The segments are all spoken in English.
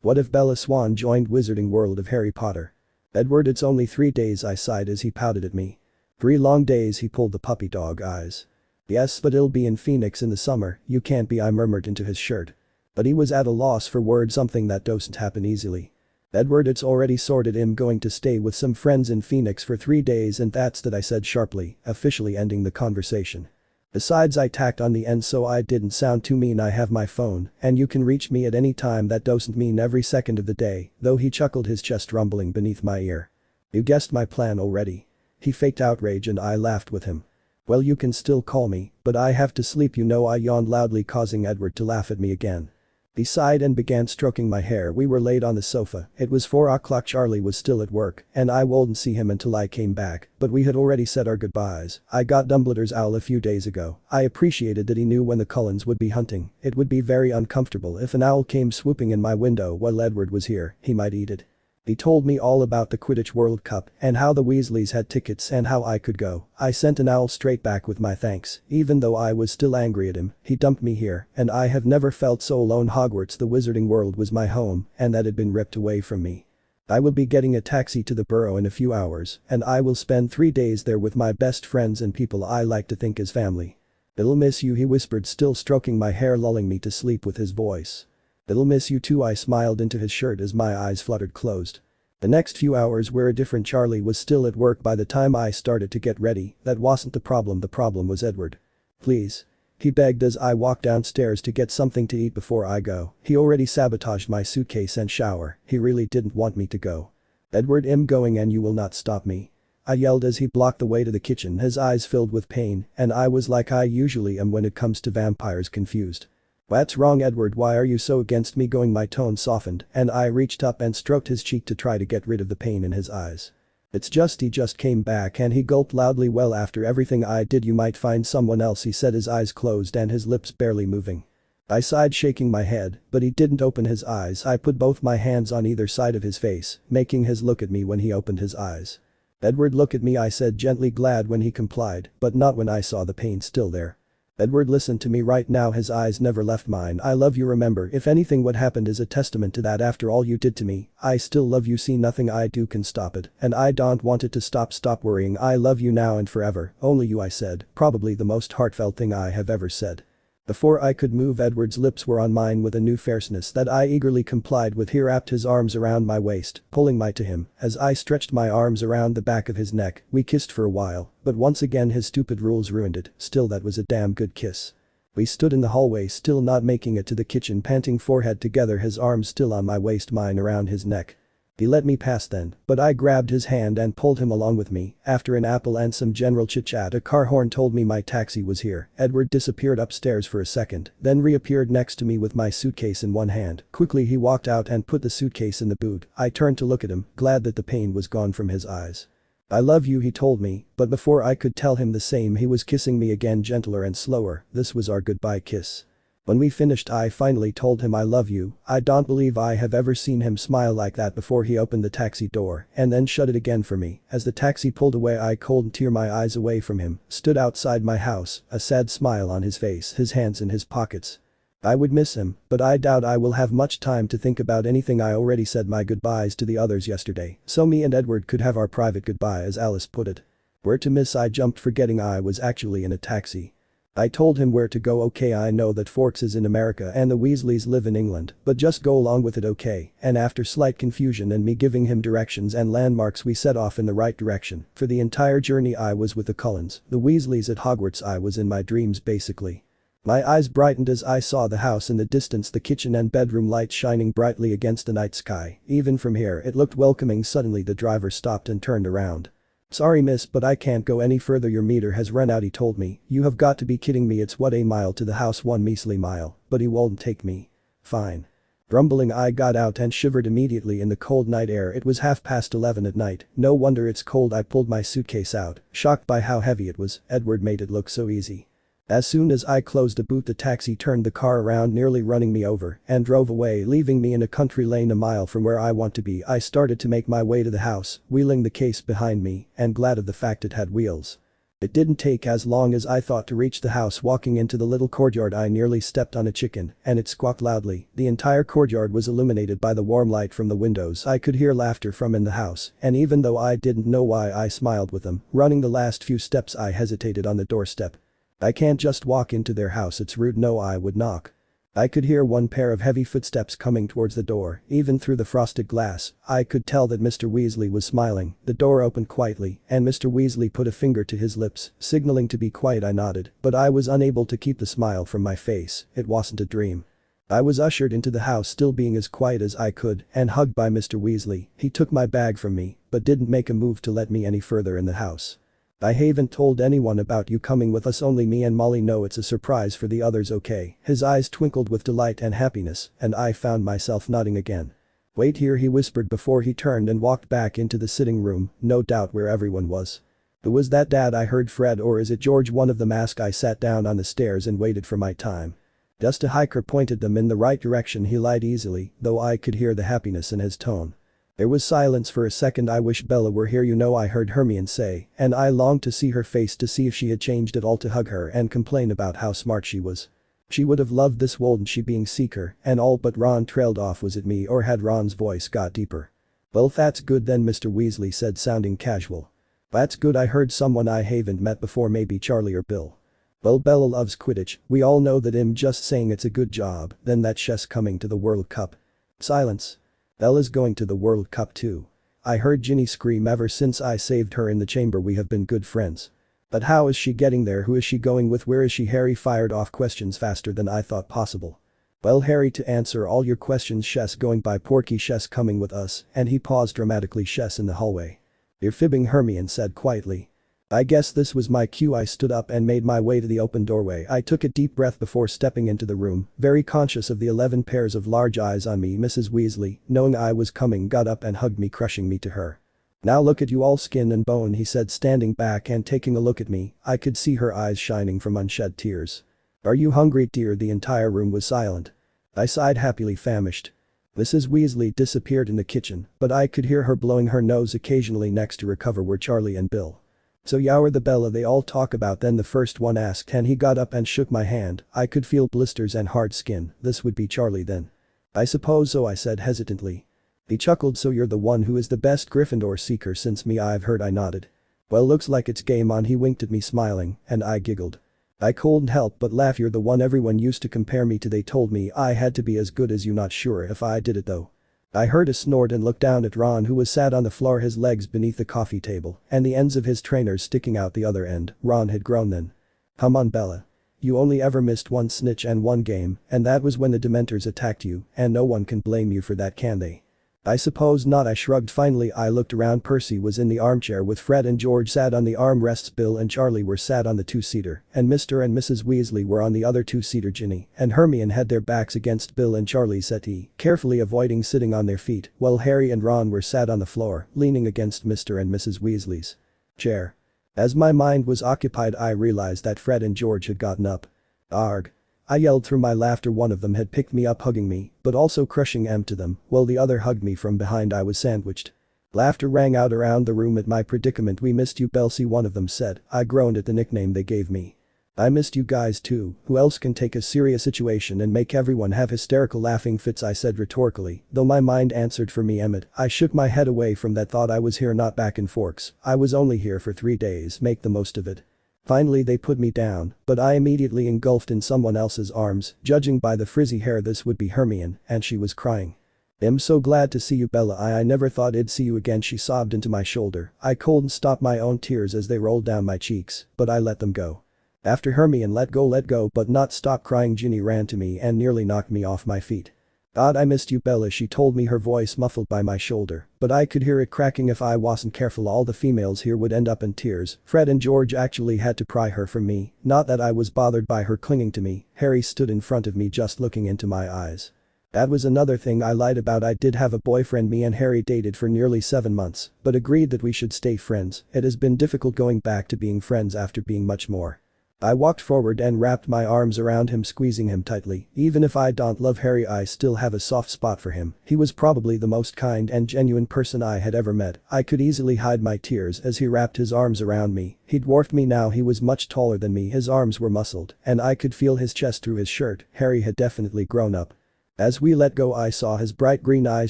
What if Bella Swan joined Wizarding World of Harry Potter? Edward, it's only 3 days, I sighed as he pouted at me. 3 long days, he pulled the puppy dog eyes. Yes, but it'll be in Phoenix in the summer, you can't be, I murmured into his shirt. But he was at a loss for words, something that doesn't happen easily. Edward, it's already sorted, I'm going to stay with some friends in Phoenix for 3 days and that's that, I said sharply, officially ending the conversation. Besides, I tacked on the end so I didn't sound too mean, I have my phone and you can reach me at any time, that doesn't mean every second of the day, though, he chuckled, his chest rumbling beneath my ear. You guessed my plan already. He faked outrage and I laughed with him. Well, you can still call me, but I have to sleep, you know, I yawned loudly, causing Edward to laugh at me again. He sighed and began stroking my hair. We were laid on the sofa, it was 4 o'clock, Charlie was still at work and I wouldn't see him until I came back, but we had already said our goodbyes. I got Dumbledore's owl a few days ago. I appreciated that he knew when the Cullens would be hunting. It would be very uncomfortable if an owl came swooping in my window while Edward was here, he might eat it. He told me all about the Quidditch World Cup and how the Weasleys had tickets and how I could go. I sent an owl straight back with my thanks, even though I was still angry at him. He dumped me here and I have never felt so alone. Hogwarts, the Wizarding World, was my home and that had been ripped away from me. I will be getting a taxi to the Burrow in a few hours and I will spend 3 days there with my best friends and people I like to think as family. It'll miss you, he whispered, still stroking my hair, lulling me to sleep with his voice. It'll miss you too, I smiled into his shirt as my eyes fluttered closed. The next few hours were a different. Charlie was still at work by the time I started to get ready. That wasn't the problem was Edward. Please. He begged as I walked downstairs to get something to eat before I go. He already sabotaged my suitcase and shower, he really didn't want me to go. Edward, I'm going and you will not stop me. I yelled as he blocked the way to the kitchen, his eyes filled with pain, and I was like I usually am when it comes to vampires, confused. What's wrong, Edward, why are you so against me going? My tone softened and I reached up and stroked his cheek to try to get rid of the pain in his eyes. It's just he just came back and he gulped loudly. Well, after everything I did you might find someone else, he said, his eyes closed and his lips barely moving. I sighed, shaking my head, but he didn't open his eyes. I put both my hands on either side of his face, making his look at me when he opened his eyes. Edward, look at me, I said gently, glad when he complied, but not when I saw the pain still there. Edward, listen to me right now, his eyes never left mine. I love you, remember, if anything what happened is a testament to that. After all you did to me, I still love you. See, nothing I do can stop it and I don't want it to stop. Stop worrying, I love you now and forever, only you, I said, probably the most heartfelt thing I have ever said. Before I could move, Edward's lips were on mine with a new fierceness that I eagerly complied with. He wrapped his arms around my waist, pulling me to him as I stretched my arms around the back of his neck. We kissed for a while, but once again his stupid rules ruined it. Still, that was a damn good kiss. We stood in the hallway, still not making it to the kitchen, panting, forehead together, his arms still on my waist, mine around his neck. He let me pass then, but I grabbed his hand and pulled him along with me. After an apple and some general chit-chat, a car horn told me my taxi was here. Edward disappeared upstairs for a second, then reappeared next to me with my suitcase in one hand. Quickly he walked out and put the suitcase in the boot. I turned to look at him, glad that the pain was gone from his eyes. I love you, he told me, but before I could tell him the same he was kissing me again, gentler and slower. This was our goodbye kiss. When we finished, I finally told him I love you. I don't believe I have ever seen him smile like that before. He opened the taxi door and then shut it again for me. As the taxi pulled away, I could tear my eyes away from him, stood outside my house, a sad smile on his face, his hands in his pockets. I would miss him, but I doubt I will have much time to think about anything. I already said my goodbyes to the others yesterday, so me and Edward could have our private goodbye, as Alice put it. Where to, miss? I jumped, forgetting I was actually in a taxi. I told him where to go. Okay, I know that Forks is in America and the Weasleys live in England, but just go along with it, okay? And after slight confusion and me giving him directions and landmarks, we set off in the right direction. For the entire journey I was with the Cullens, the Weasleys at Hogwarts. I was in my dreams basically. My eyes brightened as I saw the house in the distance, the kitchen and bedroom lights shining brightly against the night sky. Even from here it looked welcoming. Suddenly the driver stopped and turned around. Sorry miss, but I can't go any further, your meter has run out, he told me. You have got to be kidding me, it's what, a mile to the house? One measly mile, but he won't take me. Fine. Grumbling, I got out and shivered immediately in the cold night air. It was 11:30 at night. No wonder it's cold. I pulled my suitcase out, shocked by how heavy it was. Edward made it look so easy. As soon as I closed the boot, the taxi turned the car around, nearly running me over, and drove away, leaving me in a country lane a mile from where I want to be. I started to make my way to the house, wheeling the case behind me and glad of the fact it had wheels. It didn't take as long as I thought to reach the house. Walking into the little courtyard I nearly stepped on a chicken and it squawked loudly. The entire courtyard was illuminated by the warm light from the windows. I could hear laughter from in the house, and even though I didn't know why I smiled with them. Running the last few steps I hesitated on the doorstep. I can't just walk into their house, it's rude. No, I would knock. I could hear one pair of heavy footsteps coming towards the door. Even through the frosted glass, I could tell that Mr. Weasley was smiling. The door opened quietly and Mr. Weasley put a finger to his lips, signaling to be quiet. I nodded, but I was unable to keep the smile from my face. It wasn't a dream. I was ushered into the house, still being as quiet as I could, and hugged by Mr. Weasley. He took my bag from me, but didn't make a move to let me any further in the house. "I haven't told anyone about you coming with us, only me and Molly know. It's a surprise for the others, okay?" His eyes twinkled with delight and happiness, and I found myself nodding again. "Wait here," he whispered before he turned and walked back into the sitting room, no doubt where everyone was. "Who was that, Dad?" I heard. "Fred, or is it George?" "One of them asked. I sat down on the stairs and waited for my time. Just a hiker," pointed them in the right direction. He lied easily, though I could hear the happiness in his tone. There was silence for a second. "I wish Bella were here, you know," I heard Hermione say, and I longed to see her face to see if she had changed at all, to hug her and complain about how smart she was. She would have loved this, wouldn't she, being Seeker and all. But Ron trailed off. Was it me, or had Ron's voice got deeper? "Well, that's good then," Mr. Weasley said, sounding casual. "That's good. I heard someone I haven't met before, maybe Charlie or Bill." "Well, Bella loves Quidditch. We all know that. I'm just saying it's a good job. Then that chess coming to the World Cup." Silence. "Bella's going to the World Cup too," I heard Ginny scream. "Ever since I saved her in the chamber we have been good friends." "But how is she getting there? Who is she going with? Where is she?" Harry fired off questions faster than I thought possible. "Well, Harry, to answer all your questions, Chess going by Porky. Chess coming with us," and he paused dramatically. "Chess in the hallway." "You're fibbing," Hermione said quietly. I guess this was my cue. I stood up and made my way to the open doorway. I took a deep breath before stepping into the room, very conscious of the 11 pairs of large eyes on me. Mrs. Weasley, knowing I was coming, got up and hugged me, crushing me to her. "Now look at you, all skin and bone," he said, standing back and taking a look at me. I could see her eyes shining from unshed tears. "Are you hungry, dear?" The entire room was silent. I sighed happily, famished. Mrs. Weasley disappeared in the kitchen, but I could hear her blowing her nose occasionally. Next to recover were Charlie and Bill. "So you're the Bella they all talk about then?" the first one asked, and he got up and shook my hand. I could feel blisters and hard skin. "This would be Charlie then." "I suppose so," I said hesitantly. He chuckled. "So you're the one who is the best Gryffindor seeker since me?" "I've heard," I nodded. "Well, looks like it's game on." He winked at me, smiling, and I giggled. I couldn't help but laugh. "You're the one everyone used to compare me to. They told me I had to be as good as you. Not sure if I did it though." I heard a snort and looked down at Ron, who was sat on the floor, his legs beneath the coffee table and the ends of his trainers sticking out the other end. Ron had grown then. "Come on, Bella. You only ever missed one snitch and one game, and that was when the Dementors attacked you, and no one can blame you for that, can they?" "I suppose not," I shrugged. Finally I looked around. Percy was in the armchair with Fred, and George sat on the armrests. Bill and Charlie were sat on the two-seater, and Mr. and Mrs. Weasley were on the other two-seater. Ginny and Hermione had their backs against Bill and Charlie's settee, carefully avoiding sitting on their feet, while Harry and Ron were sat on the floor, leaning against Mr. and Mrs. Weasley's chair. As my mind was occupied, I realized that Fred and George had gotten up. "Arg!" I yelled through my laughter. One of them had picked me up, hugging me, but also crushing to them, while the other hugged me from behind. I was sandwiched. Laughter rang out around the room at my predicament. "We missed you, Belsey," one of them said. I groaned at the nickname they gave me. "I missed you guys too. Who else can take a serious situation and make everyone have hysterical laughing fits?" I said rhetorically, though my mind answered for me. Emmett. I shook my head away from that thought. I was here, not back in Forks. I was only here for 3 days. Make the most of it. Finally they put me down, but I immediately engulfed in someone else's arms. Judging by the frizzy hair, this would be Hermione, and she was crying. "I'm so glad to see you, Bella. I never thought I'd see you again," she sobbed into my shoulder. I couldn't stop my own tears as they rolled down my cheeks, but I let them go. After Hermione let go, but not stop crying, Ginny ran to me and nearly knocked me off my feet. "God, I missed you, Bella," she told me, her voice muffled by my shoulder, but I could hear it cracking. If I wasn't careful, all the females here would end up in tears. Fred and George actually had to pry her from me. Not that I was bothered by her clinging to me. Harry stood in front of me, just looking into my eyes. That was another thing I lied about. I did have a boyfriend. Me and Harry dated for nearly 7 months, but agreed that we should stay friends. It has been difficult going back to being friends after being much more. I walked forward and wrapped my arms around him, squeezing him tightly. Even if I don't love Harry, I still have a soft spot for him. He was probably the most kind and genuine person I had ever met. I could easily hide my tears as he wrapped his arms around me. He dwarfed me now, he was much taller than me, his arms were muscled, and I could feel his chest through his shirt. Harry had definitely grown up. As we let go, I saw his bright green eyes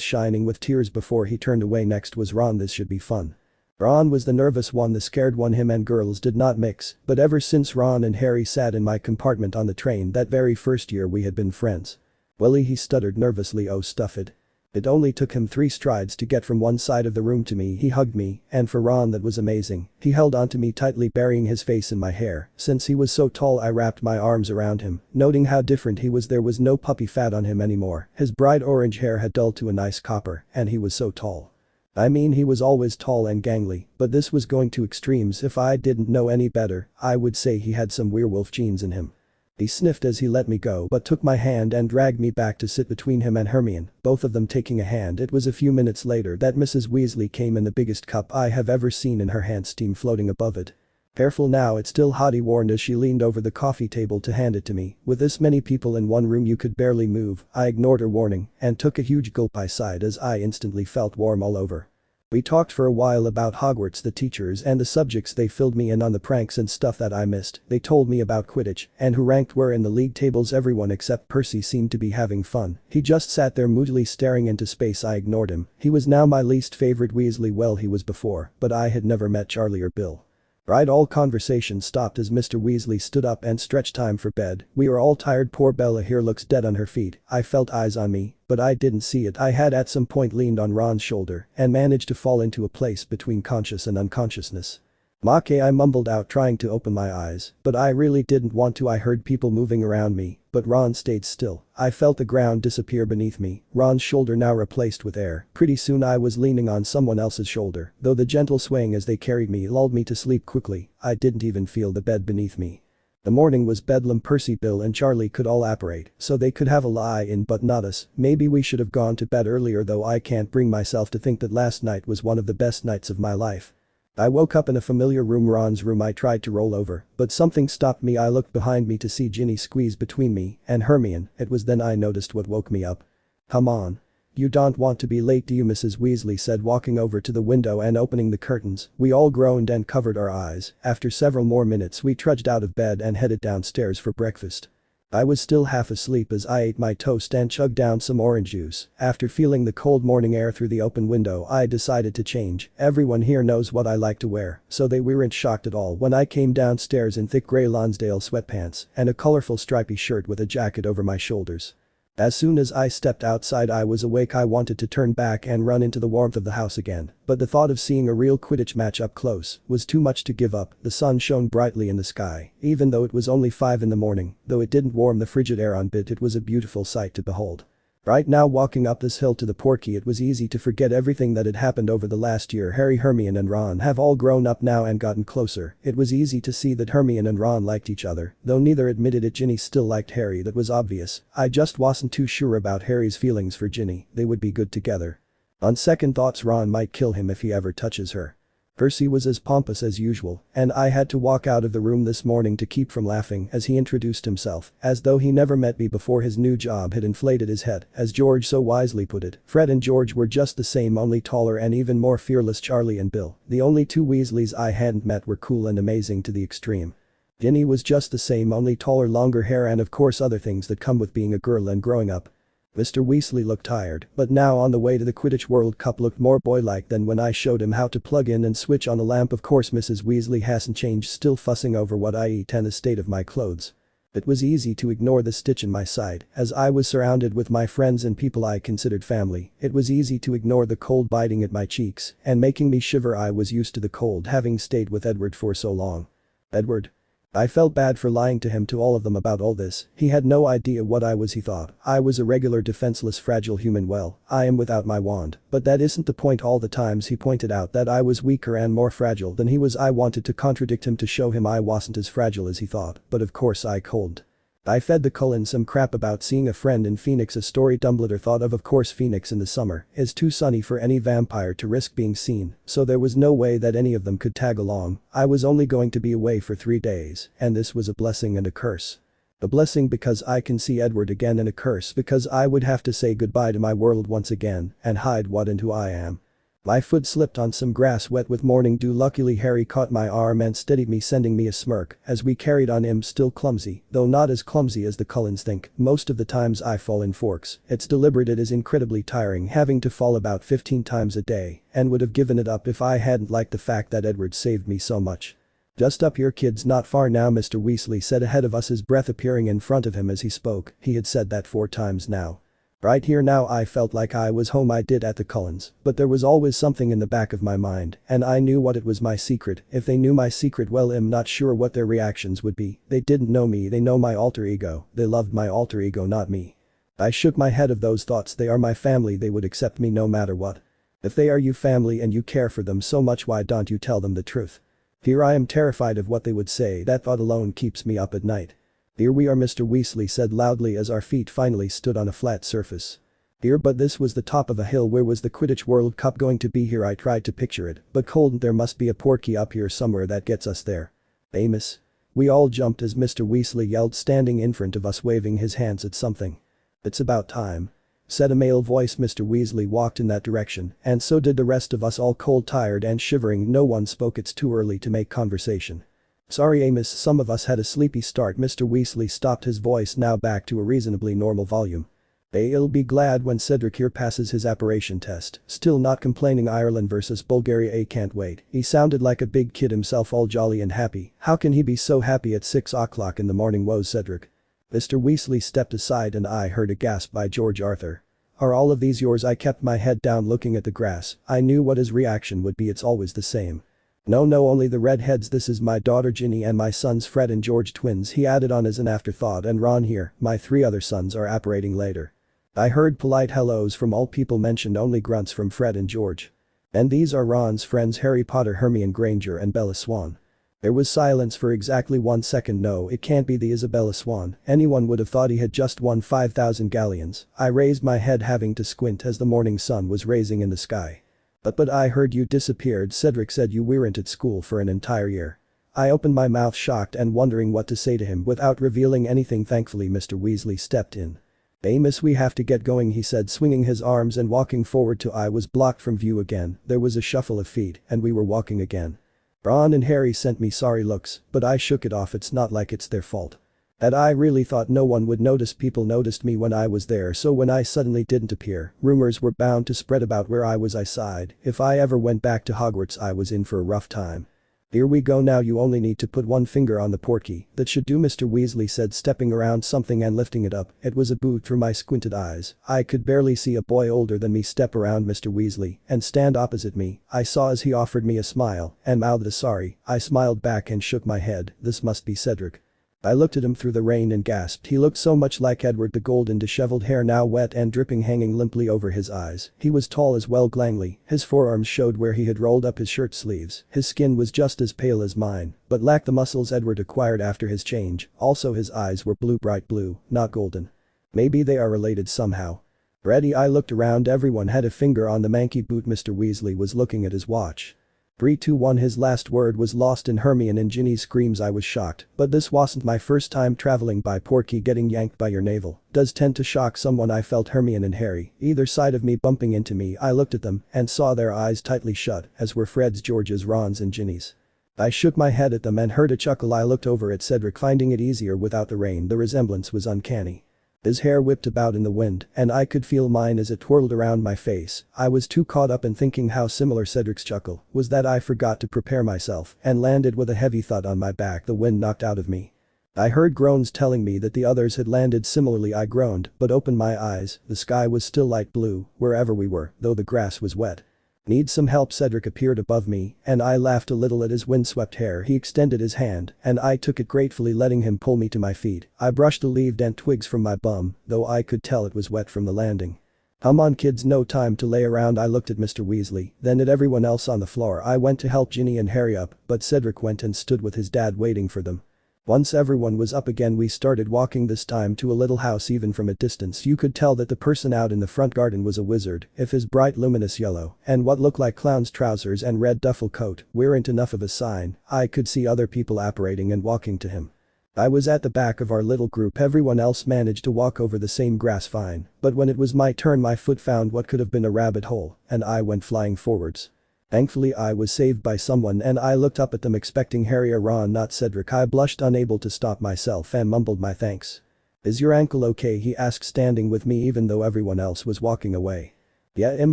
shining with tears before he turned away. Next was Ron. This should be fun. Ron was the nervous one, the scared one. Him and girls did not mix, but ever since Ron and Harry sat in my compartment on the train that very first year, we had been friends. Willie, he stuttered nervously. Oh, stuff it. It only took him 3 strides to get from one side of the room to me. He hugged me, and for Ron that was amazing. He held onto me tightly, burying his face in my hair. Since he was so tall, I wrapped my arms around him, noting how different he was. There was no puppy fat on him anymore. His bright orange hair had dulled to a nice copper, and he was so tall. I mean, he was always tall and gangly, but this was going to extremes. If I didn't know any better, I would say he had some werewolf genes in him. He sniffed as he let me go but took my hand and dragged me back to sit between him and Hermione, both of them taking a hand. It was a few minutes later that Mrs. Weasley came in, the biggest cup I have ever seen in her hand, steam floating above it. Careful now, it's still hot, he warned as she leaned over the coffee table to hand it to me. With this many people in one room you could barely move. I ignored her warning and took a huge gulp. I sighed as I instantly felt warm all over. We talked for a while about Hogwarts, the teachers and the subjects. They filled me in on the pranks and stuff that I missed. They told me about Quidditch and who ranked where in the league tables. Everyone except Percy seemed to be having fun. He just sat there moodily staring into space. I ignored him. He was now my least favorite Weasley. Well, he was before, but I had never met Charlie or Bill. Right, all conversation stopped as Mr. Weasley stood up and stretched. Time for bed. We are all tired. Poor Bella here looks dead on her feet. I felt eyes on me, but I didn't see it. I had at some point leaned on Ron's shoulder and managed to fall into a place between conscious and unconsciousness. "Make," I mumbled out, trying to open my eyes, but I really didn't want to. I heard people moving around me, but Ron stayed still. I felt the ground disappear beneath me, Ron's shoulder now replaced with air. Pretty soon I was leaning on someone else's shoulder, though the gentle swaying as they carried me lulled me to sleep quickly. I didn't even feel the bed beneath me. The morning was bedlam. Percy, Bill and Charlie could all apparate, so they could have a lie in, but not us. Maybe we should have gone to bed earlier, though I can't bring myself to think that last night was one of the best nights of my life. I woke up in a familiar room, Ron's room. I tried to roll over, but something stopped me. I looked behind me to see Ginny squeezed between me and Hermione. It was then I noticed what woke me up. "Come on. You don't want to be late, do you?" Mrs. Weasley said, walking over to the window and opening the curtains. We all groaned and covered our eyes. After several more minutes we trudged out of bed and headed downstairs for breakfast. I was still half asleep as I ate my toast and chugged down some orange juice. After feeling the cold morning air through the open window, I decided to change. Everyone here knows what I like to wear, so they weren't shocked at all when I came downstairs in thick grey Lonsdale sweatpants and a colorful stripy shirt with a jacket over my shoulders. As soon as I stepped outside I was awake. I wanted to turn back and run into the warmth of the house again, but the thought of seeing a real Quidditch match up close was too much to give up. The sun shone brightly in the sky, even though it was only 5 in the morning, though it didn't warm the frigid air on bit. It was a beautiful sight to behold. Right now, walking up this hill to the Porky, it was easy to forget everything that had happened over the last year. Harry, Hermione and Ron have all grown up now and gotten closer. It was easy to see that Hermione and Ron liked each other, though neither admitted it. Ginny still liked Harry, that was obvious. I just wasn't too sure about Harry's feelings for Ginny. They would be good together. On second thoughts, Ron might kill him if he ever touches her. Percy was as pompous as usual, and I had to walk out of the room this morning to keep from laughing as he introduced himself, as though he never met me before. His new job had inflated his head, as George so wisely put it. Fred and George were just the same, only taller and even more fearless. Charlie and Bill, the only 2 Weasleys I hadn't met, were cool and amazing to the extreme. Ginny was just the same, only taller, longer hair and of course other things that come with being a girl and growing up. Mr. Weasley looked tired, but now on the way to the Quidditch World Cup looked more boylike than when I showed him how to plug in and switch on a lamp. Of course Mrs. Weasley hasn't changed, still fussing over what I eat and the state of my clothes. It was easy to ignore the stitch in my side, as I was surrounded with my friends and people I considered family. It was easy to ignore the cold biting at my cheeks and making me shiver. I was used to the cold, having stayed with Edward for so long. Edward. I felt bad for lying to him, to all of them, about all this. He had no idea what I was. He thought I was a regular defenseless fragile human. Well, I am without my wand, but that isn't the point. All the times he pointed out that I was weaker and more fragile than he was, I wanted to contradict him to show him I wasn't as fragile as he thought, but of course I couldn't. I fed the Cullen some crap about seeing a friend in Phoenix, a story Dumbledore thought of course Phoenix in the summer is too sunny for any vampire to risk being seen, so there was no way that any of them could tag along. I was only going to be away for 3 days, and this was a blessing and a curse. A blessing because I can see Edward again, and a curse because I would have to say goodbye to my world once again and hide what and who I am. My foot slipped on some grass wet with morning dew. Luckily Harry caught my arm and steadied me, sending me a smirk as we carried on. I'm still clumsy, though not as clumsy as the Cullens think. Most of the times I fall in forks. It's deliberate. It is incredibly tiring having to fall about 15 times a day and would have given it up if I hadn't liked the fact that Edward saved me so much. Just up here kids, not far now, Mr. Weasley said ahead of us, his breath appearing in front of him as he spoke. He had said that 4 times now. Right here now I felt like I was home. I did at the Cullens, but there was always something in the back of my mind, and I knew what it was, my secret. If they knew my secret, well, I'm not sure what their reactions would be. They didn't know me, they know my alter ego. They loved my alter ego, not me. I shook my head of those thoughts. They are my family, they would accept me no matter what. If they are your family and you care for them so much, why don't you tell them the truth? Here I am terrified of what they would say. That thought alone keeps me up at night. Here we are, Mr. Weasley said loudly as our feet finally stood on a flat surface. Here, but this was the top of a hill. Where was the Quidditch World Cup going to be here? I tried to picture it, but cold. There must be a portkey up here somewhere that gets us there. Amos. We all jumped as Mr. Weasley yelled, standing in front of us waving his hands at something. It's about time, said a male voice. Mr. Weasley walked in that direction, and so did the rest of us, all cold, tired and shivering. No one spoke. It's too early to make conversation. Sorry Amos, some of us had a sleepy start. Mr. Weasley stopped, his voice now back to a reasonably normal volume. I'll be glad when Cedric here passes his apparition test. Still not complaining. Ireland versus Bulgaria, I can't wait. He sounded like a big kid himself, all jolly and happy. How can he be so happy at 6 o'clock in the morning, woes Cedric. Mr. Weasley stepped aside and I heard a gasp by George Arthur. Are all of these yours? I kept my head down looking at the grass. I knew what his reaction would be. It's always the same. No, only the redheads. This is my daughter Ginny and my sons Fred and George, twins, he added on as an afterthought, and Ron here. My 3 other sons are apparating later. I heard polite hellos from all people, mentioned only grunts from Fred and George. And these are Ron's friends, Harry Potter, Hermione Granger and Bella Swan. There was silence for exactly 1 second. No, it can't be the Isabella Swan. Anyone would have thought he had just won 5,000 galleons. I raised my head, having to squint as the morning sun was rising in the sky. But I heard you disappeared. Cedric said you weren't at school for an entire year. I opened my mouth, shocked and wondering what to say to him without revealing anything. Thankfully Mr. Weasley stepped in. Amos, we have to get going, he said, swinging his arms and walking forward to I was blocked from view again. There was a shuffle of feet and we were walking again. Ron and Harry sent me sorry looks, but I shook it off. It's not like it's their fault. And I really thought no one would notice. People noticed me when I was there, so when I suddenly didn't appear, rumors were bound to spread about where I was. I sighed. If I ever went back to Hogwarts, I was in for a rough time. Here we go now, you only need to put 1 finger on the portkey. That should do, Mr. Weasley said, stepping around something and lifting it up. It was a boot. Through my squinted eyes, I could barely see a boy older than me step around Mr. Weasley and stand opposite me. I saw as he offered me a smile and mouthed a sorry. I smiled back and shook my head. This must be Cedric. I looked at him through the rain and gasped. He looked so much like Edward, the golden disheveled hair now wet and dripping hanging limply over his eyes. He was tall as well, gangly. His forearms showed where he had rolled up his shirt sleeves. His skin was just as pale as mine, but lacked the muscles Edward acquired after his change. Also his eyes were blue, bright blue, not golden. Maybe they are related somehow. Ready? I looked around. Everyone had a finger on the manky boot. Mr. Weasley was looking at his watch. 3, 2, 1. His last word was lost in Hermione and Ginny's screams. I was shocked, but this wasn't my first time traveling by portkey. Getting yanked by your navel does tend to shock someone. I felt Hermione and Harry either side of me bumping into me. I looked at them and saw their eyes tightly shut, as were Fred's, George's, Ron's and Ginny's. I shook my head at them and heard a chuckle. I looked over at Cedric, finding it easier without the rain. The resemblance was uncanny. His hair whipped about in the wind, and I could feel mine as it twirled around my face. I was too caught up in thinking how similar Cedric's chuckle was that I forgot to prepare myself and landed with a heavy thud on my back. The wind knocked out of me. I heard groans telling me that the others had landed similarly. I groaned, but opened my eyes. The sky was still light blue wherever we were, though the grass was wet. Need some help? Cedric appeared above me, and I laughed a little at his windswept hair. He extended his hand, and I took it gratefully, letting him pull me to my feet. I brushed the leaves and twigs from my bum, though I could tell it was wet from the landing. Come on kids, no time to lay around. I looked at Mr. Weasley, then at everyone else on the floor. I went to help Ginny and Harry up, but Cedric went and stood with his dad waiting for them. Once everyone was up again we started walking, this time to a little house. Even from a distance you could tell that the person out in the front garden was a wizard, if his bright luminous yellow and what looked like clown's trousers and red duffel coat weren't enough of a sign. I could see other people apparating and walking to him. I was at the back of our little group, everyone else managed to walk over the same grass fine, but when it was my turn my foot found what could have been a rabbit hole, and I went flying forwards. Thankfully I was saved by someone and I looked up at them expecting Harry or Ron, not Cedric. I blushed, unable to stop myself, and mumbled my thanks. "Is your ankle okay?" he asked, standing with me even though everyone else was walking away. "Yeah, I'm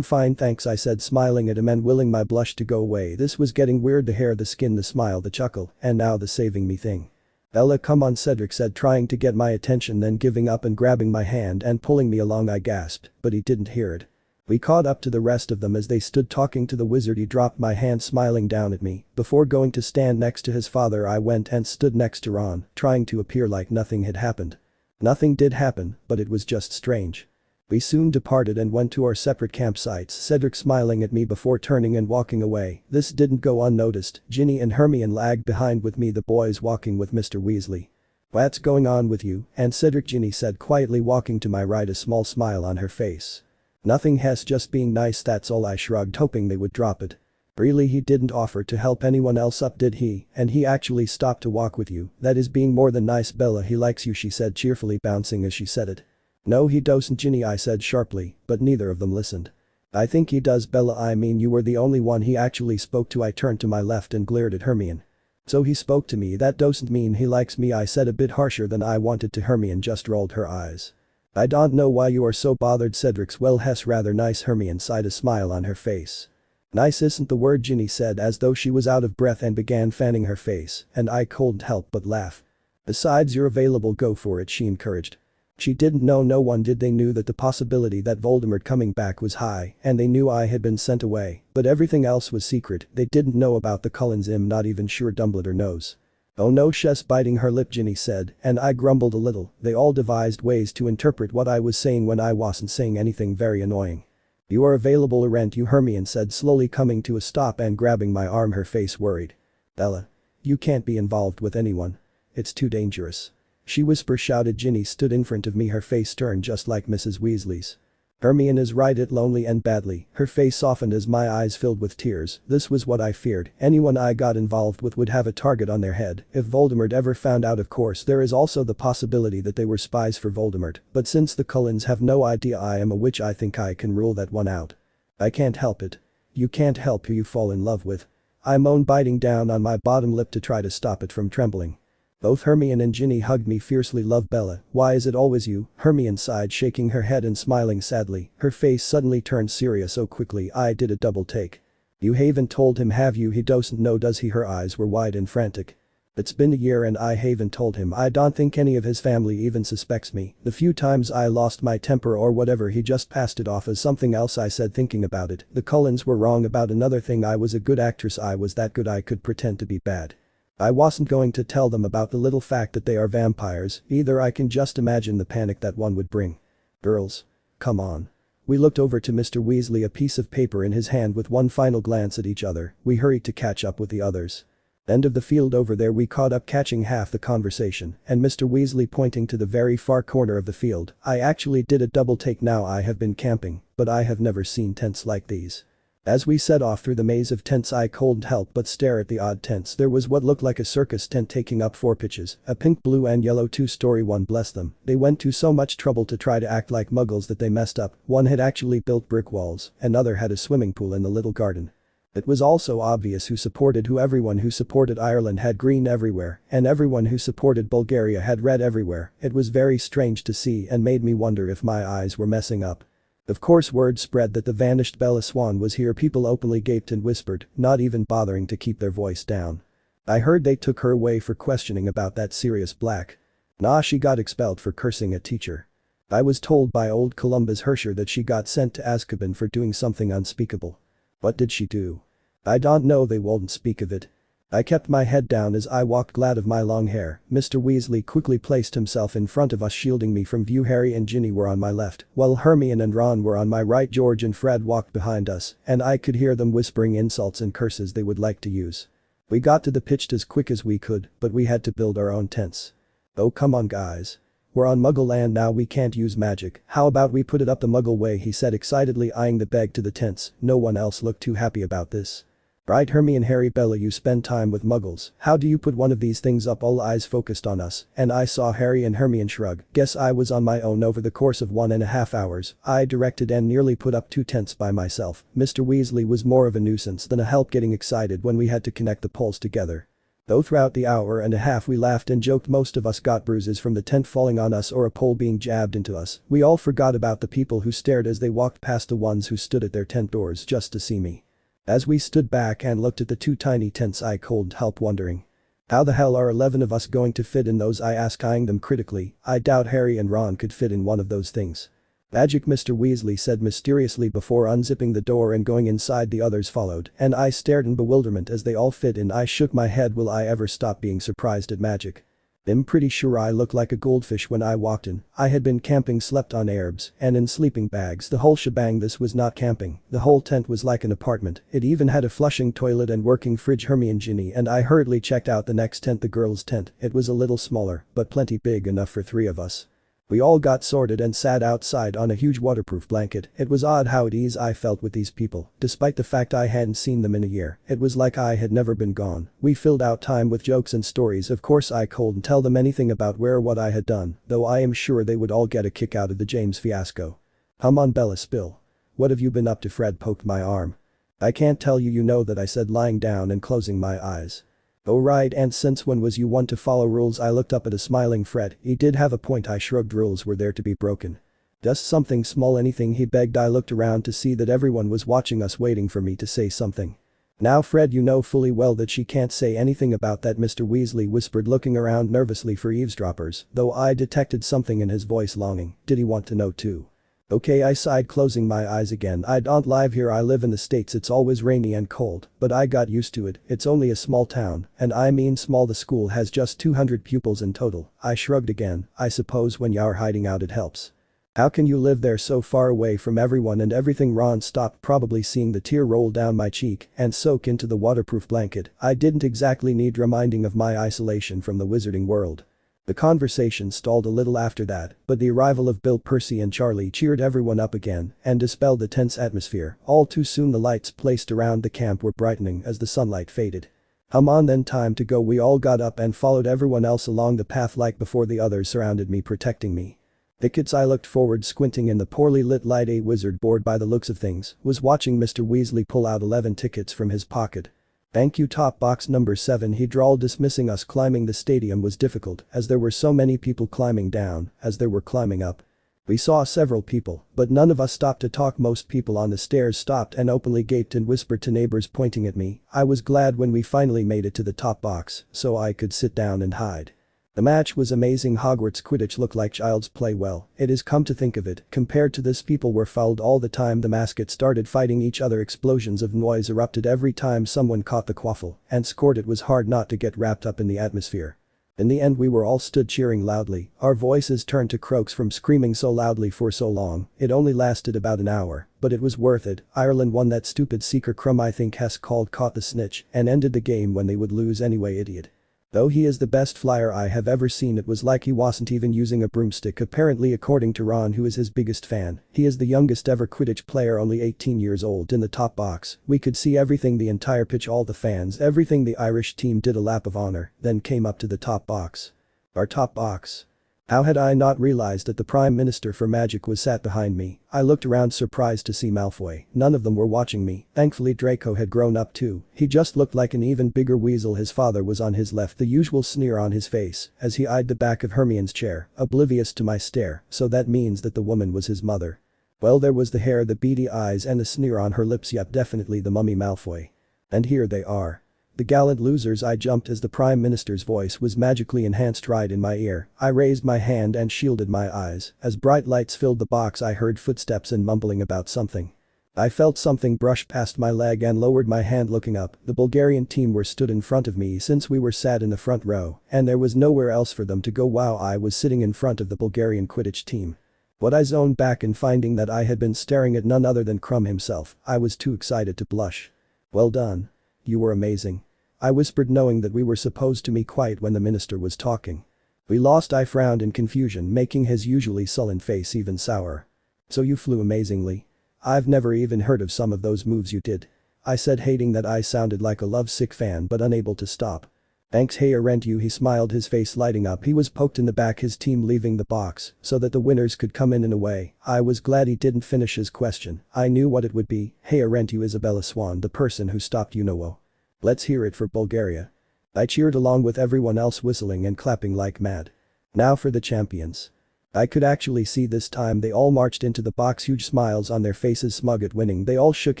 fine thanks," I said, smiling at him and willing my blush to go away. This was getting weird, the hair, the skin, the smile, the chuckle, and now the saving me thing. "Bella, come on," Cedric said, trying to get my attention, then giving up and grabbing my hand and pulling me along. I gasped, but he didn't hear it. We caught up to the rest of them as they stood talking to the wizard. He dropped my hand, smiling down at me. Before going to stand next to his father I went and stood next to Ron, trying to appear like nothing had happened. Nothing did happen, but it was just strange. We soon departed and went to our separate campsites, Cedric smiling at me before turning and walking away. This didn't go unnoticed. Ginny and Hermione lagged behind with me, the boys walking with Mr. Weasley. "What's going on with you?" and Cedric, Ginny said quietly, walking to my right, a small smile on her face. "Nothing, Hess, just being nice, that's all." I shrugged, hoping they would drop it. "Really, he didn't offer to help anyone else up, did he? And he actually stopped to walk with you? That is being more than nice, Bella. He likes you," she said cheerfully, bouncing as she said it. "No he doesn't, Ginny," I said sharply, but neither of them listened. "I think he does, Bella. I mean, you were the only one he actually spoke to." I turned to my left and glared at Hermione. "So he spoke to me? That doesn't mean he likes me," I said, a bit harsher than I wanted to. Hermione just rolled her eyes. "I don't know why you are so bothered, Cedric's well, Hess, rather nice." Hermione sighed, a smile on her face. "Nice isn't the word," Ginny said as though she was out of breath and began fanning her face, and I couldn't help but laugh. "Besides, you're available, go for it," she encouraged. She didn't know, no one did. They knew that the possibility that Voldemort coming back was high, and they knew I had been sent away, but everything else was secret. They didn't know about the Cullens. I'm not even sure Dumbledore knows. "Oh no, Shess," biting her lip, Ginny said, and I grumbled a little. They all devised ways to interpret what I was saying when I wasn't saying anything very annoying. "You are available, aren't you?" Hermione said, slowly coming to a stop and grabbing my arm, her face worried. "Bella. You can't be involved with anyone. It's too dangerous," she shouted. Ginny stood in front of me, her face stern just like Mrs. Weasley's. "Hermione is right, it lonely and badly." Her face softened as my eyes filled with tears. This was what I feared. Anyone I got involved with would have a target on their head if Voldemort ever found out. Of course there is also the possibility that they were spies for Voldemort, but since the Cullens have no idea I am a witch, I think I can rule that one out. "I can't help it." "You can't help who you fall in love with," I moaned, biting down on my bottom lip to try to stop it from trembling. Both Hermione and Ginny hugged me fiercely. "Love, Bella? Why is it always you?" Hermione sighed, shaking her head and smiling sadly. Her face suddenly turned serious so quickly I did a double take. "You haven't told him, have you? He doesn't know, does he?" Her eyes were wide and frantic. "It's been a year and I haven't told him. I don't think any of his family even suspects me. The few times I lost my temper or whatever, he just passed it off as something else," I said, thinking about it. The Cullens were wrong about another thing. I was a good actress. I was that good I could pretend to be bad. I wasn't going to tell them about the little fact that they are vampires either. I can just imagine the panic that one would bring. "Girls. Come on." We looked over to Mr. Weasley, a piece of paper in his hand. With one final glance at each other, we hurried to catch up with the others. End of the field over there. We caught up, catching half the conversation, and Mr. Weasley pointing to the very far corner of the field. I actually did a double take. Now I have been camping, but I have never seen tents like these. As we set off through the maze of tents, I couldn't help but stare at the odd tents. There was what looked like a circus tent taking up 4 pitches, a pink, blue and yellow 2-story one. Bless them, they went to so much trouble to try to act like muggles that they messed up. One had actually built brick walls, another had a swimming pool in the little garden. It was also obvious who supported who. Everyone who supported Ireland had green everywhere, and everyone who supported Bulgaria had red everywhere. It was very strange to see and made me wonder if my eyes were messing up. Of course word spread that the vanished Bella Swan was here. People openly gaped and whispered, not even bothering to keep their voice down. I heard they took her away for questioning about that Sirius Black. Nah, she got expelled for cursing a teacher. I was told by old Columbus Hersher that she got sent to Azkaban for doing something unspeakable. What did she do? I don't know, they won't speak of it. I kept my head down as I walked, glad of my long hair. Mr. Weasley quickly placed himself in front of us, shielding me from view. Harry and Ginny were on my left, while Hermione and Ron were on my right. George and Fred walked behind us, and I could hear them whispering insults and curses they would like to use. We got to the pitch as quick as we could, but we had to build our own tents. Oh come on guys. We're on Muggle land now, we can't use magic, how about we put it up the Muggle way, he said excitedly eyeing the bag to the tents. No one else looked too happy about this. Right Hermione and Harry, Bella, you spend time with Muggles, how do you put one of these things up? All eyes focused on us, and I saw Harry and Hermione shrug. Guess I was on my own over the course of 1.5 hours. I directed and nearly put up 2 tents by myself. Mr. Weasley was more of a nuisance than a help, getting excited when we had to connect the poles together. Though throughout the hour and a half we laughed and joked, most of us got bruises from the tent falling on us or a pole being jabbed into us. We all forgot about the people who stared as they walked past, the ones who stood at their tent doors just to see me. As we stood back and looked at the 2 tiny tents, I couldn't help wondering. How the hell are 11 of us going to fit in those? I asked, eyeing them critically. I doubt Harry and Ron could fit in one of those things. Magic, Mr. Weasley said mysteriously before unzipping the door and going inside. The others followed, and I stared in bewilderment as they all fit in. I shook my head. Will I ever stop being surprised at magic? I'm pretty sure I looked like a goldfish when I walked in. I had been camping, slept on herbs, and in sleeping bags, the whole shebang. This was not camping. The whole tent was like an apartment. It even had a flushing toilet and working fridge. Hermione and Ginny and I hurriedly checked out the next tent, the girls' tent. It was a little smaller, but plenty big enough for 3 of us. We all got sorted and sat outside on a huge waterproof blanket. It was odd how at ease I felt with these people, despite the fact I hadn't seen them in a year. It was like I had never been gone. We filled out time with jokes and stories. Of course I couldn't tell them anything about where or what I had done, though I am sure they would all get a kick out of the James fiasco. Come on Bella, spill. What have you been up to? Fred poked my arm. I can't tell you, you know that, I said, lying down and closing my eyes. Oh right, and since when was you one to follow rules? I looked up at a smiling Fred. He did have a point. I shrugged. Rules were there to be broken. Just something small, anything, he begged. I looked around to see that everyone was watching us, waiting for me to say something. Now Fred, you know fully well that she can't say anything about that, Mr. Weasley whispered, looking around nervously for eavesdroppers, though I detected something in his voice, longing. Did he want to know too? Okay, I sighed, closing my eyes again. I don't live here, I live in the States. It's always rainy and cold, but I got used to it. It's only a small town, and I mean small. The school has just 200 pupils in total. I shrugged again. I suppose when you're hiding out it helps. How can you live there so far away from everyone and everything? Ron stopped, probably seeing the tear roll down my cheek and soak into the waterproof blanket. I didn't exactly need reminding of my isolation from the wizarding world. The conversation stalled a little after that, but the arrival of Bill, Percy and Charlie cheered everyone up again and dispelled the tense atmosphere. All too soon the lights placed around the camp were brightening as the sunlight faded. Come on then, time to go. We all got up and followed everyone else along the path. Like before, the others surrounded me, protecting me. Tickets, I looked forward, squinting in the poorly lit light. A wizard, bored by the looks of things, was watching Mr. Weasley pull out 11 tickets from his pocket. Thank you, top box number 7, he drawled, dismissing us. Climbing the stadium was difficult as there were so many people climbing down as there were climbing up. We saw several people, but none of us stopped to talk. Most people on the stairs stopped and openly gaped and whispered to neighbors, pointing at me. I was glad when we finally made it to the top box so I could sit down and hide. The match was amazing. Hogwarts Quidditch looked like child's play. Well, it is come to think of it, compared to this, people were fouled all the time. The mascots started fighting each other. Explosions of noise erupted every time someone caught the quaffle and scored. It was hard not to get wrapped up in the atmosphere. In the end we were all stood cheering loudly. Our voices turned to croaks from screaming so loudly for so long. It only lasted about an hour, but it was worth it. Ireland won. That stupid seeker Crumb, I think Hess called, caught the snitch and ended the game when they would lose anyway. Idiot. Though he is the best flyer I have ever seen. It was like he wasn't even using a broomstick, apparently, according to Ron, who is his biggest fan. He is the youngest ever Quidditch player, only 18 years old. In the top box, we could see everything, the entire pitch, all the fans, everything. The Irish team did a lap of honor, then came up to the top box. Our top box. How had I not realized that the Prime Minister for Magic was sat behind me? I looked around, surprised to see Malfoy. None of them were watching me. Thankfully Draco had grown up too. He just looked like an even bigger weasel. His father was on his left, the usual sneer on his face as he eyed the back of Hermione's chair, oblivious to my stare. So that means that the woman was his mother. Well, there was the hair, the beady eyes and the sneer on her lips. Yep, definitely the mummy Malfoy. And here they are. The gallant losers. I jumped as the Prime Minister's voice was magically enhanced right in my ear. I raised my hand and shielded my eyes. As bright lights filled the box I heard footsteps and mumbling about something. I felt something brush past my leg and lowered my hand, looking up. The Bulgarian team were stood in front of me, since we were sat in the front row and there was nowhere else for them to go. Wow, I was sitting in front of the Bulgarian Quidditch team. What I zoned back in, finding that I had been staring at none other than Crumb himself. I was too excited to blush. Well done. You were amazing. I whispered knowing that we were supposed to be quiet when the minister was talking. We lost, I frowned in confusion, making his usually sullen face even sour. So you flew amazingly. I've never even heard of some of those moves you did. I said, hating that I sounded like a lovesick fan but unable to stop. Thanks, hey, aren't you? He smiled, his face lighting up. He was poked in the back, his team leaving the box so that the winners could come in a way. I was glad he didn't finish his question. I knew what it would be. Hey, aren't you Isabella Swan, the person who stopped you-know-what? Let's hear it for Bulgaria. I cheered along with everyone else, whistling and clapping like mad. Now for the champions. I could actually see this time they all marched into the box, huge smiles on their faces, smug at winning. They all shook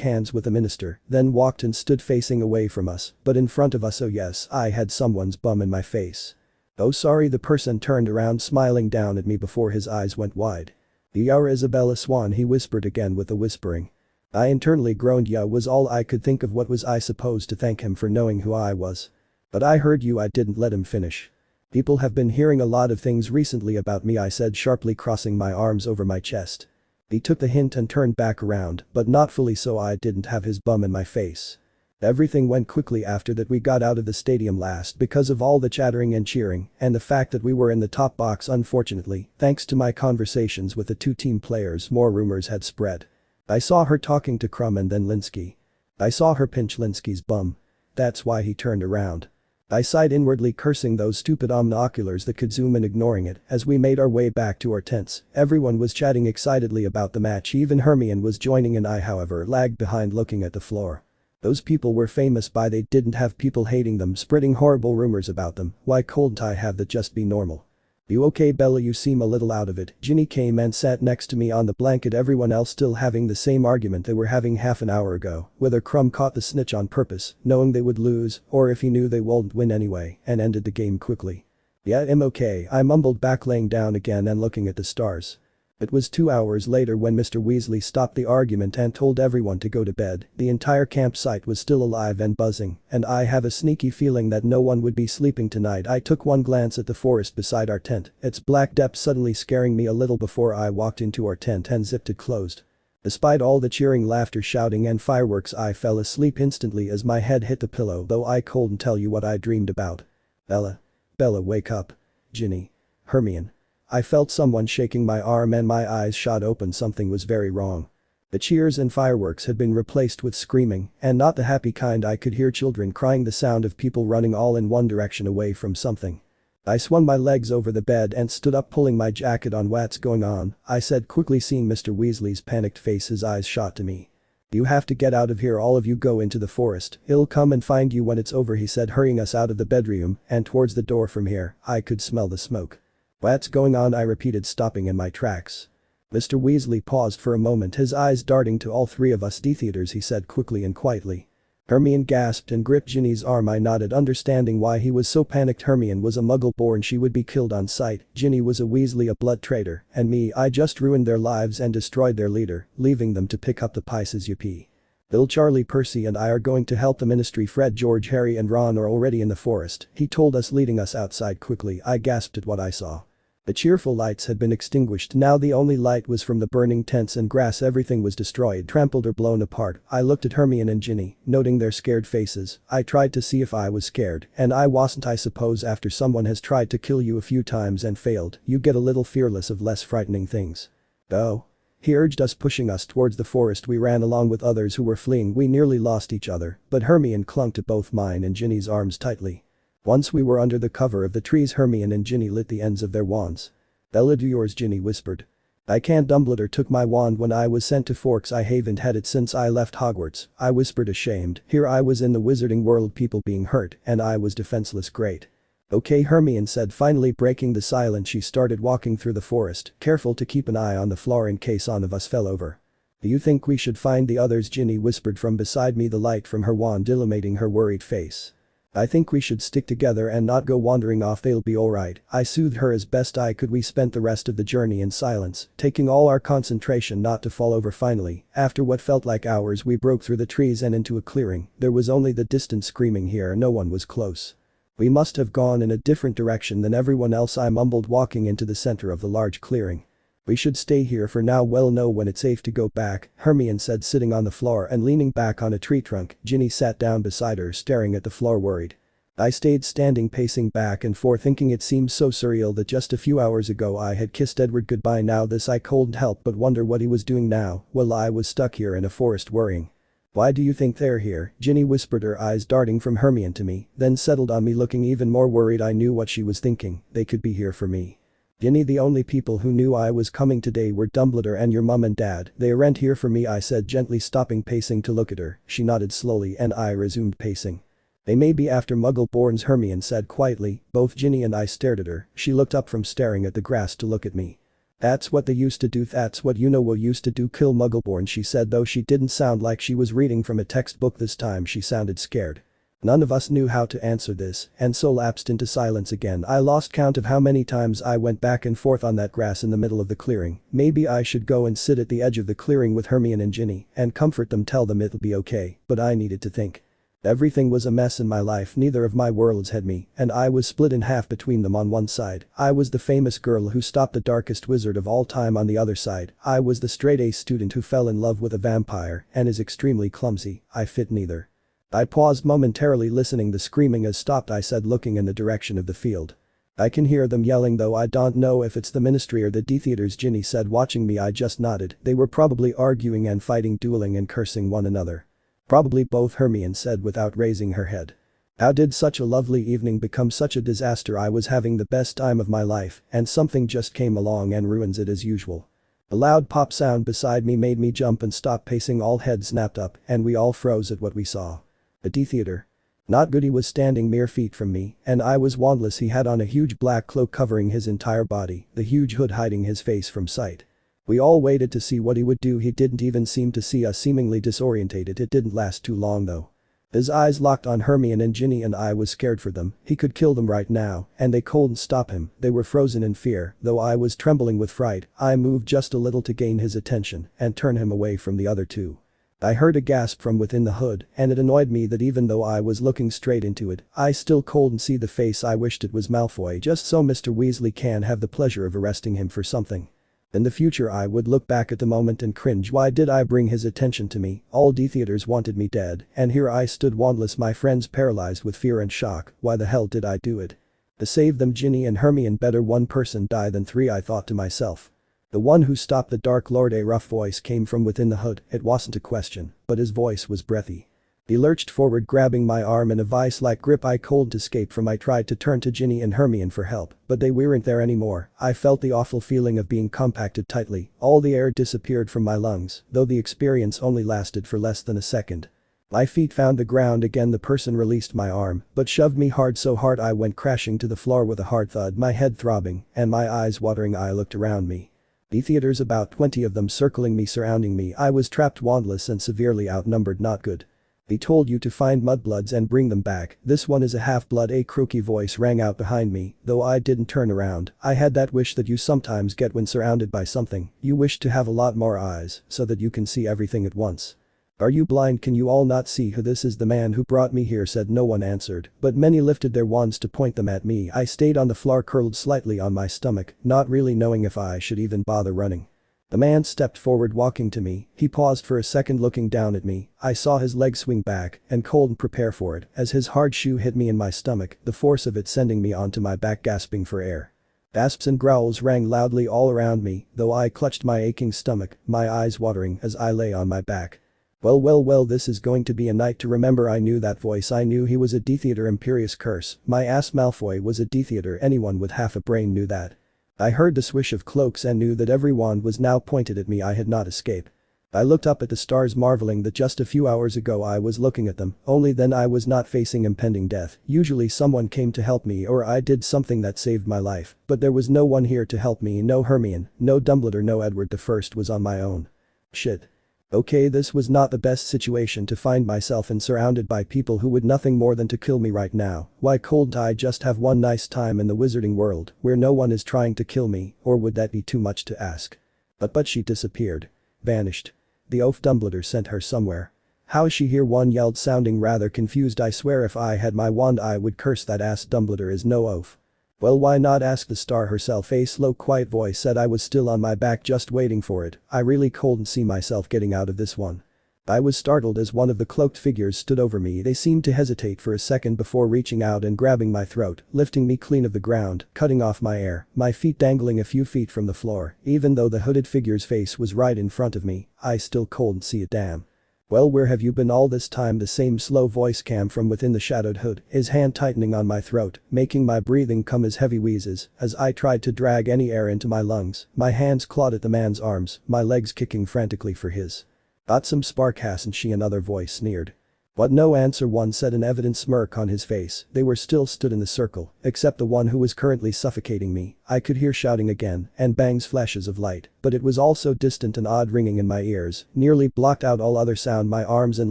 hands with the minister, then walked and stood facing away from us, but in front of us. Oh yes, I had someone's bum in my face. Oh sorry, the person turned around smiling down at me before his eyes went wide. You are Isabella Swan, he whispered again with a whispering. I internally groaned. Yeah, was all I could think of. What was I supposed to thank him for knowing who I was? But I heard you. I didn't let him finish. People have been hearing a lot of things recently about me, I said sharply, crossing my arms over my chest. He took the hint and turned back around, but not fully, so I didn't have his bum in my face. Everything went quickly after that. We got out of the stadium last because of all the chattering and cheering and the fact that we were in the top box. Unfortunately, thanks to my conversations with the two team players, more rumors had spread. I saw her talking to Crumb and then Linsky. I saw her pinch Linsky's bum. That's why he turned around. I sighed inwardly, cursing those stupid omnoculars that could zoom in, ignoring it. As we made our way back to our tents, everyone was chatting excitedly about the match. Even Hermione was joining in. I, however, lagged behind, looking at the floor. Those people were famous by they didn't have people hating them, spreading horrible rumors about them. Why couldn't I have that just be normal? You okay, Bella? You seem a little out of it. Ginny came and sat next to me on the blanket, everyone else still having the same argument they were having half an hour ago, whether Crumb caught the snitch on purpose, knowing they would lose, or if he knew they wouldn't win anyway, and ended the game quickly. Yeah, I'm okay, I mumbled back, laying down again and looking at the stars. It was 2 hours later when Mr. Weasley stopped the argument and told everyone to go to bed. The entire campsite was still alive and buzzing, and I have a sneaky feeling that no one would be sleeping tonight. I took one glance at the forest beside our tent, its black depths suddenly scaring me a little before I walked into our tent and zipped it closed. Despite all the cheering, laughter, shouting and fireworks, I fell asleep instantly as my head hit the pillow, though I couldn't tell you what I dreamed about. Bella, wake up. Ginny. Hermione. I felt someone shaking my arm and my eyes shot open. Something was very wrong. The cheers and fireworks had been replaced with screaming, and not the happy kind. I could hear children crying, the sound of people running all in one direction away from something. I swung my legs over the bed and stood up, pulling my jacket on. What's going on? I said quickly, seeing Mr. Weasley's panicked face. His eyes shot to me. You have to get out of here, all of you. Go into the forest. He'll come and find you when it's over, he said, hurrying us out of the bedroom and towards the door. From here, I could smell the smoke. What's going on? I repeated, stopping in my tracks. Mr. Weasley paused for a moment, his eyes darting to all three of us. The theaters, he said quickly and quietly. Hermione gasped and gripped Ginny's arm. I nodded, understanding why he was so panicked. Hermione was a Muggle-born, she would be killed on sight. Ginny was a Weasley, a blood traitor, and me, I just ruined their lives and destroyed their leader, leaving them to pick up the pieces. Yuppie. Bill, Charlie, Percy and I are going to help the Ministry. Fred, George, Harry and Ron are already in the forest, he told us, leading us outside quickly. I gasped at what I saw. The cheerful lights had been extinguished. Now the only light was from the burning tents and grass. Everything was destroyed, trampled or blown apart. I looked at Hermione and Ginny, noting their scared faces. I tried to see if I was scared, and I wasn't. I suppose after someone has tried to kill you a few times and failed, you get a little fearless of less frightening things. Go. He urged us, pushing us towards the forest. We ran along with others who were fleeing. We nearly lost each other, but Hermione clung to both mine and Ginny's arms tightly. Once we were under the cover of the trees, Hermione and Ginny lit the ends of their wands. Bella, do yours, Ginny whispered. I can't. Dumbledore took my wand when I was sent to Forks. I haven't had it since I left Hogwarts, I whispered, ashamed. Here I was in the wizarding world, people being hurt, and I was defenseless. Great. Okay, Hermione said, finally breaking the silence. She started walking through the forest, careful to keep an eye on the floor in case one of us fell over. Do you think we should find the others? Ginny whispered from beside me, the light from her wand illuminating her worried face. I think we should stick together and not go wandering off. They'll be alright, I soothed her as best I could. We spent the rest of the journey in silence, taking all our concentration not to fall over. Finally, after what felt like hours, we broke through the trees and into a clearing. There was only the distant screaming here, no one was close. We must have gone in a different direction than everyone else, I mumbled, walking into the center of the large clearing. We should stay here for now. We'll know when it's safe to go back, Hermione said, sitting on the floor and leaning back on a tree trunk. Ginny sat down beside her, staring at the floor, worried. I stayed standing, pacing back and forth, thinking it seemed so surreal that just a few hours ago I had kissed Edward goodbye. Now this, I couldn't help but wonder what he was doing now, while I was stuck here in a forest worrying. Why do you think they're here? Ginny whispered, her eyes darting from Hermione to me, then settled on me, looking even more worried. I knew what she was thinking. They could be here for me. Ginny, the only people who knew I was coming today were Dumbledore and your mum and dad. They aren't here for me, I said, gently stopping pacing to look at her. She nodded slowly and I resumed pacing. They may be after Muggle-borns, Hermione said quietly. Both Ginny and I stared at her. She looked up from staring at the grass to look at me. That's what they used to do. That's what you know will used to do, kill Muggle-born, she said, though she didn't sound like she was reading from a textbook this time. She sounded scared. None of us knew how to answer this, and so lapsed into silence again. I lost count of how many times I went back and forth on that grass in the middle of the clearing. Maybe I should go and sit at the edge of the clearing with Hermione and Ginny and comfort them, tell them it'll be okay, but I needed to think. Everything was a mess in my life. Neither of my worlds had me, and I was split in half between them. On one side, I was the famous girl who stopped the darkest wizard of all time. On the other side, I was the straight-A student who fell in love with a vampire and is extremely clumsy. I fit neither. I paused momentarily, listening. The screaming has stopped, I said, looking in the direction of the field. I can hear them yelling, though I don't know if it's the Ministry or the D-Theaters, Ginny said, watching me. I just nodded. They were probably arguing and fighting, dueling and cursing one another. Probably both, Hermione said without raising her head. How did such a lovely evening become such a disaster? I was having the best time of my life, and something just came along and ruins it as usual. A loud pop sound beside me made me jump and stop pacing. All heads snapped up, and we all froze at what we saw. A D-Theater. Not good. He was standing mere feet from me, and I was wandless. He had on a huge black cloak covering his entire body, the huge hood hiding his face from sight. We all waited to see what he would do. He didn't even seem to see us, seemingly disorientated. It didn't last too long though. His eyes locked on Hermione and Ginny, and I was scared for them. He could kill them right now, and they couldn't stop him. They were frozen in fear, though I was trembling with fright. I moved just a little to gain his attention and turn him away from the other two. I heard a gasp from within the hood, and it annoyed me that even though I was looking straight into it, I still couldn't see the face. I wished it was Malfoy, just so Mr. Weasley can have the pleasure of arresting him for something. In the future I would look back at the moment and cringe. Why did I bring his attention to me? All D-Theaters wanted me dead, and here I stood wandless, my friends paralyzed with fear and shock. Why the hell did I do it? To save them, Ginny and Hermione. Better one person die than three, I thought to myself. The one who stopped the Dark Lord. A rough voice came from within the hood. It wasn't a question, but his voice was breathy. He lurched forward, grabbing my arm in a vice-like grip. I couldn't escape from. I tried to turn to Ginny and Hermione for help, but they weren't there anymore. I felt the awful feeling of being compacted tightly. All the air disappeared from my lungs, though the experience only lasted for less than a second. My feet found the ground again. The person released my arm, but shoved me hard, so hard I went crashing to the floor with a hard thud, my head throbbing and my eyes watering. I looked around me. The theaters, about 20 of them circling me, surrounding me. I was trapped, wandless and severely outnumbered. Not good. They told you to find mudbloods and bring them back. This one is a half-blood. A croaky voice rang out behind me, though I didn't turn around. I had that wish that you sometimes get when surrounded by something. You wish to have a lot more eyes, so that you can see everything at once. Are you blind? Can you all not see who this is? The man who brought me here said. No one answered, but many lifted their wands to point them at me. I stayed on the floor, curled slightly on my stomach, not really knowing if I should even bother running. The man stepped forward, walking to me. He paused for a second, looking down at me. I saw his leg swing back and couldn't prepare for it as his hard shoe hit me in my stomach, the force of it sending me onto my back, gasping for air. Gasps and growls rang loudly all around me, though I clutched my aching stomach, my eyes watering as I lay on my back. Well, this is going to be a night to remember. I knew that voice. I knew he was a D-Theater. Imperious curse. My ass, Malfoy was a D-Theater. Anyone with half a brain knew that. I heard the swish of cloaks and knew that every wand was now pointed at me. I had not escaped. I looked up at the stars, marveling that just a few hours ago I was looking at them, only then I was not facing impending death. Usually someone came to help me or I did something that saved my life, but there was no one here to help me. No Hermione, no Dumbledore, no Edward. The first was on my own. Shit. Okay, this was not the best situation to find myself in, surrounded by people who would nothing more than to kill me right now. Why couldn't I just have one nice time in the wizarding world where no one is trying to kill me, or would that be too much to ask? But she disappeared. Vanished. The oaf, Dumbledore sent her somewhere. How is she here? One yelled, sounding rather confused. I swear if I had my wand I would curse that ass. Dumbledore is no oaf. Well, why not, asked the star herself. A slow quiet voice said. I was still on my back just waiting for it. I really couldn't see myself getting out of this one. I was startled as one of the cloaked figures stood over me. They seemed to hesitate for a second before reaching out and grabbing my throat, lifting me clean of the ground, cutting off my air, my feet dangling a few feet from the floor. Even though the hooded figure's face was right in front of me, I still couldn't see a damn. Well, where have you been all this time? The same slow voice came from within the shadowed hood, his hand tightening on my throat, making my breathing come as heavy wheezes as I tried to drag any air into my lungs. My hands clawed at the man's arms, my legs kicking frantically for his. Got some spark, hasn't she? Another voice sneered. What? No answer, one said, an evident smirk on his face. They were still stood in the circle, except the one who was currently suffocating me. I could hear shouting again and bangs, flashes of light, but it was also distant and odd ringing in my ears, nearly blocked out all other sound. My arms and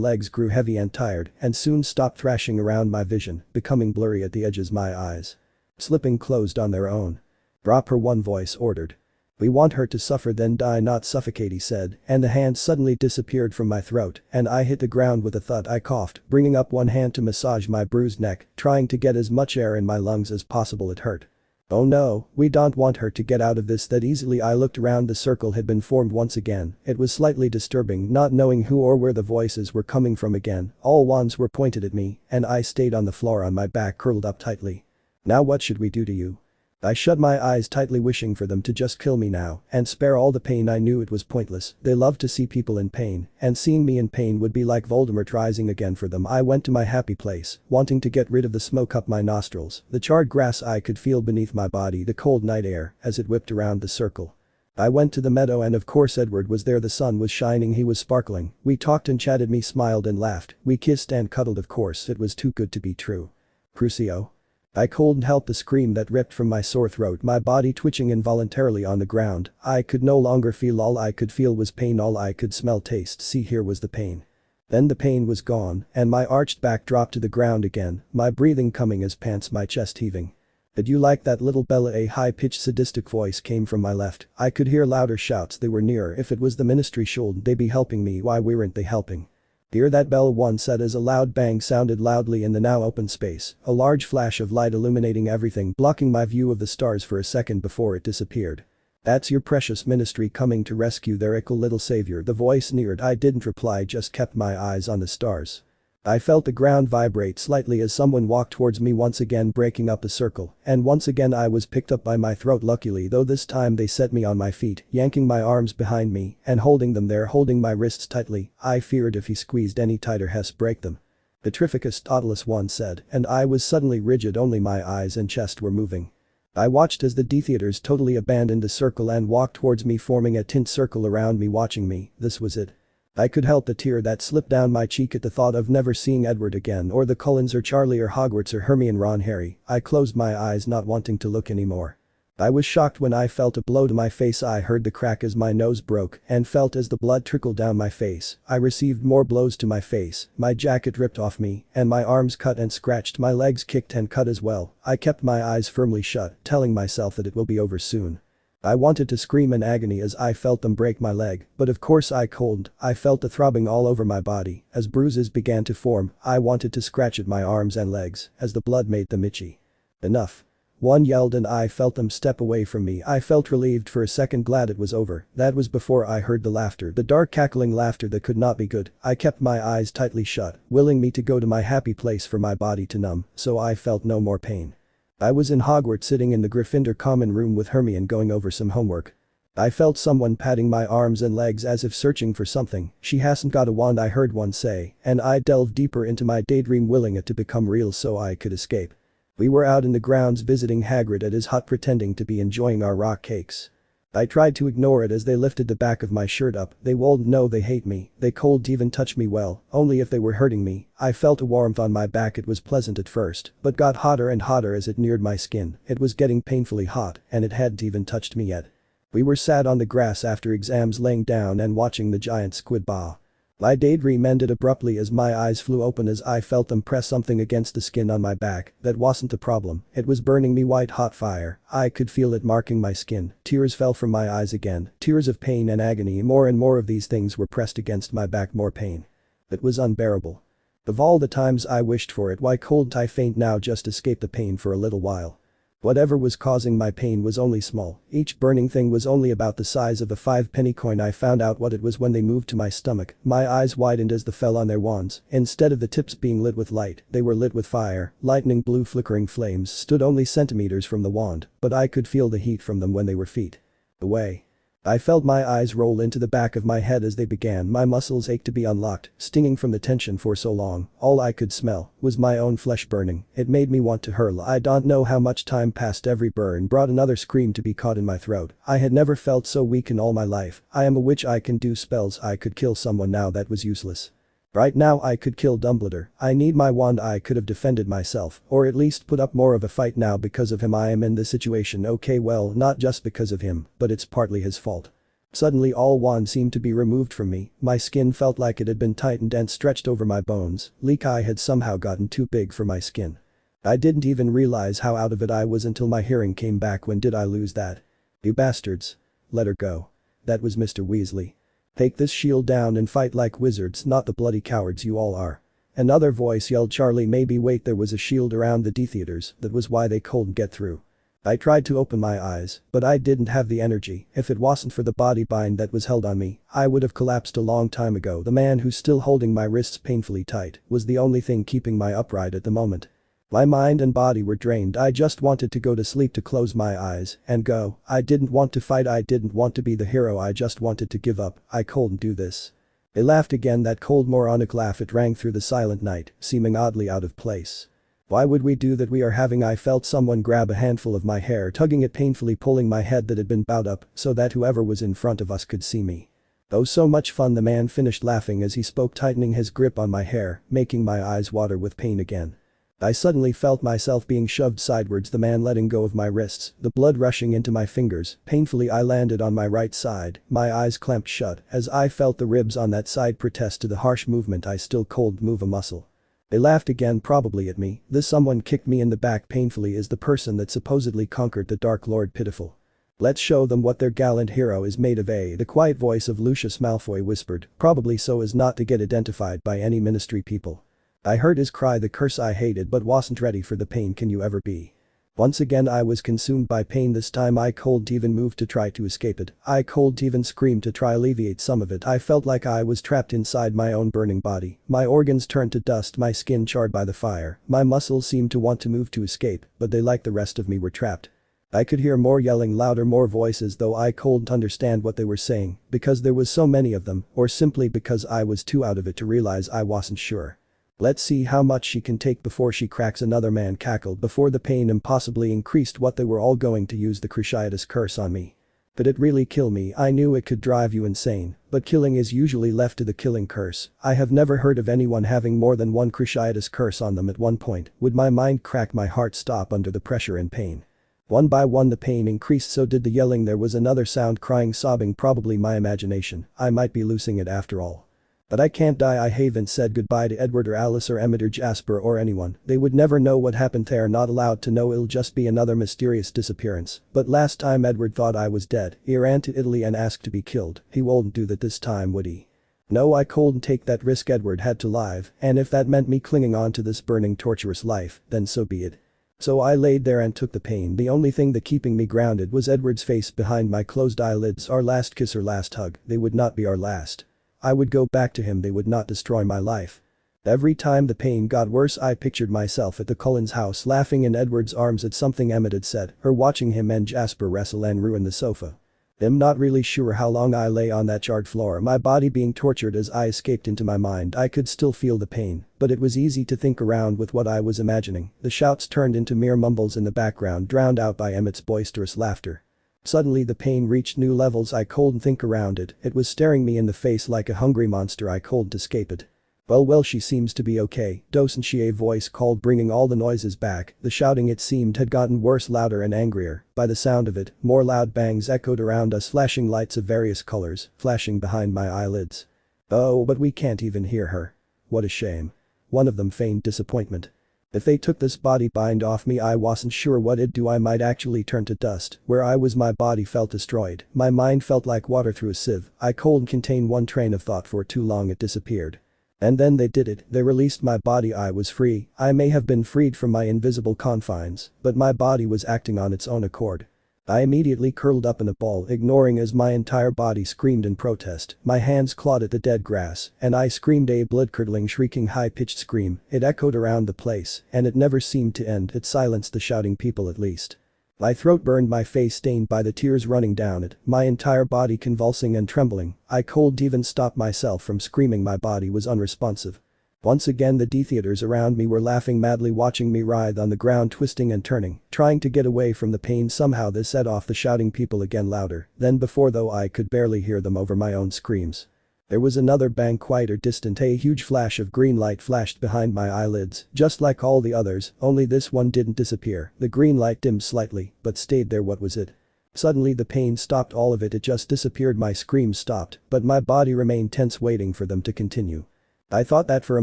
legs grew heavy and tired and soon stopped thrashing around my vision, becoming blurry at the edges. My eyes slipping closed on their own. Drop her, one voice ordered. We want her to suffer then die, not suffocate, he said, and the hand suddenly disappeared from my throat and I hit the ground with a thud. I coughed, bringing up one hand to massage my bruised neck, trying to get as much air in my lungs as possible. It hurt. Oh no, we don't want her to get out of this that easily. I looked around. The circle had been formed once again. It was slightly disturbing not knowing who or where the voices were coming from again. All wands were pointed at me and I stayed on the floor on my back curled up tightly. Now what should we do to you? I shut my eyes tightly, wishing for them to just kill me now and spare all the pain. I knew it was pointless. They loved to see people in pain, and seeing me in pain would be like Voldemort rising again for them. I went to my happy place, wanting to get rid of the smoke up my nostrils, the charred grass I could feel beneath my body, the cold night air as it whipped around the circle. I went to the meadow and of course Edward was there. The sun was shining, he was sparkling. We talked and chatted, me smiled and laughed, we kissed and cuddled. Of course it was too good to be true. Crucio. I couldn't help the scream that ripped from my sore throat, my body twitching involuntarily on the ground. I could no longer feel. All I could feel was pain. All I could smell, taste, see, hear was the pain. Then the pain was gone and my arched back dropped to the ground again, my breathing coming as pants, my chest heaving. Did you like that, little Bella? A high-pitched sadistic voice came from my left. I could hear louder shouts. They were nearer. If it was the ministry, should they be helping me? Why weren't they helping? Hear that, Bella? One said as a loud bang sounded loudly in the now open space, a large flash of light illuminating everything, blocking my view of the stars for a second before it disappeared. That's your precious ministry coming to rescue their ickle little savior, the voice sneered. I didn't reply, just kept my eyes on the stars. I felt the ground vibrate slightly as someone walked towards me, once again breaking up the circle, and once again I was picked up by my throat. Luckily though, this time they set me on my feet, yanking my arms behind me and holding them there, holding my wrists tightly. I feared if he squeezed any tighter he'd break them. Petrificus, Toddless, one said, and I was suddenly rigid. Only my eyes and chest were moving. I watched as the D-Theaters totally abandoned the circle and walked towards me, forming a tint circle around me, watching me. This was it. I could help the tear that slipped down my cheek at the thought of never seeing Edward again, or the Cullens, or Charlie, or Hogwarts, or Hermione, Ron, Harry. I closed my eyes, not wanting to look anymore. I was shocked when I felt a blow to my face. I heard the crack as my nose broke and felt as the blood trickled down my face. I received more blows to my face, my jacket ripped off me, and my arms cut and scratched, my legs kicked and cut as well. I kept my eyes firmly shut, telling myself that it will be over soon. I wanted to scream in agony as I felt them break my leg, but of course I couldn't. I felt the throbbing all over my body as bruises began to form. I wanted to scratch at my arms and legs as the blood made them itchy. Enough. One yelled and I felt them step away from me. I felt relieved for a second, glad it was over. That was before I heard the laughter, the dark cackling laughter that could not be good. I kept my eyes tightly shut, willing me to go to my happy place for my body to numb, so I felt no more pain. I was in Hogwarts, sitting in the Gryffindor common room with Hermione, going over some homework. I felt someone patting my arms and legs as if searching for something. She hasn't got a wand, I heard one say, and I delved deeper into my daydream, willing it to become real so I could escape. We were out in the grounds visiting Hagrid at his hut, pretending to be enjoying our rock cakes. I tried to ignore it as they lifted the back of my shirt up. They won't know they hate me, they could even touch me, well, only if they were hurting me. I felt a warmth on my back. It was pleasant at first, but got hotter and hotter as it neared my skin. It was getting painfully hot and it hadn't even touched me yet. We were sat on the grass after exams, laying down and watching the giant squid bath. My daydream ended abruptly as my eyes flew open as I felt them press something against the skin on my back. That wasn't the problem, it was burning me white hot fire. I could feel it marking my skin. Tears fell from my eyes again, tears of pain and agony. More and more of these things were pressed against my back, more pain. It was unbearable. Of all the times I wished for it, why couldn't I faint now, just escape the pain for a little while? Whatever was causing my pain was only small, each burning thing was only about the size of a 5-penny coin. I found out what it was when they moved to my stomach, my eyes widened as they fell on their wands, instead of the tips being lit with light, they were lit with fire, lightning blue flickering flames stood only centimeters from the wand, but I could feel the heat from them when they were feet away. I felt my eyes roll into the back of my head as they began, my muscles ached to be unlocked, stinging from the tension for so long, all I could smell was my own flesh burning, it made me want to hurl. I don't know how much time passed, every burn brought another scream to be caught in my throat, I had never felt so weak in all my life, I am a witch, I can do spells, I could kill someone now, that was useless. Right now I could kill Dumbledore, I need my wand, I could have defended myself, or at least put up more of a fight. Now because of him I am in this situation. Okay, well, not just because of him, but it's partly his fault. Suddenly all wand seemed to be removed from me, my skin felt like it had been tightened and stretched over my bones, Leaky had somehow gotten too big for my skin. I didn't even realize how out of it I was until my hearing came back. When did I lose that? You bastards. Let her go. That was Mr. Weasley. Take this shield down and fight like wizards, not the bloody cowards you all are. Another voice yelled, Charlie, maybe wait, there was a shield around the Death Eaters, that was why they couldn't get through. I tried to open my eyes, but I didn't have the energy, if it wasn't for the body bind that was held on me, I would have collapsed a long time ago. The man who's still holding my wrists painfully tight was the only thing keeping my upright at the moment. My mind and body were drained, I just wanted to go to sleep, to close my eyes and go. I didn't want to fight, I didn't want to be the hero, I just wanted to give up, I couldn't do this. They laughed again, that cold moronic laugh, it rang through the silent night, seeming oddly out of place. Why would we do that? We are having. I felt someone grab a handful of my hair, tugging it painfully, pulling my head that had been bowed up so that whoever was in front of us could see me. Oh, so much fun, the man finished laughing as he spoke, tightening his grip on my hair, making my eyes water with pain again. I suddenly felt myself being shoved sideways, the man letting go of my wrists, the blood rushing into my fingers. Painfully I landed on my right side, my eyes clamped shut as I felt the ribs on that side protest to the harsh movement. I still couldn't move a muscle. They laughed again, probably at me. This someone kicked me in the back painfully is the person that supposedly conquered the Dark Lord. Pitiful. Let's show them what their gallant hero is made of. The quiet voice of Lucius Malfoy whispered, probably so as not to get identified by any ministry people. I heard his cry, the curse I hated but wasn't ready for the pain. Can you ever be? Once again I was consumed by pain. This time I couldn't even move to try to escape it, I couldn't even scream to try alleviate some of it. I felt like I was trapped inside my own burning body, my organs turned to dust, my skin charred by the fire, my muscles seemed to want to move to escape, but they, like the rest of me, were trapped. I could hear more yelling, louder, more voices, though I couldn't understand what they were saying because there was so many of them, or simply because I was too out of it to realize. I wasn't sure. Let's see how much she can take before she cracks, another man cackled before the pain impossibly increased. What, they were all going to use the Cruciatus curse on me? Could it really kill me? I knew it could drive you insane, but killing is usually left to the killing curse. I have never heard of anyone having more than one Cruciatus curse on them at one point. Would my mind crack, my heart stop under the pressure and pain? One by one the pain increased, so did the yelling. There was another sound, crying, sobbing, probably my imagination. I might be losing it after all. But I can't die. I haven't said goodbye to Edward or Alice or Emmett or Jasper or anyone. They would never know what happened. They are not allowed to know. It'll just be another mysterious disappearance. But last time Edward thought I was dead. He ran to Italy and asked to be killed. He won't do that this time, would he? No, I couldn't take that risk. Edward had to live, and if that meant me clinging on to this burning, torturous life, then so be it. So I laid there and took the pain. The only thing that keeping me grounded was Edward's face behind my closed eyelids. Our last kiss or last hug, they would not be our last. I would go back to him, they would not destroy my life. Every time the pain got worse I pictured myself at the Cullens' house laughing in Edward's arms at something Emmett had said, or watching him and Jasper wrestle and ruin the sofa. I'm not really sure how long I lay on that charred floor, my body being tortured as I escaped into my mind. I could still feel the pain, but it was easy to think around with what I was imagining. The shouts turned into mere mumbles in the background, drowned out by Emmett's boisterous laughter. Suddenly the pain reached new levels. I couldn't think around it. It was staring me in the face like a hungry monster. I couldn't escape it. Well, she seems to be okay, doesn't she? A voice called, bringing all the noises back. The shouting, it seemed, had gotten worse, louder and angrier. By the sound of it, more loud bangs echoed around us, flashing lights of various colors, flashing behind my eyelids. Oh, but we can't even hear her. What a shame. One of them feigned disappointment. If they took this body bind off me, I wasn't sure what it'd do. I might actually turn to dust. Where I was, my body felt destroyed. My mind felt like water through a sieve. I couldn't contain one train of thought for too long, it disappeared. And then they did it, they released my body. I was free. I may have been freed from my invisible confines, but my body was acting on its own accord. I immediately curled up in a ball, ignoring as my entire body screamed in protest. My hands clawed at the dead grass, and I screamed a blood-curdling shrieking high-pitched scream. It echoed around the place, and it never seemed to end. It silenced the shouting people at least. My throat burned, my face stained by the tears running down it, my entire body convulsing and trembling. I couldn't even stop myself from screaming. My body was unresponsive. Once again the theaters around me were laughing madly, watching me writhe on the ground, twisting and turning, trying to get away from the pain. Somehow this set off the shouting people again, louder than before, though I could barely hear them over my own screams. There was another bang, quieter, distant. A huge flash of green light flashed behind my eyelids, just like all the others, only this one didn't disappear. The green light dimmed slightly, but stayed there. What was it? Suddenly the pain stopped, all of it. It just disappeared. My screams stopped, but my body remained tense, waiting for them to continue. I thought that for a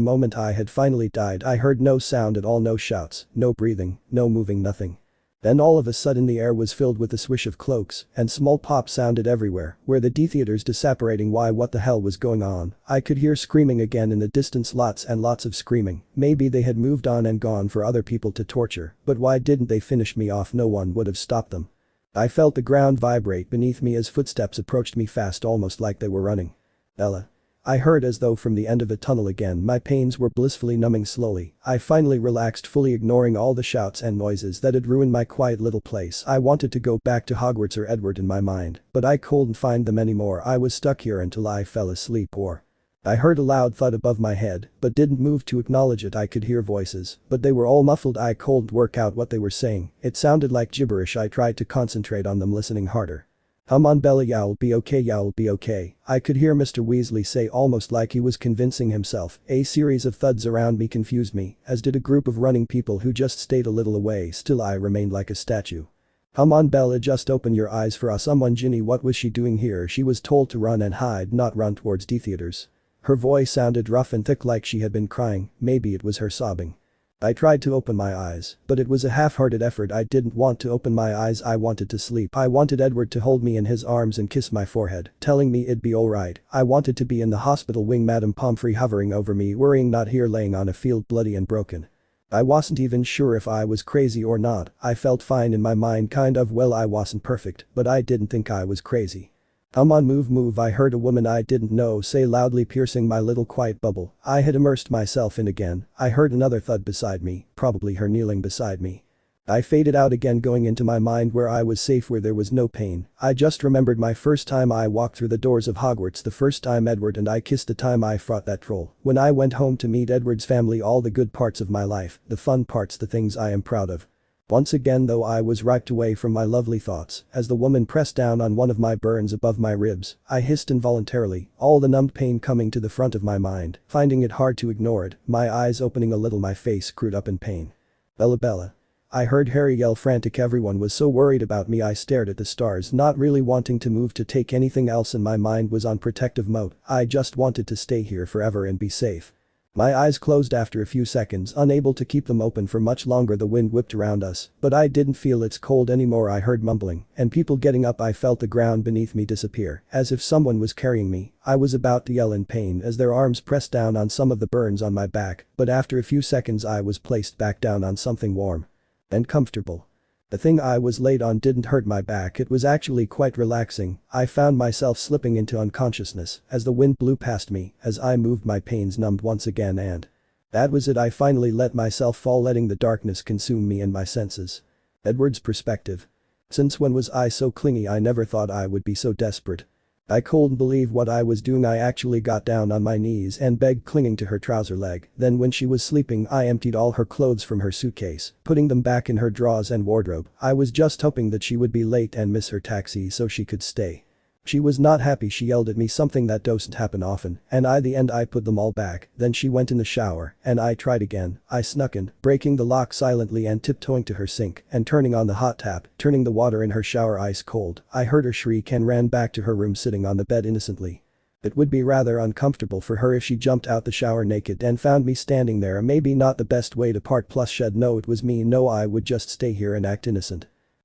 moment I had finally died. I heard no sound at all, no shouts, no breathing, no moving, nothing. Then all of a sudden the air was filled with the swish of cloaks, and small pops sounded everywhere. Were the theaters disapparating? Why, what the hell was going on? I could hear screaming again in the distance, lots and lots of screaming. Maybe they had moved on and gone for other people to torture, but why didn't they finish me off? No one would have stopped them. I felt the ground vibrate beneath me as footsteps approached me fast, almost like they were running. Ella. I heard as though from the end of a tunnel. Again my pains were blissfully numbing. Slowly, I finally relaxed, fully ignoring all the shouts and noises that had ruined my quiet little place. I wanted to go back to Hogwarts or Edward in my mind, but I couldn't find them anymore. I was stuck here until I fell asleep. Or I heard a loud thud above my head, but didn't move to acknowledge it. I could hear voices, but they were all muffled. I couldn't work out what they were saying. It sounded like gibberish. I tried to concentrate on them, listening harder. "Come on, Bella, you'll be okay, you'll be okay," I could hear Mr. Weasley say, almost like he was convincing himself. A series of thuds around me confused me, as did a group of running people who just stayed a little away. Still I remained like a statue. "Come on, Bella, just open your eyes for us." Someone, Ginny, what was she doing here? She was told to run and hide, not run towards the theaters. Her voice sounded rough and thick, like she had been crying. Maybe it was her sobbing. I tried to open my eyes, but it was a half-hearted effort. I didn't want to open my eyes. I wanted to sleep. I wanted Edward to hold me in his arms and kiss my forehead, telling me it'd be alright. I wanted to be in the hospital wing, Madame Pomfrey hovering over me, worrying, not here laying on a field bloody and broken. I wasn't even sure if I was crazy or not. I felt fine in my mind, kind of. Well, I wasn't perfect, but I didn't think I was crazy. "Come on, move, move," I heard a woman I didn't know say loudly, piercing my little quiet bubble. I had immersed myself in again. I heard another thud beside me, probably her kneeling beside me. I faded out again, going into my mind where I was safe, where there was no pain. I just remembered my first time I walked through the doors of Hogwarts, the first time Edward and I kissed, the time I fought that troll, when I went home to meet Edward's family, all the good parts of my life, the fun parts, the things I am proud of. Once again though I was wiped away from my lovely thoughts as the woman pressed down on one of my burns above my ribs. I hissed involuntarily, all the numbed pain coming to the front of my mind, finding it hard to ignore it, my eyes opening a little, my face screwed up in pain. "Bella, Bella." I heard Harry yell, frantic. Everyone was so worried about me. I stared at the stars, not really wanting to move to take anything else, and my mind was on protective mode. I just wanted to stay here forever and be safe. My eyes closed after a few seconds, unable to keep them open for much longer. The wind whipped around us, but I didn't feel its cold anymore. I heard mumbling and people getting up. I felt the ground beneath me disappear, as if someone was carrying me. I was about to yell in pain as their arms pressed down on some of the burns on my back, but after a few seconds I was placed back down on something warm and comfortable. The thing I was laid on didn't hurt my back, it was actually quite relaxing. I found myself slipping into unconsciousness as the wind blew past me. As I moved, my pains numbed once again, and that was it. I finally let myself fall, letting the darkness consume me and my senses. Edward's perspective. Since when was I so clingy? I never thought I would be so desperate. I couldn't believe what I was doing. I actually got down on my knees and begged, clinging to her trouser leg. Then when she was sleeping, I emptied all her clothes from her suitcase, putting them back in her drawers and wardrobe. I was just hoping that she would be late and miss her taxi so she could stay. She was not happy. She yelled at me, something that doesn't happen often, and I put them all back. Then she went in the shower and I tried again. I snuck in, breaking the lock silently and tiptoeing to her sink and turning on the hot tap, turning the water in her shower ice cold. I heard her shriek and ran back to her room, sitting on the bed innocently. It would be rather uncomfortable for her if she jumped out the shower naked and found me standing there. Maybe not the best way to part, plus she'd know it was me. No, I would just stay here and act innocent.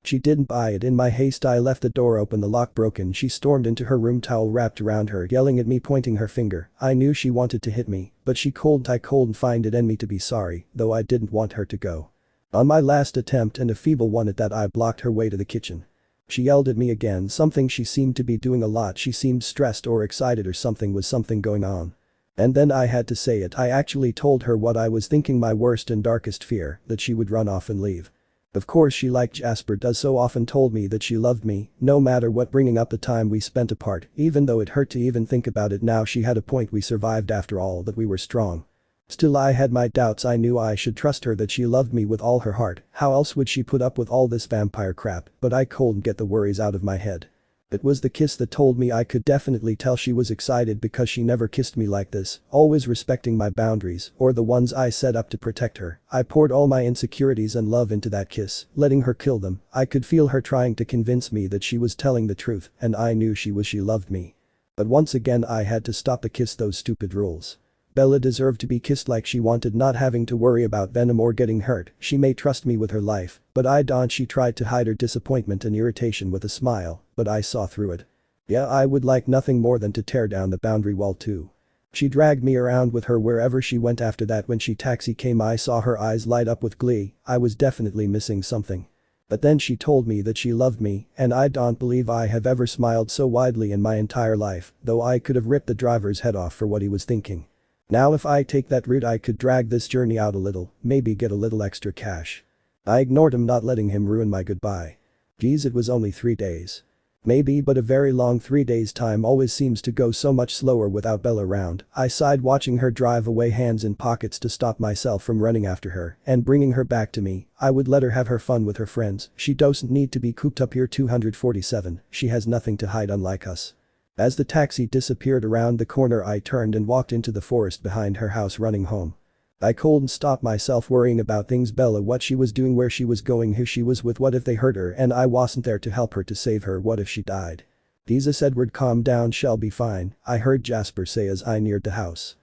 She didn't buy it. In my haste I left the door open, the lock broken. She stormed into her room, towel wrapped around her, yelling at me, pointing her finger. I knew she wanted to hit me, but I couldn't find it in me to be sorry, though I didn't want her to go. On my last attempt, and a feeble one at that, I blocked her way to the kitchen. She yelled at me again, something she seemed to be doing a lot. She seemed stressed or excited or something going on. And then I had to say it. I actually told her what I was thinking, my worst and darkest fear, that she would run off and leave. Of course she, like Jasper does so often, told me that she loved me, no matter what, bringing up the time we spent apart, even though it hurt to even think about it now. She had a point, we survived after all, that we were strong. Still I had my doubts. I knew I should trust her, that she loved me with all her heart. How else would she put up with all this vampire crap? But I couldn't get the worries out of my head. It was the kiss that told me. I could definitely tell she was excited because she never kissed me like this, always respecting my boundaries, or the ones I set up to protect her. I poured all my insecurities and love into that kiss, letting her kill them. I could feel her trying to convince me that she was telling the truth, and I knew she loved me. But once again I had to stop the kiss, those stupid rules. Bella deserved to be kissed like she wanted, not having to worry about venom or getting hurt. She may trust me with her life, but I don't. She tried to hide her disappointment and irritation with a smile, but I saw through it. Yeah, I would like nothing more than to tear down the boundary wall too. She dragged me around with her wherever she went. After that, when she taxi came, I saw her eyes light up with glee. I was definitely missing something. But then she told me that she loved me, and I don't believe I have ever smiled so widely in my entire life, though I could have ripped the driver's head off for what he was thinking. Now if I take that route I could drag this journey out a little, maybe get a little extra cash. I ignored him, not letting him ruin my goodbye. Geez, it was only 3 days. Maybe, but a very long 3 days. Time always seems to go so much slower without Bella around. I sighed watching her drive away, hands in pockets to stop myself from running after her and bringing her back to me. I would let her have her fun with her friends. She doesn't need to be cooped up here. 247, she has nothing to hide, unlike us. As the taxi disappeared around the corner, I turned and walked into the forest behind her house, running home. I couldn't stop myself worrying about things: Bella, what she was doing, where she was going, who she was with. What if they hurt her and I wasn't there to help her, to save her? What if she died? Jesus, Edward, calm down, she'll be fine, I heard Jasper say as I neared the house.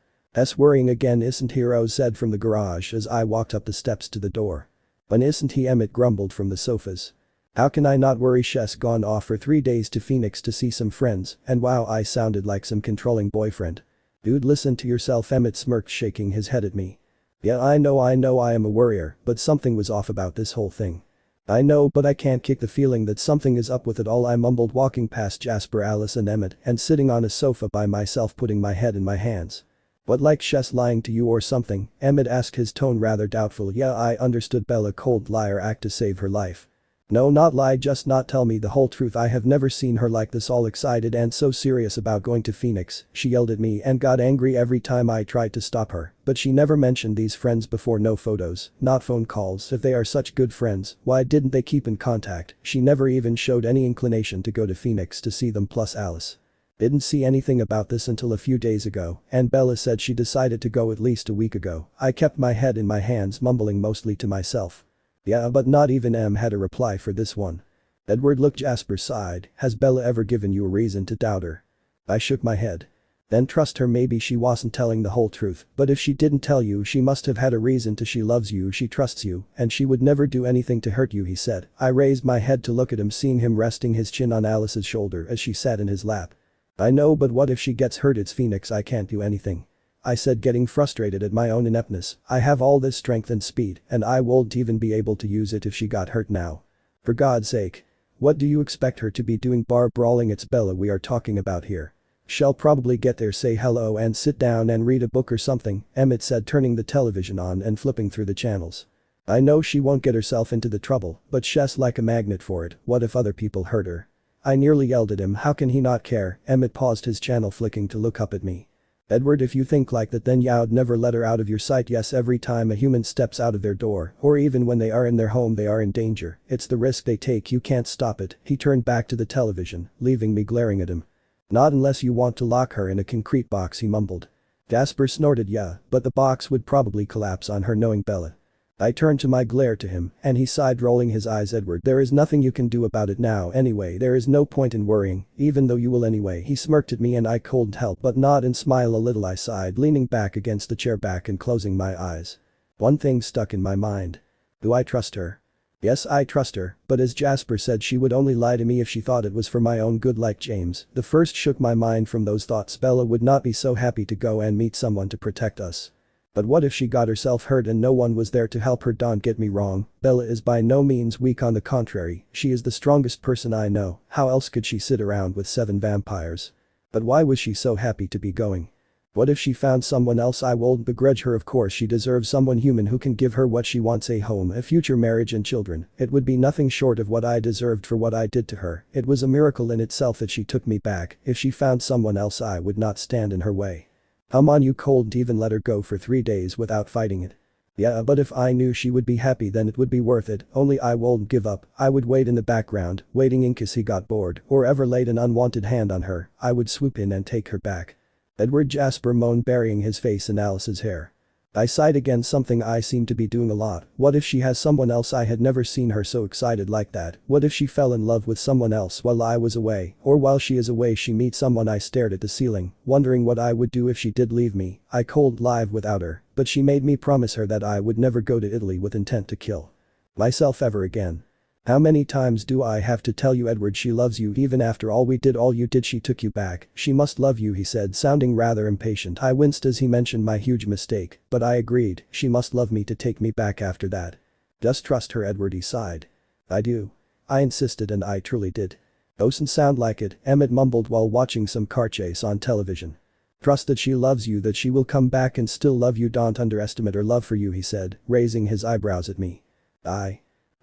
Worrying again, isn't he? Rose said from the garage as I walked up the steps to the door. When isn't he? Emmett grumbled from the sofas. How can I not worry? She's gone off for 3 days to Phoenix to see some friends, and wow, I sounded like some controlling boyfriend. Dude, listen to yourself, Emmett smirked, shaking his head at me. Yeah, I know I am a worrier, but something was off about this whole thing. I know, but I can't kick the feeling that something is up with it all, I mumbled, walking past Jasper, Alice and Emmett and sitting on a sofa by myself, putting my head in my hands. What, like she's lying to you or something? Emmett asked, his tone rather doubtful. Yeah, I understood, Bella, cold liar, act to save her life. No, not lie, just not tell me the whole truth. I have never seen her like this, all excited and so serious about going to Phoenix. She yelled at me and got angry every time I tried to stop her, but she never mentioned these friends before. No photos, not phone calls. If they are such good friends, why didn't they keep in contact? She never even showed any inclination to go to Phoenix to see them. Plus Alice didn't see anything about this until a few days ago, and Bella said she decided to go at least a week ago. I kept my head in my hands, mumbling mostly to myself. Yeah, but not even Em had a reply for this one. Edward looked. Jasper sighed. Has Bella ever given you a reason to doubt her? I shook my head. Then trust her. Maybe she wasn't telling the whole truth, but if she didn't tell you, she must have had a reason to. She loves you, she trusts you, and she would never do anything to hurt you, he said. I raised my head to look at him, seeing him resting his chin on Alice's shoulder as she sat in his lap. I know, but what if she gets hurt? It's Phoenix, I can't do anything, I said, getting frustrated at my own ineptness. I have all this strength and speed, and I won't even be able to use it if she got hurt now. For God's sake. What do you expect her to be doing? Bar brawling? It's Bella we are talking about here. She'll probably get there, say hello and sit down and read a book or something, Emmett said, turning the television on and flipping through the channels. I know she won't get herself into the trouble, but she's like a magnet for it. What if other people hurt her? I nearly yelled at him. How can he not care? Emmett paused his channel flicking to look up at me. Edward, if you think like that, then you'd never let her out of your sight. Yes, every time a human steps out of their door, or even when they are in their home, they are in danger. It's the risk they take, you can't stop it. He turned back to the television, leaving me glaring at him. Not unless you want to lock her in a concrete box, he mumbled. Jasper snorted. Yeah, but the box would probably collapse on her, knowing Bella. I turned to my glare to him, and he sighed, rolling his eyes. Edward, there is nothing you can do about it now anyway. There is no point in worrying, even though you will anyway. He smirked at me and I couldn't help but nod and smile a little. I sighed, leaning back against the chair back and closing my eyes. One thing stuck in my mind. Do I trust her? Yes, I trust her, but as Jasper said, she would only lie to me if she thought it was for my own good like James. The first shook my mind from those thoughts. Bella would not be so happy to go and meet someone to protect us. But what if she got herself hurt and no one was there to help her? Don't get me wrong, Bella is by no means weak, on the contrary, she is the strongest person I know. How else could she sit around with 7 vampires? But why was she so happy to be going? What if she found someone else? I won't begrudge her, of course she deserves someone human who can give her what she wants, a home, a future marriage and children. It would be nothing short of what I deserved for what I did to her. It was a miracle in itself that she took me back. If she found someone else I would not stand in her way. Come on, you couldn't even let her go for 3 days without fighting it. Yeah, but if I knew she would be happy then it would be worth it, only I won't give up. I would wait in the background, waiting in case he got bored or ever laid an unwanted hand on her. I would swoop in and take her back. Edward, Jasper moaned, burying his face in Alice's hair. I sighed again, something I seem to be doing a lot. What if she has someone else? I had never seen her so excited like that. What if she fell in love with someone else while I was away, or while she is away she meets someone? I stared at the ceiling, wondering what I would do if she did leave me. I couldn't live without her, but she made me promise her that I would never go to Italy with intent to kill myself ever again. How many times do I have to tell you, Edward, she loves you even after all we did, all you did, she took you back. She must love you, he said, sounding rather impatient. I winced as he mentioned my huge mistake, but I agreed, she must love me to take me back after that. Just trust her, Edward, he sighed. I do. I insisted, and I truly did. Doesn't sound like it, Emmett mumbled while watching some car chase on television. Trust that she loves you, that she will come back and still love you. Don't underestimate her love for you, he said, raising his eyebrows at me.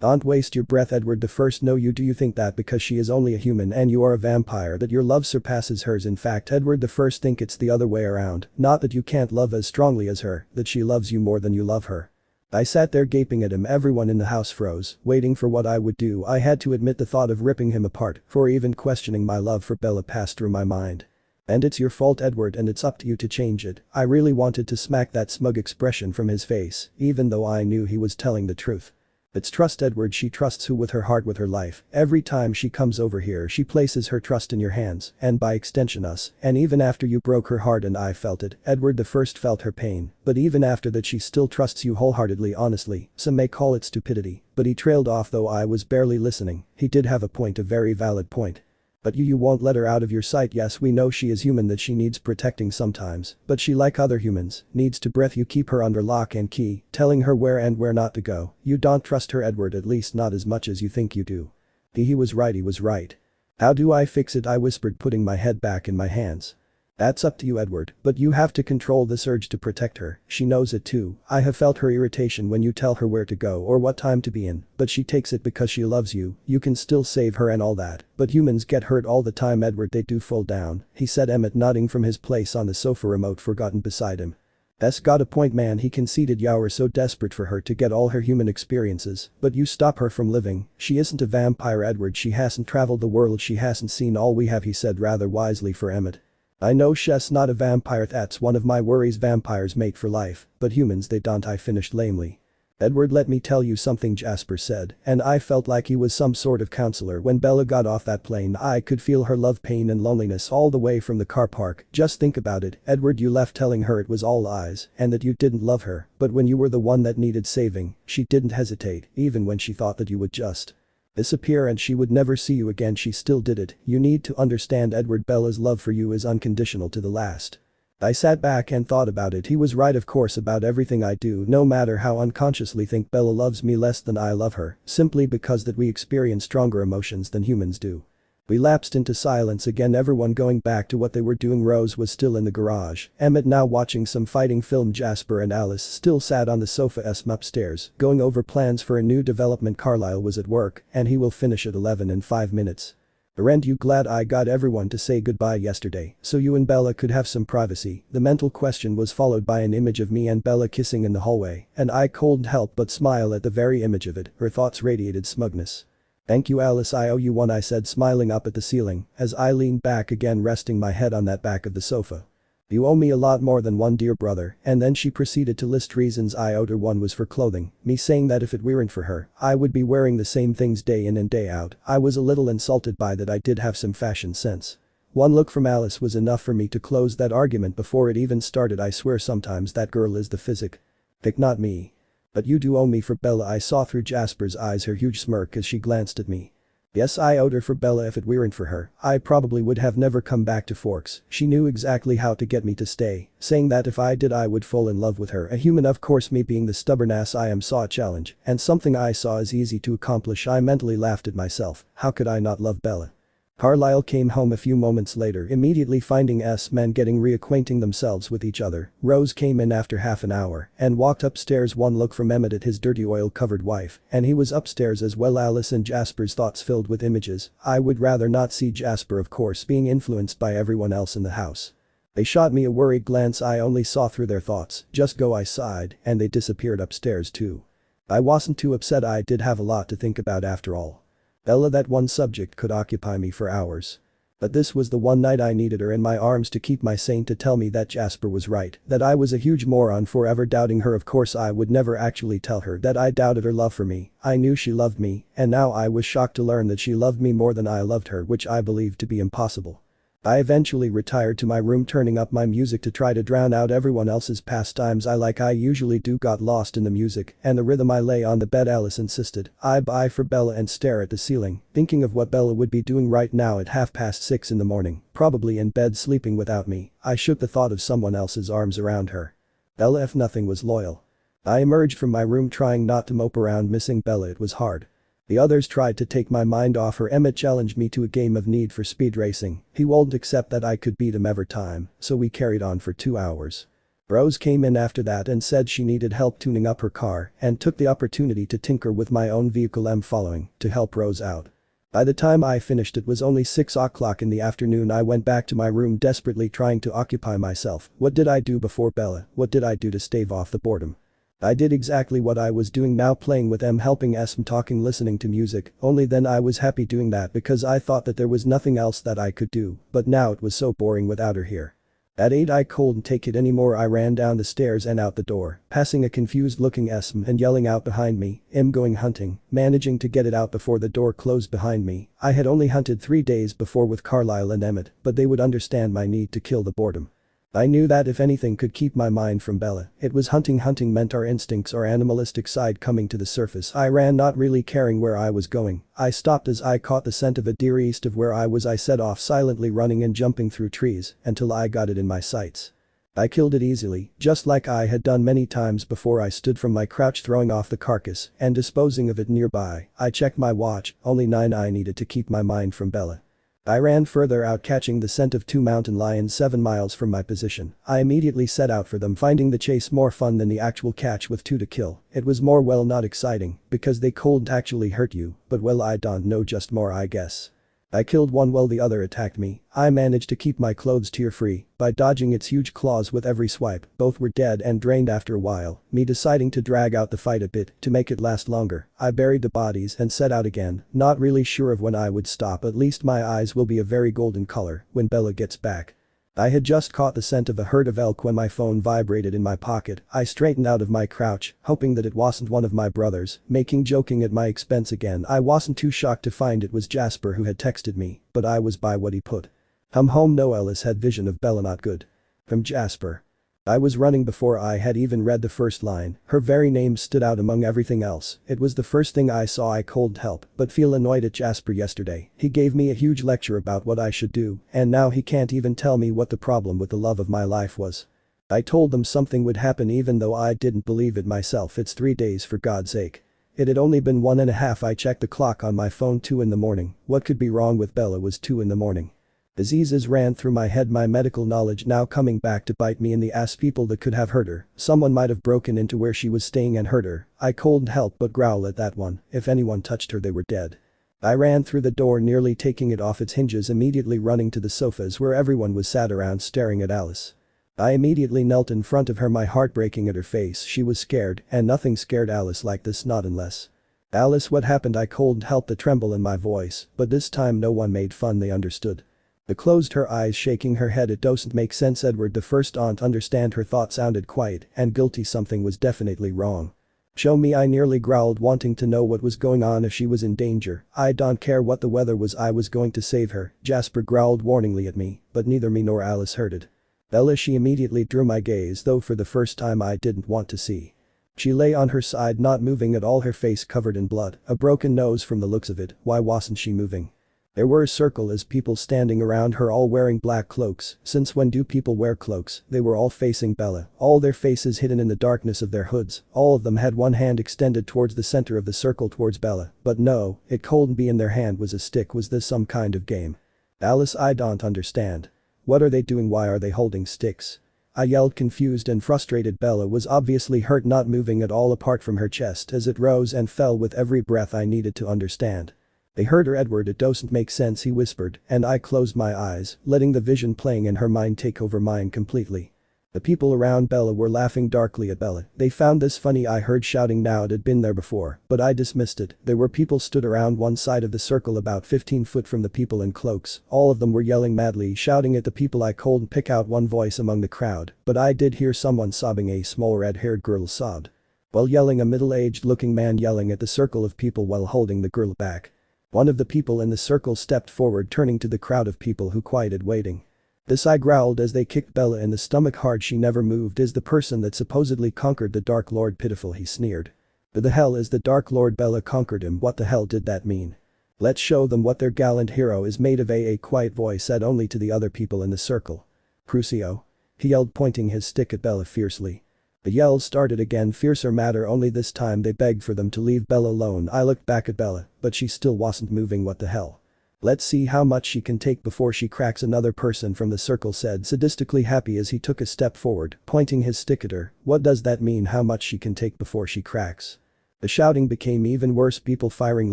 Don't waste your breath, Edward the First. No, you do. You think that because she is only a human and you are a vampire that your love surpasses hers. In fact, Edward the First, think it's the other way around. Not that you can't love as strongly as her, that she loves you more than you love her. I sat there gaping at him. Everyone in the house froze, waiting for what I would do. I had to admit the thought of ripping him apart, for even questioning my love for Bella passed through my mind. And it's your fault, Edward, and it's up to you to change it. I really wanted to smack that smug expression from his face, even though I knew he was telling the truth. It's trust, Edward. She trusts who? With her heart, with her life. Every time she comes over here she places her trust in your hands, and by extension us, and even after you broke her heart and I felt it, Edward the First felt her pain, but even after that she still trusts you wholeheartedly. Honestly, some may call it stupidity, but he trailed off though I was barely listening. He did have a point, a very valid point. But you won't let her out of your sight. Yes, we know she is human, that she needs protecting sometimes, but she, like other humans, needs to breathe. You keep her under lock and key, telling her where and where not to go. You don't trust her, Edward, at least not as much as you think you do. He was right, he was right. How do I fix it? I whispered, putting my head back in my hands. That's up to you, Edward, but you have to control this urge to protect her. She knows it too. I have felt her irritation when you tell her where to go or what time to be in, but she takes it because she loves you. You can still save her and all that, but humans get hurt all the time, Edward. They do fall down, he said, Emmett nodding from his place on the sofa, remote forgotten beside him. That's got a point, man, he conceded. You're so desperate for her to get all her human experiences, but you stop her from living. She isn't a vampire, Edward. She hasn't traveled the world. She hasn't seen all we have, he said rather wisely for Emmett. I know she's not a vampire, that's one of my worries. Vampires mate for life, but humans they don't, I finished lamely. Edward, let me tell you something, Jasper said, and I felt like he was some sort of counselor. When Bella got off that plane I could feel her love, pain and loneliness all the way from the car park. Just think about it, Edward, you left telling her it was all lies and that you didn't love her, but when you were the one that needed saving, she didn't hesitate, even when she thought that you would just disappear and she would never see you again. She still did it. You need to understand, Edward, Bella's love for you is unconditional to the last. I sat back and thought about it. He was right, of course, about everything I do, no matter how unconsciously think Bella loves me less than I love her, simply because that we experience stronger emotions than humans do. We lapsed into silence again, everyone going back to what they were doing. Rose was still in the garage, Emmett now watching some fighting film. Jasper and Alice still sat on the sofa upstairs, going over plans for a new development. Carlisle was at work, and he will finish at 11 in 5 minutes. Aren't you glad I got everyone to say goodbye yesterday, so you and Bella could have some privacy? The mental question was followed by an image of me and Bella kissing in the hallway, and I couldn't help but smile at the very image of it. Her thoughts radiated smugness. Thank you, Alice, I owe you one, I said, smiling up at the ceiling as I leaned back again, resting my head on that back of the sofa. You owe me a lot more than one, dear brother, and then she proceeded to list reasons I owed her. One was for clothing, me saying that if it weren't for her, I would be wearing the same things day in and day out. I was a little insulted by that. I did have some fashion sense. One look from Alice was enough for me to close that argument before it even started. I swear sometimes that girl is the physic. Pick, not me. But you do owe me for Bella. I saw through Jasper's eyes her huge smirk as she glanced at me. Yes, I owed her for Bella. If it weren't for her, I probably would have never come back to Forks. She knew exactly how to get me to stay, saying that if I did I would fall in love with her. A human, of course. Me being the stubborn ass I am, saw a challenge, and something I saw as easy to accomplish. I mentally laughed at myself. How could I not love Bella? Carlisle came home a few moments later, immediately finding men getting reacquainting themselves with each other. Rose came in after half an hour and walked upstairs. One look from Emmett at his dirty oil-covered wife, and he was upstairs as well. Alice and Jasper's thoughts filled with images. I would rather not see Jasper, of course, being influenced by everyone else in the house. They shot me a worried glance. I only saw through their thoughts. Just go, I sighed, and they disappeared upstairs too. I wasn't too upset. I did have a lot to think about after all. Bella, that one subject could occupy me for hours. But this was the one night I needed her in my arms to keep my sane, to tell me that Jasper was right, that I was a huge moron for ever doubting her. Of course I would never actually tell her that I doubted her love for me. I knew she loved me, and now I was shocked to learn that she loved me more than I loved her, which I believed to be impossible. I eventually retired to my room, turning up my music to try to drown out everyone else's pastimes. I usually do, got lost in the music and the rhythm. I lay on the bed. Alice insisted I buy for Bella and stare at the ceiling, thinking of what Bella would be doing right now at 6:30 in the morning, probably in bed sleeping without me. I shook the thought of someone else's arms around her. Bella, if nothing was loyal. I emerged from my room trying not to mope around missing Bella. It was hard. The others tried to take my mind off her. Emmett challenged me to a game of Need for Speed racing. He wouldn't accept that I could beat him every time, so we carried on for 2 hours. Rose came in after that and said she needed help tuning up her car and took the opportunity to tinker with my own vehicle. Following to help Rose out. By the time I finished it was only 6 o'clock in the afternoon. I went back to my room desperately trying to occupy myself. What did I do before Bella? What did I do to stave off the boredom? I did exactly what I was doing now, playing with helping talking, listening to music. Only then I was happy doing that because I thought that there was nothing else that I could do, but now it was so boring without her here. At 8 I couldn't take it anymore. I ran down the stairs and out the door, passing a confused looking and yelling out behind me, going hunting, managing to get it out before the door closed behind me. I had only hunted 3 days before with Carlisle and Emmett, but they would understand my need to kill the boredom. I knew that if anything could keep my mind from Bella, it was hunting. Hunting meant our instincts, our animalistic side coming to the surface. I ran, not really caring where I was going. I stopped as I caught the scent of a deer east of where I was. I set off silently, running and jumping through trees until I got it in my sights. I killed it easily, just like I had done many times before. I stood from my crouch throwing off the carcass and disposing of it nearby. I checked my watch, only 9 I needed to keep my mind from Bella. I ran further out, catching the scent of 2 mountain lions 7 miles from my position. I immediately set out for them, finding the chase more fun than the actual catch with 2 to kill. It was more, well, not exciting, because they couldn't actually hurt you, but well, I don't know, just more, I guess. I killed one while the other attacked me. I managed to keep my clothes tear-free by dodging its huge claws with every swipe. Both were dead and drained after a while, me deciding to drag out the fight a bit to make it last longer. I buried the bodies and set out again, not really sure of when I would stop. At least my eyes will be a very golden color when Bella gets back. I had just caught the scent of a herd of elk when my phone vibrated in my pocket. I straightened out of my crouch, hoping that it wasn't one of my brothers, joking at my expense again. I wasn't too shocked to find it was Jasper who had texted me, but I was by what he put. Home, no, Ellis had vision of Bella not good. From Jasper. I was running before I had even read the first line. Her very name stood out among everything else. It was the first thing I saw. I couldn't help but feel annoyed at Jasper yesterday. He gave me a huge lecture about what I should do, and now he can't even tell me what the problem with the love of my life was. I told them something would happen even though I didn't believe it myself. It's 3 days, for God's sake. It had only been 1.5. I checked the clock on my phone. 2 in the morning. What could be wrong with Bella? Was 2 in the morning. Diseases ran through my head, my medical knowledge now coming back to bite me in the ass. People that could have hurt her. Someone might have broken into where she was staying and hurt her. I couldn't help but growl at that one. If anyone touched her, they were dead. I ran through the door, nearly taking it off its hinges, immediately running to the sofas where everyone was sat around staring at Alice. I immediately knelt in front of her, my heart breaking at her face. She was scared, and nothing scared Alice like this, not unless. Alice, what happened? I couldn't help the tremble in my voice, but this time no one made fun, they understood. They closed her eyes, shaking her head. It doesn't make sense, Edward. The first aunt understand. Her thought sounded quiet and guilty. Something was definitely wrong. Show me, I nearly growled, wanting to know what was going on. If she was in danger, I don't care what the weather was, I was going to save her. Jasper growled warningly at me, but neither me nor Alice heard it. Bella, she immediately drew my gaze, though for the first time I didn't want to see. She lay on her side not moving at all, her face covered in blood, a broken nose from the looks of it. Why wasn't she moving? There were a circle as people standing around her, all wearing black cloaks. Since when do people wear cloaks? They were all facing Bella, all their faces hidden in the darkness of their hoods. All of them had one hand extended towards the center of the circle towards Bella, but no, it couldn't be in their hand was a stick. Was this some kind of game? Alice, I don't understand. What are they doing? Why are they holding sticks? I yelled, confused and frustrated. Bella was obviously hurt, not moving at all apart from her chest as it rose and fell with every breath. I needed to understand. They heard her. Edward, it doesn't make sense, he whispered, and I closed my eyes, letting the vision playing in her mind take over mine completely. The people around Bella were laughing darkly at Bella. They found this funny. I heard shouting now. It had been there before, but I dismissed it. There were people stood around one side of the circle about 15 foot from the people in cloaks. All of them were yelling madly, shouting at the people. I couldn't pick out one voice among the crowd, but I did hear someone sobbing. A small red-haired girl sobbed. While yelling, a middle-aged looking man yelling at the circle of people while holding the girl back. One of the people in the circle stepped forward, turning to the crowd of people who quieted waiting. This, I growled as they kicked Bella in the stomach hard. She never moved. Is the person that supposedly conquered the Dark Lord pitiful? He sneered. Who the hell is the Dark Lord? Bella conquered him. What the hell did that mean? Let's show them what their gallant hero is made of. A quiet voice said only to the other people in the circle. Crucio? He yelled, pointing his stick at Bella fiercely. The yells started again, fiercer, madder, only this time they begged for them to leave Bella alone. I looked back at Bella, but she still wasn't moving. What the hell? Let's see how much she can take before she cracks. Another person from the circle said sadistically, happy as he took a step forward, pointing his stick at her. What does that mean? How much she can take before she cracks? The shouting became even worse, people firing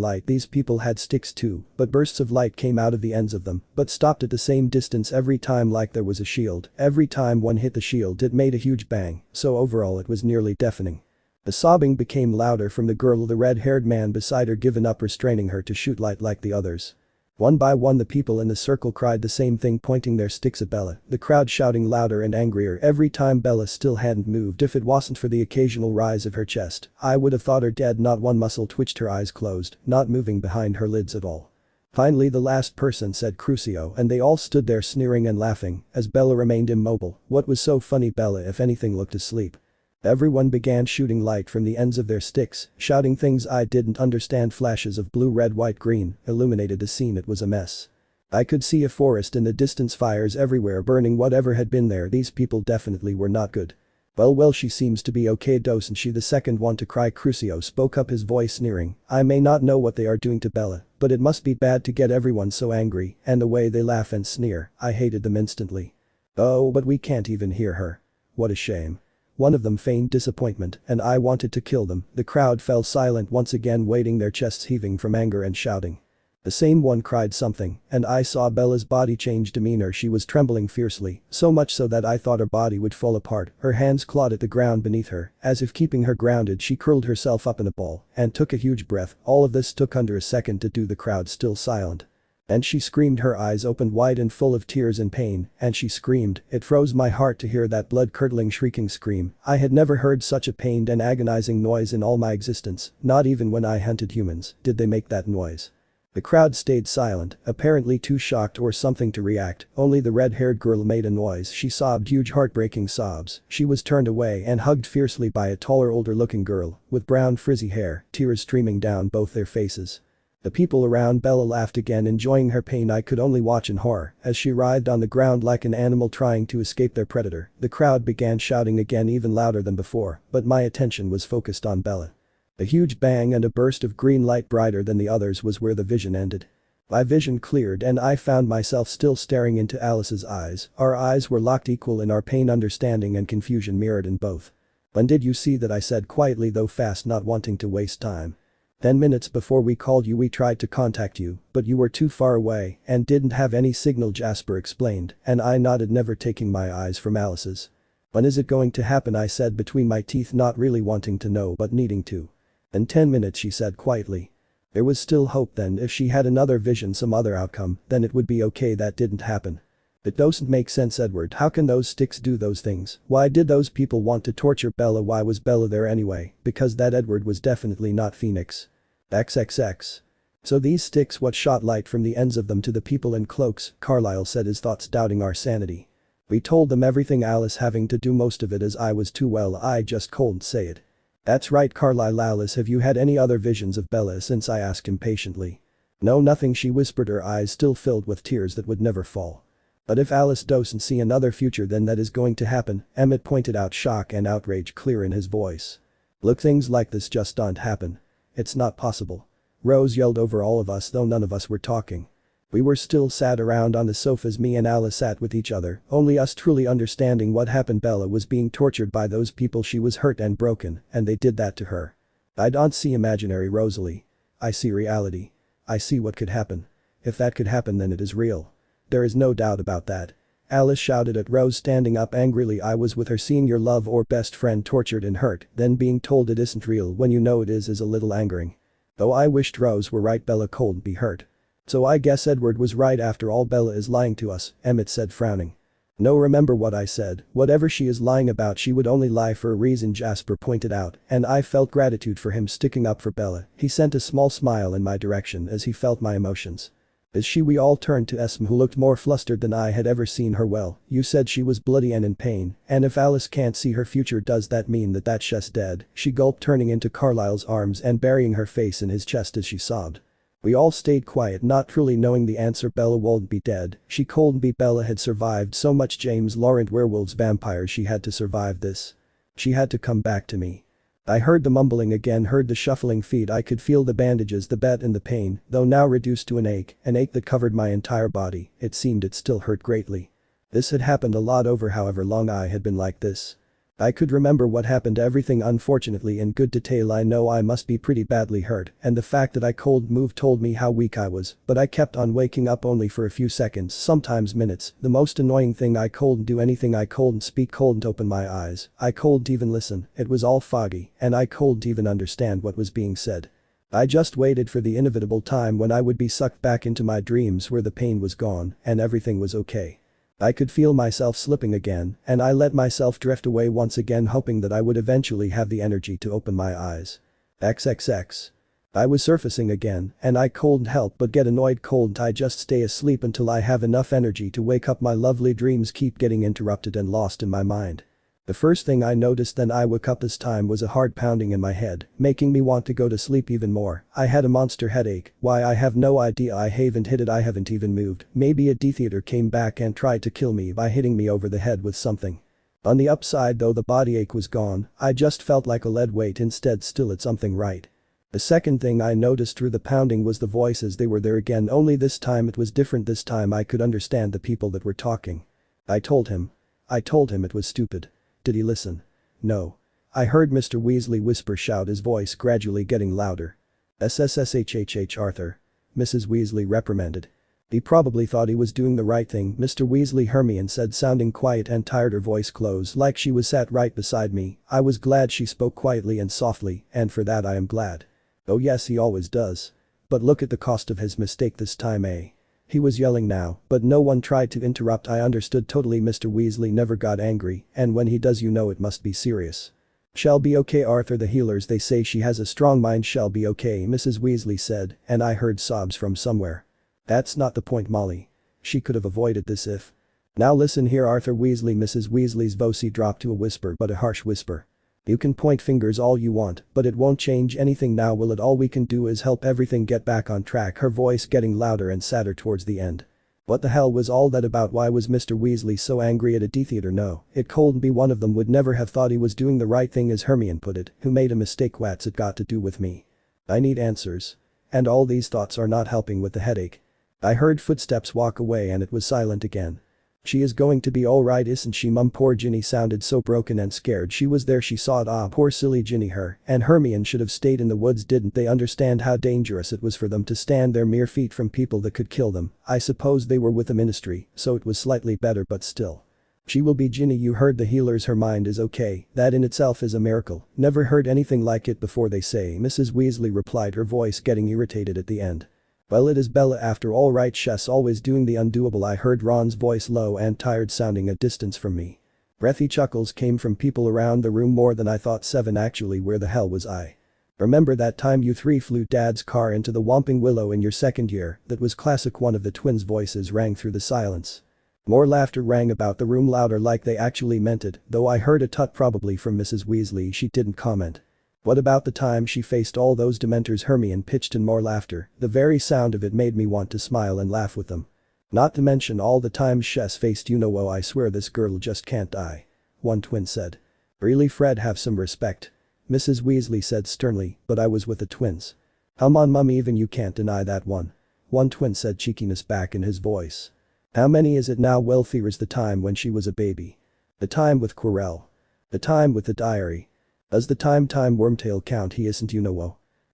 light. These people had sticks too, but bursts of light came out of the ends of them, but stopped at the same distance every time, like there was a shield. Every time one hit the shield it made a huge bang, so overall it was nearly deafening. The sobbing became louder from the girl, the red-haired man beside her given up restraining her to shoot light like the others. One by one the people in the circle cried the same thing, pointing their sticks at Bella, the crowd shouting louder and angrier every time. Bella still hadn't moved. If it wasn't for the occasional rise of her chest, I would have thought her dead. Not one muscle twitched, her eyes closed, not moving behind her lids at all. Finally the last person said Crucio, and they all stood there sneering and laughing as Bella remained immobile. What was so funny? Bella, if anything, looked asleep. Everyone began shooting light from the ends of their sticks, shouting things I didn't understand. Flashes of blue, red, white, green illuminated the scene. It was a mess. I could see a forest in the distance, fires everywhere burning whatever had been there. These people definitely were not good. Well, she seems to be okay, doesn't she? The second one to cry, Crucio, spoke up, his voice sneering. I may not know what they are doing to Bella, but it must be bad to get everyone so angry, and the way they laugh and sneer, I hated them instantly. Oh, but we can't even hear her. What a shame. One of them feigned disappointment, and I wanted to kill them. The crowd fell silent once again, waiting, their chests heaving from anger and shouting. The same one cried something, and I saw Bella's body change demeanor. She was trembling fiercely, so much so that I thought her body would fall apart. Her hands clawed at the ground beneath her, as if keeping her grounded. She curled herself up in a ball and took a huge breath. All of this took under a second to do. The crowd still silent. And she screamed, her eyes opened wide and full of tears and pain, and she screamed. It froze my heart to hear that blood-curdling shrieking scream. I had never heard such a pained and agonizing noise in all my existence, not even when I hunted humans did they make that noise. The crowd stayed silent, apparently too shocked or something to react. Only the red-haired girl made a noise. She sobbed huge heartbreaking sobs. She was turned away and hugged fiercely by a taller, older-looking girl with brown frizzy hair, tears streaming down both their faces. The people around Bella laughed again, enjoying her pain. I could only watch in horror as she writhed on the ground like an animal trying to escape their predator. The crowd began shouting again, even louder than before, but my attention was focused on Bella. A huge bang and a burst of green light brighter than the others was where the vision ended. My vision cleared and I found myself still staring into Alice's eyes. Our eyes were locked, equal in our pain, understanding and confusion mirrored in both. When did you see that? I said quietly, though fast, not wanting to waste time. 10 minutes before we called you. We tried to contact you, but you were too far away and didn't have any signal, Jasper explained, and I nodded, never taking my eyes from Alice's. When is it going to happen? I said between my teeth, not really wanting to know but needing to. In 10 minutes, she said quietly. There was still hope then. If she had another vision, some other outcome, then it would be okay. That didn't happen. It doesn't make sense, Edward. How can those sticks do those things? Why did those people want to torture Bella? Why was Bella there anyway? Because that Edward was definitely not Phoenix. XXX. So these sticks what shot light from the ends of them to the people in cloaks, Carlyle said, his thoughts doubting our sanity. We told them everything, Alice having to do most of it as I was too well, I just couldn't say it. That's right, Carlyle. Alice, have you had any other visions of Bella since? I asked impatiently. No, nothing, she whispered, her eyes still filled with tears that would never fall. But if Alice doesn't see another future, then that is going to happen, Emmett pointed out, shock and outrage clear in his voice. Look, things like this just don't happen. It's not possible. Rose yelled over all of us, though none of us were talking. We were still sat around on the sofas, me and Alice sat with each other, only us truly understanding what happened. Bella was being tortured by those people. She was hurt and broken, and they did that to her. I don't see imaginary, Rosalie. I see reality. I see what could happen. If that could happen, then it is real. There is no doubt about that. Alice shouted at Rose, standing up angrily. I was with her, seeing your love or best friend tortured and hurt, then being told it isn't real when you know it is a little angering. Though I wished Rose were right, Bella couldn't be hurt. So I guess Edward was right after all. Bella is lying to us, Emmett said, frowning. No, remember what I said, whatever she is lying about, she would only lie for a reason, Jasper pointed out, and I felt gratitude for him sticking up for Bella. He sent a small smile in my direction as he felt my emotions. Is she? We all turned to Esme, who looked more flustered than I had ever seen her. Well, you said she was bloody and in pain, and if Alice can't see her future, does that mean that she's dead? She gulped, turning into Carlyle's arms and burying her face in his chest as she sobbed. We all stayed quiet, not truly knowing the answer. Bella won't be dead. She couldn't be. Bella had survived so much: James, Laurent, werewolves, vampires. She had to survive this. She had to come back to me. I heard the mumbling again, heard the shuffling feet. I could feel the bandages, the bet and the pain, though now reduced to an ache that covered my entire body. It seemed it still hurt greatly. This had happened a lot over however long I had been like this. I could remember what happened, everything unfortunately in good detail. I know I must be pretty badly hurt, and the fact that I couldn't move told me how weak I was, but I kept on waking up only for a few seconds, sometimes minutes. The most annoying thing, I couldn't do anything. I couldn't speak, couldn't open my eyes, I couldn't even listen. It was all foggy, and I couldn't even understand what was being said. I just waited for the inevitable time when I would be sucked back into my dreams where the pain was gone and everything was okay. I could feel myself slipping again, and I let myself drift away once again, hoping that I would eventually have the energy to open my eyes. XXX. I was surfacing again, and I couldn't help but get annoyed. Couldn't I just stay asleep until I have enough energy to wake up? My lovely dreams keep getting interrupted and lost in my mind. The first thing I noticed then I woke up this time was a hard pounding in my head, making me want to go to sleep even more. I had a monster headache. Why, I have no idea. I haven't hit it, I haven't even moved. Maybe a D-theater came back and tried to kill me by hitting me over the head with something. On the upside though, the body ache was gone. I just felt like a lead weight instead. Still, it's something right. The second thing I noticed through the pounding was the voices. They were there again, only this time it was different. This time I could understand the people that were talking. I told him it was stupid. Did he listen? No. I heard Mr. Weasley whisper, shout, his voice gradually getting louder. SSSHHH, Arthur. Mrs. Weasley reprimanded. He probably thought he was doing the right thing, Mr. Weasley, Hermione said, sounding quiet and tired, her voice close like she was sat right beside me. I was glad she spoke quietly and softly, and for that I am glad. Oh yes, he always does. But look at the cost of his mistake this time, eh? He was yelling now, but no one tried to interrupt. I understood totally. Mr. Weasley never got angry, and when he does, you know it must be serious. She'll be okay, Arthur, the healers, they say she has a strong mind. She'll be okay, Mrs. Weasley said, and I heard sobs from somewhere. That's not the point, Molly. She could have avoided this if. Now listen here, Arthur Weasley. Mrs. Weasley's voice dropped to a whisper, but a harsh whisper. You can point fingers all you want, but it won't change anything now, will it? All we can do is help everything get back on track, her voice getting louder and sadder towards the end. What the hell was all that about? Why was Mr. Weasley so angry at a D-theater? No, it couldn't be one of them. Would never have thought he was doing the right thing, as Hermione put it. Who made a mistake? What's it got to do with me? I need answers. And all these thoughts are not helping with the headache. I heard footsteps walk away and it was silent again. She is going to be alright, isn't she, Mum? Poor Ginny sounded so broken and scared. She was there, she saw it. Ah, poor silly Ginny. Her and Hermione should have stayed in the woods. Didn't they understand how dangerous it was for them to stand there mere feet from people that could kill them? I suppose they were with the ministry, so it was slightly better, but still. She will be. Ginny, you heard the healers, her mind is okay. That in itself is a miracle. Never heard anything like it before, they say, Mrs. Weasley replied, her voice getting irritated at the end. Well, it is Bella after all, right? She's always doing the undoable. I heard Ron's voice, low and tired, sounding a distance from me. Breathy chuckles came from people around the room, more than I thought. 7 actually. Where the hell was I? Remember that time you 3 flew Dad's car into the Whomping Willow in your second year? That was classic. One of the twins' voices rang through the silence. More laughter rang about the room, louder, like they actually meant it, though I heard a tut probably from Mrs. Weasley. She didn't comment. What about the time she faced all those dementors? Hermione pitched in. More laughter, the very sound of it made me want to smile and laugh with them. Not to mention all the times Shess faced oh, I swear this girl just can't die. One twin said. Really Fred, have some respect. Mrs. Weasley said sternly, but I was with the twins. Come on mum, even you can't deny that one. One twin said, cheekiness back in his voice. How many is it now? Well, fears the time when she was a baby. The time with Quirrell. The time with the diary. Does the time Wormtail count? He isn't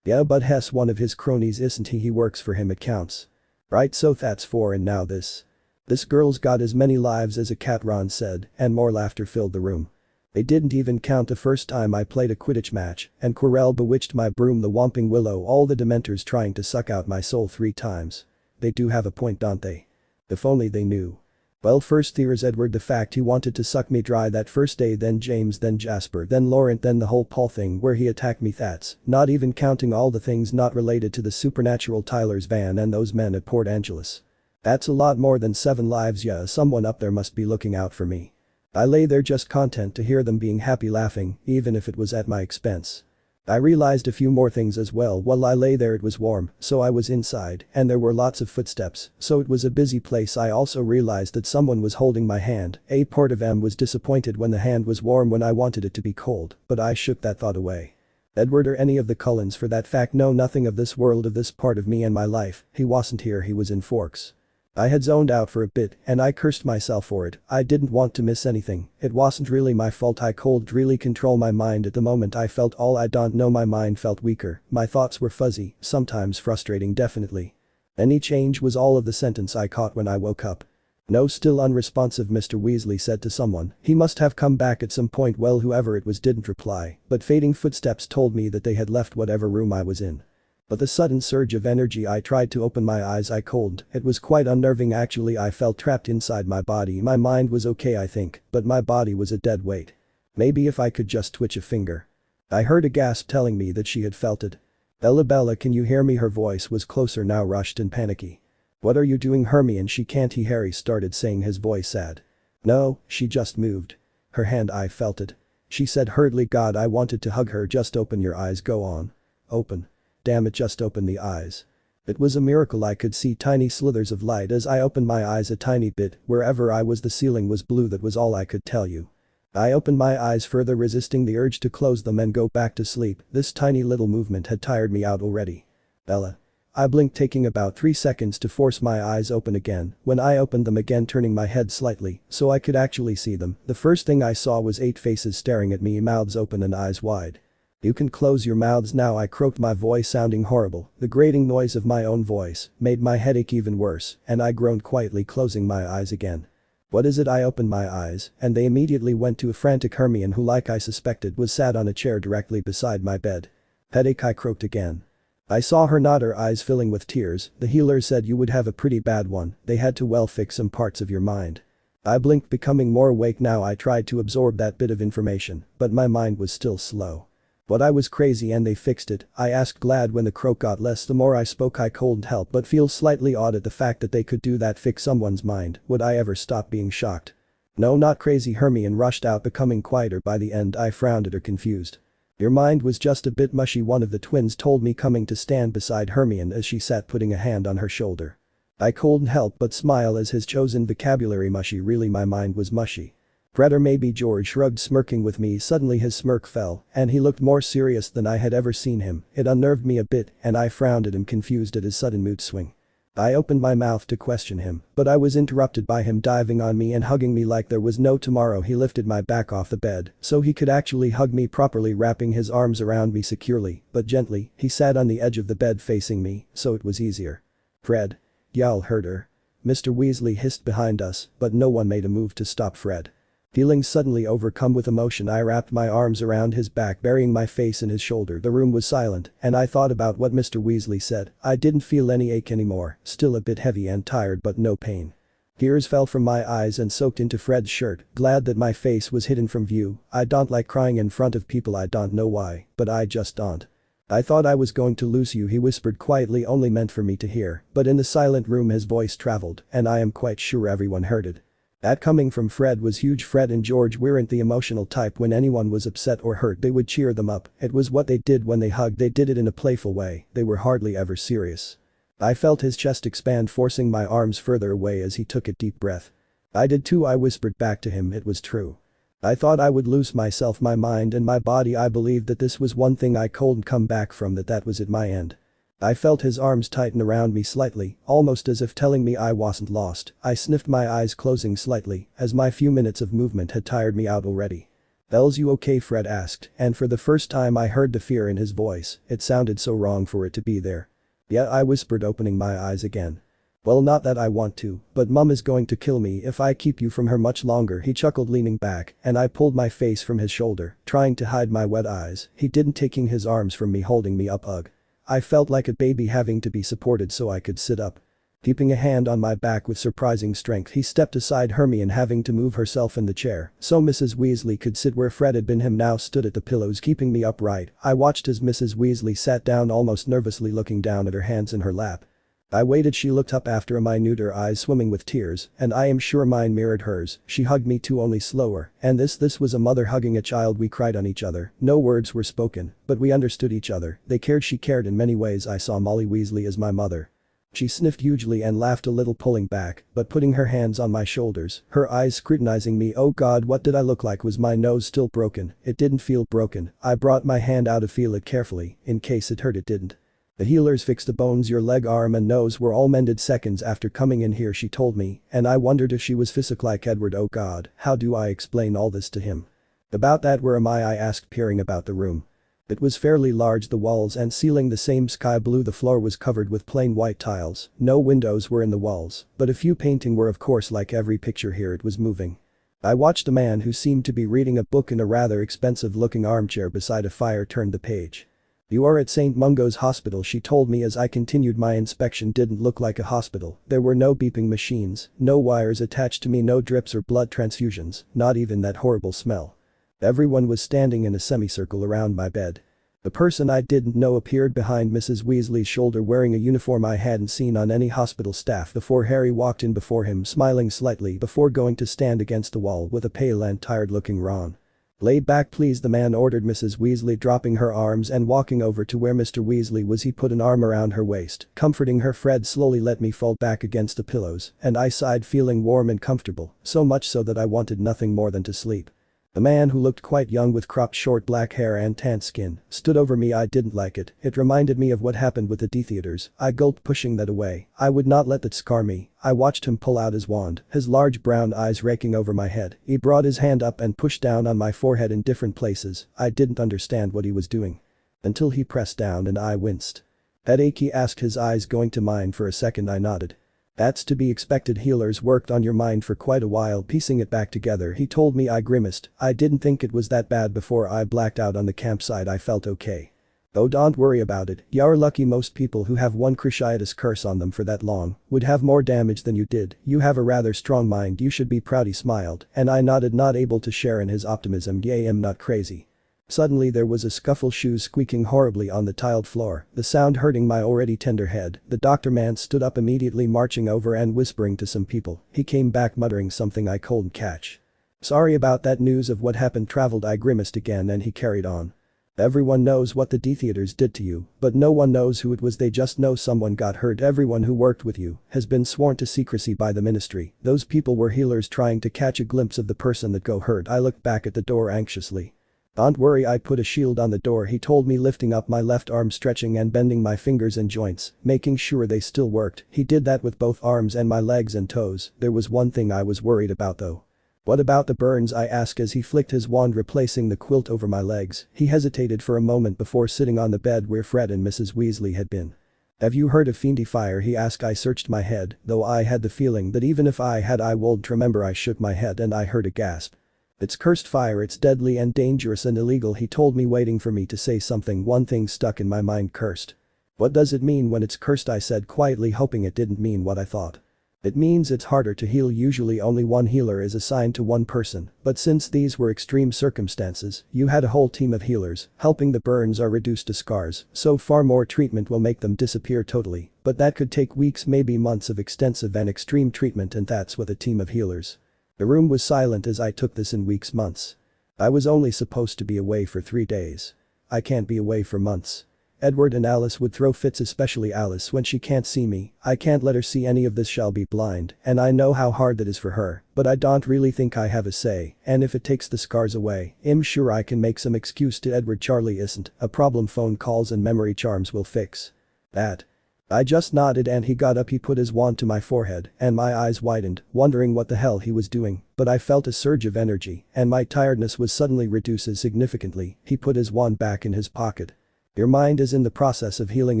Yeah, but Hess, one of his cronies, isn't he? He works for him, it counts. Right, so that's 4 and now this. This girl's got as many lives as a cat, Ron said, and more laughter filled the room. They didn't even count the first time I played a Quidditch match, and Quirrell bewitched my broom, the Whomping Willow, all the dementors trying to suck out my soul 3 times. They do have a point, don't they? If only they knew. Well, first there's Edward, the fact he wanted to suck me dry that first day, then James, then Jasper, then Laurent, then the whole Paul thing where he attacked me. That's not even counting all the things not related to the supernatural, Tyler's van and those men at Port Angeles. That's a lot more than 7 lives. Yeah, someone up there must be looking out for me. I lay there just content to hear them being happy, laughing, even if it was at my expense. I realized a few more things as well. While I lay there, it was warm, so I was inside, and there were lots of footsteps, so it was a busy place. I also realized that someone was holding my hand. A part of M was disappointed when the hand was warm when I wanted it to be cold, but I shook that thought away. Edward or any of the Cullens for that fact know nothing of this world, of this part of me and my life. He wasn't here, he was in Forks. I had zoned out for a bit and I cursed myself for it. I didn't want to miss anything. It wasn't really my fault. I couldn't really control my mind at the moment. I felt all I don't know. My mind felt weaker. My thoughts were fuzzy, sometimes frustrating, definitely. Any change was all of the sentence I caught when I woke up. No, still unresponsive, Mr. Weasley said to someone. He must have come back at some point. Well, whoever it was didn't reply, but fading footsteps told me that they had left whatever room I was in. But the sudden surge of energy, I tried to open my eyes. I couldn't. It was quite unnerving actually. I felt trapped inside my body. My mind was okay, I think, but my body was a dead weight. Maybe if I could just twitch a finger. I heard a gasp telling me that she had felt it. Bella, can you hear me? Her voice was closer now, rushed and panicky. What are you doing, Hermione? She can't. Harry started saying, his voice sad. No, she just moved. Her hand, I felt it. She said hurriedly. God, I wanted to hug her. Just open your eyes. Go on. Open. Damn it, just open the eyes. It was a miracle. I could see tiny slithers of light as I opened my eyes a tiny bit. Wherever I was, the ceiling was blue. That was all I could tell you. I opened my eyes further, resisting the urge to close them and go back to sleep. This tiny little movement had tired me out already. Bella. I blinked, taking about 3 seconds to force my eyes open again. When I opened them again, turning my head slightly so I could actually see them, the first thing I saw was 8 faces staring at me, mouths open and eyes wide. You can close your mouths now, I croaked, my voice sounding horrible. The grating noise of my own voice made my headache even worse, and I groaned quietly, closing my eyes again. What is it? I opened my eyes, and they immediately went to a frantic Hermione who, like I suspected, was sat on a chair directly beside my bed. Headache, I croaked again. I saw her nod, her eyes filling with tears. The healer said you would have a pretty bad one. They had to well fix some parts of your mind. I blinked, becoming more awake now. I tried to absorb that bit of information, but my mind was still slow. But I was crazy and they fixed it, I asked, glad when the croak got less. The more I spoke, I couldn't help but feel slightly odd at the fact that they could do that, fix someone's mind. Would I ever stop being shocked? No, not crazy, Hermione rushed out, becoming quieter by the end. I frowned at her, confused. Your mind was just a bit mushy, one of the twins told me, coming to stand beside Hermione as she sat, putting a hand on her shoulder. I couldn't help but smile as his chosen vocabulary, mushy. Really, my mind was mushy. Fred, or maybe George, shrugged, smirking with me. Suddenly his smirk fell, and he looked more serious than I had ever seen him. It unnerved me a bit, and I frowned at him, confused at his sudden mood swing. I opened my mouth to question him, but I was interrupted by him diving on me and hugging me like there was no tomorrow. He lifted my back off the bed so he could actually hug me properly, wrapping his arms around me securely, but gently. He sat on the edge of the bed facing me, so it was easier. Fred. Y'all heard her. Mr. Weasley hissed behind us, but no one made a move to stop Fred. Feeling suddenly overcome with emotion, I wrapped my arms around his back, burying my face in his shoulder. The room was silent, and I thought about what Mr. Weasley said. I didn't feel any ache anymore, still a bit heavy and tired, but no pain. Tears fell from my eyes and soaked into Fred's shirt, glad that my face was hidden from view. I don't like crying in front of people, I don't know why, but I just don't. I thought I was going to lose you, he whispered quietly, only meant for me to hear, but in the silent room his voice traveled, and I am quite sure everyone heard it. That coming from Fred was huge. Fred and George weren't the emotional type. When anyone was upset or hurt they would cheer them up. It was what they did when they hugged. They did it in a playful way. They were hardly ever serious. I felt his chest expand, forcing my arms further away as he took a deep breath. I did too, I whispered back to him. It was true. I thought I would lose myself, my mind and my body. I believed that this was one thing I couldn't come back from, that was it, my end. I felt his arms tighten around me slightly, almost as if telling me I wasn't lost. I sniffed, my eyes closing slightly, as my few minutes of movement had tired me out already. "Bells, you okay?" Fred asked, and for the first time I heard the fear in his voice. It sounded so wrong for it to be there. "Yeah," I whispered, opening my eyes again. "Well, not that I want to, but Mum is going to kill me if I keep you from her much longer," he chuckled, leaning back, and I pulled my face from his shoulder, trying to hide my wet eyes. He didn't, taking his arms from me, holding me up. Ugh. I felt like a baby having to be supported so I could sit up. Keeping a hand on my back with surprising strength, he stepped aside, Hermione having to move herself in the chair so Mrs. Weasley could sit where Fred had been. Him now stood at the pillows, keeping me upright. I watched as Mrs. Weasley sat down, almost nervously looking down at her hands in her lap. I waited. She looked up after a minute, her eyes swimming with tears, and I am sure mine mirrored hers. She hugged me too, only slower, and this was a mother hugging a child. We cried on each other. No words were spoken, but we understood each other. They cared. She cared in many ways. I saw Molly Weasley as my mother. She sniffed hugely and laughed a little, pulling back, but putting her hands on my shoulders, her eyes scrutinizing me. Oh God, what did I look like? Was my nose still broken? It didn't feel broken. I brought my hand out to feel it carefully, in case it hurt. It didn't. "The healers fixed the bones. Your leg, arm and nose were all mended seconds after coming in here," she told me, and I wondered if she was physical like Edward. Oh God, how do I explain all this to him? "About that, where am I asked, peering about the room. It was fairly large, the walls and ceiling the same sky blue. The floor was covered with plain white tiles. No windows were in the walls, but a few painting were, of course. Like every picture here, it was moving. I watched a man who seemed to be reading a book in a rather expensive looking armchair beside a fire turn the page. "You are at St. Mungo's Hospital," she told me as I continued my inspection. Didn't look like a hospital. There were no beeping machines, no wires attached to me, no drips or blood transfusions, not even that horrible smell. Everyone was standing in a semicircle around my bed. The person I didn't know appeared behind Mrs. Weasley's shoulder, wearing a uniform I hadn't seen on any hospital staff before. Harry walked in before him, smiling slightly before going to stand against the wall with a pale and tired-looking Ron. "Lay back please," the man ordered Mrs. Weasley, dropping her arms and walking over to where Mr. Weasley was. He put an arm around her waist, comforting her. Fred slowly let me fall back against the pillows, and I sighed, feeling warm and comfortable, so much so that I wanted nothing more than to sleep. The man, who looked quite young with cropped short black hair and tanned skin, stood over me. I didn't like it. It reminded me of what happened with the Death-Eaters. I gulped, pushing that away. I would not let that scar me. I watched him pull out his wand, his large brown eyes raking over my head. He brought his hand up and pushed down on my forehead in different places. I didn't understand what he was doing. Until he pressed down and I winced. "Headache?" he asked, his eyes going to mine. For a second I nodded. "That's to be expected. Healers worked on your mind for quite a while, piecing it back together," he told me. I grimaced. I didn't think it was that bad before I blacked out on the campsite. I felt okay. "Oh, don't worry about it. You're lucky. Most people who have one cruciatus curse on them for that long would have more damage than you did. You have a rather strong mind. You should be proud." He smiled, and I nodded, not able to share in his optimism. "Yeah, I'm not crazy." Suddenly there was a scuffle, shoes squeaking horribly on the tiled floor, the sound hurting my already tender head. The doctor man stood up immediately, marching over and whispering to some people. He came back muttering something I couldn't catch. "Sorry about that. News of what happened traveled." I grimaced again and he carried on. "Everyone knows what the Death-Eaters did to you, but no one knows who it was. They just know someone got hurt. Everyone who worked with you has been sworn to secrecy by the ministry. Those people were healers trying to catch a glimpse of the person that got hurt." I looked back at the door anxiously. "Don't worry, I put a shield on the door," he told me, lifting up my left arm, stretching and bending my fingers and joints, making sure they still worked. He did that with both arms and my legs and toes. There was one thing I was worried about though. "What about the burns?" I asked as he flicked his wand, replacing the quilt over my legs. He hesitated for a moment before sitting on the bed where Fred and Mrs. Weasley had been. "Have you heard of fiendy fire?" he asked. I searched my head, though I had the feeling that even if I had I wouldn't remember. I shook my head and I heard a gasp. "It's cursed fire. It's deadly and dangerous and illegal," he told me, waiting for me to say something. One thing stuck in my mind: cursed. "What does it mean when it's cursed?" I said quietly, hoping it didn't mean what I thought. "It means it's harder to heal. Usually only one healer is assigned to one person, but since these were extreme circumstances, you had a whole team of healers helping. The burns are reduced to scars, so far more treatment will make them disappear totally, but that could take weeks, maybe months of extensive and extreme treatment, and that's with a team of healers." The room was silent as I took this in weeks months. I was only supposed to be away for 3 days. I can't be away for months. Edward and Alice would throw fits, especially Alice when she can't see me. I can't let her see any of this, she'll be blind, and I know how hard that is for her, but I don't really think I have a say, and if it takes the scars away, I'm sure I can make some excuse to Edward. Charlie isn't a problem, phone calls and memory charms will fix that. I just nodded and he got up. He put his wand to my forehead and my eyes widened, wondering what the hell he was doing, but I felt a surge of energy and my tiredness was suddenly reduced significantly. He put his wand back in his pocket. Your mind is in the process of healing.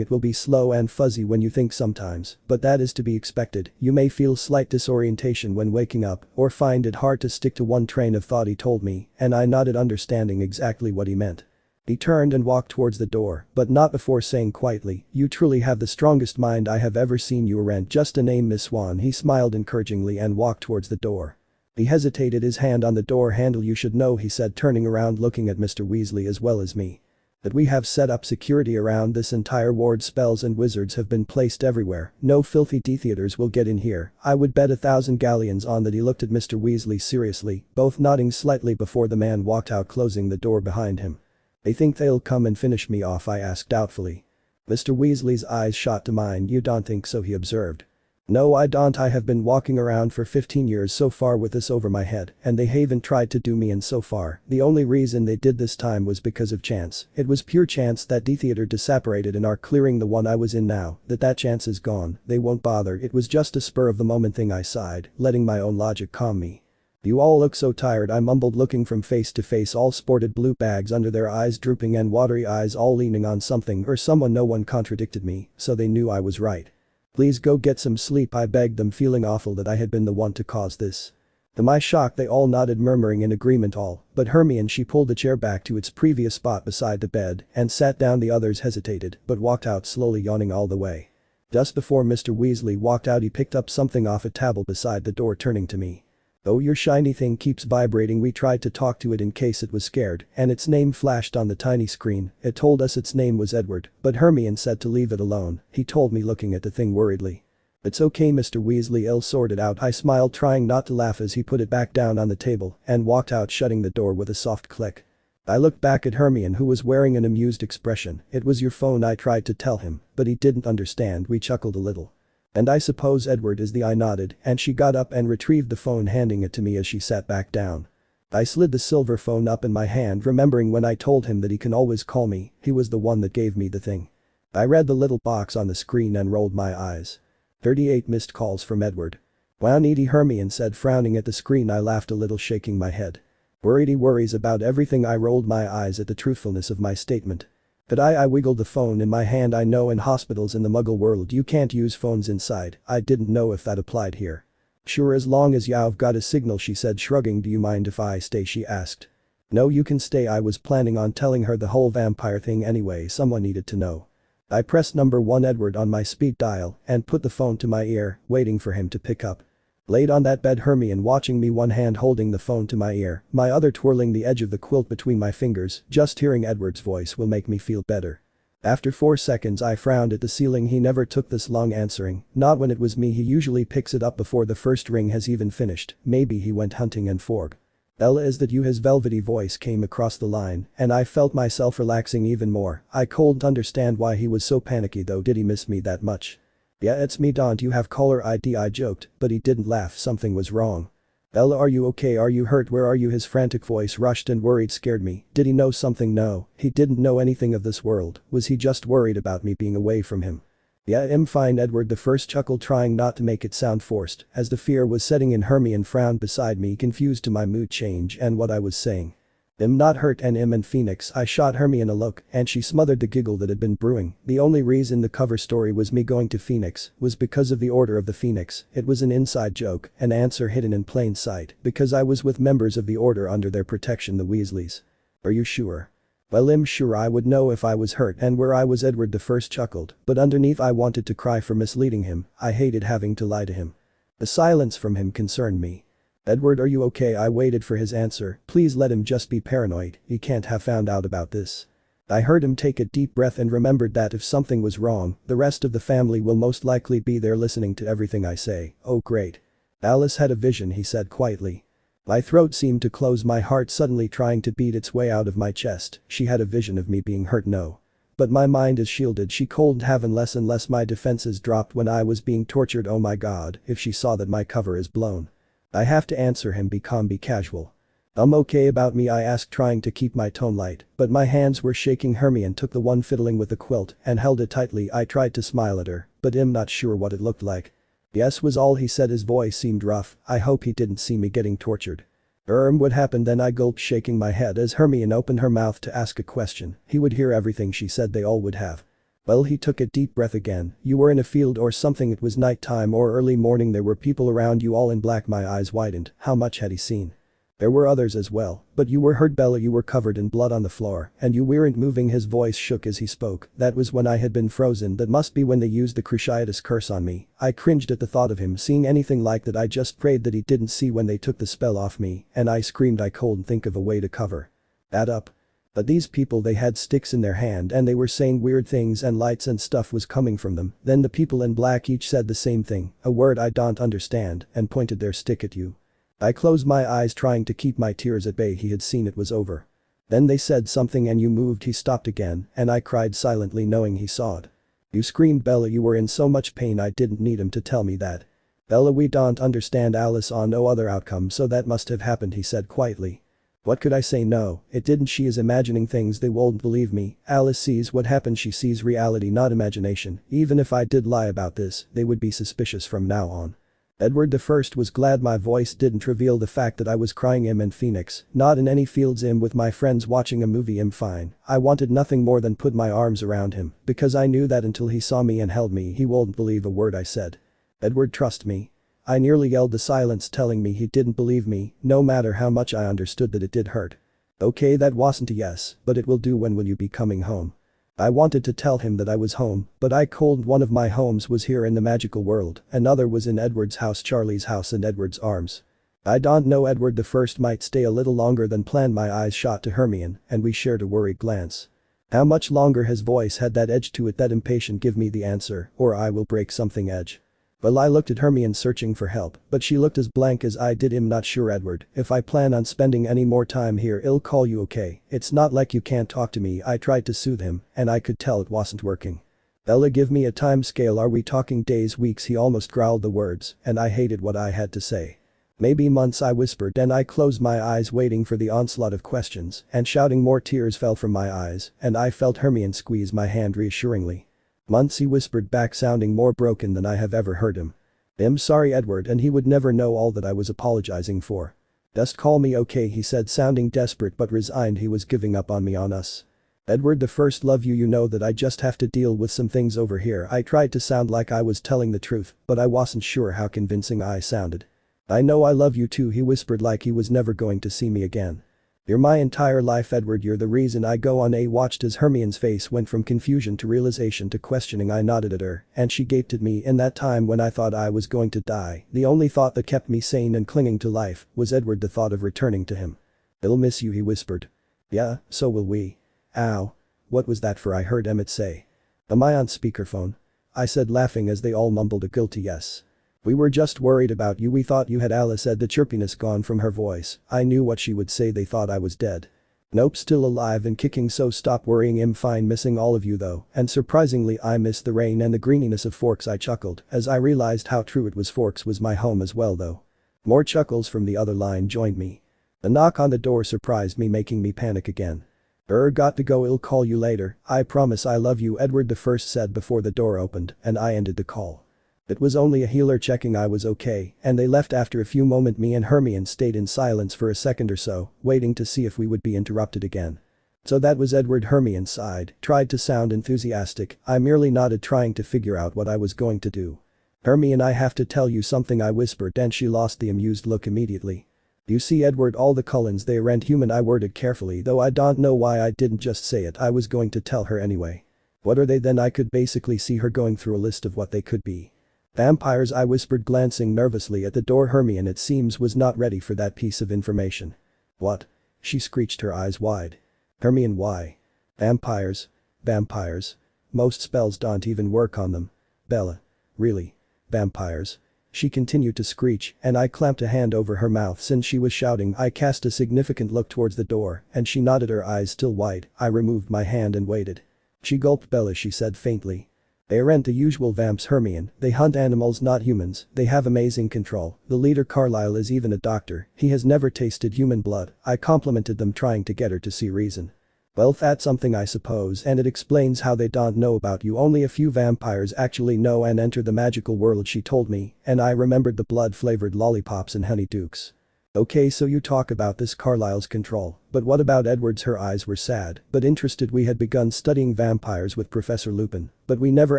It will be slow and fuzzy when you think sometimes, but that is to be expected. You may feel slight disorientation when waking up or find it hard to stick to one train of thought, he told me, and I nodded, understanding exactly what he meant. He turned and walked towards the door, but not before saying quietly, "You truly have the strongest mind I have ever seen. You aren't just a name, Miss Swan." He smiled encouragingly and walked towards the door. He hesitated, his hand on the door handle. "You should know," he said, turning around looking at Mr. Weasley as well as me, "that we have set up security around this entire ward. Spells and wizards have been placed everywhere. No filthy Death-Eaters will get in here. I would bet 1,000 galleons on that." He looked at Mr. Weasley seriously, both nodding slightly before the man walked out, closing the door behind him. "They think they'll come and finish me off?" I asked doubtfully. Mr. Weasley's eyes shot to mine. "You don't think so?" he observed. "No, I don't. I have been walking around for 15 years so far with this over my head, and they haven't tried to do me in so far. The only reason they did this time was because of chance. It was pure chance that Death-Eater disapparated in our clearing, the one I was in now. That chance is gone. They won't bother. It was just a spur of the moment thing," I sighed, letting my own logic calm me. "You all look so tired," I mumbled, looking from face to face. All sported blue bags under their eyes, drooping and watery eyes, all leaning on something or someone. No one contradicted me, so they knew I was right. "Please go get some sleep," I begged them, feeling awful that I had been the one to cause this. To my shock, they all nodded, murmuring in agreement. All but Hermione. She pulled the chair back to its previous spot beside the bed and sat down. The others hesitated but walked out slowly, yawning all the way. Just before Mr. Weasley walked out, he picked up something off a table beside the door, turning to me. "Oh, your shiny thing keeps vibrating. We tried to talk to it in case it was scared, and its name flashed on the tiny screen. It told us its name was Edward, but Hermione said to leave it alone," he told me, looking at the thing worriedly. "It's okay, Mr. Weasley, I'll sort it out." I smiled, trying not to laugh as he put it back down on the table and walked out, shutting the door with a soft click. I looked back at Hermione, who was wearing an amused expression. "It was your phone," I tried to tell him, but he didn't understand. We chuckled a little. "And I suppose Edward is the," I nodded, and she got up and retrieved the phone, handing it to me as she sat back down. I slid the silver phone up in my hand, remembering when I told him that he can always call me. He was the one that gave me the thing. I read the little box on the screen and rolled my eyes. 38 missed calls from Edward. "Wow, needy," Hermione said, frowning at the screen. I laughed a little, shaking my head. "Worried, he worries about everything." I rolled my eyes at the truthfulness of my statement. But I wiggled the phone in my hand. "I know in hospitals in the Muggle world you can't use phones inside." I didn't know if that applied here. "Sure, as long as you've got a signal," she said, shrugging. "Do you mind if I stay?" she asked. "No, you can stay." I was planning on telling her the whole vampire thing anyway. Someone needed to know. I pressed number 1 Edward on my speed dial and put the phone to my ear, waiting for him to pick up. Laid on that bed, Hermione watching me, one hand holding the phone to my ear, my other twirling the edge of the quilt between my fingers. Just hearing Edward's voice will make me feel better. After 4 seconds, I frowned at the ceiling. He never took this long answering, not when it was me. He usually picks it up before the first ring has even finished. Maybe he went hunting and forg. "Ella, is that you?" His velvety voice came across the line, and I felt myself relaxing even more. I couldn't understand why he was so panicky though. Did he miss me that much? "Yeah, it's me. Don't you have caller ID?" I joked, but he didn't laugh. Something was wrong. "Ella, are you okay? Are you hurt? Where are you?" His frantic voice, rushed and worried, scared me. Did he know something? No, he didn't know anything of this world. Was he just worried about me being away from him? "Yeah, I'm fine, Edward." The first chuckled, trying not to make it sound forced, as the fear was setting in. Hermione frowned beside me, confused to my mood change and what I was saying. "I'm not hurt, and and Phoenix." I shot Hermione a look and she smothered the giggle that had been brewing. The only reason the cover story was me going to Phoenix was because of the Order of the Phoenix. It was an inside joke, an answer hidden in plain sight, because I was with members of the Order under their protection, the Weasleys. "Are you sure?" "Well, I'm sure. I would know if I was hurt and where I was." Edward the first chuckled, but underneath I wanted to cry for misleading him. I hated having to lie to him. The silence from him concerned me. "Edward, are you okay?" I waited for his answer. Please let him just be paranoid. He can't have found out about this. I heard him take a deep breath and remembered that if something was wrong, the rest of the family will most likely be there listening to everything I say. "Oh great. Alice had a vision," he said quietly. My throat seemed to close, my heart suddenly trying to beat its way out of my chest. She had a vision of me being hurt, no. But my mind is shielded, she couldn't have, unless my defenses dropped when I was being tortured. Oh my god, if she saw that my cover is blown. I have to answer him, be calm, be casual. Okay about me, I asked, trying to keep my tone light, but my hands were shaking. Hermione took the one fiddling with the quilt and held it tightly. I tried to smile at her, but I'm not sure what it looked like. Yes was all he said, his voice seemed rough. I hope he didn't see me getting tortured. What happened then? I gulped, shaking my head as Hermione opened her mouth to ask a question. He would hear everything she said, they all would have. Well, he took a deep breath again. You were in a field or something, it was nighttime or early morning, there were people around you all in black. My eyes widened. How much had he seen? There were others as well, but you were hurt, Bella, you were covered in blood on the floor and you weren't moving. His voice shook as he spoke. That was when I had been frozen, that must be when they used the Cruciatus curse on me. I cringed at the thought of him seeing anything like that. I just prayed that he didn't see when they took the spell off me, and I screamed. I couldn't think of a way to cover that up. But these people, they had sticks in their hand and they were saying weird things and lights and stuff was coming from them. Then the people in black each said the same thing, a word I don't understand, and pointed their stick at you. I closed my eyes trying to keep my tears at bay. He had seen it was over. Then they said something and you moved. He stopped again and I cried silently knowing he saw it. You screamed, Bella, you were in so much pain. I didn't need him to tell me that. Bella, we don't understand. Alice saw no other outcome, so that must have happened, he said quietly. What could I say? No, it didn't. She is imagining things, they won't believe me. Alice sees what happened, she sees reality, not imagination. Even if I did lie about this, they would be suspicious from now on. Edward I was glad my voice didn't reveal the fact that I was crying. In Phoenix, not in any fields, with my friends watching a movie. Fine. I wanted nothing more than put my arms around him, because I knew that until he saw me and held me he wouldn't believe a word I said. Edward, trust me. I nearly yelled, the silence telling me he didn't believe me, no matter how much I understood that it did hurt. Okay, that wasn't a yes, but it will do. When will you be coming home? I wanted to tell him that I was home, but I couldn't. One of my homes was here in the magical world, another was in Edward's house, Charlie's house, and Edward's arms. I don't know, Edward I might stay a little longer than planned. My eyes shot to Hermione and we shared a worried glance. How much longer? His voice had that edge to it, that impatient give me the answer or I will break something edge. Well, I looked at Hermione searching for help, but she looked as blank as I did. I'm not sure, Edward, if I plan on spending any more time here. I'll call you, okay? It's not like you can't talk to me. I tried to soothe him and I could tell it wasn't working. Bella, give me a time scale, are we talking days, weeks? He almost growled the words and I hated what I had to say. Maybe months, I whispered, and I closed my eyes waiting for the onslaught of questions and shouting. More tears fell from my eyes and I felt Hermione squeeze my hand reassuringly. Months, he whispered back, sounding more broken than I have ever heard him. I'm sorry, Edward, and he would never know all that I was apologizing for. Just call me, okay, he said, sounding desperate but resigned. He was giving up on me, on us. Edward I love you, you know that I just have to deal with some things over here. I tried to sound like I was telling the truth, but I wasn't sure how convincing I sounded. I know I love you too, he whispered like he was never going to see me again. You're my entire life, Edward, you're the reason I go on. I watched as Hermione's face went from confusion to realization to questioning. I nodded at her and she gaped at me. In that time when I thought I was going to die, the only thought that kept me sane and clinging to life was Edward, the thought of returning to him. I'll miss you, he whispered. Yeah, so will we. Ow. What was that for? I heard Emmett say. Am I on speakerphone? I said, laughing as they all mumbled a guilty yes. We were just worried about you, we thought you had. Alice said, the chirpiness gone from her voice. I knew what she would say, they thought I was dead. Nope, still alive and kicking, so stop worrying. I'm fine, missing all of you though, and surprisingly I miss the rain and the greeniness of Forks. I chuckled as I realized how true it was. Forks was my home as well though. More chuckles from the other line joined me. A knock on the door surprised me, making me panic again. Got to go, I'll call you later, I promise. I love you, Edward I said before the door opened and I ended the call. It was only a healer checking I was okay, and they left after a few moments. Me and Hermione stayed in silence for a second or so, waiting to see if we would be interrupted again. So that was Edward, Hermione sighed, tried to sound enthusiastic. I merely nodded, trying to figure out what I was going to do. Hermione, I have to tell you something, I whispered, and she lost the amused look immediately. You see, Edward, all the Cullens, they aren't human. I worded carefully, though I don't know why I didn't just say it. I was going to tell her anyway. What are they then? I could basically see her going through a list of what they could be. Vampires, I whispered, glancing nervously at the door. Hermione, it seems, was not ready for that piece of information. What? She screeched, her eyes wide. Hermione, why? Vampires. Vampires. Most spells don't even work on them. Bella. Really? Vampires. she continued to screech, and I clamped a hand over her mouth since she was shouting. I cast a significant look towards the door, and she nodded, her eyes still wide. I removed my hand and waited. She gulped. Bella, she said faintly. They aren't the usual vamps, Hermione. They hunt animals, not humans. They have amazing control. The leader, Carlisle, is even a doctor. He has never tasted human blood. I complimented them, trying to get her to see reason. Well, that's something, I suppose, and it explains how they don't know about you. Only a few vampires actually know and enter the magical world, she told me, and I remembered the blood-flavored lollipops and honeydukes. Okay, so you talk about this Carlisle's control, but what about Edward's? Her eyes were sad but interested. We had begun studying vampires with Professor Lupin, but we never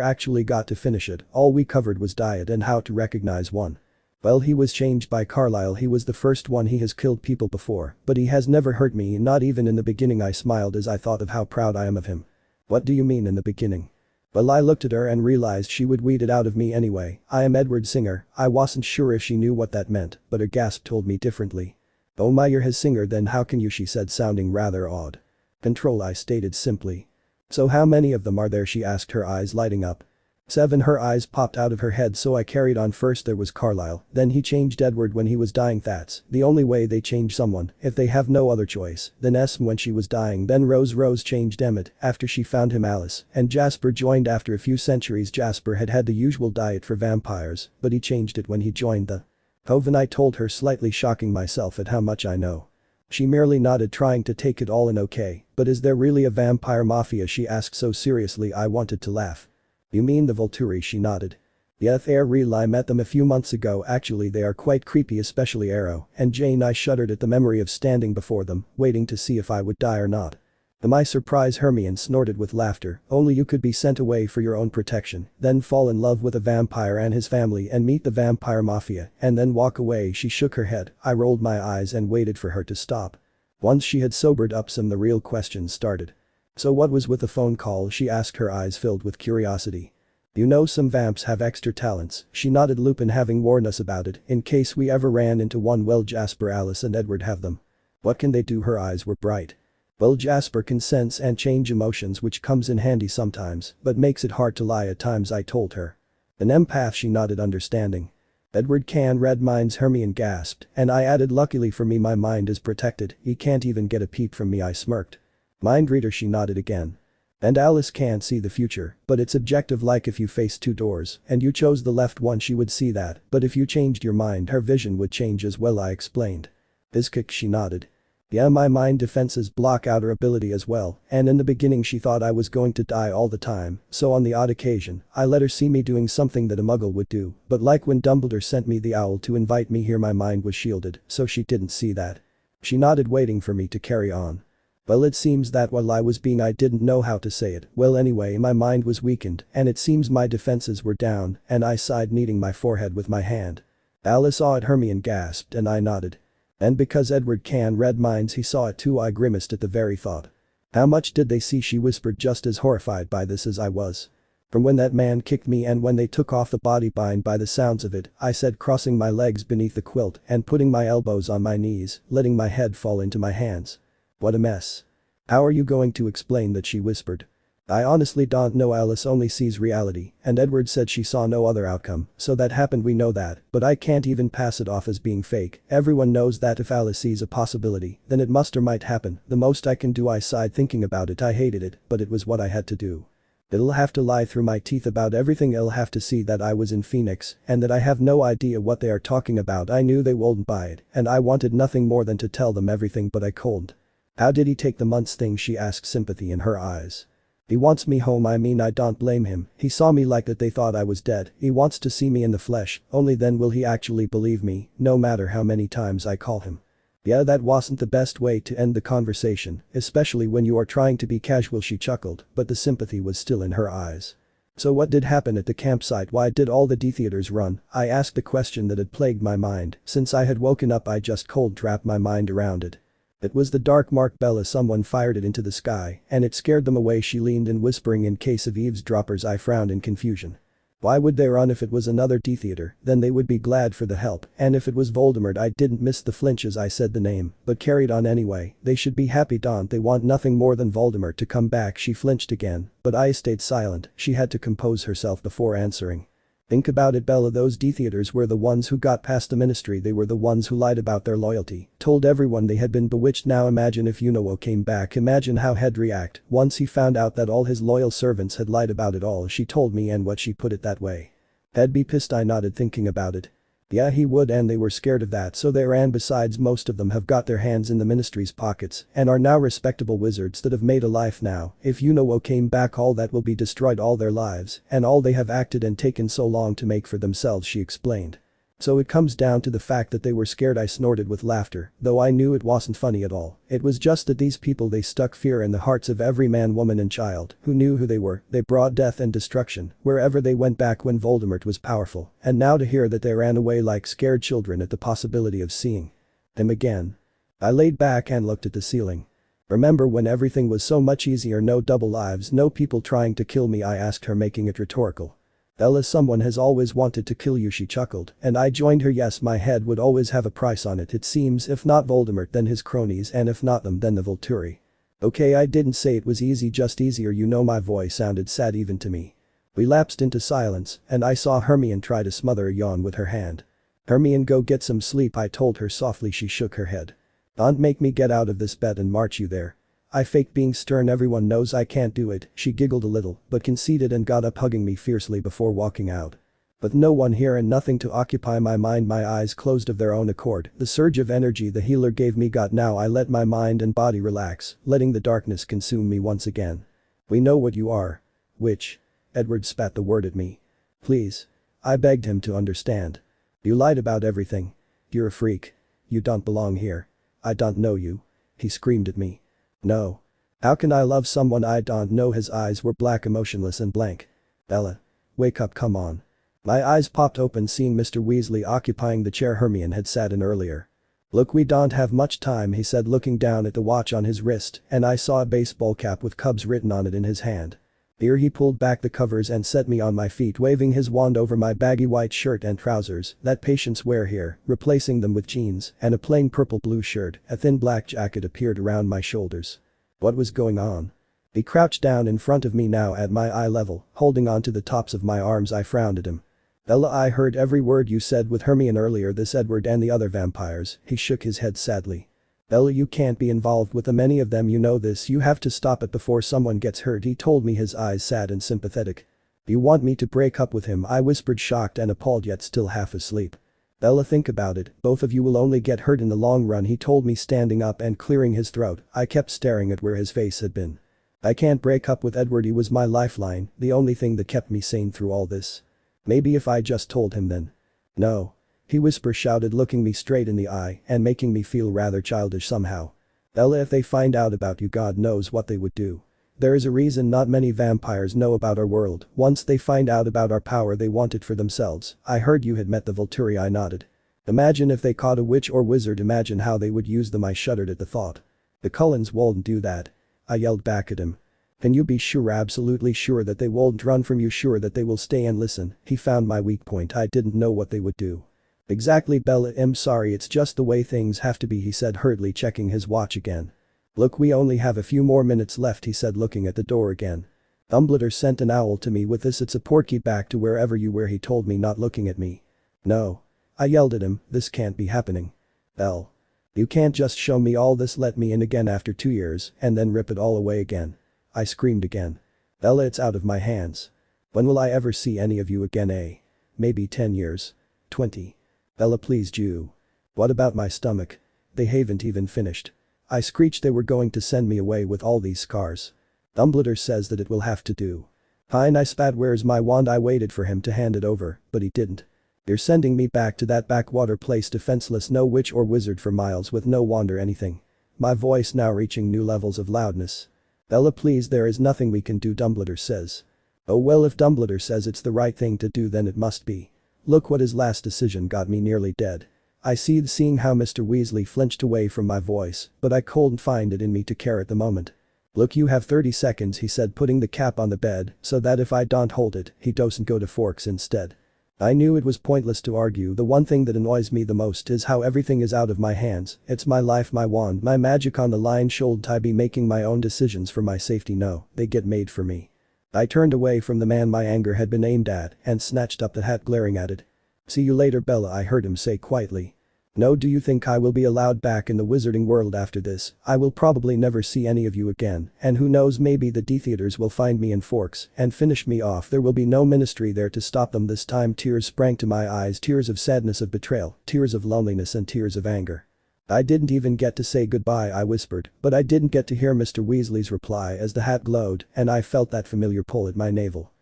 actually got to finish it. All we covered was diet and how to recognize one. Well, he was changed by Carlisle. He was the first one. He has killed people before, but he has never hurt me, not even in the beginning. I smiled as I thought of how proud I am of him. What do you mean in the beginning? Well, I looked at her and realized she would weed it out of me anyway. I am Edward Singer. I wasn't sure if she knew what that meant, but her gasp told me differently. Oh my, you're his singer then? How can you? She said, sounding rather odd. Control, I stated simply. So how many of them are there? She asked, her eyes lighting up. 7. Her eyes popped out of her head, so I carried on. First there was Carlisle, then he changed Edward when he was dying. That's the only way they change someone, if they have no other choice. Then Esme when she was dying, then Rose changed Emmett after she found him, Alice, and Jasper joined after a few centuries. Jasper had had the usual diet for vampires, but he changed it when he joined the Coven. I told her, slightly shocking myself at how much I know. She merely nodded, trying to take it all in. Okay, but is there really a vampire mafia? She asked so seriously I wanted to laugh. You mean the Volturi? She nodded. Yeah, they're real. I met them a few months ago. Actually, they are quite creepy, especially Arrow and Jane. I shuddered at the memory of standing before them, waiting to see if I would die or not. To my surprise, Hermione snorted with laughter. Only you could be sent away for your own protection, then fall in love with a vampire and his family and meet the vampire mafia, and then walk away. She shook her head. I rolled my eyes and waited for her to stop. Once she had sobered up some, the real questions started. So what was with the phone call? She asked, her eyes filled with curiosity. You know, some vamps have extra talents. She nodded. Lupin having warned us about it in case we ever ran into one. Well, Jasper, Alice and Edward have them. What can they do? Her eyes were bright. Well, Jasper can sense and change emotions, which comes in handy sometimes, but makes it hard to lie at times, I told her. An empath? She nodded, understanding. Edward can read minds, Hermione gasped, and I added, luckily for me my mind is protected. He can't even get a peep from me. I smirked. Mind reader? She nodded again. And Alice can't see the future, but it's objective, like if you face 2 doors and you chose the left one she would see that, but if you changed your mind her vision would change as well, I explained. Kick? She nodded. Yeah, my mind defenses block out her ability as well, and in the beginning she thought I was going to die all the time, so on the odd occasion, I let her see me doing something that a muggle would do, but like when Dumbledore sent me the owl to invite me here, my mind was shielded, so she didn't see that. She nodded, waiting for me to carry on. Well, it seems that while I was being, I didn't know how to say it. Well, anyway, my mind was weakened, and it seems my defenses were down, and I sighed, kneading my forehead with my hand. Alice saw it, Hermione gasped, and I nodded. And because Edward can read minds, he saw it too. I grimaced at the very thought. How much did they see? She whispered, just as horrified by this as I was. From when that man kicked me and when they took off the body bind. By the sounds of it, I said, crossing my legs beneath the quilt and putting my elbows on my knees, letting my head fall into my hands. What a mess. How are you going to explain that? She whispered. I honestly don't know. Alice only sees reality, and Edward said she saw no other outcome, so that happened, we know that, but I can't even pass it off as being fake. Everyone knows that if Alice sees a possibility, then it must or might happen. The most I can do. I sighed, thinking about it. I hated it, but it was what I had to do. It'll have to lie through my teeth about everything. It'll have to see that I was in Phoenix and that I have no idea what they are talking about. I knew they wouldn't buy it, and I wanted nothing more than to tell them everything, but I couldn't. How did he take the months thing? She asked, sympathy in her eyes. He wants me home. I mean, I don't blame him. He saw me like that, they thought I was dead. He wants to see me in the flesh, only then will he actually believe me, no matter how many times I call him. Yeah, that wasn't the best way to end the conversation, especially when you are trying to be casual. She chuckled, but the sympathy was still in her eyes. So what did happen at the campsite? Why did all the D-theaters run? I asked, the question that had plagued my mind since I had woken up. I just cold wrapped my mind around it. It was the dark mark, Bella. Someone fired it into the sky, and it scared them away. She leaned in, whispering, in case of eavesdroppers. I frowned in confusion. Why would they run? If it was another D-theater, then they would be glad for the help, and if it was Voldemort, I didn't miss the flinch as I said the name, but carried on anyway. They should be happy, don't they? Want nothing more than Voldemort to come back. She flinched again, but I stayed silent. She had to compose herself before answering. Think about it, Bella, those D-theaters were the ones who got past the ministry, they were the ones who lied about their loyalty, told everyone they had been bewitched. Now imagine if Yunowo came back, imagine how he'd react once he found out that all his loyal servants had lied about it all. She told me, and what she put it that way. He'd be pissed. I nodded, thinking about it. Yeah, he would, and they were scared of that, so they ran. Besides, most of them have got their hands in the ministry's pockets and are now respectable wizards that have made a life now. If Yunowo came back, all that will be destroyed, all their lives and all they have acted and taken so long to make for themselves, she explained. So it comes down to the fact that they were scared. I snorted with laughter, though I knew it wasn't funny at all. It was just that these people, they stuck fear in the hearts of every man, woman and child who knew who they were. They brought death and destruction wherever they went back when Voldemort was powerful, and now to hear that they ran away like scared children at the possibility of seeing him again. I laid back and looked at the ceiling. Remember when everything was so much easier, no double lives, no people trying to kill me, I asked her, making it rhetorical. Bella, someone has always wanted to kill you, she chuckled, and I joined her. Yes, my head would always have a price on it seems, if not Voldemort then his cronies, and if not them then the Volturi. Okay, I didn't say it was easy, just easier, you know. My voice sounded sad even to me. We lapsed into silence, and I saw Hermione try to smother a yawn with her hand. Hermione, go get some sleep, I told her softly. She shook her head. Don't make me get out of this bed and march you there. I faked being stern, everyone knows I can't do it. She giggled a little, but conceded and got up, hugging me fiercely before walking out. With no one here and nothing to occupy my mind, my eyes closed of their own accord. The surge of energy the healer gave me got now. I let my mind and body relax, letting the darkness consume me once again. We know what you are. Witch. Edward spat the word at me. Please. I begged him to understand. You lied about everything. You're a freak. You don't belong here. I don't know you. He screamed at me. No. How can I love someone I don't know? His eyes were black, emotionless and blank. Bella. Wake up, come on. My eyes popped open, seeing Mr. Weasley occupying the chair Hermione had sat in earlier. Look, we don't have much time, he said, looking down at the watch on his wrist, and I saw a baseball cap with Cubs written on it in his hand. Here he pulled back the covers and set me on my feet, waving his wand over my baggy white shirt and trousers that patients wear here, replacing them with jeans and a plain purple-blue shirt. A thin black jacket appeared around my shoulders. What was going on? He crouched down in front of me, now at my eye level, holding on to the tops of my arms. I frowned at him. Bella, I heard every word you said with Hermione earlier, this Edward and the other vampires. He shook his head sadly. Bella, you can't be involved with them, any of them, you know this. You have to stop it before someone gets hurt, he told me, his eyes sad and sympathetic. You want me to break up with him? I whispered, shocked and appalled yet still half asleep. Bella, think about it, both of you will only get hurt in the long run, he told me, standing up and clearing his throat. I kept staring at where his face had been. I can't break up with Edward, he was my lifeline, the only thing that kept me sane through all this. Maybe if I just told him then. No. He shouted, looking me straight in the eye and making me feel rather childish somehow. Bella, if they find out about you, God knows what they would do. There is a reason not many vampires know about our world. Once they find out about our power, they want it for themselves. I heard you had met the Volturi, I nodded. Imagine if they caught a witch or wizard, imagine how they would use them. I shuddered at the thought. The Cullens won't do that. I yelled back at him. Can you be sure, absolutely sure, that they won't run from you, sure that they will stay and listen? He found my weak point. I didn't know what they would do. Exactly, Bella, I'm sorry, it's just the way things have to be, he said hurriedly, checking his watch again. Look, we only have a few more minutes left, he said, looking at the door again. Dumbledore sent an owl to me with this, it's a portkey, back to wherever you were, he told me, not looking at me. No. I yelled at him, this can't be happening. Belle. You can't just show me all this, let me in again after 2 years, and then rip it all away again. I screamed again. Bella, it's out of my hands. When will I ever see any of you again, eh? Maybe 10 years. 20. Bella, please, Jew. What about my stomach? They haven't even finished. I screeched. They were going to send me away with all these scars. Dumbledore says that it will have to do. Fine, I spat. Where's my wand? I waited for him to hand it over, but he didn't. You're sending me back to that backwater place, defenseless, no witch or wizard for miles, with no wand or anything. My voice now reaching new levels of loudness. Bella, please, there is nothing we can do, Dumbledore says. Oh well, if Dumbledore says it's the right thing to do, then it must be. Look what his last decision got me nearly dead. I seethed, seeing how Mr. Weasley flinched away from my voice, but I couldn't find it in me to care at the moment. Look, you have 30 seconds, he said, putting the cap on the bed so that if I don't hold it, he doesn't go to Forks instead. I knew it was pointless to argue. The one thing that annoys me the most is how everything is out of my hands. It's my life, my wand, my magic on the line. Shouldn't I be making my own decisions for my safety? No, they get made for me. I turned away from the man my anger had been aimed at and snatched up the hat glaring at it. "See you later, Bella," I heard him say quietly. "No, do you think I will be allowed back in the wizarding world after this? I will probably never see any of you again, and who knows, maybe the D-theaters will find me in Forks and finish me off. There will be no ministry there to stop them this time." Tears sprang to my eyes, tears of sadness, of betrayal, tears of loneliness and tears of anger. "I didn't even get to say goodbye," I whispered, but I didn't get to hear Mr. Weasley's reply as the hat glowed and I felt that familiar pull at my navel.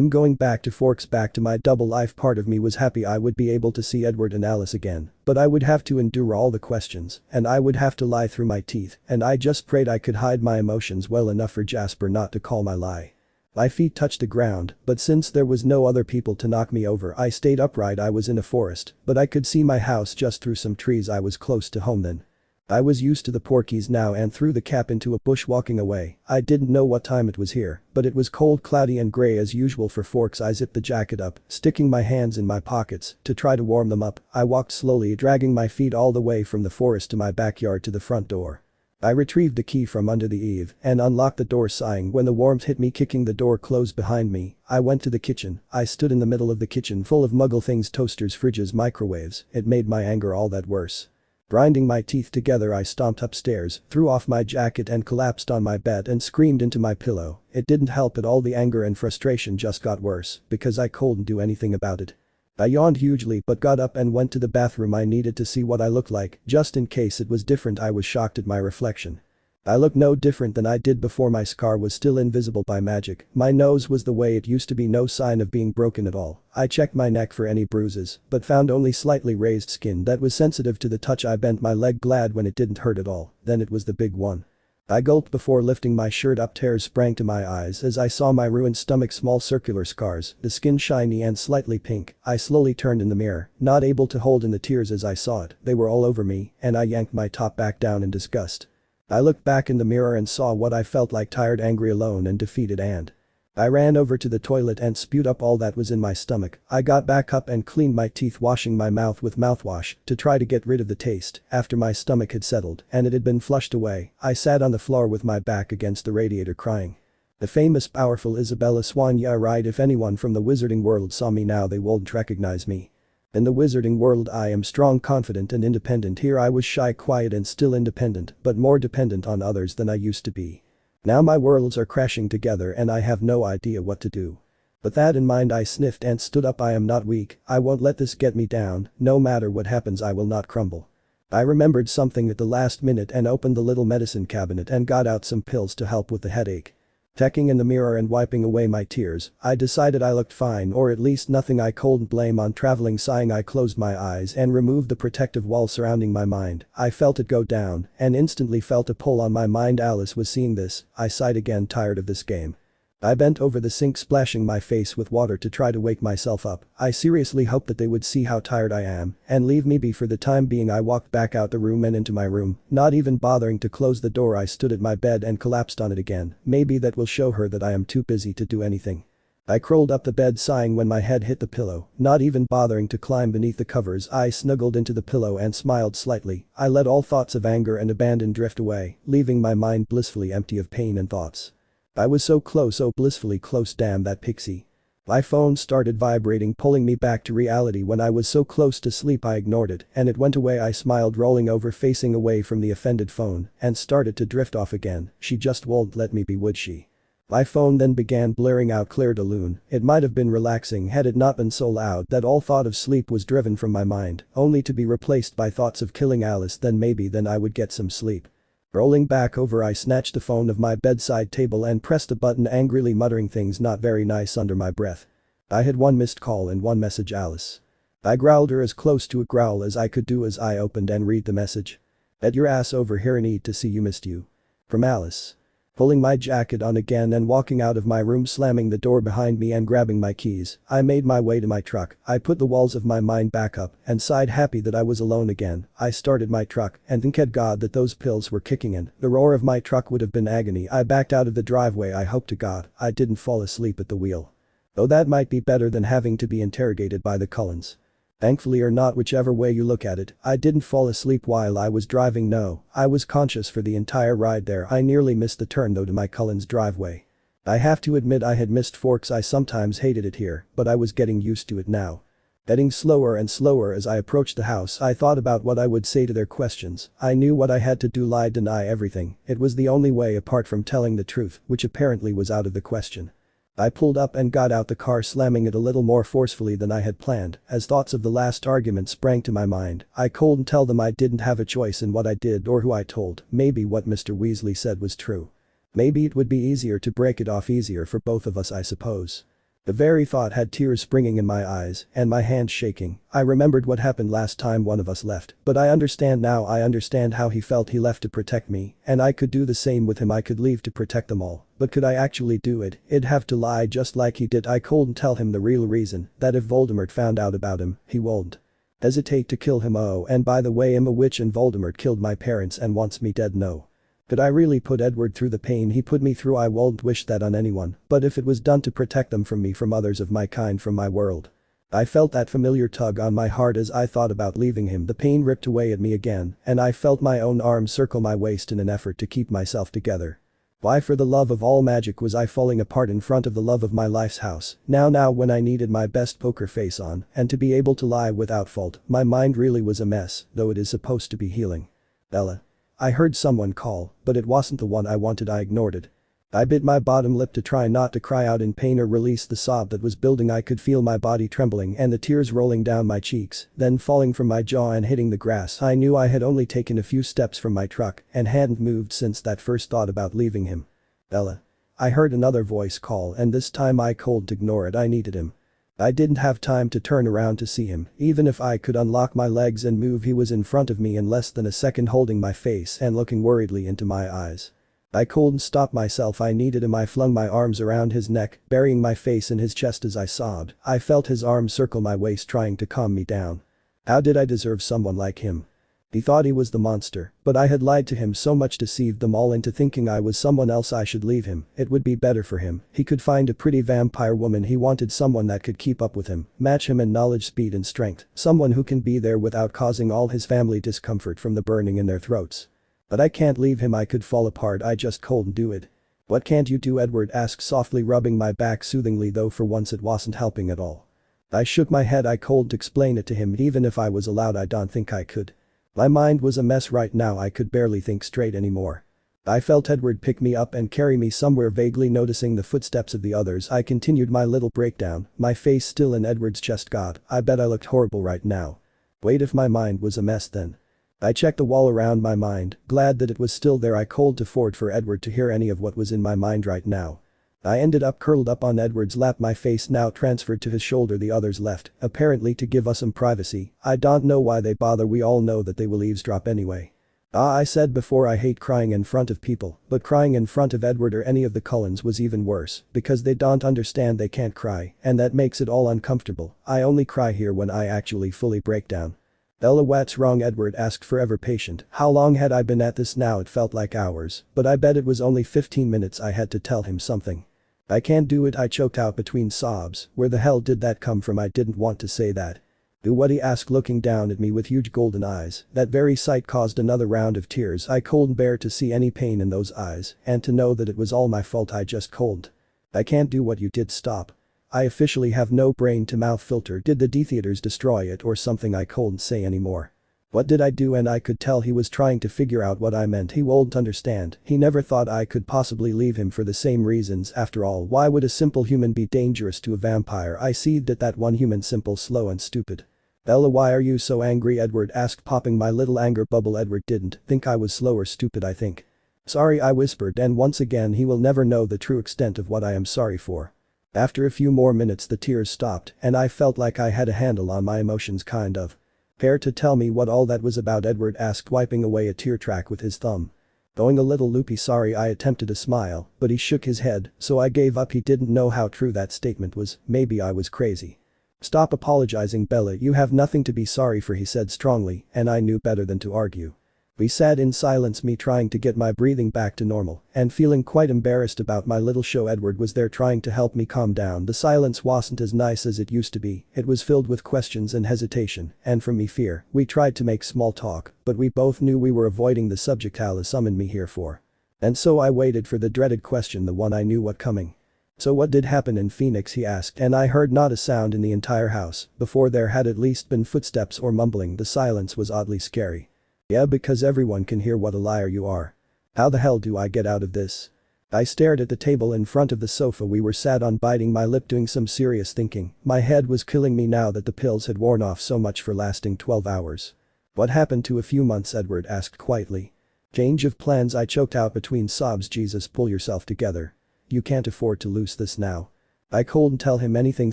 Going back to Forks, back to my double life. Part of me was happy I would be able to see Edward and Alice again, but I would have to endure all the questions, and I would have to lie through my teeth, and I just prayed I could hide my emotions well enough for Jasper not to call my lie. My feet touched the ground, but since there was no other people to knock me over, I stayed upright. I was in a forest, but I could see my house just through some trees. I was close to home then. I was used to the Porkies now and threw the cap into a bush, walking away. I didn't know what time it was here, but it was cold, cloudy and grey as usual for Forks. I zipped the jacket up, sticking my hands in my pockets to try to warm them up. I walked slowly, dragging my feet all the way from the forest to my backyard to the front door. I retrieved the key from under the eave and unlocked the door, sighing when the warmth hit me, kicking the door closed behind me. I went to the kitchen. I stood in the middle of the kitchen, full of muggle things, toasters, fridges, microwaves. It made my anger all that worse. Grinding my teeth together, I stomped upstairs, threw off my jacket and collapsed on my bed and screamed into my pillow. It didn't help at all. The anger and frustration just got worse because I couldn't do anything about it. I yawned hugely but got up and went to the bathroom. I needed to see what I looked like, just in case it was different. I was shocked at my reflection. I looked no different than I did before. My scar was still invisible by magic. My nose was the way it used to be, no sign of being broken at all. I checked my neck for any bruises, but found only slightly raised skin that was sensitive to the touch. I bent my leg, glad when it didn't hurt at all. Then it was the big one. I gulped before lifting my shirt up. Tears sprang to my eyes as I saw my ruined stomach, small circular scars, the skin shiny and slightly pink. I slowly turned in the mirror, not able to hold in the tears as I saw it. They were all over me, and I yanked my top back down in disgust. I looked back in the mirror and saw what I felt like: tired, angry, alone and defeated. And I ran over to the toilet and spewed up all that was in my stomach. I got back up and cleaned my teeth, washing my mouth with mouthwash to try to get rid of the taste. After my stomach had settled and it had been flushed away, I sat on the floor with my back against the radiator crying. The famous, powerful Isabella Swan. Yeah, right, if anyone from the wizarding world saw me now, they wouldn't recognize me. In the wizarding world I am strong, confident and independent. Here I was shy, quiet and still independent, but more dependent on others than I used to be. Now my worlds are crashing together and I have no idea what to do. With that in mind, I sniffed and stood up. I am not weak. I won't let this get me down. No matter what happens, I will not crumble. I remembered something at the last minute and opened the little medicine cabinet and got out some pills to help with the headache. Checking in the mirror and wiping away my tears, I decided I looked fine, or at least nothing I couldn't blame on traveling. Sighing, I closed my eyes and removed the protective wall surrounding my mind. I felt it go down and instantly felt a pull on my mind. Alice was seeing this. I sighed again, tired of this game. I bent over the sink, splashing my face with water to try to wake myself up. I seriously hoped that they would see how tired I am and leave me be for the time being. I walked back out the room and into my room, not even bothering to close the door. I stood at my bed and collapsed on it again. Maybe that will show her that I am too busy to do anything. I crawled up the bed, sighing when my head hit the pillow, not even bothering to climb beneath the covers. I snuggled into the pillow and smiled slightly. I let all thoughts of anger and abandon drift away, leaving my mind blissfully empty of pain and thoughts. I was so close, so blissfully close. Damn that pixie. My phone started vibrating, pulling me back to reality. When I was so close to sleep, I ignored it and it went away. I smiled, rolling over, facing away from the offended phone, and started to drift off again. She just won't let me be, would she? My phone then began blaring out Claire de Lune. It might have been relaxing had it not been so loud that all thought of sleep was driven from my mind, only to be replaced by thoughts of killing Alice. Then I would get some sleep. Rolling back over, I snatched the phone off my bedside table and pressed a button, angrily muttering things not very nice under my breath. I had one missed call and one message: Alice. I growled her as close to a growl as I could do as I opened and read the message. "Get your ass over here, I need to see you, missed you. From Alice." Pulling my jacket on again and walking out of my room, slamming the door behind me and grabbing my keys, I made my way to my truck. I put the walls of my mind back up and sighed, happy that I was alone again. I started my truck and thanked God that those pills were kicking in. The roar of my truck would have been agony. I backed out of the driveway. I hope to God I didn't fall asleep at the wheel. Though that might be better than having to be interrogated by the Cullens. Thankfully or not, whichever way you look at it, I didn't fall asleep while I was driving. No, I was conscious for the entire ride there. I nearly missed the turn though to my Cullen's driveway. I have to admit I had missed forks. I sometimes hated it here, but I was getting used to it now. Getting slower and slower as I approached the house. I thought about what I would say to their questions. I knew what I had to do: lie, deny everything. It was the only way apart from telling the truth, which apparently was out of the question. I pulled up and got out the car, slamming it a little more forcefully than I had planned, as thoughts of the last argument sprang to my mind. I couldn't tell them I didn't have a choice in what I did or who I told. Maybe what Mr. Weasley said was true. Maybe it would be easier to break it off, easier for both of us, I suppose. The very thought had tears springing in my eyes and my hands shaking. I remembered what happened last time one of us left, but I understand now. I understand how he felt. He left to protect me, and I could do the same with him. I could leave to protect them all, but could I actually do it? I'd have to lie just like he did. I couldn't tell him the real reason, that if Voldemort found out about him, he won't hesitate to kill him. Oh, and by the way, I'm a witch and Voldemort killed my parents and wants me dead. No. Could I really put Edward through the pain he put me through? I won't wish that on anyone, but if it was done to protect them from me, from others of my kind, from my world. I felt that familiar tug on my heart as I thought about leaving him. The pain ripped away at me again, and I felt my own arms circle my waist in an effort to keep myself together. Why, for the love of all magic, was I falling apart in front of the love of my life's house? Now when I needed my best poker face on, and to be able to lie without fault. My mind really was a mess, though it is supposed to be healing. Bella. I heard someone call, but it wasn't the one I wanted. I ignored it. I bit my bottom lip to try not to cry out in pain or release the sob that was building. I could feel my body trembling and the tears rolling down my cheeks, then falling from my jaw and hitting the grass. I knew I had only taken a few steps from my truck and hadn't moved since that first thought about leaving him. Bella. I heard another voice call, and this time I couldn't ignore it. I needed him. I didn't have time to turn around to see him. Even if I could unlock my legs and move, he was in front of me in less than a second, holding my face and looking worriedly into my eyes. I couldn't stop myself. I needed him. I flung my arms around his neck, burying my face in his chest as I sobbed. I felt his arms circle my waist, trying to calm me down. How did I deserve someone like him? He thought he was the monster, but I had lied to him so much, deceived them all into thinking I was someone else. I should leave him. It would be better for him. He could find a pretty vampire woman. He wanted someone that could keep up with him, match him in knowledge, speed and strength, someone who can be there without causing all his family discomfort from the burning in their throats. But I can't leave him. I could fall apart. I just couldn't do it. What can't you do? Edward asked softly, rubbing my back soothingly, though for once it wasn't helping at all. I shook my head. I couldn't explain it to him. Even if I was allowed, I don't think I could. My mind was a mess right now. I could barely think straight anymore. I felt Edward pick me up and carry me somewhere, vaguely noticing the footsteps of the others. I continued my little breakdown, my face still in Edward's chest. God, I bet I looked horrible right now. Wait, if my mind was a mess then. I checked the wall around my mind, glad that it was still there. I couldn't afford for Edward to hear any of what was in my mind right now. I ended up curled up on Edward's lap, my face now transferred to his shoulder. The others left, apparently to give us some privacy. I don't know why they bother. We all know that they will eavesdrop anyway. I said before, I hate crying in front of people, but crying in front of Edward or any of the Cullens was even worse, because they don't understand. They can't cry, and that makes it all uncomfortable. I only cry here when I actually fully break down. Ella, what's wrong? Edward asked, forever patient. How long had I been at this now? It felt like hours, but I bet it was only 15 minutes. I had to tell him something. I can't do it, I choked out between sobs. Where the hell did that come from? I didn't want to say that. Do what? He asked, looking down at me with huge golden eyes. That very sight caused another round of tears. I couldn't bear to see any pain in those eyes, and to know that it was all my fault. I just couldn't. I can't do what you did. Stop. I officially have no brain to mouth filter. Did the D-theaters destroy it or something? I couldn't say anymore. What did I do? And I could tell he was trying to figure out what I meant. He wouldn't understand. He never thought I could possibly leave him for the same reasons. After all, why would a simple human be dangerous to a vampire? I seethed at that one human, simple, slow and stupid. Bella, why are you so angry? Edward asked, popping my little anger bubble. Edward didn't think I was slow or stupid, I think. Sorry, I whispered, and once again he will never know the true extent of what I am sorry for. After a few more minutes the tears stopped, and I felt like I had a handle on my emotions, kind of. Care to tell me what all that was about? Edward asked, wiping away a tear track with his thumb. Going a little loopy. Sorry, I attempted a smile, but he shook his head, so I gave up. He didn't know how true that statement was. Maybe I was crazy. Stop apologizing, Bella, you have nothing to be sorry for, he said strongly, and I knew better than to argue. We sat in silence, me trying to get my breathing back to normal and feeling quite embarrassed about my little show. Edward was there trying to help me calm down. The silence wasn't as nice as it used to be. It was filled with questions and hesitation, and from me, fear. We tried to make small talk, but we both knew we were avoiding the subject Allah summoned me here for. And so I waited for the dreaded question, the one I knew what coming. "So what did happen in Phoenix?" he asked, and I heard not a sound in the entire house. Before there had at least been footsteps or mumbling. The silence was oddly scary. "Yeah, because everyone can hear what a liar you are." "How the hell do I get out of this?" I stared at the table in front of the sofa we were sat on, biting my lip, doing some serious thinking. My head was killing me now that the pills had worn off so much for lasting 12 hours. "What happened to a few months?" Edward asked quietly. "Change of plans," I choked out between sobs. "Jesus, pull yourself together. You can't afford to lose this now." I couldn't tell him anything,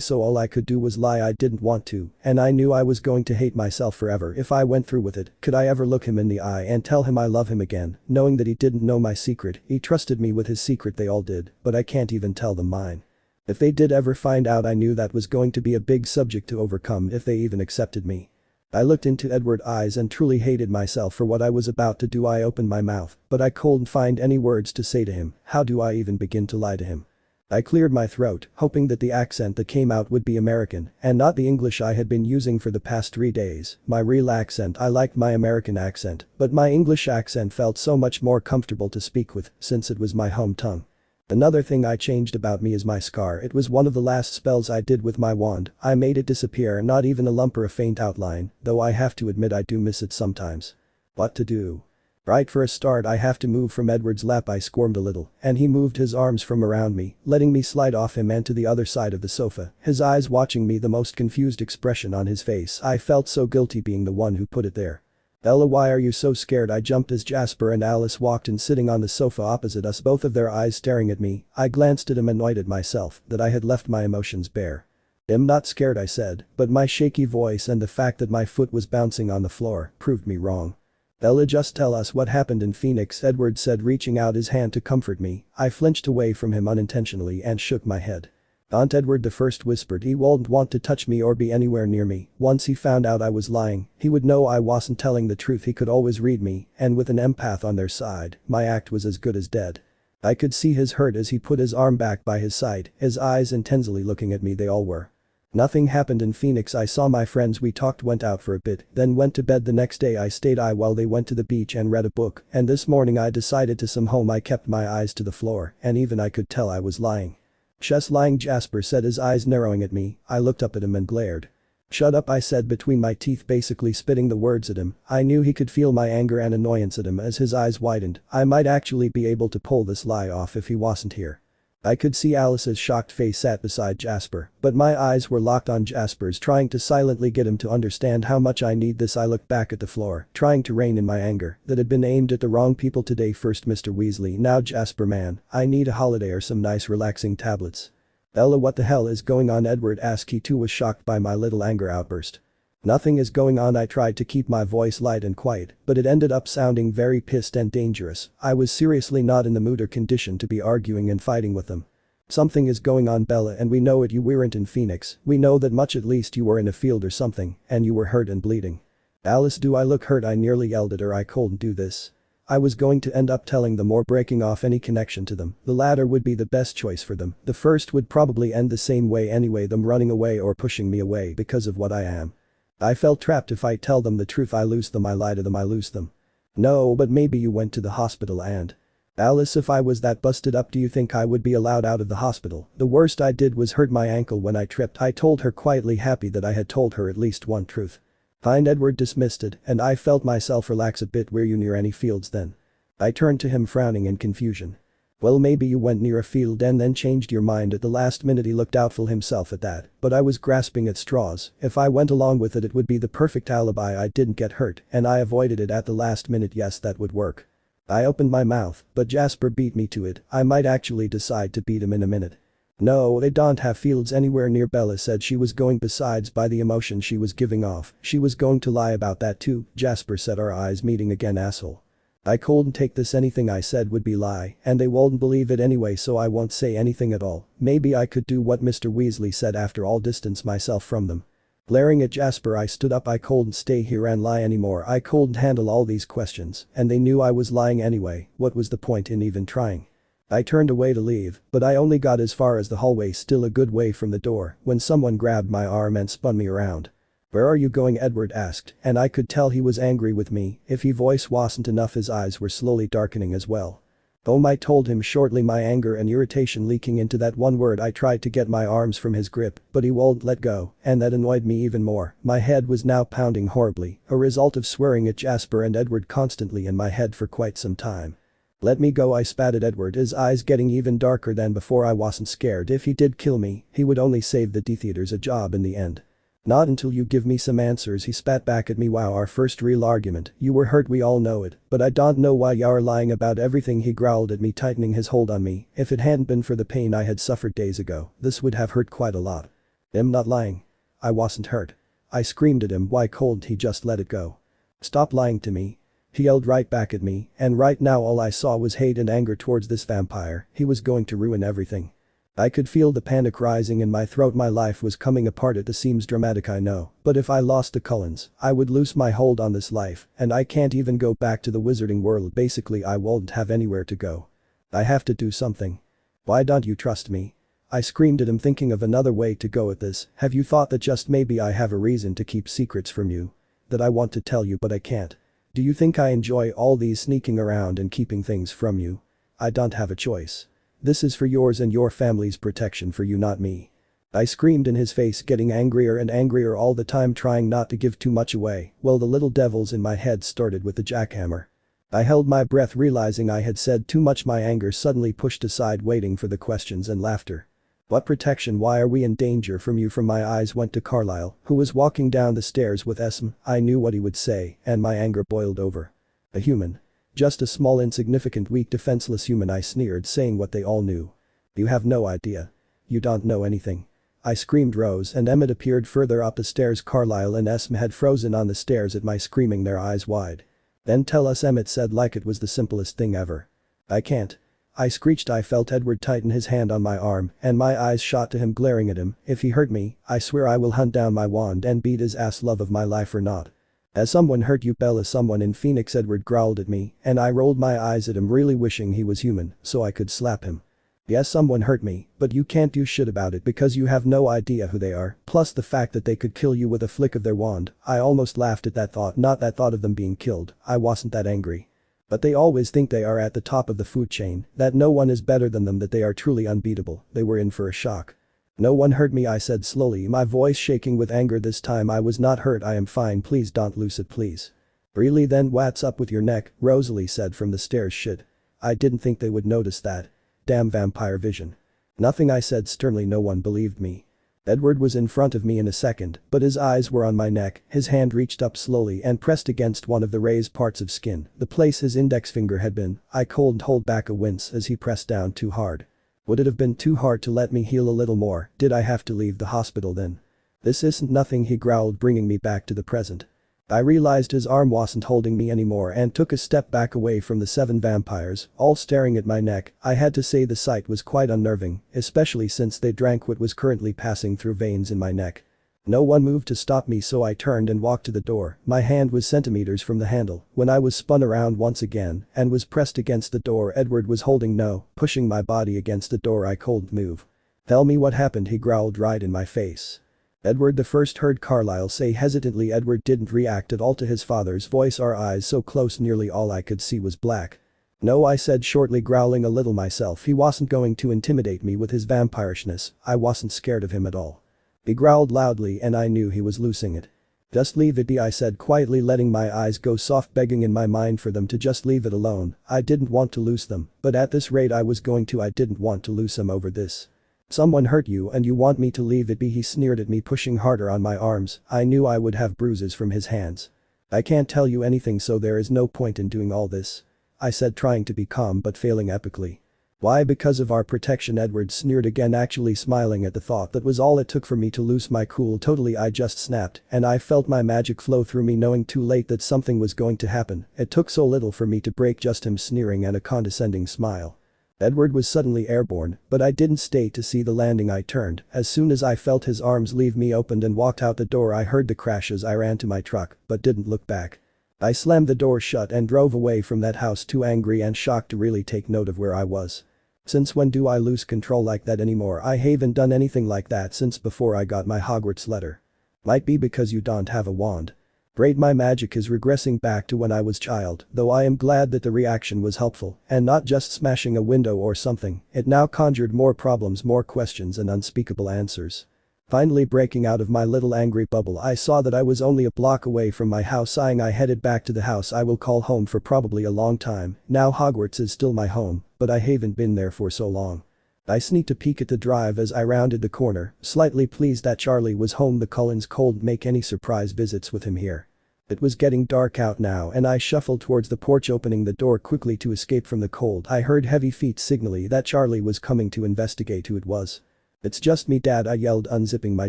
so all I could do was lie. I didn't want to, and I knew I was going to hate myself forever if I went through with it. Could I ever look him in the eye and tell him I love him again, knowing that he didn't know my secret? He trusted me with his secret, they all did, but I can't even tell them mine. If they did ever find out, I knew that was going to be a big subject to overcome if they even accepted me. I looked into Edward's eyes and truly hated myself for what I was about to do. I opened my mouth, but I couldn't find any words to say to him. How do I even begin to lie to him? I cleared my throat, hoping that the accent that came out would be American and not the English I had been using for the past 3 days. My real accent, I liked my American accent, but my English accent felt so much more comfortable to speak with since it was my home tongue. Another thing I changed about me is my scar. It was one of the last spells I did with my wand. I made it disappear, not even a lump or a faint outline, though I have to admit I do miss it sometimes. What to do? Right, for a start I have to move from Edward's lap. I squirmed a little, and he moved his arms from around me, letting me slide off him and to the other side of the sofa, his eyes watching me, the most confused expression on his face. I felt so guilty being the one who put it there. "Ella, why are you so scared?" I jumped as Jasper and Alice walked in, sitting on the sofa opposite us, both of their eyes staring at me. I glanced at him, annoyed at myself that I had left my emotions bare. "I'm not scared," I said, but my shaky voice and the fact that my foot was bouncing on the floor proved me wrong. "Ella, just tell us what happened in Phoenix," Edward said, reaching out his hand to comfort me. I flinched away from him unintentionally and shook my head. "Aunt," Edward the first whispered, "he won't want to touch me or be anywhere near me. Once he found out I was lying, he would know I wasn't telling the truth. He could always read me, and with an empath on their side, my act was as good as dead." I could see his hurt as he put his arm back by his side, his eyes intensely looking at me. They all were. "Nothing happened in Phoenix. I saw my friends, we talked, went out for a bit, then went to bed. The next day I stayed while they went to the beach and read a book, and this morning I decided to come home." I kept my eyes to the floor, and even I could tell I was lying. "Just lying," Jasper said, his eyes narrowing at me. I looked up at him and glared. "Shut up," I said between my teeth, basically spitting the words at him. I knew he could feel my anger and annoyance at him as his eyes widened. I might actually be able to pull this lie off if he wasn't here. I could see Alice's shocked face sat beside Jasper, but my eyes were locked on Jasper's, trying to silently get him to understand how much I need this. I looked back at the floor, trying to rein in my anger that had been aimed at the wrong people today. First Mr. Weasley, now Jasper. Man, I need a holiday or some nice relaxing tablets. "Ella, what the hell is going on?" Edward asked. He too was shocked by my little anger outburst. "Nothing is going on." I tried to keep my voice light and quiet, but it ended up sounding very pissed and dangerous. I was seriously not in the mood or condition to be arguing and fighting with them. "Something is going on, Bella, and we know it. You weren't in Phoenix. We know that much, at least you were in a field or something, and you were hurt and bleeding." "Alice, do I look hurt?" I nearly yelled at her. I couldn't do this. I was going to end up telling them or breaking off any connection to them. The latter would be the best choice for them. The first would probably end the same way anyway, them running away or pushing me away because of what I am. I felt trapped. If I tell them the truth, I lose them. I lie to them, I lose them. "No, but maybe you went to the hospital and..." "Alice, if I was that busted up, do you think I would be allowed out of the hospital? The worst I did was hurt my ankle when I tripped," I told her quietly, happy that I had told her at least one truth. "Fine," Edward dismissed it, and I felt myself relax a bit. "Were you near any fields then?" I turned to him, frowning in confusion. "Well, maybe you went near a field and then changed your mind at the last minute." He looked doubtful himself at that, but I was grasping at straws. If I went along with it, it would be the perfect alibi. I didn't get hurt, and I avoided it at the last minute. Yes, that would work. I opened my mouth, but Jasper beat me to it. I might actually decide to beat him in a minute. "No, they don't have fields anywhere near," Bella said. She was going, besides by the emotion she was giving off, she was going to lie about that too. Jasper said, our eyes meeting again. "Asshole. I couldn't take this. Anything I said would be lie, and they won't believe it anyway, so I won't say anything at all. Maybe I could do what Mr. Weasley said, after all, distance myself from them." Glaring at Jasper, I stood up. I couldn't stay here and lie anymore. I couldn't handle all these questions, and they knew I was lying anyway. What was the point in even trying? I turned away to leave, but I only got as far as the hallway, still a good way from the door, when someone grabbed my arm and spun me around. "Where are you going?" Edward asked, and I could tell he was angry with me. If his voice wasn't enough, his eyes were slowly darkening as well. I told him shortly, my anger and irritation leaking into that one word. I tried to get my arms from his grip, but he wouldn't let go, and that annoyed me even more. My head was now pounding horribly, a result of swearing at Jasper and Edward constantly in my head for quite some time. "Let me go," I spat at Edward, his eyes getting even darker than before. I wasn't scared. If he did kill me, he would only save the D-theaters a job in the end. "Not until you give me some answers," he spat back at me. "Wow, our first real argument. You were hurt, we all know it, but I don't know why you're lying about everything," he growled at me, tightening his hold on me. "If it hadn't been for the pain I had suffered days ago, this would have hurt quite a lot." "I'm not lying. I wasn't hurt." I screamed at him. "Why couldn't he just let it go?" "Stop lying to me." He yelled right back at me, and right now all I saw was hate and anger towards this vampire. He was going to ruin everything. I could feel the panic rising in my throat. My life was coming apart. It seems dramatic, I know, but if I lost the Cullens, I would lose my hold on this life, and I can't even go back to the wizarding world. Basically, I won't have anywhere to go. I have to do something. Why don't you trust me? I screamed at him, thinking of another way to go at this. Have you thought that just maybe I have a reason to keep secrets from you? That I want to tell you but I can't? Do you think I enjoy all these sneaking around and keeping things from you? I don't have a choice. This is for yours and your family's protection, for you, not me." I screamed in his face, getting angrier and angrier all the time, trying not to give too much away. Well, the little devils in my head started with the jackhammer. I held my breath, realizing I had said too much. My anger suddenly pushed aside, waiting for the questions and laughter. "What protection? Why are we in danger from you?" From my eyes went to Carlisle, who was walking down the stairs with Esme. I knew what he would say, and my anger boiled over. "A human. Just a small, insignificant, weak, defenseless human," I sneered, saying what they all knew. "You have no idea. You don't know anything." I screamed. Rose and Emmett appeared further up the stairs. Carlisle and Esme had frozen on the stairs at my screaming, their eyes wide. "Then tell us," Emmett said, like it was the simplest thing ever. "I can't." I screeched. I felt Edward tighten his hand on my arm, and my eyes shot to him, glaring at him. "If he hurt me, I swear I will hunt down my wand and beat his ass, love of my life or not." "Has someone hurt you, Bella?" "Someone in Phoenix," Edward growled at me, and I rolled my eyes at him, really wishing he was human so I could slap him. "Yes, someone hurt me, but you can't do shit about it because you have no idea who they are, plus the fact that they could kill you with a flick of their wand." I almost laughed at that thought, not that thought of them being killed. I wasn't that angry. But they always think they are at the top of the food chain, that no one is better than them, that they are truly unbeatable. They were in for a shock. "No one hurt me," I said slowly, my voice shaking with anger. "This time I was not hurt. I am fine. Please don't lose it, please." "Really? Then what's up with your neck?" Rosalie said from the stairs. "Shit. I didn't think they would notice that. Damn vampire vision." "Nothing," I said sternly. No one believed me. Edward was in front of me in a second, but his eyes were on my neck. His hand reached up slowly and pressed against one of the raised parts of skin, the place his index finger had been. I couldn't hold back a wince as he pressed down too hard. Would it have been too hard to let me heal a little more? Did I have to leave the hospital then? "This isn't nothing," he growled, bringing me back to the present. I realized his arm wasn't holding me anymore and took a step back away from the 7 vampires, all staring at my neck. I had to say the sight was quite unnerving, especially since they drank what was currently passing through veins in my neck. No one moved to stop me, so I turned and walked to the door. My hand was centimeters from the handle when I was spun around once again and was pressed against the door Edward was holding, pushing my body against the door. I couldn't move. "Tell me what happened," he growled right in my face. "Edward," the first heard Carlisle say hesitantly. Edward didn't react at all to his father's voice, our eyes so close nearly all I could see was black. "No," I said shortly, growling a little myself. He wasn't going to intimidate me with his vampirishness. I wasn't scared of him at all. He growled loudly and I knew he was losing it. "Just leave it be," I said quietly, letting my eyes go soft, begging in my mind for them to just leave it alone. I didn't want to lose them, but at this rate I was going to. I didn't want to lose them over this. "Someone hurt you and you want me to leave it be?" He sneered at me, pushing harder on my arms. I knew I would have bruises from his hands. "I can't tell you anything, so there is no point in doing all this," I said, trying to be calm but failing epically. "Why? Because of our protection," Edward sneered again, actually smiling at the thought. That was all it took for me to lose my cool totally. I just snapped and I felt my magic flow through me, knowing too late that something was going to happen. It took so little for me to break, just him sneering and a condescending smile. Edward was suddenly airborne, but I didn't stay to see the landing. I turned as soon as I felt his arms leave me, opened and walked out the door. I heard the crash as I ran to my truck, but didn't look back. I slammed the door shut and drove away from that house, too angry and shocked to really take note of where I was. Since when do I lose control like that anymore? I haven't done anything like that since before I got my Hogwarts letter. Might be because you don't have a wand. Great, my magic is regressing back to when I was child, though I am glad that the reaction was helpful and not just smashing a window or something. It now conjured more problems, more questions and unspeakable answers. Finally breaking out of my little angry bubble, I saw that I was only a block away from my house. Sighing, I headed back to the house I will call home for probably a long time. Now Hogwarts is still my home, but I haven't been there for so long. I sneaked a peek at the drive as I rounded the corner, slightly pleased that Charlie was home. The Cullens couldn't make any surprise visits with him here. It was getting dark out now and I shuffled towards the porch, opening the door quickly to escape from the cold. I heard heavy feet signaling that Charlie was coming to investigate who it was. "It's just me, Dad," I yelled, unzipping my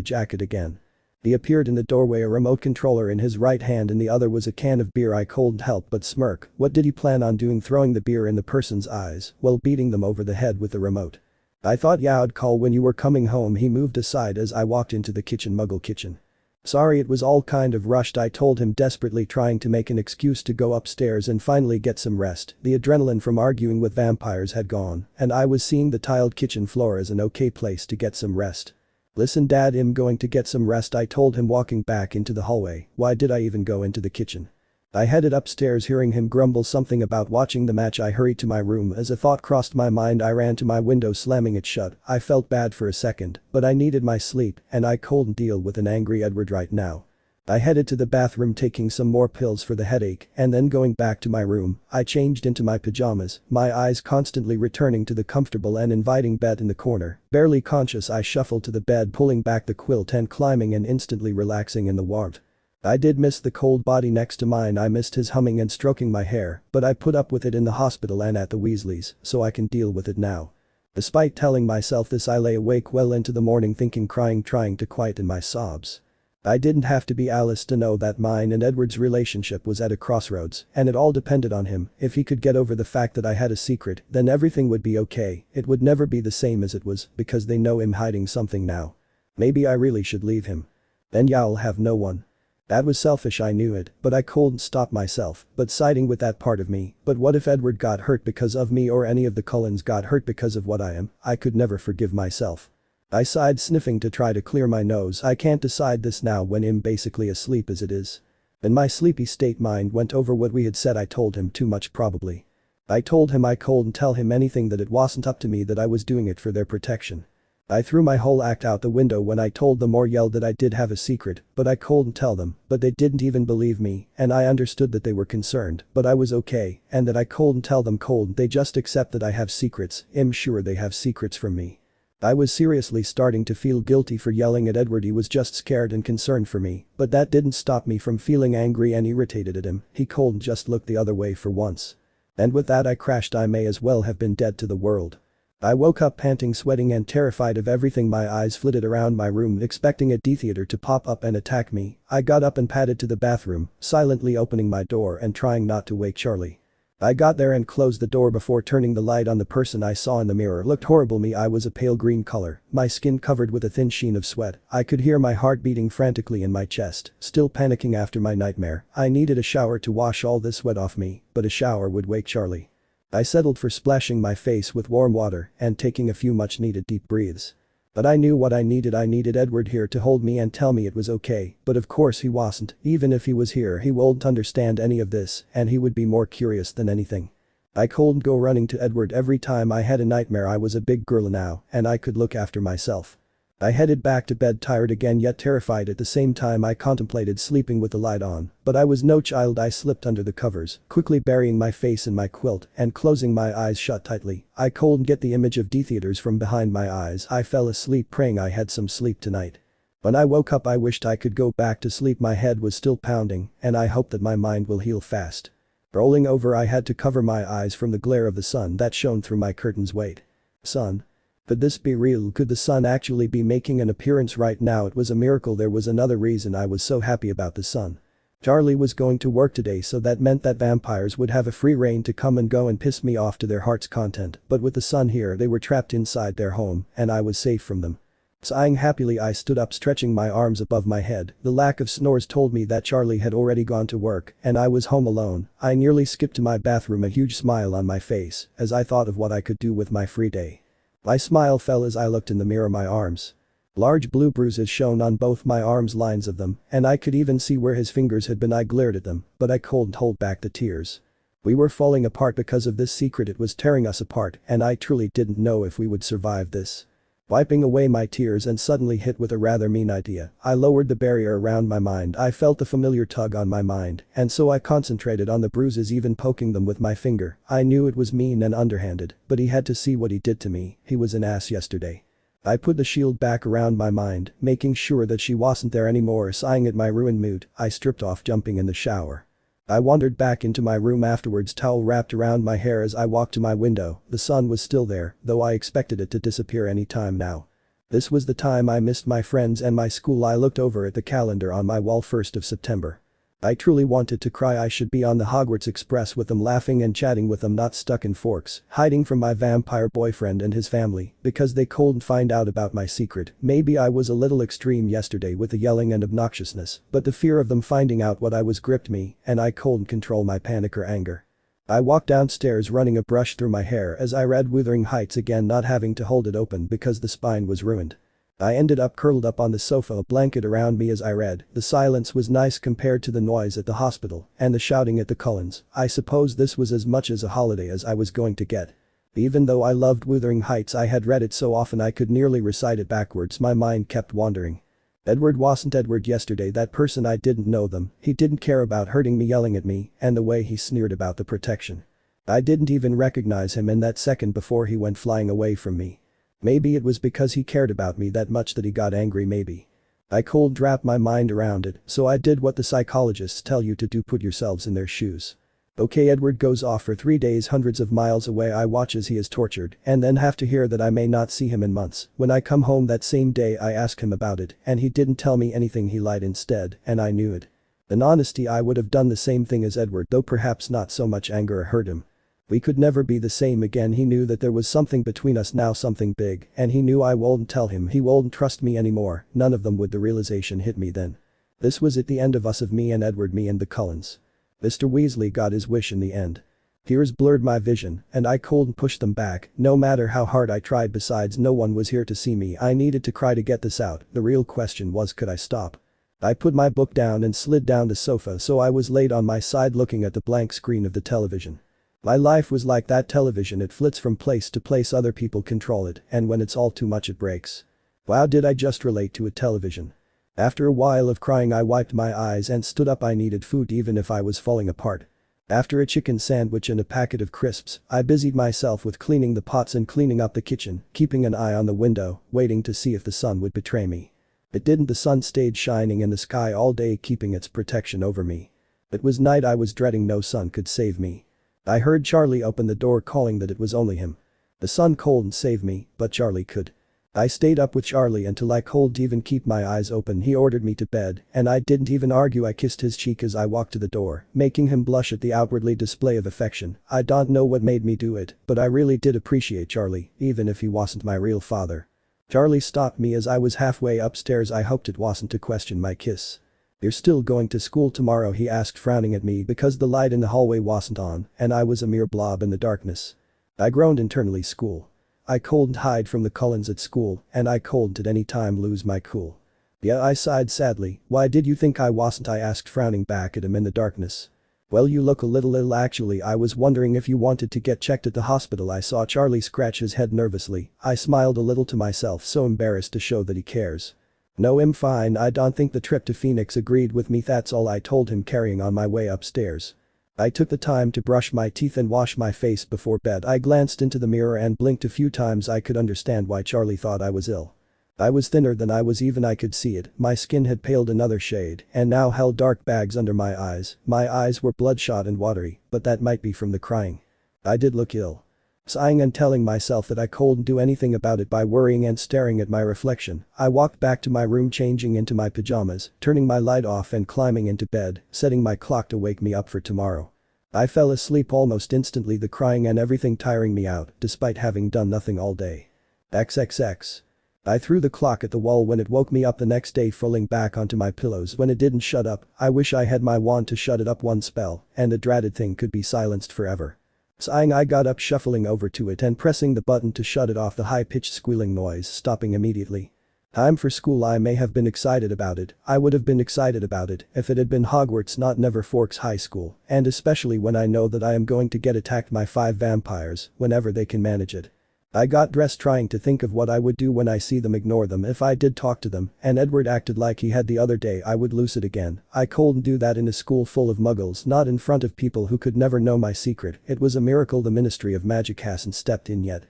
jacket again. He appeared in the doorway, a remote controller in his right hand and the other was a can of beer. I couldn't help but smirk. What did he plan on doing, throwing the beer in the person's eyes while beating them over the head with the remote? "I thought you'd call when you were coming home." He moved aside as I walked into the kitchen. Muggle kitchen. "Sorry, it was all kind of rushed," I told him, desperately trying to make an excuse to go upstairs and finally get some rest. The adrenaline from arguing with vampires had gone, and I was seeing the tiled kitchen floor as an okay place to get some rest. "Listen, Dad, I'm going to get some rest," I told him, walking back into the hallway. Why did I even go into the kitchen? I headed upstairs, hearing him grumble something about watching the match. I hurried to my room. As a thought crossed my mind, I ran to my window, slamming it shut. I felt bad for a second, but I needed my sleep and I couldn't deal with an angry Edward right now. I headed to the bathroom, taking some more pills for the headache and then going back to my room. I changed into my pajamas, my eyes constantly returning to the comfortable and inviting bed in the corner. Barely conscious, I shuffled to the bed, pulling back the quilt and climbing and instantly relaxing in the warmth. I did miss the cold body next to mine. I missed his humming and stroking my hair, but I put up with it in the hospital and at the Weasleys, so I can deal with it now. Despite telling myself this, I lay awake well into the morning, thinking, crying, trying to quieten my sobs. I didn't have to be Alice to know that mine and Edward's relationship was at a crossroads, and it all depended on him. If he could get over the fact that I had a secret, then everything would be okay. It would never be the same as it was, because they know I'm hiding something now. Maybe I really should leave him. Then I'll have no one. That was selfish, I knew it, but I couldn't stop myself but siding with that part of me. But what if Edward got hurt because of me, or any of the Cullens got hurt because of what I am? I could never forgive myself. I sighed, sniffing to try to clear my nose. I can't decide this now when I'm basically asleep as it is. In my sleepy state, mind went over what we had said. I told him too much, probably. I told him I couldn't tell him anything, that it wasn't up to me, that I was doing it for their protection. I threw my whole act out the window when I told them or yelled that I did have a secret, but I couldn't tell them. But they didn't even believe me, and I understood that they were concerned, but I was okay, and that I couldn't tell them. Couldn't they just accept that I have secrets? I'm sure they have secrets from me. I was seriously starting to feel guilty for yelling at Edward. He was just scared and concerned for me, but that didn't stop me from feeling angry and irritated at him. He couldn't just look the other way for once. And with that I crashed. I may as well have been dead to the world. I woke up panting, sweating and terrified of everything. My eyes flitted around my room, expecting a D-theater to pop up and attack me. I got up and padded to the bathroom, silently opening my door and trying not to wake Charlie. I got there and closed the door before turning the light on. The person I saw in the mirror looked horrible. I was a pale green color, my skin covered with a thin sheen of sweat. I could hear my heart beating frantically in my chest, still panicking after my nightmare. I needed a shower to wash all this sweat off me, but a shower would wake Charlie. I settled for splashing my face with warm water and taking a few much-needed deep breaths. But I knew what I needed. I needed Edward here to hold me and tell me it was okay, but of course he wasn't. Even if he was here, he wouldn't understand any of this, and he would be more curious than anything. I couldn't go running to Edward every time I had a nightmare. I was a big girl now, and I could look after myself. I headed back to bed, tired again yet terrified at the same time. I contemplated sleeping with the light on, but I was no child. I slipped under the covers, quickly burying my face in my quilt and closing my eyes shut tightly. I couldn't get the image of D-theaters from behind my eyes. I fell asleep, praying I had some sleep tonight. When I woke up, I wished I could go back to sleep. My head was still pounding, and I hoped that my mind will heal fast. Rolling over, I had to cover my eyes from the glare of the sun that shone through my curtains. Wait. Sun? Could this be real? Could the sun actually be making an appearance right now? It was a miracle. There was another reason I was so happy about the sun. Charlie was going to work today, so that meant that vampires would have a free rein to come and go and piss me off to their heart's content. But with the sun here, they were trapped inside their home, and I was safe from them. Sighing happily, I stood up, stretching my arms above my head. The lack of snores told me that Charlie had already gone to work, and I was home alone. I nearly skipped to my bathroom, a huge smile on my face, as I thought of what I could do with my free day. My smile fell as I looked in the mirror. My arms. Large blue bruises shone on both my arms, lines of them, and I could even see where his fingers had been. I glared at them, but I couldn't hold back the tears. We were falling apart because of this secret. It was tearing us apart, and I truly didn't know if we would survive this. Wiping away my tears and suddenly hit with a rather mean idea, I lowered the barrier around my mind. I felt the familiar tug on my mind, and so I concentrated on the bruises, even poking them with my finger. I knew it was mean and underhanded, but he had to see what he did to me. He was an ass yesterday. I put the shield back around my mind, making sure that she wasn't there anymore. Sighing at my ruined mood, I stripped off, jumping in the shower. I wandered back into my room afterwards, towel wrapped around my hair. As I walked to my window, the sun was still there, though I expected it to disappear any time now. This was the time I missed my friends and my school. I looked over at the calendar on my wall. 1st of September. I truly wanted to cry. I should be on the Hogwarts Express with them, laughing and chatting with them, not stuck in Forks, hiding from my vampire boyfriend and his family because they couldn't find out about my secret. Maybe I was a little extreme yesterday with the yelling and obnoxiousness, but the fear of them finding out what I was gripped me, and I couldn't control my panic or anger. I walked downstairs, running a brush through my hair as I read Wuthering Heights again, not having to hold it open because the spine was ruined. I ended up curled up on the sofa, a blanket around me as I read. The silence was nice compared to the noise at the hospital and the shouting at the Cullens. I suppose this was as much as a holiday as I was going to get. Even though I loved Wuthering Heights, I had read it so often I could nearly recite it backwards. My mind kept wandering. Edward wasn't Edward yesterday, that person. I didn't know them. He didn't care about hurting me, yelling at me, and the way he sneered about the protection. I didn't even recognize him in that second before he went flying away from me. Maybe it was because he cared about me that much that he got angry. Maybe. I couldn't wrap my mind around it, so I did what the psychologists tell you to do: put yourselves in their shoes. Okay, Edward goes off for 3 days hundreds of miles away. I watch as he is tortured and then have to hear that I may not see him in months. When I come home that same day, I ask him about it and he didn't tell me anything. He lied instead, and I knew it. In honesty, I would have done the same thing as Edward, though perhaps not so much anger hurt him. We could never be the same again. He knew that there was something between us now, something big, and he knew I wouldn't tell him. He wouldn't trust me anymore. None of them would. The realization hit me then. This was it, the end of us, of me and Edward, me and the Cullens. Mr. Weasley got his wish in the end. Tears blurred my vision, and I couldn't push them back, no matter how hard I tried. Besides, no one was here to see me. I needed to cry to get this out. The real question was, could I stop? I put my book down and slid down the sofa, so I was laid on my side looking at the blank screen of the television. My life was like that television. It flits from place to place. Other people control it, and when it's all too much it breaks. Wow, did I just relate to a television? After a while of crying, I wiped my eyes and stood up. I needed food even if I was falling apart. After a chicken sandwich and a packet of crisps, I busied myself with cleaning the pots and cleaning up the kitchen, keeping an eye on the window, waiting to see if the sun would betray me. It didn't. The sun stayed shining in the sky all day, keeping its protection over me. It was night. I was dreading no sun could save me. I heard Charlie open the door, calling that it was only him. The sun couldn't save me, but Charlie could. I stayed up with Charlie until I couldn't even keep my eyes open. He ordered me to bed, and I didn't even argue. I kissed his cheek as I walked to the door, making him blush at the outwardly display of affection. I don't know what made me do it, but I really did appreciate Charlie, even if he wasn't my real father. Charlie stopped me as I was halfway upstairs. I hoped it wasn't to question my kiss. "You're still going to school tomorrow?" he asked, frowning at me because the light in the hallway wasn't on and I was a mere blob in the darkness. I groaned internally. School. I couldn't hide from the Cullens at school, and I couldn't at any time lose my cool. "Yeah," I sighed sadly. "Why did you think I wasn't?" I asked, frowning back at him in the darkness. "Well, you look a little ill actually. I was wondering if you wanted to get checked at the hospital." I saw Charlie scratch his head nervously. I smiled a little to myself, so embarrassed to show that he cares. "No, I'm fine. I don't think the trip to Phoenix agreed with me." That's all I told him, carrying on my way upstairs. I took the time to brush my teeth and wash my face before bed. I glanced into the mirror and blinked a few times. I could understand why Charlie thought I was ill. I was thinner than I was, even I could see it. My skin had paled another shade and now held dark bags under my eyes. My eyes were bloodshot and watery, but that might be from the crying. I did look ill. Sighing and telling myself that I couldn't do anything about it by worrying and staring at my reflection, I walked back to my room, changing into my pajamas, turning my light off and climbing into bed, setting my clock to wake me up for tomorrow. I fell asleep almost instantly, the crying and everything tiring me out, despite having done nothing all day. XXX. I threw the clock at the wall when it woke me up the next day, falling back onto my pillows when it didn't shut up. I wish I had my wand to shut it up one spell, and the dreaded thing could be silenced forever. Sighing, I got up, shuffling over to it and pressing the button to shut it off. The high-pitched squealing noise stopping immediately. Time for school. I may have been excited about it, I would have been excited about it if it had been Hogwarts not Never Forks High School, and especially when I know that I am going to get attacked by 5 vampires whenever they can manage it. I got dressed trying to think of what I would do when I see them, ignore them if I did talk to them, and Edward acted like he had the other day. I would lose it again. I couldn't do that in a school full of muggles, not in front of people who could never know my secret. It was a miracle the Ministry of Magic hasn't stepped in yet.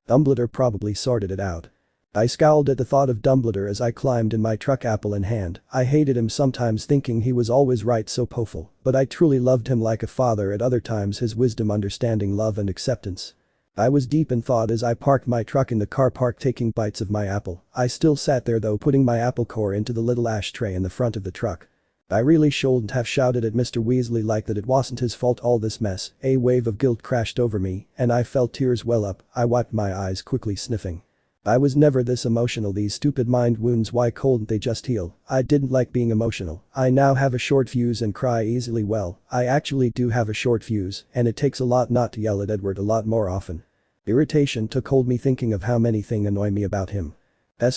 Dumbledore probably sorted it out. I scowled at the thought of Dumbledore as I climbed in my truck, apple in hand. I hated him sometimes, thinking he was always right, so powerful, but I truly loved him like a father at other times, his wisdom, understanding, love and acceptance. I was deep in thought as I parked my truck in the car park, taking bites of my apple. I still sat there though, putting my apple core into the little ashtray in the front of the truck. I really shouldn't have shouted at Mr. Weasley like that. It wasn't his fault, all this mess. A wave of guilt crashed over me, and I felt tears well up. I wiped my eyes quickly, sniffing. I was never this emotional. These stupid mind wounds, why couldn't they just heal? I didn't like being emotional. I now have a short fuse and cry easily. Well, I actually do have a short fuse, and it takes a lot not to yell at Edward a lot more often. Irritation took hold me, thinking of how many things annoy me about him.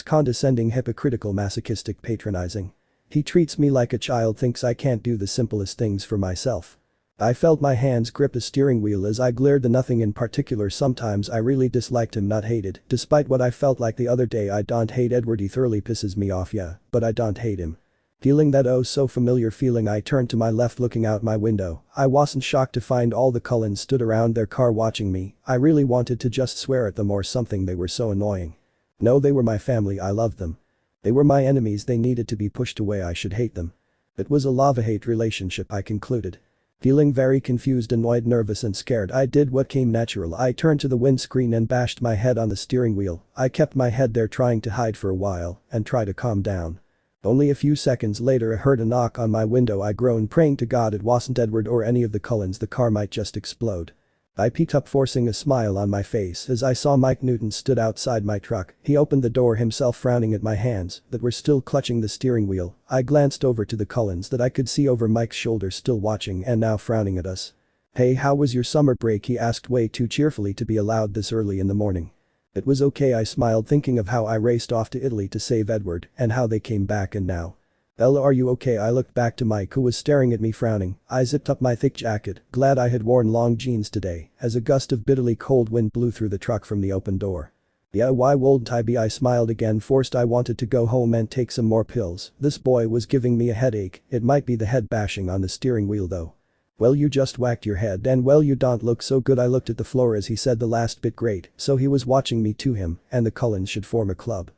Condescending, hypocritical, masochistic, patronizing. He treats me like a child, thinks I can't do the simplest things for myself. I felt my hands grip the steering wheel as I glared. The nothing in particular. Sometimes I really disliked him, not hated, despite what I felt like the other day. I don't hate Edward, he thoroughly pisses me off, yeah, but I don't hate him. Feeling that oh so familiar feeling, I turned to my left, looking out my window. I wasn't shocked to find all the Cullens stood around their car watching me. I really wanted to just swear at them or something, they were so annoying. No, they were my family, I loved them. They were my enemies, they needed to be pushed away, I should hate them. It was a love-hate relationship, I concluded. Feeling very confused, annoyed, nervous and scared, I did what came natural. I turned to the windscreen and bashed my head on the steering wheel. I kept my head there, trying to hide for a while and try to calm down. Only a few seconds later I heard a knock on my window. I groaned, praying to God it wasn't Edward or any of the Cullens. The car might just explode. I peeked up, forcing a smile on my face as I saw Mike Newton stood outside my truck. He opened the door himself, frowning at my hands that were still clutching the steering wheel. I glanced over to the Cullens that I could see over Mike's shoulder, still watching and now frowning at us. "Hey, how was your summer break?" he asked, way too cheerfully to be allowed this early in the morning. It was okay, I smiled, thinking of how I raced off to Italy to save Edward and how they came back, and now. "Ella, are you okay?" I looked back to Mike, who was staring at me, frowning. I zipped up my thick jacket, glad I had worn long jeans today, as a gust of bitterly cold wind blew through the truck from the open door. "Yeah, why wouldn't I be?" I smiled again, forced. I wanted to go home and take some more pills. This boy was giving me a headache. It might be the head bashing on the steering wheel though. "Well, you just whacked your head, and well, you don't look so good." I looked at the floor as he said the last bit. Great, so he was watching me to him, and the Cullens should form a club.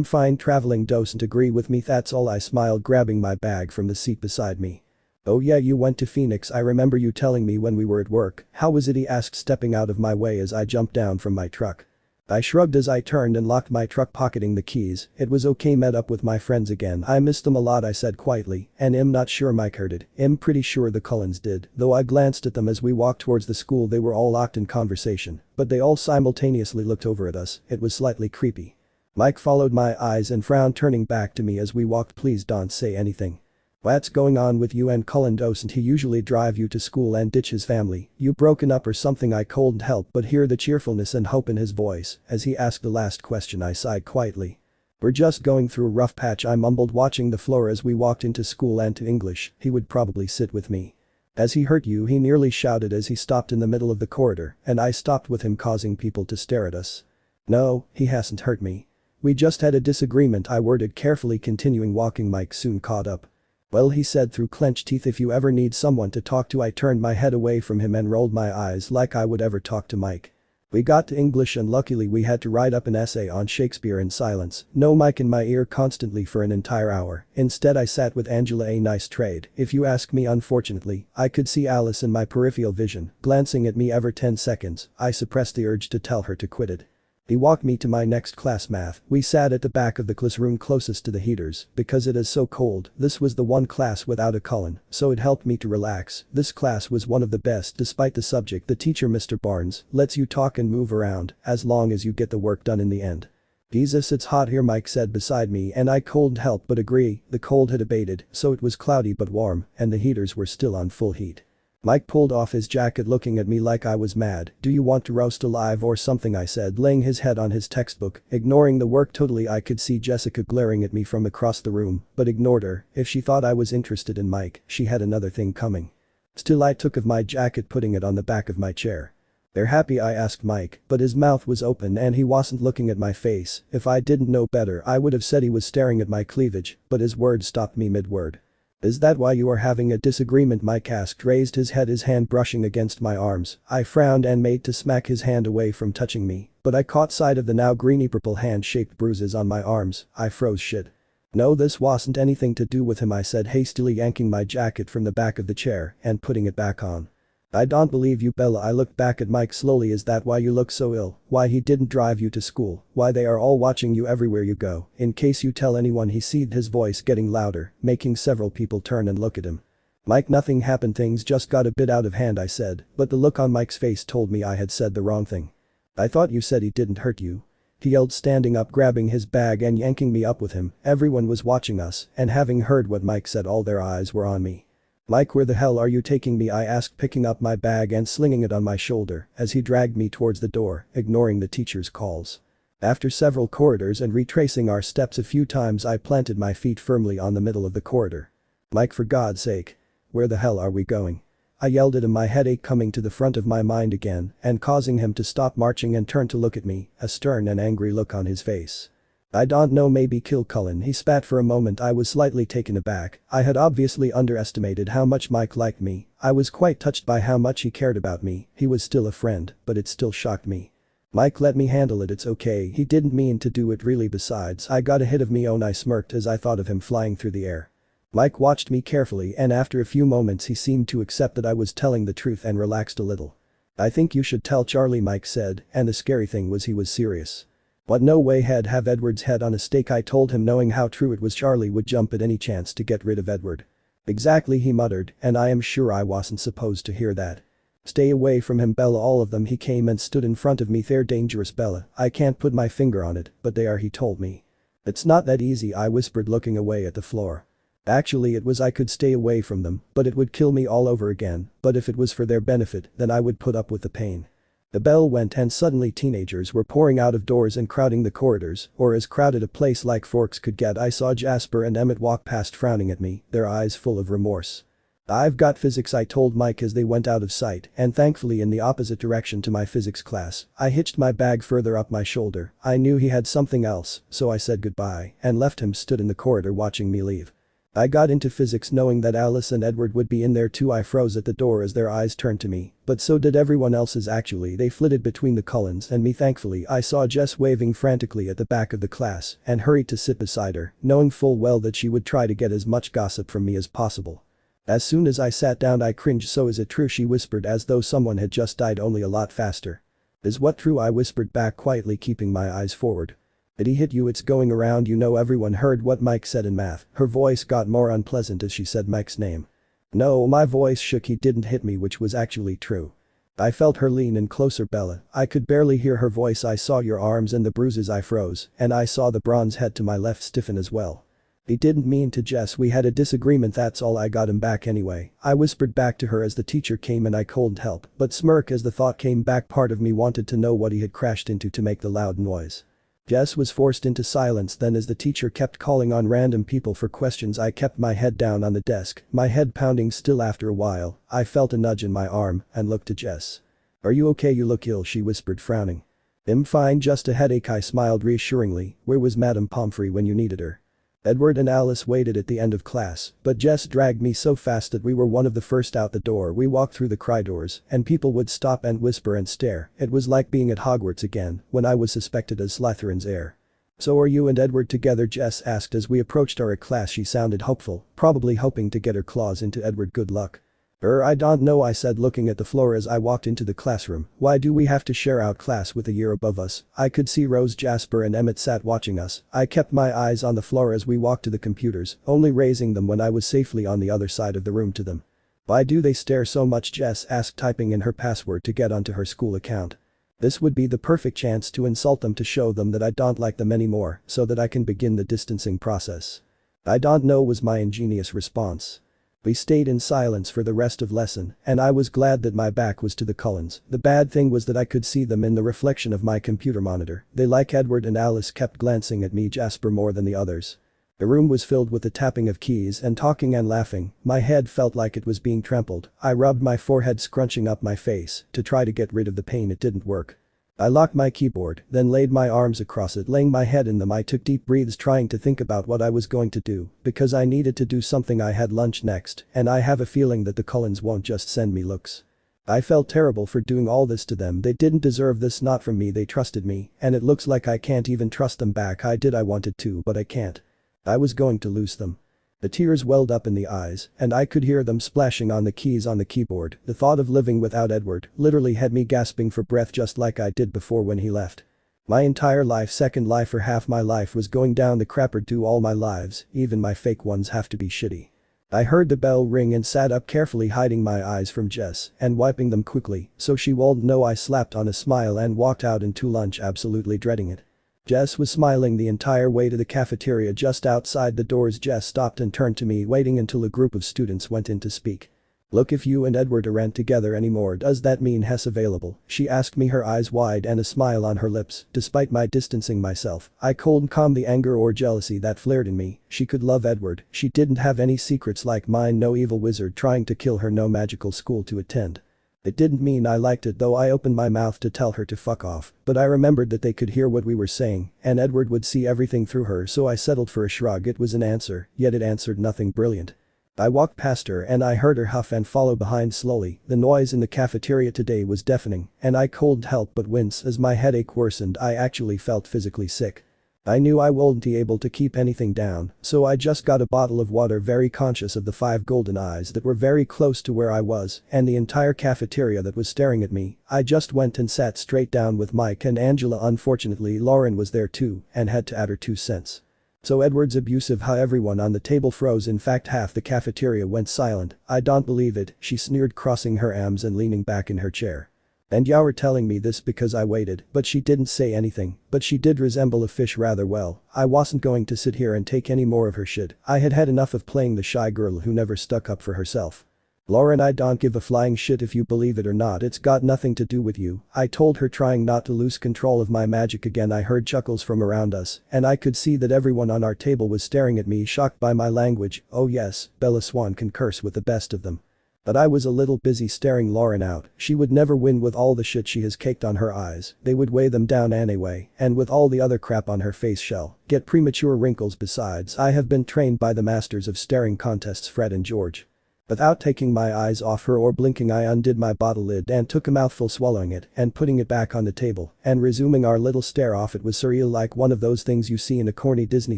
Fine, traveling doesn't agree with me, that's all." I smiled, grabbing my bag from the seat beside me. "Oh yeah, you went to Phoenix, I remember you telling me when we were at work. How was it?" he asked, stepping out of my way as I jumped down from my truck. I shrugged as I turned and locked my truck, pocketing the keys. "It was okay, met up with my friends again. I missed them a lot," I said quietly, and I'm not sure Mike heard it. I'm pretty sure the Cullens did, though I glanced at them as we walked towards the school. They were all locked in conversation, but they all simultaneously looked over at us. It was slightly creepy. Mike followed my eyes and frowned, turning back to me as we walked. "Please don't say anything. What's going on with you and Cullen? Doesn't he usually drive you to school and ditch his family? You broken up or something?" I couldn't help but hear the cheerfulness and hope in his voice as he asked the last question. I sighed quietly. "We're just going through a rough patch," I mumbled, watching the floor as we walked into school and to English. "He would probably sit with me." "Has he hurt you?" he nearly shouted as he stopped in the middle of the corridor, and I stopped with him, causing people to stare at us. "No, he hasn't hurt me. We just had a disagreement," I worded carefully, continuing walking. Mike soon caught up. "Well," he said through clenched teeth, "if you ever need someone to talk to." I turned my head away from him and rolled my eyes like I would ever talk to Mike. We got to English and luckily we had to write up an essay on Shakespeare in silence. No Mike in my ear constantly for an entire hour. Instead I sat with Angela. A nice trade, if you ask me. Unfortunately, I could see Alice in my peripheral vision, glancing at me every 10 seconds. I suppressed the urge to tell her to quit it. He walked me to my next class, math. We sat at the back of the classroom closest to the heaters because it is so cold. This was the one class without a Cullen, so it helped me to relax. This class was one of the best despite the subject. The teacher, Mr. Barnes, lets you talk and move around as long as you get the work done in the end. "Jesus, it's hot here," Mike said beside me, and I couldn't help but agree. The cold had abated, so it was cloudy but warm, and the heaters were still on full heat. Mike pulled off his jacket looking at me like I was mad. "Do you want to roast alive or something?" I said, laying his head on his textbook, ignoring the work totally. I could see Jessica glaring at me from across the room, but ignored her. If she thought I was interested in Mike, she had another thing coming. Still, I took off my jacket, putting it on the back of my chair. "They're happy?" I asked Mike, but his mouth was open and he wasn't looking at my face. If I didn't know better, I would have said he was staring at my cleavage, but his words stopped me mid-word. "Is that why you are having a disagreement?" Mike asked, raised his head, his hand brushing against my arms. I frowned and made to smack his hand away from touching me, but I caught sight of the now greeny-purple hand-shaped bruises on my arms. I froze shit. "No, this wasn't anything to do with him," I said, hastily yanking my jacket from the back of the chair and putting it back on. "I don't believe you, Bella." I looked back at Mike slowly. "Is that why you look so ill? Why he didn't drive you to school? Why they are all watching you everywhere you go? In case you tell anyone," he said, his voice getting louder, making several people turn and look at him. "Mike, nothing happened, things just got a bit out of hand," I said, but the look on Mike's face told me I had said the wrong thing. "I thought you said he didn't hurt you," he yelled, standing up, grabbing his bag and yanking me up with him. Everyone was watching us, and having heard what Mike said, all their eyes were on me. "Mike, where the hell are you taking me?" I asked, picking up my bag and slinging it on my shoulder as he dragged me towards the door, ignoring the teacher's calls. After several corridors and retracing our steps a few times, I planted my feet firmly on the middle of the corridor. "Mike, for God's sake. Where the hell are we going?" I yelled at him, my headache coming to the front of my mind again and causing him to stop marching and turn to look at me, a stern and angry look on his face. "I don't know, maybe kill Cullen." He spat for a moment. I was slightly taken aback. I had obviously underestimated how much Mike liked me. I was quite touched by how much he cared about me. He was still a friend, but it still shocked me. "Mike, let me handle it, it's okay. He didn't mean to do it, really. Besides, I got a hit of me own." I smirked as I thought of him flying through the air. Mike watched me carefully, and after a few moments he seemed to accept that I was telling the truth and relaxed a little. "I think you should tell Charlie," Mike said, and the scary thing was he was serious. "What, no way, he'd have Edward's head on a stake," I told him, knowing how true it was. "Charlie would jump at any chance to get rid of Edward." "Exactly," he muttered, and I am sure I wasn't supposed to hear that. "Stay away from him, Bella, all of them." He came and stood in front of me. "They're dangerous, Bella. I can't put my finger on it, but they are," he told me. "It's not that easy," I whispered, looking away at the floor. "Actually, it was. I could stay away from them, but it would kill me all over again. But if it was for their benefit, then I would put up with the pain." The bell went and suddenly teenagers were pouring out of doors and crowding the corridors, or as crowded a place like Forks could get. I saw Jasper and Emmett walk past, frowning at me, their eyes full of remorse. "I've got physics," I told Mike as they went out of sight, and thankfully in the opposite direction to my physics class. I hitched my bag further up my shoulder. I knew he had something else, so I said goodbye and left him stood in the corridor watching me leave. I got into physics knowing that Alice and Edward would be in there too. I froze at the door as their eyes turned to me, but so did everyone else's. Actually, they flitted between the Cullens and me. Thankfully, I saw Jess waving frantically at the back of the class and hurried to sit beside her, knowing full well that she would try to get as much gossip from me as possible. As soon as I sat down, I cringed. "So is it true?" she whispered, as though someone had just died, only a lot faster. "Is what true?" I whispered back quietly, keeping my eyes forward. "Did he hit you? It's going around, you know." Everyone heard what Mike said in math. Her voice got more unpleasant as she said Mike's name. "No," my voice shook. "He didn't hit me," which was actually true. I felt her lean in closer. "Bella." I could barely hear her voice. "I saw your arms and the bruises." I froze, and I saw the bronze head to my left stiffen as well. "He didn't mean to, Jess. We had a disagreement, that's all. I got him back anyway." I whispered back to her as the teacher came and I couldn't help but smirk as the thought came back. Part of me wanted to know what he had crashed into to make the loud noise. Jess was forced into silence then as the teacher kept calling on random people for questions. I kept my head down on the desk, my head pounding still. After a while, I felt a nudge in my arm and looked to Jess. "Are you okay? You look ill," she whispered, frowning. "I'm fine, just a headache." I smiled reassuringly. "Where was Madame Pomfrey when you needed her?" Edward and Alice waited at the end of class, but Jess dragged me so fast that we were one of the first out the door. We walked through the corridors, and people would stop and whisper and stare. It was like being at Hogwarts again, when I was suspected as Slytherin's heir. "So are you and Edward together?" Jess asked as we approached our class. She sounded hopeful, probably hoping to get her claws into Edward. "Good luck." I don't know," I said, looking at the floor as I walked into the classroom. "Why do we have to share out class with a year above us?" I could see Rose, Jasper and Emmett sat watching us. I kept my eyes on the floor as we walked to the computers, only raising them when I was safely on the other side of the room to them. "Why do they stare so much?" Jess asked, typing in her password to get onto her school account. "This would be the perfect chance to insult them, to show them that I don't like them anymore, so that I can begin the distancing process." "I don't know," was my ingenious response. We stayed in silence for the rest of lesson, and I was glad that my back was to the Cullens. The bad thing was that I could see them in the reflection of my computer monitor. They, like Edward and Alice, kept glancing at me, Jasper more than the others. The room was filled with the tapping of keys and talking and laughing. My head felt like it was being trampled. I rubbed my forehead, scrunching up my face to try to get rid of the pain. It didn't work. I locked my keyboard, then laid my arms across it, laying my head in them. I took deep breaths, trying to think about what I was going to do, because I needed to do something. I had lunch next, and I have a feeling that the Cullens won't just send me looks. I felt terrible for doing all this to them. They didn't deserve this, not from me. They trusted me, and it looks like I can't even trust them back. I wanted to, but I can't. I was going to lose them. The tears welled up in the eyes, and I could hear them splashing on the keys on the keyboard. The thought of living without Edward literally had me gasping for breath, just like I did before when he left. My entire life, second life or half my life, was going down the crapper. Do all my lives, even my fake ones, have to be shitty? I heard the bell ring and sat up, carefully hiding my eyes from Jess and wiping them quickly so she won't know. I slapped on a smile and walked out into lunch, absolutely dreading it. Jess was smiling the entire way to the cafeteria. Just outside the doors, Jess stopped and turned to me, waiting until a group of students went in to speak. "Look, if you and Edward aren't together anymore, does that mean Hess available?" she asked me, her eyes wide and a smile on her lips. Despite my distancing myself, I couldn't calm the anger or jealousy that flared in me. She could love Edward. She didn't have any secrets like mine, no evil wizard trying to kill her, no magical school to attend. It didn't mean I liked it though. I opened my mouth to tell her to fuck off, but I remembered that they could hear what we were saying, and Edward would see everything through her, so I settled for a shrug. It was an answer, yet it answered nothing brilliant. I walked past her and I heard her huff and follow behind slowly. The noise in the cafeteria today was deafening, and I couldn't help but wince as my headache worsened. I actually felt physically sick. I knew I wouldn't be able to keep anything down, so I just got a bottle of water, very conscious of the 5 golden eyes that were very close to where I was and the entire cafeteria that was staring at me. I just went and sat straight down with Mike and Angela. Unfortunately, Lauren was there too and had to add her 2 cents. So Edward's abusive, how everyone on the table froze. In fact, half the cafeteria went silent. "I don't believe it," she sneered, crossing her arms and leaning back in her chair. "And you're telling me this because I waited," but she didn't say anything, but she did resemble a fish rather well. I wasn't going to sit here and take any more of her shit. I had had enough of playing the shy girl who never stuck up for herself. "Lauren, I don't give a flying shit if you believe it or not. It's got nothing to do with you," I told her, trying not to lose control of my magic again. I heard chuckles from around us, and I could see that everyone on our table was staring at me, shocked by my language. Oh yes, Bella Swan can curse with the best of them. But I was a little busy staring Lauren out. She would never win with all the shit she has caked on her eyes. They would weigh them down anyway, and with all the other crap on her face she'll get premature wrinkles. Besides, I have been trained by the masters of staring contests, Fred and George. Without taking my eyes off her or blinking, I undid my bottle lid and took a mouthful, swallowing it and putting it back on the table and resuming our little stare off. It was surreal, like one of those things you see in a corny Disney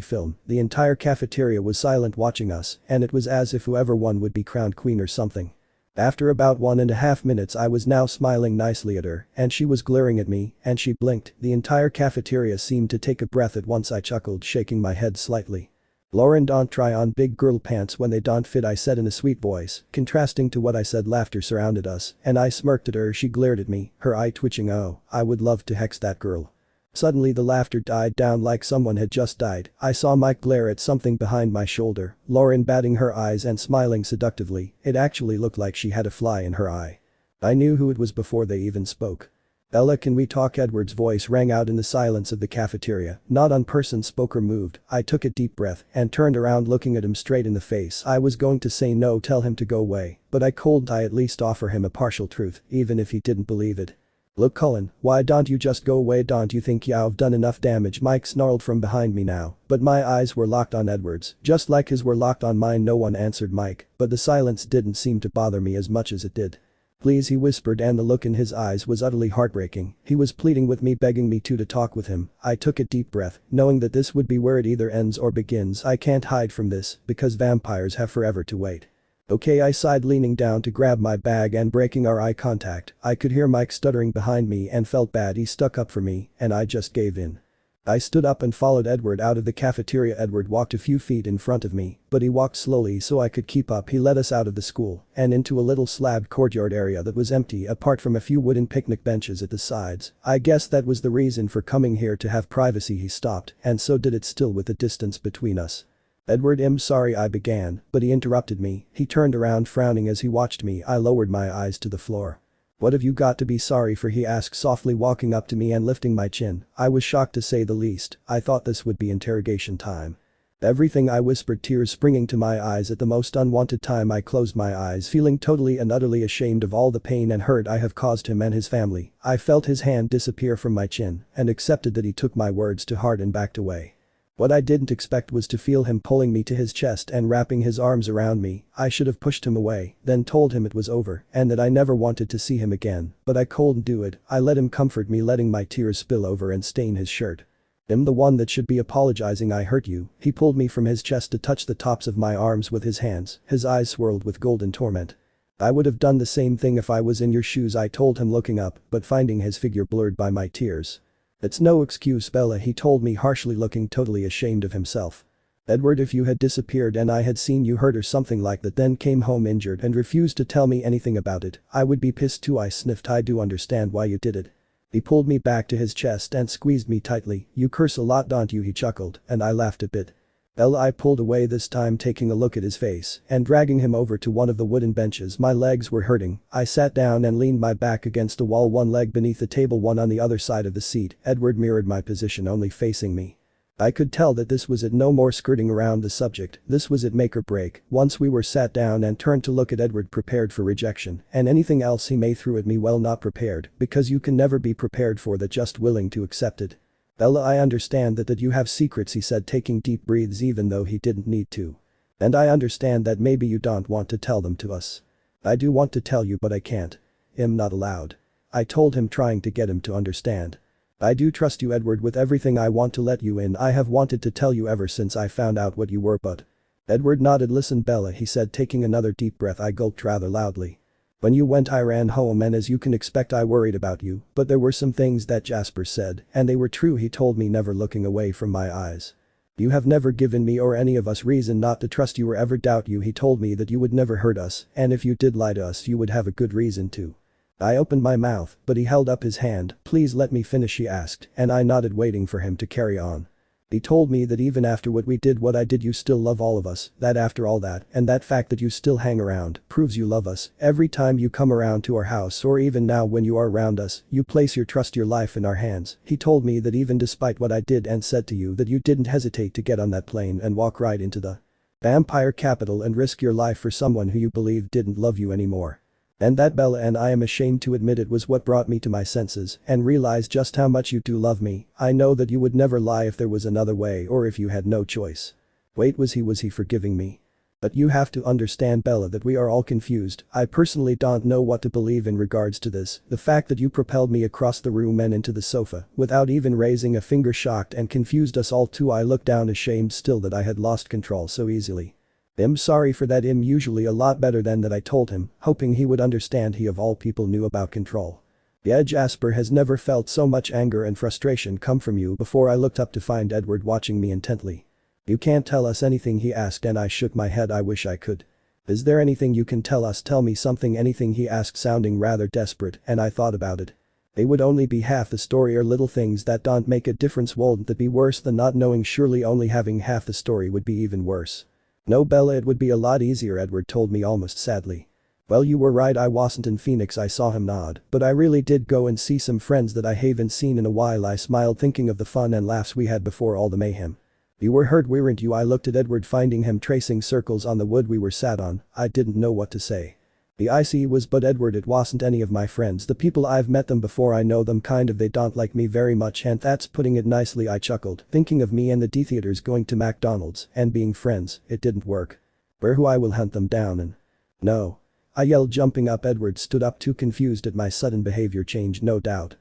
film. The entire cafeteria was silent watching us, and it was as if whoever won would be crowned queen or something. After about 1.5 minutes, I was now smiling nicely at her, and she was glaring at me, and she blinked. The entire cafeteria seemed to take a breath at once. I chuckled, shaking my head slightly. "Lauren, don't try on big girl pants when they don't fit," I said in a sweet voice. Contrasting to what I said, laughter surrounded us, and I smirked at her. She glared at me, her eye twitching. "Oh, I would love to hex that girl." Suddenly the laughter died down like someone had just died. I saw Mike glare at something behind my shoulder, Lauren batting her eyes and smiling seductively. It actually looked like she had a fly in her eye. I knew who it was before they even spoke. "Ella, can we talk?" Edward's voice rang out in the silence of the cafeteria. Not one person spoke or moved. I took a deep breath and turned around, looking at him straight in the face. I was going to say no, tell him to go away, but I couldn't. I at least offer him a partial truth, even if he didn't believe it. "Look, Cullen, why don't you just go away? Don't you think you've done enough damage?" Mike snarled from behind me now, but my eyes were locked on Edward's, just like his were locked on mine. No one answered Mike, but the silence didn't seem to bother me as much as it did. "Please," he whispered, and the look in his eyes was utterly heartbreaking. He was pleading with me, begging me to talk with him. I took a deep breath, knowing that this would be where it either ends or begins. I can't hide from this, because vampires have forever to wait. "Okay," I sighed, leaning down to grab my bag and breaking our eye contact. I could hear Mike stuttering behind me and felt bad. He stuck up for me, and I just gave in. I stood up and followed Edward out of the cafeteria. Edward walked a few feet in front of me, but he walked slowly so I could keep up. He led us out of the school and into a little slabbed courtyard area that was empty apart from a few wooden picnic benches at the sides. I guess that was the reason for coming here, to have privacy. He stopped, and so did it, still with the distance between us. Edward, I'm sorry, I began, but he interrupted me. He turned around frowning as he watched me. I lowered my eyes to the floor. What have you got to be sorry for, he asked softly, walking up to me and lifting my chin. I was shocked to say the least. I thought this would be interrogation time. Everything, I whispered, tears springing to my eyes at the most unwanted time. I closed my eyes, feeling totally and utterly ashamed of all the pain and hurt I have caused him and his family. I felt his hand disappear from my chin and accepted that he took my words to heart and backed away. What I didn't expect was to feel him pulling me to his chest and wrapping his arms around me. I should have pushed him away, then told him it was over and that I never wanted to see him again, but I couldn't do it. I let him comfort me, letting my tears spill over and stain his shirt. I'm the one that should be apologizing. I hurt you. He pulled me from his chest to touch the tops of my arms with his hands, his eyes swirled with golden torment. I would have done the same thing if I was in your shoes, I told him, looking up, but finding his figure blurred by my tears. It's no excuse, Bella, he told me harshly, looking totally ashamed of himself. Edward, if you had disappeared and I had seen you hurt or something like that, then came home injured and refused to tell me anything about it, I would be pissed too. I sniffed. I do understand why you did it. He pulled me back to his chest and squeezed me tightly. You curse a lot, don't you, he chuckled, and I laughed a bit. Bella, I pulled away this time, taking a look at his face and dragging him over to one of the wooden benches. My legs were hurting. I sat down and leaned my back against the wall, one leg beneath the table, one on the other side of the seat. Edward mirrored my position, only facing me. I could tell that this was it, no more skirting around the subject. This was it, make or break. Once we were sat down and turned to look at Edward, prepared for rejection and anything else he may throw at me. Well, not prepared, because you can never be prepared for that, just willing to accept it. Bella, I understand that you have secrets, he said, taking deep breaths even though he didn't need to. And I understand that maybe you don't want to tell them to us. I do want to tell you, but I can't. I'm not allowed. I told him, trying to get him to understand. I do trust you, Edward, with everything. I want to let you in. I have wanted to tell you ever since I found out what you were, but… Edward nodded. Listen, Bella, he said, taking another deep breath. I gulped rather loudly. When you went, I ran home, and as you can expect, I worried about you, but there were some things that Jasper said, and they were true, he told me, never looking away from my eyes. You have never given me or any of us reason not to trust you or ever doubt you. He told me that you would never hurt us, and if you did lie to us, you would have a good reason to. I opened my mouth, but he held up his hand. Please let me finish, he asked, and I nodded, waiting for him to carry on. He told me that even after what we did, what I did, you still love all of us, that after all that, and that fact that you still hang around, proves you love us. Every time you come around to our house, or even now when you are around us, you place your trust, your life in our hands. He told me that even despite what I did and said to you, that you didn't hesitate to get on that plane and walk right into the vampire capital and risk your life for someone who you believed didn't love you anymore. And that, Bella, and I am ashamed to admit it, was what brought me to my senses and realized just how much you do love me. I know that you would never lie if there was another way or if you had no choice. Wait, was he forgiving me? But you have to understand, Bella, that we are all confused. I personally don't know what to believe in regards to this. The fact that you propelled me across the room and into the sofa without even raising a finger shocked and confused us all too. I looked down, ashamed still that I had lost control so easily. I'm sorry for that. I'm usually a lot better than that, I told him, hoping he would understand. He of all people knew about control. Yeah, Jasper has never felt so much anger and frustration come from you before. I looked up to find Edward watching me intently. You can't tell us anything, he asked, and I shook my head. I wish I could. Is there anything you can tell us? Tell me something, anything, he asked, sounding rather desperate, and I thought about it. They would only be half the story, or little things that don't make a difference. Wouldn't that be worse than not knowing? Surely only having half the story would be even worse. No, Bella, it would be a lot easier, Edward told me almost sadly. Well, you were right, I wasn't in Phoenix. I saw him nod, but I really did go and see some friends that I haven't seen in a while. I smiled, thinking of the fun and laughs we had before all the mayhem. You were hurt, weren't you? I looked at Edward, finding him tracing circles on the wood we were sat on. I didn't know what to say. I see was, but Edward, it wasn't any of my friends. The people, I've met them before, I know them kind of, they don't like me very much, and that's putting it nicely. I chuckled, thinking of me and the D theaters going to McDonald's and being friends. It didn't work. Who I will hunt them down and… No. I yelled, jumping up. Edward stood up, too confused at my sudden behavior change. No doubt.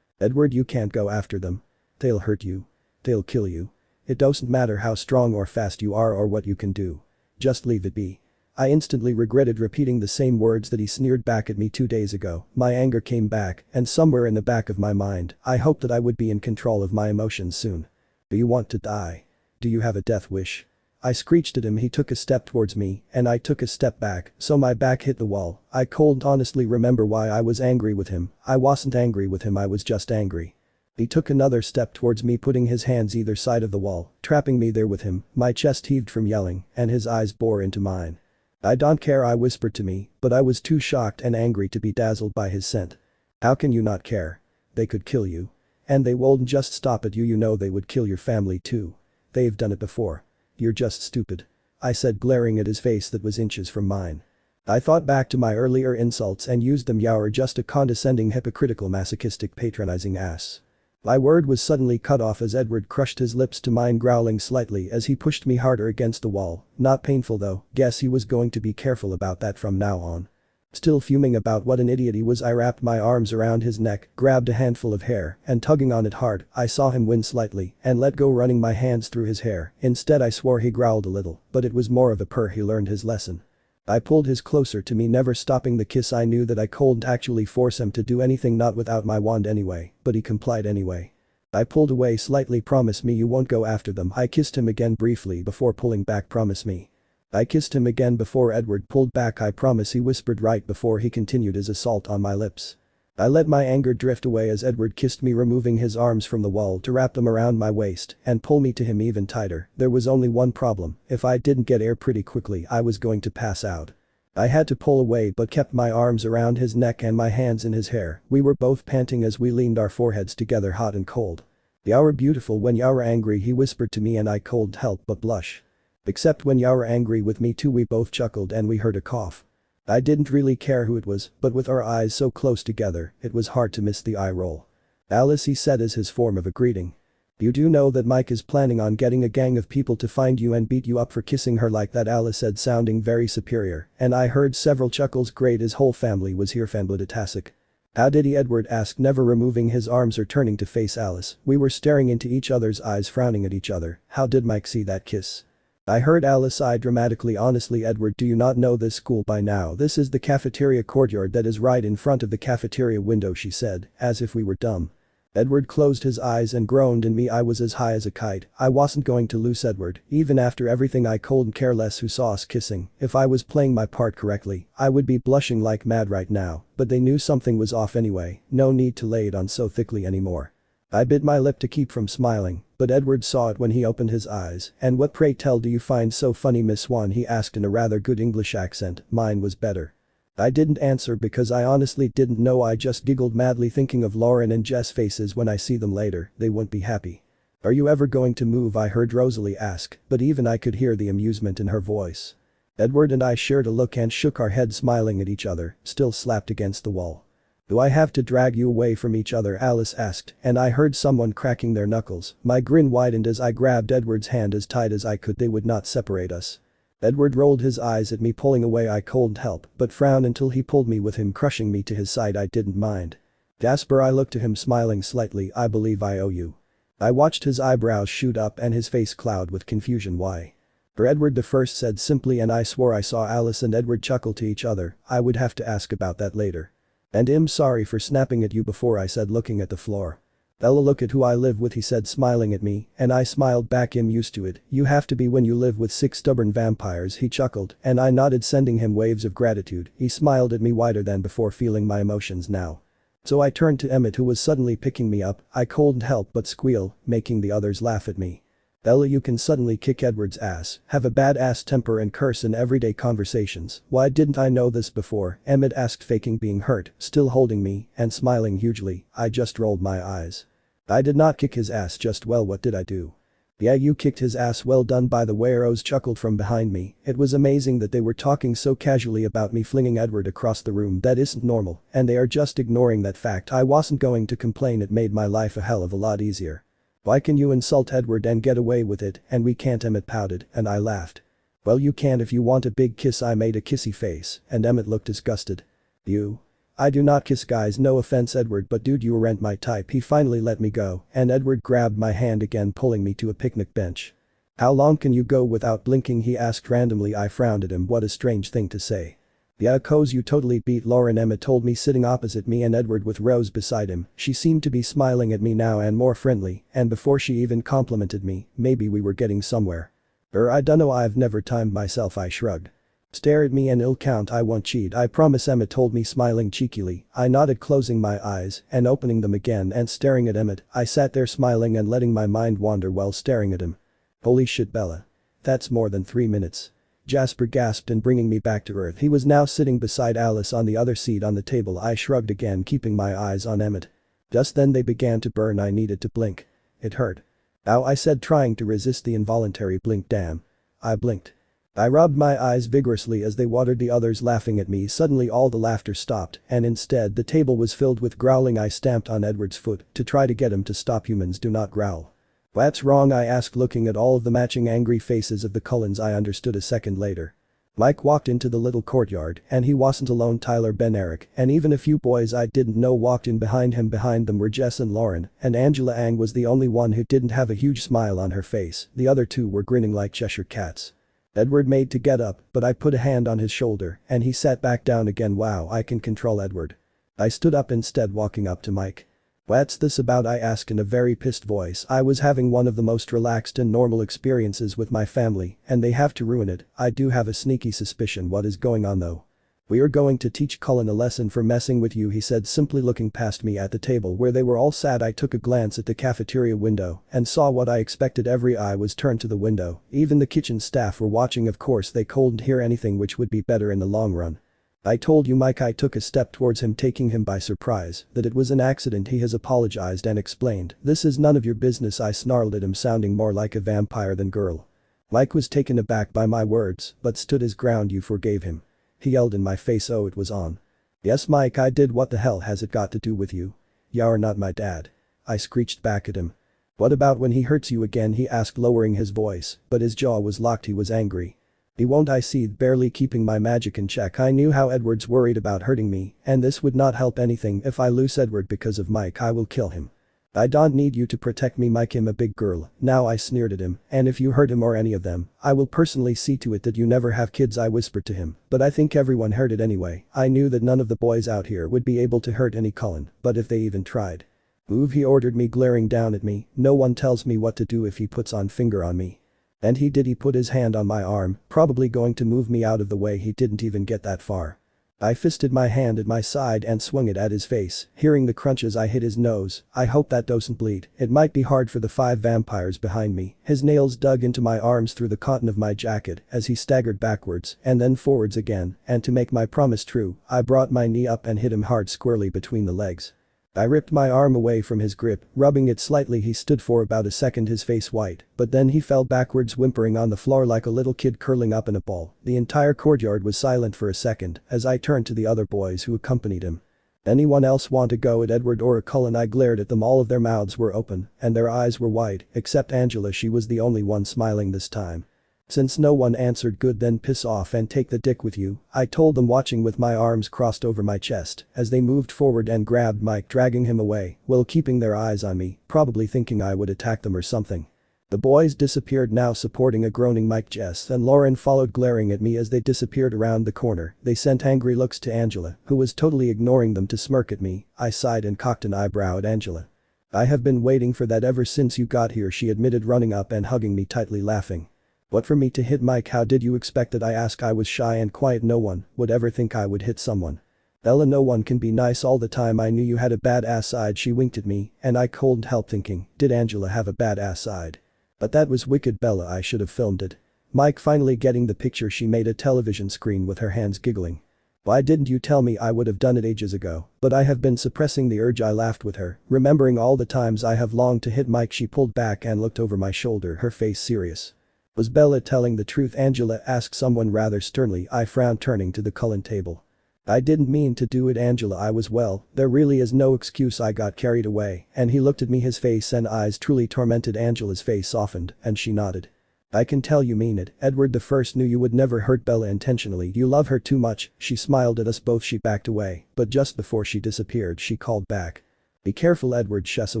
Edward, you can't go after them. They'll hurt you. They'll kill you. It doesn't matter how strong or fast you are or what you can do. Just leave it be. I instantly regretted repeating the same words that he sneered back at me 2 days ago. My anger came back, and somewhere in the back of my mind, I hoped that I would be in control of my emotions soon. Do you want to die? Do you have a death wish? I screeched at him. He took a step towards me, and I took a step back, so my back hit the wall. I couldn't honestly remember why I was angry with him. I wasn't angry with him, I was just angry. He took another step towards me, putting his hands either side of the wall, trapping me there with him. My chest heaved from yelling, and his eyes bore into mine. "I don't care," I whispered to me, but I was too shocked and angry to be dazzled by his scent. "How can you not care? They could kill you. And they won't just stop at you, you know they would kill your family too. They've done it before. You're just stupid," I said, glaring at his face that was inches from mine. I thought back to my earlier insults and used them. "You're just a condescending, hypocritical, masochistic, patronizing ass." My word was suddenly cut off as Edward crushed his lips to mine, growling slightly as he pushed me harder against the wall. Not painful though, guess he was going to be careful about that from now on. Still fuming about what an idiot he was, I wrapped my arms around his neck, grabbed a handful of hair, and tugging on it hard, I saw him wince slightly and let go, running my hands through his hair. Instead I swore he growled a little, but it was more of a purr. He learned his lesson. I pulled his closer to me, never stopping the kiss. I knew that I couldn't actually force him to do anything, not without my wand anyway, but he complied anyway. I pulled away slightly. "Promise me you won't go after them." I kissed him again briefly before pulling back. "Promise me." I kissed him again before Edward pulled back. "I promise," he whispered right before he continued his assault on my lips. I let my anger drift away as Edward kissed me, removing his arms from the wall to wrap them around my waist and pull me to him even tighter. There was only one problem: if I didn't get air pretty quickly, I was going to pass out. I had to pull away but kept my arms around his neck and my hands in his hair. We were both panting as we leaned our foreheads together, hot and cold. "You're beautiful when you're angry," he whispered to me, and I couldn't help but blush. "Except when you're angry with me too." We both chuckled and we heard a cough. I didn't really care who it was, but with our eyes so close together, it was hard to miss the eye roll. "Alice," he said as his form of a greeting. "You do know that Mike is planning on getting a gang of people to find you and beat you up for kissing her like that?" Alice said, sounding very superior, and I heard several chuckles. "Great, his whole family was here." Fantastic. "How did he?" Edward asked, never removing his arms or turning to face Alice. We were staring into each other's eyes, frowning at each other. "How did Mike see that kiss?" I heard Alice sigh dramatically. "Honestly, Edward, do you not know this school by now? This is the cafeteria courtyard that is right in front of the cafeteria window," she said, as if we were dumb. Edward closed his eyes and groaned. In me, I was as high as a kite. I wasn't going to lose Edward, even after everything. I couldn't care less who saw us kissing. If I was playing my part correctly, I would be blushing like mad right now, but they knew something was off anyway. No need to lay it on so thickly anymore. I bit my lip to keep from smiling, but Edward saw it when he opened his eyes. "And what, pray tell, do you find so funny, Miss Swan?" he asked in a rather good English accent. Mine was better. I didn't answer because I honestly didn't know. I just giggled madly, thinking of Lauren and Jess' faces when I see them later. They won't be happy. "Are you ever going to move?" I heard Rosalie ask, but even I could hear the amusement in her voice. Edward and I shared a look and shook our heads, smiling at each other, still slapped against the wall. "Do I have to drag you away from each other?" Alice asked, and I heard someone cracking their knuckles. My grin widened as I grabbed Edward's hand as tight as I could. They would not separate us. Edward rolled his eyes at me, pulling away. I couldn't help but frown until he pulled me with him, crushing me to his side. I didn't mind. "Jasper," I looked to him, smiling slightly, "I believe I owe you." I watched his eyebrows shoot up and his face cloud with confusion. "Why?" "For Edward the First," said simply, and I swore I saw Alice and Edward chuckle to each other. "I would have to ask about that later." "And I'm sorry for snapping at you before," I said, looking at the floor. "Ella, look at who I live with," he said, smiling at me, and I smiled back. "I'm used to it. You have to be when you live with 6 stubborn vampires," he chuckled, and I nodded, sending him waves of gratitude. He smiled at me wider than before, feeling my emotions now. So I turned to Emmett, who was suddenly picking me up. I couldn't help but squeal, making the others laugh at me. "Ella, you can suddenly kick Edward's ass, have a bad-ass temper and curse in everyday conversations. Why didn't I know this before?" Emmett asked, faking being hurt, still holding me and smiling hugely. I just rolled my eyes. "I did not kick his ass, just, well, what did I do?" "Yeah, you kicked his ass. Well done, by the way," Rose chuckled from behind me. It was amazing that they were talking so casually about me flinging Edward across the room. That isn't normal, and they are just ignoring that fact. I wasn't going to complain, it made my life a hell of a lot easier. "Why can you insult Edward and get away with it, and we can't?" Emmett pouted, and I laughed. "Well, you can if you want a big kiss." I made a kissy face, and Emmett looked disgusted. "You? I do not kiss guys, no offense Edward, but dude, you aren't my type." He finally let me go, and Edward grabbed my hand again, pulling me to a picnic bench. "How long can you go without blinking?" he asked randomly. I frowned at him. What a strange thing to say. "Yeah, 'cause you totally beat Lauren," Emmett told me, sitting opposite me and Edward with Rose beside him. She seemed to be smiling at me now and more friendly, and before she even complimented me, maybe we were getting somewhere. I dunno, I've never timed myself," I shrugged. Stare at me and it'll count, I won't cheat, I promise, Emmett told me, smiling cheekily. I nodded, closing my eyes and opening them again and staring at Emmett. I sat there smiling and letting my mind wander while staring at him. Holy shit, Bella. That's more than 3 minutes. Jasper gasped in bringing me back to earth. He was now sitting beside Alice on the other seat on the table. I shrugged again, keeping my eyes on Emmett. Just then they began to burn. I needed to blink. It hurt. Ow, I said, trying to resist the involuntary blink. Damn. I blinked. I rubbed my eyes vigorously as they watered, the others laughing at me. Suddenly all the laughter stopped and instead the table was filled with growling. I stamped on Edward's foot to try to get him to stop. Humans do not growl. What's wrong, I asked, looking at all of the matching angry faces of the Cullens. I understood a second later. Mike walked into the little courtyard and he wasn't alone. Tyler, Ben, Eric, and even a few boys I didn't know walked in behind him. Behind them were Jess and Lauren, and Angela Ang was the only one who didn't have a huge smile on her face. The other two were grinning like Cheshire cats. Edward made to get up, but I put a hand on his shoulder and he sat back down again. Wow, I can control Edward. I stood up instead, walking up to Mike. What's this about, I asked in a very pissed voice. I was having one of the most relaxed and normal experiences with my family and they have to ruin it. I do have a sneaky suspicion what is going on though. We are going to teach Cullen a lesson for messing with you, he said, simply looking past me at the table where they were all sat. I took a glance at the cafeteria window and saw what I expected. Every eye was turned to the window. Even the kitchen staff were watching. Of course they couldn't hear anything, which would be better in the long run. I told you, Mike. I took a step towards him, taking him by surprise, that it was an accident. He has apologized and explained. This is none of your business, I snarled at him, sounding more like a vampire than girl. Mike was taken aback by my words but stood his ground. You forgave him? He yelled in my face. Oh, it was on. Yes, Mike, I did. What the hell has it got to do with you? You're not my dad. I screeched back at him. What about when he hurts you again, he asked, lowering his voice, but his jaw was locked. He was angry. He won't, I seethed, barely keeping my magic in check. I knew how Edward's worried about hurting me, and this would not help anything. If I lose Edward because of Mike, I will kill him. I don't need you to protect me, Mike. I'm a big girl. Now, I sneered at him, and if you hurt him or any of them, I will personally see to it that you never have kids, I whispered to him, but I think everyone heard it anyway. I knew that none of the boys out here would be able to hurt any Cullen, but if they even tried. Move, he ordered me, glaring down at me. No one tells me what to do if he puts on finger on me. And he did. He put his hand on my arm, probably going to move me out of the way. He didn't even get that far. I fisted my hand at my side and swung it at his face. Hearing the crunches, I hit his nose. I hope that doesn't bleed. It might be hard for the 5 vampires behind me. His nails dug into my arms through the cotton of my jacket as he staggered backwards and then forwards again, and to make my promise true, I brought my knee up and hit him hard, squarely between the legs. I ripped my arm away from his grip, rubbing it slightly. He stood for about a second, his face white, but then he fell backwards, whimpering on the floor like a little kid curling up in a ball. The entire courtyard was silent for a second as I turned to the other boys who accompanied him. Anyone else want to go at Edward or a Cullen? I glared at them. All of their mouths were open and their eyes were wide, except Angela. She was the only one smiling this time. Since no one answered, good, then piss off and take the dick with you, I told them, watching with my arms crossed over my chest as they moved forward and grabbed Mike, dragging him away while keeping their eyes on me, probably thinking I would attack them or something. The boys disappeared, now supporting a groaning Mike. Jess and Lauren followed, glaring at me as they disappeared around the corner. They sent angry looks to Angela, who was totally ignoring them, to smirk at me. I sighed and cocked an eyebrow at Angela. I have been waiting for that ever since you got here, she admitted, running up and hugging me tightly, laughing. What, for me to hit Mike? How did you expect it? I asked. I was shy and quiet. No one would ever think I would hit someone. Ella, no one can be nice all the time. I knew you had a badass side. She winked at me and I couldn't help thinking, did Angela have a badass side? But that was wicked, Bella. I should have filmed it. Mike, finally getting the picture. She made a television screen with her hands, giggling. Why didn't you tell me? I would have done it ages ago, but I have been suppressing the urge. I laughed with her, remembering all the times I have longed to hit Mike. She pulled back and looked over my shoulder, her face serious. Was Bella telling the truth? Angela asked someone rather sternly. I frowned, turning to the Cullen table. I didn't mean to do it, Angela. I was, well, there really is no excuse. I got carried away. And he looked at me, his face and eyes truly tormented. Angela's face softened and she nodded. I can tell you mean it. Edward the First knew you would never hurt Bella intentionally. You love her too much. She smiled at us both. She backed away, but just before she disappeared, she called back. Be careful, Edward. She's a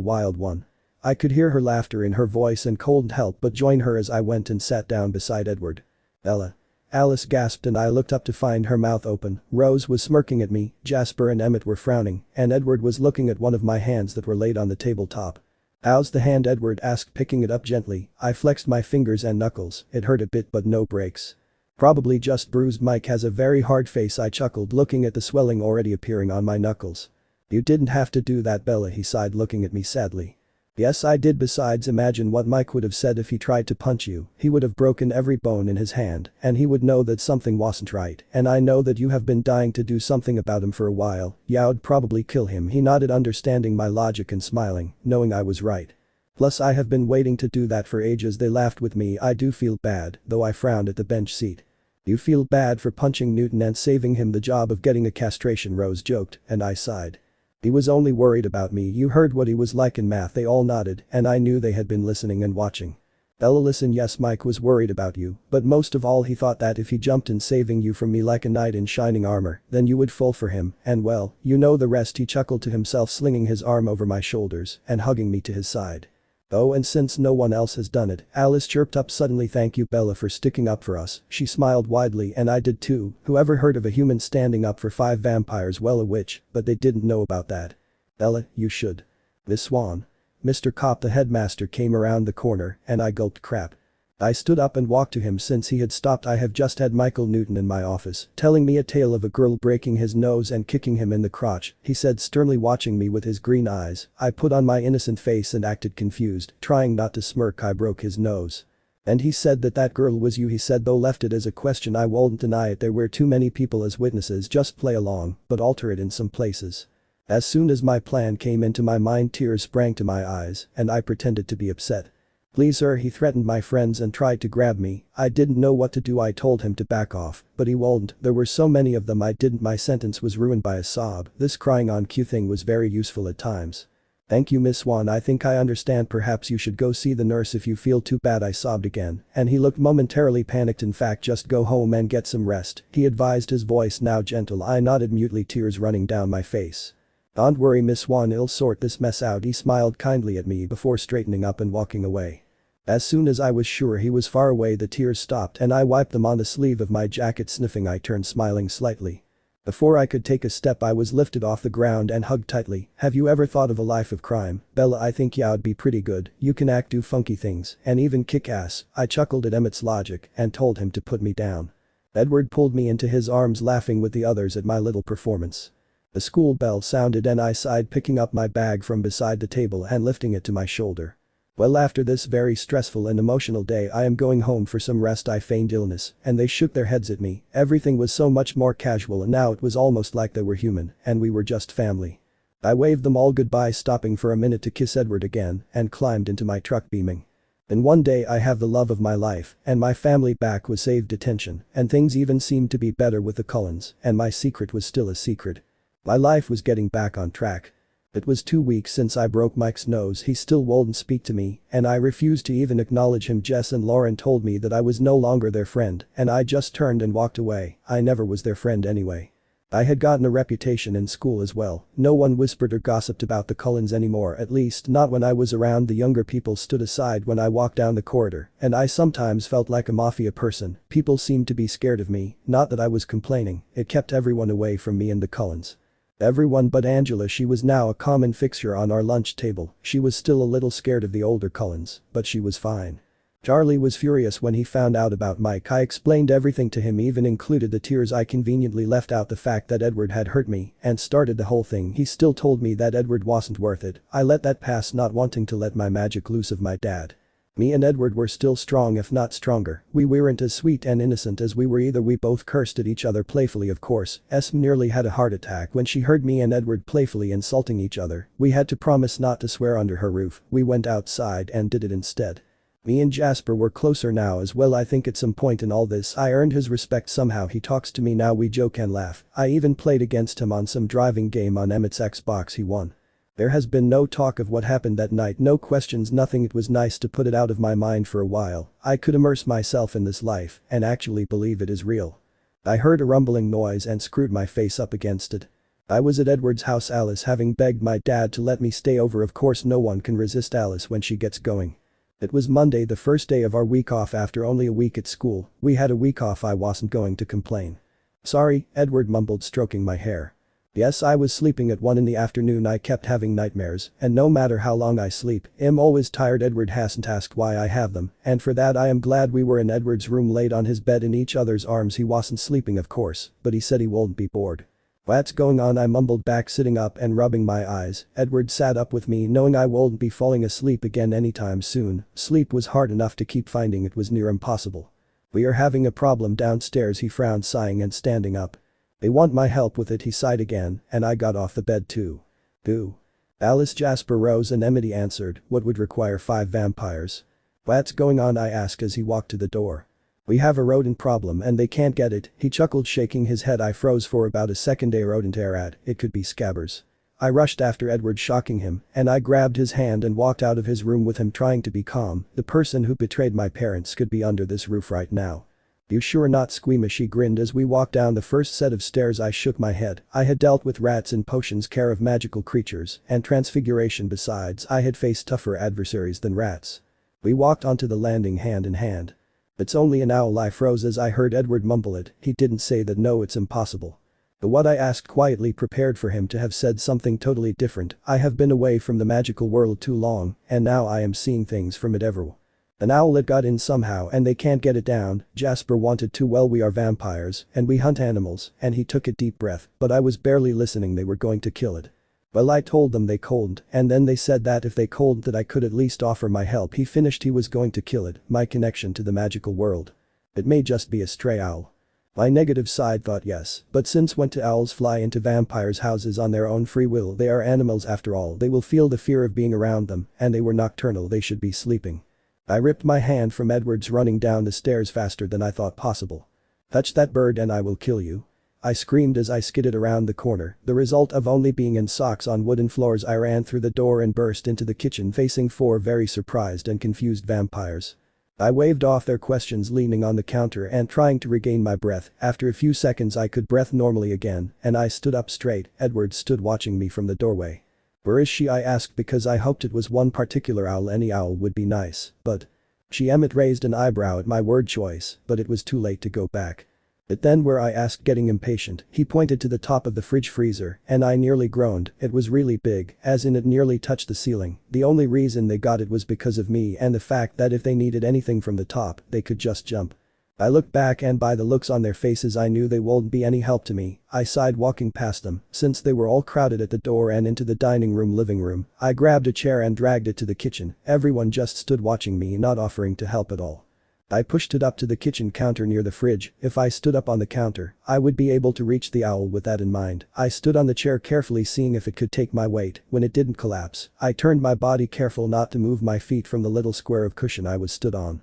wild one. I could hear her laughter in her voice and couldn't help but join her as I went and sat down beside Edward. Ella. Alice gasped and I looked up to find her mouth open. Rose was smirking at me, Jasper and Emmett were frowning, and Edward was looking at one of my hands that were laid on the tabletop. How's the hand? Edward asked, picking it up gently. I flexed my fingers and knuckles. It hurt a bit but no breaks. Probably just bruised. Mike has a very hard face, I chuckled, looking at the swelling already appearing on my knuckles. You didn't have to do that, Bella, he sighed, looking at me sadly. Yes, I did. Besides, imagine what Mike would have said if he tried to punch you. He would have broken every bone in his hand, and he would know that something wasn't right, and I know that you have been dying to do something about him for a while. Yeah, I'd probably kill him. He nodded, understanding my logic and smiling, knowing I was right. Plus, I have been waiting to do that for ages. They laughed with me. I do feel bad, though. I frowned at the bench seat. You feel bad for punching Newton and saving him the job of getting a castration, Rose joked, and I sighed. He was only worried about me. You heard what he was like in math. They all nodded, and I knew they had been listening and watching. Bella, listen, yes, Mike was worried about you, but most of all he thought that if he jumped in saving you from me like a knight in shining armor, then you would fall for him, and well, you know the rest. He chuckled to himself, slinging his arm over my shoulders and hugging me to his side. Oh, and since no one else has done it, Alice chirped up suddenly. Thank you, Bella, for sticking up for us. She smiled widely, and I did too. Whoever heard of a human standing up for 5 vampires? Well, a witch, but they didn't know about that. Bella, you should. Miss Swan. Mr. Kopp, the headmaster, came around the corner, and I gulped. Crap. I stood up and walked to him since he had stopped. I have just had Michael Newton in my office, telling me a tale of a girl breaking his nose and kicking him in the crotch, he said, sternly watching me with his green eyes. I put on my innocent face and acted confused, trying not to smirk. I broke his nose. And he said that that girl was you, he said, though left it as a question. I won't deny it, there were too many people as witnesses. Just play along, but alter it in some places. As soon as my plan came into my mind, tears sprang to my eyes, and I pretended to be upset. Please sir, he threatened my friends and tried to grab me. I didn't know what to do. I told him to back off, but he won't. There were so many of them I didn't. My sentence was ruined by a sob. This crying on cue thing was very useful at times. Thank you, Miss Swan, I think I understand. Perhaps you should go see the nurse if you feel too bad, I sobbed again, and he looked momentarily panicked. In fact, just go home and get some rest, he advised, his voice now gentle. I nodded mutely, tears running down my face. Don't worry, Miss Swan, I'll sort this mess out. He smiled kindly at me before straightening up and walking away. As soon as I was sure he was far away, the tears stopped and I wiped them on the sleeve of my jacket. Sniffing, I turned, smiling slightly. Before I could take a step, I was lifted off the ground and hugged tightly. Have you ever thought of a life of crime, Bella? I think yeah, it'd be pretty good. You can act, do funky things, and even kick ass. I chuckled at Emmett's logic and told him to put me down. Edward pulled me into his arms, laughing with the others at my little performance. The school bell sounded and I sighed, picking up my bag from beside the table and lifting it to my shoulder. Well, after this very stressful and emotional day, I am going home for some rest. I feigned illness, and they shook their heads at me. Everything was so much more casual, and now it was almost like they were human, and we were just family. I waved them all goodbye, stopping for a minute to kiss Edward again, and climbed into my truck, beaming. In one day I have the love of my life, and my family back with saved detention, and things even seemed to be better with the Cullens, and my secret was still a secret. My life was getting back on track. It was 2 weeks since I broke Mike's nose. He still wouldn't speak to me, and I refused to even acknowledge him. Jess and Lauren told me that I was no longer their friend, and I just turned and walked away. I never was their friend anyway. I had gotten a reputation in school as well. No one whispered or gossiped about the Cullens anymore, at least not when I was around. The younger people stood aside when I walked down the corridor, and I sometimes felt like a mafia person. People seemed to be scared of me, not that I was complaining, it kept everyone away from me and the Cullens. Everyone but Angela. She was now a common fixture on our lunch table. She was still a little scared of the older Cullens, but she was fine. Charlie was furious when he found out about Mike. I explained everything to him, even included the tears. I conveniently left out the fact that Edward had hurt me and started the whole thing. He still told me that Edward wasn't worth it. I let that pass, not wanting to let my magic loose of my dad. Me and Edward were still strong, if not stronger. We weren't as sweet and innocent as we were either. We both cursed at each other playfully, of course. Esme nearly had a heart attack when she heard me and Edward playfully insulting each other. We had to promise not to swear under her roof. We went outside and did it instead. Me and Jasper were closer now as well. I think at some point in all this I earned his respect somehow. He talks to me now, we joke and laugh. I even played against him on some driving game on Emmett's Xbox. He won. There has been no talk of what happened that night, no questions, nothing. It was nice to put it out of my mind for a while. I could immerse myself in this life and actually believe it is real. I heard a rumbling noise and screwed my face up against it. I was at Edward's house, Alice having begged my dad to let me stay over. Of course, no one can resist Alice when she gets going. It was Monday, the first day of our week off after only a week at school. We had a week off. I wasn't going to complain. Sorry, Edward mumbled, stroking my hair. Yes, I was sleeping at 1 in the afternoon. I kept having nightmares, and no matter how long I sleep, I'm always tired. Edward hasn't asked why I have them, and for that I am glad. We were in Edward's room laid on his bed in each other's arms. He wasn't sleeping of course, but he said he won't be bored. What's going on? I mumbled back, sitting up and rubbing my eyes. Edward sat up with me, knowing I won't be falling asleep again anytime soon. Sleep was hard enough to keep, finding it was near impossible. We are having a problem downstairs, he frowned, sighing and standing up. They want my help with it, he sighed again, and I got off the bed too. Boo. Alice. Jasper rose and Emily answered, what would require 5 vampires? What's going on? I asked as he walked to the door. We have a rodent problem and they can't get it, he chuckled, shaking his head. I froze for about a second. A rodent, Arad, it could be scabbers. I rushed after Edward, shocking him, and I grabbed his hand and walked out of his room with him, trying to be calm. The person who betrayed my parents could be under this roof right now. You sure not squeamish, he grinned as we walked down the first set of stairs. I shook my head. I had dealt with rats in potions, care of magical creatures, and transfiguration. Besides, I had faced tougher adversaries than rats. We walked onto the landing hand in hand. It's only an owl. I froze as I heard Edward mumble it. He didn't say that. No, it's impossible. But what? I asked quietly, prepared for him to have said something totally different. I have been away from the magical world too long, and now I am seeing things from it everywhere. An owlet got in somehow and they can't get it down. Jasper wanted to. Well, we are vampires and we hunt animals, and he took a deep breath, but I was barely listening. They were going to kill it. Well, I told them they couldn't, and then they said that if they couldn't that I could at least offer my help. He finished. He was going to kill it, my connection to the magical world. It may just be a stray owl. My negative side thought yes, but since when do owls fly into vampires' houses on their own free will? They are animals after all. They will feel the fear of being around them, and they were nocturnal. They should be sleeping. I ripped my hand from Edward's, running down the stairs faster than I thought possible. Touch that bird and I will kill you. I screamed as I skidded around the corner, the result of only being in socks on wooden floors. I ran through the door and burst into the kitchen, facing 4 very surprised and confused vampires. I waved off their questions, leaning on the counter and trying to regain my breath. After a few seconds I could breathe normally again, and I stood up straight. Edward stood watching me from the doorway. Where is she? I asked because I hoped it was one particular owl. Any owl would be nice, but… She Emmett raised an eyebrow at my word choice, but it was too late to go back. But then where? I asked, getting impatient. He pointed to the top of the fridge freezer, and I nearly groaned. It was really big, as in it nearly touched the ceiling. The only reason they got it was because of me and the fact that if they needed anything from the top, they could just jump. I looked back and by the looks on their faces I knew they wouldn't be any help to me. I sighed walking past them, since they were all crowded at the door and into the dining room living room. I grabbed a chair and dragged it to the kitchen. Everyone just stood watching me, not offering to help at all. I pushed it up to the kitchen counter near the fridge. If I stood up on the counter, I would be able to reach the owl. With that in mind, I stood on the chair carefully, seeing if it could take my weight. When it didn't collapse, I turned my body, careful not to move my feet from the little square of cushion I was stood on.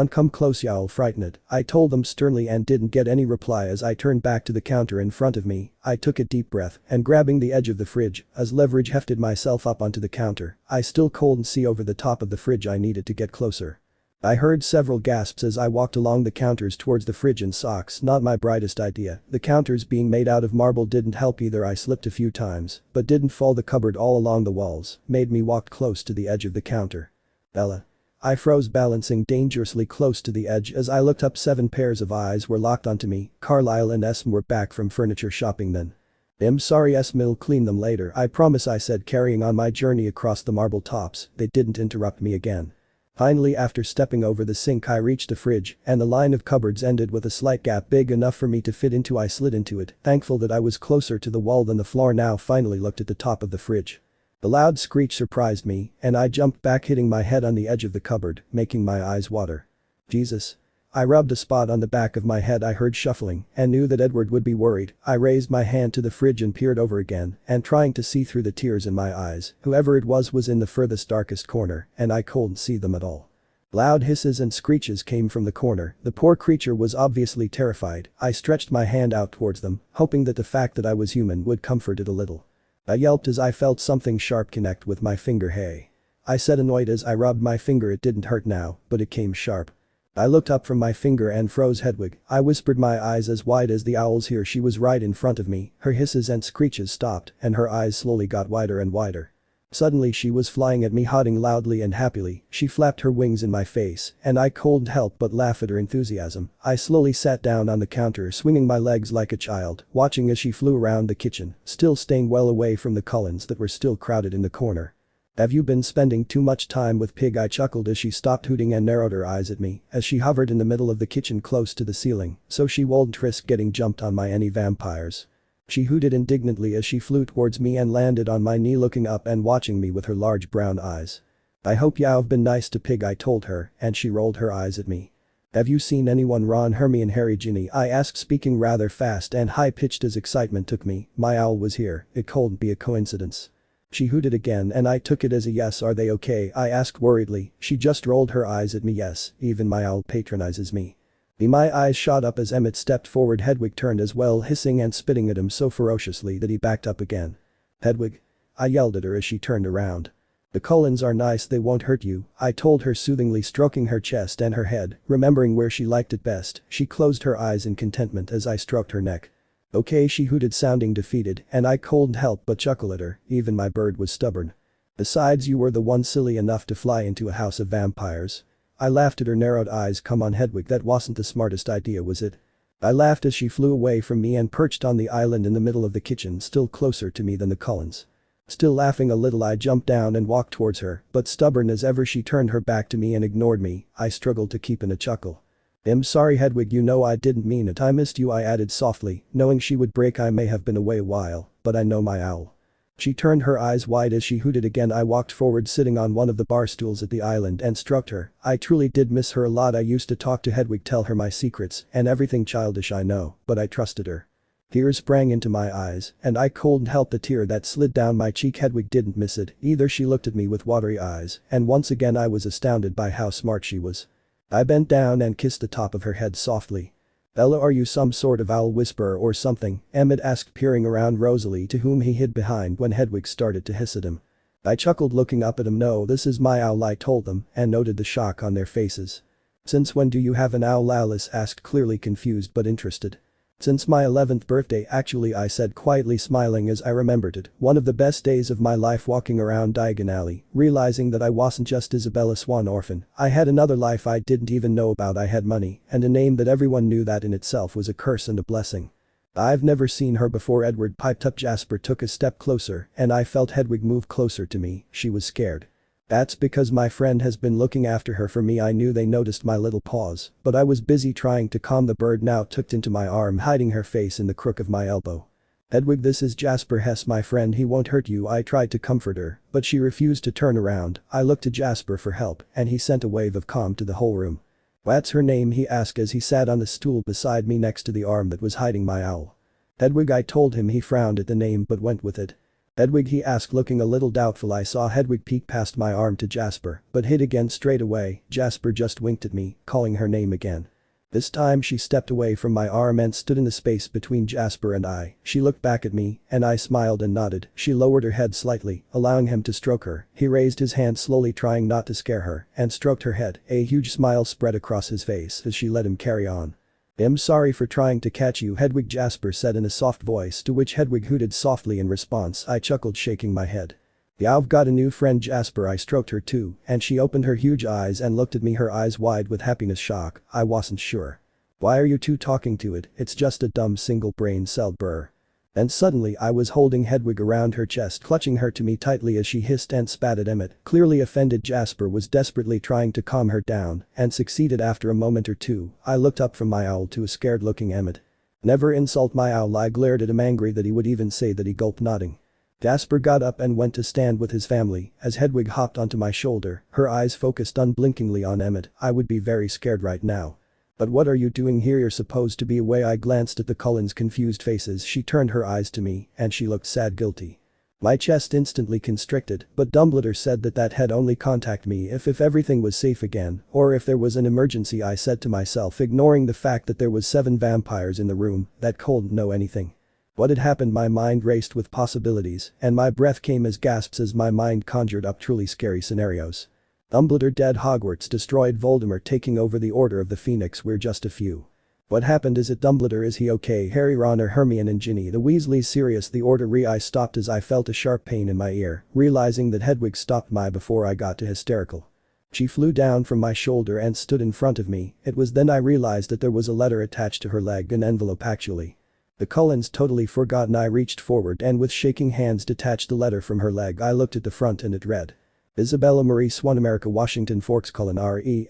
Come close, y'all, frighten it, I told them sternly, and didn't get any reply. As I turned back to the counter in front of me, I took a deep breath and, grabbing the edge of the fridge as leverage, hefted myself up onto the counter. I still couldn't see over the top of the fridge. I needed to get closer. I heard several gasps as I walked along the counters towards the fridge in socks. Not my brightest idea. The counters being made out of marble didn't help either. I slipped a few times, but didn't fall. The cupboard all along the walls made me walk close to the edge of the counter. Bella. I froze, balancing dangerously close to the edge. As I looked up, 7 pairs of eyes were locked onto me. Carlisle and Esme were back from furniture shopping then. I'm sorry, Esme'll clean them later, I promise, I said, carrying on my journey across the marble tops. They didn't interrupt me again. Finally, after stepping over the sink, I reached the fridge, and the line of cupboards ended with a slight gap big enough for me to fit into. I slid into it, thankful that I was closer to the wall than the floor now. Finally looked at the top of the fridge. The loud screech surprised me, and I jumped back, hitting my head on the edge of the cupboard, making my eyes water. Jesus. I rubbed a spot on the back of my head. I heard shuffling and knew that Edward would be worried. I raised my hand to the fridge and peered over again, and trying to see through the tears in my eyes. Whoever it was in the furthest darkest corner, and I couldn't see them at all. Loud hisses and screeches came from the corner. The poor creature was obviously terrified. I stretched my hand out towards them, hoping that the fact that I was human would comfort it a little. I yelped as I felt something sharp connect with my finger. Hey. I said, annoyed as I rubbed my finger. It didn't hurt now, but it came sharp. I looked up from my finger and froze. Hedwig. I whispered, my eyes as wide as the owl's. Here she was right in front of me. Her hisses and screeches stopped, and her eyes slowly got wider and wider. Suddenly she was flying at me, hotting loudly and happily. She flapped her wings in my face and I couldn't help but laugh at her enthusiasm. I slowly sat down on the counter, swinging my legs like a child, watching as she flew around the kitchen, still staying well away from the Cullens that were still crowded in the corner. "Have you been spending too much time with Pig?" I chuckled as she stopped hooting and narrowed her eyes at me as she hovered in the middle of the kitchen close to the ceiling, so she won't risk getting jumped on by any vampires. She hooted indignantly as she flew towards me and landed on my knee, looking up and watching me with her large brown eyes. "I hope you've been nice to Pig," I told her, and she rolled her eyes at me. "Have you seen anyone? Ron, Hermione, Harry, Ginny?" I asked, speaking rather fast and high-pitched as excitement took me. My owl was here, it couldn't be a coincidence. She hooted again and I took it as a yes. "Are they okay?" I asked worriedly. She just rolled her eyes at me. "Yes, even my owl patronizes me." My eyes shot up as Emmett stepped forward. Hedwig turned as well, hissing and spitting at him so ferociously that he backed up again. "Hedwig?" I yelled at her as she turned around. "The Cullens are nice, they won't hurt you," I told her soothingly, stroking her chest and her head, remembering where she liked it best. She closed her eyes in contentment as I stroked her neck. "Okay," she hooted, sounding defeated, and I couldn't help but chuckle at her. Even my bird was stubborn. "Besides, you were the one silly enough to fly into a house of vampires." I laughed at her narrowed eyes. "Come on, Hedwig, that wasn't the smartest idea, was it?" I laughed as she flew away from me and perched on the island in the middle of the kitchen, still closer to me than the Cullens. Still laughing a little, I jumped down and walked towards her, but stubborn as ever she turned her back to me and ignored me. I struggled to keep in a chuckle. "I'm sorry, Hedwig, you know I didn't mean it. I missed you," I added softly, knowing she would break. "I may have been away a while, but I know my owl." She turned her eyes wide as she hooted again. I walked forward, sitting on one of the bar stools at the island, and stroked her. I truly did miss her a lot. I used to talk to Hedwig, tell her my secrets and everything childish, I know, but I trusted her. Tears sprang into my eyes, and I couldn't help the tear that slid down my cheek. Hedwig didn't miss it either. She looked at me with watery eyes, and once again I was astounded by how smart she was. I bent down and kissed the top of her head softly. "Ella, are you some sort of owl whisperer or something?" Emmett asked, peering around Rosalie, to whom he hid behind when Hedwig started to hiss at him. I chuckled, looking up at him. "No, this is my owl," I told them, and noted the shock on their faces. "Since when do you have an owl?" Alice asked, clearly confused but interested. "Since my 11th birthday, actually," I said, quietly smiling as I remembered it. One of the best days of my life, walking around Diagon Alley, realizing that I wasn't just Isabella Swan orphan. I had another life I didn't even know about. I had money and a name that everyone knew. That in itself was a curse and a blessing. "I've never seen her before," Edward piped up. Jasper took a step closer and I felt Hedwig move closer to me. She was scared. "That's because my friend has been looking after her for me." I knew they noticed my little pause, but I was busy trying to calm the bird, now tucked into my arm, hiding her face in the crook of my elbow. "Hedwig, this is Jasper Hess, my friend. He won't hurt you." I tried to comfort her, but she refused to turn around. I looked to Jasper for help, and he sent a wave of calm to the whole room. "What's her name?" he asked as he sat on the stool beside me next to the arm that was hiding my owl. "Hedwig," I told him. He frowned at the name but went with it. "Hedwig?" he asked, looking a little doubtful. I saw Hedwig peek past my arm to Jasper, but hid again straight away. Jasper just winked at me, calling her name again. This time she stepped away from my arm and stood in the space between Jasper and I. She looked back at me, and I smiled and nodded. She lowered her head slightly, allowing him to stroke her. He raised his hand slowly, trying not to scare her, and stroked her head. A huge smile spread across his face as she let him carry on. "I'm sorry for trying to catch you, Hedwig," Jasper said in a soft voice, to which Hedwig hooted softly in response. I chuckled, shaking my head. "Yeah, I've got a new friend, Jasper." I stroked her too, and she opened her huge eyes and looked at me, her eyes wide with happiness. Shock. I wasn't sure. "Why are you two talking to it? It's just a dumb single brain cell burr." And suddenly I was holding Hedwig around her chest, clutching her to me tightly as she hissed and spat at Emmett. Clearly offended, Jasper was desperately trying to calm her down and succeeded after a moment or two. I looked up from my owl to a scared looking Emmett. "Never insult my owl." I glared at him, angry that he would even say that. He gulped, nodding. Jasper got up and went to stand with his family as Hedwig hopped onto my shoulder, her eyes focused unblinkingly on Emmett. "I would be very scared right now." "But what are you doing here? You're supposed to be away." I glanced at the Cullens' confused faces. She turned her eyes to me, and she looked sad, guilty. My chest instantly constricted, but Dumbledore said that had only contact me if everything was safe again, or if there was an emergency. I said to myself, ignoring the fact that there was 7 vampires in the room that couldn't know anything. What had happened? My mind raced with possibilities, and my breath came as gasps as my mind conjured up truly scary scenarios. Dumbledore dead, Hogwarts destroyed, Voldemort taking over the Order of the Phoenix. We're just a few What happened? Is it Dumbledore? Is he okay? Harry, Ron or Hermione and Ginny? The Weasleys serious? The order I stopped as I felt a sharp pain in my ear, realizing that Hedwig stopped me before I got to hysterical. She flew down from my shoulder and stood in front of me. It was then I realized that there was a letter attached to her leg, an envelope actually. The Cullens totally forgotten. I reached forward and with shaking hands detached the letter from her leg. I looked at the front and it read. Isabella Marie Swan, America, Washington, Forks, Cullen, RESIDENCE,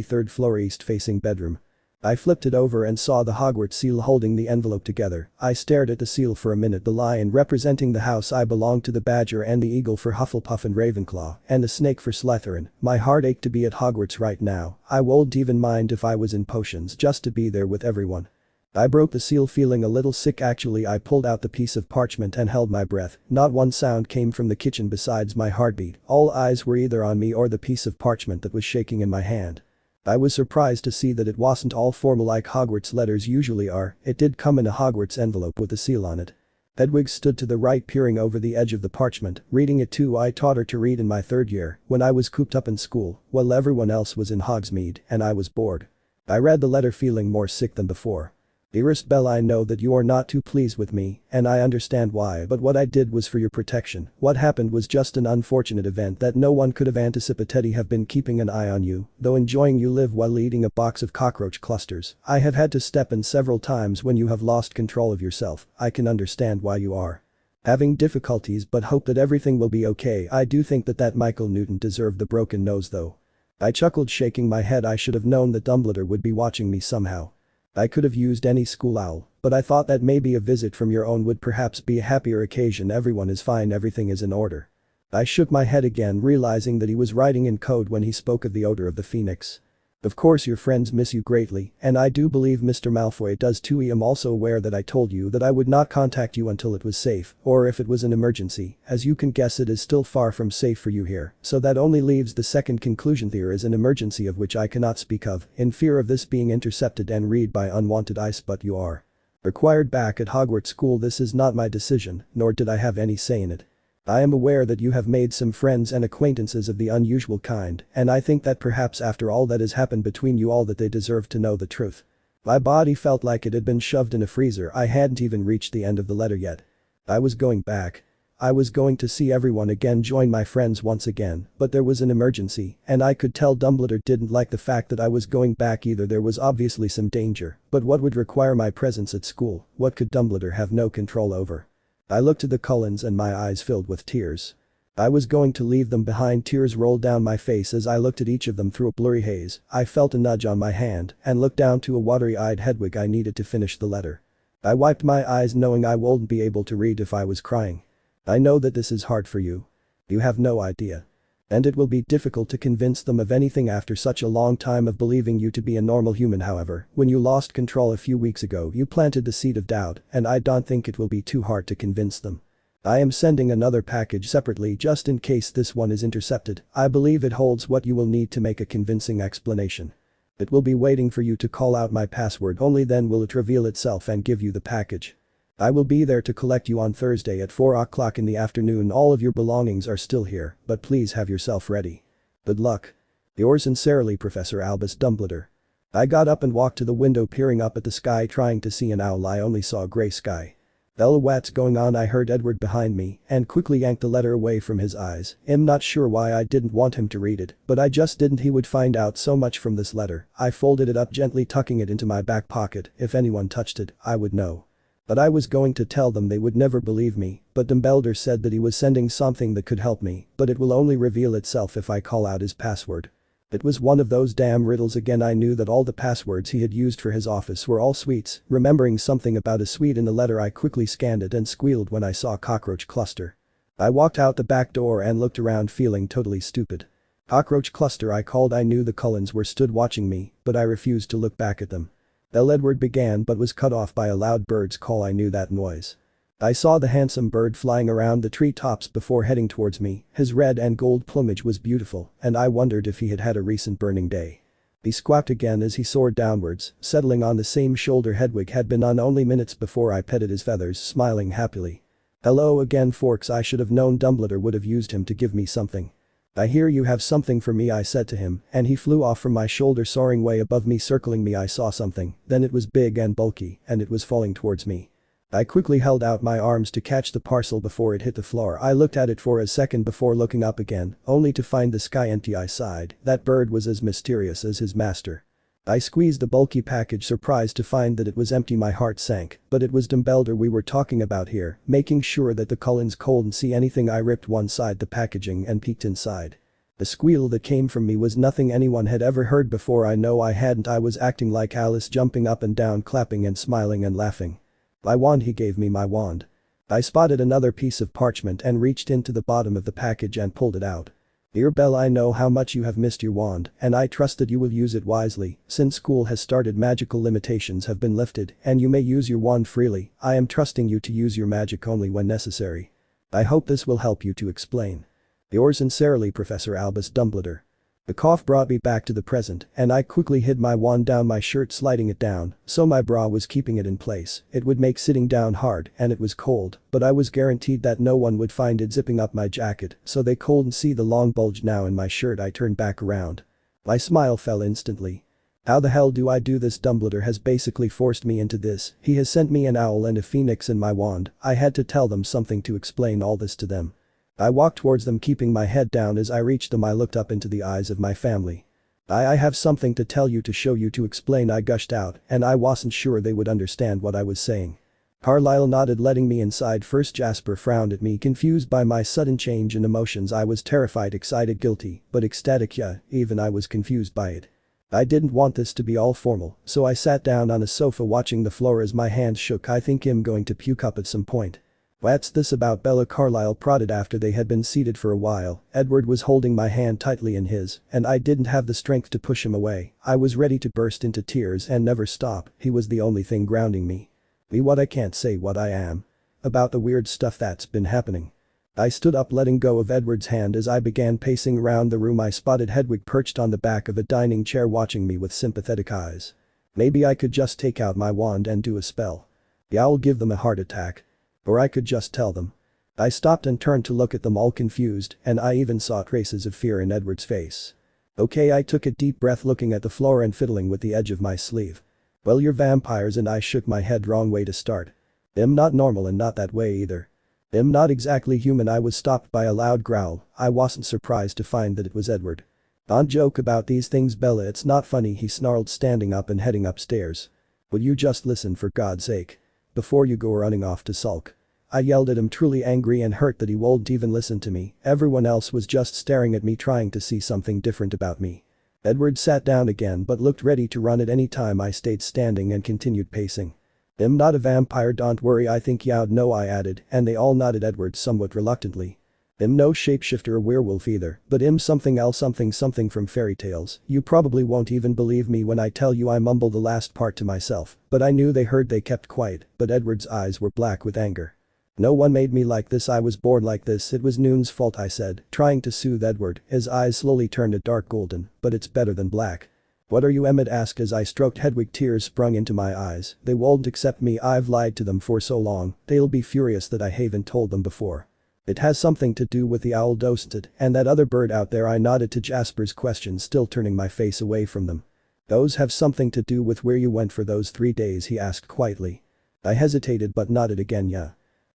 3rd floor, east facing bedroom. I flipped it over and saw the Hogwarts seal holding the envelope together. I stared at the seal for a minute. The lion representing the house I belonged to, the badger and the eagle for Hufflepuff and Ravenclaw, and the snake for Slytherin. My heart ached to be at Hogwarts right now. I wouldn't even mind if I was in potions just to be there with everyone. I broke the seal feeling a little sick actually. I pulled out the piece of parchment and held my breath. Not one sound came from the kitchen besides my heartbeat. All eyes were either on me or the piece of parchment that was shaking in my hand. I was surprised to see that it wasn't all formal like Hogwarts letters usually are. It did come in a Hogwarts envelope with a seal on it. Hedwig stood to the right peering over the edge of the parchment, reading it too. I taught her to read in my 3rd year when I was cooped up in school while everyone else was in Hogsmeade and I was bored. I read the letter feeling more sick than before. Dearest Bella, I know that you are not too pleased with me, and I understand why, but what I did was for your protection. What happened was just an unfortunate event that no one could have anticipated. Have been keeping an eye on you, though enjoying you live while eating a box of cockroach clusters. I have had to step in several times when you have lost control of yourself. I can understand why you are having difficulties but hope that everything will be okay. I do think that Michael Newton deserved the broken nose though. I chuckled, shaking my head. I should have known that Dumbledore would be watching me somehow. I could have used any school owl, but I thought that maybe a visit from your own would perhaps be a happier occasion. Everyone is fine, everything is in order. I shook my head again, realizing that he was writing in code when he spoke of the odor of the phoenix. Of course your friends miss you greatly, and I do believe Mr. Malfoy does too. I am also aware that I told you that I would not contact you until it was safe, or if it was an emergency. As you can guess, it is still far from safe for you here, so that only leaves the second conclusion. There is an emergency of which I cannot speak of, in fear of this being intercepted and read by unwanted eyes, but you are required back at Hogwarts School. This is not my decision, nor did I have any say in it. I am aware that you have made some friends and acquaintances of the unusual kind, and I think that perhaps after all that has happened between you all that they deserve to know the truth. My body felt like it had been shoved in a freezer. I hadn't even reached the end of the letter yet. I was going back. I was going to see everyone again, join my friends once again, but there was an emergency, and I could tell Dumbledore didn't like the fact that I was going back either. There was obviously some danger, but what would require my presence at school? What could Dumbledore have no control over? I looked at the Cullens and my eyes filled with tears. I was going to leave them behind. Tears rolled down my face as I looked at each of them through a blurry haze. I felt a nudge on my hand and looked down to a watery-eyed Hedwig. I needed to finish the letter. I wiped my eyes knowing I wouldn't be able to read if I was crying. I know that this is hard for you. You have no idea. And it will be difficult to convince them of anything after such a long time of believing you to be a normal human. However, when you lost control a few weeks ago, you planted the seed of doubt, and I don't think it will be too hard to convince them. I am sending another package separately just in case this one is intercepted. I believe it holds what you will need to make a convincing explanation. It will be waiting for you to call out my password. Only then will it reveal itself and give you the package. I will be there to collect you on Thursday at 4 o'clock in the afternoon. All of your belongings are still here, but please have yourself ready. Good luck. Yours sincerely, Professor Albus Dumbledore. I got up and walked to the window, peering up at the sky trying to see an owl. I only saw a gray sky. Bella, what's going on? I heard Edward behind me and quickly yanked the letter away from his eyes. I'm not sure why I didn't want him to read it, but I just didn't. He would find out so much from this letter. I folded it up gently, tucking it into my back pocket. If anyone touched it, I would know. But I was going to tell them. They would never believe me, but Dumbledore said that he was sending something that could help me, but it will only reveal itself if I call out his password. It was one of those damn riddles again. I knew that all the passwords he had used for his office were all sweets. Remembering something about a sweet in the letter, I quickly scanned it and squealed when I saw cockroach cluster. I walked out the back door and looked around, feeling totally stupid. Cockroach cluster, I called. I knew the Cullens were stood watching me, but I refused to look back at them. Edward began but was cut off by a loud bird's call. I knew that noise. I saw the handsome bird flying around the treetops before heading towards me. His red and gold plumage was beautiful, and I wondered if he had had a recent burning day. He squawked again as he soared downwards, settling on the same shoulder Hedwig had been on only minutes before. I petted his feathers, smiling happily. Hello again, Forks. I should have known Dumbledore would have used him to give me something. "I hear you have something for me," I said to him, and he flew off from my shoulder, soaring way above me, circling me. I saw something, then it was big and bulky, and it was falling towards me. I quickly held out my arms to catch the parcel before it hit the floor. I looked at it for a second before looking up again, only to find the sky empty. I sighed. That bird was as mysterious as his master. I squeezed the bulky package, surprised to find that it was empty. My heart sank, but it was Dumbledore we were talking about here, making sure that the Cullens couldn't see anything. I ripped one side the packaging and peeked inside. The squeal that came from me was nothing anyone had ever heard before. I know I hadn't. I was acting like Alice, jumping up and down, clapping and smiling and laughing. "My wand," he gave me my wand. I spotted another piece of parchment and reached into the bottom of the package and pulled it out. "Dear Bella, I know how much you have missed your wand, and I trust that you will use it wisely. Since school has started, magical limitations have been lifted, and you may use your wand freely. I am trusting you to use your magic only when necessary. I hope this will help you to explain. Yours sincerely, Professor Albus Dumbledore." The cough brought me back to the present, and I quickly hid my wand down my shirt, sliding it down, so my bra was keeping it in place. It would make sitting down hard, and it was cold, but I was guaranteed that no one would find it zipping up my jacket, so they couldn't see the long bulge now in my shirt. I turned back around. My smile fell instantly. How the hell do I do this? Dumbledore has basically forced me into this. He has sent me an owl and a phoenix in my wand. I had to tell them something to explain all this to them. I walked towards them, keeping my head down. As I reached them, I looked up into the eyes of my family. I have something to tell you, to show you, to explain," I gushed out, and I wasn't sure they would understand what I was saying. Carlisle nodded, letting me inside first. Jasper frowned at me, confused by my sudden change in emotions. I was terrified, excited, guilty, but ecstatic. Yeah, even I was confused by it. I didn't want this to be all formal, so I sat down on a sofa watching the floor as my hands shook. "I think I'm going to puke up at some point." "What's this about, Bella?" Carlisle prodded after they had been seated for a while. Edward was holding my hand tightly in his, and I didn't have the strength to push him away. I was ready to burst into tears and never stop. He was the only thing grounding me. Be what I can't say what I am. About the weird stuff that's been happening. I stood up, letting go of Edward's hand. As I began pacing around the room, I spotted Hedwig perched on the back of a dining chair, watching me with sympathetic eyes. Maybe I could just take out my wand and do a spell. Yeah, I'll give them a heart attack. Or I could just tell them. I stopped and turned to look at them, all confused, and I even saw traces of fear in Edward's face. "Okay," I took a deep breath, looking at the floor and fiddling with the edge of my sleeve. "Well, you're vampires," and I shook my head. "Wrong way to start. I'm not normal, and not that way either. I'm not exactly human." I was stopped by a loud growl. I wasn't surprised to find that it was Edward. "Don't joke about these things, Bella, it's not funny," he snarled, standing up and heading upstairs. "Will you just listen, for God's sake? Before you go running off to sulk." I yelled at him, truly angry and hurt that he won't even listen to me. Everyone else was just staring at me, trying to see something different about me. Edward sat down again but looked ready to run at any time. I stayed standing and continued pacing. "I'm not a vampire, don't worry. I think you'd know," I added, and they all nodded. Edward somewhat reluctantly. "I'm no shapeshifter or werewolf either, but I'm something else, something from fairy tales. You probably won't even believe me when I tell you." I mumbled the last part to myself, but I knew they heard. They kept quiet, but Edward's eyes were black with anger. "No one made me like this. I was born like this. It was Noon's fault," I said, trying to soothe Edward. His eyes slowly turned a dark golden, "but it's better than black." "What are you?" Emmett asked as I stroked Hedwig. Tears sprung into my eyes. "They won't accept me. I've lied to them for so long. They'll be furious that I haven't told them before." "It has something to do with the owl, doesn't it? And that other bird out there?" I nodded to Jasper's question, still turning my face away from them. "Those have something to do with where you went for those 3 days?" he asked quietly. I hesitated but nodded again. "Yeah."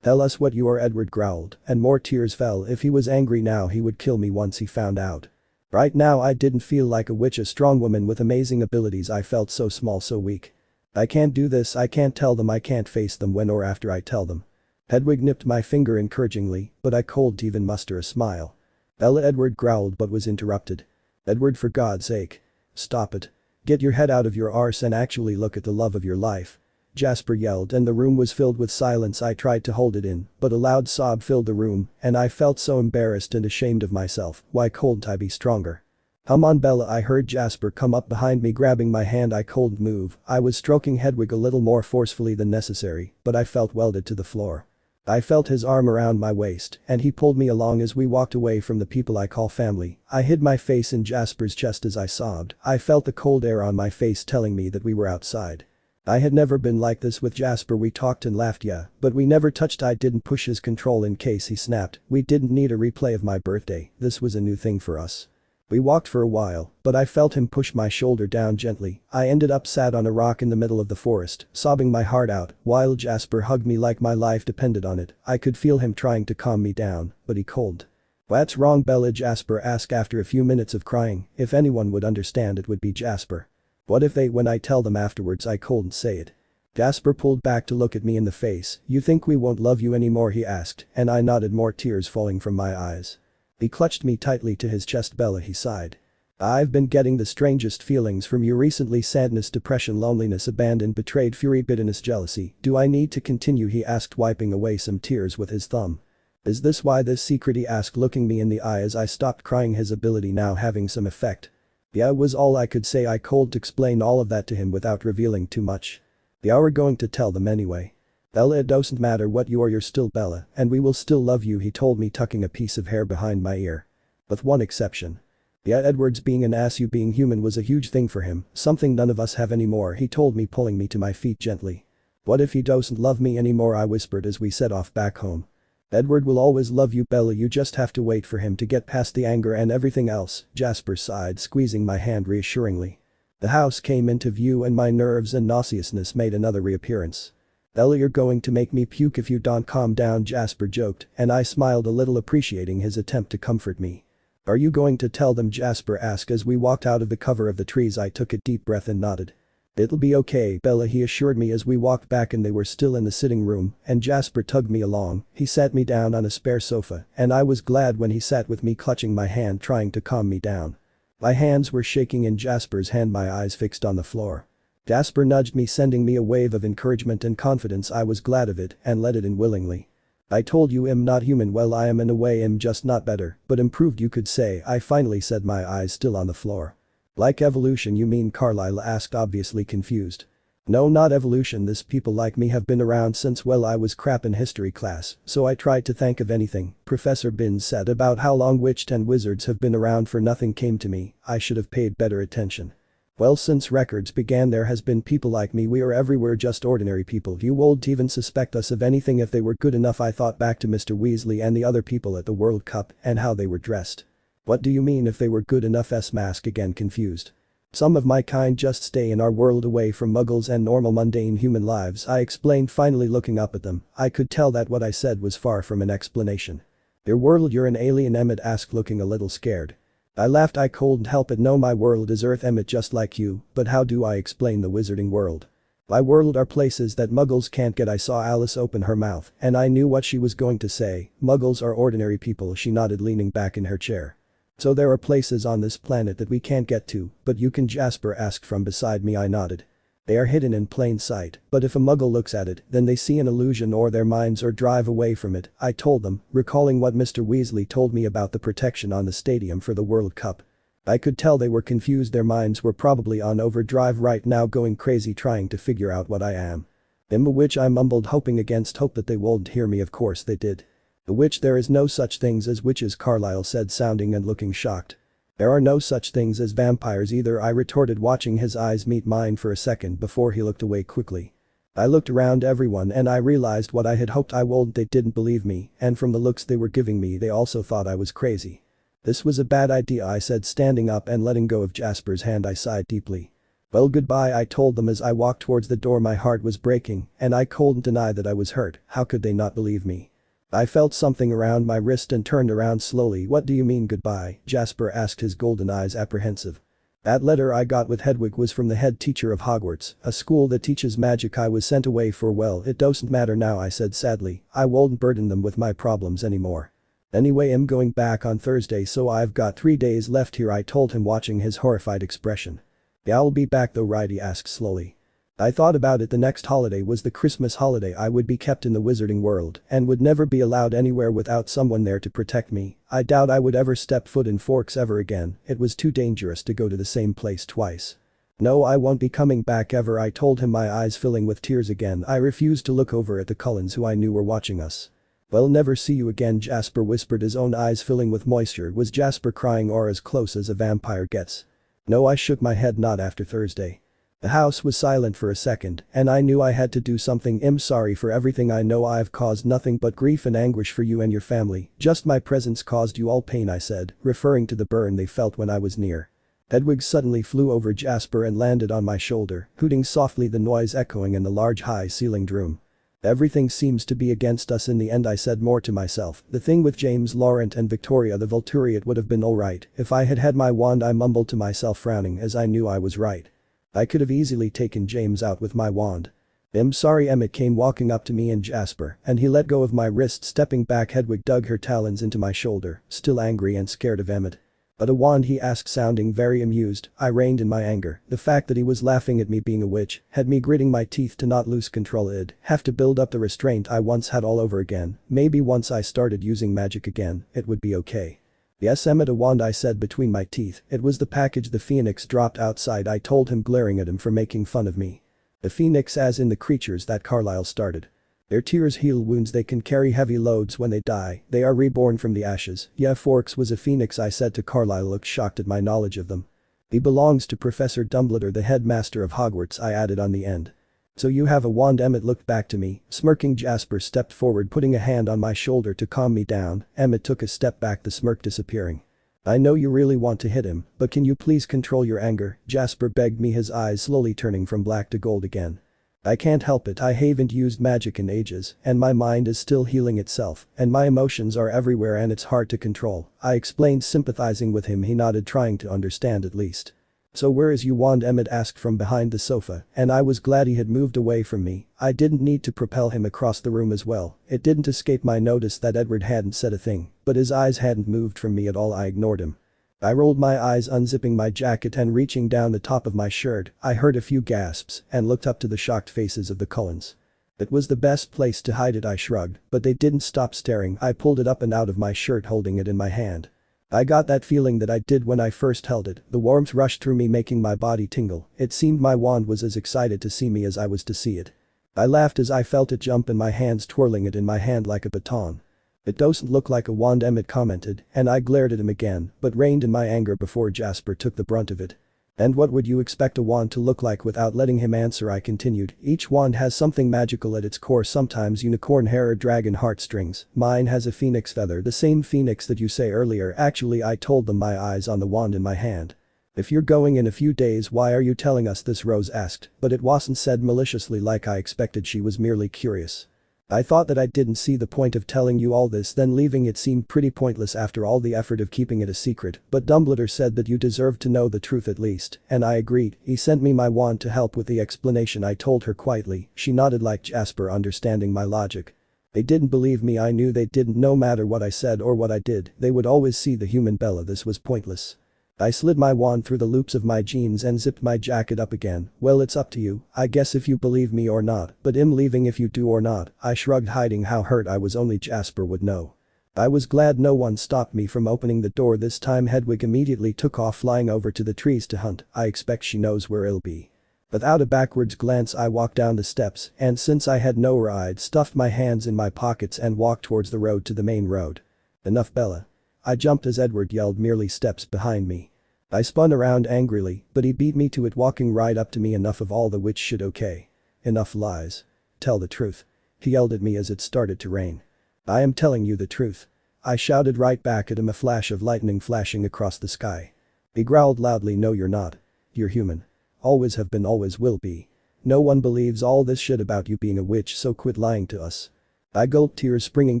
"Tell us what you are," Edward growled, and more tears fell. If he was angry now, he would kill me once he found out. Right now I didn't feel like a witch, a strong woman with amazing abilities. I felt so small, so weak. "I can't do this. I can't tell them. I can't face them when or after I tell them." Hedwig nipped my finger encouragingly, but I couldn't even muster a smile. "Bella," Edward growled but was interrupted. "Edward, for God's sake. Stop it. Get your head out of your arse and actually look at the love of your life." Jasper yelled, and the room was filled with silence. I tried to hold it in, but a loud sob filled the room, and I felt so embarrassed and ashamed of myself. Why couldn't I be stronger? "Come on, Bella," I heard Jasper come up behind me, grabbing my hand. I couldn't move. I was stroking Hedwig a little more forcefully than necessary, but I felt welded to the floor. I felt his arm around my waist, and he pulled me along as we walked away from the people I call family. I hid my face in Jasper's chest as I sobbed. I felt the cold air on my face telling me that we were outside. I had never been like this with Jasper. We talked and laughed, yeah, but we never touched. I didn't push his control in case he snapped. We didn't need a replay of my birthday. This was a new thing for us. We walked for a while, but I felt him push my shoulder down gently. I ended up sat on a rock in the middle of the forest, sobbing my heart out, while Jasper hugged me like my life depended on it. I could feel him trying to calm me down, but he couldn't. "What's wrong, Bella?" Jasper asked after a few minutes of crying. If anyone would understand, it would be Jasper. What if when I tell them afterwards I couldn't say it? Jasper pulled back to look at me in the face. "You think we won't love you anymore?" he asked, and I nodded, more tears falling from my eyes. He clutched me tightly to his chest. "Bella," he sighed. "I've been getting the strangest feelings from you recently: sadness, depression, loneliness, abandon, betrayed, fury, bitterness, jealousy. Do I need to continue?" he asked, wiping away some tears with his thumb. "Is this why this secret?" he asked, looking me in the eye as I stopped crying, his ability now having some effect. Yeah, it was all I could say. I couldn't explain all of that to him without revealing too much. "They are going to tell them anyway. Bella, it doesn't matter what you are, you're still Bella, and we will still love you," he told me, tucking a piece of hair behind my ear. "With one exception. Yeah, Edward's being an ass. You being human was a huge thing for him, something none of us have anymore," he told me, pulling me to my feet gently. "What if he doesn't love me anymore?" I whispered as we set off back home. "Edward will always love you, Bella. You just have to wait for him to get past the anger and everything else," Jasper sighed, squeezing my hand reassuringly. The house came into view and my nerves and nauseousness made another reappearance. "Bella, you're going to make me puke if you don't calm down," Jasper joked, and I smiled a little, appreciating his attempt to comfort me. "Are you going to tell them?" Jasper asked as we walked out of the cover of the trees. I took a deep breath and nodded. "It'll be okay, Bella," he assured me as we walked back and they were still in the sitting room, and Jasper tugged me along. He sat me down on a spare sofa, and I was glad when he sat with me, clutching my hand, trying to calm me down. My hands were shaking in Jasper's hand, my eyes fixed on the floor. Jasper nudged me, sending me a wave of encouragement and confidence. I was glad of it and let it in willingly. "I told you I'm not human." "Well, I am in a way. I'm just not better, but improved, you could say," I finally said, my eyes still on the floor. "Like evolution, you mean?" Carlisle asked, obviously confused. "No, not evolution. This people like me have been around since, well, I was crap in history class, so I tried to think of anything." Professor Bin said about how long witches and wizards have been around for nothing came to me. I should have paid better attention. "Well, since records began there has been people like me. We are everywhere, just ordinary people. You won't even suspect us of anything if they were good enough." I thought back to Mr. Weasley and the other people at the World Cup and how they were dressed. "What do you mean if they were good enough?" Mask again, confused. "Some of my kind just stay in our world away from muggles and normal mundane human lives," I explained, finally looking up at them. I could tell that what I said was far from an explanation. "Your world? You're an alien?" Emmett asked, looking a little scared. I laughed. "I couldn't help it. No, my world is Earth, Emmett, just like you, but how do I explain the wizarding world? My world are places that muggles can't get." I saw Alice open her mouth, and I knew what she was going to say. "Muggles are ordinary people," she nodded, leaning back in her chair. "So there are places on this planet that we can't get to, but you can?" Jasper asked from beside me. I nodded. "They are hidden in plain sight, but if a muggle looks at it, then they see an illusion or their minds or drive away from it," I told them, recalling what Mr. Weasley told me about the protection on the stadium for the World Cup. I could tell they were confused. Their minds were probably on overdrive right now, going crazy trying to figure out what I am. "I'm a witch," I mumbled, hoping against hope that they wouldn't hear me. Of course they did. "A witch? There is no such things as witches," Carlisle said, sounding and looking shocked. "There are no such things as vampires either," I retorted, watching his eyes meet mine for a second before he looked away quickly. I looked around everyone and I realized what I had hoped I wouldn't. They didn't believe me, and from the looks they were giving me they also thought I was crazy. "This was a bad idea," I said, standing up and letting go of Jasper's hand. I sighed deeply. "Well, goodbye," I told them as I walked towards the door. My heart was breaking, and I couldn't deny that I was hurt. How could they not believe me? I felt something around my wrist and turned around slowly. "What do you mean goodbye?" Jasper asked, his golden eyes apprehensive. "That letter I got with Hedwig was from the head teacher of Hogwarts, a school that teaches magic. I was sent away for, well, it doesn't matter now," I said sadly. "I won't burden them with my problems anymore. Anyway, I'm going back on Thursday, so I've got 3 days left here," I told him, watching his horrified expression. "Yeah, I'll be back though, right?" he asked slowly. I thought about it. The next holiday was the Christmas holiday. I would be kept in the wizarding world and would never be allowed anywhere without someone there to protect me. I doubt I would ever step foot in Forks ever again. It was too dangerous to go to the same place twice. "No, I won't be coming back ever," I told him, my eyes filling with tears again. I refused to look over at the Cullens, who I knew were watching us. "Well, never see you again," Jasper whispered, his own eyes filling with moisture. Was Jasper crying or as close as a vampire gets? No, I shook my head. "Not after Thursday. The house was silent for a second, and I knew I had to do something. I'm sorry for everything. I know I've caused nothing but grief and anguish for you and your family, just my presence caused you all pain, I said, referring to the burn they felt when I was near. Hedwig suddenly flew over Jasper and landed on my shoulder, hooting softly, the noise echoing in the large high-ceilinged room. Everything seems to be against us in the end, I said, more to myself. The thing with James, Laurent and Victoria the Volturi, would have been alright if I had had my wand, I mumbled to myself, frowning as I knew I was right. I could have easily taken James out with my wand. I'm sorry. Emmett came walking up to me and Jasper, and he let go of my wrist. Stepping back, Hedwig dug her talons into my shoulder, still angry and scared of Emmett. But a wand, he asked, sounding very amused. I reined in my anger. The fact that he was laughing at me being a witch had me gritting my teeth to not lose control. I'd have to build up the restraint I once had all over again. Maybe once I started using magic again, it would be okay. Yes, Emmett, a wand, I said between my teeth. It was the package the phoenix dropped outside, I told him, glaring at him for making fun of me. The phoenix, as in the creatures that Carlyle started. Their tears heal wounds, they can carry heavy loads when they die, they are reborn from the ashes. Yeah, Forks was a phoenix, I said to Carlyle, looked shocked at my knowledge of them. He belongs to Professor Dumbledore, the headmaster of Hogwarts, I added on the end. So you have a wand? Emmett looked back to me, smirking. Jasper stepped forward, putting a hand on my shoulder to calm me down. Emmett took a step back, the smirk disappearing. I know you really want to hit him, but can you please control your anger? Jasper begged me, his eyes slowly turning from black to gold again. I can't help it, I haven't used magic in ages, and my mind is still healing itself, and my emotions are everywhere and it's hard to control, I explained, sympathizing with him. He nodded, trying to understand at least. So where is your wand? Emmett asked from behind the sofa, and I was glad he had moved away from me. I didn't need to propel him across the room as well. It didn't escape my notice that Edward hadn't said a thing, but his eyes hadn't moved from me at all. I ignored him. I rolled my eyes, unzipping my jacket and reaching down the top of my shirt. I heard a few gasps and looked up to the shocked faces of the Cullens. It was the best place to hide it, I shrugged, but they didn't stop staring. I pulled it up and out of my shirt, holding it in my hand. I got that feeling that I did when I first held it. The warmth rushed through me, making my body tingle. It seemed my wand was as excited to see me as I was to see it. I laughed as I felt it jump in my hands, twirling it in my hand like a baton. It doesn't look like a wand, Emmett commented, and I glared at him again, but reined in my anger before Jasper took the brunt of it. And what would you expect a wand to look like? Without letting him answer, I continued. Each wand has something magical at its core, sometimes unicorn hair or dragon heartstrings. Mine has a phoenix feather, the same phoenix that you say earlier. Actually, I told them, my eyes on the wand in my hand. If you're going in a few days, why are you telling us this? Rose asked, but it wasn't said maliciously like I expected. She was merely curious. I thought that I didn't see the point of telling you all this, then leaving it seemed pretty pointless after all the effort of keeping it a secret, but Dumbledore said that you deserved to know the truth at least, and I agreed. He sent me my wand to help with the explanation, I told her quietly. She nodded like Jasper, understanding my logic. They didn't believe me. I knew they didn't. No matter what I said or what I did, they would always see the human Bella. This was pointless. I slid my wand through the loops of my jeans and zipped my jacket up again. Well, it's up to you, I guess, if you believe me or not, but I'm leaving if you do or not. I shrugged, hiding how hurt I was. Only Jasper would know. I was glad no one stopped me from opening the door this time. Hedwig immediately took off, flying over to the trees to hunt. I expect she knows where I'll be. Without a backwards glance, I walked down the steps, and since I had no ride, stuffed my hands in my pockets and walked towards the road to the main road. Enough, Bella. I jumped as Edward yelled merely steps behind me. I spun around angrily, but he beat me to it, walking right up to me. Enough of all the witch shit, okay? Enough lies. Tell the truth. He yelled at me as it started to rain. I am telling you the truth. I shouted right back at him, a flash of lightning flashing across the sky. He growled loudly, no you're not. You're human. Always have been, always will be. No one believes all this shit about you being a witch, so quit lying to us. I gulped, tears springing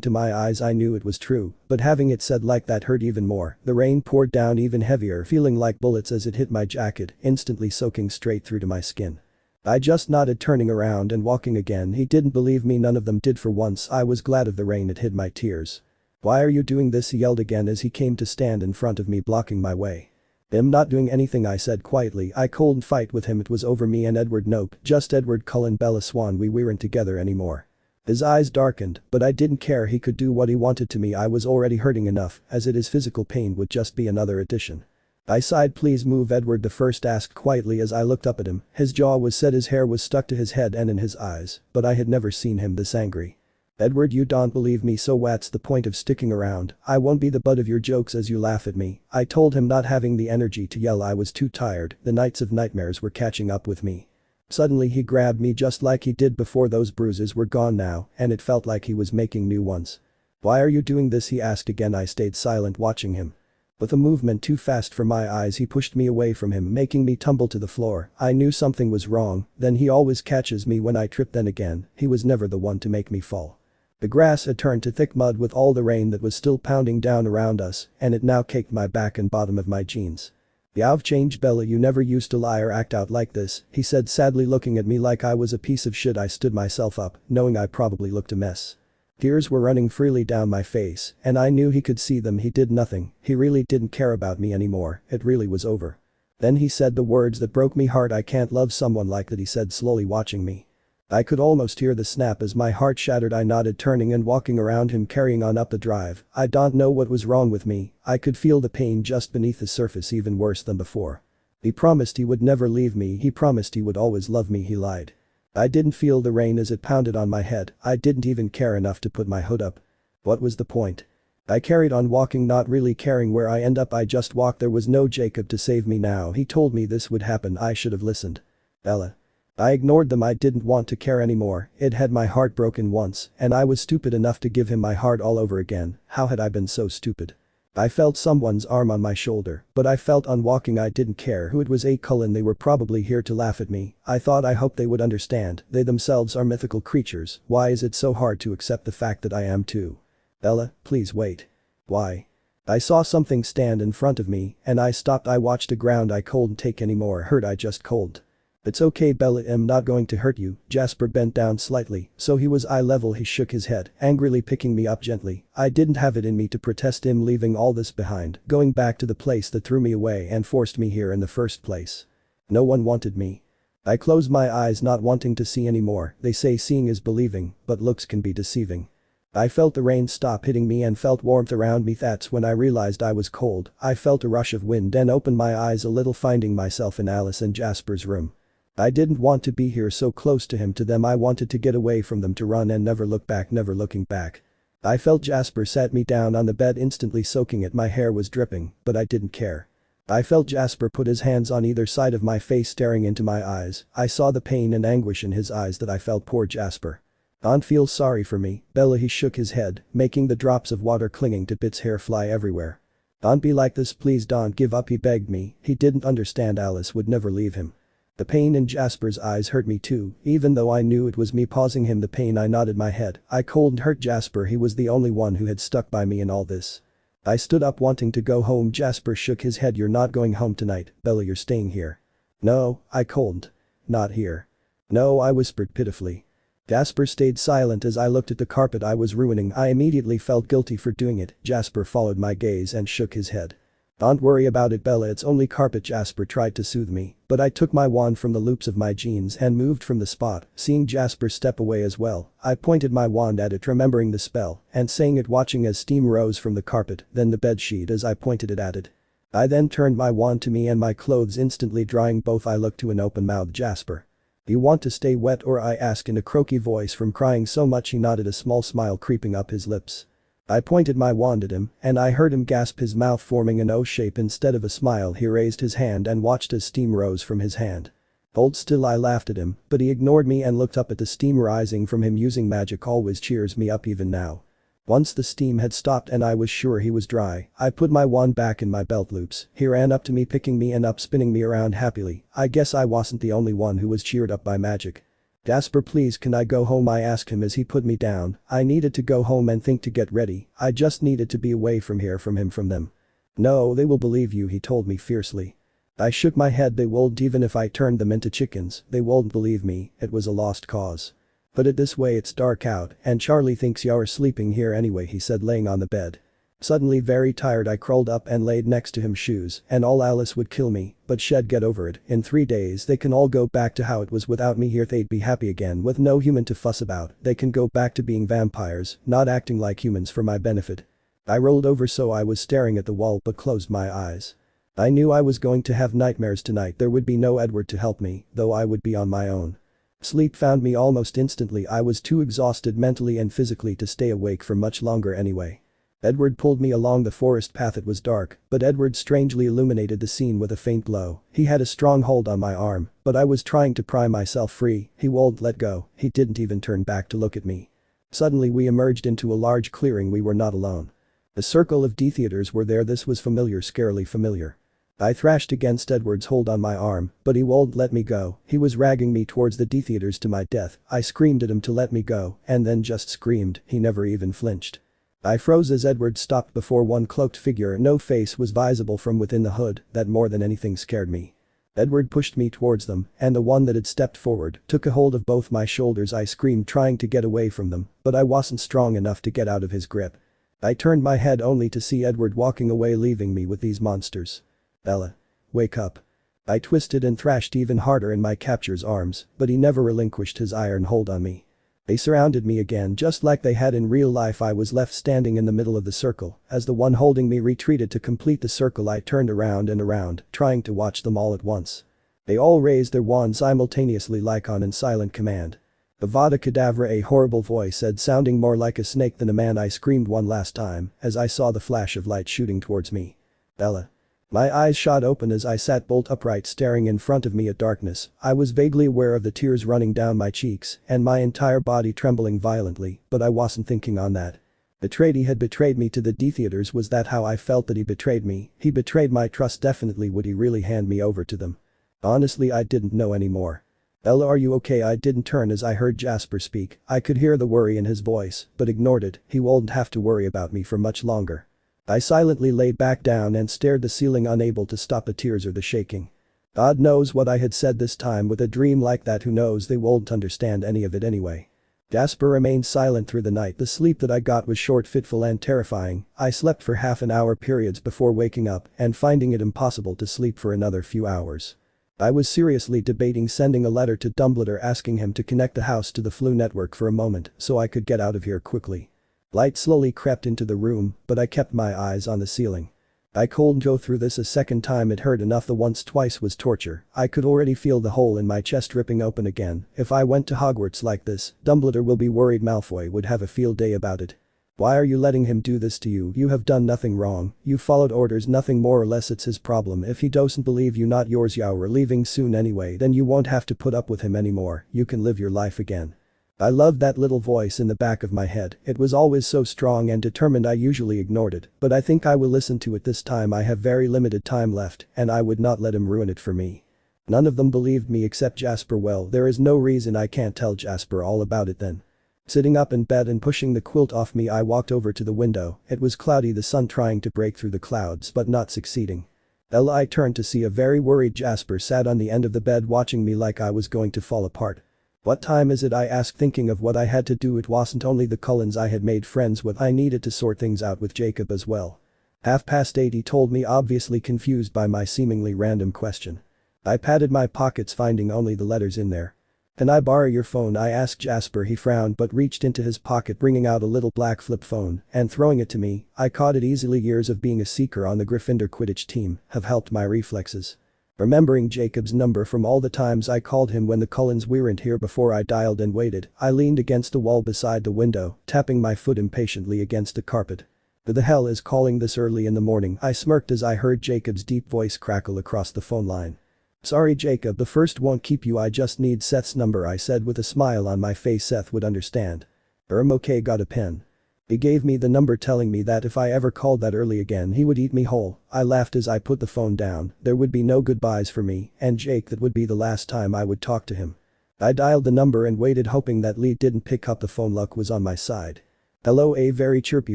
to my eyes. I knew it was true, but having it said like that hurt even more. The rain poured down even heavier, feeling like bullets as it hit my jacket, instantly soaking straight through to my skin. I just nodded, turning around and walking again. He didn't believe me, none of them did. For once I was glad of the rain, it hid my tears. Why are you doing this? He yelled again as he came to stand in front of me, blocking my way. I'm not doing anything, I said quietly. I couldn't fight with him, it was over me and Edward. Nope, just Edward Cullen, Bella Swan, we weren't together anymore. His eyes darkened, but I didn't care. He could do what he wanted to me. I was already hurting enough, as it is. Physical pain would just be another addition. I sighed. Please move, Edward the First asked quietly as I looked up at him. His jaw was set, his hair was stuck to his head and in his eyes, but I had never seen him this angry. Edward, you don't believe me, so what's the point of sticking around? I won't be the butt of your jokes as you laugh at me. I told him, not having the energy to yell. I was too tired, the nights of nightmares were catching up with me. Suddenly he grabbed me just like he did before. Those bruises were gone now, and it felt like he was making new ones. Why are you doing this? He asked again. I stayed silent watching him. With a movement too fast for my eyes, he pushed me away from him, making me tumble to the floor. I knew something was wrong, then he always catches me when I trip. Then again, he was never the one to make me fall. The grass had turned to thick mud with all the rain that was still pounding down around us, and it now caked my back and bottom of my jeans. "You've changed, Bella, you never used to lie or act out like this," he said sadly, looking at me like I was a piece of shit. I stood myself up, knowing I probably looked a mess. Tears were running freely down my face, and I knew he could see them. He did nothing, he really didn't care about me anymore, it really was over. Then he said the words that broke me heart. "I can't love someone like that," he said slowly, watching me. I could almost hear the snap as my heart shattered. I nodded, turning and walking around him, carrying on up the drive. I don't know what was wrong with me, I could feel the pain just beneath the surface, even worse than before. He promised he would never leave me, he promised he would always love me. He lied. I didn't feel the rain as it pounded on my head, I didn't even care enough to put my hood up. What was the point? I carried on walking, not really caring where I end up. I just walked. There was no Jacob to save me now. He told me this would happen, I should have listened. Ella. I ignored them. I didn't want to care anymore. It had my heart broken once, and I was stupid enough to give him my heart all over again. How had I been so stupid? I felt someone's arm on my shoulder, but I felt on walking. I didn't care who it was. Cullen, they were probably here to laugh at me. I thought, I hope they would understand, they themselves are mythical creatures. Why is it so hard to accept the fact that I am too? Ella, please wait. Why? I saw something stand in front of me, and I stopped. I watched the ground. I couldn't take any more hurt. I just cold. It's okay, Bella, I'm not going to hurt you. Jasper bent down slightly, so he was eye level. He shook his head, angrily picking me up gently. I didn't have it in me to protest him leaving all this behind, going back to the place that threw me away and forced me here in the first place. No one wanted me. I closed my eyes, not wanting to see anymore. They say seeing is believing, but looks can be deceiving. I felt the rain stop hitting me and felt warmth around me. That's when I realized I was cold. I felt a rush of wind and opened my eyes a little, finding myself in Alice and Jasper's room. I didn't want to be here, so close to him, to them. I wanted to get away from them, to run and never look back, never looking back. I felt Jasper sat me down on the bed, instantly soaking it. My hair was dripping, but I didn't care. I felt Jasper put his hands on either side of my face, staring into my eyes. I saw the pain and anguish in his eyes that I felt. Poor Jasper. Don't feel sorry for me, Bella. He shook his head, making the drops of water clinging to Pitt's hair fly everywhere. Don't be like this, please don't give up, he begged me. He didn't understand Alice would never leave him. The pain in Jasper's eyes hurt me too, even though I knew it was me pausing him. The pain. I nodded my head. I couldn't hurt Jasper, he was the only one who had stuck by me in all this. I stood up, wanting to go home. Jasper shook his head. You're not going home tonight, Bella, you're staying here. No, I couldn't. Not here. No, I whispered pitifully. Jasper stayed silent as I looked at the carpet I was ruining. I immediately felt guilty for doing it. Jasper followed my gaze and shook his head. Don't worry about it, Bella, it's only carpet. Jasper tried to soothe me, but I took my wand from the loops of my jeans and moved from the spot. Seeing Jasper step away as well, I pointed my wand at it, remembering the spell, and saying it, watching as steam rose from the carpet, then the bedsheet as I pointed it at it. I then turned my wand to me and my clothes instantly drying both. I looked to an open-mouthed Jasper. You want to stay wet or? I asked in a croaky voice from crying so much. He nodded, a small smile creeping up his lips. I pointed my wand at him, and I heard him gasp, his mouth forming an O shape instead of a smile. He raised his hand and watched as steam rose from his hand. Hold still, I laughed at him, but he ignored me and looked up at the steam rising from him. Using magic always cheers me up, even now. Once the steam had stopped and I was sure he was dry, I put my wand back in my belt loops. He ran up to me, picking me and up, spinning me around happily. I guess I wasn't the only one who was cheered up by magic. Jasper, please, can I go home? I asked him as he put me down. I needed to go home and think, to get ready. I just needed to be away from here, from him, from them. No, they will believe you, he told me fiercely. I shook my head. They won't, even if I turned them into chickens, they won't believe me. It was a lost cause. Put it this way, it's dark out, and Charlie thinks you're sleeping here anyway, he said, laying on the bed. Suddenly very tired, I crawled up and laid next to him. Shoes and all, Alice would kill me, but she'd get over it. In 3 days they can all go back to how it was without me here. They'd be happy again with no human to fuss about. They can go back to being vampires, not acting like humans for my benefit. I rolled over so I was staring at the wall but closed my eyes. I knew I was going to have nightmares tonight. There would be no Edward to help me, though I would be on my own. Sleep found me almost instantly. I was too exhausted mentally and physically to stay awake for much longer anyway. Edward pulled me along the forest path. It was dark, but Edward strangely illuminated the scene with a faint glow. He had a strong hold on my arm, but I was trying to pry myself free. He wouldn't let go. He didn't even turn back to look at me. Suddenly we emerged into a large clearing. We were not alone. A circle of D-theaters were there. This was familiar, scarily familiar. I thrashed against Edward's hold on my arm, but he wouldn't let me go. He was dragging me towards the D-theaters to my death. I screamed at him to let me go, and then just screamed. He never even flinched. I froze as Edward stopped before one cloaked figure. No face was visible from within the hood. That more than anything scared me. Edward pushed me towards them, and the one that had stepped forward took a hold of both my shoulders. I screamed trying to get away from them, but I wasn't strong enough to get out of his grip. I turned my head only to see Edward walking away, leaving me with these monsters. Bella. Wake up. I twisted and thrashed even harder in my captor's arms, but he never relinquished his iron hold on me. They surrounded me again just like they had in real life. I was left standing in the middle of the circle. As the one holding me retreated to complete the circle, I turned around and around, trying to watch them all at once. They all raised their wands simultaneously like on in silent command. Avada Kedavra, a horrible voice said, sounding more like a snake than a man. I screamed one last time as I saw the flash of light shooting towards me. Bella. My eyes shot open as I sat bolt upright staring in front of me at darkness. I was vaguely aware of the tears running down my cheeks and my entire body trembling violently, but I wasn't thinking on that. Betrayed. He had betrayed me to the D-theaters. Was that how I felt that he betrayed me? He betrayed my trust. Definitely. Would he really hand me over to them? Honestly, I didn't know anymore. Ella, are you okay? I didn't turn as I heard Jasper speak. I could hear the worry in his voice, but ignored it. He won't have to worry about me for much longer. I silently laid back down and stared the ceiling, unable to stop the tears or the shaking. God knows what I had said this time. With a dream like that, who knows, they won't understand any of it anyway. Jasper remained silent through the night. The sleep that I got was short, fitful and terrifying. I slept for half an hour periods before waking up and finding it impossible to sleep for another few hours. I was seriously debating sending a letter to Dumbledore asking him to connect the house to the Flu network for a moment so I could get out of here quickly. Light slowly crept into the room, but I kept my eyes on the ceiling. I couldn't go through this a second time. It hurt enough. The once twice was torture. I could already feel the hole in my chest ripping open again. If I went to Hogwarts like this, Dumbledore will be worried. Malfoy would have a field day about it. Why are you letting him do this to you? You have done nothing wrong. You followed orders, nothing more or less. It's his problem. If he doesn't believe you, not yours. You're leaving soon anyway, then you won't have to put up with him anymore. You can live your life again. I loved that little voice in the back of my head. It was always so strong and determined. I usually ignored it, but I think I will listen to it this time. I have very limited time left, and I would not let him ruin it for me. None of them believed me except Jasper. Well, there is no reason I can't tell Jasper all about it then. Sitting up in bed and pushing the quilt off me, I walked over to the window. It was cloudy, the sun trying to break through the clouds but not succeeding. I turned to see a very worried Jasper sat on the end of the bed watching me like I was going to fall apart. What time is it? I asked, thinking of what I had to do. It wasn't only the Cullens I had made friends with, I needed to sort things out with Jacob as well. 8:30, he told me, obviously confused by my seemingly random question. I patted my pockets, finding only the letters in there. Can I borrow your phone? I asked Jasper. He frowned but reached into his pocket, bringing out a little black flip phone and throwing it to me. I caught it easily. Years of being a seeker on the Gryffindor Quidditch team have helped my reflexes. Remembering Jacob's number from all the times I called him when the Cullens weren't here before, I dialed and waited. I leaned against the wall beside the window, tapping my foot impatiently against the carpet. Who the hell is calling this early in the morning? I smirked as I heard Jacob's deep voice crackle across the phone line. Sorry Jacob, the first won't keep you. I just need Seth's number, I said with a smile on my face. Seth would understand. Okay, got a pen. He gave me the number, telling me that if I ever called that early again he would eat me whole. I laughed as I put the phone down. There would be no goodbyes for me and Jake. That would be the last time I would talk to him. I dialed the number and waited, hoping that Lee didn't pick up the phone. Luck was on my side. Hello, a very chirpy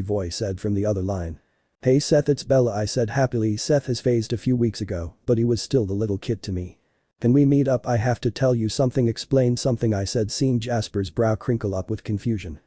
voice said from the other line. Hey Seth, it's Bella, I said happily. Seth has phased a few weeks ago, but he was still the little kid to me. Can we meet up? I have to tell you something. Explain something, I said, seeing Jasper's brow crinkle up with confusion.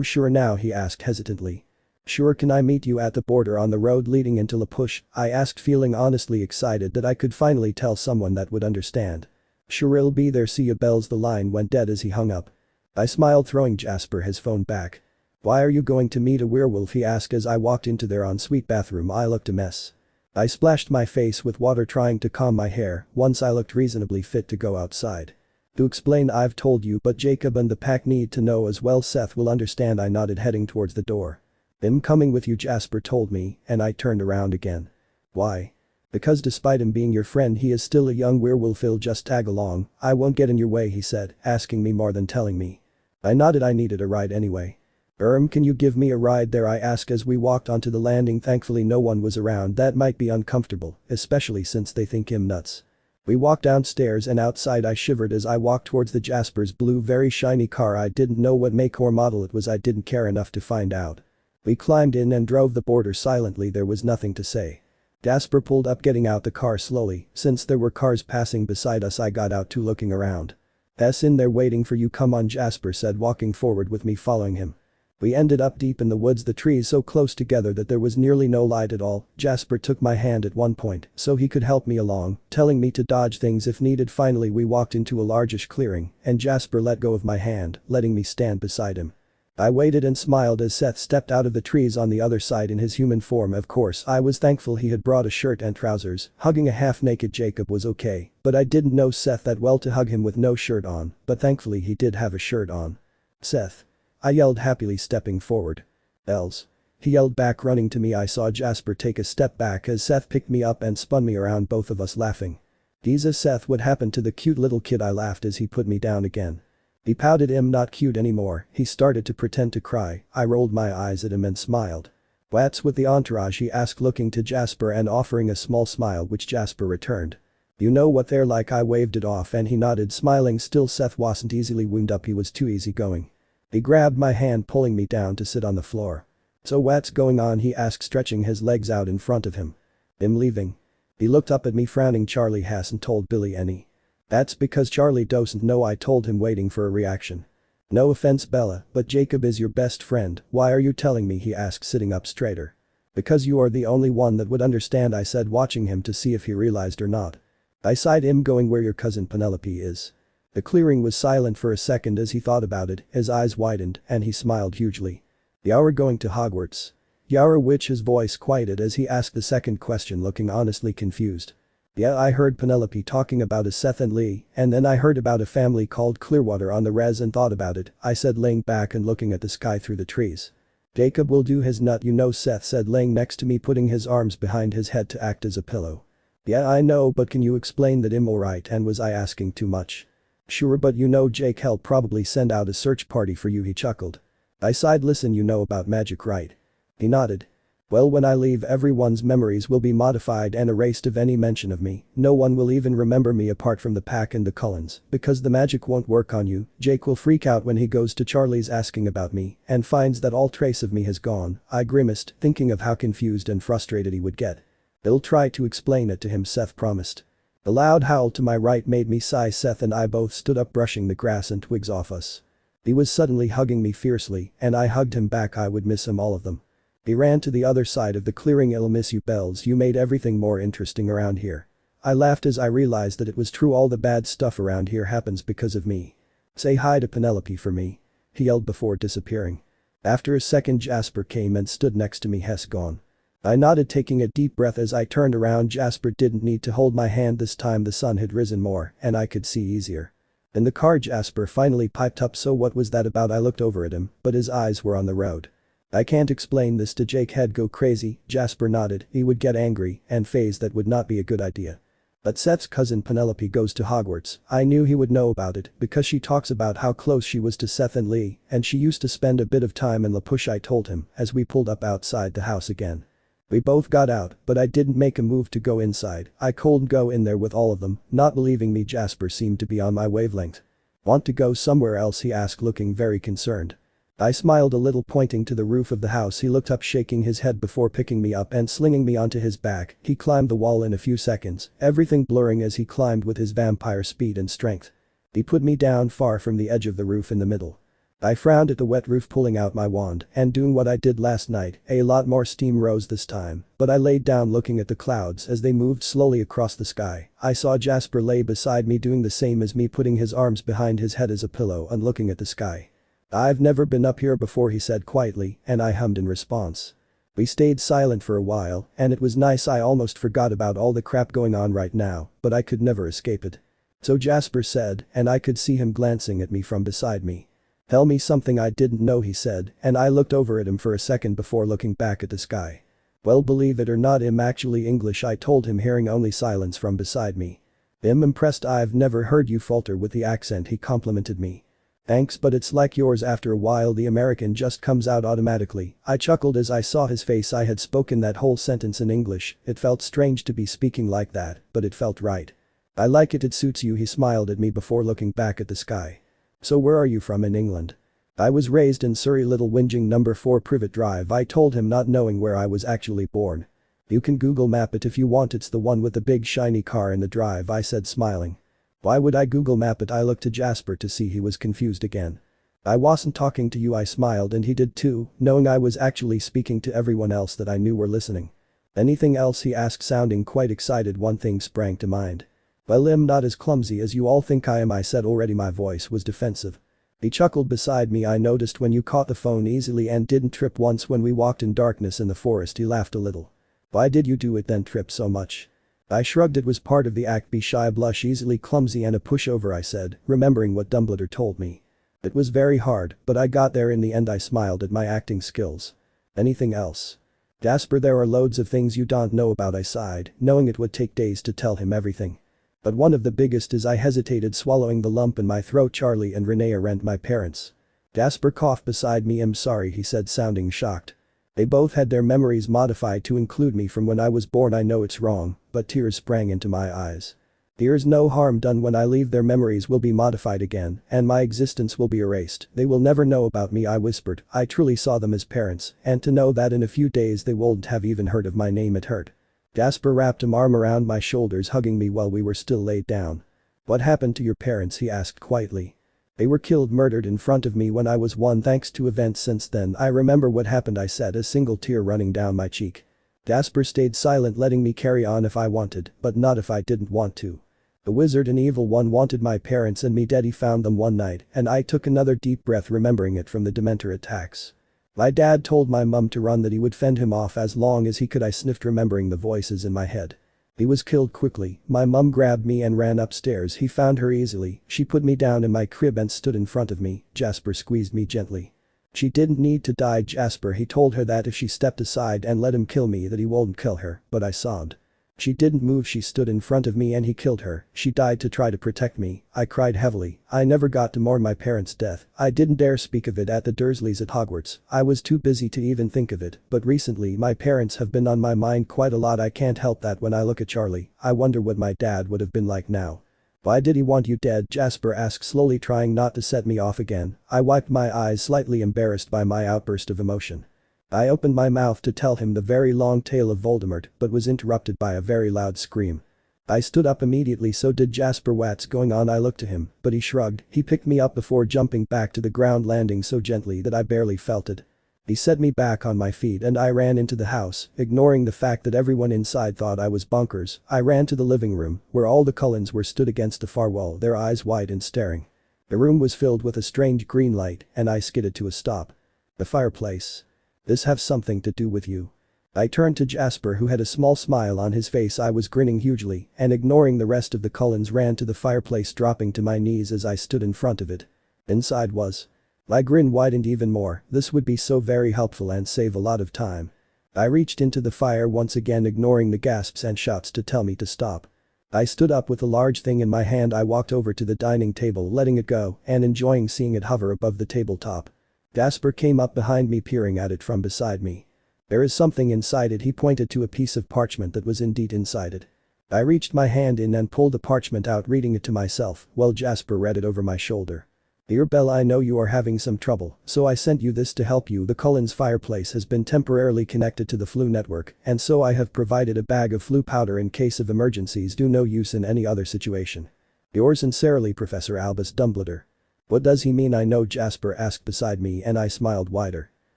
Sure now, he asked hesitantly. Sure, can I meet you at the border on the road leading into La Push? I asked, feeling honestly excited that I could finally tell someone that would understand. Sure, I'll be there, see you. Bells. The line went dead as he hung up. I smiled, throwing Jasper his phone back. Why are you going to meet a werewolf? He asked as I walked into their ensuite bathroom. I looked a mess. I splashed my face with water trying to calm my hair. Once I looked reasonably fit to go outside. To explain I've told you but Jacob and the pack need to know as well Seth will understand I nodded heading towards the door. I'm coming with you Jasper told me and I turned around again. Why? Because despite him being your friend he is still a young werewolf he'll just tag along, I won't get in your way he said, asking me more than telling me. I nodded I needed a ride anyway. Can you give me a ride there I asked as we walked onto the landing thankfully no one was around that might be uncomfortable, especially since they think him nuts. We walked downstairs and outside I shivered as I walked towards the Jasper's blue very shiny car I didn't know what make or model it was I didn't care enough to find out. We climbed in and drove the border silently there was nothing to say. Jasper pulled up getting out the car slowly, since there were cars passing beside us I got out too looking around. In there waiting for you come on Jasper said walking forward with me following him. We ended up deep in the woods the trees so close together that there was nearly no light at all, Jasper took my hand at one point so he could help me along, telling me to dodge things if needed finally we walked into a largish clearing and Jasper let go of my hand, letting me stand beside him. I waited and smiled as Seth stepped out of the trees on the other side in his human form of course I was thankful he had brought a shirt and trousers, hugging a half-naked Jacob was okay, but I didn't know Seth that well to hug him with no shirt on, but thankfully he did have a shirt on. Seth. I yelled happily stepping forward. Els. He yelled back running to me I saw Jasper take a step back as Seth picked me up and spun me around both of us laughing. Jesus Seth what happened to the cute little kid I laughed as he put me down again. He pouted I'm not cute anymore, he started to pretend to cry, I rolled my eyes at him and smiled. What's with the entourage he asked looking to Jasper and offering a small smile which Jasper returned. You know what they're like I waved it off and he nodded smiling still Seth wasn't easily wound up he was too easygoing. He grabbed my hand pulling me down to sit on the floor. So what's going on he asked stretching his legs out in front of him. I'm leaving. He looked up at me frowning Charlie hasn't told Billy any. That's because Charlie doesn't know I told him waiting for a reaction. No offense Bella, but Jacob is your best friend, why are you telling me he asked sitting up straighter. Because you are the only one that would understand I said watching him to see if he realized or not. I sighed him going where your cousin Penelope is. The clearing was silent for a second as he thought about it, his eyes widened and he smiled hugely. You're going to Hogwarts. Yara which his voice quieted as he asked the second question looking honestly confused. Yeah I heard Penelope talking about a Seth and Lee and then I heard about a family called Clearwater on the res and thought about it, I said laying back and looking at the sky through the trees. Jacob will do his nut you know Seth said laying next to me putting his arms behind his head to act as a pillow. Yeah I know but can you explain that I'm alright and was I asking too much? Sure but you know Jake he'll probably send out a search party for you he chuckled. I sighed listen you know about magic right? He nodded. Well when I leave everyone's memories will be modified and erased of any mention of me, no one will even remember me apart from the pack and the Cullens, because the magic won't work on you, Jake will freak out when he goes to Charlie's asking about me and finds that all trace of me has gone, I grimaced thinking of how confused and frustrated he would get. I'll try to explain it to him Seth promised. A loud howl to my right made me sigh Seth and I both stood up brushing the grass and twigs off us. He was suddenly hugging me fiercely and I hugged him back I would miss him all of them. He ran to the other side of the clearing I'll miss you Bells you made everything more interesting around here. I laughed as I realized that it was true all the bad stuff around here happens because of me. Say hi to Penelope for me. He yelled before disappearing. After a second Jasper came and stood next to me Hess gone. I nodded taking a deep breath as I turned around Jasper didn't need to hold my hand this time the sun had risen more and I could see easier. In the car Jasper finally piped up so what was that about I looked over at him but his eyes were on the road. I can't explain this to Jake he'd go crazy, Jasper nodded, he would get angry and phase that would not be a good idea. But Seth's cousin Penelope goes to Hogwarts, I knew he would know about it because she talks about how close she was to Seth and Lee and she used to spend a bit of time in La Push I told him as we pulled up outside the house again. We both got out, but I didn't make a move to go inside, I couldn't go in there with all of them, not believing me Jasper seemed to be on my wavelength. Want to go somewhere else he asked looking very concerned. I smiled a little pointing to the roof of the house he looked up shaking his head before picking me up and slinging me onto his back, he climbed the wall in a few seconds, everything blurring as he climbed with his vampire speed and strength. He put me down far from the edge of the roof in the middle. I frowned at the wet roof pulling out my wand and doing what I did last night, a lot more steam rose this time, but I laid down looking at the clouds as they moved slowly across the sky, I saw Jasper lay beside me doing the same as me putting his arms behind his head as a pillow and looking at the sky. I've never been up here before he said quietly and I hummed in response. We stayed silent for a while and it was nice I almost forgot about all the crap going on right now, but I could never escape it. So Jasper said, and I could see him glancing at me from beside me. Tell me something I didn't know, he said, and I looked over at him for a second before looking back at the sky. Well, believe it or not, I'm actually English, I told him, hearing only silence from beside me. I'm impressed, I've never heard you falter with the accent, he complimented me. Thanks, but it's like yours. After a while the American just comes out automatically. I chuckled as I saw his face. I had spoken that whole sentence in English. It felt strange to be speaking like that, but it felt right. I like it suits you, he smiled at me before looking back at the sky. So where are you from in England? I was raised in Surrey, Little Whinging number 4 Privet Drive, I told him, not knowing where I was actually born. You can Google map it if you want, it's the one with the big shiny car in the drive, I said, smiling. Why would I Google map it? I looked to Jasper to see he was confused again. I wasn't talking to you, I smiled, and he did too, knowing I was actually speaking to everyone else that I knew were listening. Anything else, he asked, sounding quite excited. One thing sprang to mind. Well, I'm not as clumsy as you all think I am, I said. Already my voice was defensive. He chuckled beside me. I noticed when you caught the phone easily and didn't trip once when we walked in darkness in the forest. He laughed a little. Why did you do it then, trip so much? I shrugged. It was part of the act. Be shy, blush easily, clumsy and a pushover, I said, remembering what Dumbledore told me. It was very hard, but I got there in the end. I smiled at my acting skills. Anything else? Jasper, there are loads of things you don't know about, I sighed, knowing it would take days to tell him everything. But one of the biggest is, I hesitated, swallowing the lump in my throat. Charlie and Renee aren't my parents. Jasper coughed beside me. I'm sorry, he said, sounding shocked. They both had their memories modified to include me from when I was born. I know it's wrong, but tears sprang into my eyes. There's no harm done. When I leave, their memories will be modified again, and my existence will be erased. They will never know about me, I whispered. I truly saw them as parents, and to know that in a few days they won't have even heard of my name, it hurt. Jasper wrapped an arm around my shoulders, hugging me while we were still laid down. What happened to your parents? He asked quietly. They were killed, murdered in front of me when I was 1. Thanks to events since then, I remember what happened, I said, a single tear running down my cheek. Jasper stayed silent, letting me carry on if I wanted, but not if I didn't want to. The wizard and evil one wanted my parents and me dead. He found them one night, and I took another deep breath, remembering it from the Dementor attacks. My dad told my mum to run, that he would fend him off as long as he could. I sniffed, remembering the voices in my head. He was killed quickly. My mum grabbed me and ran upstairs. He found her easily. She put me down in my crib and stood in front of me. Jasper squeezed me gently. She didn't need to die, Jasper. He told her that if she stepped aside and let him kill me, that he won't kill her, but I sobbed. She didn't move. She stood in front of me and he killed her. She died to try to protect me. I cried heavily. I never got to mourn my parents' death. I didn't dare speak of it at the Dursleys at Hogwarts. I was too busy to even think of it, but recently my parents have been on my mind quite a lot. I can't help that. When I look at Charlie, I wonder what my dad would have been like now. Why did he want you dead? Jasper asked slowly, trying not to set me off again. I wiped my eyes, slightly embarrassed by my outburst of emotion. I opened my mouth to tell him the very long tale of Voldemort, but was interrupted by a very loud scream. I stood up immediately. So did Jasper. What's going on? I looked to him, but he shrugged. He picked me up before jumping back to the ground, landing so gently that I barely felt it. He set me back on my feet and I ran into the house, ignoring the fact that everyone inside thought I was bonkers. I ran to the living room, where all the Cullens were stood against the far wall, their eyes wide and staring. The room was filled with a strange green light, and I skidded to a stop. The fireplace. This have something to do with you? I turned to Jasper, who had a small smile on his face. I was grinning hugely, and ignoring the rest of the Cullens, ran to the fireplace, dropping to my knees as I stood in front of it. Inside was. My grin widened even more. This would be so very helpful and save a lot of time. I reached into the fire once again, ignoring the gasps and shouts to tell me to stop. I stood up with a large thing in my hand. I walked over to the dining table, letting it go and enjoying seeing it hover above the tabletop. Jasper came up behind me, peering at it from beside me. There is something inside it. He pointed to a piece of parchment that was indeed inside it. I reached my hand in and pulled the parchment out, reading it to myself, while Jasper read it over my shoulder. Dear Belle, I know you are having some trouble, so I sent you this to help you. The Cullens' fireplace has been temporarily connected to the flu network, and so I have provided a bag of flu powder in case of emergencies. Do no use in any other situation. Yours sincerely, Professor Albus Dumbledore. What does he mean? I know, Jasper asked beside me, and I smiled wider.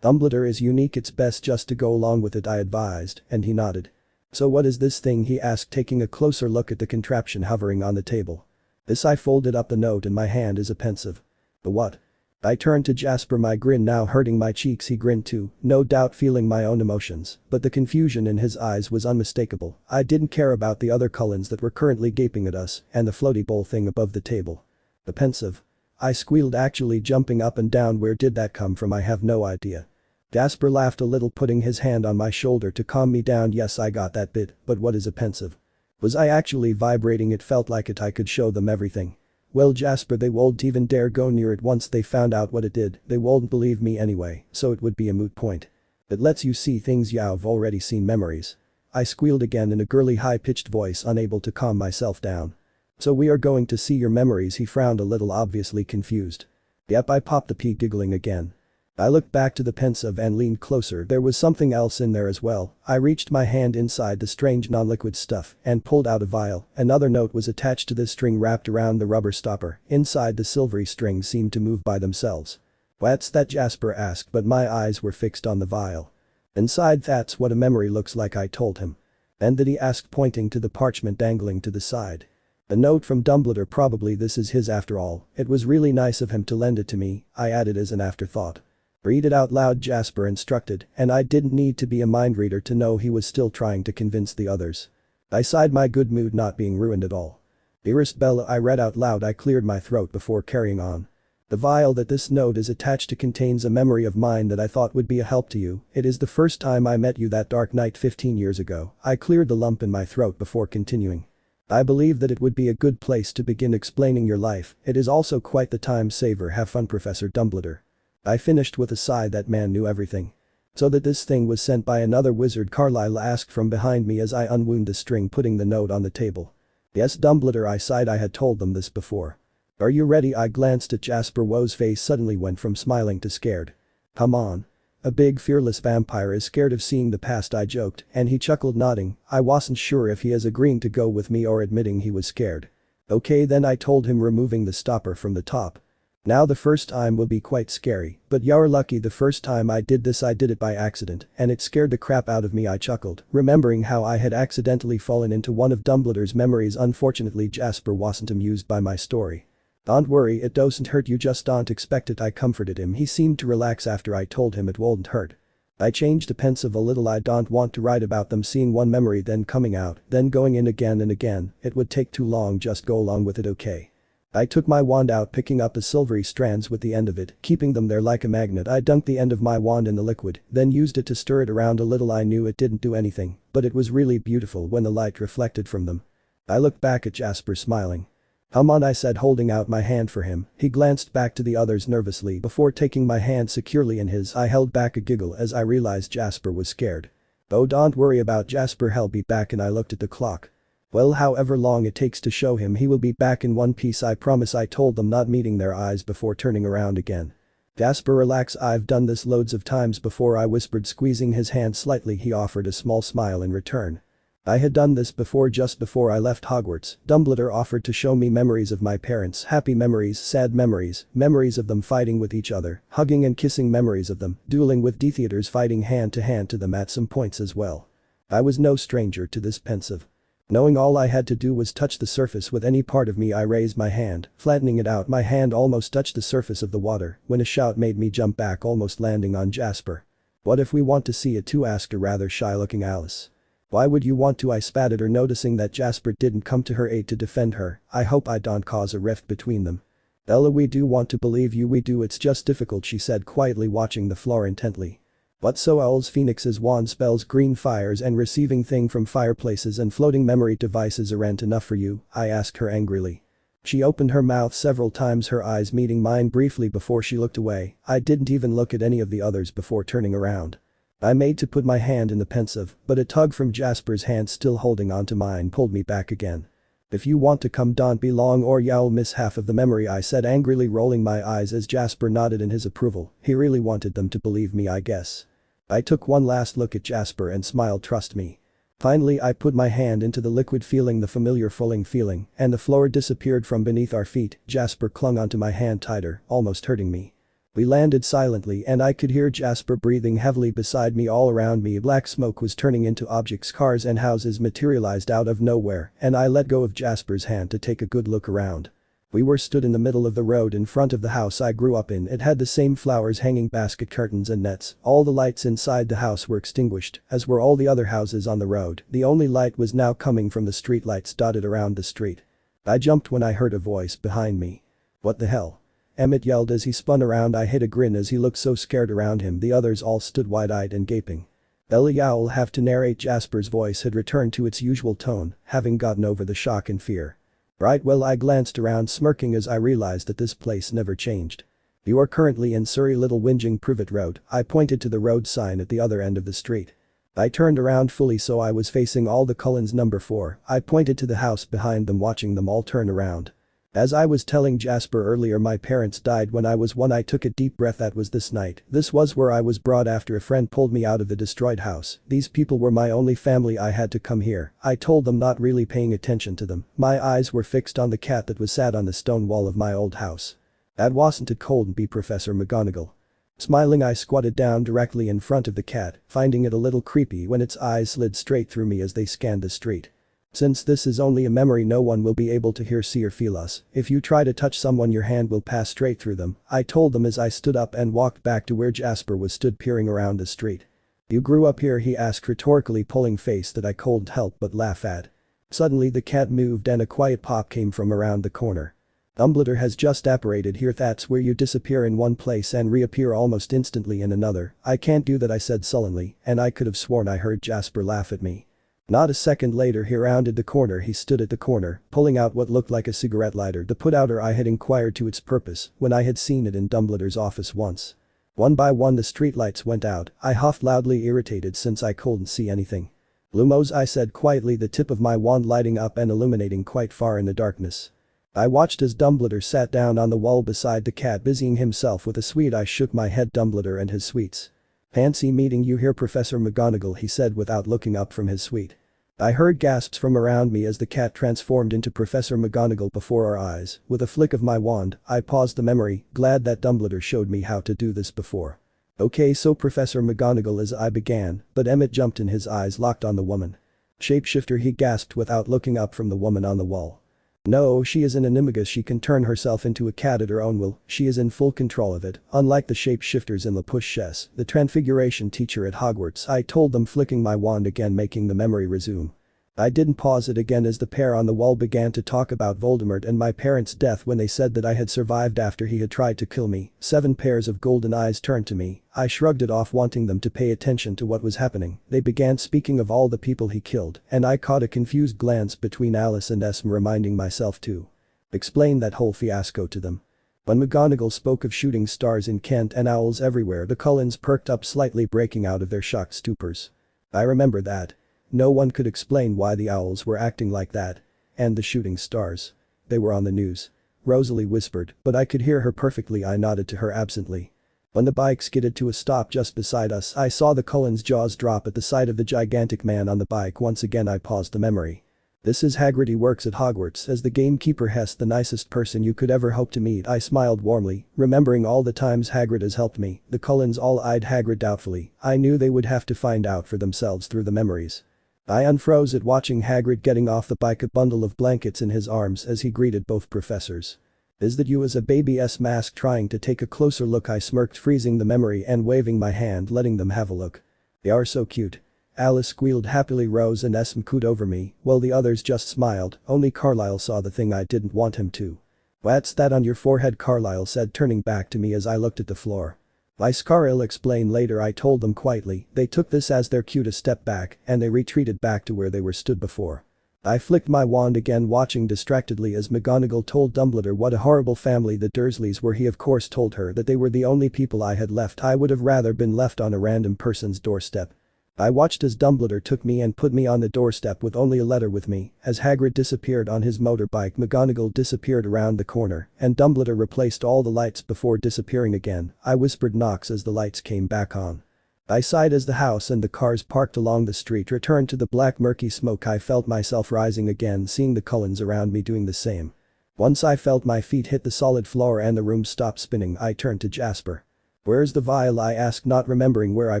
Dumbledore is unique. It's best just to go along with it, I advised, and he nodded. So what is this thing? He asked, taking a closer look at the contraption hovering on the table. This. I folded up the note in my hand as a pensive. The what? I turned to Jasper, my grin now hurting my cheeks. He grinned too, no doubt feeling my own emotions, but the confusion in his eyes was unmistakable. I didn't care about the other Cullens that were currently gaping at us and the floaty bowl thing above the table. The pensive. I squealed, actually jumping up and down. Where did that come from? I have no idea. Jasper laughed a little, putting his hand on my shoulder to calm me down. Yes, I got that bit, but what is a pensive? Was I actually vibrating? It felt like it. I could show them everything. Well, Jasper, they won't even dare go near it. Once they found out what it did, they won't believe me anyway, so it would be a moot point. It lets you see things you've already seen, memories. I squealed again in a girly high-pitched voice, unable to calm myself down. So we are going to see your memories? He frowned a little, obviously confused. Yep, I popped the pea, giggling again. I looked back to the pensive and leaned closer. There was something else in there as well. I reached my hand inside the strange non-liquid stuff and pulled out a vial. Another note was attached to this string wrapped around the rubber stopper. Inside, the silvery strings seemed to move by themselves. What's that? Jasper asked, but my eyes were fixed on the vial. Inside, that's what a memory looks like, I told him. And did he ask, pointing to the parchment dangling to the side. A note from Dumbledore, probably this is his after all. It was really nice of him to lend it to me, I added as an afterthought. Read it out loud, Jasper instructed, and I didn't need to be a mind reader to know he was still trying to convince the others. I sighed, my good mood not being ruined at all. Dearest Bella, I read out loud. I cleared my throat before carrying on. The vial that this note is attached to contains a memory of mine that I thought would be a help to you. It is the first time I met you that dark night 15 years ago. I cleared the lump in my throat before continuing. I believe that it would be a good place to begin explaining your life. It is also quite the time saver. Have fun, Professor Dumbledore. I finished with a sigh. That man knew everything. So that this thing was sent by another wizard? Carlyle asked from behind me as I unwound the string, putting the note on the table. Yes, Dumbledore, I sighed. I had told them this before. Are you ready? I glanced at Jasper. Woe's face suddenly went from smiling to scared. Come on. A big fearless vampire is scared of seeing the past, I joked, and he chuckled, nodding. I wasn't sure if he is agreeing to go with me or admitting he was scared. Okay then, I told him, removing the stopper from the top. Now the first time will be quite scary, but you're lucky. The first time I did this I did it by accident and it scared the crap out of me, I chuckled, remembering how I had accidentally fallen into one of Dumbledore's memories. Unfortunately, Jasper wasn't amused by my story. Don't worry, it doesn't hurt, you just don't expect it, I comforted him. He seemed to relax after I told him it won't hurt. I changed the pensive a little. I don't want to write about them seeing one memory then coming out, then going in again and again. It would take too long. Just go along with it, okay? I took my wand out, picking up the silvery strands with the end of it, keeping them there like a magnet. I dunked the end of my wand in the liquid, then used it to stir it around a little. I knew it didn't do anything, but it was really beautiful when the light reflected from them. I looked back at Jasper, smiling. Come on, I said, holding out my hand for him. He glanced back to the others nervously before taking my hand securely in his. I held back a giggle as I realized Jasper was scared. Oh, don't worry about Jasper, he'll be back. And I looked at the clock. Well, however long it takes to show him, he will be back in one piece, I promise, I told them, not meeting their eyes before turning around again. Jasper, relax, I've done this loads of times before, I whispered, squeezing his hand slightly. He offered a small smile in return. I had done this before, just before I left Hogwarts. Dumbledore offered to show me memories of my parents, happy memories, sad memories, memories of them fighting with each other, hugging and kissing, memories of them dueling with Death Eaters, fighting hand to hand to them at some points as well. I was no stranger to this pensive. Knowing all I had to do was touch the surface with any part of me, I raised my hand, flattening it out. My hand almost touched the surface of the water when a shout made me jump back, almost landing on Jasper. What if we want to see it too? Asked a rather shy-looking Alice. Why would you want to? I spat at her, noticing that Jasper didn't come to her aid to defend her. I hope I don't cause a rift between them. Ella, we do want to believe you, we do, it's just difficult, she said quietly, watching the floor intently. What, so owls, phoenixes, wand spells, green fires and receiving thing from fireplaces and floating memory devices aren't enough for you? I asked her angrily. She opened her mouth several times, her eyes meeting mine briefly before she looked away. I didn't even look at any of the others before turning around. I made to put my hand in the pensive, but a tug from Jasper's hand still holding onto mine pulled me back again. If you want to come, don't be long or you'll miss half of the memory, I said angrily, rolling my eyes as Jasper nodded in his approval. He really wanted them to believe me, I guess. I took one last look at Jasper and smiled, trust me. Finally, I put my hand into the liquid, feeling the familiar falling feeling, and the floor disappeared from beneath our feet. Jasper clung onto my hand tighter, almost hurting me. We landed silently and I could hear Jasper breathing heavily beside me. All around me, black smoke was turning into objects, cars and houses materialized out of nowhere, and I let go of Jasper's hand to take a good look around. We were stood in the middle of the road in front of the house I grew up in. It had the same flowers hanging, basket curtains and nets. All the lights inside the house were extinguished, as were all the other houses on the road. The only light was now coming from the street lights dotted around the street. I jumped when I heard a voice behind me. "What the hell?" Emmett yelled as he spun around. I hid a grin as he looked so scared around him. The others all stood wide-eyed and gaping. "Ellie, I'll have to narrate." Jasper's voice had returned to its usual tone, having gotten over the shock and fear. "Right, well," I glanced around smirking as I realized that this place never changed. "You are currently in Surrey Little Whinging Privet Road." I pointed to the road sign at the other end of the street. I turned around fully so I was facing all the Cullens. Number 4, I pointed to the house behind them, watching them all turn around. As I was telling Jasper earlier, my parents died when I was 1. I took a deep breath. That was this night. This was where I was brought after a friend pulled me out of the destroyed house. These people were my only family. I had to come here. I told them, not really paying attention to them. My eyes were fixed on the cat that was sat on the stone wall of my old house. "That wasn't it cold, be Professor McGonagall?" Smiling, I squatted down directly in front of the cat, finding it a little creepy when its eyes slid straight through me as they scanned the street. "Since this is only a memory, no one will be able to hear, see or feel us. If you try to touch someone, your hand will pass straight through them," I told them as I stood up and walked back to where Jasper was stood peering around the street. "You grew up here?" he asked rhetorically, pulling face that I couldn't help but laugh at. Suddenly the cat moved and a quiet pop came from around the corner. "Dumbledore has just apparated here. That's where you disappear in one place and reappear almost instantly in another." "I can't do that," I said sullenly, and I could have sworn I heard Jasper laugh at me. Not a second later he rounded the corner. He stood at the corner, pulling out what looked like a cigarette lighter. The put-outer I had inquired to its purpose when I had seen it in Dumbledore's office once. One by one the streetlights went out. I huffed loudly, irritated since I couldn't see anything. "Lumos," I said quietly, the tip of my wand lighting up and illuminating quite far in the darkness. I watched as Dumbledore sat down on the wall beside the cat, busying himself with a sweet. I shook my head. "Dumbledore and his sweets. Fancy meeting you here, Professor McGonagall," he said without looking up from his suite. I heard gasps from around me as the cat transformed into Professor McGonagall before our eyes. With a flick of my wand, I paused the memory, glad that Dumbledore showed me how to do this before. "Okay, so Professor McGonagall," as I began, but Emmett jumped in, his eyes locked on the woman. "Shapeshifter," he gasped without looking up from the woman on the wall. "No, she is an animagus. She can turn herself into a cat at her own will. She is in full control of it, unlike the shapeshifters in La Pushesse, the transfiguration teacher at Hogwarts," I told them, flicking my wand again, making the memory resume. I didn't pause it again as the pair on the wall began to talk about Voldemort and my parents' death when they said that I had survived after he had tried to kill me. 7 pairs of golden eyes turned to me. I shrugged it off, wanting them to pay attention to what was happening. They began speaking of all the people he killed, and I caught a confused glance between Alice and Esme, reminding myself to explain that whole fiasco to them. When McGonagall spoke of shooting stars in Kent and owls everywhere, the Cullens perked up slightly, breaking out of their shocked stupors. I remember that. No one could explain why the owls were acting like that. And the shooting stars. They were on the news. Rosalie whispered, but I could hear her perfectly. I nodded to her absently. When the bike skidded to a stop just beside us, I saw the Cullens' jaws drop at the sight of the gigantic man on the bike. Once again I paused the memory. "This is Hagrid. He works at Hogwarts as the gamekeeper. Hess, the nicest person you could ever hope to meet." I smiled warmly, remembering all the times Hagrid has helped me. The Cullens all eyed Hagrid doubtfully. I knew they would have to find out for themselves through the memories. I unfroze it, watching Hagrid getting off the bike, a bundle of blankets in his arms as he greeted both professors. "Is that you?" as a baby's mask, trying to take a closer look. I smirked, freezing the memory and waving my hand, letting them have a look. "They are so cute." Alice squealed happily. Rose and Esme cooed over me, while the others just smiled. Only Carlisle saw the thing I didn't want him to. "What's that on your forehead?" Carlisle said, turning back to me as I looked at the floor. "My scar. I'll explain later," I told them quietly. They took this as their cue to step back, and they retreated back to where they were stood before. I flicked my wand again, watching distractedly as McGonagall told Dumbledore what a horrible family the Dursleys were. He of course told her that they were the only people I had left. I would have rather been left on a random person's doorstep. I watched as Dumbledore took me and put me on the doorstep with only a letter with me. As Hagrid disappeared on his motorbike, McGonagall disappeared around the corner, and Dumbledore replaced all the lights before disappearing again. I whispered Knox as the lights came back on. I sighed as the house and the cars parked along the street returned to the black murky smoke. I felt myself rising again, seeing the Cullens around me doing the same. Once I felt my feet hit the solid floor and the room stopped spinning, I turned to Jasper. "Where's the vial?" I asked, not remembering where I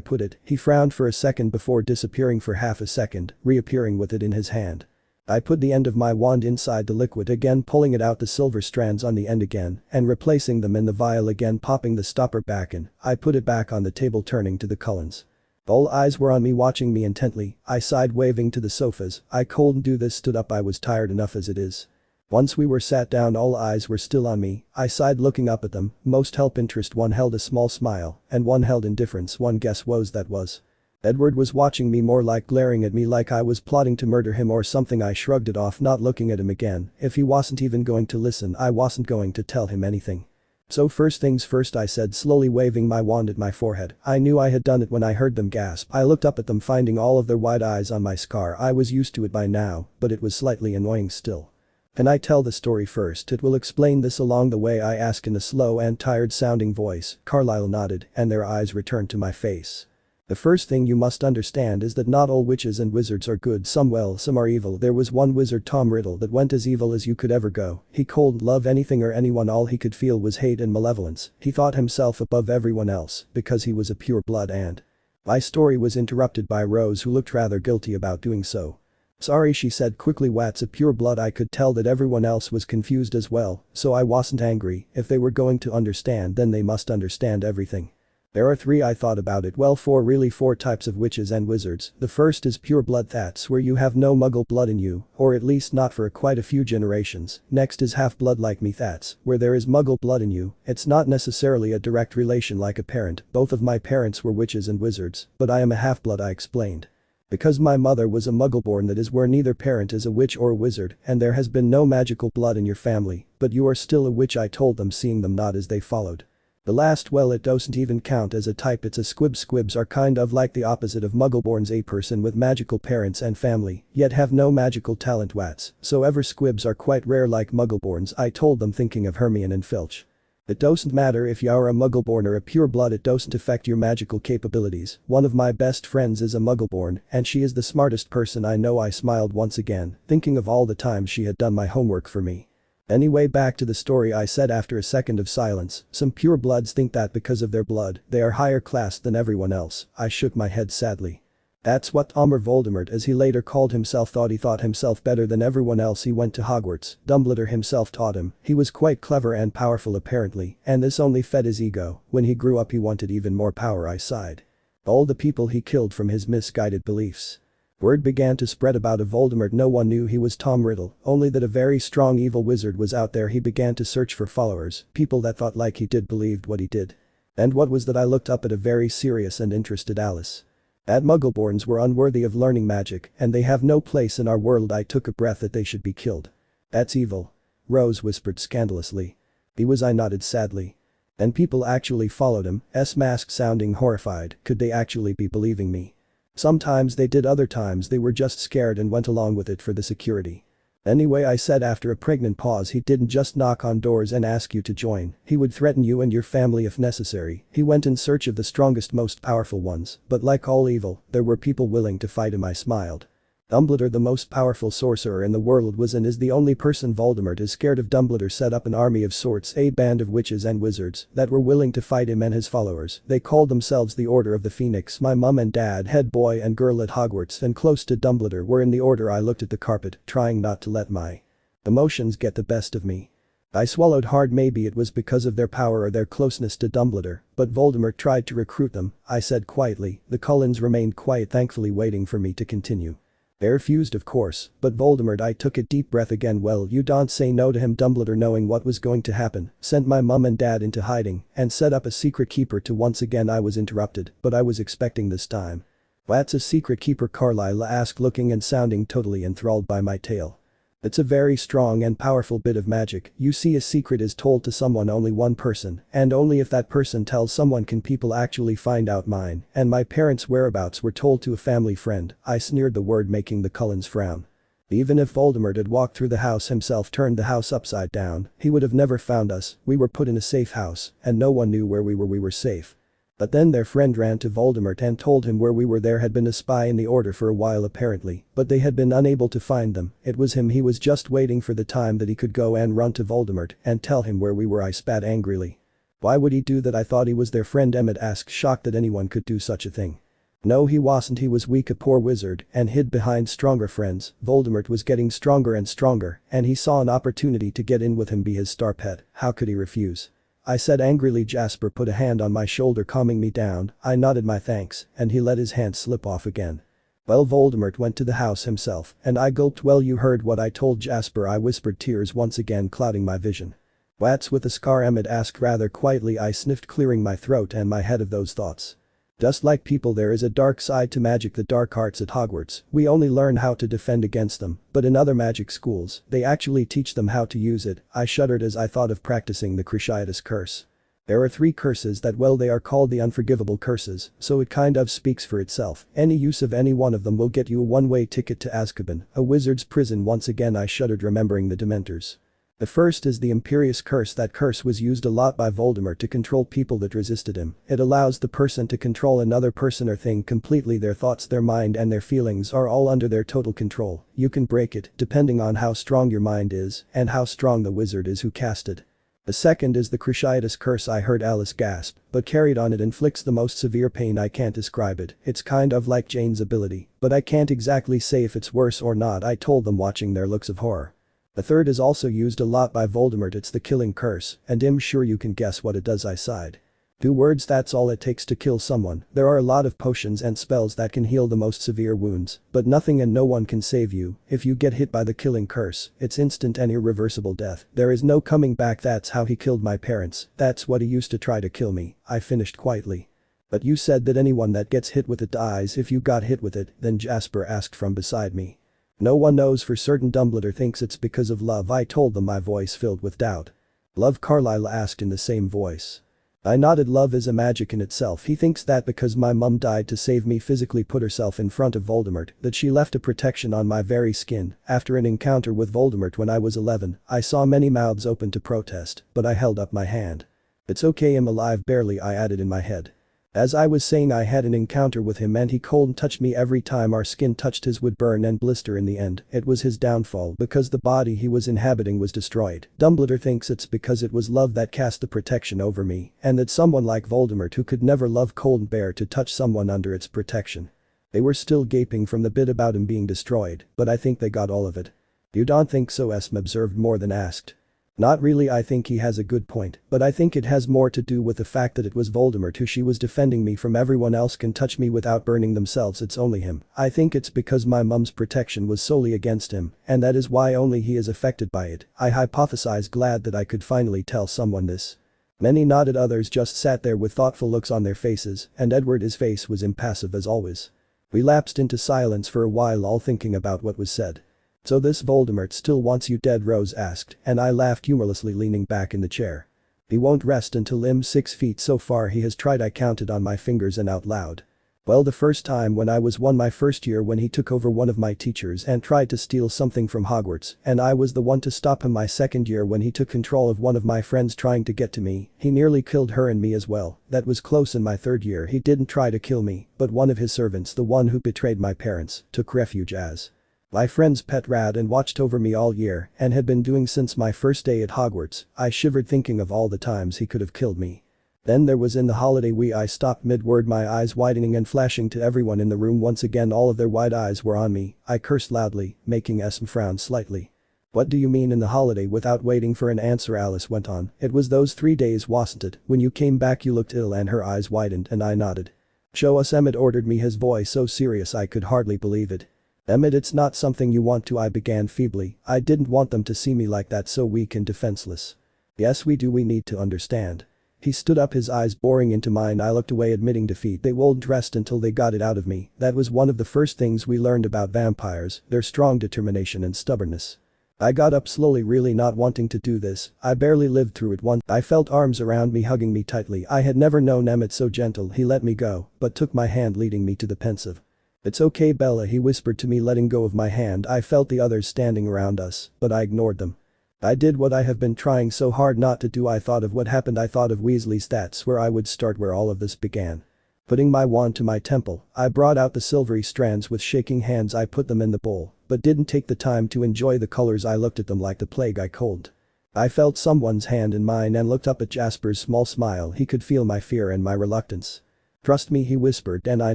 put it. He frowned for a second before disappearing for half a second, reappearing with it in his hand. I put the end of my wand inside the liquid again, pulling it out, the silver strands on the end again and replacing them in the vial again, popping the stopper back in. I put it back on the table, turning to the Cullens. All eyes were on me, watching me intently. I sighed, waving to the sofas. I couldn't do this, stood up, I was tired enough as it is. Once we were sat down, all eyes were still on me. I sighed, looking up at them. Most held interest, one held a small smile and one held indifference. One guess was that was. Edward was watching me, more like glaring at me like I was plotting to murder him or something. I shrugged it off, not looking at him again. If he wasn't even going to listen, I wasn't going to tell him anything. So first things first, I said, slowly waving my wand at my forehead. I knew I had done it when I heard them gasp. I looked up at them, finding all of their wide eyes on my scar. I was used to it by now, but it was slightly annoying still. Can I tell the story first? It will explain this along the way, I asked in a slow and tired sounding voice. Carlyle nodded, and their eyes returned to my face. The first thing you must understand is that not all witches and wizards are good. Some well, some are evil. There was one wizard, Tom Riddle, that went as evil as you could ever go. He couldn't love anything or anyone. All he could feel was hate and malevolence. He thought himself above everyone else because he was a pure blood. And my story was interrupted by Rose, who looked rather guilty about doing so. Sorry, she said quickly. Wat's a pure blood. I could tell that everyone else was confused as well, so I wasn't angry. If they were going to understand, then they must understand everything. There are three, I thought about it, well, really four types of witches and wizards. The first is pure blood, that's where you have no muggle blood in you, or at least not for quite a few generations. Next is half-blood like me, that's where there is muggle blood in you. It's not necessarily a direct relation like a parent. Both of my parents were witches and wizards, but I am a half-blood, I explained. Because my mother was a muggle-born, that is where neither parent is a witch or a wizard, and there has been no magical blood in your family, but you are still a witch, I told them, seeing them nod as they followed. The last, well, it doesn't even count as a type, it's a squib. Squibs are kind of like the opposite of muggleborns, a person with magical parents and family, yet have no magical talent. Wats, so ever squibs are quite rare like muggleborns, I told them, thinking of Hermione and Filch. It doesn't matter if you're a muggleborn or a pure blood, it doesn't affect your magical capabilities. One of my best friends is a muggleborn, and she is the smartest person I know. I smiled once again, thinking of all the times she had done my homework for me. Anyway, back to the story, I said after a second of silence. Some purebloods think that because of their blood, they are higher class than everyone else. I shook my head sadly. That's what Voldemort, as he later called himself, thought. He thought himself better than everyone else. He went to Hogwarts. Dumbledore himself taught him. He was quite clever and powerful apparently, and this only fed his ego. When he grew up he wanted even more power. I sighed. All the people he killed from his misguided beliefs. Word began to spread about Voldemort. No one knew he was Tom Riddle, only that a very strong evil wizard was out there. He began to search for followers, people that thought like he did, believed what he did. And what was that? I looked up at a very serious and interested Alice. That muggleborns were unworthy of learning magic, and they have no place in our world. I took a breath. That they should be killed. That's evil. Rose whispered scandalously. He was, I nodded sadly. And people actually followed him, masked, sounding horrified. Could they actually be believing me? Sometimes they did, other times they were just scared and went along with it for the security. Anyway, I said after a pregnant pause, he didn't just knock on doors and ask you to join. He would threaten you and your family if necessary. He went in search of the strongest, most powerful ones, but like all evil, there were people willing to fight him. I smiled. Dumbledore, the most powerful sorcerer in the world, was and is the only person Voldemort is scared of. Dumbledore set up an army of sorts, a band of witches and wizards that were willing to fight him and his followers. They called themselves the Order of the Phoenix. My mum and dad, head boy and girl at Hogwarts and close to Dumbledore, were in the order. I looked at the carpet, trying not to let my emotions get the best of me. I swallowed hard. Maybe it was because of their power or their closeness to Dumbledore, but Voldemort tried to recruit them, I said quietly. The Cullens remained quiet, thankfully waiting for me to continue. They refused, of course, but Voldemort, I took a deep breath again. Well, you don't say no to him. Dumbledore, knowing what was going to happen, sent my mum and dad into hiding and set up a secret keeper to once again. I was interrupted, but I was expecting this time. What's a secret keeper? Carlyle asked, looking and sounding totally enthralled by my tale. It's a very strong and powerful bit of magic. You see, a secret is told to someone, only one person, and only if that person tells someone can people actually find out. Mine and my parents' whereabouts were told to a family friend. I sneered, the word making the Cullens frown. Even if Voldemort had walked through the house himself, turned the house upside down, he would have never found us. We were put in a safe house, and no one knew where we were. We were safe. But then their friend ran to Voldemort and told him where we were. There had been a spy in the Order for a while apparently, but they had been unable to find them. It was him. He was just waiting for the time that he could go and run to Voldemort and tell him where we were. I spat angrily. Why would he do that? I thought he was their friend. Emmett asked, shocked that anyone could do such a thing. No, he wasn't. He was weak, a poor wizard, and hid behind stronger friends. Voldemort was getting stronger and stronger, and he saw an opportunity to get in with him, be his star pet. How could he refuse? I said angrily. Jasper put a hand on my shoulder, calming me down. I nodded my thanks, and he let his hand slip off again. Well, Voldemort went to the house himself, and I gulped. Well, you heard what I told Jasper, I whispered, tears once again clouding my vision. What's with the scar? Emmett asked rather quietly. I sniffed, clearing my throat and my head of those thoughts. Just like people, there is a dark side to magic, the dark arts at Hogwarts. We only learn how to defend against them, but in other magic schools, they actually teach them how to use it. I shuddered as I thought of practicing the Cruciatus curse. There are 3 curses that, well, they are called the unforgivable curses, so it kind of speaks for itself. Any use of any one of them will get you a one-way ticket to Azkaban, a wizard's prison. Once again I shuddered, remembering the Dementors. The first is the Imperious Curse. That curse was used a lot by Voldemort to control people that resisted him. It allows the person to control another person or thing completely. Their thoughts, their mind and their feelings are all under their total control. You can break it depending on how strong your mind is and how strong the wizard is who cast it. The second is the Cruciatus Curse. I heard Alice gasp, but carried on. It inflicts the most severe pain. I can't describe it. It's kind of like Jane's ability, but I can't exactly say if it's worse or not, I told them, watching their looks of horror. The third is also used a lot by Voldemort. It's the Killing Curse, and I'm sure you can guess what it does. I sighed. 2 words, that's all it takes to kill someone. There are a lot of potions and spells that can heal the most severe wounds, but nothing and no one can save you. If you get hit by the Killing Curse, it's instant and irreversible death. There is no coming back. That's how he killed my parents. That's what he used to try to kill me, I finished quietly. But you said that anyone that gets hit with it dies if you got hit with it, then Jasper asked from beside me. No one knows for certain. Dumbledore thinks it's because of love, I told them, my voice filled with doubt. Love? Carlyle asked in the same voice. I nodded. Love is a magic in itself. He thinks that because my mum died to save me, physically put herself in front of Voldemort, that she left a protection on my very skin. After an encounter with Voldemort when I was 11, I saw many mouths open to protest, but I held up my hand. It's okay, I'm alive, barely, I added in my head. As I was saying, I had an encounter with him and he cold touched me. Every time our skin touched his would burn and blister. In the end, it was his downfall because the body he was inhabiting was destroyed. Dumbledore thinks it's because it was love that cast the protection over me, and that someone like Voldemort, who could never love, couldn't bear to touch someone under its protection. They were still gaping from the bit about him being destroyed, but I think they got all of it. You don't think so? Esme observed, more than asked. Not really, I think he has a good point, but I think it has more to do with the fact that it was Voldemort who she was defending me from. Everyone else can touch me without burning themselves, it's only him. I think it's because my mum's protection was solely against him, and that is why only he is affected by it, I hypothesized, glad that I could finally tell someone this. Many nodded, others just sat there with thoughtful looks on their faces, and Edward, his face was impassive as always. We lapsed into silence for a while, all thinking about what was said. So this Voldemort still wants you dead? Rose asked, and I laughed humorlessly, leaning back in the chair. He won't rest until I'm 6 feet. So far he has tried, I counted on my fingers and out loud. Well, the first time when I was 1, my first year, when he took over one of my teachers and tried to steal something from Hogwarts, and I was the one to stop him. My second year, when he took control of one of my friends trying to get to me, he nearly killed her and me as well. That was close. In my third year, he didn't try to kill me, but one of his servants, the one who betrayed my parents, took refuge as my friend's pet rat and watched over me all year, and had been doing since my first day at Hogwarts. I shivered thinking of all the times he could have killed me. Then there was in the holiday I stopped mid-word, my eyes widening and flashing to everyone in the room. Once again all of their wide eyes were on me. I cursed loudly, making Esme frown slightly. What do you mean in the holiday? Without waiting for an answer, Alice went on. It was those 3 days, wasn't it? When you came back you looked ill, and her eyes widened, and I nodded. Show us, Emmett ordered me, his voice so serious I could hardly believe it. Emmett, it's not something you want to, I began feebly. I didn't want them to see me like that, so weak and defenseless. Yes we do, we need to understand. He stood up, his eyes boring into mine. I looked away, admitting defeat. They wouldn't rest until they got it out of me. That was one of the first things we learned about vampires, their strong determination and stubbornness. I got up slowly, really not wanting to do this. I barely lived through it once. I felt arms around me, hugging me tightly. I had never known Emmett so gentle. He let me go, but took my hand, leading me to the pensive. It's okay, Bella, he whispered to me, letting go of my hand. I felt the others standing around us, but I ignored them. I did what I have been trying so hard not to do. I thought of what happened. I thought of Weasley's. That's where I would start, where all of this began. Putting my wand to my temple, I brought out the silvery strands. With shaking hands I put them in the bowl, but didn't take the time to enjoy the colors. I looked at them like the plague. I cold. I felt someone's hand in mine and looked up at Jasper's small smile. He could feel my fear and my reluctance. "Trust me," he whispered, and I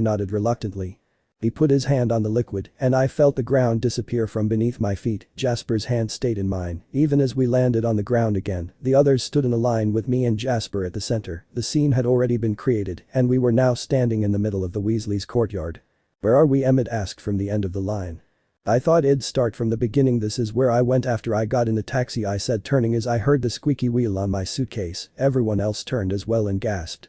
nodded reluctantly. He put his hand on the liquid, and I felt the ground disappear from beneath my feet. Jasper's hand stayed in mine. Even as we landed on the ground again, the others stood in a line with me and Jasper at the center. The scene had already been created, and we were now standing in the middle of the Weasleys' courtyard. "Where are we?" Emmett asked from the end of the line. "I thought it'd start from the beginning. This is where I went after I got in the taxi," I said, turning as I heard the squeaky wheel on my suitcase. Everyone else turned as well and gasped.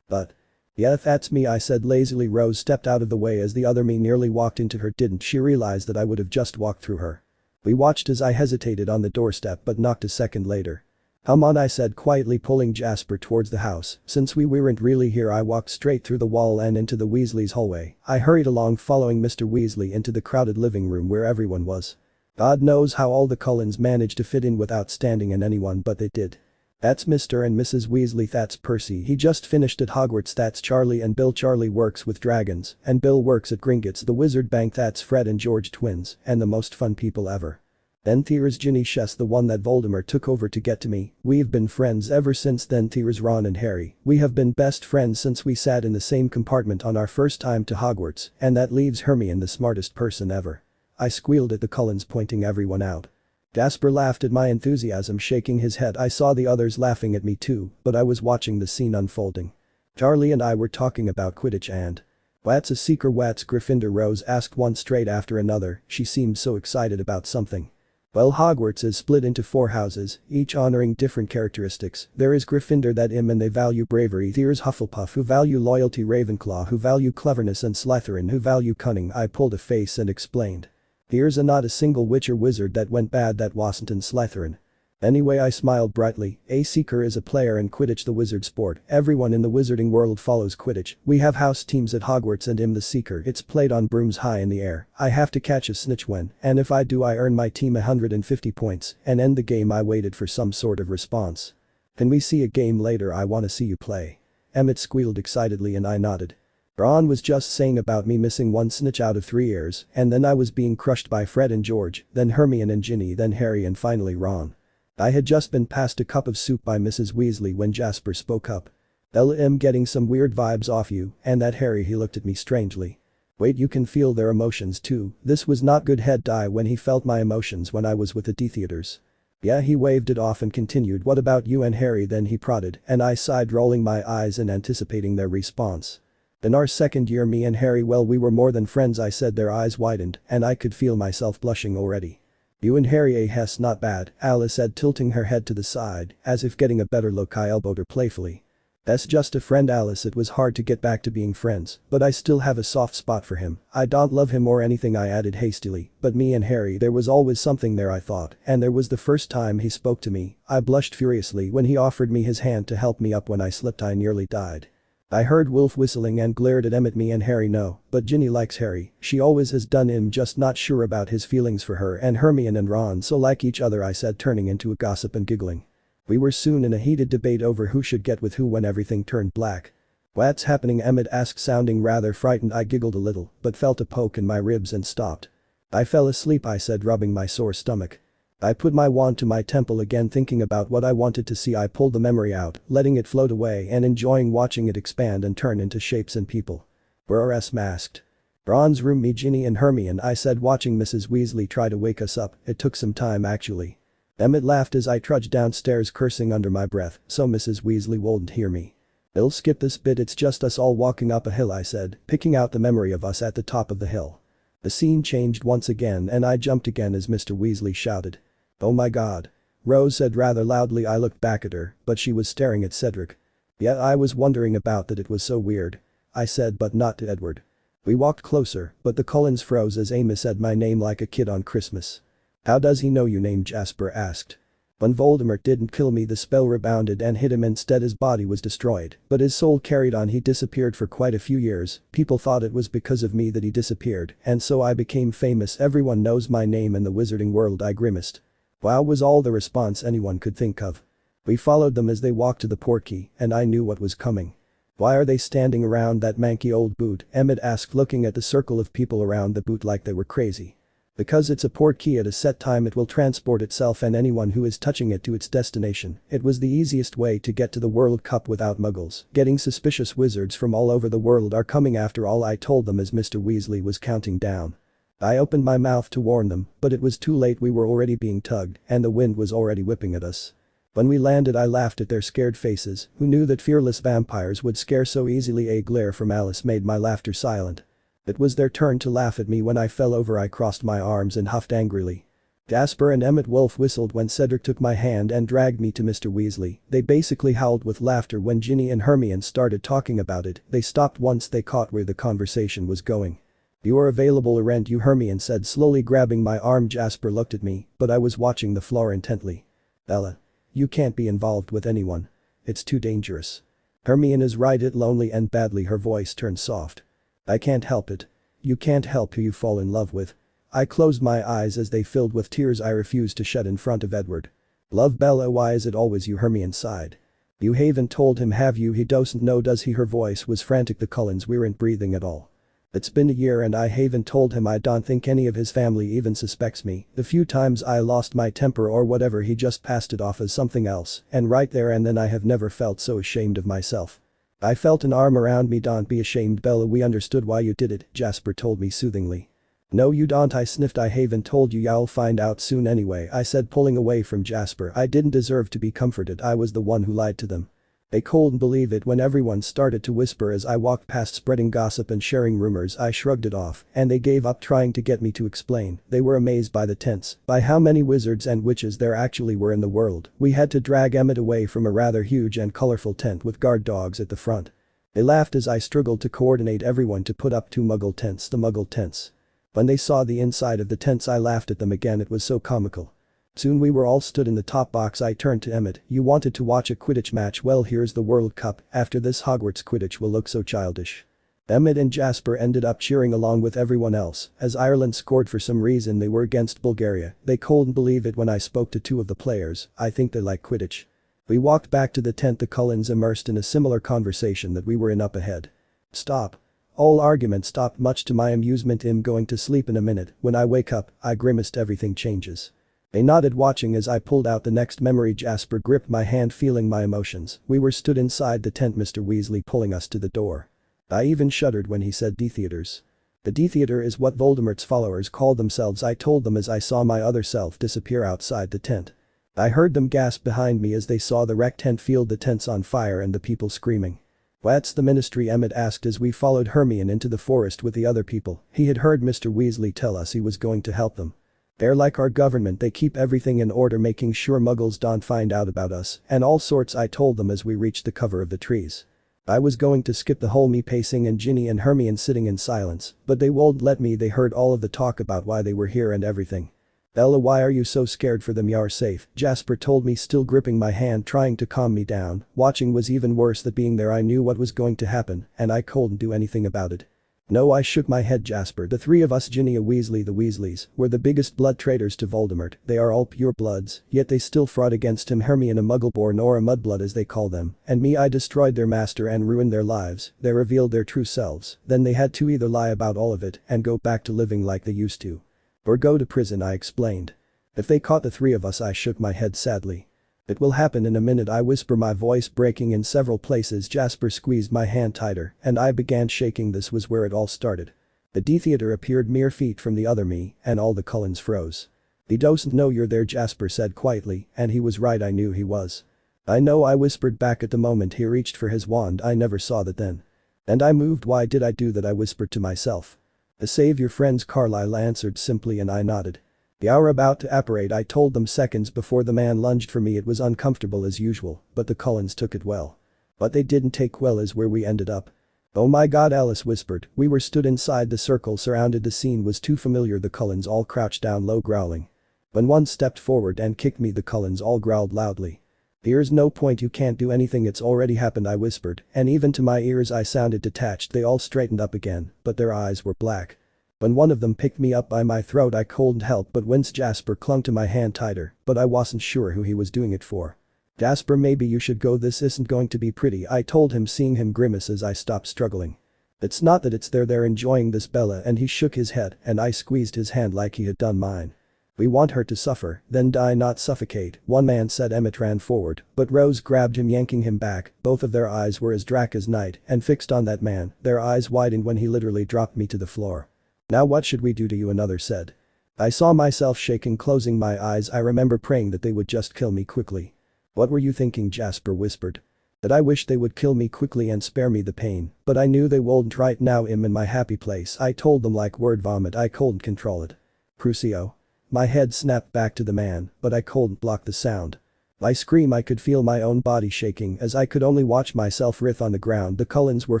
But. "Yeah, that's me," I said lazily. Rose stepped out of the way as the other me nearly walked into her. Didn't she realize that I would have just walked through her? We watched as I hesitated on the doorstep but knocked a second later. "Come on," I said quietly, pulling Jasper towards the house. Since we weren't really here, I walked straight through the wall and into the Weasleys' hallway. I hurried along, following Mr. Weasley into the crowded living room where everyone was. God knows how all the Cullens managed to fit in without standing in anyone, but they did. "That's Mr. and Mrs. Weasley. That's Percy. He just finished at Hogwarts. That's Charlie and Bill. Charlie works with dragons, and Bill works at Gringotts, the wizard bank. That's Fred and George, twins, and the most fun people ever. Then there's Ginny. She's the one that Voldemort took over to get to me. We've been friends ever since then. There's Ron and Harry. We have been best friends since we sat in the same compartment on our first time to Hogwarts, and that leaves Hermione, the smartest person ever." I squealed at the Cullens, pointing everyone out. Jasper laughed at my enthusiasm, shaking his head. I saw the others laughing at me too, but I was watching the scene unfolding. Charlie and I were talking about Quidditch and… "What's a seeker? What's Gryffindor?" Rose asked one straight after another. She seemed so excited about something. "Well, Hogwarts is split into 4 houses, each honoring different characteristics. There is Gryffindor that and they value bravery. There's Hufflepuff who value loyalty, Ravenclaw who value cleverness, and Slytherin who value cunning." I pulled a face and explained. "Here's not a single witch or wizard that went bad that wasn't in Slytherin." Anyway, I smiled brightly. A seeker is a player in Quidditch, the wizard sport. Everyone in the wizarding world follows Quidditch. We have house teams at Hogwarts and I'm the seeker. It's played on brooms high in the air. I have to catch a snitch and if I do I earn my team 150 points and end the game." I waited for some sort of response. "Can we see a game later? I wanna see you play." Emmett squealed excitedly and I nodded. Ron was just saying about me missing 1 snitch out of 3 years, and then I was being crushed by Fred and George, then Hermione and Ginny, then Harry and finally Ron. I had just been passed a cup of soup by Mrs. Weasley when Jasper spoke up. "I'm getting some weird vibes off you, and that Harry." He looked at me strangely. "Wait, you can feel their emotions too?" This was not good. Head die when he felt my emotions when I was with the D-theaters. "Yeah," he waved it off and continued. "What about you and Harry then?" He prodded, and I sighed, rolling my eyes and anticipating their response. "In our second year, me and Harry, well, we were more than friends," I said. Their eyes widened, and I could feel myself blushing already. "You and Harry, Hess, not bad," Alice said, tilting her head to the side, as if getting a better look. I elbowed her playfully. "That's just a friend, Alice." It was hard to get back to being friends, but I still have a soft spot for him. "I don't love him or anything," I added hastily, "but me and Harry, there was always something there," I thought, and there was the first time he spoke to me. I blushed furiously when he offered me his hand to help me up when I slipped. I nearly died. I heard Wolf whistling and glared at Emmett. Me and Harry know, but Ginny likes Harry. She always has done. I'm just not sure about his feelings for her, and Hermione and Ron so like each other," I said, turning into a gossip and giggling. We were soon in a heated debate over who should get with who when everything turned black. "What's happening?" Emmett asked, sounding rather frightened. I giggled a little, but felt a poke in my ribs and stopped. "I fell asleep," I said, rubbing my sore stomach. I put my wand to my temple again, thinking about what I wanted to see. I pulled the memory out, letting it float away and enjoying watching it expand and turn into shapes and people. "Where are masked?" "Ron's room." "Me, Ginny and Hermione," I said, watching Mrs. Weasley try to wake us up. It took some time actually. Emmett laughed as I trudged downstairs, cursing under my breath, so Mrs. Weasley won't hear me. "I'll skip this bit. It's just us all walking up a hill," I said, picking out the memory of us at the top of the hill. The scene changed once again and I jumped again as Mr. Weasley shouted. "Oh my God." Rose said rather loudly. I looked back at her, but she was staring at Cedric. "Yeah, I was wondering about that. It was so weird," I said, but not to Edward. We walked closer, but the Cullens froze as Amos said my name like a kid on Christmas. "How does he know your name?" Jasper asked. "When Voldemort didn't kill me, the spell rebounded and hit him instead. His body was destroyed, but his soul carried on. He disappeared for quite a few years. People thought it was because of me that he disappeared, and so I became famous. Everyone knows my name in the wizarding world." I grimaced. "Wow," was all the response anyone could think of. We followed them as they walked to the portkey, and I knew what was coming. "Why are they standing around that manky old boot?" Emmett asked, looking at the circle of people around the boot like they were crazy. Because it's a port key at a set time it will transport itself and anyone who is touching it to its destination. It was the easiest way to get to the World Cup without muggles. Getting suspicious wizards from all over the world are coming after all, I told them as Mr. Weasley was counting down. I opened my mouth to warn them, but it was too late. We were already being tugged, and the wind was already whipping at us. When we landed I laughed at their scared faces. Who knew that fearless vampires would scare so easily? A glare from Alice made my laughter silent. It was their turn to laugh at me. When I fell over I crossed my arms and huffed angrily. Jasper and Emmett Wolf whistled when Cedric took my hand and dragged me to Mr. Weasley. They basically howled with laughter when Ginny and Hermione started talking about it. They stopped once they caught where the conversation was going. "You are available, aren't you?" Hermione said, slowly grabbing my arm. Jasper looked at me, but I was watching the floor intently. "Bella. You can't be involved with anyone. It's too dangerous." Hermione is right, it lonely and badly. Her voice turned soft. "I can't help it. You can't help who you fall in love with." I closed my eyes as they filled with tears I refused to shed in front of Edward. "Love Bella, why is it always you?" Hermione sighed. "You haven't told him, have you? He doesn't know, does he?" Her voice was frantic. The Cullens weren't breathing at all. "It's been a year and I haven't told him. I don't think any of his family even suspects me. The few times I lost my temper or whatever he just passed it off as something else, and right there and then I have never felt so ashamed of myself." I felt an arm around me. "Don't be ashamed, Bella, we understood why you did it," Jasper told me soothingly. "No you don't," I sniffed. "I haven't told you. You'll find out soon anyway," I said, pulling away from Jasper. I didn't deserve to be comforted. I was the one who lied to them. They couldn't believe it when everyone started to whisper as I walked past, spreading gossip and sharing rumors. I shrugged it off, and they gave up trying to get me to explain. They were amazed by the tents, by how many wizards and witches there actually were in the world. We had to drag Emmett away from a rather huge and colorful tent with guard dogs at the front. They laughed as I struggled to coordinate everyone to put up 2 Muggle tents, the Muggle tents. When they saw the inside of the tents I laughed at them again. It was so comical. Soon we were all stood in the top box. I turned to Emmett. "You wanted to watch a Quidditch match? Well, here's the World Cup. After this Hogwarts Quidditch will look so childish." Emmett and Jasper ended up cheering along with everyone else as Ireland scored. For some reason they were against Bulgaria. They couldn't believe it when I spoke to 2 of the players. I think they like Quidditch. We walked back to the tent, the Cullens immersed in a similar conversation that we were in up ahead. "Stop. All argument stopped, much to my amusement. "I'm going to sleep in a minute. When I wake up," I grimaced. "Everything changes." They nodded, watching as I pulled out the next memory. Jasper gripped my hand, feeling my emotions. We were stood inside the tent, Mr. Weasley pulling us to the door. I even shuddered when he said D theaters. "The D theater is what Voldemort's followers call themselves," I told them as I saw my other self disappear outside the tent. I heard them gasp behind me as they saw the wrecked tent field, the tents on fire and the people screaming. "What's the ministry?" Emmett asked as we followed Hermione into the forest with the other people. He had heard Mr. Weasley tell us he was going to help them. "They're like our government. They keep everything in order, making sure muggles don't find out about us and all sorts," I told them as we reached the cover of the trees. I was going to skip the whole me pacing and Ginny and Hermione sitting in silence, but they won't let me. They heard all of the talk about why they were here and everything. "Bella, why are you so scared for them? You're safe," Jasper told me, still gripping my hand, trying to calm me down. Watching was even worse than being there. I knew what was going to happen and I couldn't do anything about it. "No," I shook my head. "Jasper, the 3 of us, Ginny, a Weasley, the Weasleys, were the biggest blood traitors to Voldemort. They are all pure bloods, yet they still fought against him. Hermione a Muggleborn, or a Mudblood as they call them, and me, I destroyed their master and ruined their lives. They revealed their true selves. Then they had to either lie about all of it and go back to living like they used to. Or go to prison," I explained. "If they caught the 3 of us," I shook my head sadly. "It will happen in a minute," I whisper, my voice breaking in several places. Jasper squeezed my hand tighter and I began shaking. This was where it all started. The D theater appeared mere feet from the other me and all the Cullens froze. "He doesn't know you're there," Jasper said quietly, and he was right. I knew he was. "I know," I whispered back. At the moment he reached for his wand, I never saw that then. "And I moved." "Why did I do that?" I whispered to myself. "To save your friends," Carlisle answered simply, and I nodded. "The hour about to apparate," I told them seconds before the man lunged for me. It was uncomfortable as usual, but the Cullens took it well. But they didn't take well is where we ended up. "Oh my God," Alice whispered. We were stood inside the circle surrounded. The scene was too familiar. The Cullens all crouched down low, growling. When one stepped forward and kicked me, the Cullens all growled loudly. "There's no point, you can't do anything, it's already happened," I whispered, and even to my ears I sounded detached. They all straightened up again, but their eyes were black. When one of them picked me up by my throat I couldn't help but wince. Jasper clung to my hand tighter, but I wasn't sure who he was doing it for. "Jasper, maybe you should go, this isn't going to be pretty," I told him, seeing him grimace as I stopped struggling. It's not that they're enjoying this, Bella, and he shook his head and I squeezed his hand like he had done mine. We want her to suffer, then die, not suffocate, one man said. Emmett ran forward, but Rose grabbed him, yanking him back. Both of their eyes were as dark as night and fixed on that man, their eyes widened when he literally dropped me to the floor. Now what should we do to you, another said. I saw myself shaking, closing my eyes. I remember praying that they would just kill me quickly. What were you thinking, Jasper whispered. That I wish they would kill me quickly and spare me the pain, but I knew they wouldn't. Right now I'm in my happy place, I told them like word vomit. I couldn't control it. Crucio. My head snapped back to the man, but I couldn't block the sound. I screamed. I could feel my own body shaking as I could only watch myself writhe on the ground. The Cullens were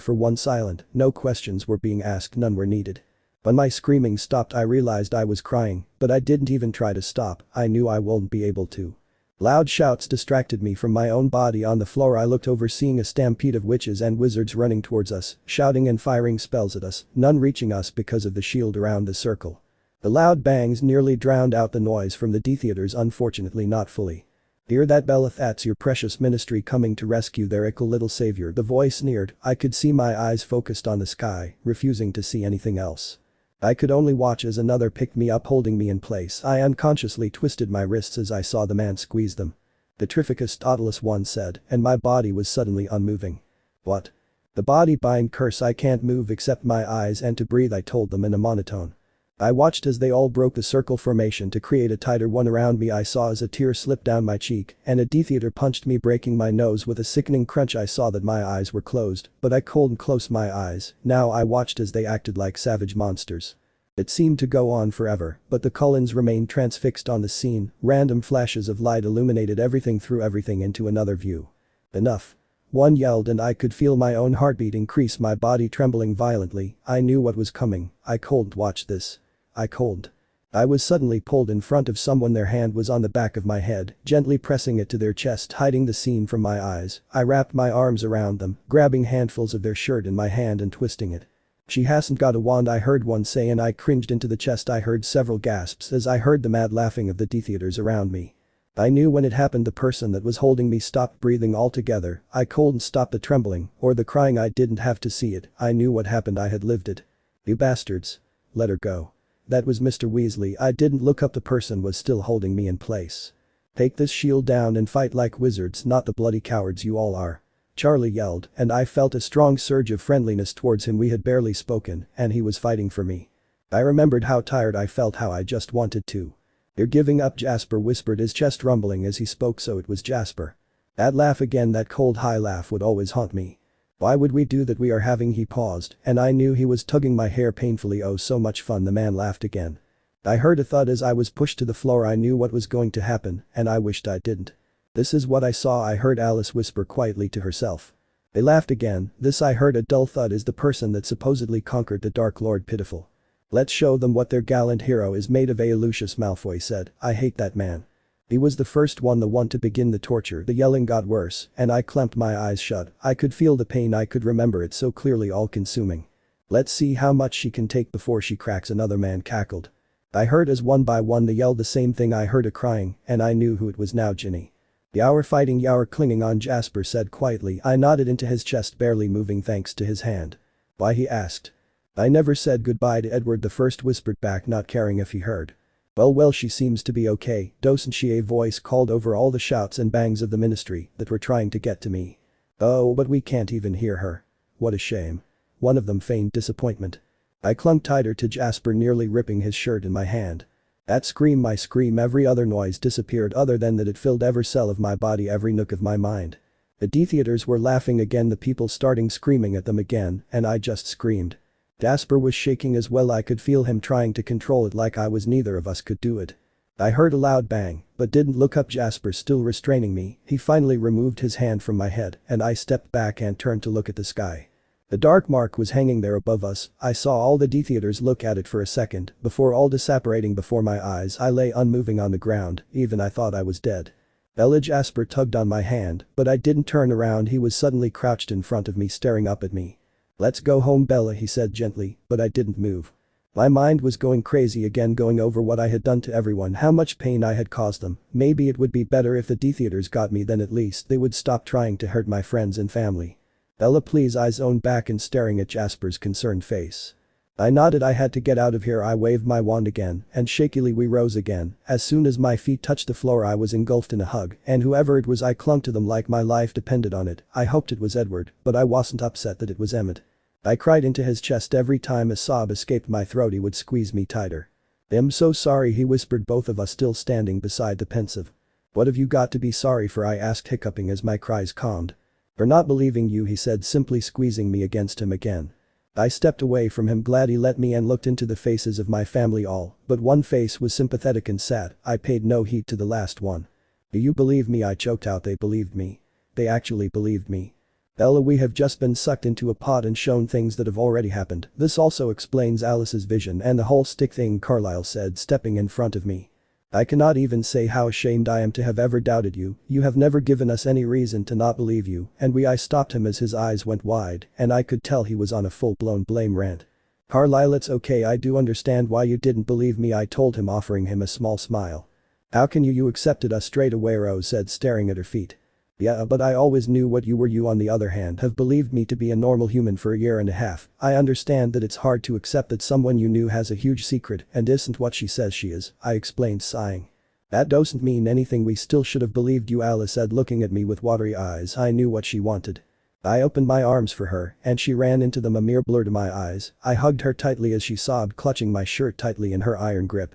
for one silent, no questions were being asked, none were needed. When my screaming stopped I realized I was crying, but I didn't even try to stop, I knew I wouldn't be able to. Loud shouts distracted me from my own body on the floor. I looked over, seeing a stampede of witches and wizards running towards us, shouting and firing spells at us, none reaching us because of the shield around the circle. The loud bangs nearly drowned out the noise from the D-theaters, unfortunately not fully. Hear that, Bella? That's your precious ministry coming to rescue their ickle little savior, the voice sneered. I could see my eyes focused on the sky, refusing to see anything else. I could only watch as another picked me up, holding me in place. I unconsciously twisted my wrists as I saw the man squeeze them. The Trificus Totalus, one said, and my body was suddenly unmoving. What? The body bind curse, I can't move except my eyes and to breathe, I told them in a monotone. I watched as they all broke the circle formation to create a tighter one around me. I saw as a tear slipped down my cheek and a D-theater punched me, breaking my nose with a sickening crunch. I saw that my eyes were closed, but I couldn't close my eyes. Now I watched as they acted like savage monsters. It seemed to go on forever, but the Cullens remained transfixed on the scene. Random flashes of light illuminated everything, threw everything into another view. Enough. One yelled and I could feel my own heartbeat increase, my body trembling violently. I knew what was coming. I couldn't watch this. I couldn't. I was suddenly pulled in front of someone. Their hand was on the back of my head, gently pressing it to their chest, hiding the scene from my eyes. I wrapped my arms around them, grabbing handfuls of their shirt in my hand and twisting it. She hasn't got a wand, I heard one say, and I cringed into the chest. I heard several gasps as I heard the mad laughing of the D-theaters around me. I knew when it happened. The person that was holding me stopped breathing altogether. I couldn't stop the trembling or the crying. I didn't have to see it. I knew what happened. I had lived it. You bastards. Let her go. That was Mr. Weasley. I didn't look up. The person was still holding me in place. Take this shield down and fight like wizards, not the bloody cowards you all are. Charlie yelled, and I felt a strong surge of friendliness towards him. We had barely spoken, and he was fighting for me. I remembered how tired I felt, how I just wanted to. You're giving up, Jasper whispered, his chest rumbling as he spoke. So it was Jasper. That laugh again, that cold high laugh would always haunt me. Why would we do that? We are having. He paused, and I knew he was tugging my hair painfully. Oh, so much fun. The man laughed again. I heard a thud as I was pushed to the floor. I knew what was going to happen, and I wished I didn't. This is what I saw, I heard Alice whisper quietly to herself. They laughed again. This, I heard a dull thud, is the person that supposedly conquered the Dark Lord Pitiful. Let's show them what their gallant hero is made of, Lucius Malfoy said. I hate that man. He was the first one, the one to begin the torture. The yelling got worse, and I clamped my eyes shut. I could feel the pain, I could remember it so clearly, all-consuming. Let's see how much she can take before she cracks, another man cackled. I heard as one by one they yelled the same thing. I heard a crying, and I knew who it was now. Ginny. You're fighting, you're clinging on, Jasper said quietly. I nodded into his chest, barely moving thanks to his hand. Why, he asked. I never said goodbye to Edward, the first whispered back, not caring if he heard. Well, she seems to be okay, doesn't she? A voice called over all the shouts and bangs of the ministry that were trying to get to me. Oh, but we can't even hear her. What a shame. One of them feigned disappointment. I clung tighter to Jasper, nearly ripping his shirt in my hand. That scream, my scream, every other noise disappeared other than that. It filled every cell of my body, every nook of my mind. The D-theaters were laughing again, the people starting screaming at them again, and I just screamed. Jasper was shaking as well. I could feel him trying to control it like I was. Neither of us could do it. I heard a loud bang, but didn't look up. Jasper still restraining me. He finally removed his hand from my head, and I stepped back and turned to look at the sky. The dark mark was hanging there above us. I saw all the D-theaters look at it for a second before all disapparating before my eyes. I lay unmoving on the ground, even I thought I was dead. Bella. Jasper tugged on my hand, but I didn't turn around. He was suddenly crouched in front of me, staring up at me. Let's go home, Bella, he said gently, but I didn't move. My mind was going crazy again, going over what I had done to everyone, how much pain I had caused them. Maybe it would be better if the D-theaters got me, then at least they would stop trying to hurt my friends and family. Ella, please, I zoned back and staring at Jasper's concerned face. I nodded. I had to get out of here. I waved my wand again, and shakily we rose again. As soon as my feet touched the floor I was engulfed in a hug, and whoever it was I clung to them like my life depended on it. I hoped it was Edward, but I wasn't upset that it was Emmett. I cried into his chest every time a sob escaped my throat. He would squeeze me tighter. "I'm so sorry," he whispered, both of us still standing beside the pensive. "What have you got to be sorry for?" I asked, hiccuping as my cries calmed. "For not believing you," he said, simply squeezing me against him again. I stepped away from him, glad he let me, and looked into the faces of my family. All but one face was sympathetic and sad. I paid no heed to the last one. "Do you believe me?" I choked out. "They believed me. They actually believed me. Ella, we have just been sucked into a pot and shown things that have already happened. This also explains Alice's vision and the whole stick thing," Carlyle said, stepping in front of me. "I cannot even say how ashamed I am to have ever doubted you. You have never given us any reason to not believe you, and I stopped him as his eyes went wide, and I could tell he was on a full-blown blame rant. "Carlyle, it's okay, I do understand why you didn't believe me," I told him, offering him a small smile. "How can you accepted us straight away," Rose said, staring at her feet. "Yeah, but I always knew what you were. You, on the other hand, have believed me to be a normal human for a year and a half. I understand that it's hard to accept that someone you knew has a huge secret and isn't what she says she is," I explained, sighing. "That doesn't mean anything. We still should have believed you," Alice said, looking at me with watery eyes. I knew what she wanted. I opened my arms for her, and she ran into them, a mere blur to my eyes. I hugged her tightly as she sobbed, clutching my shirt tightly in her iron grip.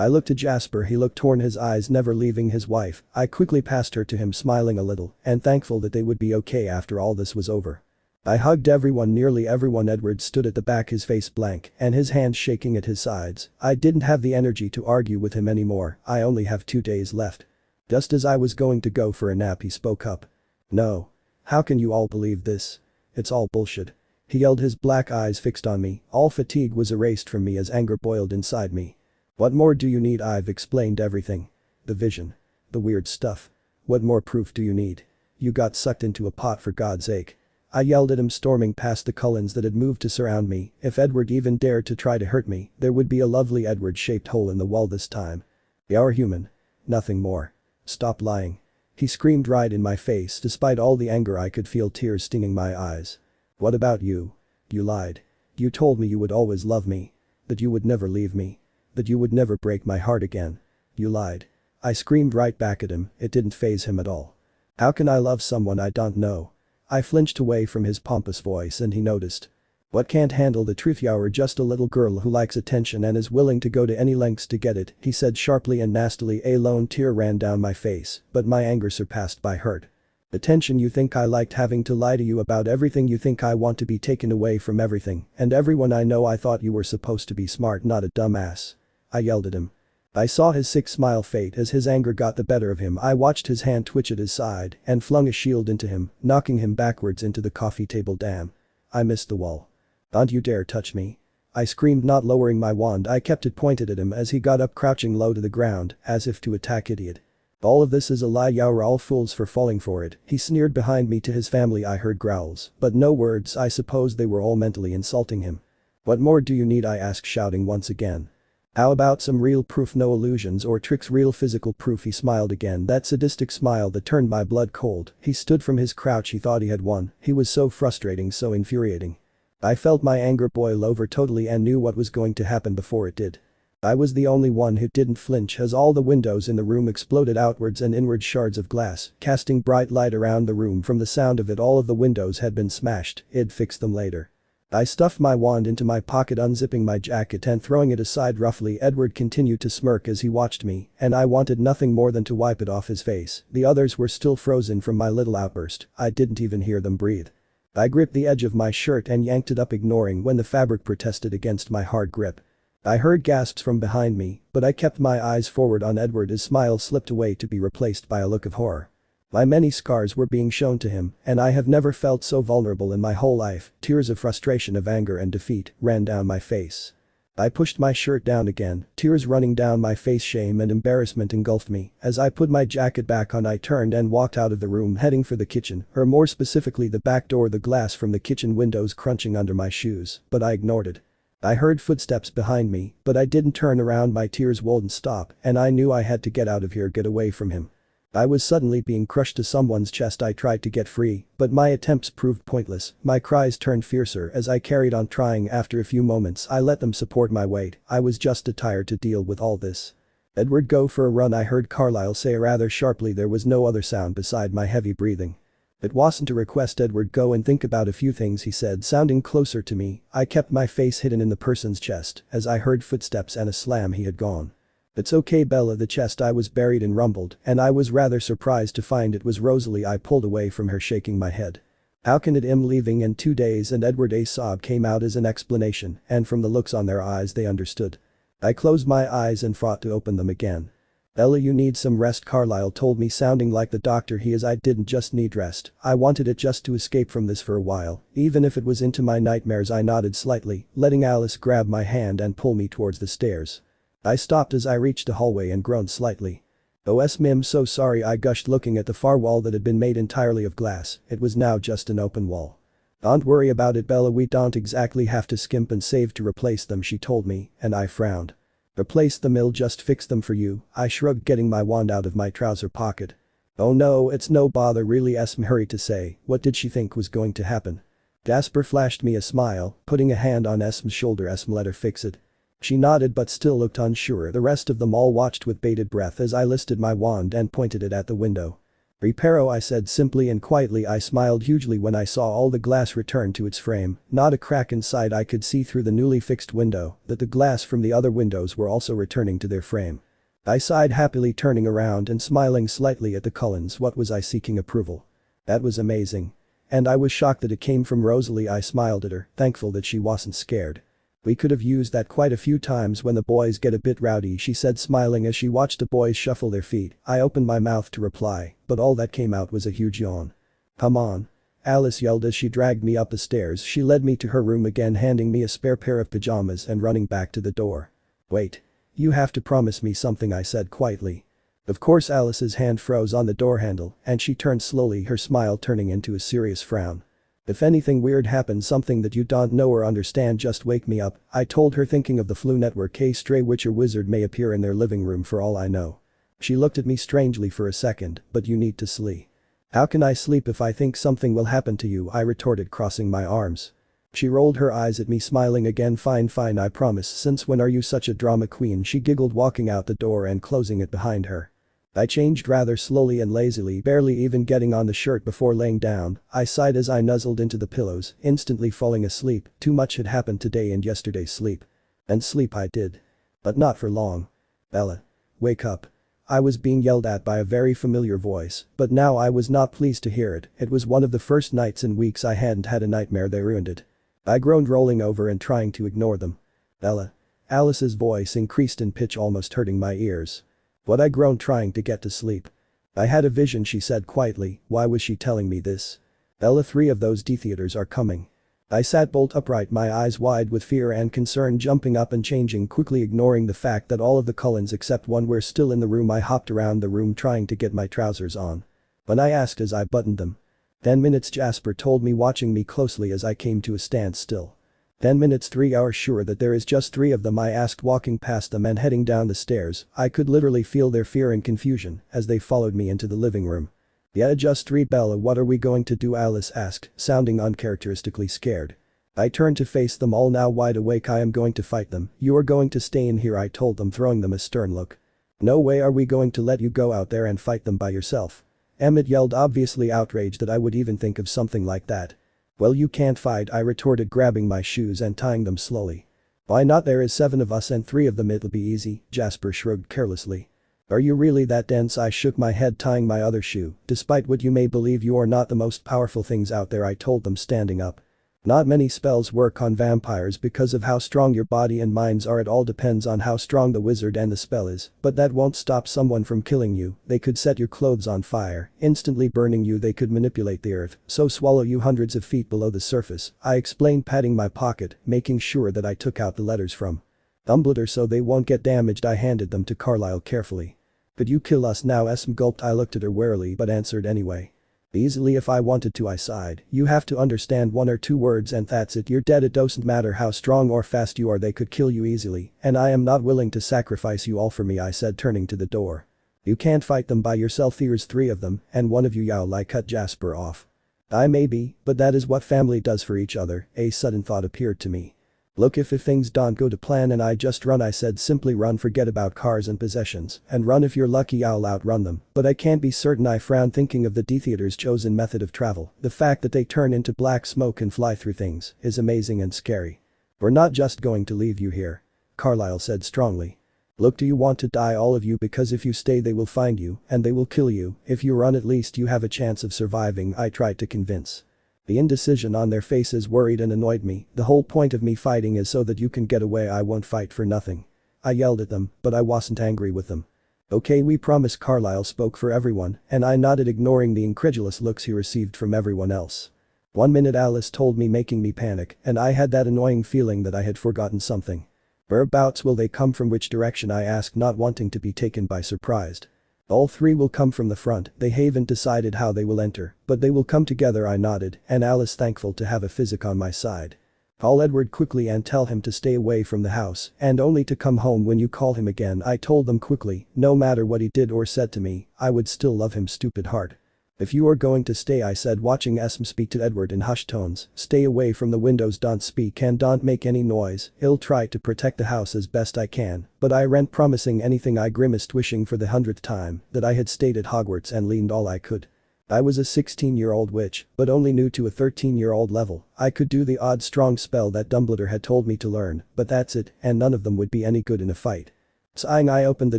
I looked at Jasper. He looked torn, his eyes never leaving his wife. I quickly passed her to him, smiling a little and thankful that they would be okay after all this was over. I hugged everyone, nearly everyone. Edward stood at the back, his face blank and his hands shaking at his sides. I didn't have the energy to argue with him anymore. "I only have 2 days left." Just as I was going to go for a nap, he spoke up. "No. How can you all believe this? It's all bullshit." He yelled, his black eyes fixed on me. All fatigue was erased from me as anger boiled inside me. "What more do you need? I've explained everything. The vision. The weird stuff. What more proof do you need? You got sucked into a pot, for God's sake." I yelled at him, storming past the Cullens that had moved to surround me. If Edward even dared to try to hurt me, there would be a lovely Edward-shaped hole in the wall this time. "You're human. Nothing more. Stop lying." He screamed right in my face. Despite all the anger I could feel tears stinging my eyes. "What about you? You lied. You told me you would always love me. That you would never leave me. That you would never break my heart again. You lied." I screamed right back at him. It didn't faze him at all. "How can I love someone I don't know?" I flinched away from his pompous voice, and he noticed. "What, can't handle the truth? You're just a little girl who likes attention and is willing to go to any lengths to get it," he said sharply and nastily. A lone tear ran down my face, but my anger surpassed by hurt. "Attention? You think I liked having to lie to you about everything? You think I want to be taken away from everything and everyone I know? I thought you were supposed to be smart, not a dumbass." I yelled at him. I saw his sick smile fade as his anger got the better of him. I watched his hand twitch at his side and flung a shield into him, knocking him backwards into the coffee table. "Damn. I missed the wall. Don't you dare touch me." I screamed, not lowering my wand. I kept it pointed at him as he got up, crouching low to the ground, as if to attack. "Idiot. All of this is a lie. You're all fools for falling for it." He sneered behind me to his family. I heard growls, but no words. I suppose they were all mentally insulting him. "What more do you need?" I asked, shouting once again. "How about some real proof? No illusions or tricks, real physical proof." He smiled again, that sadistic smile that turned my blood cold. He stood from his crouch. He thought he had won. He was so frustrating, so infuriating. I felt my anger boil over totally and knew what was going to happen before it did. I was the only one who didn't flinch as all the windows in the room exploded outwards and inward, shards of glass casting bright light around the room. From the sound of it, all of the windows had been smashed. He'd fix them later. I stuffed my wand into my pocket, unzipping my jacket and throwing it aside roughly. Edward continued to smirk as he watched me, and I wanted nothing more than to wipe it off his face. The others were still frozen from my little outburst. I didn't even hear them breathe. I gripped the edge of my shirt and yanked it up, ignoring when the fabric protested against my hard grip. I heard gasps from behind me, but I kept my eyes forward on Edward. His smile slipped away to be replaced by a look of horror. My many scars were being shown to him, and I have never felt so vulnerable in my whole life. Tears of frustration, of anger and defeat ran down my face. I pushed my shirt down again, tears running down my face. Shame and embarrassment engulfed me. As I put my jacket back on, I turned and walked out of the room, heading for the kitchen, or more specifically the back door. The glass from the kitchen windows crunching under my shoes, but I ignored it. I heard footsteps behind me, but I didn't turn around. My tears wouldn't stop, and I knew I had to get out of here, get away from him. I was suddenly being crushed to someone's chest. I tried to get free, but my attempts proved pointless. My cries turned fiercer as I carried on trying. After a few moments I let them support my weight. I was just too tired to deal with all this. "Edward, go for a run," I heard Carlyle say rather sharply. There was no other sound beside my heavy breathing. "It wasn't a request, Edward, go and think about a few things," he said, sounding closer to me. I kept my face hidden in the person's chest as I heard footsteps and a slam. He had gone. "It's okay, Bella," the chest I was buried in rumbled, and I was rather surprised to find it was Rosalie. I pulled away from her, shaking my head. "How can it am leaving in 2 days?" and Edward, a sob came out as an explanation, and from the looks on their eyes they understood. I closed my eyes and fought to open them again. "Bella, you need some rest," Carlyle told me, sounding like the doctor he is. I didn't just need rest, I wanted it just to escape from this for a while, even if it was into my nightmares. I nodded slightly, letting Alice grab my hand and pull me towards the stairs. I stopped as I reached the hallway and groaned slightly. "Oh, I'm so sorry," I gushed, looking at the far wall that had been made entirely of glass. It was now just an open wall. "Don't worry about it, Bella, we don't exactly have to skimp and save to replace them," she told me, and I frowned. "Replace them? I'll just fix them for you," I shrugged, getting my wand out of my trouser pocket. "Oh no, it's no bother really," Esme hurried to say. What did she think was going to happen? Jasper flashed me a smile, putting a hand on Esme's shoulder. "Esme, let her fix it." She nodded but still looked unsure. The rest of them all watched with bated breath as I lifted my wand and pointed it at the window. "Reparo," I said simply and quietly. I smiled hugely when I saw all the glass return to its frame, not a crack inside. I could see through the newly fixed window that the glass from the other windows were also returning to their frame. I sighed happily, turning around and smiling slightly at the Cullens. What was I seeking approval? That was amazing. And I was shocked that it came from Rosalie. I smiled at her, thankful that she wasn't scared. "We could have used that quite a few times when the boys get a bit rowdy," she said, smiling as she watched the boys shuffle their feet. I opened my mouth to reply, but all that came out was a huge yawn. "Come on," Alice yelled as she dragged me up the stairs. She led me to her room again, handing me a spare pair of pajamas and running back to the door. "Wait. You have to promise me something," I said quietly. Of course, Alice's hand froze on the door handle and she turned slowly, her smile turning into a serious frown. "If anything weird happens, something that you don't know or understand, just wake me up," I told her, thinking of the Flu Network. "A stray witch or wizard may appear in their living room for all I know." She looked at me strangely for a second. "But you need to sleep." "How can I sleep if I think something will happen to you?" I retorted, crossing my arms. She rolled her eyes at me, smiling again. Fine, I promise. Since when are you such a drama queen?" she giggled, walking out the door and closing it behind her. I changed rather slowly and lazily, barely even getting on the shirt before laying down. I sighed as I nuzzled into the pillows, instantly falling asleep. Too much had happened today in yesterday's sleep. And sleep I did. But not for long. "Bella. Wake up." I was being yelled at by a very familiar voice, but now I was not pleased to hear it. It was one of the first nights in weeks I hadn't had a nightmare. They ruined it. I groaned, rolling over and trying to ignore them. "Bella." Alice's voice increased in pitch, almost hurting my ears. "What?" I groaned, trying to get to sleep. "I had a vision," she said quietly. Why was she telling me this? "Bella, 3 of those D-theaters are coming." I sat bolt upright, my eyes wide with fear and concern, jumping up and changing quickly, ignoring the fact that all of the Cullens except one were still in the room. I hopped around the room trying to get my trousers on. When I asked as I buttoned them. 10 minutes, Jasper told me, watching me closely as I came to a standstill. 10 minutes, 3 hours, sure that there is just 3 of them? I asked, walking past them and heading down the stairs. I could literally feel their fear and confusion as they followed me into the living room. "Yeah, just 3, Bella. What are we going to do?" Alice asked, sounding uncharacteristically scared. I turned to face them all, now wide awake. "I am going to fight them. You are going to stay in here," I told them, throwing them a stern look. "No way are we going to let you go out there and fight them by yourself." Emmett yelled, obviously outraged that I would even think of something like that. "Well, you can't fight," I retorted, grabbing my shoes and tying them slowly. "Why not? There is 7 of us and 3 of them. It'll be easy," Jasper shrugged carelessly. "Are you really that dense?" I shook my head, tying my other shoe. "Despite what you may believe, you are not the most powerful things out there," I told them, standing up. "Not many spells work on vampires because of how strong your body and minds are. It all depends on how strong the wizard and the spell is, but that won't stop someone from killing you. They could set your clothes on fire, instantly burning you. They could manipulate the earth, so swallow you hundreds of feet below the surface," I explained, patting my pocket, making sure that I took out the letters from Dumbledore so they won't get damaged. I handed them to Carlyle carefully. "Could you kill us now?" Esme gulped. I looked at her warily but answered anyway. "Easily if I wanted to," I sighed. "You have to understand 1 or 2 words and that's it. You're dead. It doesn't matter how strong or fast you are, they could kill you easily, and I am not willing to sacrifice you all for me," I said, turning to the door. You can't fight them by yourself, there's 3 of them, and one of you Yowlai cut Jasper off. I may be, but that is what family does for each other, a sudden thought appeared to me. Look, if things don't go to plan and I just run, I said, simply run, forget about cars and possessions, and run. If you're lucky I'll outrun them, but I can't be certain. I frowned, thinking of the D-Theater's chosen method of travel. The fact that they turn into black smoke and fly through things is amazing and scary. We're not just going to leave you here, Carlyle said strongly. Look, do you want to die, all of you? Because if you stay they will find you, and they will kill you. If you run at least you have a chance of surviving, I tried to convince. The indecision on their faces worried and annoyed me. The whole point of me fighting is so that you can get away. I won't fight for nothing. I yelled at them, but I wasn't angry with them. Okay, we promise. Carlyle spoke for everyone, and I nodded, ignoring the incredulous looks he received from everyone else. 1 minute, Alice told me, making me panic, and I had that annoying feeling that I had forgotten something. Whereabouts will they come from? Which direction? I asked, not wanting to be taken by surprise. All 3 will come from the front. They haven't decided how they will enter, but they will come together. I nodded, and Alice, thankful to have a physic on my side. Call Edward quickly and tell him to stay away from the house and only to come home when you call him again. I told them quickly, no matter what he did or said to me, I would still love him, stupid heart. If you are going to stay, I said, watching Esme speak to Edward in hushed tones, stay away from the windows, don't speak and don't make any noise. I'll try to protect the house as best I can, but I ran, promising anything. I grimaced, wishing for the 100th time that I had stayed at Hogwarts and leaned all I could. I was a 16-year-old witch, but only new to a 13-year-old level. I could do the odd strong spell that Dumbledore had told me to learn, but that's it, and none of them would be any good in a fight. Sighing, I opened the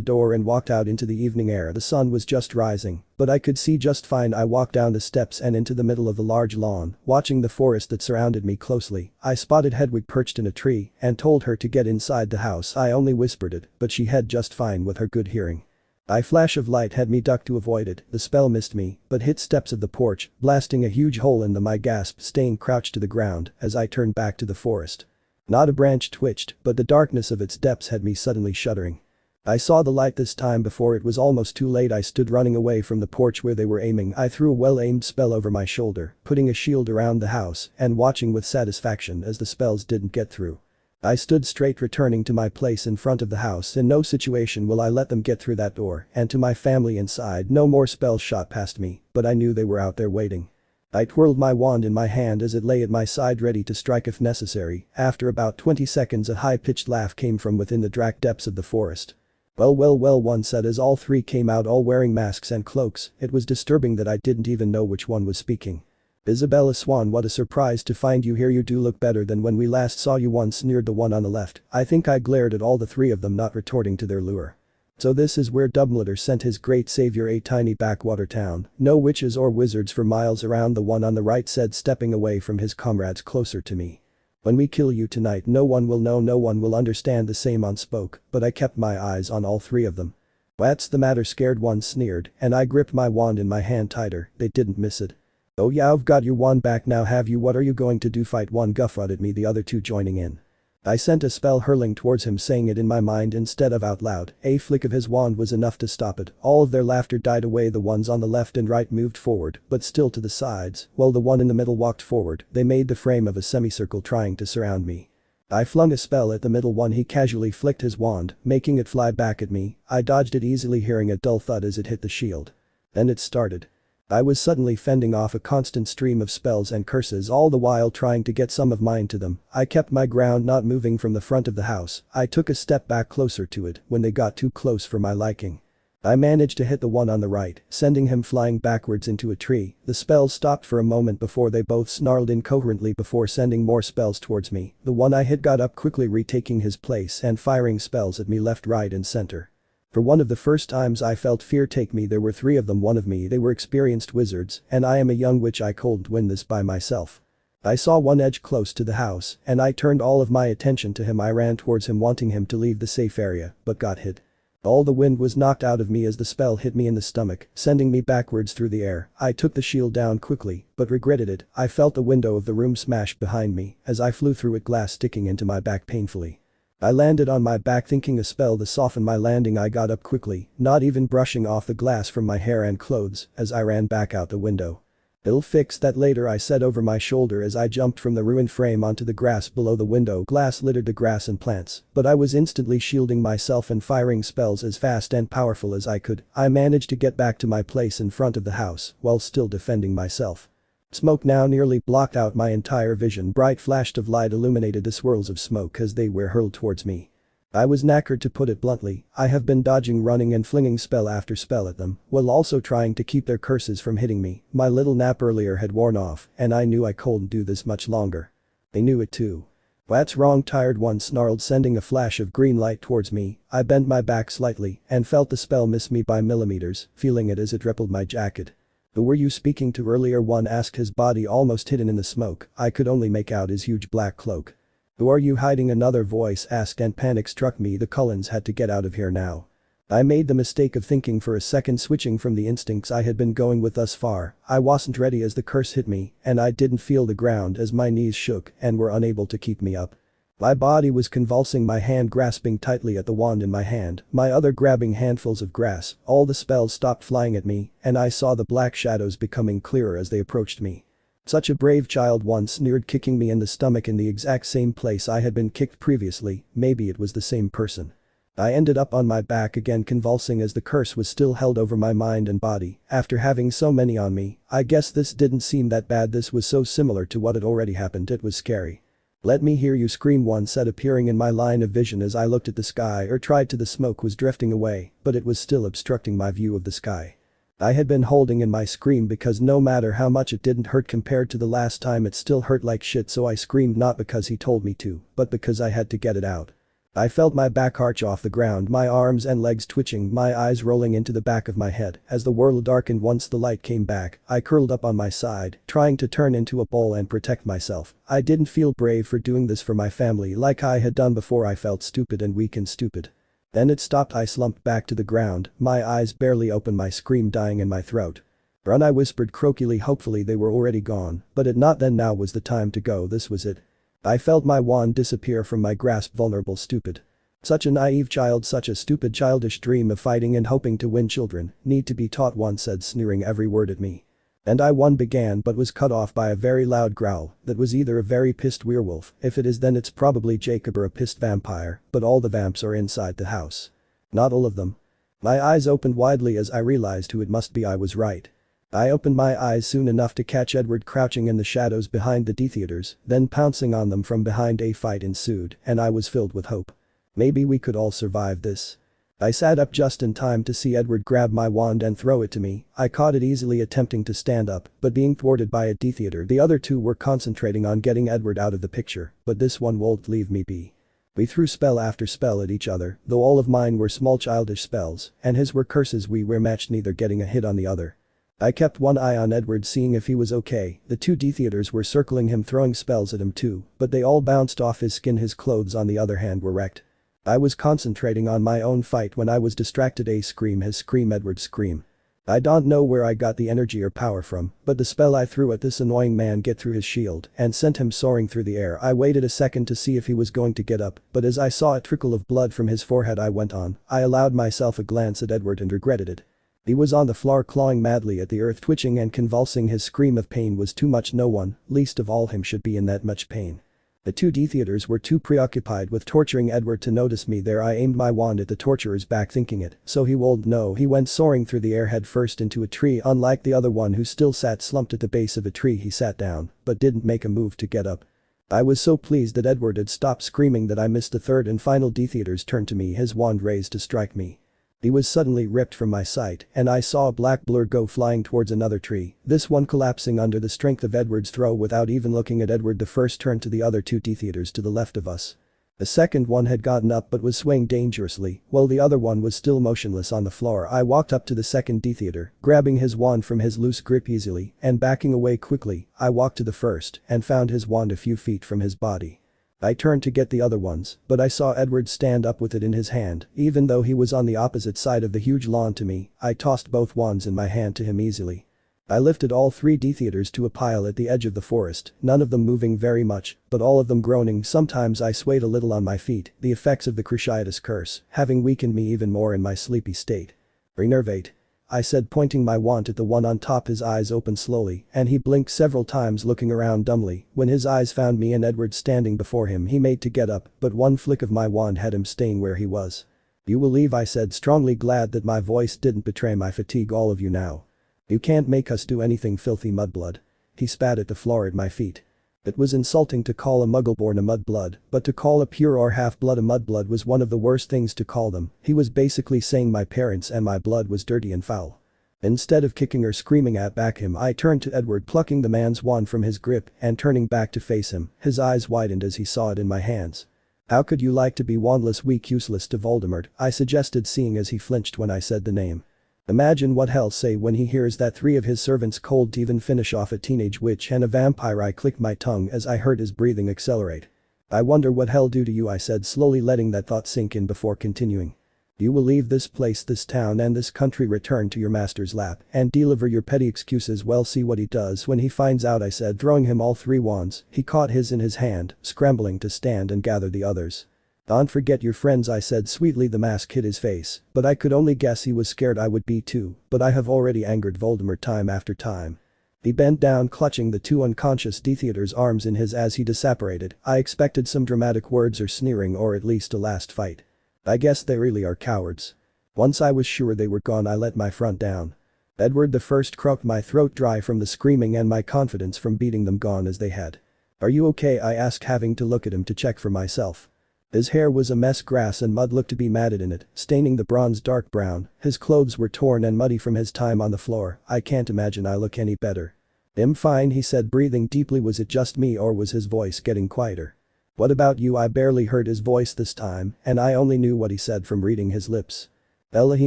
door and walked out into the evening air. The sun was just rising, but I could see just fine. I walked down the steps and into the middle of the large lawn, watching the forest that surrounded me closely. I spotted Hedwig perched in a tree and told her to get inside the house. I only whispered it, but she had just fine with her good hearing. A flash of light had me ducked to avoid it. The spell missed me, but hit steps of the porch, blasting a huge hole in them. I gasped, staying crouched to the ground as I turned back to the forest. Not a branch twitched, but the darkness of its depths had me suddenly shuddering. I saw the light this time before it was almost too late. I stood running away from the porch where they were aiming. I threw a well-aimed spell over my shoulder, putting a shield around the house and watching with satisfaction as the spells didn't get through. I stood straight, returning to my place in front of the house. In no situation will I let them get through that door, and to my family inside, no more spells shot past me, but I knew they were out there waiting. I twirled my wand in my hand as it lay at my side, ready to strike if necessary. After about 20 seconds, a high-pitched laugh came from within the dark depths of the forest. Well, well, well, one said as all 3 came out, all wearing masks and cloaks. It was disturbing that I didn't even know which one was speaking. Isabella Swan, what a surprise to find you here. You do look better than when we last saw you, one sneered the one on the left. I think I glared at all the 3 of them, not retorting to their lure. So this is where Dumbledore sent his great savior, a tiny backwater town. No witches or wizards for miles around, the one on the right said, stepping away from his comrades closer to me. When we kill you tonight, no one will know, no one will understand. The same one spoke, but I kept my eyes on all 3 of them. What's the matter, scared, one sneered, and I gripped my wand in my hand tighter. They didn't miss it. Oh yeah, I've got your wand back now, have you? What are you going to do, fight? One guffawed at me, the other 2 joining in. I sent a spell hurling towards him, saying it in my mind instead of out loud. A flick of his wand was enough to stop it. All of their laughter died away. The ones on the left and right moved forward, but still to the sides, while the one in the middle walked forward. They made the frame of a semicircle, trying to surround me. I flung a spell at the middle one. He casually flicked his wand, making it fly back at me. I dodged it easily, hearing a dull thud as it hit the shield. Then it started. I was suddenly fending off a constant stream of spells and curses, all the while trying to get some of mine to them. I kept my ground, not moving from the front of the house. I took a step back closer to it when they got too close for my liking. I managed to hit the one on the right, sending him flying backwards into a tree. The spells stopped for a moment before they both snarled incoherently before sending more spells towards me. The one I hit got up quickly, retaking his place and firing spells at me left, right and center. For one of the first times I felt fear take me. There were 3 of them, one of me. They were experienced wizards, and I am a young witch. I couldn't win this by myself. I saw one edge close to the house, and I turned all of my attention to him. I ran towards him, wanting him to leave the safe area, but got hit. All the wind was knocked out of me as the spell hit me in the stomach, sending me backwards through the air. I took the shield down quickly, but regretted it. I felt the window of the room smash behind me as I flew through it, glass sticking into my back painfully. I landed on my back, thinking a spell to soften my landing. I got up quickly, not even brushing off the glass from my hair and clothes, as I ran back out the window. "It'll fix that later," I said over my shoulder as I jumped from the ruined frame onto the grass below the window. Glass littered the grass and plants, but I was instantly shielding myself and firing spells as fast and powerful as I could. I managed to get back to my place in front of the house while still defending myself. Smoke now nearly blocked out my entire vision. Bright flash of light illuminated the swirls of smoke as they were hurled towards me. I was knackered, to put it bluntly. I have been dodging, running and flinging spell after spell at them, while also trying to keep their curses from hitting me. My little nap earlier had worn off, and I knew I couldn't do this much longer. They knew it too. "What's wrong?" Tired One snarled, sending a flash of green light towards me. I bent my back slightly and felt the spell miss me by millimeters, feeling it as it rippled my jacket. "Who were you speaking to earlier?" One asked, his body almost hidden in the smoke. I could only make out his huge black cloak. "Who are you hiding?" another voice asked, and panic struck me. The Cullens had to get out of here now. I made the mistake of thinking for a second, switching from the instincts I had been going with thus far. I wasn't ready as the curse hit me, and I didn't feel the ground as my knees shook and were unable to keep me up. My body was convulsing, my hand grasping tightly at the wand in my hand, my other grabbing handfuls of grass. All the spells stopped flying at me, and I saw the black shadows becoming clearer as they approached me. "Such a brave child," one sneered, kicking me in the stomach in the exact same place I had been kicked previously. Maybe it was the same person. I ended up on my back again, convulsing as the curse was still held over my mind and body. After having so many on me, I guess this didn't seem that bad. This was so similar to what had already happened, it was scary. "Let me hear you scream," one said, appearing in my line of vision as I looked at the sky or tried to. The smoke was drifting away, but it was still obstructing my view of the sky. I had been holding in my scream because no matter how much it didn't hurt compared to the last time, it still hurt like shit, so I screamed, not because he told me to, but because I had to get it out. I felt my back arch off the ground, my arms and legs twitching, my eyes rolling into the back of my head. As the world darkened once the light came back, I curled up on my side, trying to turn into a ball and protect myself. I didn't feel brave for doing this for my family like I had done before. I felt stupid and weak and stupid. Then it stopped. I slumped back to the ground, my eyes barely open, my scream dying in my throat. "Run," I whispered croakily. Hopefully they were already gone, but it not then. Now was the time to go. This was it. I felt my wand disappear from my grasp. Vulnerable, stupid. Such a naive child, such a stupid childish dream of fighting and hoping to win. Children need to be taught, one said, sneering every word at me. And one began but was cut off by a very loud growl that was either a very pissed werewolf. If it is, then it's probably Jacob, or a pissed vampire, but all the vamps are inside the house. Not all of them. My eyes opened widely as I realized who it must be. I was right. I opened my eyes soon enough to catch Edward crouching in the shadows behind the D-theaters, then pouncing on them from behind. A fight ensued, and I was filled with hope. Maybe we could all survive this. I sat up just in time to see Edward grab my wand and throw it to me. I caught it easily, attempting to stand up, but being thwarted by a D-theater. The other two were concentrating on getting Edward out of the picture, but this one won't leave me be. We threw spell after spell at each other, though all of mine were small childish spells, and his were curses. We were matched, neither getting a hit on the other. I kept one eye on Edward, seeing if he was okay. The two D-theaters were circling him, throwing spells at him too, but they all bounced off his skin. His clothes on the other hand were wrecked. I was concentrating on my own fight when I was distracted. A scream, his scream, Edward's scream. I don't know where I got the energy or power from, but the spell I threw at this annoying man get through his shield and sent him soaring through the air. I waited a second to see if he was going to get up, but as I saw a trickle of blood from his forehead I went on. I allowed myself a glance at Edward and regretted it. He was on the floor clawing madly at the earth, twitching and convulsing. His scream of pain was too much. No one, least of all him, should be in that much pain. The two D-theaters were too preoccupied with torturing Edward to notice me there. I aimed my wand at the torturer's back, thinking it, so he won't know. He went soaring through the air head first into a tree. Unlike the other one who still sat slumped at the base of a tree, he sat down, but didn't make a move to get up. I was so pleased that Edward had stopped screaming that I missed the third and final D-theater's turn to me, his wand raised to strike me. He was suddenly ripped from my sight, and I saw a black blur go flying towards another tree, this one collapsing under the strength of Edward's throw. Without even looking at Edward, the first turned to the other two D-theaters to the left of us. The second one had gotten up but was swaying dangerously, while the other one was still motionless on the floor. I walked up to the second D-theater, grabbing his wand from his loose grip easily and backing away quickly. I walked to the first and found his wand a few feet from his body. I turned to get the other ones, but I saw Edward stand up with it in his hand. Even though he was on the opposite side of the huge lawn to me, I tossed both wands in my hand to him easily. I lifted all three D-theaters to a pile at the edge of the forest, none of them moving very much, but all of them groaning. Sometimes I swayed a little on my feet, the effects of the cruciatus curse having weakened me even more in my sleepy state. Renervate. I said, pointing my wand at the one on top. His eyes opened slowly, and he blinked several times, looking around dumbly. When his eyes found me and Edward standing before him, he made to get up, but one flick of my wand had him staying where he was. "You will leave," I said, strongly glad that my voice didn't betray my fatigue. "All of you now. You can't make us do anything, filthy mudblood." He spat at the floor at my feet. It was insulting to call a Muggleborn a mudblood, but to call a pure or half-blood a mudblood was one of the worst things to call them. He was basically saying my parents and my blood was dirty and foul. Instead of kicking or screaming at back him, I turned to Edward, plucking the man's wand from his grip and turning back to face him. His eyes widened as he saw it in my hands. "How could you like to be wandless, weak, useless to Voldemort?" I suggested, seeing as he flinched when I said the name. "Imagine what he'll say when he hears that 3 of his servants cold to even finish off a teenage witch and a vampire." I clicked my tongue as I heard his breathing accelerate. "I wonder what he'll do to you," I said, slowly letting that thought sink in before continuing. "You will leave this place, this town and this country, return to your master's lap, and deliver your petty excuses. Well, see what he does when he finds out," I said, throwing him all 3 wands. He caught his in his hand, scrambling to stand and gather the others. "Don't forget your friends," I said sweetly. The mask hid his face, but I could only guess he was scared I would be too, but I have already angered Voldemort time after time. He bent down, clutching the 2 unconscious Death Eater's arms in his as he disapparated. I expected some dramatic words or sneering, or at least a last fight. I guess they really are cowards. Once I was sure they were gone, I let my front down. Edward the First croaked, my throat dry from the screaming and my confidence from beating them gone as they had. "Are you okay?" I asked, having to look at him to check for myself. His hair was a mess, grass and mud looked to be matted in it, staining the bronze dark brown. His clothes were torn and muddy from his time on the floor. "I can't imagine I look any better." "I'm fine," he said, breathing deeply. Was it just me, or was his voice getting quieter? "What about you?" I barely heard his voice this time, and I only knew what he said from reading his lips. "Bella," he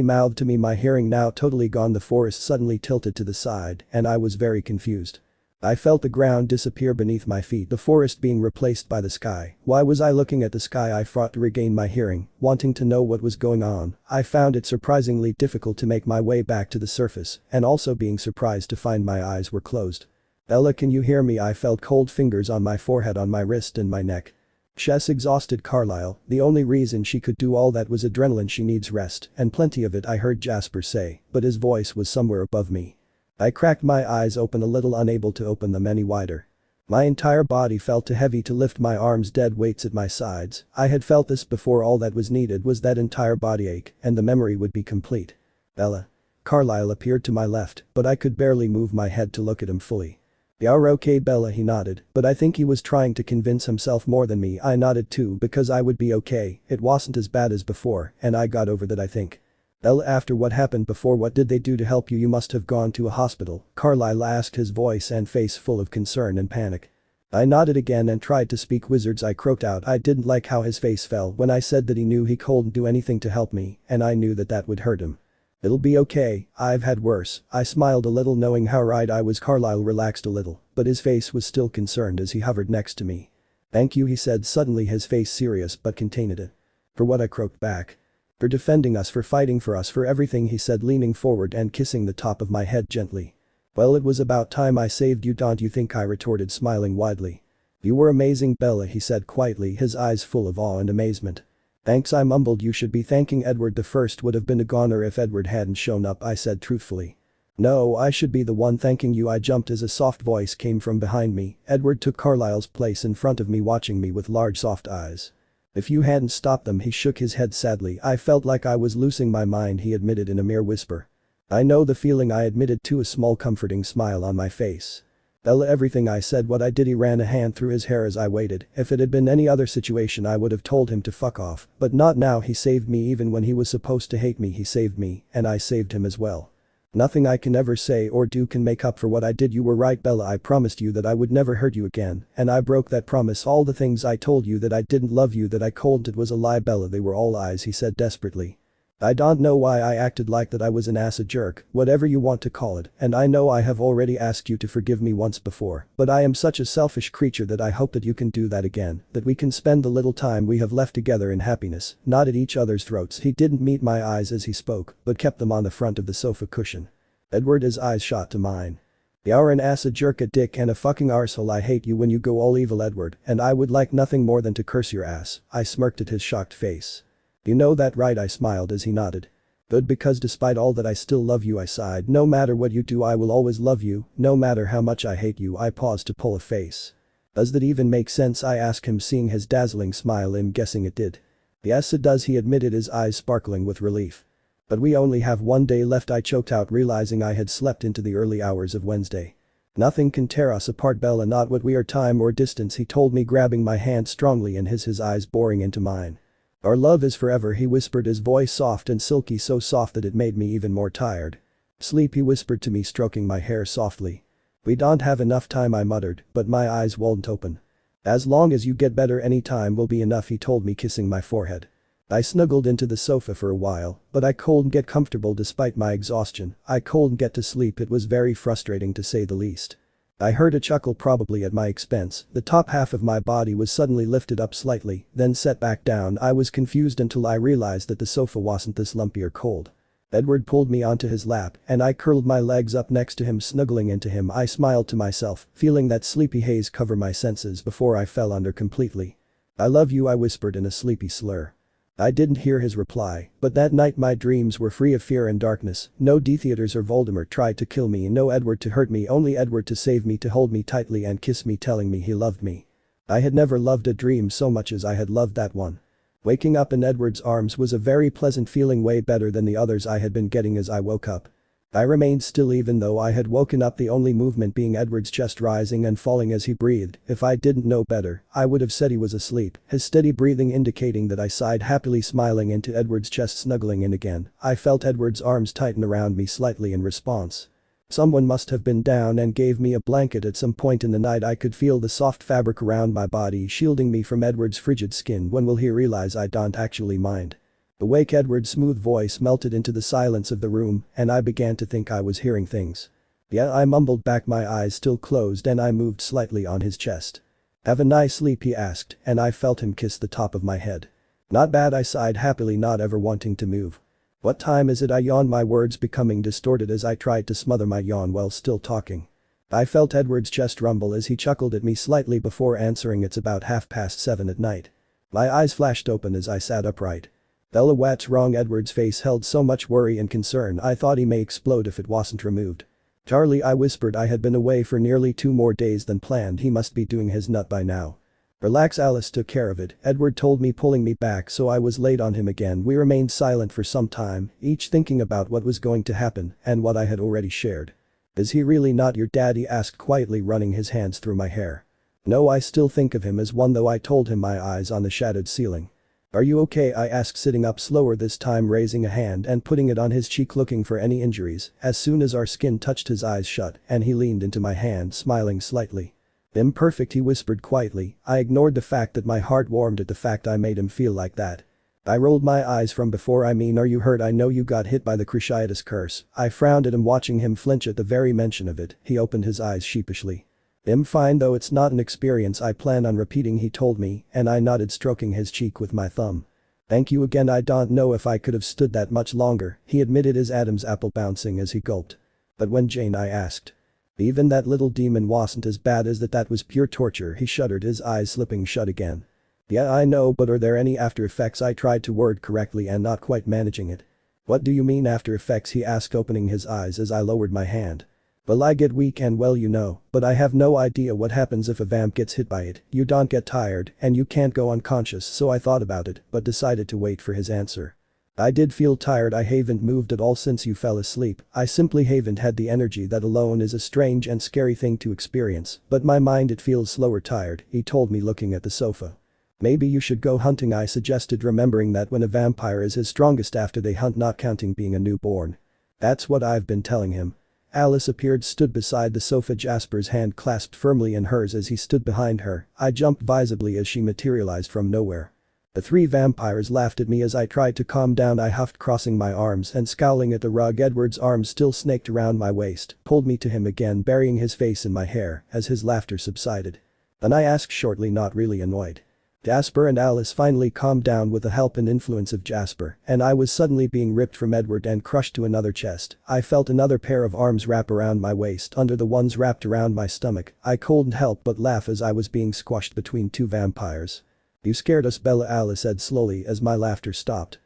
mouthed to me, my hearing now totally gone. The forest suddenly tilted to the side, and I was very confused. I felt the ground disappear beneath my feet, the forest being replaced by the sky. Why was I looking at the sky? I fought to regain my hearing, wanting to know what was going on. I found it surprisingly difficult to make my way back to the surface, and also being surprised to find my eyes were closed. "Bella, can you hear me?" I felt cold fingers on my forehead, on my wrist and my neck. "She's exhausted, Carlisle. The only reason she could do all that was adrenaline. She needs rest, and plenty of it," I heard Jasper say, but his voice was somewhere above me. I cracked my eyes open a little, unable to open them any wider. My entire body felt too heavy to lift my arms, dead weights at my sides. I had felt this before. All that was needed was that entire body ache, and the memory would be complete. "Bella." Carlisle appeared to my left, but I could barely move my head to look at him fully. "You're okay, Bella," he nodded, but I think he was trying to convince himself more than me. I nodded too, because I would be okay. It wasn't as bad as before, and I got over that, I think. "Bella, after what happened before, what did they do to help you? You must have gone to a hospital," Carlisle asked, his voice and face full of concern and panic. I nodded again and tried to speak. "Wizards," I croaked out. I didn't like how his face fell when I said that he knew he couldn't do anything to help me, and I knew that that would hurt him. "It'll be okay, I've had worse." I smiled a little, knowing how right I was. Carlisle relaxed a little, but his face was still concerned as he hovered next to me. "Thank you," he said, suddenly his face serious but contained it. "For what?" I croaked back. "For defending us, for fighting for us, for everything," he said, leaning forward and kissing the top of my head gently. "Well, it was about time I saved you, don't you think?" I retorted, smiling widely. "You were amazing, Bella," he said quietly, his eyes full of awe and amazement. "Thanks," I mumbled. "You should be thanking Edward the First. Would have been a goner if Edward hadn't shown up," I said truthfully. "No, I should be the one thanking you." I jumped as a soft voice came from behind me. Edward took Carlisle's place in front of me, watching me with large soft eyes. "If you hadn't stopped them," he shook his head sadly. "I felt like I was losing my mind," he admitted in a mere whisper. "I know the feeling," I admitted, to a small comforting smile on my face. "Bella, everything," I said. "What I did." He ran a hand through his hair as I waited. "If it had been any other situation I would have told him to fuck off, but not now. He saved me even when he was supposed to hate me. He saved me, and I saved him as well. Nothing I can ever say or do can make up for what I did. You were right, Bella. I promised you that I would never hurt you again, and I broke that promise. All the things I told you, that I didn't love you, that I couldn't, it was a lie, Bella. They were all lies," he said desperately. "I don't know why I acted like that. I was an ass, a jerk, whatever you want to call it, and I know I have already asked you to forgive me once before, but I am such a selfish creature that I hope that you can do that again, that we can spend the little time we have left together in happiness, not at each other's throats." He didn't meet my eyes as he spoke, but kept them on the front of the sofa cushion. Edward, his eyes shot to mine. "You're an ass, a jerk, a dick and a fucking arsehole. I hate you when you go all evil, Edward, and I would like nothing more than to curse your ass." I smirked at his shocked face. "You know that, right?" I smiled as he nodded. Good, because despite all that I still love you, I sighed. No matter what you do, I will always love you, no matter how much I hate you. I paused to pull a face. Does that even make sense? I asked him, seeing his dazzling smile. I'm guessing it did. Yes, it does, he admitted, his eyes sparkling with relief. But we only have one day left, I choked out, realizing I had slept into the early hours of Wednesday. Nothing can tear us apart, Bella, not what we are, time or distance, he told me, grabbing my hand strongly in his eyes boring into mine. Our love is forever, he whispered, his voice soft and silky, so soft that it made me even more tired. Sleep, he whispered to me, stroking my hair softly. We don't have enough time, I muttered, but my eyes won't open. As long as you get better, any time will be enough, he told me, kissing my forehead. I snuggled into the sofa for a while, but I couldn't get comfortable despite my exhaustion. I couldn't get to sleep, it was very frustrating to say the least. I heard a chuckle, probably at my expense. The top half of my body was suddenly lifted up slightly, then set back down. I was confused until I realized that the sofa wasn't this lumpy or cold. Edward pulled me onto his lap, and I curled my legs up next to him, snuggling into him. I smiled to myself, feeling that sleepy haze cover my senses before I fell under completely. I love you, I whispered in a sleepy slur. I didn't hear his reply, but that night my dreams were free of fear and darkness. No Death-Eaters or Voldemort tried to kill me, no Edward to hurt me, only Edward to save me, to hold me tightly and kiss me, telling me he loved me. I had never loved a dream so much as I had loved that one. Waking up in Edward's arms was a very pleasant feeling, way better than the others I had been getting. As I woke up, I remained still even though I had woken up, the only movement being Edward's chest rising and falling as he breathed. If I didn't know better, I would have said he was asleep, his steady breathing indicating that. I sighed happily, smiling into Edward's chest, snuggling in again. I felt Edward's arms tighten around me slightly in response. Someone must have been down and gave me a blanket at some point in the night. I could feel the soft fabric around my body shielding me from Edward's frigid skin. When will he realize I don't actually mind? Awake, Edward's smooth voice melted into the silence of the room, and I began to think I was hearing things. Yeah, I mumbled back, my eyes still closed, and I moved slightly on his chest. Have a nice sleep, he asked, and I felt him kiss the top of my head. Not bad, I sighed happily, not ever wanting to move. What time is it? I yawned, my words becoming distorted as I tried to smother my yawn while still talking. I felt Edward's chest rumble as he chuckled at me slightly before answering, it's about 7:30 at night. My eyes flashed open as I sat upright. Bella, what's wrong? Edward's face held so much worry and concern I thought he may explode if it wasn't removed. Charlie, I whispered, I had been away for nearly 2 more days than planned, he must be doing his nut by now. Relax, Alice took care of it, Edward told me, pulling me back so I was laid on him again. We remained silent for some time, each thinking about what was going to happen and what I had already shared. Is he really not your dad? He asked quietly, running his hands through my hair. No, I still think of him as one, though, I told him, my eyes on the shadowed ceiling. Are you okay? I asked, sitting up slower this time, raising a hand and putting it on his cheek, looking for any injuries. As soon as our skin touched, his eyes shut and he leaned into my hand, smiling slightly. Imperfect, he whispered quietly. I ignored the fact that my heart warmed at the fact I made him feel like that. I rolled my eyes from before. I mean, are you hurt? I know you got hit by the Cruciatus curse. I frowned at him, watching him flinch at the very mention of it. He opened his eyes sheepishly. I'm fine, though it's not an experience I plan on repeating, he told me, and I nodded, stroking his cheek with my thumb. Thank you again, I don't know if I could have stood that much longer, he admitted, his Adam's apple bouncing as he gulped. But when Jane, I asked. Even that little demon wasn't as bad as that. That was pure torture, he shuddered, his eyes slipping shut again. Yeah, I know, but are there any after effects? I tried to word correctly and not quite managing it. What do you mean after effects? He asked, opening his eyes as I lowered my hand. Well, I get weak and well, you know, but I have no idea what happens if a vamp gets hit by it. You don't get tired and you can't go unconscious, so I thought about it but decided to wait for his answer. I did feel tired. I haven't moved at all since you fell asleep. I simply haven't had the energy. That alone is a strange and scary thing to experience, but my mind, it feels slower tired, he told me, looking at the sofa. Maybe you should go hunting, I suggested, remembering that when a vampire is his strongest after they hunt, not counting being a newborn. That's what I've been telling him. Alice appeared, stood beside the sofa, Jasper's hand clasped firmly in hers as he stood behind her. I jumped visibly as she materialized from nowhere. The 3 vampires laughed at me as I tried to calm down. I huffed, crossing my arms and scowling at the rug. Edward's arms still snaked around my waist, pulled me to him again, burying his face in my hair as his laughter subsided. Then I asked shortly, not really annoyed. Jasper and Alice finally calmed down with the help and influence of Jasper, and I was suddenly being ripped from Edward and crushed to another chest. I felt another pair of arms wrap around my waist under the ones wrapped around my stomach. I couldn't help but laugh as I was being squashed between 2 vampires. You scared us, Bella, Alice said slowly as my laughter stopped.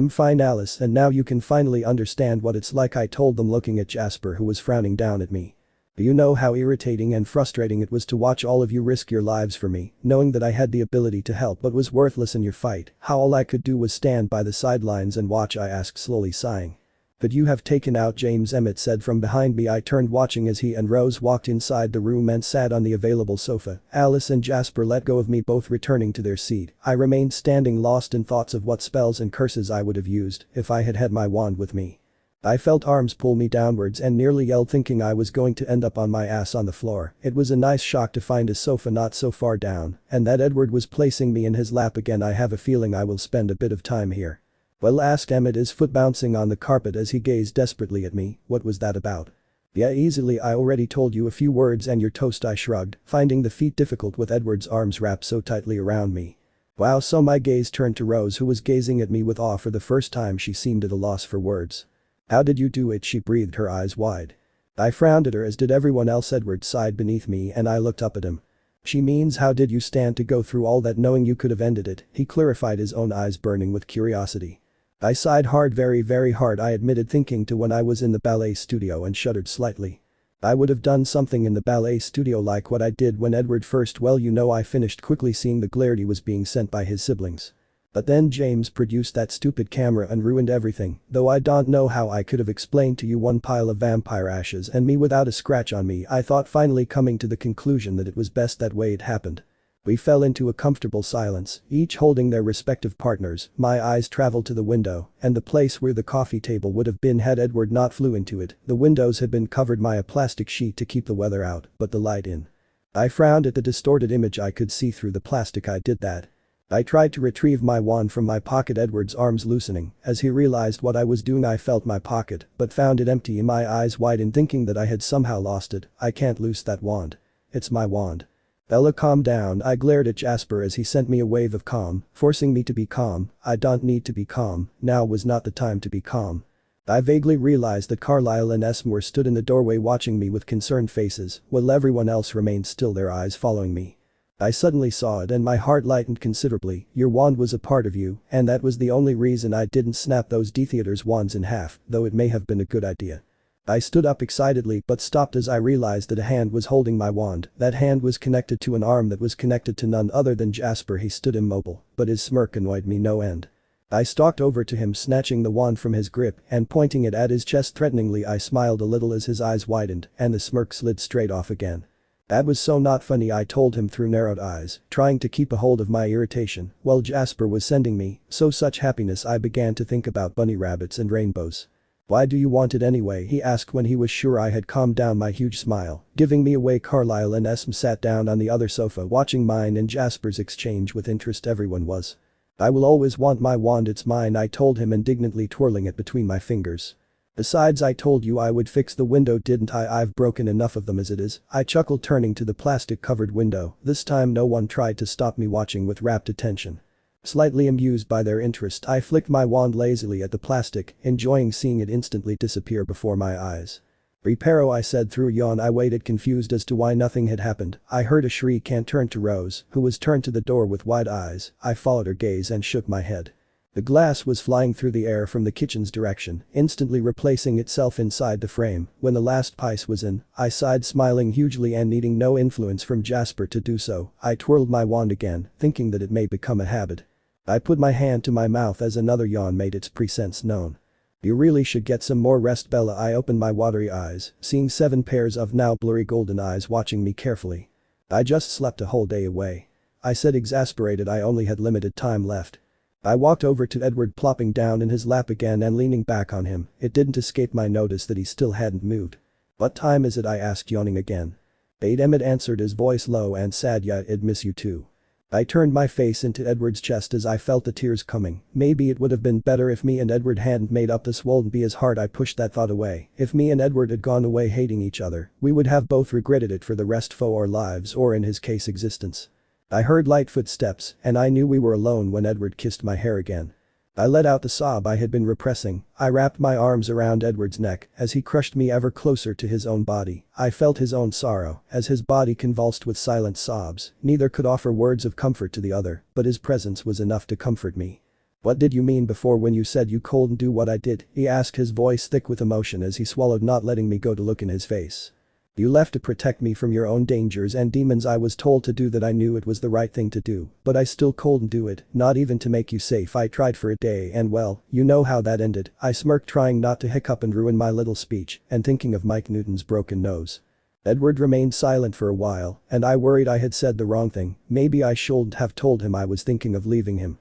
Fine Alice, and now you can finally understand what it's like, I told them, looking at Jasper, who was frowning down at me. Do you know how irritating and frustrating it was to watch all of you risk your lives for me, knowing that I had the ability to help but was worthless in your fight, how all I could do was stand by the sidelines and watch, I asked, slowly sighing. Could you have taken out James? Emmett said from behind me. I turned, watching as he and Rose walked inside the room and sat on the available sofa. Alice and Jasper let go of me, both returning to their seat. I remained standing, lost in thoughts of what spells and curses I would have used if I had had my wand with me. I felt arms pull me downwards and nearly yelled, thinking I was going to end up on my ass on the floor. It was a nice shock to find a sofa not so far down and that Edward was placing me in his lap again. I have a feeling I will spend a bit of time here. Well, asked Emmett, his foot bouncing on the carpet as he gazed desperately at me. What was that about? Yeah, easily, I already told you a few words and you're toast, I shrugged, finding the feat difficult with Edward's arms wrapped so tightly around me. Wow. So my gaze turned to Rose, who was gazing at me with awe for the first time. She seemed at a loss for words. How did you do it? She breathed, her eyes wide. I frowned at her, as did everyone else. Edward sighed beneath me and I looked up at him. She means, how did you stand to go through all that knowing you could have ended it? He clarified, his own eyes burning with curiosity. I sighed hard, very, very hard, I admitted, thinking to when I was in the ballet studio, and shuddered slightly. I would have done something in the ballet studio like what I did when Edward first, well, you know, I finished quickly, seeing the glare he was being sent by his siblings. But then James produced that stupid camera and ruined everything, though I don't know how I could have explained to you, one pile of vampire ashes and me without a scratch on me. I thought, finally coming to the conclusion that it was best that way it happened. We fell into a comfortable silence, each holding their respective partners. My eyes traveled to the window and the place where the coffee table would have been had Edward not flew into it. The windows had been covered by a plastic sheet to keep the weather out, but the light in. I frowned at the distorted image I could see through the plastic. I did that. I tried to retrieve my wand from my pocket, Edward's arms loosening as he realized what I was doing. I felt my pocket, but found it empty. My eyes widened, thinking that I had somehow lost it. I can't lose that wand. It's my wand. Bella, calm down. I glared at Jasper as he sent me a wave of calm, forcing me to be calm. I don't need to be calm, now was not the time to be calm. I vaguely realized that Carlisle and Esme stood in the doorway watching me with concerned faces, while everyone else remained still, their eyes following me. I suddenly saw it and my heart lightened considerably. Your wand was a part of you, and that was the only reason I didn't snap those Death-Eater's wands in half, though it may have been a good idea. I stood up excitedly but stopped as I realized that a hand was holding my wand. That hand was connected to an arm that was connected to none other than Jasper. He stood immobile, but his smirk annoyed me no end. I stalked over to him, snatching the wand from his grip and pointing it at his chest threateningly. I smiled a little as his eyes widened and the smirk slid straight off again. That was so not funny, I told him through narrowed eyes, trying to keep a hold of my irritation while Jasper was sending me so such happiness. I began to think about bunny rabbits and rainbows. Why do you want it anyway? He asked when he was sure I had calmed down my huge smile, giving me away. Carlisle and Esme sat down on the other sofa watching mine and Jasper's exchange with interest. Everyone was. I will always want my wand, it's mine, I told him, indignantly twirling it between my fingers. Besides, I told you I would fix the window, didn't I? I've broken enough of them as it is. I chuckled, turning to the plastic-covered window. This time no one tried to stop me, watching with rapt attention. Slightly amused by their interest, I flicked my wand lazily at the plastic, enjoying seeing it instantly disappear before my eyes. Reparo, I said through a yawn. I waited, confused as to why nothing had happened. I heard a shriek and turned to Rose, who was turned to the door with wide eyes. I followed her gaze and shook my head. The glass was flying through the air from the kitchen's direction, instantly replacing itself inside the frame. When the last piece was in, I sighed, smiling hugely and needing no influence from Jasper to do so. I twirled my wand again, thinking that it may become a habit. I put my hand to my mouth as another yawn made its presence known. You really should get some more rest, Bella. I opened my watery eyes, seeing 7 pairs of now blurry golden eyes watching me carefully. I just slept a whole day away. I said, exasperated. I only had limited time left. I walked over to Edward, plopping down in his lap again and leaning back on him. It didn't escape my notice that he still hadn't moved. What time is it? I asked, yawning again. 8, Emmett answered, his voice low and sad. Yeah, I'd miss you too. I turned my face into Edward's chest as I felt the tears coming. Maybe it would have been better if me and Edward hadn't made up. This wouldn't be as hard. I pushed that thought away. If me and Edward had gone away hating each other, we would have both regretted it for the rest of our lives, or in his case, existence. I heard light footsteps, and I knew we were alone when Edward kissed my hair again. I let out the sob I had been repressing. I wrapped my arms around Edward's neck as he crushed me ever closer to his own body. I felt his own sorrow as his body convulsed with silent sobs. Neither could offer words of comfort to the other, but his presence was enough to comfort me. "What did you mean before when you said you couldn't do what I did?" he asked, his voice thick with emotion as he swallowed, not letting me go to look in his face. "You left to protect me from your own dangers and demons. I was told to do that. I knew it was the right thing to do, but I still couldn't do it, not even to make you safe. I tried for a day and well, you know how that ended." I smirked, trying not to hiccup and ruin my little speech and thinking of Mike Newton's broken nose. Edward remained silent for a while, and I worried I had said the wrong thing. Maybe I shouldn't have told him I was thinking of leaving him.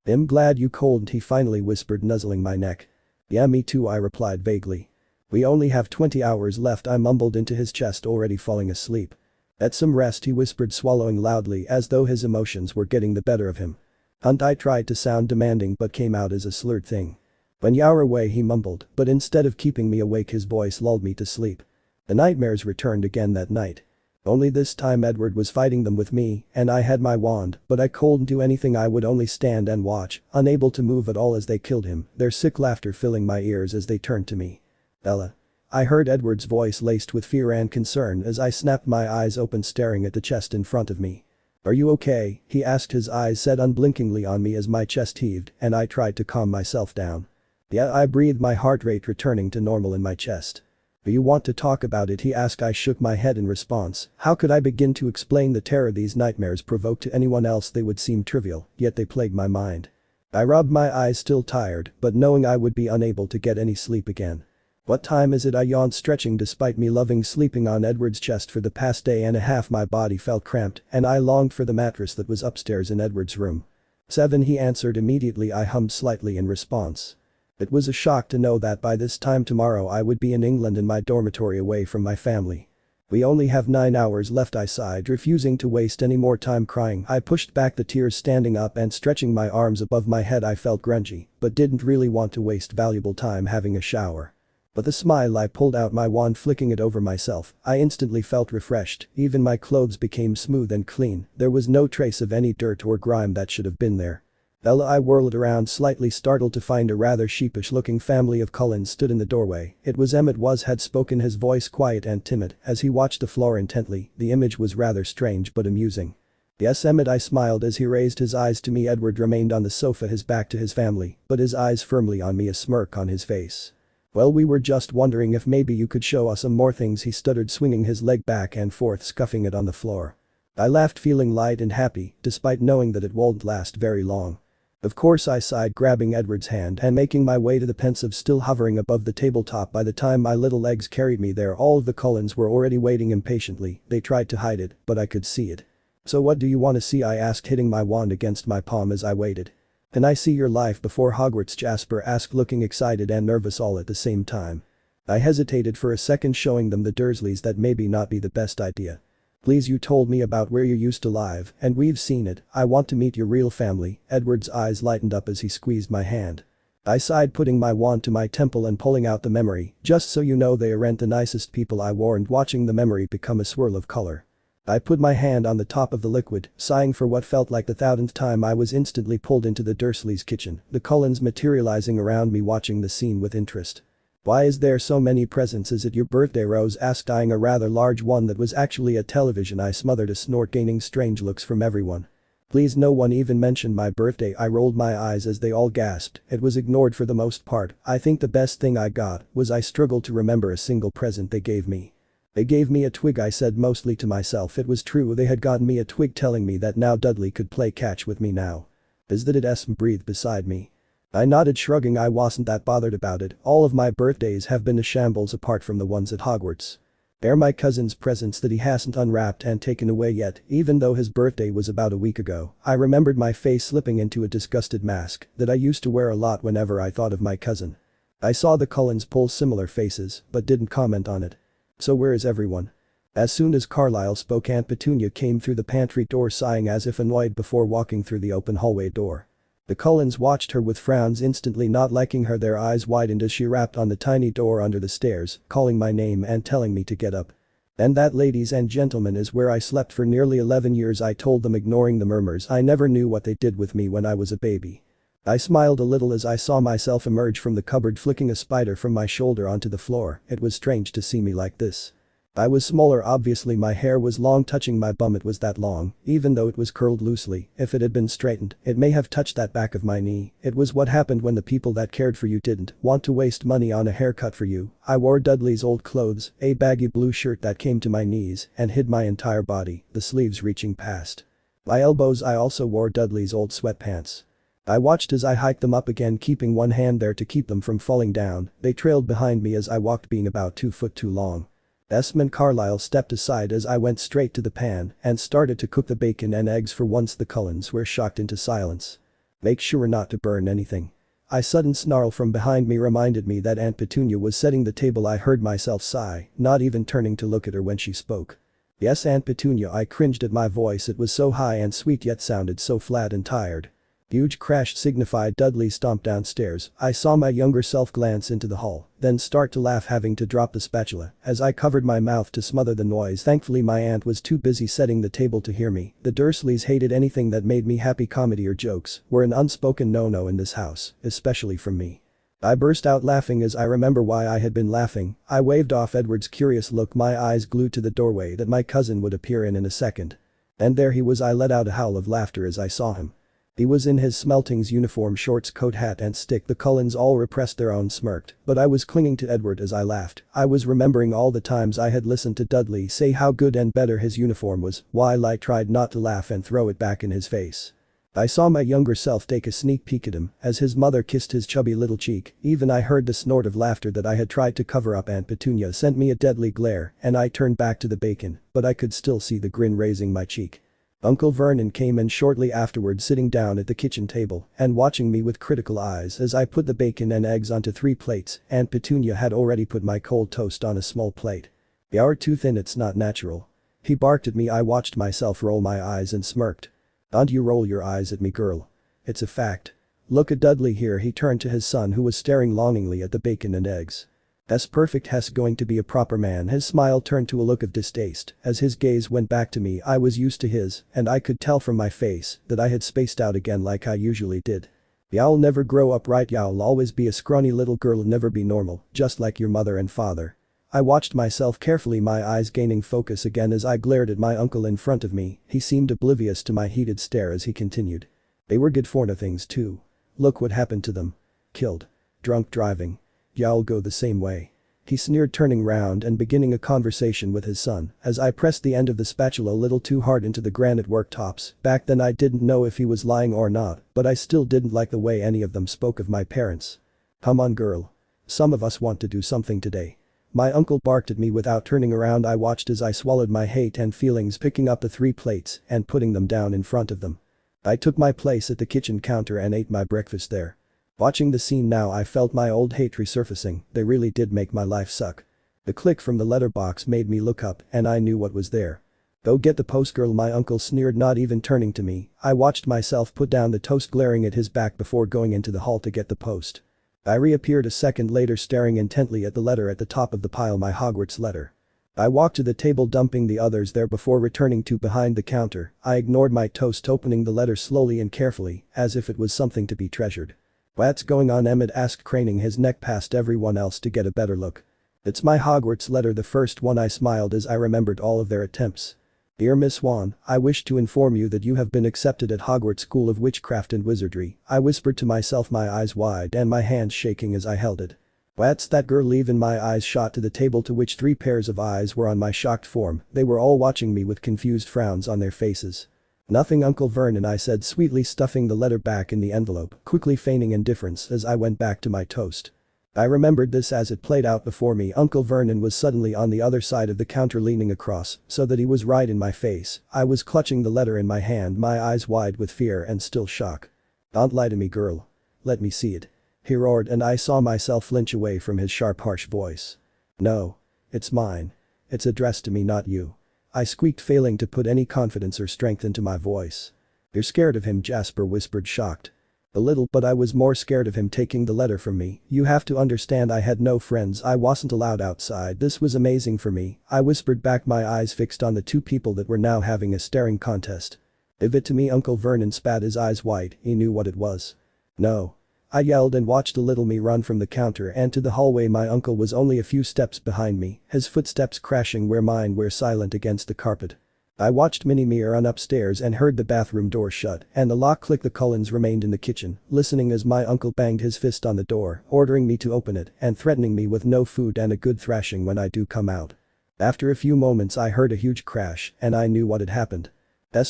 "I'm glad you couldn't," he finally whispered, nuzzling my neck. "Yeah, me too," I replied vaguely. "We only have 20 hours left," I mumbled into his chest, already falling asleep. "Get some rest," he whispered, swallowing loudly as though his emotions were getting the better of him. "Hunt," I tried to sound demanding but came out as a slurred thing. "When you're away," he mumbled, but instead of keeping me awake his voice lulled me to sleep. The nightmares returned again that night. Only this time Edward was fighting them with me, and I had my wand, but I couldn't do anything. I would only stand and watch, unable to move at all as they killed him, their sick laughter filling my ears as they turned to me. "Bella." I heard Edward's voice laced with fear and concern as I snapped my eyes open, staring at the chest in front of me. "Are you okay?" he asked, his eyes set unblinkingly on me as my chest heaved and I tried to calm myself down. "Yeah," I breathed, my heart rate returning to normal in my chest. "Do you want to talk about it?" he asked. I shook my head in response. How could I begin to explain the terror these nightmares provoked to anyone else? They would seem trivial, yet they plagued my mind. I rubbed my eyes, still tired, but knowing I would be unable to get any sleep again. "What time is it?" I yawned, stretching despite me loving sleeping on Edward's chest for the past day and a half. My body felt cramped and I longed for the mattress that was upstairs in Edward's room. "7," he answered immediately. I hummed slightly in response. It was a shock to know that by this time tomorrow I would be in England in my dormitory away from my family. "We only have 9 hours left," I sighed, refusing to waste any more time crying. I pushed back the tears, standing up and stretching my arms above my head. I felt grungy, but didn't really want to waste valuable time having a shower. With a smile I pulled out my wand, flicking it over myself. I instantly felt refreshed, even my clothes became smooth and clean, there was no trace of any dirt or grime that should have been there. "Bella." I whirled around, slightly startled to find a rather sheepish-looking family of Cullens stood in the doorway. It was Emmett had spoken, his voice quiet and timid as he watched the floor intently. The image was rather strange but amusing. "Yes, Emmett," I smiled as he raised his eyes to me. Edward remained on the sofa, his back to his family, but his eyes firmly on me, a smirk on his face. "Well, we were just wondering if maybe you could show us some more things," he stuttered, swinging his leg back and forth, scuffing it on the floor. I laughed, feeling light and happy, despite knowing that it won't last very long. "Of course," I sighed, grabbing Edward's hand and making my way to the pensive, still hovering above the tabletop. By the time my little legs carried me there, all of the Cullens were already waiting impatiently. They tried to hide it, but I could see it. "So what do you want to see?" I asked, hitting my wand against my palm as I waited. "Can I see your life before Hogwarts?" Jasper asked, looking excited and nervous all at the same time. I hesitated for a second, showing them the Dursleys that maybe not be the best idea. "Please, you told me about where you used to live, and we've seen it. I want to meet your real family." Edward's eyes lightened up as he squeezed my hand. I sighed, putting my wand to my temple and pulling out the memory. "Just so you know, they aren't the nicest people," I warned, watching the memory become a swirl of color. I put my hand on the top of the liquid, sighing for what felt like the 1,000th time. I was instantly pulled into the Dursleys' kitchen, the Cullens materializing around me, watching the scene with interest. "Why is there so many presents? Is it your birthday?" Rose asked, eyeing a rather large one that was actually a television. I smothered a snort, gaining strange looks from everyone. "Please, no one even mentioned my birthday." I rolled my eyes as they all gasped. It was ignored for the most part. I think the best thing I got was I struggled to remember a single present they gave me. "They gave me a twig," I said, mostly to myself. It was true, they had gotten me a twig, telling me that now Dudley could play catch with me now. "Is that it?" Esme breathed beside me. I nodded, shrugging. I wasn't that bothered about it. All of my birthdays have been a shambles apart from the ones at Hogwarts. They're my cousin's presents that he hasn't unwrapped and taken away yet, even though his birthday was about a week ago. I remembered my face slipping into a disgusted mask that I used to wear a lot whenever I thought of my cousin. I saw the Cullens pull similar faces, but didn't comment on it. "So where is everyone?" As soon as Carlisle spoke, Aunt Petunia came through the pantry door, sighing as if annoyed before walking through the open hallway door. The Cullens watched her with frowns, instantly not liking her. Their eyes widened as she rapped on the tiny door under the stairs, calling my name and telling me to get up. "And that, ladies and gentlemen, is where I slept for nearly 11 years, I told them, ignoring the murmurs. "I never knew what they did with me when I was a baby." I smiled a little as I saw myself emerge from the cupboard, flicking a spider from my shoulder onto the floor. It was strange to see me like this. I was smaller, obviously my hair was long, touching my bum. It was that long, even though it was curled loosely. If it had been straightened, it may have touched that back of my knee. It was what happened when the people that cared for you didn't want to waste money on a haircut for you. I wore Dudley's old clothes, a baggy blue shirt that came to my knees and hid my entire body, the sleeves reaching past my elbows. I also wore Dudley's old sweatpants. I watched as I hiked them up again, keeping one hand there to keep them from falling down. They trailed behind me as I walked, being about 2 foot too long. Esmond Carlyle stepped aside as I went straight to the pan and started to cook the bacon and eggs. For once the Cullens were shocked into silence. Make sure not to burn anything. A sudden snarl from behind me reminded me that Aunt Petunia was setting the table. I heard myself sigh, not even turning to look at her when she spoke. Yes, Aunt Petunia. I cringed at my voice. It was so high and sweet yet sounded so flat and tired. Huge crash signified Dudley stomped downstairs. I saw my younger self glance into the hall, then start to laugh, having to drop the spatula as I covered my mouth to smother the noise. Thankfully my aunt was too busy setting the table to hear me. The Dursleys hated anything that made me happy. Comedy or jokes were an unspoken no-no in this house, especially from me. I burst out laughing as I remember why I had been laughing. I waved off Edward's curious look, my eyes glued to the doorway that my cousin would appear in a second. And there he was. I let out a howl of laughter as I saw him. He was in his Smeltings uniform, shorts, coat, hat and stick. The Cullens all repressed their own smirked, but I was clinging to Edward as I laughed. I was remembering all the times I had listened to Dudley say how good and better his uniform was, while I tried not to laugh and throw it back in his face. I saw my younger self take a sneak peek at him as his mother kissed his chubby little cheek. Even I heard the snort of laughter that I had tried to cover up. Aunt Petunia sent me a deadly glare and I turned back to the bacon, but I could still see the grin raising my cheek. Uncle Vernon came in shortly afterward, sitting down at the kitchen table and watching me with critical eyes as I put the bacon and eggs onto 3 plates. Aunt Petunia had already put my cold toast on a small plate. "You're too thin, it's not natural." He barked at me. I watched myself roll my eyes and smirked. "Don't you roll your eyes at me, girl. It's a fact. Look at Dudley here." He turned to his son, who was staring longingly at the bacon and eggs. "That's perfect. He's going to be a proper man." His smile turned to a look of distaste as his gaze went back to me. I was used to his, and I could tell from my face that I had spaced out again like I usually did. "Y'all never grow up, right? Y'all always be a scrawny little girl and never be normal, just like your mother and father." I watched myself carefully, my eyes gaining focus again as I glared at my uncle in front of me. He seemed oblivious to my heated stare as he continued. "They were good for nothings too. Look what happened to them. Killed. Drunk driving. Y'all go the same way." He sneered, turning round and beginning a conversation with his son as I pressed the end of the spatula a little too hard into the granite worktops. Back then I didn't know if he was lying or not, but I still didn't like the way any of them spoke of my parents. "Come on, girl. Some of us want to do something today." My uncle barked at me without turning around. I watched as I swallowed my hate and feelings, picking up the 3 plates and putting them down in front of them. I took my place at the kitchen counter and ate my breakfast there. Watching the scene now, I felt my old hate resurfacing. They really did make my life suck. The click from the letterbox made me look up and I knew what was there. "Go get the post, girl," my uncle sneered, not even turning to me. I watched myself put down the toast, glaring at his back before going into the hall to get the post. I reappeared a second later, staring intently at the letter at the top of the pile, my Hogwarts letter. I walked to the table, dumping the others there before returning to behind the counter. I ignored my toast, opening the letter slowly and carefully, as if it was something to be treasured. "What's going on?" Emmett asked, craning his neck past everyone else to get a better look. "It's my Hogwarts letter, the first one." I smiled as I remembered all of their attempts. "Dear Miss Swan, I wish to inform you that you have been accepted at Hogwarts School of Witchcraft and Wizardry." I whispered to myself, my eyes wide and my hands shaking as I held it. "What's that, girl? Even my eyes shot to the table, to which 3 pairs of eyes were on my shocked form. They were all watching me with confused frowns on their faces. "Nothing, Uncle Vernon," I said sweetly, stuffing the letter back in the envelope, quickly feigning indifference as I went back to my toast. I remembered this as it played out before me. Uncle Vernon was suddenly on the other side of the counter, leaning across so that he was right in my face. I was clutching the letter in my hand, my eyes wide with fear and still shock. "Don't lie to me, girl. Let me see it," he roared, and I saw myself flinch away from his sharp, harsh voice. "No. It's mine. It's addressed to me, not you," I squeaked, failing to put any confidence or strength into my voice. "You're scared of him?" Jasper whispered, shocked. "A little, but I was more scared of him taking the letter from me. You have to understand, I had no friends. I wasn't allowed outside. This was amazing for me," I whispered back, my eyes fixed on the 2 people that were now having a staring contest. "Give it to me." Uncle Vernon spat, his eyes white. He knew what it was. "No. I yelled and watched the little me run from the counter and to the hallway. My uncle was only a few steps behind me, his footsteps crashing where mine were silent against the carpet. I watched Mini-Me run upstairs and heard the bathroom door shut and the lock click. The Cullens remained in the kitchen, listening as my uncle banged his fist on the door, ordering me to open it and threatening me with no food and a good thrashing when I do come out. After a few moments I heard a huge crash and I knew what had happened.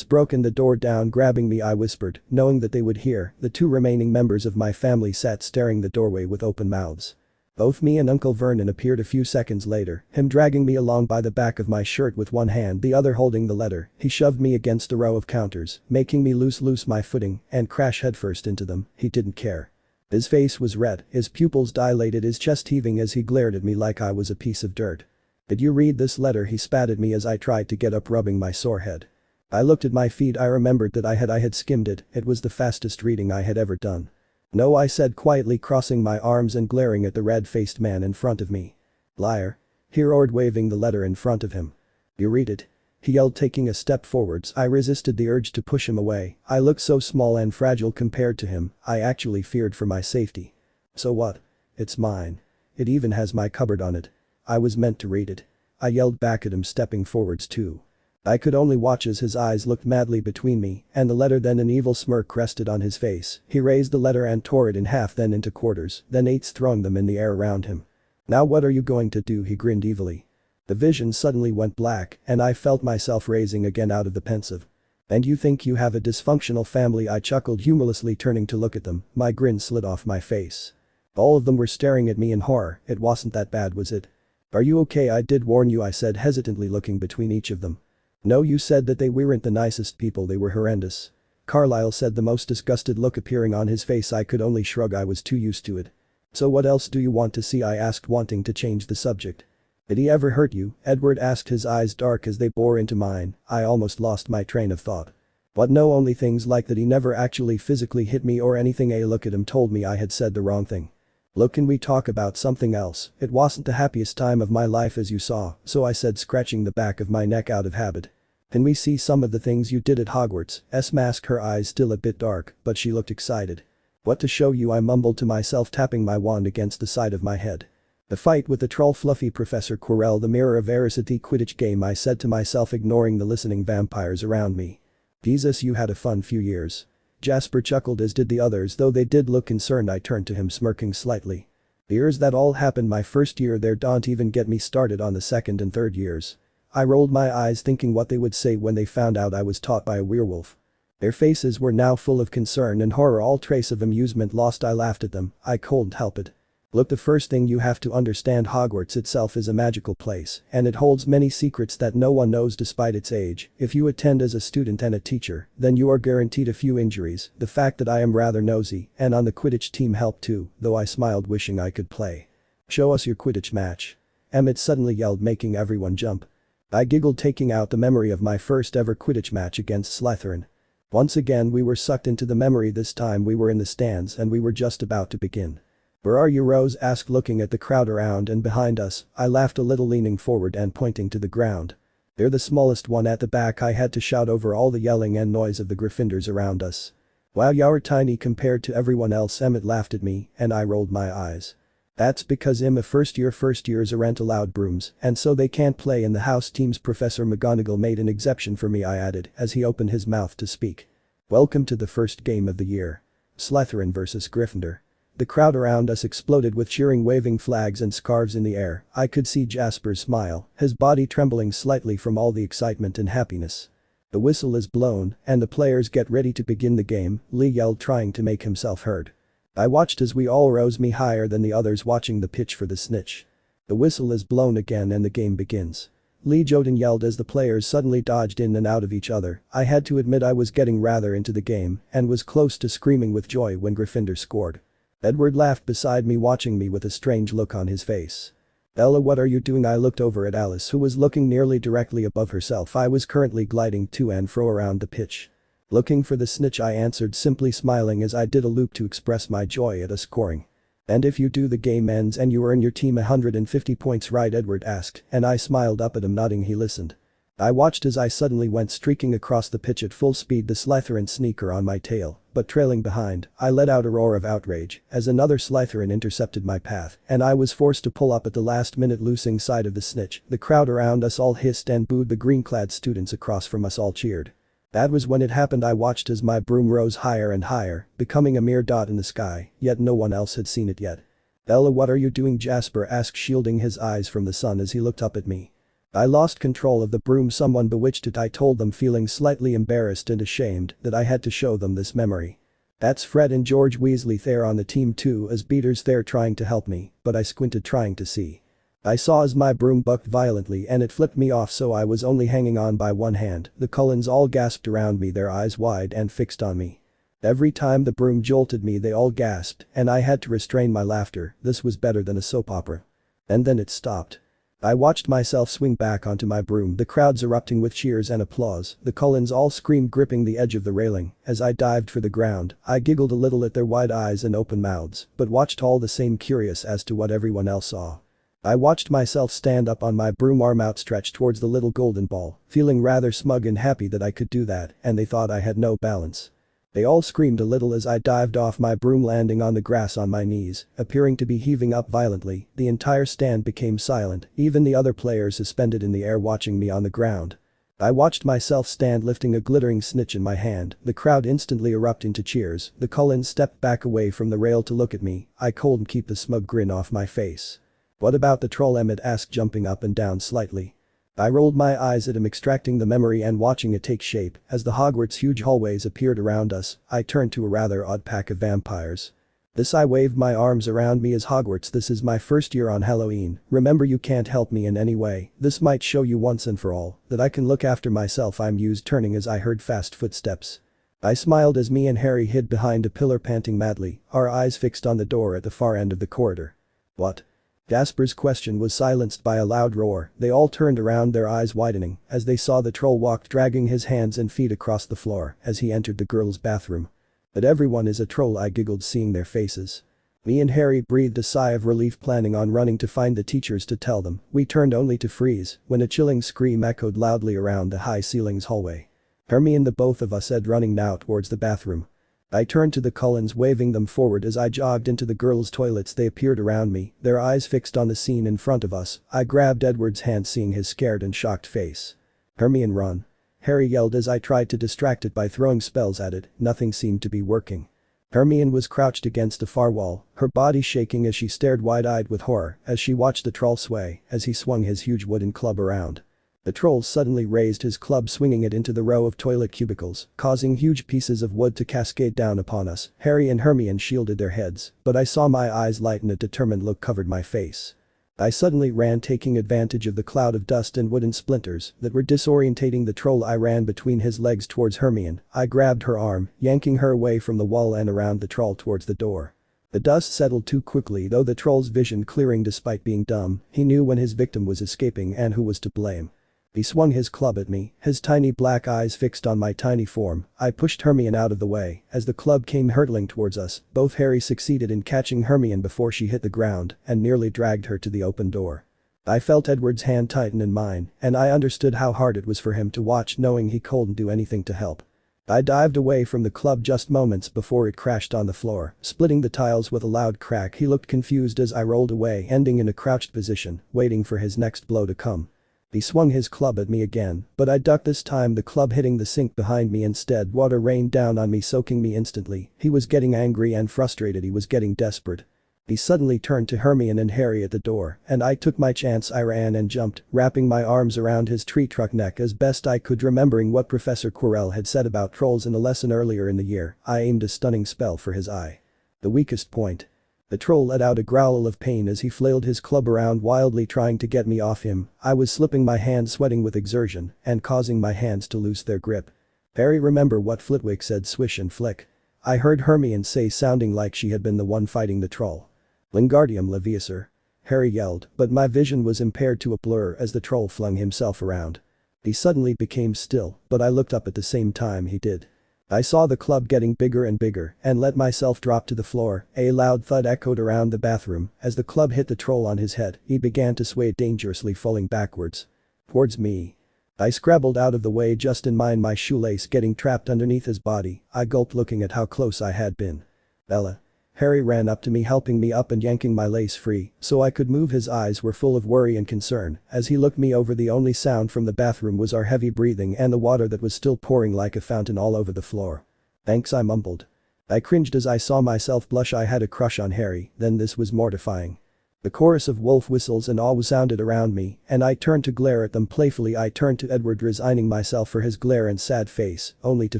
Broken the door down, grabbing me. I whispered, knowing that they would hear. The two remaining members of my family sat staring the doorway with open mouths. Both me and Uncle Vernon appeared a few seconds later, him dragging me along by the back of my shirt with one hand, the other holding the letter. He shoved me against a row of counters, making me lose my footing and crash headfirst into them. He didn't care. His face was red, his pupils dilated, his chest heaving as he glared at me like I was a piece of dirt. "Did you read this letter?" he spat at me as I tried to get up, rubbing my sore head. I looked at my feet. I remembered that I had skimmed it. It was the fastest reading I had ever done. "No," I said quietly, crossing my arms and glaring at the red-faced man in front of me. "Liar," he roared, waving the letter in front of him. "You read it?" he yelled, taking a step forwards. I resisted the urge to push him away. I looked so small and fragile compared to him, I actually feared for my safety. "So what? It's mine. It even has my cupboard on it. I was meant to read it," I yelled back at him, stepping forwards too. I could only watch as his eyes looked madly between me and the letter. Then an evil smirk rested on his face. He raised the letter and tore it in half, then into quarters, then eighths, throwing them in the air around him. "Now what are you going to do?" he grinned evilly. The vision suddenly went black and I felt myself raising again out of the pensive. "And you think you have a dysfunctional family?" I chuckled humorlessly, turning to look at them. My grin slid off my face. All of them were staring at me in horror. "It wasn't that bad, was it? Are you okay?" "I did warn you," I said hesitantly, looking between each of them. "No, you said that they weren't the nicest people, they were horrendous," Carlyle said, the most disgusted look appearing on his face. I could only shrug. I was too used to it. "So what else do you want to see?" I asked, wanting to change the subject. "Did he ever hurt you?" Edward asked, his eyes dark as they bore into mine. I almost lost my train of thought. "What? No, only things like that. He never actually physically hit me or anything." A look at him told me I had said the wrong thing. "Look, can we talk about something else? It wasn't the happiest time of my life, as you saw," so I said, scratching the back of my neck out of habit. "Can we see some of the things you did at Hogwarts?" Masked, her eyes still a bit dark, but she looked excited. "What to show you?" I mumbled to myself, tapping my wand against the side of my head. "The fight with the troll Fluffy, Professor Quirrell, the Mirror of Eris at the Quidditch game," I said to myself, ignoring the listening vampires around me. "Jesus, you had a fun few years." Jasper chuckled, as did the others, though they did look concerned. I turned to him, smirking slightly. "The years that all happened my first year there, don't even get me started on the second and third years." I rolled my eyes, thinking what they would say when they found out I was taught by a werewolf. Their faces were now full of concern and horror, all trace of amusement lost. I laughed at them. I couldn't help it. "Look, the first thing you have to understand, Hogwarts itself is a magical place, and it holds many secrets that no one knows despite its age. If you attend as a student and a teacher, then you are guaranteed a few injuries. The fact that I am rather nosy and on the Quidditch team helped too, though I smiled, wishing I could play." "Show us your Quidditch match," Emmett suddenly yelled, making everyone jump. I giggled, taking out the memory of my first ever Quidditch match against Slytherin. Once again we were sucked into the memory. This time we were in the stands and we were just about to begin. "Where are you?" Rose asked, looking at the crowd around and behind us. I laughed a little, leaning forward and pointing to the ground. "They're the smallest one at the back," I had to shout over all the yelling and noise of the Gryffindors around us. "Wow, you're tiny compared to everyone else," Emmett laughed at me, and I rolled my eyes. "That's because I'm a first years aren't allowed brooms, and so they can't play in the house teams. Professor McGonagall made an exception for me," I added as he opened his mouth to speak. "Welcome to the first game of the year. Slytherin versus Gryffindor." The crowd around us exploded with cheering, waving flags and scarves in the air. I could see Jasper's smile, his body trembling slightly from all the excitement and happiness. "The whistle is blown and the players get ready to begin the game," Lee yelled, trying to make himself heard. I watched as we all rose, me higher than the others, watching the pitch for the snitch. "The whistle is blown again and the game begins," Lee Jordan yelled as the players suddenly dodged in and out of each other. I had to admit I was getting rather into the game and was close to screaming with joy when Gryffindor scored. Edward laughed beside me, watching me with a strange look on his face. "Ella, what are you doing?" I looked over at Alice, who was looking nearly directly above herself. I was currently gliding to and fro around the pitch. "Looking for the snitch," I answered, simply smiling as I did a loop to express my joy at us scoring. "And if you do, the game ends and you earn your team 150 points, right?" Edward asked, and I smiled up at him, nodding. He listened. I watched as I suddenly went streaking across the pitch at full speed, the Slytherin sneaker on my tail, but trailing behind, I let out a roar of outrage as another Slytherin intercepted my path and I was forced to pull up at the last minute, losing sight of the snitch. The crowd around us all hissed and booed, the green-clad students across from us all cheered. That was when it happened. I watched as my broom rose higher and higher, becoming a mere dot in the sky, yet no one else had seen it yet. "Ella, what are you doing?" Jasper asked, shielding his eyes from the sun as he looked up at me. "I lost control of the broom, someone bewitched it," I told them, feeling slightly embarrassed and ashamed that I had to show them this memory. "That's Fred and George Weasley, they're on the team too," as Peter's there trying to help me, but I squinted trying to see. I saw as my broom bucked violently and it flipped me off, so I was only hanging on by one hand. The Cullens all gasped around me, their eyes wide and fixed on me. Every time the broom jolted me they all gasped and I had to restrain my laughter. This was better than a soap opera. And then it stopped. I watched myself swing back onto my broom, the crowds erupting with cheers and applause. The Cullens all screamed, gripping the edge of the railing. As I dived for the ground, I giggled a little at their wide eyes and open mouths, but watched all the same, curious as to what everyone else saw. I watched myself stand up on my broom, arm outstretched towards the little golden ball, feeling rather smug and happy that I could do that, and they thought I had no balance. They all screamed a little as I dived off my broom, landing on the grass on my knees, appearing to be heaving up violently. The entire stand became silent, even the other players suspended in the air watching me on the ground. I watched myself stand lifting a glittering snitch in my hand, the crowd instantly erupt into cheers. The Cullens stepped back away from the rail to look at me. I couldn't keep the smug grin off my face. "What about the troll?" Emmett asked, jumping up and down slightly. I rolled my eyes at him, extracting the memory and watching it take shape. As the Hogwarts' huge hallways appeared around us, I turned to a rather odd pack of vampires. "This," I waved my arms around me, "as Hogwarts. This is my first year on Halloween. Remember, you can't help me in any way. This might show you once and for all that I can look after myself." I'm used turning as I heard fast footsteps. I smiled as me and Harry hid behind a pillar, panting madly, our eyes fixed on the door at the far end of the corridor. "What?" Jasper's question was silenced by a loud roar. They all turned around, their eyes widening as they saw the troll walk, dragging his hands and feet across the floor as he entered the girls' bathroom. "But everyone is a troll," I giggled, seeing their faces. Me and Harry breathed a sigh of relief, planning on running to find the teachers to tell them. We turned only to freeze when a chilling scream echoed loudly around the high ceilings hallway. "Hermione," the both of us said, running now towards the bathroom. I turned to the Cullens, waving them forward as I jogged into the girls' toilets. They appeared around me, their eyes fixed on the scene in front of us. I grabbed Edward's hand, seeing his scared and shocked face. "Hermione, run!" Harry yelled as I tried to distract it by throwing spells at it. Nothing seemed to be working. Hermione was crouched against the far wall, her body shaking as she stared wide-eyed with horror as she watched the troll sway as he swung his huge wooden club around. The troll suddenly raised his club, swinging it into the row of toilet cubicles, causing huge pieces of wood to cascade down upon us. Harry and Hermione shielded their heads, but I saw my eyes lighten, a determined look covered my face. I suddenly ran, taking advantage of the cloud of dust and wooden splinters that were disorientating the troll. I ran between his legs towards Hermione. I grabbed her arm, yanking her away from the wall and around the troll towards the door. The dust settled too quickly, though, the troll's vision clearing despite being dumb. He knew when his victim was escaping and who was to blame. He swung his club at me, his tiny black eyes fixed on my tiny form. I pushed Hermione out of the way as the club came hurtling towards us. Both Harry succeeded in catching Hermione before she hit the ground and nearly dragged her to the open door. I felt Edward's hand tighten in mine, and I understood how hard it was for him to watch, knowing he couldn't do anything to help. I dived away from the club just moments before it crashed on the floor, splitting the tiles with a loud crack. He looked confused as I rolled away, ending in a crouched position, waiting for his next blow to come. He swung his club at me again, but I ducked this time, the club hitting the sink behind me instead. Water rained down on me, soaking me instantly. He was getting angry and frustrated, he was getting desperate. He suddenly turned to Hermione and Harry at the door, and I took my chance. I ran and jumped, wrapping my arms around his tree trunk neck as best I could, remembering what Professor Quirrell had said about trolls in a lesson earlier in the year. I aimed a stunning spell for his eye. The weakest point. The troll let out a growl of pain as he flailed his club around wildly, trying to get me off him. I was slipping my hand, sweating with exertion and causing my hands to lose their grip. "Harry, remember what Flitwick said, swish and flick," I heard Hermione say, sounding like she had been the one fighting the troll. "Wingardium Leviosa," Harry yelled, but my vision was impaired to a blur as the troll flung himself around. He suddenly became still, but I looked up at the same time he did. I saw the club getting bigger and bigger and let myself drop to the floor. A loud thud echoed around the bathroom as the club hit the troll on his head. He began to sway dangerously, falling backwards. Towards me. I scrabbled out of the way just in my shoelace getting trapped underneath his body. I gulped looking at how close I had been. Bella. Harry ran up to me helping me up and yanking my lace free so I could move. His eyes were full of worry and concern as he looked me over. The only sound from the bathroom was our heavy breathing and the water that was still pouring like a fountain all over the floor. Thanks, I mumbled. I cringed as I saw myself blush. I had a crush on Harry, then this was mortifying. The chorus of wolf whistles and awe sounded around me, and I turned to glare at them playfully. I turned to Edward, resigning myself for his glare and sad face, only to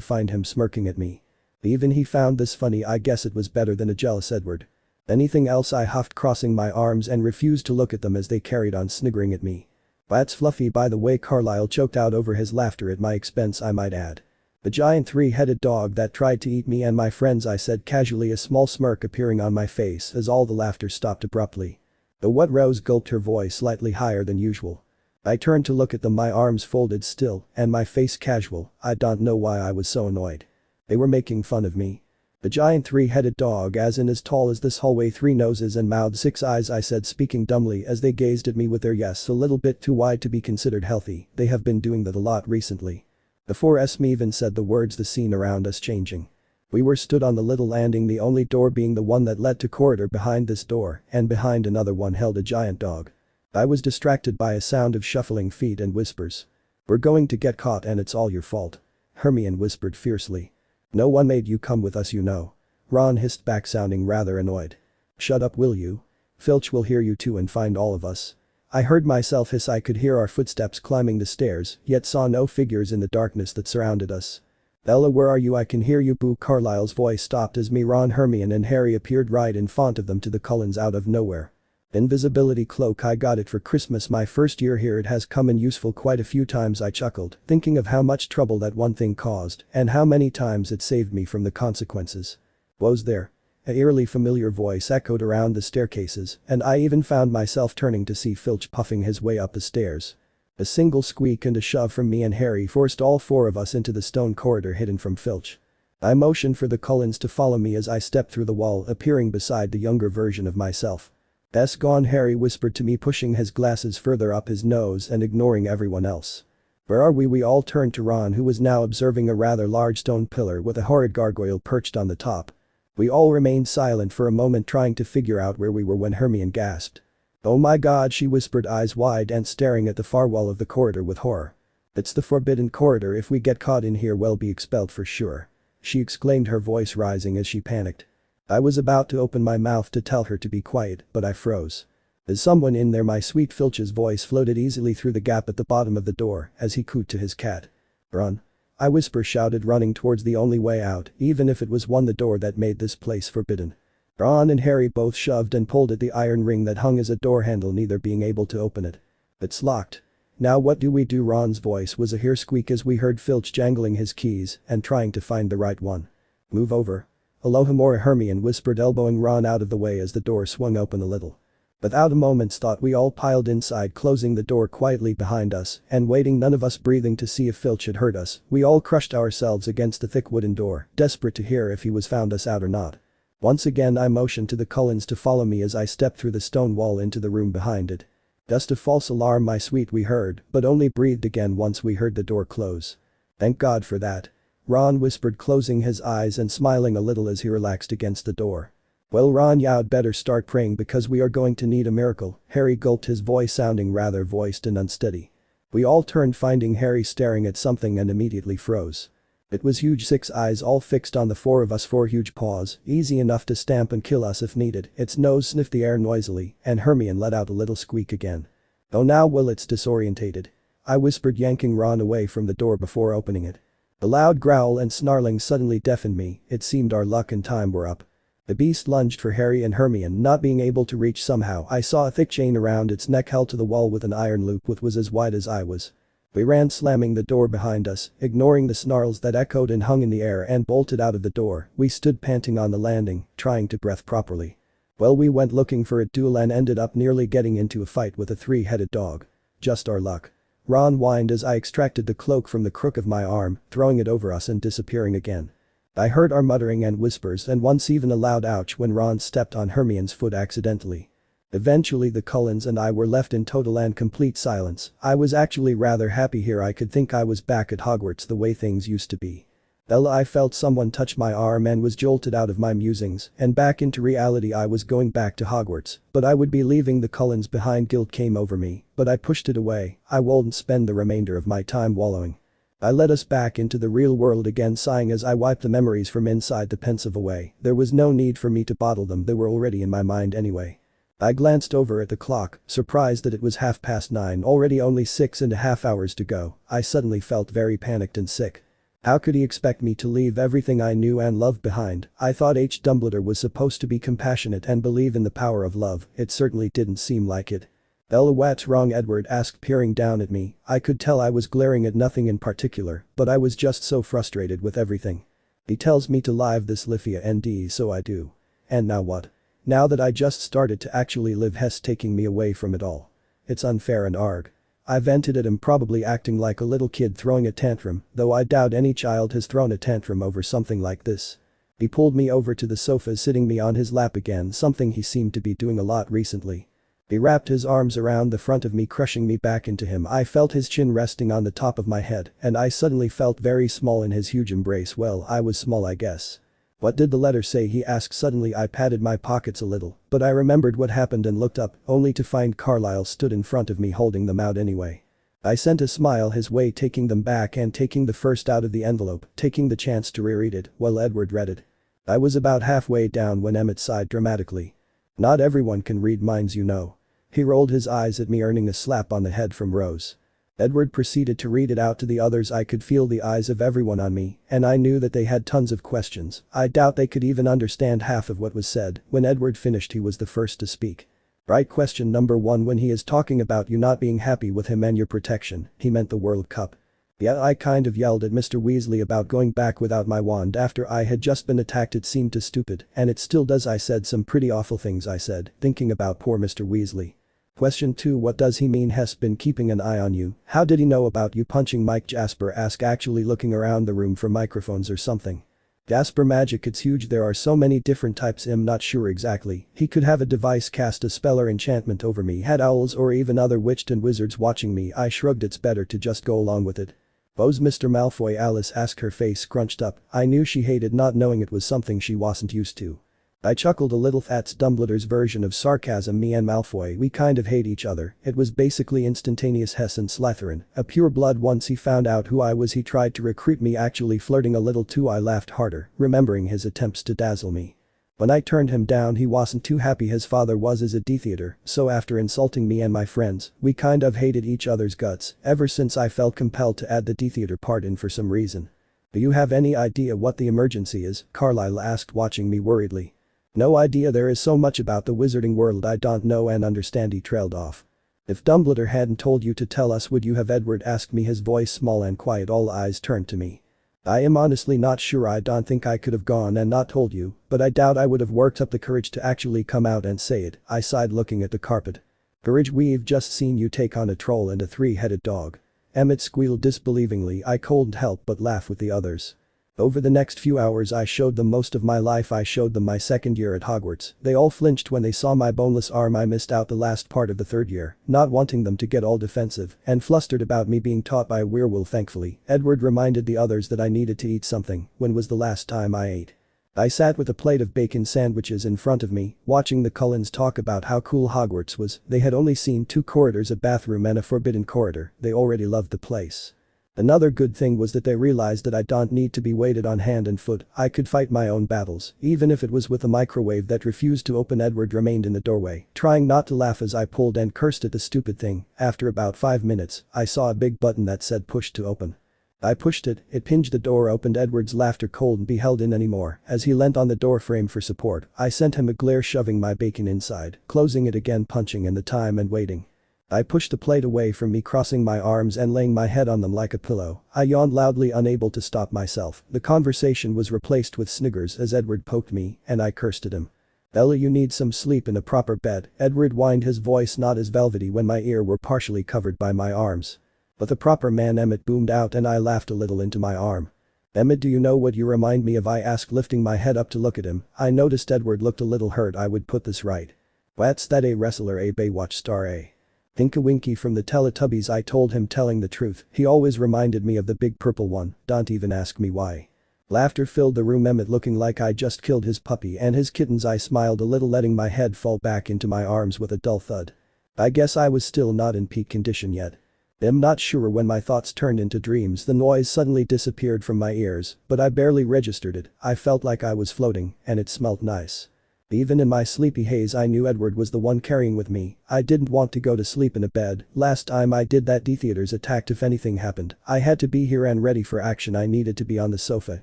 find him smirking at me. Even he found this funny. I guess it was better than a jealous Edward. Anything else, I huffed, crossing my arms and refused to look at them as they carried on sniggering at me. That's Fluffy, by the way. Carlisle choked out over his laughter at my expense, I might add. The giant three-headed dog that tried to eat me and my friends, I said casually, a small smirk appearing on my face as all the laughter stopped abruptly. The what? Rose gulped, her voice slightly higher than usual. I turned to look at them, my arms folded still and my face casual. I don't know why I was so annoyed. They were making fun of me. The giant three-headed dog, as in as tall as this hallway, 3 noses and mouth, 6 eyes, I said, speaking dumbly as they gazed at me with their yes a little bit too wide to be considered healthy. They have been doing that a lot recently. The 4S me even said the words, the scene around us changing. We were stood on the little landing, the only door being the one that led to corridor. Behind this door and behind another one held a giant dog. I was distracted by a sound of shuffling feet and whispers. We're going to get caught and it's all your fault. Hermione whispered fiercely. No one made you come with us, you know. Ron hissed back, sounding rather annoyed. Shut up, will you? Filch will hear you too and find all of us. I heard myself hiss. I could hear our footsteps climbing the stairs, yet saw no figures in the darkness that surrounded us. Bella, where are you? I can hear you, boo. Carlisle's voice stopped as me, Ron, Hermione and Harry appeared right in front of them to the Cullens out of nowhere. Invisibility cloak, I got it for Christmas my first year here. It has come in useful quite a few times, I chuckled, thinking of how much trouble that one thing caused and how many times it saved me from the consequences. Was there? A eerily familiar voice echoed around the staircases, and I even found myself turning to see Filch puffing his way up the stairs. A single squeak and a shove from me and Harry forced all 4 of us into the stone corridor hidden from Filch. I motioned for the Cullens to follow me as I stepped through the wall, appearing beside the younger version of myself. "That's gone," Harry whispered to me, pushing his glasses further up his nose and ignoring everyone else. "Where are we?" We all turned to Ron, who was now observing a rather large stone pillar with a horrid gargoyle perched on the top. We all remained silent for a moment, trying to figure out where we were, when Hermione gasped. "Oh my God," she whispered, eyes wide and staring at the far wall of the corridor with horror. "It's the forbidden corridor. If we get caught in here, we'll be expelled for sure," she exclaimed, her voice rising as she panicked. I was about to open my mouth to tell her to be quiet, but I froze. "Is someone in there?" My sweet Filch's voice floated easily through the gap at the bottom of the door as he cooed to his cat. "Run!" I shouted, running towards the only way out, even if it was the door that made this place forbidden. Ron and Harry both shoved and pulled at the iron ring that hung as a door handle, neither being able to open it. "It's locked. Now what do we do?" Ron's voice was a hair squeak as we heard Filch jangling his keys and trying to find the right one. "Move over." "Alohomora," Hermione whispered, elbowing Ron out of the way as the door swung open a little. Without a moment's thought, we all piled inside, closing the door quietly behind us and waiting, none of us breathing to see if Filch had heard us. We all crushed ourselves against the thick wooden door, desperate to hear if he was found us out or not. Once again I motioned to the Cullens to follow me as I stepped through the stone wall into the room behind it. "Just a false alarm, my sweet," we heard, but only breathed again once we heard the door close. "Thank God for that," Ron whispered, closing his eyes and smiling a little as he relaxed against the door. "Well, Ron, you'd better start praying because we are going to need a miracle." Harry gulped, his voice sounding rather voiced and unsteady. We all turned, finding Harry staring at something, and immediately froze. It was huge, 6 eyes all fixed on the 4 of us, 4 huge paws, easy enough to stamp and kill us if needed. Its nose sniffed the air noisily and Hermione let out a little squeak again. "Oh now, well, it's disorientated," I whispered, yanking Ron away from the door before opening it. The loud growl and snarling suddenly deafened me. It seemed our luck and time were up. The beast lunged for Harry and Hermione, not being able to reach somehow. I saw a thick chain around its neck held to the wall with an iron loop which was as wide as I was. We ran, slamming the door behind us, ignoring the snarls that echoed and hung in the air, and bolted out of the door. We stood panting on the landing, trying to breathe properly. Well, we went looking for a duel and ended up nearly getting into a fight with a 3-headed dog. Just our luck. Ron whined as I extracted the cloak from the crook of my arm, throwing it over us and disappearing again. I heard our muttering and whispers and once even a loud ouch when Ron stepped on Hermione's foot accidentally. Eventually the Cullens and I were left in total and complete silence. I was actually rather happy here. I could think I was back at Hogwarts the way things used to be. Ella, I felt someone touch my arm and was jolted out of my musings and back into reality. I was going back to Hogwarts, but I would be leaving the Cullens behind. Guilt came over me, but I pushed it away. I won't spend the remainder of my time wallowing. I led us back into the real world again, sighing as I wiped the memories from inside the pensive away. There was no need for me to bottle them, they were already in my mind anyway. I glanced over at the clock, surprised that it was 9:30, already only 6.5 hours to go. I suddenly felt very panicked and sick. How could he expect me to leave everything I knew and loved behind? I thought Dumbledore was supposed to be compassionate and believe in the power of love. It certainly didn't seem like it. Ella, what's wrong? Edward asked, peering down at me. I could tell I was glaring at nothing in particular, but I was just so frustrated with everything. He tells me to leave this Lifia ND, so I do. And now what? Now that I just started to actually live, Hess taking me away from it all. It's unfair and arg. I vented at him, probably acting like a little kid throwing a tantrum, though I doubt any child has thrown a tantrum over something like this. He pulled me over to the sofa, sitting me on his lap again, something he seemed to be doing a lot recently. He wrapped his arms around the front of me, crushing me back into him. I felt his chin resting on the top of my head, and I suddenly felt very small in his huge embrace. Well, I was small, I guess. What did the letter say? He asked suddenly. I patted my pockets a little, but I remembered what happened and looked up, only to find Carlisle stood in front of me holding them out anyway. I sent a smile his way, taking them back and taking the first out of the envelope, taking the chance to reread it while Edward read it. I was about halfway down when Emmett sighed dramatically. Not everyone can read minds, you know. He rolled his eyes at me, earning a slap on the head from Rose. Edward proceeded to read it out to the others. I could feel the eyes of everyone on me, and I knew that they had tons of questions. I doubt they could even understand half of what was said. When Edward finished, he was the first to speak. Right, question number 1. When he is talking about you not being happy with him and your protection, he meant the World Cup. Yeah, I kind of yelled at Mr. Weasley about going back without my wand after I had just been attacked. It seemed too stupid, and it still does. I said some pretty awful things, I said, thinking about poor Mr. Weasley. Question 2. What does he mean? Has been keeping an eye on you. How did he know about you punching Mike? Jasper asked, actually looking around the room for microphones or something. Jasper, magic, it's huge. There are so many different types. I'm not sure exactly. He could have a device, cast a spell or enchantment over me, had owls or even other witched and wizards watching me. I shrugged. It's better to just go along with it. Who's Mr. Malfoy? Alice asked, her face scrunched up. I knew she hated not knowing. It was something she wasn't used to. I chuckled a little. That's Dumbledore's version of sarcasm. Me and Malfoy, we kind of hate each other. It was basically instantaneous. Hess and Slytherin, a pure blood. Once he found out who I was, he tried to recruit me, actually flirting a little too. I laughed harder, remembering his attempts to dazzle me. When I turned him down, he wasn't too happy. His father was as a Death Eater, so after insulting me and my friends, we kind of hated each other's guts ever since. I felt compelled to add the Death Eater part in for some reason. Do you have any idea what the emergency is? Carlisle asked, watching me worriedly. No idea. There is so much about the wizarding world I don't know and understand. He trailed off. If Dumbledore hadn't told you to tell us, would you have? Edward asked me, his voice small and quiet. All eyes turned to me. I am honestly not sure. I don't think I could have gone and not told you, but I doubt I would have worked up the courage to actually come out and say it. I sighed, looking at the carpet. Courage? We've just seen you take on a troll and a 3-headed dog. Emmett squealed disbelievingly. I couldn't help but laugh with the others. Over the next few hours I showed them most of my life. I showed them my second year at Hogwarts. They all flinched when they saw my boneless arm. I missed out the last part of the third year, not wanting them to get all defensive and flustered about me being taught by a werewolf. Thankfully, Edward reminded the others that I needed to eat something. When was the last time I ate? I sat with a plate of bacon sandwiches in front of me, watching the Cullens talk about how cool Hogwarts was. They had only seen 2 corridors, a bathroom and a forbidden corridor. They already loved the place. Another good thing was that they realized that I don't need to be weighted on hand and foot. I could fight my own battles, even if it was with a microwave that refused to open. Edward remained in the doorway, trying not to laugh as I pulled and cursed at the stupid thing. After about 5 minutes, I saw a big button that said push to open. I pushed it, it pinged, the door opened. Edward's laughter couldn't be held in anymore as he leant on the door frame for support. I sent him a glare, shoving my bacon inside, closing it again, punching in the time and waiting. I pushed the plate away from me, crossing my arms and laying my head on them like a pillow. I yawned loudly, unable to stop myself. The conversation was replaced with sniggers as Edward poked me, and I cursed at him. Ella, you need some sleep in a proper bed. Edward whined, his voice not as velvety when my ear were partially covered by my arms. But the proper man, Emmett boomed out, and I laughed a little into my arm. Emmett, do you know what you remind me of? I asked, lifting my head up to look at him. I noticed Edward looked a little hurt. I would put this right. What's that, a wrestler, a Baywatch star, a Tinka Winky from the Teletubbies, I told him, telling the truth. He always reminded me of the big purple one, don't even ask me why. Laughter filled the room, Emmett looking like I just killed his puppy and his kittens. I smiled a little, letting my head fall back into my arms with a dull thud. I guess I was still not in peak condition yet. I'm not sure when my thoughts turned into dreams. The noise suddenly disappeared from my ears, but I barely registered it. I felt like I was floating, and it smelled nice. Even in my sleepy haze, I knew Edward was the one carrying with me. I didn't want to go to sleep in a bed. Last time I did that, the theaters attacked. If anything happened, I had to be here and ready for action. I needed to be on the sofa,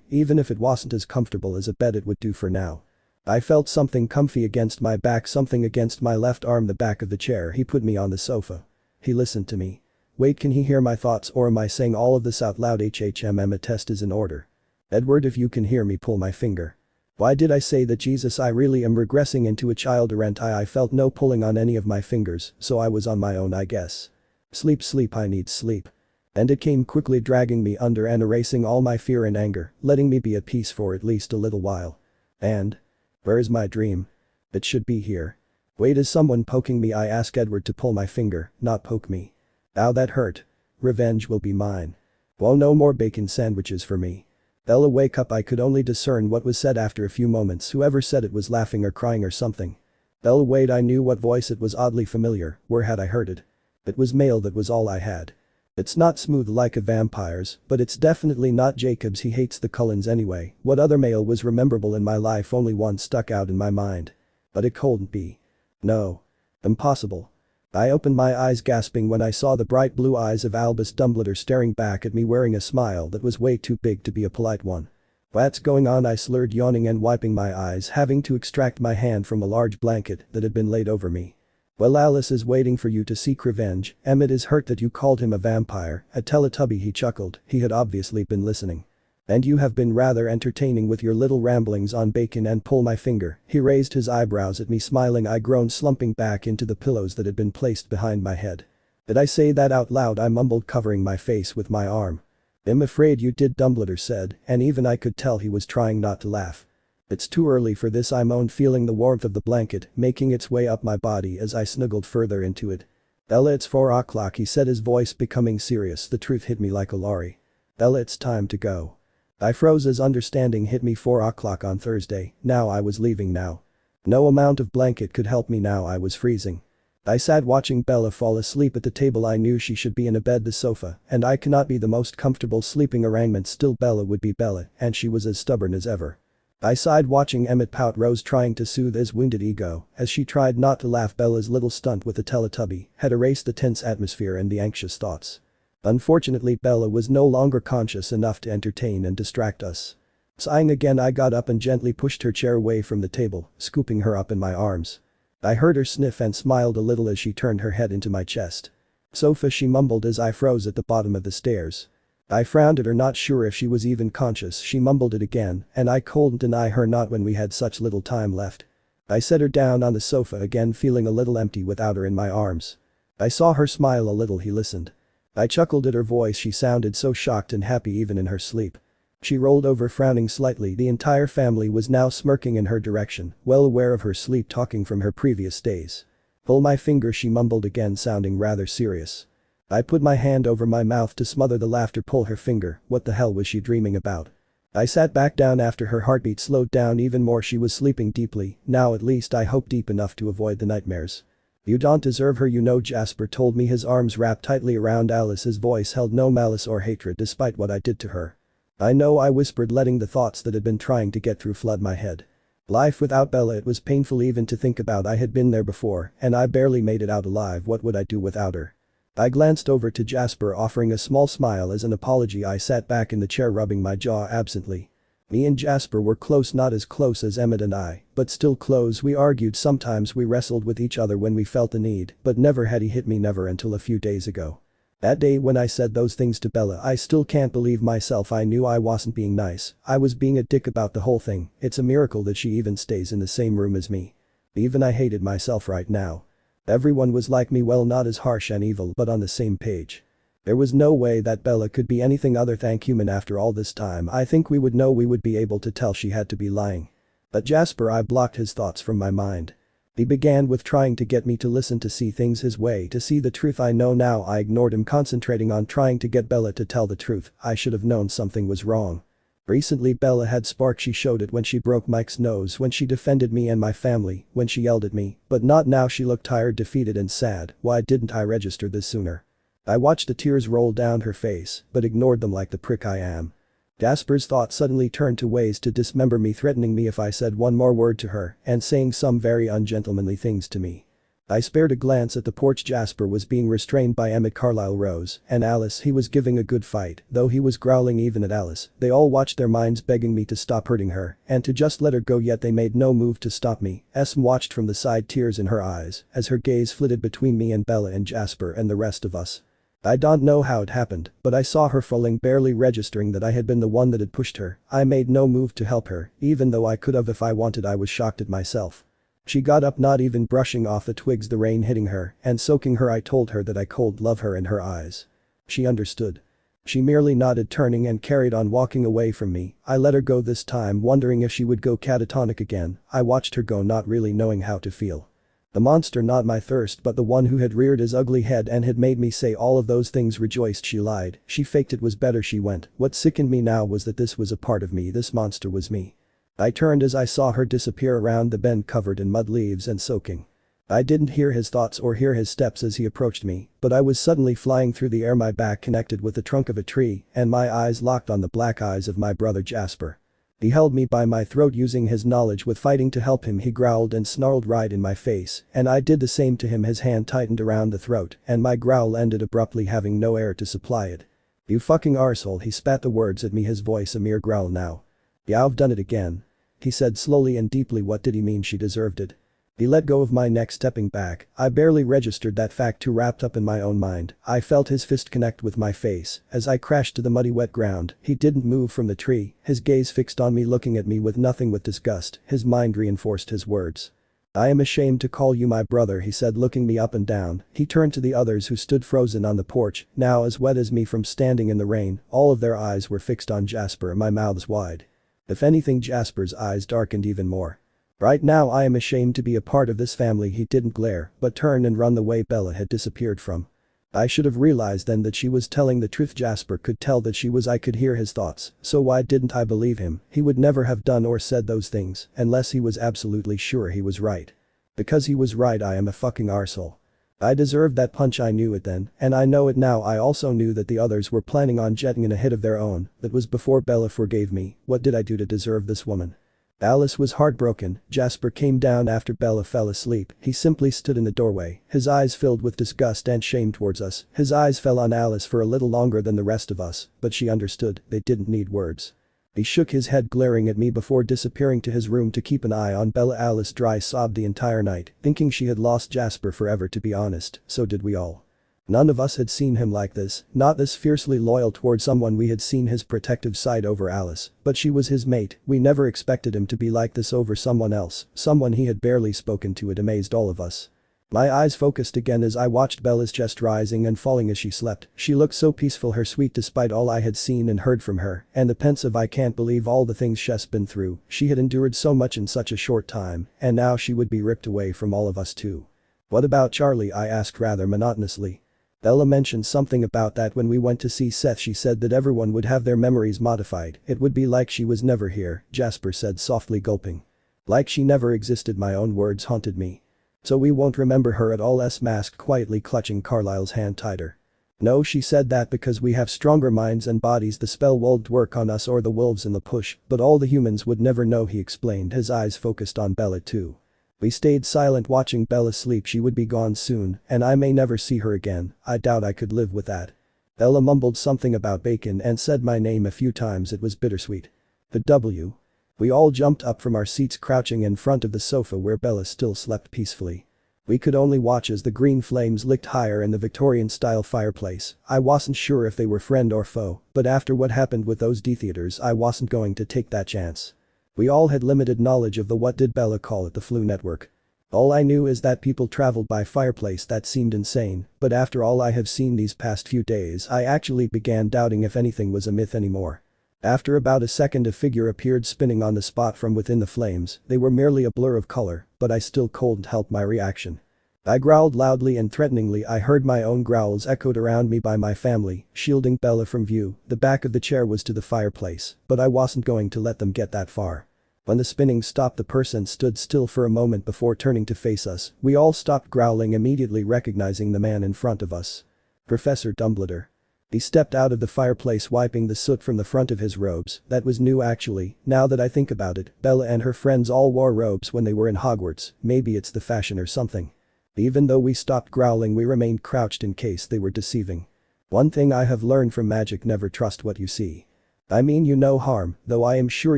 even if it wasn't as comfortable as a bed it would do for now. I felt something comfy against my back, something against my left arm, the back of the chair. He put me on the sofa. He listened to me. Wait, can he hear my thoughts, or am I saying all of this out loud? A test is in order. Edward, if you can hear me, pull my finger. Why did I say that? Jesus, I really am regressing into a child, aren't I? I felt no pulling on any of my fingers, so I was on my own, I guess. Sleep, sleep, I need sleep. And it came quickly, dragging me under and erasing all my fear and anger, letting me be at peace for at least a little while. And? Where is my dream? It should be here. Wait, is someone poking me? I asked Edward to pull my finger, not poke me. Ow, that hurt. Revenge will be mine. Well, no more bacon sandwiches for me. Bella, wake up. I could only discern what was said after a few moments. Whoever said it was laughing or crying or something. Bella, wait, I knew what voice it was, oddly familiar. Where had I heard it? It was male, that was all I had. It's not smooth like a vampire's, but it's definitely not Jacob's. He hates the Cullens anyway. What other male was memorable in my life? Only one stuck out in my mind. But it couldn't be. No. Impossible. I opened my eyes, gasping when I saw the bright blue eyes of Albus Dumbledore staring back at me, wearing a smile that was way too big to be a polite one. What's going on? I slurred, yawning and wiping my eyes, having to extract my hand from a large blanket that had been laid over me. Well, Alice is waiting for you to seek revenge. Emmett is hurt that you called him a vampire, a Teletubby. He chuckled. He had obviously been listening. And you have been rather entertaining with your little ramblings on bacon and pull my finger. He raised his eyebrows at me, smiling. I groaned, slumping back into the pillows that had been placed behind my head. Did I say that out loud? I mumbled, covering my face with my arm. I'm afraid you did, Dumbledore said, and even I could tell he was trying not to laugh. It's too early for this, I moaned, feeling the warmth of the blanket making its way up my body as I snuggled further into it. Ella, it's 4 o'clock, he said, his voice becoming serious. The truth hit me like a lorry. Ella, it's time to go. I froze as understanding hit me. 4 o'clock on Thursday. Now I was leaving now. No amount of blanket could help me now. I was freezing. I sat watching Bella fall asleep at the table. I knew she should be in a bed, the sofa, and I cannot be the most comfortable sleeping arrangement. Still, Bella would be Bella, and she was as stubborn as ever. I sighed, watching Emmett pout. Rose, trying to soothe his wounded ego as she tried not to laugh. Bella's little stunt with the Teletubby had erased the tense atmosphere and the anxious thoughts. Unfortunately, Bella was no longer conscious enough to entertain and distract us. Sighing again, I got up and gently pushed her chair away from the table, scooping her up in my arms. I heard her sniff and smiled a little as she turned her head into my chest. Sofa, she mumbled as I froze at the bottom of the stairs. I frowned at her, not sure if she was even conscious. She mumbled it again, and I couldn't deny her, not when we had such little time left. I set her down on the sofa again, feeling a little empty without her in my arms. I saw her smile a little. He listened. I chuckled at her voice. She sounded so shocked and happy even in her sleep. She rolled over, frowning slightly. The entire family was now smirking in her direction, well aware of her sleep talking from her previous days. Pull my finger, she mumbled again, sounding rather serious. I put my hand over my mouth to smother the laughter. Pull her finger, what the hell was she dreaming about? I sat back down after her heartbeat slowed down even more. She was sleeping deeply, now at least I hope deep enough to avoid the nightmares. You don't deserve her, you know, Jasper told me, his arms wrapped tightly around Alice. His voice held no malice or hatred despite what I did to her. I know, I whispered, letting the thoughts that had been trying to get through flood my head. Life without Bella, it was painful even to think about. I had been there before, and I barely made it out alive. What would I do without her? I glanced over to Jasper, offering a small smile as an apology. I sat back in the chair, rubbing my jaw absently. Me and Jasper were close, not as close as Emmett and I, but still close. We argued sometimes, we wrestled with each other when we felt the need, but never had he hit me, never until a few days ago. That day when I said those things to Bella, I still can't believe myself. I knew I wasn't being nice, I was being a dick about the whole thing. It's a miracle that she even stays in the same room as me. Even I hated myself right now. Everyone was like me, well, not as harsh and evil, but on the same page. There was no way that Bella could be anything other than human after all this time. I think we would know, we would be able to tell she had to be lying. But Jasper, I blocked his thoughts from my mind. He began with trying to get me to listen, to see things his way, to see the truth I know now. I ignored him, concentrating on trying to get Bella to tell the truth. I should have known something was wrong. Recently Bella had spark. She showed it when she broke Mike's nose, when she defended me and my family, when she yelled at me, but not now. She looked tired, defeated and sad. Why didn't I register this sooner? I watched the tears roll down her face, but ignored them like the prick I am. Jasper's thoughts suddenly turned to ways to dismember me, threatening me if I said one more word to her, and saying some very ungentlemanly things to me. I spared a glance at the porch. Jasper was being restrained by Emmett, Carlisle, Rose, and Alice. He was giving a good fight, though he was growling even at Alice. They all watched, their minds begging me to stop hurting her and to just let her go, yet they made no move to stop me. Esme watched from the side, tears in her eyes, as her gaze flitted between me and Bella and Jasper and the rest of us. I don't know how it happened, but I saw her falling, barely registering that I had been the one that had pushed her. I made no move to help her, even though I could have if I wanted. I was shocked at myself. She got up, not even brushing off the twigs, the rain hitting her and soaking her. I told her that I could love her in her eyes. She understood. She merely nodded, turning and carried on walking away from me. I let her go this time, wondering if she would go catatonic again. I watched her go, not really knowing how to feel. The monster, not my thirst but the one who had reared his ugly head and had made me say all of those things, rejoiced. She lied, she faked it was better, she went. What sickened me now was that this was a part of me, this monster was me. I turned as I saw her disappear around the bend, covered in mud, leaves and soaking. I didn't hear his thoughts or hear his steps as he approached me, but I was suddenly flying through the air, my back connected with the trunk of a tree and my eyes locked on the black eyes of my brother Jasper. He held me by my throat, using his knowledge with fighting to help him. He growled and snarled right in my face, and I did the same to him. His hand tightened around the throat, and my growl ended abruptly, having no air to supply it. "You fucking arsehole," he spat the words at me, his voice a mere growl now. "Yeah, I've done it again," he said slowly and deeply. What did he mean? She deserved it. He let go of my neck, stepping back. I barely registered that fact, too wrapped up in my own mind. I felt his fist connect with my face as I crashed to the muddy wet ground. He didn't move from the tree, his gaze fixed on me, looking at me with nothing but disgust. His mind reinforced his words. "I am ashamed to call you my brother," he said, looking me up and down. He turned to the others who stood frozen on the porch, now as wet as me from standing in the rain. All of their eyes were fixed on Jasper, my mouth's wide. If anything, Jasper's eyes darkened even more. "Right now I am ashamed to be a part of this family." He didn't glare, but turn and run the way Bella had disappeared from. I should have realized then that she was telling the truth. Jasper could tell that she was. I could hear his thoughts, so why didn't I believe him? He would never have done or said those things unless he was absolutely sure he was right. Because he was right, I am a fucking arsehole. I deserved that punch. I knew it then, and I know it now. I also knew that the others were planning on jetting in a hit of their own. That was before Bella forgave me. What did I do to deserve this woman? Alice was heartbroken. Jasper came down after Bella fell asleep. He simply stood in the doorway, his eyes filled with disgust and shame towards us. His eyes fell on Alice for a little longer than the rest of us, but she understood. They didn't need words. He shook his head, glaring at me before disappearing to his room to keep an eye on Bella. Alice dry sobbed the entire night, thinking she had lost Jasper forever. To be honest, so did we all. None of us had seen him like this, not this fiercely loyal toward someone. We had seen his protective side over Alice, but she was his mate. We never expected him to be like this over someone else, someone he had barely spoken to. It amazed all of us. My eyes focused again as I watched Bella's chest rising and falling as she slept. She looked so peaceful, her sweet, despite all I had seen and heard from her, and the pensive. I can't believe all the things she's been through. She had endured so much in such a short time, and now she would be ripped away from all of us too. "What about Charlie?" I asked rather monotonously. Bella mentioned something about that when we went to see Seth. She said that everyone would have their memories modified. It would be like she was never here, Jasper said, softly gulping. Like she never existed. My own words haunted me. "So we won't remember her at all?" S asked, quietly clutching Carlisle's hand tighter. "No," she said, "that because we have stronger minds and bodies. The spell won't work on us or the wolves in the push, but all the humans would never know," he explained, his eyes focused on Bella too. We stayed silent, watching Bella sleep. She would be gone soon, and I may never see her again. I doubt I could live with that. Bella mumbled something about bacon and said my name a few times. It was bittersweet. The W. We all jumped up from our seats, crouching in front of the sofa where Bella still slept peacefully. We could only watch as the green flames licked higher in the Victorian-style fireplace. I wasn't sure if they were friend or foe, but after what happened with those D-theaters, I wasn't going to take that chance. We all had limited knowledge of the, what did Bella call it, the flu network. All I knew is that people traveled by fireplace. That seemed insane, but after all I have seen these past few days, I actually began doubting if anything was a myth anymore. After about a second a figure appeared spinning on the spot from within the flames. They were merely a blur of color, but I still couldn't help my reaction. I growled loudly and threateningly. I heard my own growls echoed around me by my family, shielding Bella from view. The back of the chair was to the fireplace, but I wasn't going to let them get that far. When the spinning stopped, the person stood still for a moment before turning to face us. We all stopped growling, immediately recognizing the man in front of us. Professor Dumbledore. He stepped out of the fireplace, wiping the soot from the front of his robes. That was new actually, now that I think about it. Bella and her friends all wore robes when they were in Hogwarts. Maybe it's the fashion or something. Even though we stopped growling, we remained crouched in case they were deceiving. One thing I have learned from magic: never trust what you see. I mean you no harm, though I am sure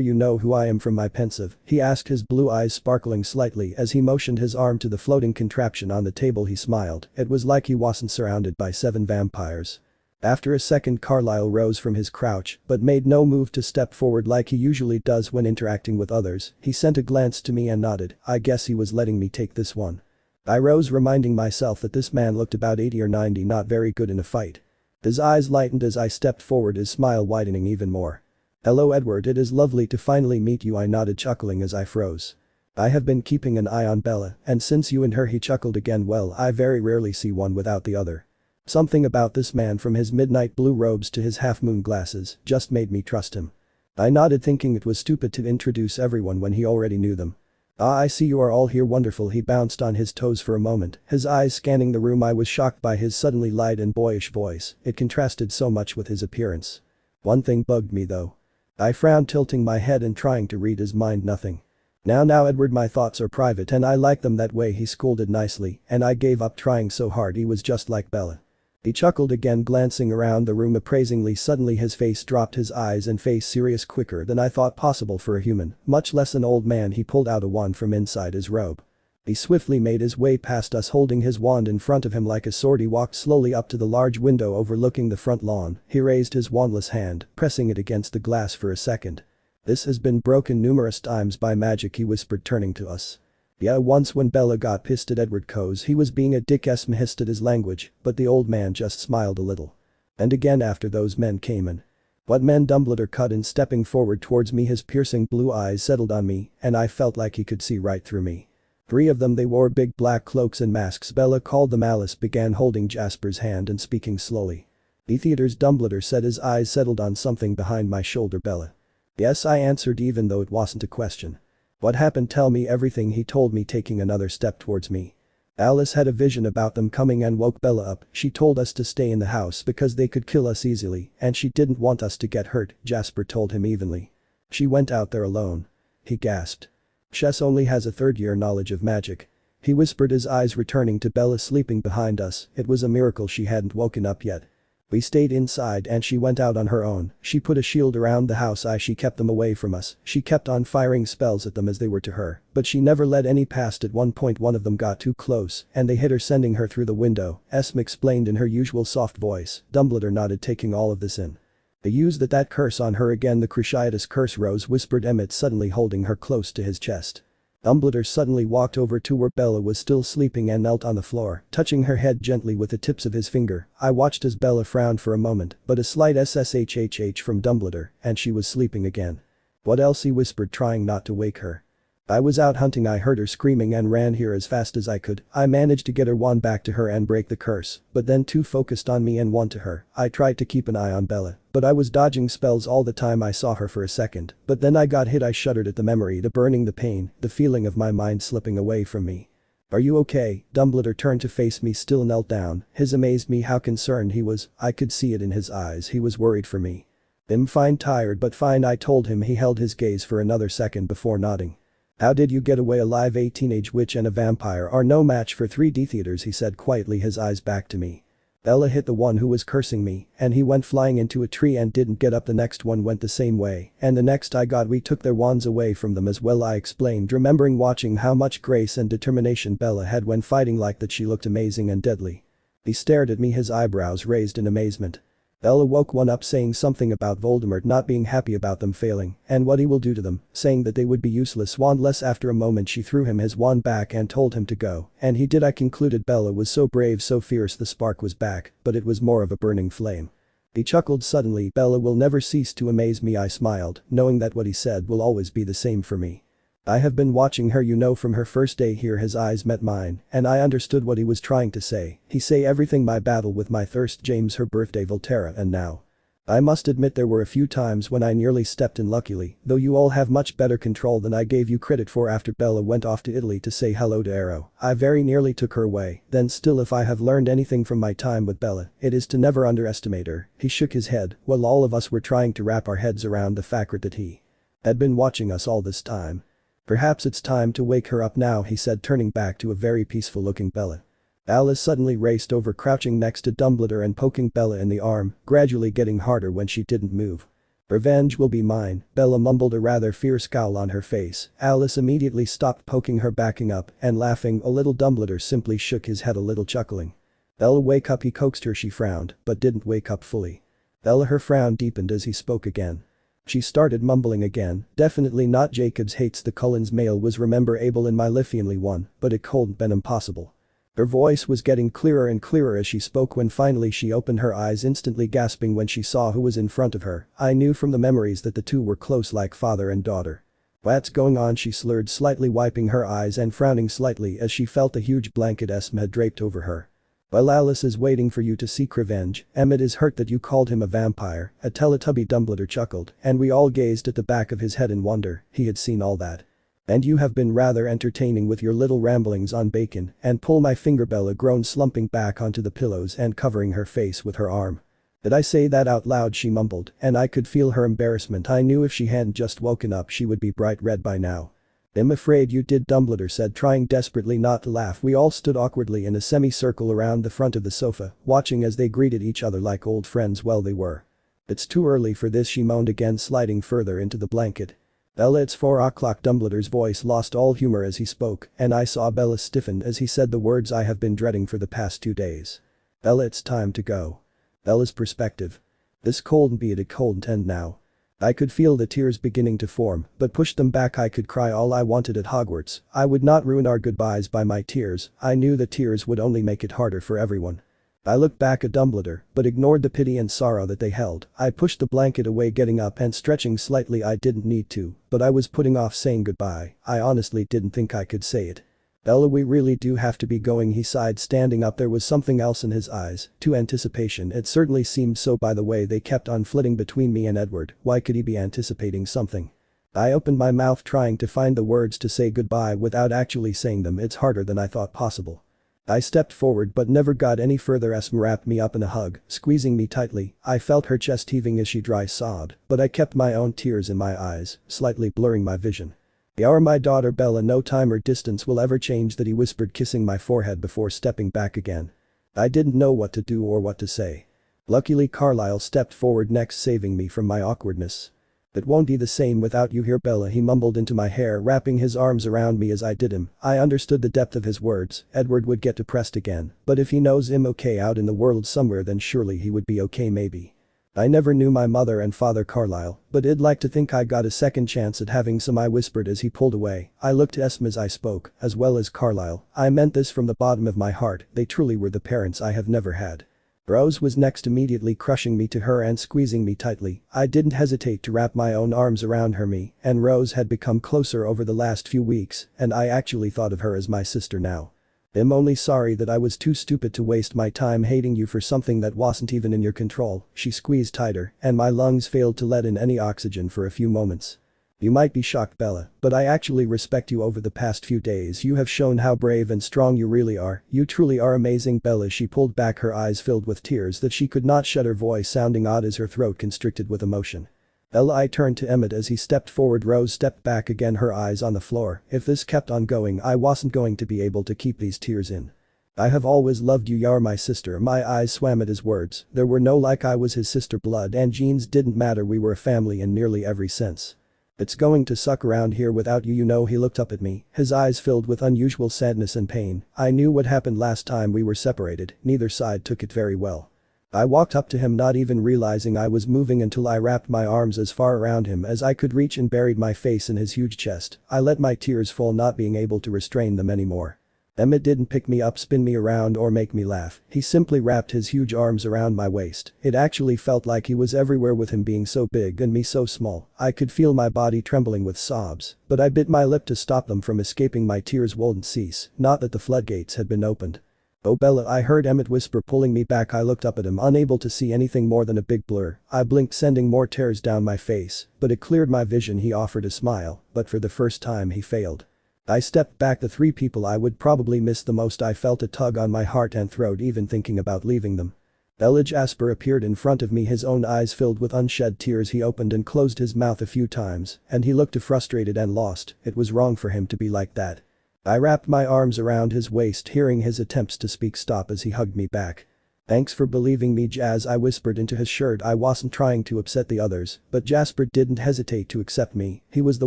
you know who I am from my pensive, he asked, his blue eyes sparkling slightly as he motioned his arm to the floating contraption on the table. He smiled. It was like he wasn't surrounded by 7 vampires. After a second, Carlyle rose from his crouch but made no move to step forward like he usually does when interacting with others. He sent a glance to me and nodded. I guess he was letting me take this one. I rose, reminding myself that this man looked about 80 or 90, not very good in a fight. His eyes lightened as I stepped forward, his smile widening even more. Hello Edward, it is lovely to finally meet you, I nodded, chuckling as I froze. I have been keeping an eye on Bella, and since you and her, he chuckled again, well, I very rarely see one without the other. Something about this man, from his midnight blue robes to his half-moon glasses, just made me trust him. I nodded, thinking it was stupid to introduce everyone when he already knew them. Ah, I see you are all here, wonderful. He bounced on his toes for a moment, his eyes scanning the room. I was shocked by his suddenly light and boyish voice, it contrasted so much with his appearance. One thing bugged me though. I frowned, tilting my head and trying to read his mind. Nothing. Now Edward, my thoughts are private and I like them that way, he scolded nicely, and I gave up trying so hard. He was just like Bella. He chuckled again, glancing around the room appraisingly. Suddenly his face dropped, his eyes and face serious, quicker than I thought possible for a human, much less an old man. He pulled out a wand from inside his robe. He swiftly made his way past us, holding his wand in front of him like a sword. He walked slowly up to the large window overlooking the front lawn. He raised his wandless hand, pressing it against the glass for a second. This has been broken numerous times by magic, he whispered, turning to us. Yeah, once when Bella got pissed at Edward cause he was being a dick, hissed at his language, but the old man just smiled a little. And again after those men came in. What men? Dumbledore cut in, stepping forward towards me, his piercing blue eyes settled on me, and I felt like he could see right through me. 3 of them, they wore big black cloaks and masks. Bella called them. Alice began holding Jasper's hand and speaking slowly. The theaters, Dumbledore said, his eyes settled on something behind my shoulder. Bella. Yes, I answered, even though it wasn't a question. What happened? Tell me everything, he told me, taking another step towards me. Alice had a vision about them coming and woke Bella up. She told us to stay in the house because they could kill us easily and she didn't want us to get hurt, Jasper told him evenly. She went out there alone. He gasped. Chess only has a 3rd-year knowledge of magic. He whispered, his eyes returning to Bella sleeping behind us. It was a miracle she hadn't woken up yet. We stayed inside and she went out on her own. She put a shield around the house. She kept them away from us. She kept on firing spells at them as they were to her, but she never let any past. At one point one of them got too close and they hit her, sending her through the window, Esme explained in her usual soft voice. Dumbledore nodded, taking all of this in. They used that curse on her again, the Cruciatus curse, Rose whispered Emmett, suddenly holding her close to his chest. Dumbledore suddenly walked over to where Bella was still sleeping and knelt on the floor, touching her head gently with the tips of his finger. I watched as Bella frowned for a moment, but a slight sshhh from Dumbledore, and she was sleeping again. What else? He whispered, trying not to wake her. I was out hunting. I heard her screaming and ran here as fast as I could. I managed to get her wand back to her and break the curse, but then 2 focused on me and 1 to her. I tried to keep an eye on Bella, but I was dodging spells all the time. I saw her for a second, but then I got hit. I shuddered at the memory, the burning, the pain, the feeling of my mind slipping away from me. Are you okay? Dumbledore turned to face me, still knelt down. His amazed me how concerned he was. I could see it in his eyes. He was worried for me. I'm fine, tired but fine, I told him. He held his gaze for another second before nodding. How did you get away alive? A teenage witch and a vampire are no match for 3D theaters, he said quietly, his eyes back to me. Bella hit the one who was cursing me, and he went flying into a tree and didn't get up. The next one went the same way, and the next I got, we took their wands away from them as well, I explained, remembering watching how much grace and determination Bella had when fighting like that. She looked amazing and deadly. He stared at me, his eyebrows raised in amazement. Bella woke one up, saying something about Voldemort not being happy about them failing and what he will do to them, saying that they would be useless, wandless. After a moment she threw him his wand back and told him to go, and he did. I concluded Bella was so brave, so fierce. The spark was back, but it was more of a burning flame. He chuckled suddenly. Bella will never cease to amaze me. I smiled, knowing that what he said will always be the same for me. I have been watching her, you know, from her first day here. His eyes met mine, and I understood what he was trying to say. He say everything, my battle with my thirst, James, her birthday, Volterra, and now. I must admit there were a few times when I nearly stepped in. Luckily, though, you all have much better control than I gave you credit for. After Bella went off to Italy to say hello to Arrow, I very nearly took her away. Then still, if I have learned anything from my time with Bella, it is to never underestimate her. He shook his head while all of us were trying to wrap our heads around the fact that he had been watching us all this time. Perhaps it's time to wake her up now, he said, turning back to a very peaceful looking Bella. Alice suddenly raced over, crouching next to Dumbledore and poking Bella in the arm, gradually getting harder when she didn't move. Revenge will be mine, Bella mumbled, a rather fierce scowl on her face. Alice immediately stopped poking her, backing up and laughing a little. Dumbledore simply shook his head a little, chuckling. Bella, wake up, he coaxed her. She frowned, but didn't wake up fully. Bella, her frown deepened as he spoke again. She started mumbling again, definitely not. Jacobs hates the Cullens mail was, remember, Abel in my Lithianly one, but it couldn't been impossible. Her voice was getting clearer and clearer as she spoke when finally she opened her eyes, instantly gasping when she saw who was in front of her. I knew from the memories that the two were close, like father and daughter. What's going on, she slurred, slightly wiping her eyes and frowning slightly as she felt a huge blanket Esme had draped over her. Well, Alice is waiting for you to seek revenge. Emmett is hurt that you called him a vampire, a Teletubby, Dumbledore chuckled, and we all gazed at the back of his head in wonder. He had seen all that. And you have been rather entertaining with your little ramblings on bacon, and pull my finger. Bella groaned, slumping back onto the pillows and covering her face with her arm. Did I say that out loud, she mumbled, and I could feel her embarrassment. I knew if she hadn't just woken up she would be bright red by now. I'm afraid you did, Dumbledore said, trying desperately not to laugh. We all stood awkwardly in a semicircle around the front of the sofa, watching as they greeted each other like old friends. Well, they were. It's too early for this, she moaned again, sliding further into the blanket. Bella, it's 4 o'clock. Dumbledore's voice lost all humor as he spoke, and I saw Bella stiffen as he said the words I have been dreading for the past 2 days. Bella, it's time to go. Bella's perspective. This couldn't be it, it couldn't end now. I could feel the tears beginning to form, but pushed them back. I could cry all I wanted at Hogwarts. I would not ruin our goodbyes by my tears. I knew the tears would only make it harder for everyone. I looked back at Dumbledore, but ignored the pity and sorrow that they held. I pushed the blanket away, getting up and stretching slightly. I didn't need to, but I was putting off saying goodbye. I honestly didn't think I could say it. Bella, we really do have to be going, he sighed, standing up. There was something else in his eyes, to anticipation. It certainly seemed so by the way they kept on flitting between me and Edward. Why could he be anticipating something? I opened my mouth trying to find the words to say goodbye without actually saying them. It's harder than I thought possible. I stepped forward but never got any further. Esme wrapped me up in a hug, squeezing me tightly. I felt her chest heaving as she dry sobbed, but I kept my own tears in my eyes, slightly blurring my vision. You are my daughter, Bella, no time or distance will ever change that, he whispered, kissing my forehead before stepping back again. I didn't know what to do or what to say. Luckily Carlisle stepped forward next, saving me from my awkwardness. It won't be the same without you here, Bella, he mumbled into my hair, wrapping his arms around me as I did him. I understood the depth of his words. Edward would get depressed again, but if he knows I'm okay out in the world somewhere, then surely he would be okay. Maybe. I never knew my mother and father, Carlisle, but I'd like to think I got a second chance at having some, I whispered as he pulled away. I looked at Esme as I spoke, as well as Carlisle. I meant this from the bottom of my heart. They truly were the parents I have never had. Rose was next, immediately crushing me to her and squeezing me tightly. I didn't hesitate to wrap my own arms around her. Me and Rose had become closer over the last few weeks, and I actually thought of her as my sister now. I'm only sorry that I was too stupid to waste my time hating you for something that wasn't even in your control. She squeezed tighter, and my lungs failed to let in any oxygen for a few moments. You might be shocked, Bella, but I actually respect you. Over the past few days you have shown how brave and strong you really are. You truly are amazing, Bella. She pulled back, her eyes filled with tears that she could not shed, her voice sounding odd as her throat constricted with emotion. Bella, I turned to Emmett as he stepped forward. Rose stepped back again, her eyes on the floor. If this kept on going, I wasn't going to be able to keep these tears in. I have always loved you, you're my sister. My eyes swam at his words. There were no like I was his sister. Blood and genes didn't matter, we were a family in nearly every sense. It's going to suck around here without you, you know. He looked up at me, his eyes filled with unusual sadness and pain. I knew what happened last time we were separated. Neither side took it very well. I walked up to him, not even realizing I was moving, until I wrapped my arms as far around him as I could reach and buried my face in his huge chest. I let my tears fall, not being able to restrain them anymore. Emmett didn't pick me up, spin me around or make me laugh, he simply wrapped his huge arms around my waist. It actually felt like he was everywhere with him being so big and me so small. I could feel my body trembling with sobs, but I bit my lip to stop them from escaping. My tears wouldn't cease, not that the floodgates had been opened. "Oh Bella," I heard Emmett whisper, pulling me back. I looked up at him, unable to see anything more than a big blur. I blinked, sending more tears down my face, but it cleared my vision. He offered a smile, but for the first time he failed. I stepped back. The three people I would probably miss the most. I felt a tug on my heart and throat even thinking about leaving them. Bella. Jasper appeared in front of me, his own eyes filled with unshed tears. He opened and closed his mouth a few times, and he looked frustrated and lost. It was wrong for him to be like that. I wrapped my arms around his waist, hearing his attempts to speak stop as he hugged me back. "Thanks for believing me, Jazz," I whispered into his shirt. I wasn't trying to upset the others, but Jasper didn't hesitate to accept me. He was the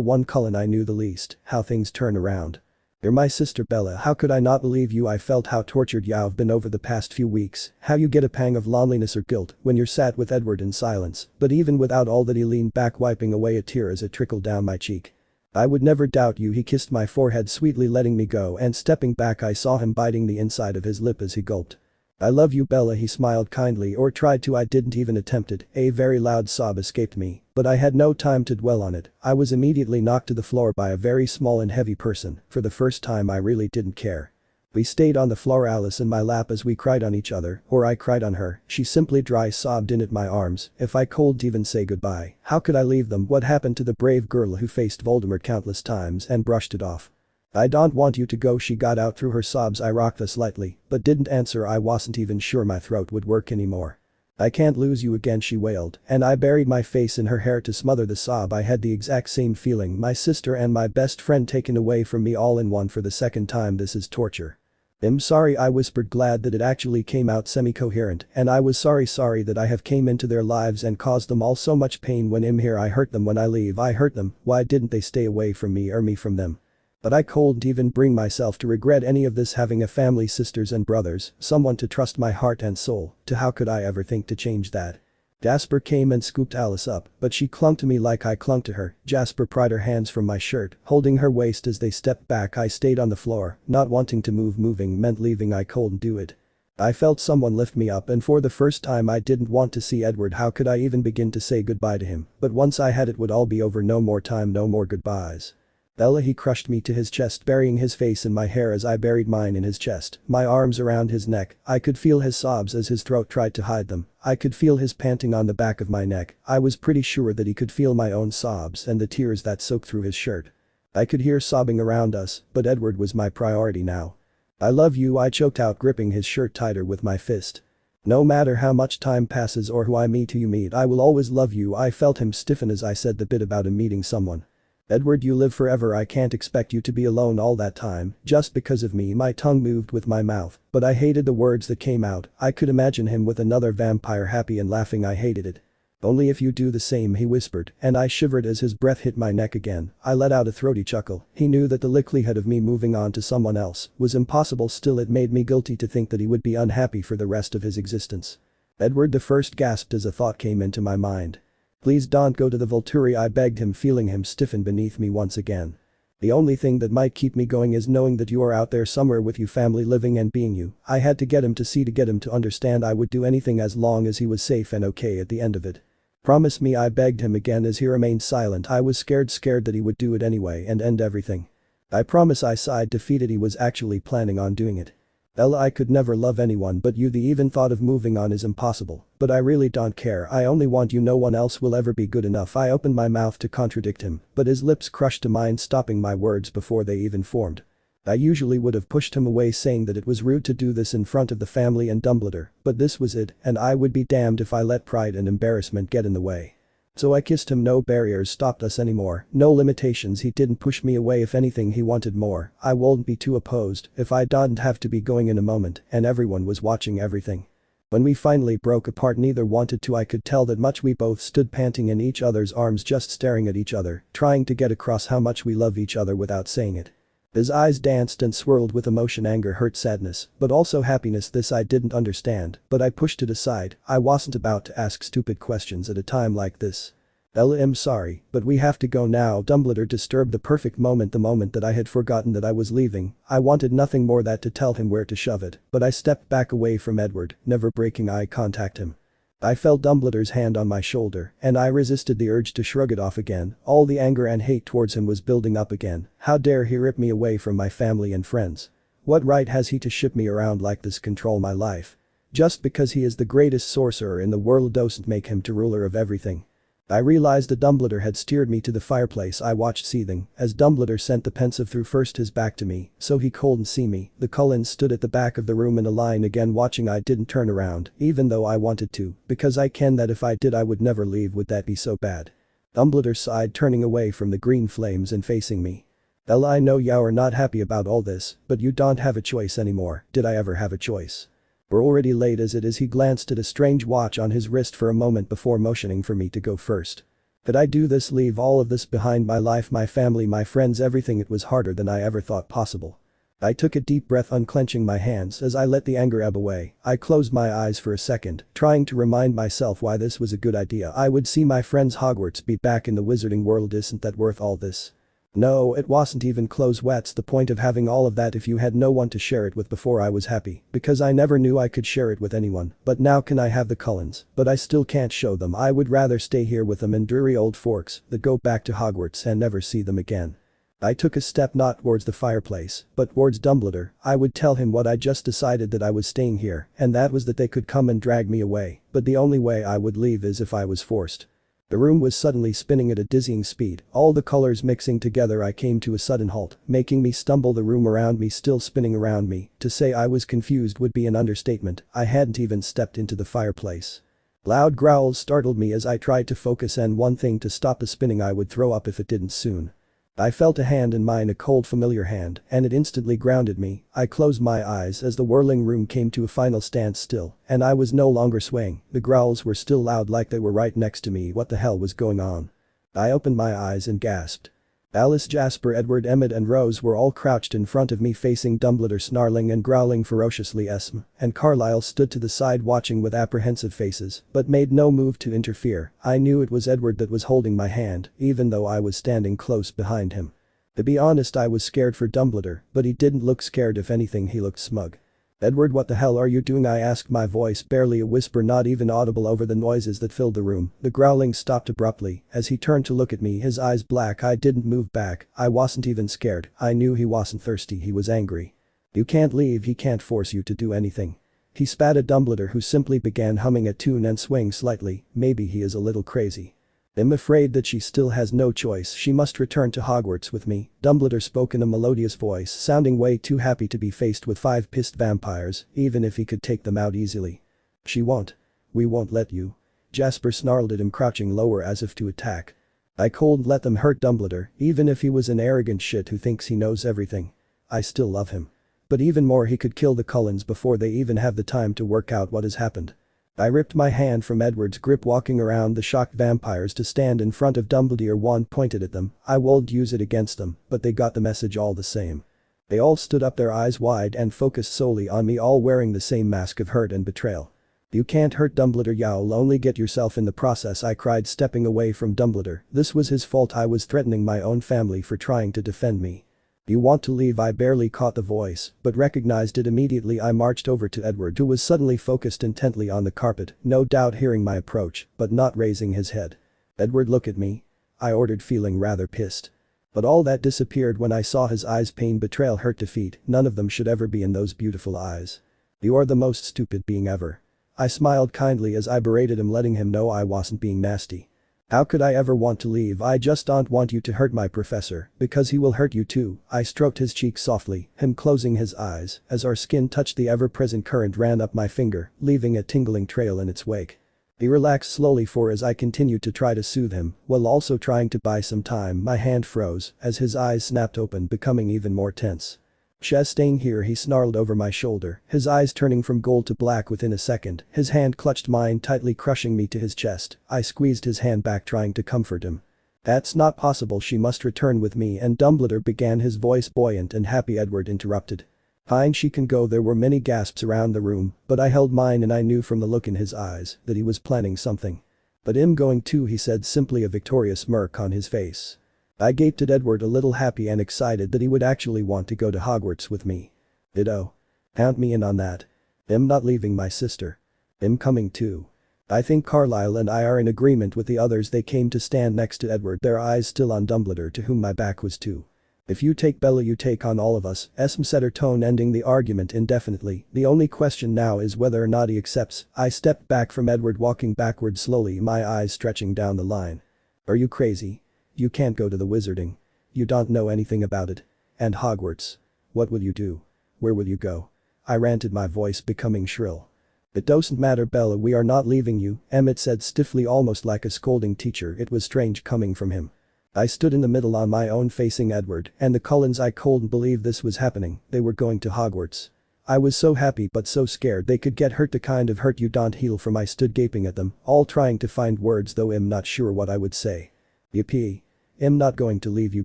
one Cullen I knew the least. How things turn around. "You're my sister, Bella. How could I not believe you?" I felt how tortured you've been over the past few weeks, how you get a pang of loneliness or guilt when you're sat with Edward in silence, but even without all that he leaned back, wiping away a tear as it trickled down my cheek. "I would never doubt you." He kissed my forehead sweetly, letting me go, and stepping back I saw him biting the inside of his lip as he gulped. "I love you, Bella." He smiled kindly, or tried to. I didn't even attempt it. A very loud sob escaped me, but I had no time to dwell on it. I was immediately knocked to the floor by a very small and heavy person. For the first time I really didn't care. We stayed on the floor, Alice in my lap, as we cried on each other, or I cried on her. She simply dry sobbed in at my arms. If I couldn't even say goodbye, how could I leave them? What happened to the brave girl who faced Voldemort countless times and brushed it off? "I don't want you to go," she got out through her sobs. I rocked her slightly, but didn't answer. I wasn't even sure my throat would work anymore. "I can't lose you again," she wailed, and I buried my face in her hair to smother the sob. I had the exact same feeling, my sister and my best friend taken away from me all in one for the second time. This is torture. "I'm sorry," I whispered, glad that it actually came out semi-coherent, "and I was sorry that I have came into their lives and caused them all so much pain. When I'm here I hurt them, when I leave I hurt them. Why didn't they stay away from me or me from them?" But I couldn't even bring myself to regret any of this. Having a family, sisters and brothers, someone to trust my heart and soul to, how could I ever think to change that? Jasper came and scooped Alice up, but she clung to me like I clung to her. Jasper pried her hands from my shirt, holding her waist as they stepped back. I stayed on the floor, not wanting to move. Moving meant leaving. I couldn't do it. I felt someone lift me up, and for the first time I didn't want to see Edward. How could I even begin to say goodbye to him? But once I had, it would all be over. No more time, no more goodbyes. "Bella," he crushed me to his chest, burying his face in my hair as I buried mine in his chest, my arms around his neck. I could feel his sobs as his throat tried to hide them. I could feel his panting on the back of my neck. I was pretty sure that he could feel my own sobs and the tears that soaked through his shirt. I could hear sobbing around us, but Edward was my priority now. "I love you," I choked out, gripping his shirt tighter with my fist. "No matter how much time passes or who I meet, I will always love you." I felt him stiffen as I said the bit about him meeting someone. "Edward, you live forever. I can't expect you to be alone all that time, just because of me." My tongue moved with my mouth, but I hated the words that came out. I could imagine him with another vampire, happy and laughing. I hated it. "Only if you do the same," he whispered, and I shivered as his breath hit my neck again. I let out a throaty chuckle. He knew that the likelihood of me moving on to someone else was impossible. Still, it made me guilty to think that he would be unhappy for the rest of his existence. "Edward," the first gasped as a thought came into my mind. "Please don't go to the Volturi," I begged him, feeling him stiffen beneath me once again. "The only thing that might keep me going is knowing that you are out there somewhere with your family, living and being you." I had to get him to see, to get him to understand I would do anything as long as he was safe and okay at the end of it. "Promise me," I begged him again as he remained silent. I was scared that he would do it anyway and end everything. "I promise," I sighed, defeated. He was actually planning on doing it. "Ella, I could never love anyone but you. The even thought of moving on is impossible. But I really don't care. I only want you. No one else will ever be good enough." I opened my mouth to contradict him, but his lips crushed to mine, stopping my words before they even formed. I usually would have pushed him away, saying that it was rude to do this in front of the family and Dumbledore, but this was it, and I would be damned if I let pride and embarrassment get in the way. So I kissed him. No barriers stopped us anymore, no limitations. He didn't push me away. If anything, he wanted more. I wouldn't be too opposed if I didn't have to be going in a moment and everyone was watching everything. When we finally broke apart, neither wanted to. I could tell that much. We both stood panting in each other's arms, just staring at each other, trying to get across how much we love each other without saying it. His eyes danced and swirled with emotion, anger, hurt, sadness, but also happiness. This I didn't understand, but I pushed it aside. I wasn't about to ask stupid questions at a time like this. I'm sorry, but we have to go now. Dumbledore disturbed the perfect moment, the moment that I had forgotten that I was leaving. I wanted nothing more than to tell him where to shove it, but I stepped back away from Edward, never breaking eye contact him. I felt Dumbledore's hand on my shoulder, and I resisted the urge to shrug it off again. All the anger and hate towards him was building up again. How dare he rip me away from my family and friends? What right has he to ship me around like this, control my life? Just because he is the greatest sorcerer in the world doesn't make him the ruler of everything. I realized that Dumbledore had steered me to the fireplace. I watched seething as Dumbledore sent the pensive through first his back to me so he couldn't see me. The Cullens stood at the back of the room in a line again watching. I didn't turn around even though I wanted to because I ken that if I did I would never leave. Would that be so bad? Dumbledore sighed, turning away from the green flames and facing me. Well, I know you are not happy about all this, but you don't have a choice anymore. Did I ever have a choice? We're already late as it is. He glanced at a strange watch on his wrist for a moment before motioning for me to go first. Could I do this, leave all of this behind, my life, my family, my friends, everything? It was harder than I ever thought possible. I took a deep breath, unclenching my hands as I let the anger ebb away. I closed my eyes for a second, trying to remind myself why this was a good idea. I would see my friends Hogwarts, be back in the wizarding world. Isn't that worth all this? No, it wasn't even close. What's the point of having all of that if you had no one to share it with? Before I was happy because I never knew I could share it with anyone, but now can I have the Cullens, but I still can't show them. I would rather stay here with them in dreary old forks that go back to Hogwarts and never see them again. I took a step not towards the fireplace, but towards Dumbledore. I would tell him what I just decided, that I was staying here, and that was that they could come and drag me away, but the only way I would leave is if I was forced. The room was suddenly spinning at a dizzying speed, all the colors mixing together. I came to a sudden halt, making me stumble, the room around me still spinning around me. To say I was confused would be an understatement. I hadn't even stepped into the fireplace. Loud growls startled me as I tried to focus, and one thing to stop the spinning. I would throw up if it didn't soon. I felt a hand in mine, a cold familiar hand, and it instantly grounded me. I closed my eyes as the whirling room came to a final standstill, and I was no longer swaying. The growls were still loud, like they were right next to me. What the hell was going on? I opened my eyes and gasped. Alice, Jasper, Edward, Emmett and Rose were all crouched in front of me facing Dumbledore, snarling and growling ferociously. And Carlisle stood to the side watching with apprehensive faces, but made no move to interfere. I knew it was Edward that was holding my hand, even though I was standing close behind him. To be honest, I was scared for Dumbledore, but he didn't look scared. If anything, he looked smug. Edward, what the hell are you doing? I asked, my voice barely a whisper, not even audible over the noises that filled the room. The growling stopped abruptly as he turned to look at me, his eyes black. I didn't move back. I wasn't even scared. I knew he wasn't thirsty, he was angry. You can't leave, he can't force you to do anything. He spat at Dumbledore, who simply began humming a tune and swaying slightly. Maybe he is a little crazy. I'm afraid that she still has no choice. She must return to Hogwarts with me. Dumbledore spoke in a melodious voice, sounding way too happy to be faced with 5 pissed vampires, even if he could take them out easily. She won't. We won't let you. Jasper snarled at him, crouching lower as if to attack. I couldn't let them hurt Dumbledore, even if he was an arrogant shit who thinks he knows everything. I still love him. But even more, he could kill the Cullens before they even have the time to work out what has happened. I ripped my hand from Edward's grip, walking around the shocked vampires to stand in front of Dumbledore. Wand pointed at them. I would use it against them, but they got the message all the same. They all stood up, their eyes wide and focused solely on me, all wearing the same mask of hurt and betrayal. You can't hurt Dumbledore, you'll only get yourself in the process, I cried, stepping away from Dumbledore. This was his fault. I was threatening my own family for trying to defend me. You want to leave? I barely caught the voice, but recognized it immediately. I marched over to Edward, who was suddenly focused intently on the carpet, no doubt hearing my approach, but not raising his head. Edward, look at me. I ordered, feeling rather pissed. But all that disappeared when I saw his eyes. Pain, betrayal, hurt, defeat. None of them should ever be in those beautiful eyes. You are the most stupid being ever. I smiled kindly as I berated him, letting him know I wasn't being nasty. How could I ever want to leave? I just don't want you to hurt my professor, because he will hurt you too. I stroked his cheek softly, him closing his eyes as our skin touched. The ever-present current ran up my finger, leaving a tingling trail in its wake. He relaxed slowly, for as I continued to try to soothe him, while also trying to buy some time, my hand froze as his eyes snapped open, becoming even more tense. She's staying here, he snarled over my shoulder, his eyes turning from gold to black within a second. His hand clutched mine tightly, crushing me to his chest. I squeezed his hand back, trying to comfort him. That's not possible, she must return with me, and Dumbledore began, his voice buoyant and happy. Edward interrupted. Fine, she can go. There were many gasps around the room, but I held mine, and I knew from the look in his eyes that he was planning something. But I'm going too, he said, simply, a victorious smirk on his face. I gaped at Edward, a little happy and excited that he would actually want to go to Hogwarts with me. Ditto. Count me in on that. I'm not leaving my sister. I'm coming too. I think Carlisle and I are in agreement with the others. They came to stand next to Edward, their eyes still on Dumbledore, to whom my back was to. If you take Bella, you take on all of us, Esme said, her tone ending the argument indefinitely. The only question now is whether or not he accepts. I stepped back from Edward, walking backward slowly, my eyes stretching down the line. Are you crazy? You can't go to the Wizarding. You don't know anything about it. And Hogwarts. What will you do? Where will you go? I ranted, my voice becoming shrill. It doesn't matter, Bella, we are not leaving you, Emmett said stiffly, almost like a scolding teacher. It was strange coming from him. I stood in the middle on my own, facing Edward and the Cullens. I couldn't believe this was happening. They were going to Hogwarts. I was so happy but so scared they could get hurt, the kind of hurt you don't heal from. I stood gaping at them, all trying to find words, though I'm not sure what I would say. Yippee. I'm not going to leave you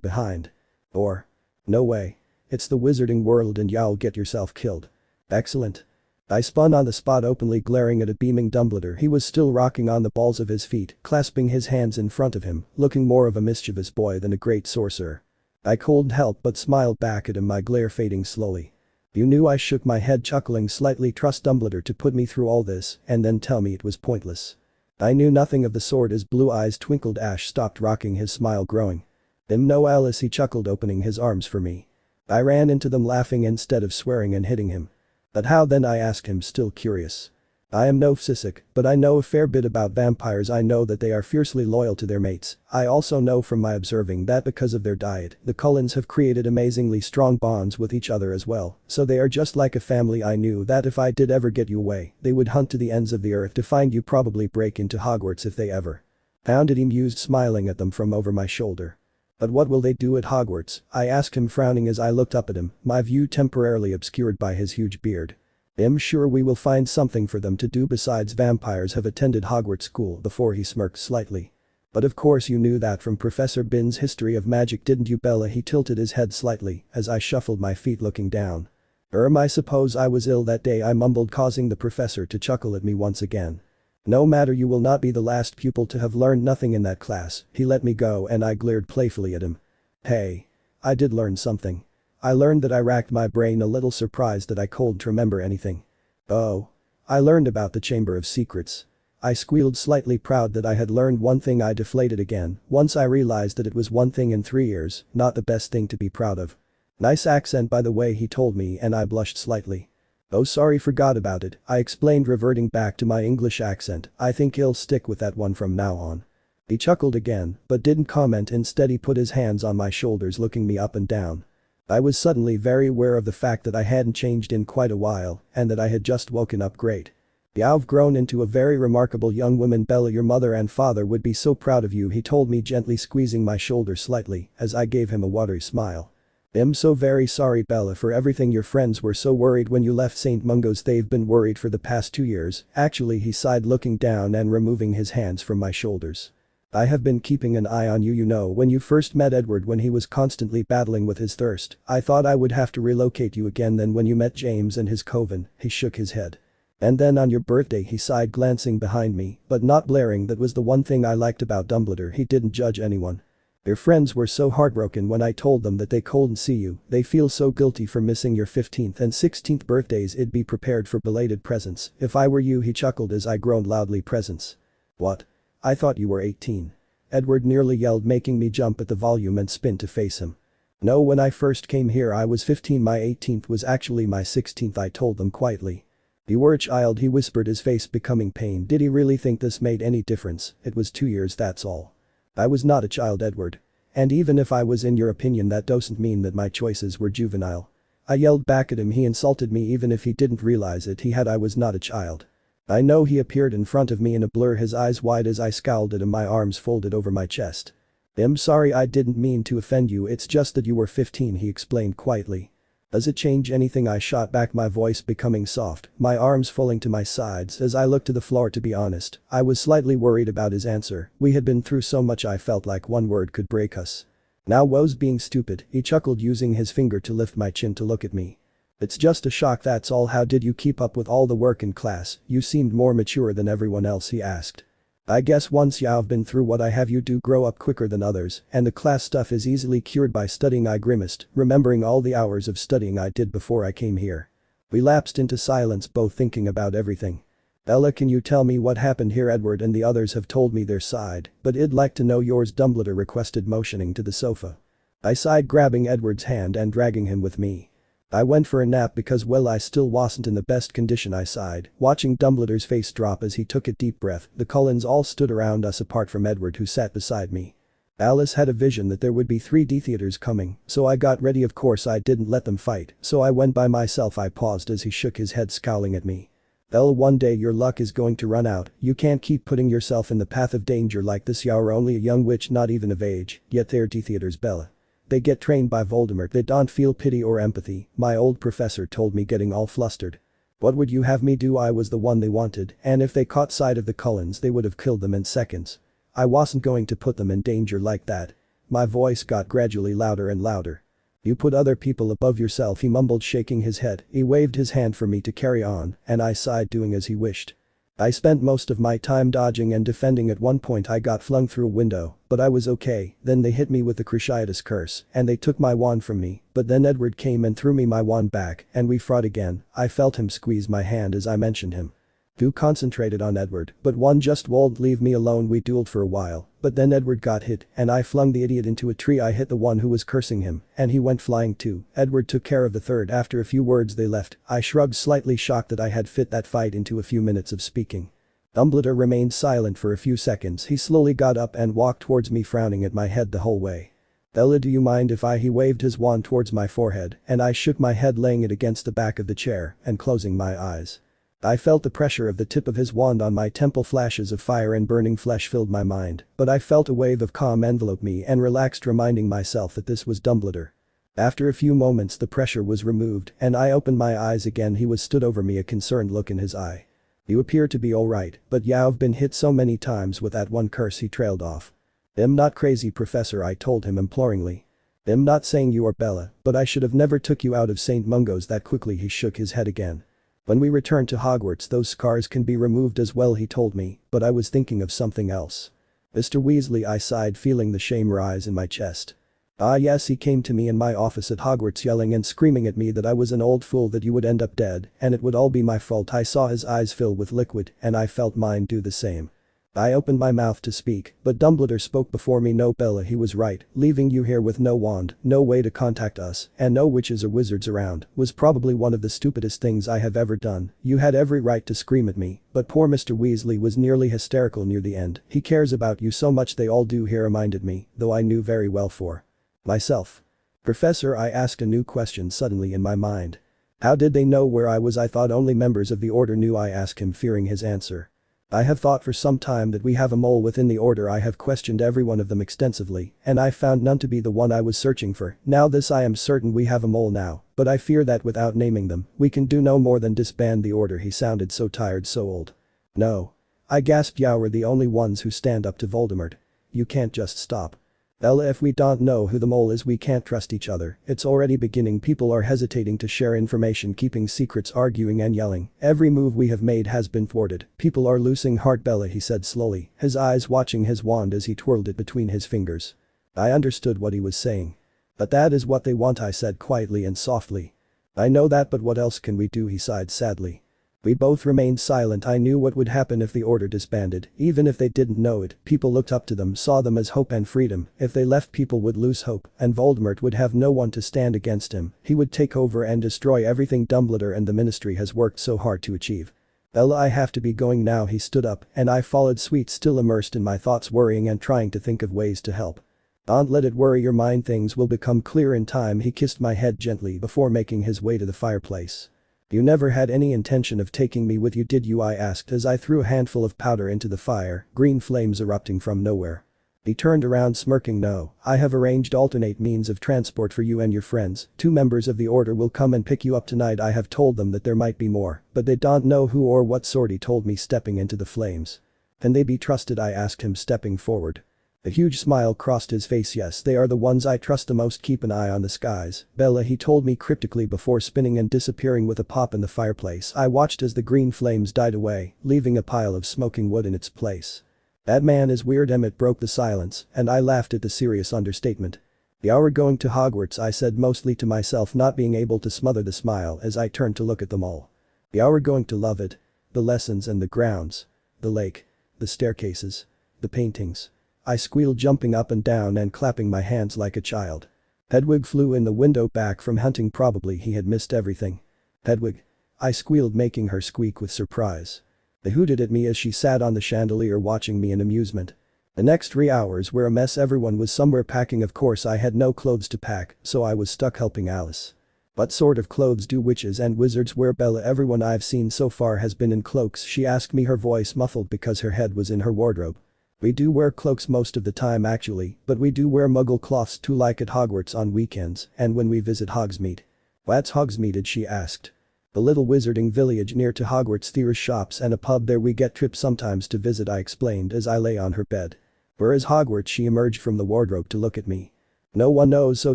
behind. Or. No way. It's the Wizarding world and you'll get yourself killed. Excellent. I spun on the spot, openly glaring at a beaming Dumbledore. He was still rocking on the balls of his feet, clasping his hands in front of him, looking more of a mischievous boy than a great sorcerer. I couldn't help but smiled back at him, my glare fading slowly. You knew? I shook my head, chuckling slightly. Trust Dumbledore to put me through all this and then tell me it was pointless. I knew nothing of the sort. His blue eyes twinkled. Ash stopped rocking, his smile growing. No, Alice, he chuckled, opening his arms for me. I ran into them, laughing instead of swearing and hitting him. But how then? I asked him, still curious. I am no physic, but I know a fair bit about vampires. I know that they are fiercely loyal to their mates. I also know from my observing that because of their diet, the Cullens have created amazingly strong bonds with each other as well, so they are just like a family. I knew that if I did ever get you away, they would hunt to the ends of the earth to find you, probably break into Hogwarts if they ever found it, he mused, smiling at them from over my shoulder. But what will they do at Hogwarts? I asked him, frowning as I looked up at him, my view temporarily obscured by his huge beard. I'm sure we will find something for them to do besides vampires have attended Hogwarts school before, he smirked slightly. But of course you knew that from Professor Bin's History of Magic, didn't you, Bella? He tilted his head slightly as I shuffled my feet, looking down. I suppose I was ill that day, I mumbled, causing the professor to chuckle at me once again. No matter, you will not be the last pupil to have learned nothing in that class. He let me go and I glared playfully at him. Hey. I did learn something. I learned that. I racked my brain, a little surprised that I couldn't remember anything. Oh. I learned about the Chamber of Secrets. I squealed, slightly proud that I had learned one thing. I deflated again once I realized that it was one thing in 3 years, not the best thing to be proud of. Nice accent, by the way, he told me, and I blushed slightly. Oh, sorry, forgot about it, I explained, reverting back to my English accent. I think he'll stick with that one from now on. He chuckled again, but didn't comment. Instead he put his hands on my shoulders, looking me up and down. I was suddenly very aware of the fact that I hadn't changed in quite a while and that I had just woken up great. You've grown into a very remarkable young woman, Bella. Your mother and father would be so proud of you, he told me, gently squeezing my shoulder slightly as I gave him a watery smile. I'm so very sorry, Bella, for everything. Your friends were so worried when you left St. Mungo's. They've been worried for the past 2 years. Actually, he sighed, looking down and removing his hands from my shoulders. I have been keeping an eye on you. You know, when you first met Edward, when he was constantly battling with his thirst, I thought I would have to relocate you again. Then when you met James and his coven, he shook his head. And then on your birthday, he sighed, glancing behind me, but not blaring. That was the one thing I liked about Dumbledore, he didn't judge anyone. Your friends were so heartbroken when I told them that they couldn't see you. They feel so guilty for missing your 15th and 16th birthdays. It'd be prepared for belated presents. If I were you, he chuckled as I groaned loudly. Presents? What? I thought you were 18. Edward nearly yelled, making me jump at the volume and spin to face him. No, when I first came here I was 15. My 18th was actually my 16th, I told them quietly. You were a child, he whispered, his face becoming pained. Did he really think this made any difference? It was 2 years, that's all. I was not a child, Edward. And even if I was, in your opinion, that doesn't mean that my choices were juvenile. I yelled back at him. He insulted me. Even if he didn't realize it, I was not a child. I know. He appeared in front of me in a blur, his eyes wide as I scowled at him, my arms folded over my chest. I'm sorry, I didn't mean to offend you, it's just that you were 15, he explained quietly. Does it change anything? I shot back, my voice becoming soft, my arms falling to my sides as I looked to the floor. To be honest, I was slightly worried about his answer. We had been through so much, I felt like one word could break us. Now woe's being stupid, he chuckled, using his finger to lift my chin to look at me. It's just a shock, that's all. How did you keep up with all the work in class? You seemed more mature than everyone else, he asked. I guess once you've been through what I have you do grow up quicker than others, and the class stuff is easily cured by studying. I grimaced, remembering all the hours of studying I did before I came here. We lapsed into silence, both thinking about everything. Bella, can you tell me what happened here? Edward and the others have told me their side, but I'd like to know yours, Dumbledore requested, motioning to the sofa. I sighed, grabbing Edward's hand and dragging him with me. I went for a nap because, well, I still wasn't in the best condition. I sighed, watching Dumbledore's face drop as he took a deep breath. The Cullens all stood around us apart from Edward, who sat beside me. Alice had a vision that there would be 3D theaters coming, so I got ready. Of course I didn't let them fight, so I went by myself. I paused as he shook his head, scowling at me. Bella, one day your luck is going to run out. You can't keep putting yourself in the path of danger like this. You're only a young witch, not even of age, yet they're theaters, Bella. They get trained by Voldemort. They don't feel pity or empathy, my old professor told me, getting all flustered. What would you have me do? I was the one they wanted, and if they caught sight of the Cullens they would have killed them in seconds. I wasn't going to put them in danger like that. My voice got gradually louder and louder. You put other people above yourself, he mumbled, shaking his head. He waved his hand for me to carry on, and I sighed, doing as he wished. I spent most of my time dodging and defending. At one point I got flung through a window, but I was okay. Then they hit me with the Cruciatus curse, and they took my wand from me, but then Edward came and threw me my wand back, and we fought again. I felt him squeeze my hand as I mentioned him. Who concentrated on Edward, but one just won't leave me alone. We dueled for a while, but then Edward got hit, and I flung the idiot into a tree. I hit the one who was cursing him, and he went flying too. Edward took care of the third. After a few words they left. I shrugged, slightly shocked that I had fit that fight into a few minutes of speaking. Dumbledore remained silent for a few seconds. He slowly got up and walked towards me, frowning at my head the whole way. Bella, do you mind if he waved his wand towards my forehead, and I shook my head, laying it against the back of the chair and closing my eyes. I felt the pressure of the tip of his wand on my temple. Flashes of fire and burning flesh filled my mind, but I felt a wave of calm envelope me and relaxed, reminding myself that this was Dumbledore. After a few moments the pressure was removed and I opened my eyes again. He was stood over me, a concerned look in his eye. You appear to be alright, but you've been hit so many times with that one curse. He trailed off. I'm not crazy, Professor, I told him imploringly. I'm not saying you are, Bella, but I should have never took you out of St. Mungo's that quickly. He shook his head again. When we return to Hogwarts those scars can be removed as well, he told me, but I was thinking of something else. Mr. Weasley, I sighed, feeling the shame rise in my chest. Ah yes, he came to me in my office at Hogwarts yelling and screaming at me that I was an old fool, that you would end up dead, and it would all be my fault. I saw his eyes fill with liquid and I felt mine do the same. I opened my mouth to speak, but Dumbledore spoke before me. No, Bella, he was right. Leaving you here with no wand, no way to contact us, and no witches or wizards around was probably one of the stupidest things I have ever done. You had every right to scream at me, but poor Mr. Weasley was nearly hysterical near the end. He cares about you so much. They all do, he reminded me, though I knew very well for myself. Professor, I asked a new question suddenly in my mind. How did they know where I was? I thought only members of the order knew. I asked him, fearing his answer. I have thought for some time that we have a mole within the order. I have questioned every one of them extensively, and I found none to be the one I was searching for. Now this I am certain, we have a mole now, but I fear that without naming them, we can do no more than disband the order. He sounded so tired, so old. No. I gasped. You're the only ones who stand up to Voldemort. You can't just stop. Bella, if we don't know who the mole is we can't trust each other. It's already beginning. People are hesitating to share information, keeping secrets, arguing and yelling. Every move we have made has been thwarted. People are losing heart, Bella, he said slowly, his eyes watching his wand as he twirled it between his fingers. I understood what he was saying. But that is what they want, I said quietly and softly. I know that, but what else can we do? He sighed sadly. We both remained silent. I knew what would happen if the order disbanded, even if they didn't know it. People looked up to them, saw them as hope and freedom. If they left, people would lose hope, and Voldemort would have no one to stand against him. He would take over and destroy everything Dumbledore and the Ministry has worked so hard to achieve. Bella, I have to be going now. He stood up, and I followed suit, still immersed in my thoughts, worrying and trying to think of ways to help. Don't let it worry your mind, things will become clear in time. He kissed my head gently before making his way to the fireplace. You never had any intention of taking me with you, did you? I asked as I threw a handful of powder into the fire, green flames erupting from nowhere. He turned around smirking. No, I have arranged alternate means of transport for you and your friends. 2 members of the order will come and pick you up tonight. I have told them that there might be more, but they don't know who or what sort, he told me, stepping into the flames. Can they be trusted? I asked him, stepping forward. A huge smile crossed his face. Yes, they are the ones I trust the most. Keep an eye on the skies, Bella, he told me cryptically before spinning and disappearing with a pop in the fireplace. I watched as the green flames died away, leaving a pile of smoking wood in its place. "That man is weird." Emmett broke the silence, and I laughed at the serious understatement. "The hour going to Hogwarts," I said, mostly to myself, not being able to smother the smile as I turned to look at them all. "The hour going to love it. The lessons and the grounds. The lake. The staircases. The paintings." I squealed, jumping up and down and clapping my hands like a child. Hedwig flew in the window, back from hunting. Probably he had missed everything. "Hedwig." I squealed, making her squeak with surprise. They hooted at me as she sat on the chandelier watching me in amusement. The next 3 hours were a mess. Everyone was somewhere packing. Of course I had no clothes to pack, so I was stuck helping Alice. "What sort of clothes do witches and wizards wear, Bella?" "Everyone I've seen so far has been in cloaks," she asked me, her voice muffled because her head was in her wardrobe. "We do wear cloaks most of the time actually, but we do wear muggle cloths too, like at Hogwarts on weekends and when we visit Hogsmeade." "What's Hogsmeade?" she asked. "The little wizarding village near to Hogwarts. There's shops and a pub there. We get trips sometimes to visit," I explained as I lay on her bed. "Where is Hogwarts?" She emerged from the wardrobe to look at me. "No one knows, so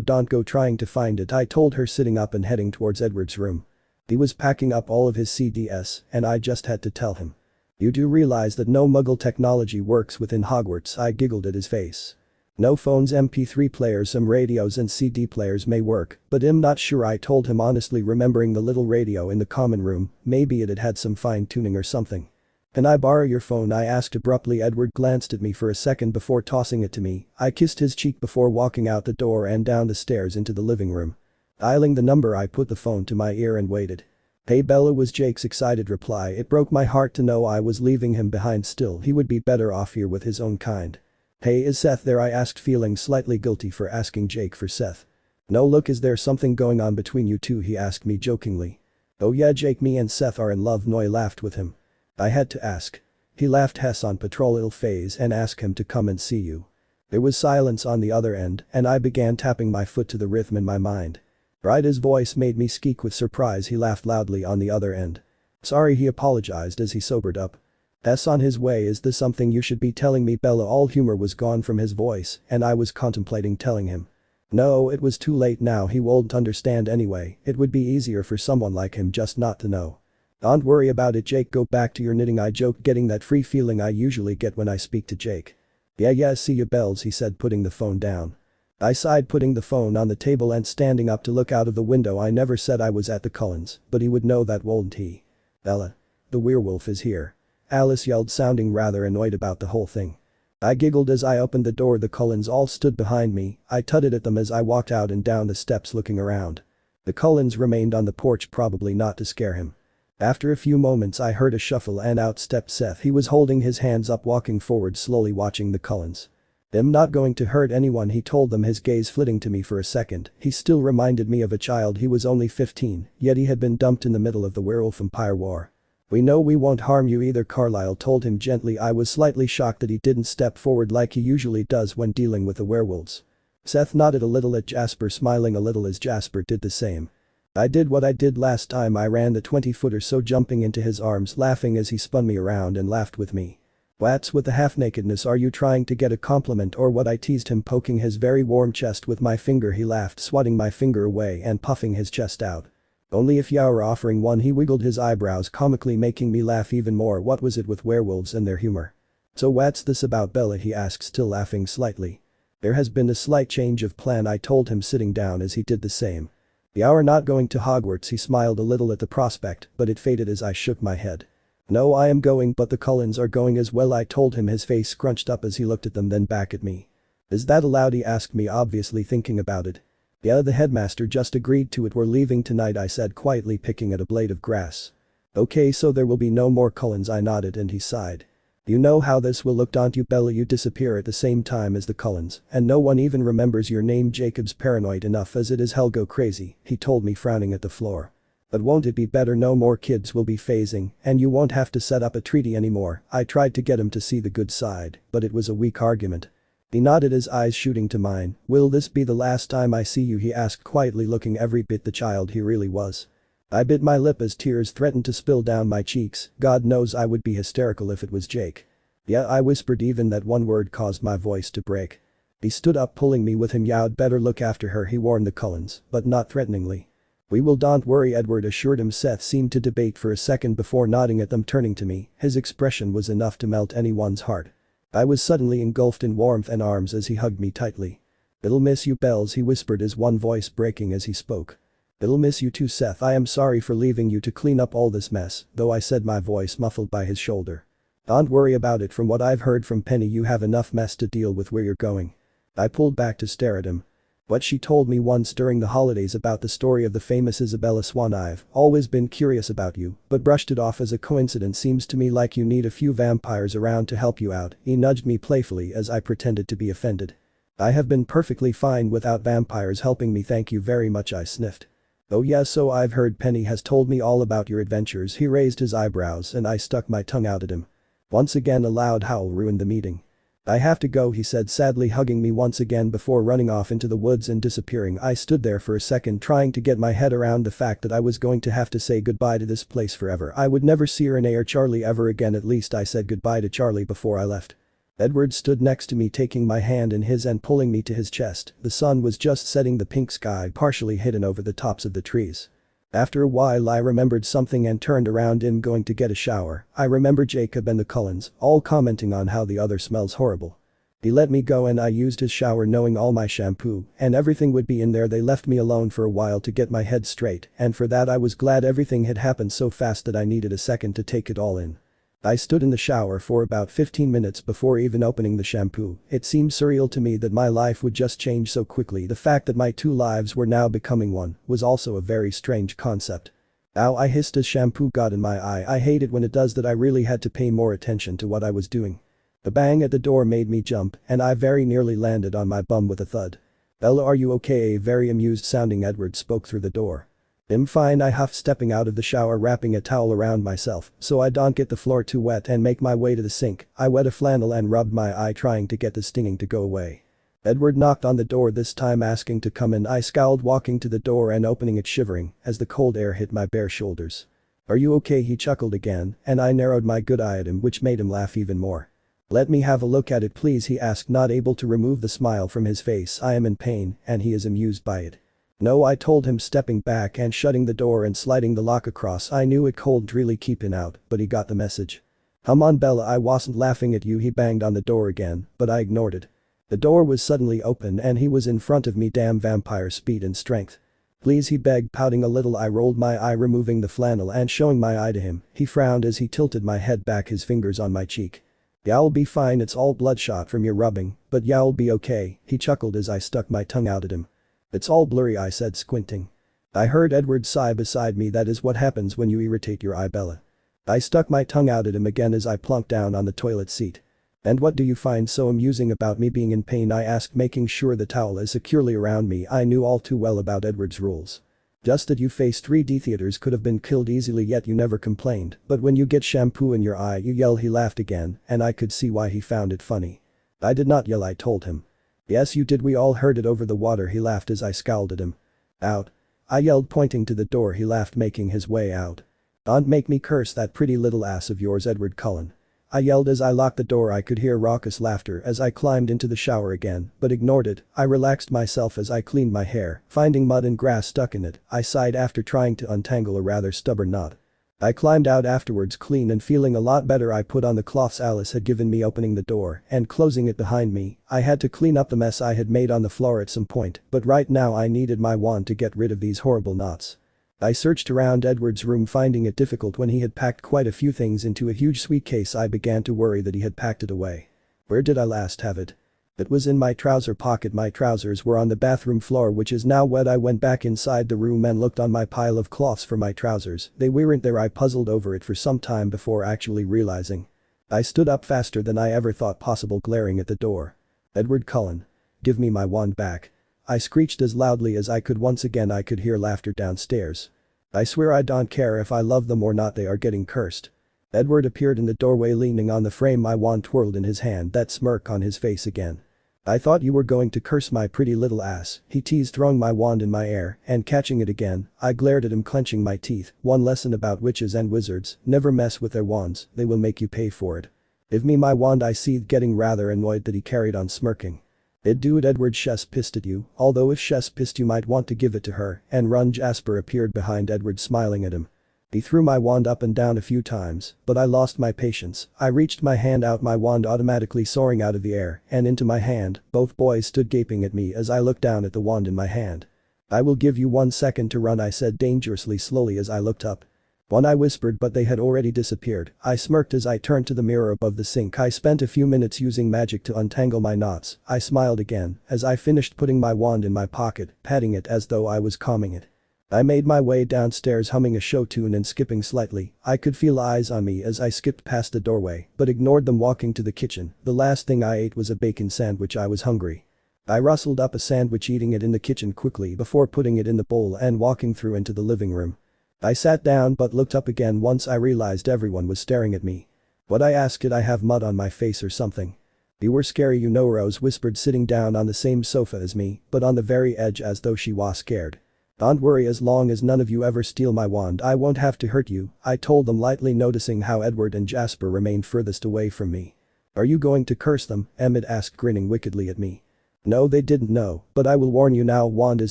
don't go trying to find it," I told her, sitting up and heading towards Edward's room. He was packing up all of his CDs and I just had to tell him. "You do realize that no muggle technology works within Hogwarts?" I giggled at his face. "No phones, MP3 players, some radios and CD players may work, but I'm not sure," I told him honestly, remembering the little radio in the common room. Maybe it had some fine tuning or something. "Can I borrow your phone?" I asked abruptly. Edward glanced at me for a second before tossing it to me. I kissed his cheek before walking out the door and down the stairs into the living room. Dialing the number, I put the phone to my ear and waited. "Hey Bella," was Jake's excited reply. It broke my heart to know I was leaving him behind. Still, he would be better off here with his own kind. "Hey, is Seth there?" I asked, feeling slightly guilty for asking Jake for Seth. "No, look, is there something going on between you two?" he asked me jokingly. "Oh yeah, Jake, me and Seth are in love." Noy laughed with him. I had to ask. He laughed. "Hess on patrol, ill phase, and ask him to come and see you." There was silence on the other end and I began tapping my foot to the rhythm in my mind. Right, his voice made me squeak with surprise. He laughed loudly on the other end. "Sorry," he apologized as he sobered up. "Hess on his way. Is this something you should be telling me?" Bella. All humor was gone from his voice and I was contemplating telling him. No, it was too late now. He won't understand anyway. It would be easier for someone like him just not to know. "Don't worry about it, Jake, go back to your knitting," I joked, getting that free feeling I usually get when I speak to Jake. Yeah, see you bells," he said, putting the phone down. I sighed, putting the phone on the table and standing up to look out of the window. I never said I was at the Cullens, but he would know that, wouldn't he? "Bella. The werewolf is here," Alice yelled, sounding rather annoyed about the whole thing. I giggled as I opened the door. The Cullens all stood behind me. I tutted at them as I walked out and down the steps, looking around. The Cullens remained on the porch, probably not to scare him. After a few moments I heard a shuffle and out stepped Seth. He was holding his hands up, walking forward slowly, watching the Cullens. "I'm not going to hurt anyone," he told them, his gaze flitting to me for a second. He still reminded me of a child. He was only 15, yet he had been dumped in the middle of the werewolf-vampire war. "We know we won't harm you either," Carlisle told him gently. I was slightly shocked that he didn't step forward like he usually does when dealing with the werewolves. Seth nodded a little at Jasper, smiling a little as Jasper did the same. I did what I did last time. I ran the 20-foot or so, jumping into his arms, laughing as he spun me around and laughed with me. "What's with the half-nakedness? Are you trying to get a compliment or what?" I teased him, poking his very warm chest with my finger. He laughed, swatting my finger away and puffing his chest out. "Only if you're offering one." He wiggled his eyebrows comically, making me laugh even more. What was it with werewolves and their humor? "So what's this about, Bella?" he asked, still laughing slightly. "There has been a slight change of plan," I told him, sitting down as he did the same. "You're not going to Hogwarts?" He smiled a little at the prospect, but it faded as I shook my head. "No, I am going, but the Cullens are going as well," I told him, his face scrunched up as he looked at them, then back at me. "Is that allowed?" he asked me, obviously thinking about it. "Yeah, the headmaster just agreed to it. We're leaving tonight," I said, quietly picking at a blade of grass. "Okay, so there will be no more Cullens?" I nodded and he sighed. "You know how this will look, don't you, Bella? You disappear at the same time as the Cullens, and no one even remembers your name." "Jacob's paranoid enough as it is. He'll go crazy," he told me, frowning at the floor. "But won't it be better? No more kids will be phasing, and you won't have to set up a treaty anymore." I tried to get him to see the good side, but it was a weak argument. He nodded, his eyes shooting to mine. "Will this be the last time I see you?" he asked, quietly, looking every bit the child he really was. I bit my lip as tears threatened to spill down my cheeks. God knows I would be hysterical if it was Jake. "Yeah," I whispered. Even that one word caused my voice to break. He stood up, pulling me with him. "You'd better look after her," he warned the Cullens, but not threateningly. "We will, don't worry," Edward assured him. Seth seemed to debate for a second before nodding at them, turning to me. His expression was enough to melt anyone's heart. I was suddenly engulfed in warmth and arms as he hugged me tightly. "It'll miss you, Bells," he whispered, his one voice breaking as he spoke. "It'll miss you too, Seth. I am sorry for leaving you to clean up all this mess," though I said, my voice muffled by his shoulder. "Don't worry about it. From what I've heard from Penny, you have enough mess to deal with where you're going." I pulled back to stare at him. What she told me once during the holidays about the story of the famous Isabella Swan. "I've always been curious about you, but brushed it off as a coincidence. Seems to me like you need a few vampires around to help you out." He nudged me playfully as I pretended to be offended. "I have been perfectly fine without vampires helping me, thank you very much," I sniffed. "Oh yeah, so I've heard Penny has told me all about your adventures." He raised his eyebrows and I stuck my tongue out at him. Once again a loud howl ruined the meeting. "I have to go," he said, sadly hugging me once again before running off into the woods and disappearing. I stood there for a second trying to get my head around the fact that I was going to have to say goodbye to this place forever. I would never see Renee or Charlie ever again. At least I said goodbye to Charlie before I left. Edward stood next to me, taking my hand in his and pulling me to his chest. The sun was just setting, the pink sky partially hidden over the tops of the trees. After a while I remembered something and turned around. "I'm going to get a shower." I remember Jacob and the Cullens all commenting on how the other smells horrible. He let me go and I used his shower, knowing all my shampoo and everything would be in there. They left me alone for a while to get my head straight, and for that I was glad. Everything had happened so fast that I needed a second to take it all in. I stood in the shower for about 15 minutes before even opening the shampoo. It seemed surreal to me that my life would just change so quickly. The fact that my two lives were now becoming one was also a very strange concept. "Ow," I hissed as shampoo got in my eye. I hate it when it does that. I really had to pay more attention to what I was doing. The bang at the door made me jump and I very nearly landed on my bum with a thud. "Bella, are you okay?" A very amused sounding Edward spoke through the door. "I'm fine," I huffed, stepping out of the shower, wrapping a towel around myself so I don't get the floor too wet, and make my way to the sink. I wet a flannel and rubbed my eye, trying to get the stinging to go away. Edward knocked on the door, this time asking to come in. I scowled, walking to the door and opening it, shivering as the cold air hit my bare shoulders. "Are you okay?" He chuckled again, and I narrowed my good eye at him, which made him laugh even more. "Let me have a look at it, please," he asked, not able to remove the smile from his face. "I am in pain and he is amused by it." "No," I told him, stepping back and shutting the door and sliding the lock across. I knew it cold really keeping out, but he got the message. "Come on, Bella, I wasn't laughing at you." He banged on the door again, but I ignored it. The door was suddenly open and he was in front of me. Damn vampire speed and strength. "Please," he begged, pouting a little. I rolled my eye, removing the flannel and showing my eye to him. He frowned as he tilted my head back, his fingers on my cheek. "Y'all be fine, it's all bloodshot from your rubbing, but y'all be okay," he chuckled as I stuck my tongue out at him. "It's all blurry," I said, squinting. I heard Edward sigh beside me. "That is what happens when you irritate your eye, Bella." I stuck my tongue out at him again as I plunked down on the toilet seat. "And what do you find so amusing about me being in pain?" I asked, making sure the towel is securely around me. I knew all too well about Edward's rules. "Just that you face 3D theaters, could have been killed easily, yet you never complained. But when you get shampoo in your eye you yell." He laughed again, and I could see why he found it funny. "I did not yell," I told him. "Yes you did, we all heard it over the water." He laughed as I scowled at him. "Out," I yelled, pointing to the door. He laughed, making his way out. "Don't make me curse that pretty little ass of yours, Edward Cullen," I yelled as I locked the door. I could hear raucous laughter as I climbed into the shower again, but ignored it. I relaxed myself as I cleaned my hair, finding mud and grass stuck in it. I sighed after trying to untangle a rather stubborn knot. I climbed out afterwards, clean and feeling a lot better. I put on the cloths Alice had given me, opening the door and closing it behind me. I had to clean up the mess I had made on the floor at some point, but right now I needed my wand to get rid of these horrible knots. I searched around Edward's room, finding it difficult when he had packed quite a few things into a huge suitcase. I began to worry that he had packed it away. Where did I last have it? It was in my trouser pocket. My trousers were on the bathroom floor, which is now wet. I went back inside the room and looked on my pile of cloths for my trousers. They weren't there. I puzzled over it for some time before actually realizing. I stood up faster than I ever thought possible, glaring at the door. "Edward Cullen. Give me my wand back." I screeched as loudly as I could. Once again I could hear laughter downstairs. "I swear I don't care if I love them or not, they are getting cursed." Edward appeared in the doorway, leaning on the frame. My wand twirled in his hand, that smirk on his face again. "I thought you were going to curse my pretty little ass," he teased, throwing my wand in my air and catching it again. I glared at him, clenching my teeth. "One lesson about witches and wizards: never mess with their wands, they will make you pay for it." "Give me my wand," I seethed, getting rather annoyed that he carried on smirking. "It dude, Edward. Shess pissed at you, although if Shess pissed you might want to give it to her." And Ron Jasper appeared behind Edward, smiling at him. He threw my wand up and down a few times, but I lost my patience. I reached my hand out, my wand automatically soaring out of the air and into my hand. Both boys stood gaping at me as I looked down at the wand in my hand. "I will give you 1 second to run," I said dangerously slowly as I looked up. "One," I whispered, but they had already disappeared. I smirked as I turned to the mirror above the sink. I spent a few minutes using magic to untangle my knots. I smiled again as I finished putting my wand in my pocket, patting it as though I was calming it. I made my way downstairs humming a show tune and skipping slightly. I could feel eyes on me as I skipped past the doorway, but ignored them walking to the kitchen. The last thing I ate was a bacon sandwich. I was hungry. I rustled up a sandwich, eating it in the kitchen quickly before putting it in the bowl and walking through into the living room. I sat down but looked up again once I realized everyone was staring at me. "What?" I asked. "Did I have mud on my face or something?" "You were scary, you know," Rose whispered, sitting down on the same sofa as me, but on the very edge as though she was scared. "Don't worry, as long as none of you ever steal my wand I won't have to hurt you," I told them lightly, noticing how Edward and Jasper remained furthest away from me. "Are you going to curse them?" Emmett asked, grinning wickedly at me. "No, they didn't know, but I will warn you now, wand is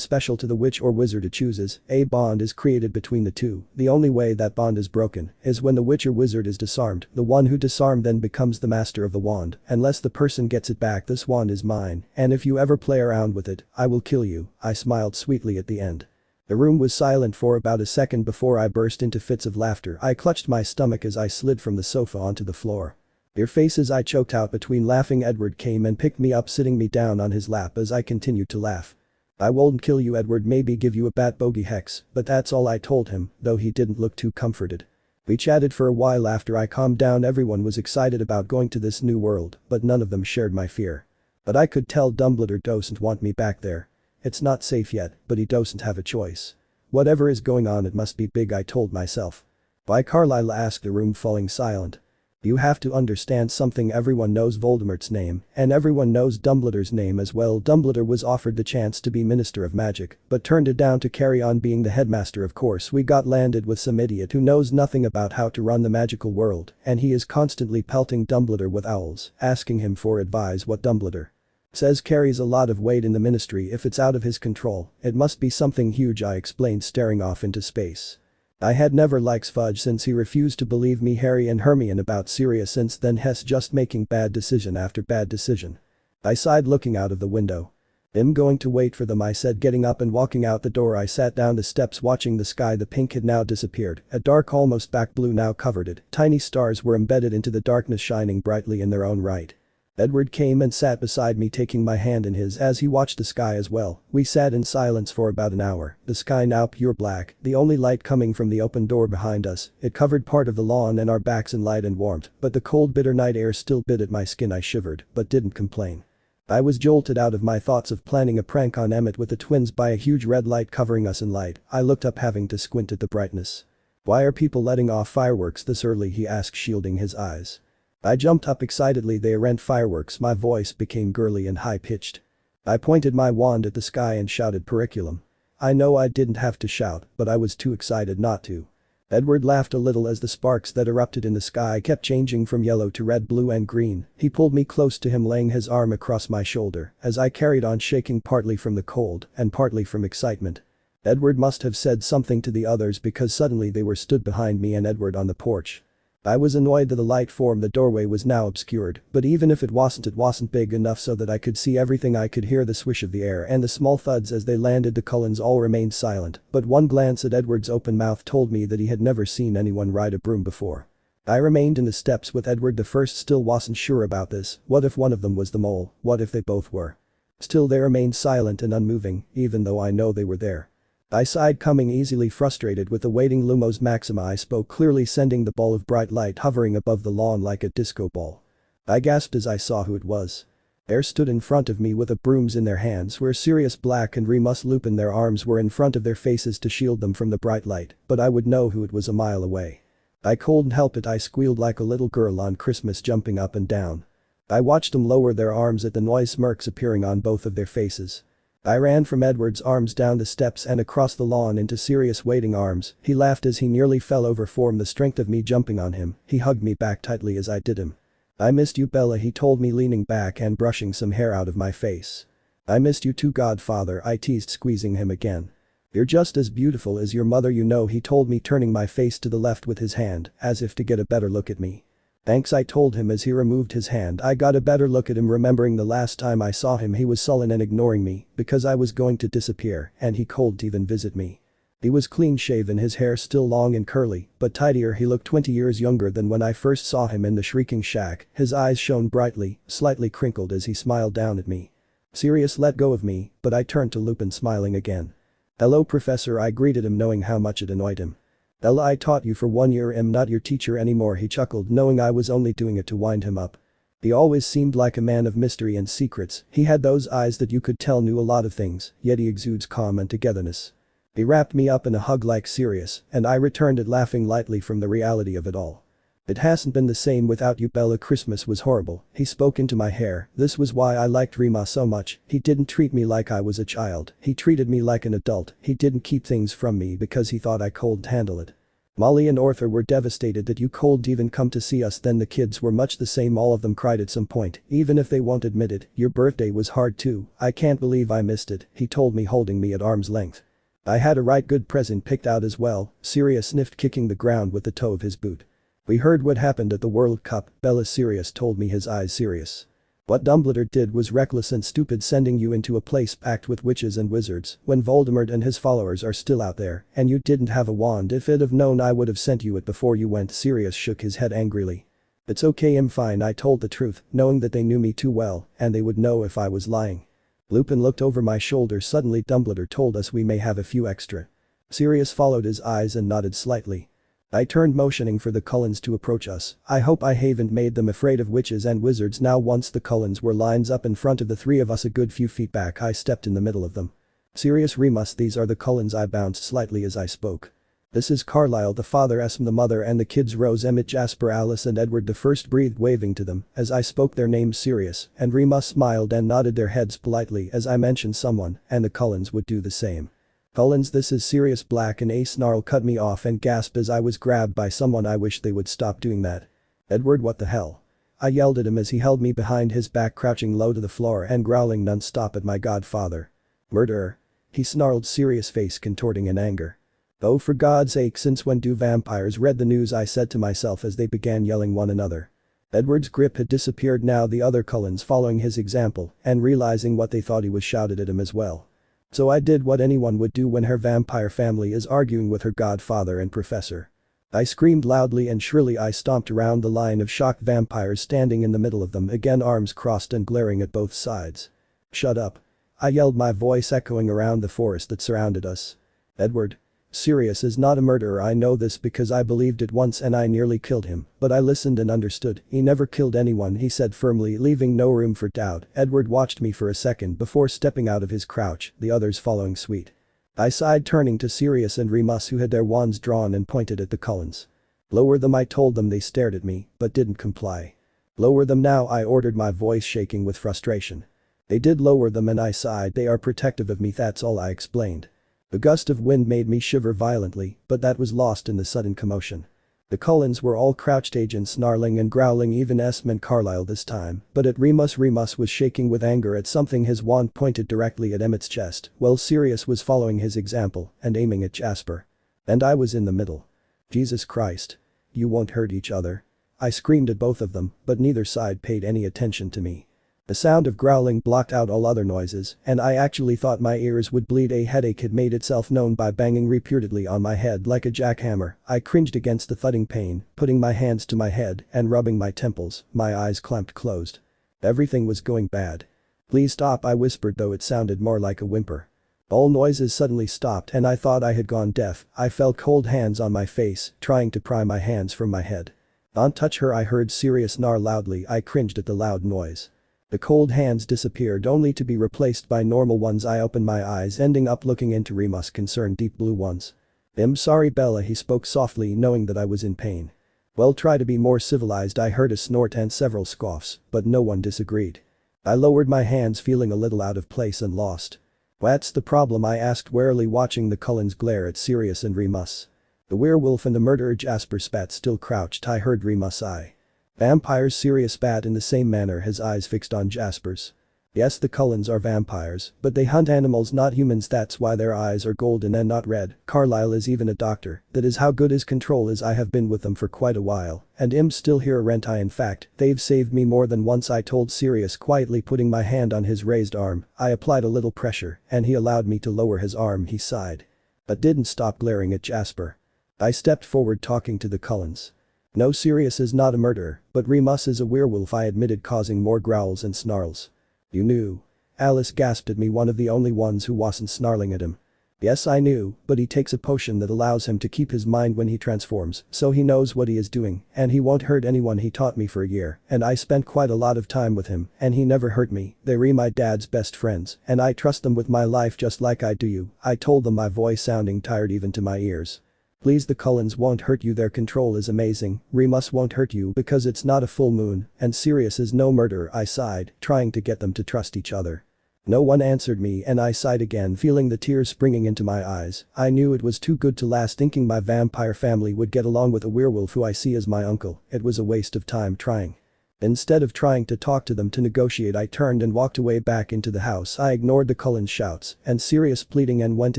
special to the witch or wizard it chooses. A bond is created between the two. The only way that bond is broken is when the witch or wizard is disarmed. The one who disarmed then becomes the master of the wand. Unless the person gets it back, this wand is mine, and if you ever play around with it, I will kill you." I smiled sweetly at the end. The room was silent for about a second before I burst into fits of laughter. I clutched my stomach as I slid from the sofa onto the floor. "Your faces," I choked out between laughing. Edward came and picked me up, sitting me down on his lap as I continued to laugh. "I won't kill you, Edward, maybe give you a bat bogey hex, but that's all," I told him, though he didn't look too comforted. We chatted for a while after I calmed down. Everyone was excited about going to this new world, but none of them shared my fear. But I could tell Dumbledore doesn't want me back there. It's not safe yet, but he doesn't have a choice. Whatever is going on, it must be big, I told myself. "Why?" Carlisle asked, the room falling silent. "You have to understand something. Everyone knows Voldemort's name, and everyone knows Dumbledore's name as well. Dumbledore was offered the chance to be Minister of Magic, but turned it down to carry on being the headmaster. Of course we got landed with some idiot who knows nothing about how to run the magical world, and he is constantly pelting Dumbledore with owls, asking him for advice. What Dumbledore says carries a lot of weight in the ministry. If it's out of his control, it must be something huge," I explained, staring off into space. I had never liked Fudge since he refused to believe me, Harry and Hermione about Sirius. Since then he's just making bad decision after bad decision. I sighed, looking out of the window. "I'm going to wait for them," I said, getting up and walking out the door. I sat down the steps watching the sky. The pink had now disappeared. A dark, almost black blue now covered it. Tiny stars were embedded into the darkness, shining brightly in their own right. Edward came and sat beside me, taking my hand in his as he watched the sky as well. We sat in silence for about an hour, the sky now pure black, the only light coming from the open door behind us. It covered part of the lawn and our backs in light and warmth, but the cold bitter night air still bit at my skin. I shivered, but didn't complain. I was jolted out of my thoughts of planning a prank on Emmett with the twins by a huge red light covering us in light. I looked up, having to squint at the brightness. "Why are people letting off fireworks this early?" he asked, shielding his eyes. I jumped up excitedly. "They aren't fireworks." My voice became girly and high-pitched. I pointed my wand at the sky and shouted, "Periculum." I know I didn't have to shout, but I was too excited not to. Edward laughed a little as the sparks that erupted in the sky kept changing from yellow to red, blue and green. He pulled me close to him, laying his arm across my shoulder as I carried on, shaking partly from the cold and partly from excitement. Edward must have said something to the others because suddenly they were stood behind me and Edward on the porch. I was annoyed that the light from the doorway was now obscured, but even if it wasn't big enough so that I could see everything. I could hear the swish of the air and the small thuds as they landed. The Cullens all remained silent, but one glance at Edward's open mouth told me that he had never seen anyone ride a broom before. I remained in the steps with Edward. The first still wasn't sure about this. What if one of them was the mole? What if they both were? Still they remained silent and unmoving, even though I know they were there. I sighed, coming easily frustrated with the waiting Lumos Maxima. I spoke clearly, sending the ball of bright light hovering above the lawn like a disco ball. I gasped as I saw who it was. There stood in front of me with the brooms in their hands were Sirius Black and Remus Lupin. Their arms were in front of their faces to shield them from the bright light, but I would know who it was a mile away. I couldn't help it. I squealed like a little girl on Christmas, jumping up and down. I watched them lower their arms at the noise, smirks appearing on both of their faces. I ran from Edward's arms down the steps and across the lawn into Sirius' waiting arms. He laughed as he nearly fell over from the strength of me jumping on him. He hugged me back tightly as I did him. "I missed you, Bella," he told me, leaning back and brushing some hair out of my face. "I missed you too, Godfather," I teased, squeezing him again. You're just as beautiful as your mother, you know, he told me, turning my face to the left with his hand, as if to get a better look at me. Thanks, I told him as he removed his hand. I got a better look at him, remembering the last time I saw him he was sullen and ignoring me because I was going to disappear and he called to even visit me. He was clean shaven, his hair still long and curly, but tidier. He looked 20 years younger than when I first saw him in the shrieking shack. His eyes shone brightly, slightly crinkled as he smiled down at me. Sirius let go of me, but I turned to Lupin, smiling again. Hello, Professor, I greeted him, knowing how much it annoyed him. Ella, I taught you for 1 year, am not your teacher anymore, he chuckled, knowing I was only doing it to wind him up. He always seemed like a man of mystery and secrets. He had those eyes that you could tell knew a lot of things, yet he exudes calm and togetherness. He wrapped me up in a hug like Sirius, and I returned it, laughing lightly from the reality of it all. It hasn't been the same without you, Bella. Christmas was horrible. He spoke into my hair. This was why I liked Rima so much. He didn't treat me like I was a child. He treated me like an adult. He didn't keep things from me because he thought I couldn't handle it. Molly and Arthur were devastated that you couldn't even come to see us. Then the kids were much the same. All of them cried at some point, even if they won't admit it. Your birthday was hard too. I can't believe I missed it, he told me, holding me at arm's length. I had a right good present picked out as well, Sirius sniffed, kicking the ground with the toe of his boot. We heard what happened at the World Cup, Bella, Sirius told me, his eyes serious. What Dumbledore did was reckless and stupid, sending you into a place packed with witches and wizards when Voldemort and his followers are still out there, and you didn't have a wand. If I'd have known, I would have sent you it before you went. Sirius shook his head angrily. It's okay, I'm fine, I told the truth, knowing that they knew me too well, and they would know if I was lying. Lupin looked over my shoulder. Suddenly, Dumbledore told us we may have a few extra. Sirius followed his eyes and nodded slightly. I turned, motioning for the Cullens to approach us. I hope I haven't made them afraid of witches and wizards now. Once the Cullens were lines up in front of the three of us, a good few feet back, I stepped in the middle of them. Sirius, Remus, these are the Cullens. I bounced slightly as I spoke. This is Carlisle, the father, Esme the mother, and the kids Rose, Emmett, Jasper, Alice and Edward the first breathed, waving to them as I spoke their names. Sirius and Remus smiled and nodded their heads politely as I mentioned someone, and the Cullens would do the same. Cullens, this is Sirius Black, and a snarl cut me off and gasped as I was grabbed by someone. I wish they would stop doing that. Edward, what the hell? I yelled at him as he held me behind his back, crouching low to the floor and growling non-stop at my godfather. Murderer. He snarled, Sirius' face contorting in anger. Oh, for God's sake, since when do vampires read the news? I said to myself as they began yelling one another. Edward's grip had disappeared now, the other Cullens following his example and realizing what they thought he was shouted at him as well. So I did what anyone would do when her vampire family is arguing with her godfather and professor. I screamed loudly and shrilly. I stomped around the line of shocked vampires standing in the middle of them, again arms crossed and glaring at both sides. Shut up. I yelled, my voice echoing around the forest that surrounded us. Edward. Sirius is not a murderer. I know this because I believed it once and I nearly killed him, but I listened and understood. He never killed anyone, he said firmly, leaving no room for doubt. Edward watched me for a second before stepping out of his crouch, the others following suit. I sighed, turning to Sirius and Remus, who had their wands drawn and pointed at the Cullens. Lower them, I told them. They stared at me, but didn't comply. Lower them now, I ordered, my voice shaking with frustration. They did lower them and I sighed. They are protective of me, that's all, I explained. A gust of wind made me shiver violently, but that was lost in the sudden commotion. The Cullens were all crouched, agents snarling and growling, even Esme and Carlisle this time, but at Remus. Remus was shaking with anger at something, his wand pointed directly at Emmett's chest, while Sirius was following his example and aiming at Jasper. And I was in the middle. Jesus Christ. You won't hurt each other. I screamed at both of them, but neither side paid any attention to me. The sound of growling blocked out all other noises, and I actually thought my ears would bleed. A headache had made itself known by banging repeatedly on my head like a jackhammer. I cringed against the thudding pain, putting my hands to my head and rubbing my temples, my eyes clamped closed. Everything was going bad. Please stop, I whispered, though it sounded more like a whimper. All noises suddenly stopped and I thought I had gone deaf. I felt cold hands on my face, trying to pry my hands from my head. Don't touch her, I heard Sirius snarl loudly. I cringed at the loud noise. The cold hands disappeared, only to be replaced by normal ones. I opened my eyes, ending up looking into Remus' concerned deep blue ones. I'm sorry, Bella, he spoke softly, knowing that I was in pain. Well, try to be more civilized. I heard a snort and several scoffs, but no one disagreed. I lowered my hands, feeling a little out of place and lost. What's the problem? I asked warily, watching the Cullens glare at Sirius and Remus. The werewolf and the murderer, Jasper spat, still crouched. I heard Remus sigh. Vampires, Sirius spat in the same manner, his eyes fixed on Jasper's. Yes, the Cullens are vampires, but they hunt animals, not humans. That's why their eyes are golden and not red. Carlisle is even a doctor. That is how good his control is. I have been with them for quite a while. And I'm still here, aren't I? In fact, they've saved me more than once, I told Sirius, quietly putting my hand on his raised arm. I applied a little pressure, and he allowed me to lower his arm. He sighed. But didn't stop glaring at Jasper. I stepped forward, talking to the Cullens. No, Sirius is not a murderer, but Remus is a werewolf, I admitted, causing more growls and snarls. You knew? Alice gasped at me, one of the only ones who wasn't snarling at him. Yes, I knew, but he takes a potion that allows him to keep his mind when he transforms, so he knows what he is doing, and he won't hurt anyone. He taught me for a year, and I spent quite a lot of time with him, and he never hurt me. They're my dad's best friends, and I trust them with my life just like I do you, I told them, my voice sounding tired even to my ears. Please, the Cullens won't hurt you, their control is amazing. Remus won't hurt you because it's not a full moon, and Sirius is no murderer, I sighed, trying to get them to trust each other. No one answered me, and I sighed again, feeling the tears springing into my eyes. I knew it was too good to last, thinking my vampire family would get along with a werewolf who I see as my uncle. It was a waste of time trying. Instead of trying to talk to them to negotiate, I turned and walked away back into the house. I ignored the Cullens' shouts and Sirius pleading and went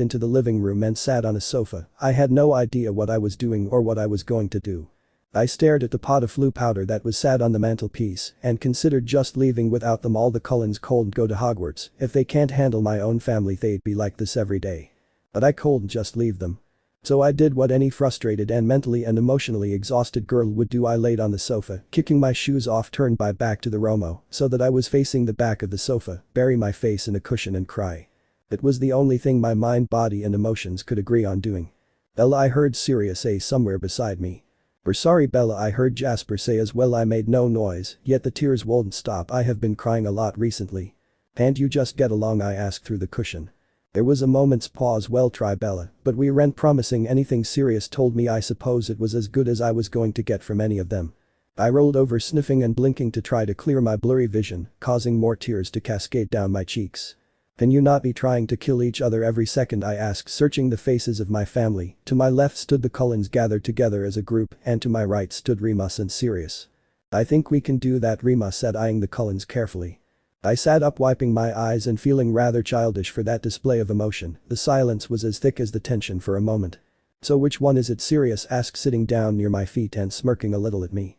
into the living room and sat on a sofa. I had no idea what I was doing or what I was going to do. I stared at the pot of flu powder that was sat on the mantelpiece and considered just leaving without them all. The Cullens could go to Hogwarts. If they can't handle my own family, they'd be like this every day. But I couldn't just leave them. So I did what any frustrated and mentally and emotionally exhausted girl would do. I laid on the sofa, kicking my shoes off, turned my back to the Romo so that I was facing the back of the sofa, bury my face in a cushion and cry. It was the only thing my mind, body and emotions could agree on doing. Bella, I heard Sirius say somewhere beside me. We're sorry, Bella, I heard Jasper say as well. I made no noise, yet the tears wouldn't stop. I have been crying a lot recently. Can't you just get along? I asked through the cushion. There was a moment's pause. Well, try, Bella, but we weren't promising anything. Sirius told me. I suppose it was as good as I was going to get from any of them. I rolled over, sniffing and blinking to try to clear my blurry vision, causing more tears to cascade down my cheeks. Can you not be trying to kill each other every second? I asked, searching the faces of my family. To my left stood the Cullens gathered together as a group, and to my right stood Remus and Sirius. I think we can do that, Remus said, eyeing the Cullens carefully. I sat up, wiping my eyes and feeling rather childish for that display of emotion. The silence was as thick as the tension for a moment. So which one is it? Sirius asked, sitting down near my feet and smirking a little at me.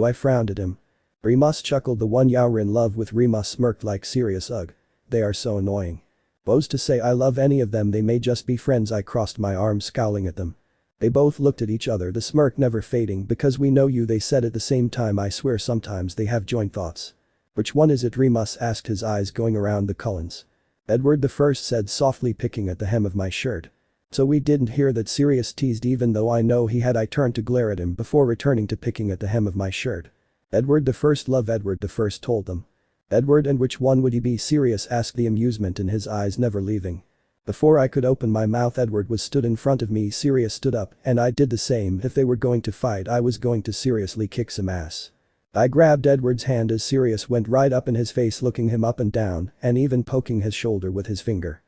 I frowned at him. Remus chuckled. The one you're in love with. Remus smirked like Sirius. Ugh. They are so annoying. Who's to say I love any of them? They may just be friends. I crossed my arms, scowling at them. They both looked at each other, the smirk never fading. Because we know you, they said at the same time. I swear sometimes they have joint thoughts. Which one is it? Remus asked, his eyes going around the Cullens. Edward the First said softly, picking at the hem of my shirt. So we didn't hear that? Sirius teased, even though I know he had. I turned to glare at him before returning to picking at the hem of my shirt. Edward the First love Edward the First told them. Edward, and which one would he be? Sirius asked, the amusement in his eyes never leaving. Before I could open my mouth, Edward was stood in front of me. Sirius stood up, and I did the same. If they were going to fight, I was going to seriously kick some ass. I grabbed Edward's hand as Sirius went right up in his face, looking him up and down, and even poking his shoulder with his finger.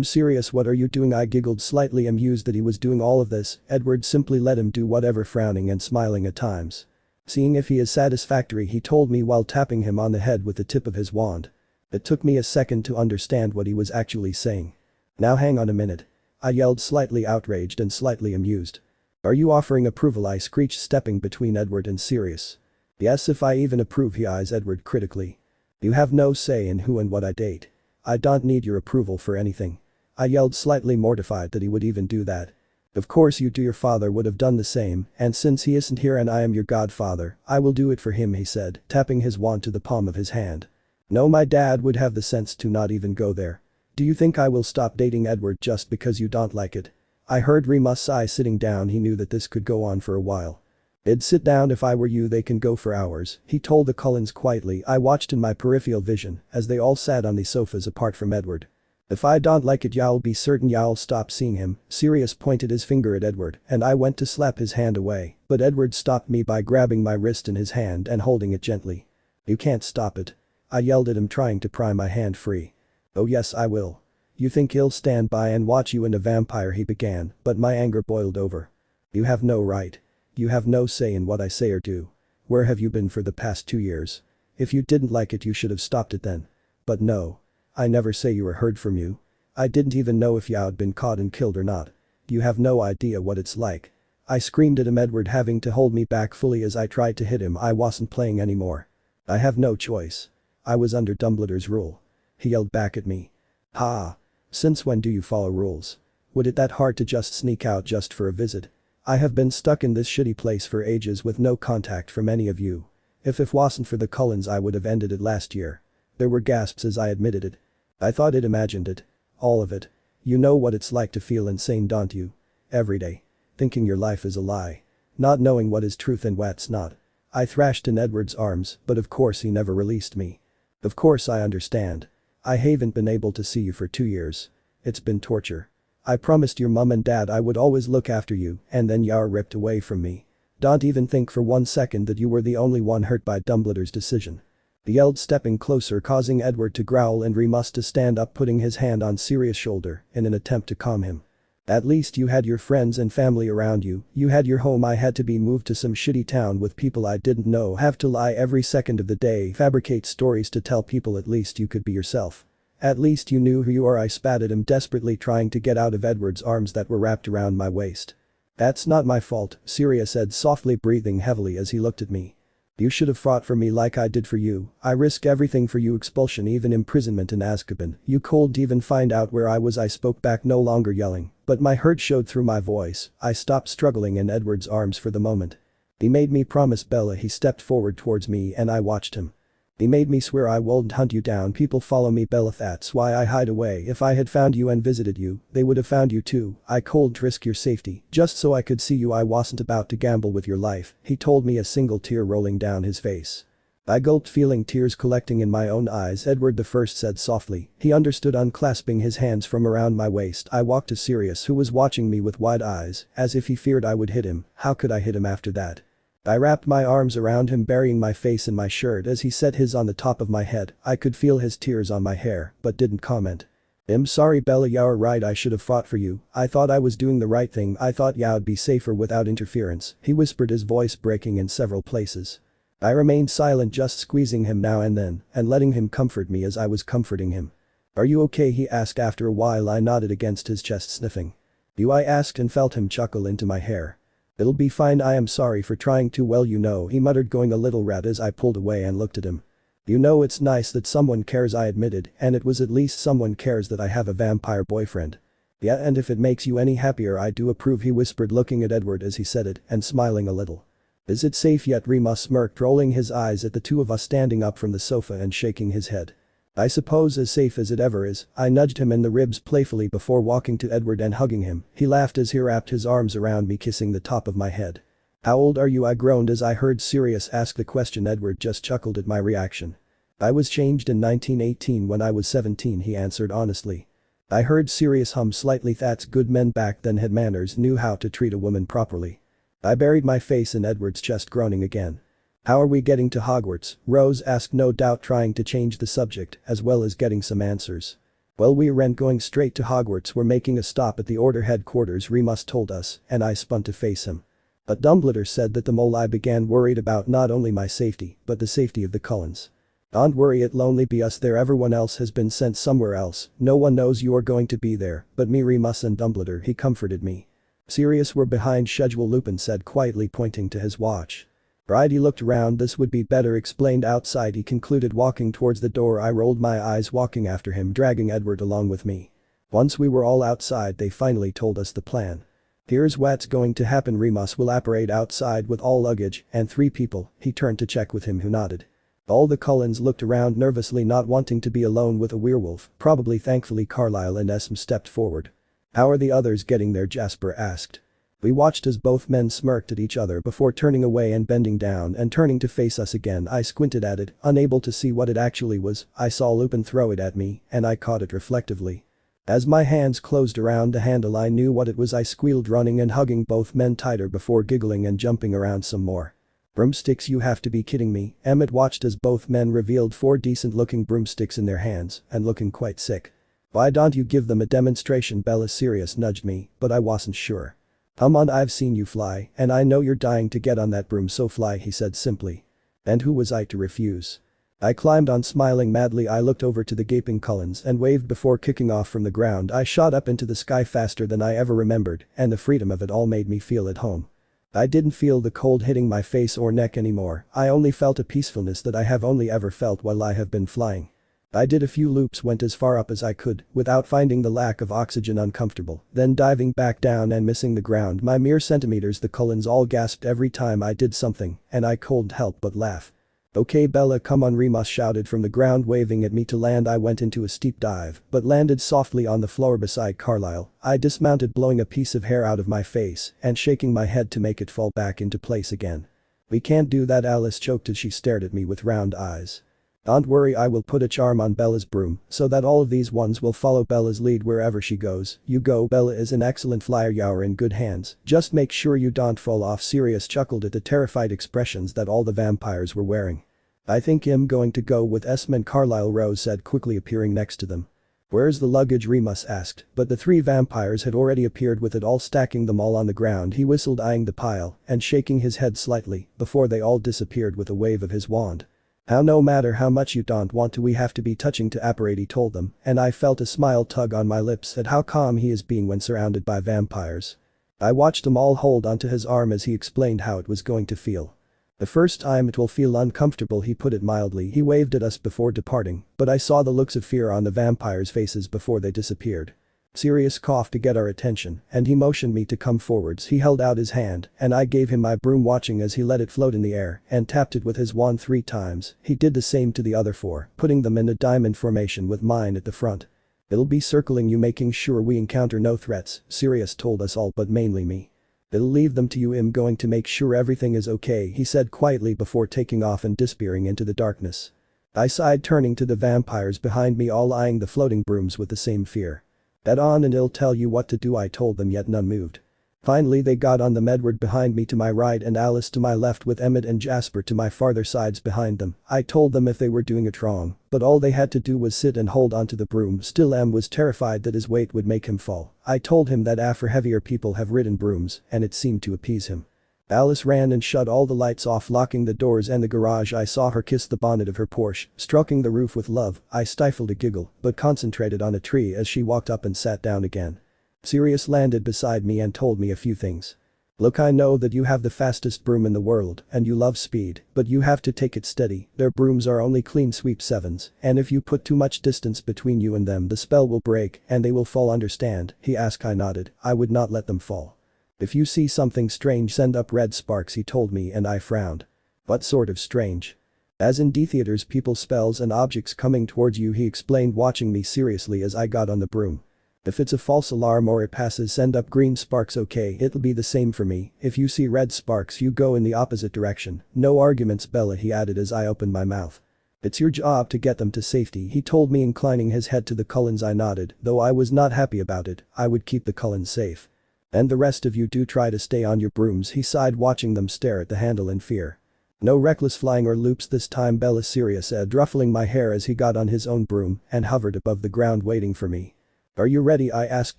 Sirius, what are you doing? I giggled, slightly amused that he was doing all of this. Edward simply let him do whatever, frowning and smiling at times. Seeing if he is satisfactory, he told me while tapping him on the head with the tip of his wand. It took me a second to understand what he was actually saying. Now hang on a minute. I yelled, slightly outraged and slightly amused. Are you offering approval? I screeched, stepping between Edward and Sirius. Yes, if I even approve. He eyes Edward critically. You have no say in who and what I date. I don't need your approval for anything. I yelled, slightly mortified that he would even do that. Of course you do. Your father would have done the same, and since he isn't here and I am your godfather, I will do it for him, he said, tapping his wand to the palm of his hand. No, my dad would have the sense to not even go there. Do you think I will stop dating Edward just because you don't like it? I heard Remus sigh, sitting down. He knew that this could go on for a while. I'd sit down if I were you. They can go for hours, he told the Cullens quietly. I watched in my peripheral vision as they all sat on the sofas apart from Edward. If I don't like it, y'all be certain y'all stop seeing him. Sirius pointed his finger at Edward, and I went to slap his hand away, but Edward stopped me by grabbing my wrist in his hand and holding it gently. You can't stop it. I yelled at him, trying to pry my hand free. Oh yes, I will. You think he'll stand by and watch you and a vampire? He began, but my anger boiled over. You have no right. You have no say in what I say or do. Where have you been for the past 2 years? If you didn't like it, you should have stopped it then. But no. I never say you were heard from you. I didn't even know if you'd been caught and killed or not. You have no idea what it's like. I screamed at him, Edward having to hold me back fully as I tried to hit him. I wasn't playing anymore. I have no choice. I was under Dumbledore's rule. He yelled back at me. Ha. Since when do you follow rules? Would it that hard to just sneak out just for a visit? I have been stuck in this shitty place for ages with no contact from any of you. If it wasn't for the Cullens I would have ended it last year. There were gasps as I admitted it. I thought it imagined it. All of it. You know what it's like to feel insane, don't you? Every day. Thinking your life is a lie. Not knowing what is truth and what's not. I thrashed in Edward's arms, but of course he never released me. Of course I understand. I haven't been able to see you for 2 years. It's been torture. I promised your mum and dad I would always look after you, and then you're ripped away from me. Don't even think for 1 second that you were the only one hurt by Dumbledore's decision. He yelled, stepping closer, causing Edward to growl and Remus to stand up, putting his hand on Sirius' shoulder in an attempt to calm him. At least you had your friends and family around you, you had your home. I had to be moved to some shitty town with people I didn't know, have to lie every second of the day, fabricate stories to tell people. At least you could be yourself. At least you knew who you are. I spat at him, desperately trying to get out of Edward's arms that were wrapped around my waist. That's not my fault, Sirius said softly, breathing heavily as he looked at me. You should have fought for me like I did for you. I risked everything for you, expulsion, even imprisonment in Azkaban. You couldn't even find out where I was. I spoke back, no longer yelling, but my hurt showed through my voice. I stopped struggling in Edward's arms for the moment. He made me promise Bella. He stepped forward towards me and I watched him. He made me swear I won't hunt you down. People follow me, Bella, that's why I hide away. If I had found you and visited you, they would have found you too. I couldn't risk your safety just so I could see you. I wasn't about to gamble with your life, he told me, a single tear rolling down his face. I gulped, feeling tears collecting in my own eyes. Edward the First said softly. He understood, unclasping his hands from around my waist. I walked to Sirius, who was watching me with wide eyes, as if he feared I would hit him. How could I hit him after that? I wrapped my arms around him, burying my face in my shirt as he set his on the top of my head. I could feel his tears on my hair, but didn't comment. I'm sorry, Bella, you're right, I should have fought for you. I thought I was doing the right thing. I thought you'd be safer without interference, he whispered, his voice breaking in several places. I remained silent, just squeezing him now and then and letting him comfort me as I was comforting him. Are you okay, he asked after a while. I nodded against his chest, sniffing. You, I asked, and felt him chuckle into my hair. It'll be fine, I am sorry for trying too well, you know, he muttered, going a little red as I pulled away and looked at him. You know, it's nice that someone cares, I admitted, and it was at least someone cares that I have a vampire boyfriend. Yeah, and if it makes you any happier, I do approve, he whispered, looking at Edward as he said it and smiling a little. Is it safe yet? Remus smirked, rolling his eyes at the two of us standing up from the sofa and shaking his head. I suppose as safe as it ever is, I nudged him in the ribs playfully before walking to Edward and hugging him. He laughed as he wrapped his arms around me, kissing the top of my head. How old are you? I groaned as I heard Sirius ask the question. Edward just chuckled at my reaction. I was changed in 1918 when I was 17, he answered honestly. I heard Sirius hum slightly. That's good, men back then had manners, knew how to treat a woman properly. I buried my face in Edward's chest, groaning again. How are we getting to Hogwarts? Rose asked, no doubt trying to change the subject as well as getting some answers. Well, we aren't going straight to Hogwarts, we're making a stop at the Order headquarters, Remus told us, and I spun to face him. But Dumbledore said that the mole. I began, worried about not only my safety but the safety of the Cullens. Don't worry, it'll only be us there, everyone else has been sent somewhere else, no one knows you're going to be there but me, Remus and Dumbledore, he comforted me. Sirius, we're behind schedule, Lupin said quietly, pointing to his watch. Right, he looked around, this would be better explained outside, he concluded, walking towards the door. I rolled my eyes, walking after him, dragging Edward along with me. Once we were all outside, they finally told us the plan. Here's what's going to happen. Remus will apparate outside with all luggage and 3 people, he turned to check with him, who nodded. All the Cullens looked around nervously, not wanting to be alone with a werewolf, probably. Thankfully Carlisle and Esme stepped forward. How are the others getting there? Jasper asked. We watched as both men smirked at each other before turning away and bending down and turning to face us again. I squinted at it, unable to see what it actually was. I saw Lupin throw it at me and I caught it reflectively. As my hands closed around the handle, I knew what it was. I squealed, running and hugging both men tighter before giggling and jumping around some more. Broomsticks, you have to be kidding me. Emmett watched as both men revealed 4 decent-looking broomsticks in their hands and looking quite sick. Why don't you give them a demonstration? Bella Sirius nudged me, but I wasn't sure. Come on, I've seen you fly, and I know you're dying to get on that broom, so fly, he said simply. And who was I to refuse? I climbed on smiling madly. I looked over to the gaping Cullens and waved before kicking off from the ground. I shot up into the sky faster than I ever remembered, and the freedom of it all made me feel at home. I didn't feel the cold hitting my face or neck anymore, I only felt a peacefulness that I have only ever felt while I have been flying. I did a few loops, went as far up as I could, without finding the lack of oxygen uncomfortable, then diving back down and missing the ground by mere centimeters. The Cullens all gasped every time I did something, and I couldn't help but laugh. "Okay Bella, come on," Remus shouted from the ground, waving at me to land. I went into a steep dive, but landed softly on the floor beside Carlisle. I dismounted, blowing a piece of hair out of my face and shaking my head to make it fall back into place again. "We can't do that," Alice choked as she stared at me with round eyes. "Don't worry, I will put a charm on Bella's broom so that all of these ones will follow Bella's lead wherever she goes. You go, Bella is an excellent flyer, you're in good hands, just make sure you don't fall off." Sirius chuckled at the terrified expressions that all the vampires were wearing. "I think I'm going to go with Esmond," Carlisle Rose said, quickly appearing next to them. "Where's the luggage?" Remus asked, but the three vampires had already appeared with it all, stacking them all on the ground. He whistled, eyeing the pile and shaking his head slightly before they all disappeared with a wave of his wand. "How, no matter how much you don't want to, we have to be touching to apparate," he told them, and I felt a smile tug on my lips at how calm he is being when surrounded by vampires. I watched them all hold onto his arm as he explained how it was going to feel. "The first time it will feel uncomfortable," he put it mildly. He waved at us before departing, but I saw the looks of fear on the vampires' faces before they disappeared. Sirius coughed to get our attention, and he motioned me to come forwards. He held out his hand, and I gave him my broom, watching as he let it float in the air and tapped it with his wand 3 times. He did the same to the other 4, putting them in a diamond formation with mine at the front. "It'll be circling you, making sure we encounter no threats," Sirius told us all, but mainly me. "It'll leave them to you. I'm going to make sure everything is okay," he said quietly before taking off and disappearing into the darkness. I sighed, turning to the vampires behind me, all eyeing the floating brooms with the same fear. "Head on and it'll tell you what to do," I told them, yet none moved. Finally they got on them, Edward behind me to my right and Alice to my left, with Emmett and Jasper to my farther sides behind them. I told them if they were doing it wrong, but all they had to do was sit and hold onto the broom. Still, Em was terrified that his weight would make him fall. I told him that after heavier people have ridden brooms, and it seemed to appease him. Alice ran and shut all the lights off, locking the doors and the garage. I saw her kiss the bonnet of her Porsche, stroking the roof with love. I stifled a giggle, but concentrated on a tree as she walked up and sat down again. Sirius landed beside me and told me a few things. "Look, I know that you have the fastest broom in the world and you love speed, but you have to take it steady. Their brooms are only clean sweep 7s, and if you put too much distance between you and them, the spell will break and they will fall, understand?" he asked. I nodded. I would not let them fall. "If you see something strange, send up red sparks," he told me, and I frowned. "What sort of strange?" "As in theaters, people, spells and objects coming towards you," he explained, watching me seriously as I got on the broom. "If it's a false alarm or it passes, send up green sparks. Okay, it'll be the same for me. If you see red sparks, you go in the opposite direction. No arguments, Bella," he added as I opened my mouth. "It's your job to get them to safety," he told me, inclining his head to the Cullens. I nodded, though I was not happy about it. I would keep the Cullens safe. "And the rest of you do try to stay on your brooms," he sighed, watching them stare at the handle in fear. "No reckless flying or loops this time, Bella," Sirius said, ruffling my hair as he got on his own broom and hovered above the ground waiting for me. "Are you ready?" I asked,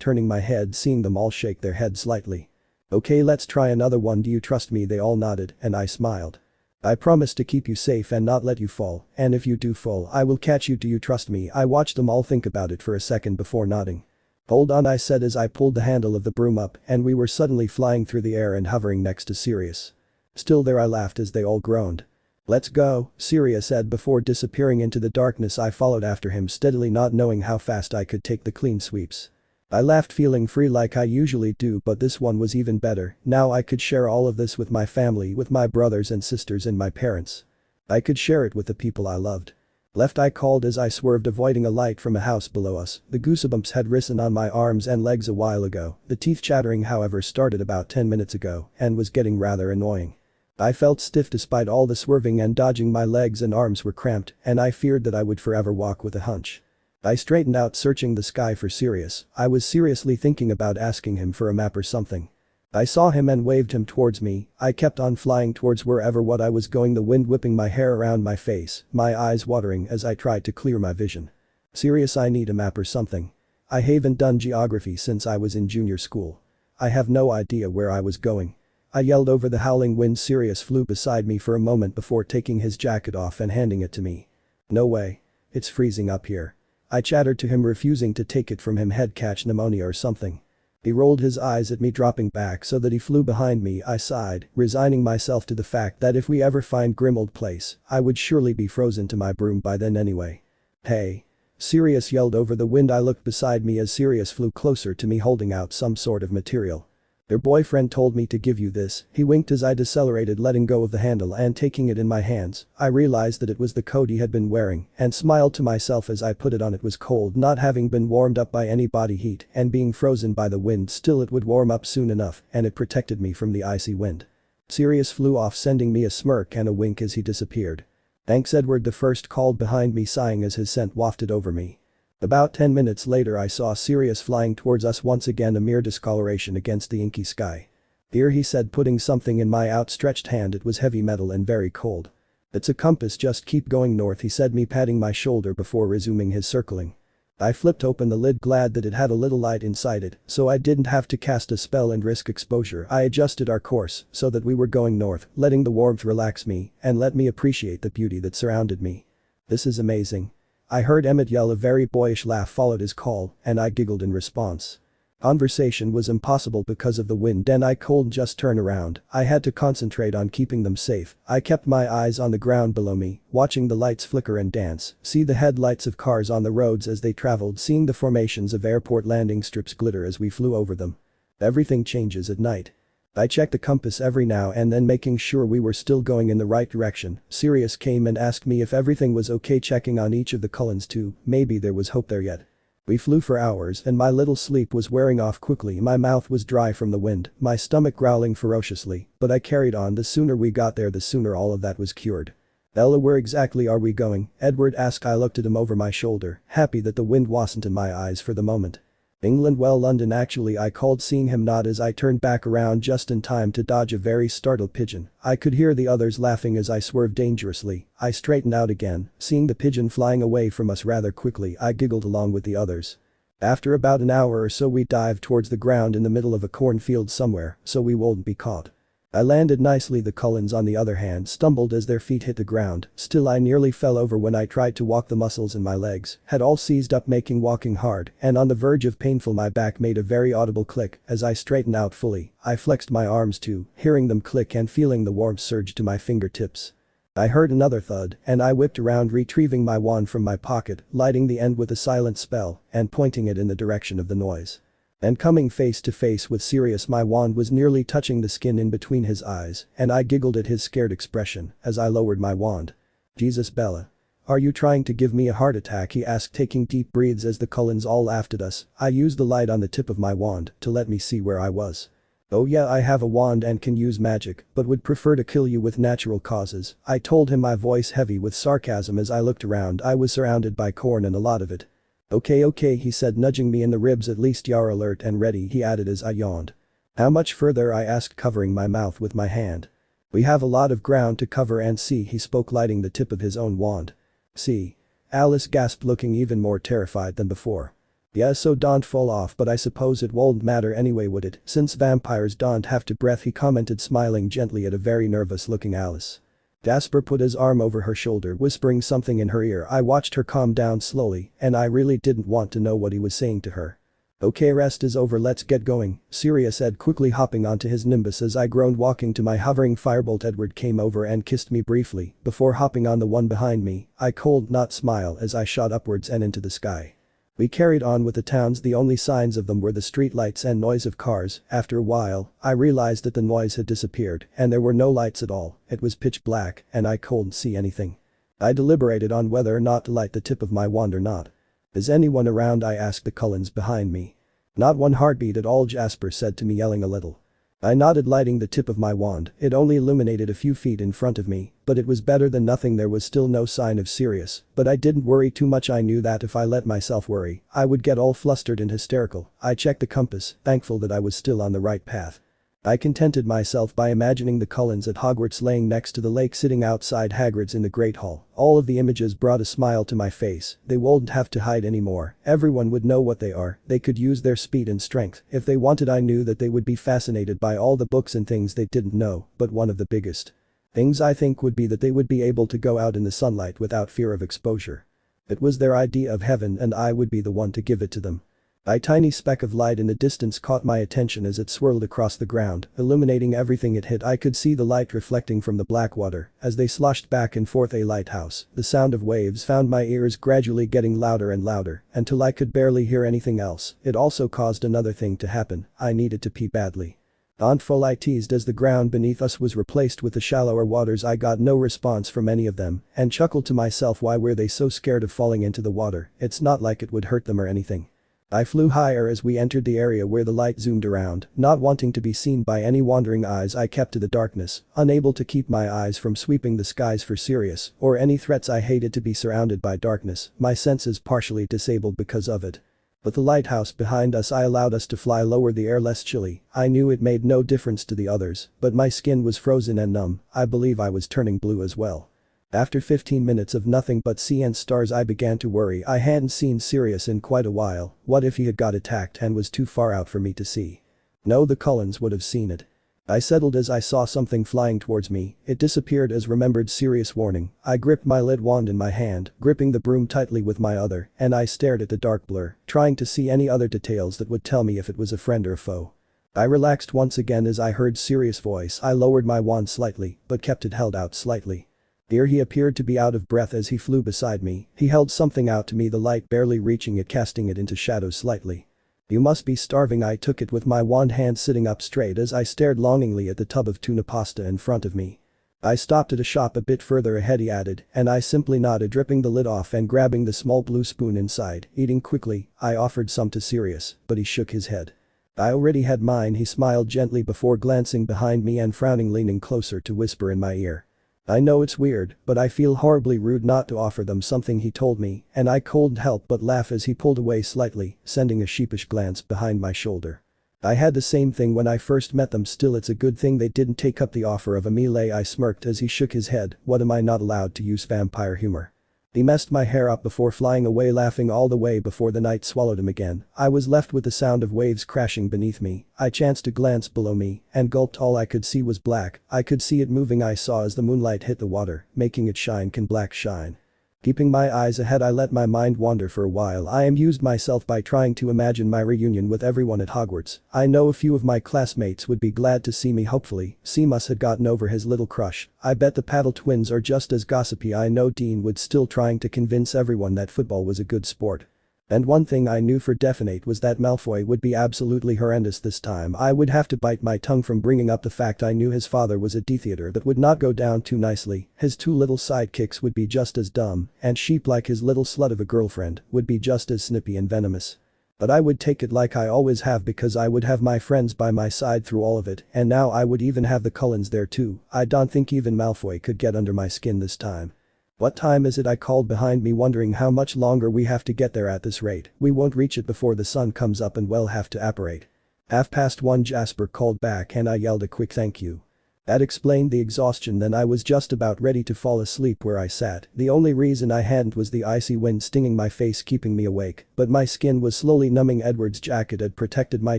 turning my head, seeing them all shake their heads slightly. "Okay, let's try another one. Do you trust me?" They all nodded, and I smiled. "I promise to keep you safe and not let you fall, and if you do fall, I will catch you. Do you trust me?" I watched them all think about it for a second before nodding. "Hold on," I said as I pulled the handle of the broom up, and we were suddenly flying through the air and hovering next to Sirius. "Still there?" I laughed as they all groaned. "Let's go," Sirius said before disappearing into the darkness. I followed after him steadily, not knowing how fast I could take the clean sweeps. I laughed, feeling free like I usually do, but this one was even better. Now I could share all of this with my family, with my brothers and sisters and my parents. I could share it with the people I loved. "Left," I called as I swerved, avoiding a light from a house below us. The goosebumps had risen on my arms and legs a while ago. The teeth chattering, however, started about 10 minutes ago and was getting rather annoying. I felt stiff despite all the swerving and dodging. My legs and arms were cramped, and I feared that I would forever walk with a hunch. I straightened out, searching the sky for Sirius. I was seriously thinking about asking him for a map or something. I saw him and waved him towards me. I kept on flying towards wherever what I was going, the wind whipping my hair around my face, my eyes watering as I tried to clear my vision. "Sirius, I need a map or something. I haven't done geography since I was in junior school. I have no idea where I was going." I yelled over the howling wind. Sirius flew beside me for a moment before taking his jacket off and handing it to me. No way. It's freezing up here. I chattered to him, refusing to take it from him he'd catch pneumonia or something. He rolled his eyes at me, dropping back so that he flew behind me. I sighed, resigning myself to the fact that if we ever find Grimold Place, I would surely be frozen to my broom by then anyway. Hey. Sirius yelled over the wind. I looked beside me as Sirius flew closer to me, holding out some sort of material. Your boyfriend told me to give you this. He winked as I decelerated, letting go of the handle and taking it in my hands. I realized that it was the coat he had been wearing and smiled to myself as I put it on. It was cold, not having been warmed up by any body heat and being frozen by the wind. Still, it would warm up soon enough, and it protected me from the icy wind. Sirius flew off, sending me a smirk and a wink as he disappeared. Thanks, Edward the First called behind me, sighing as his scent wafted over me. About 10 minutes later I saw Sirius flying towards us once again, a mere discoloration against the inky sky. Here, he said, putting something in my outstretched hand. It was heavy metal and very cold. It's a compass, just keep going north, he said, me patting my shoulder before resuming his circling. I flipped open the lid, glad that it had a little light inside it, so I didn't have to cast a spell and risk exposure. I adjusted our course so that we were going north, letting the warmth relax me and let me appreciate the beauty that surrounded me. This is amazing. I heard Emmett yell. A very boyish laugh followed his call, and I giggled in response. Conversation was impossible because of the wind and I couldn't just turn around. I had to concentrate on keeping them safe. I kept my eyes on the ground below me, watching the lights flicker and dance, see the headlights of cars on the roads as they traveled, seeing the formations of airport landing strips glitter as we flew over them. Everything changes at night. I checked the compass every now and then, making sure we were still going in the right direction. Sirius came and asked me if everything was okay, checking on each of the Cullens too. Maybe there was hope there yet. We flew for hours and my little sleep was wearing off quickly. My mouth was dry from the wind, my stomach growling ferociously, but I carried on. The sooner we got there, the sooner all of that was cured. Ella, where exactly are we going? Edward asked. I looked at him over my shoulder, happy that the wind wasn't in my eyes for the moment. England, well, London actually, I called, seeing him nod as I turned back around just in time to dodge a very startled pigeon. I could hear the others laughing as I swerved dangerously. I straightened out again, seeing the pigeon flying away from us rather quickly. I giggled along with the others. After about an hour or so we dived towards the ground in the middle of a cornfield somewhere, so we wouldn't be caught. I landed nicely. The Cullens, on the other hand, stumbled as their feet hit the ground. Still, I nearly fell over when I tried to walk. The muscles in my legs had all seized up, making walking hard and on the verge of painful. My back made a very audible click as I straightened out fully. I flexed my arms too, hearing them click and feeling the warmth surge to my fingertips. I heard another thud and I whipped around, retrieving my wand from my pocket, lighting the end with a silent spell and pointing it in the direction of the noise. And coming face to face with Sirius, my wand was nearly touching the skin in between his eyes, and I giggled at his scared expression as I lowered my wand. Jesus, Bella. Are you trying to give me a heart attack? He asked, taking deep breaths as the Cullens all laughed at us. I used the light on the tip of my wand to let me see where I was. Oh yeah, I have a wand and can use magic, but would prefer to kill you with natural causes, I told him, my voice heavy with sarcasm as I looked around. I was surrounded by corn, and a lot of it. Okay, he said, nudging me in the ribs. At least you're alert and ready, he added as I yawned. How much further? I asked, covering my mouth with my hand. We have a lot of ground to cover and see, he spoke, lighting the tip of his own wand. See? Alice gasped, looking even more terrified than before. Yeah, so don't fall off, but I suppose it won't matter anyway, would it, since vampires don't have to breathe, he commented, smiling gently at a very nervous looking Alice. Jasper put his arm over her shoulder, whispering something in her ear. I watched her calm down slowly, and I really didn't want to know what he was saying to her. Okay, rest is over, let's get going, Sirius said, quickly hopping onto his Nimbus as I groaned, walking to my hovering firebolt. Edward came over and kissed me briefly before hopping on the one behind me. I could not smile as I shot upwards and into the sky. We carried on with the towns. The only signs of them were the street lights and noise of cars. After a while, I realized that the noise had disappeared and there were no lights at all. It was pitch black and I couldn't see anything. I deliberated on whether or not to light the tip of my wand or not. Is anyone around? I asked the Cullens behind me. Not one heartbeat at all, Jasper said to me, yelling a little. I nodded, lighting the tip of my wand. It only illuminated a few feet in front of me, but it was better than nothing. There was still no sign of Sirius, but I didn't worry too much. I knew that if I let myself worry, I would get all flustered and hysterical. I checked the compass, thankful that I was still on the right path. I contented myself by imagining the Cullens at Hogwarts laying next to the lake, sitting outside Hagrid's in the Great Hall. All of the images brought a smile to my face. They wouldn't have to hide anymore. Everyone would know what they are. They could use their speed and strength if they wanted. I knew that they would be fascinated by all the books and things they didn't know, but one of the biggest Things I think would be that they would be able to go out in the sunlight without fear of exposure. It was their idea of heaven and I would be the one to give it to them. A tiny speck of light in the distance caught my attention as it swirled across the ground, illuminating everything it hit. I could see the light reflecting from the black water as they sloshed back and forth. A lighthouse. The sound of waves found my ears, gradually getting louder and louder until I could barely hear anything else. It also caused another thing to happen. I needed to pee badly. Auntful I teased as the ground beneath us was replaced with the shallower waters. I got no response from any of them and chuckled to myself, why were they so scared of falling into the water? It's not like it would hurt them or anything. I flew higher as we entered the area where the light zoomed around, not wanting to be seen by any wandering eyes. I kept to the darkness, unable to keep my eyes from sweeping the skies for Sirius or any threats. I hated to be surrounded by darkness, my senses partially disabled because of it. But the lighthouse behind us, I allowed us to fly lower, the air less chilly. I knew it made no difference to the others, but my skin was frozen and numb. I believe I was turning blue as well. After 15 minutes of nothing but sea and stars, I began to worry. I hadn't seen Sirius in quite a while. What if he had got attacked and was too far out for me to see? No, the Cullens would have seen it. I settled as I saw something flying towards me. It disappeared as remembered Sirius' warning. I gripped my lit wand in my hand, gripping the broom tightly with my other, and I stared at the dark blur, trying to see any other details that would tell me if it was a friend or a foe. I relaxed once again as I heard Sirius' voice. I lowered my wand slightly, but kept it held out slightly. Here he appeared to be out of breath as he flew beside me. He held something out to me, the light barely reaching it, casting it into shadows slightly. You must be starving. I took it with my wand hand sitting up straight as I stared longingly at the tub of tuna pasta in front of me. I stopped at a shop a bit further ahead, he added, and I simply nodded, ripping the lid off and grabbing the small blue spoon inside. Eating quickly, I offered some to Sirius, but he shook his head. I already had mine. He smiled gently before glancing behind me and frowning, leaning closer to whisper in my ear. I know it's weird, but I feel horribly rude not to offer them something, he told me, and I couldn't help but laugh as he pulled away slightly, sending a sheepish glance behind my shoulder. I had the same thing when I first met them. Still, it's a good thing they didn't take up the offer of a melee. I smirked as he shook his head. What, am I not allowed to use vampire humor? He messed my hair up before flying away, laughing all the way before the night swallowed him again. I was left with the sound of waves crashing beneath me. I chanced to glance below me and gulped. All I could see was black. I could see it moving. I saw as the moonlight hit the water, making it shine. Can black shine? Keeping my eyes ahead, I let my mind wander for a while. I amused myself by trying to imagine my reunion with everyone at Hogwarts. I know a few of my classmates would be glad to see me. Hopefully, Seamus had gotten over his little crush. I bet the Paddle twins are just as gossipy. I know Dean would still trying to convince everyone that football was a good sport. And one thing I knew for definite was that Malfoy would be absolutely horrendous this time. I would have to bite my tongue from bringing up the fact I knew his father was a Death Eater. That would not go down too nicely. His two little sidekicks would be just as dumb, and Sheep, like his little slut of a girlfriend, would be just as snippy and venomous. But I would take it like I always have, because I would have my friends by my side through all of it, and now I would even have the Cullens there too. I don't think even Malfoy could get under my skin this time. What time is it? I called behind me, wondering how much longer we have to get there. At this rate, we won't reach it before the sun comes up and we'll have to apparate. 1:30, Jasper called back and I yelled a quick thank you. That explained the exhaustion. Then I was just about ready to fall asleep where I sat. The only reason I hadn't was the icy wind stinging my face, keeping me awake, but my skin was slowly numbing. Edward's jacket had protected my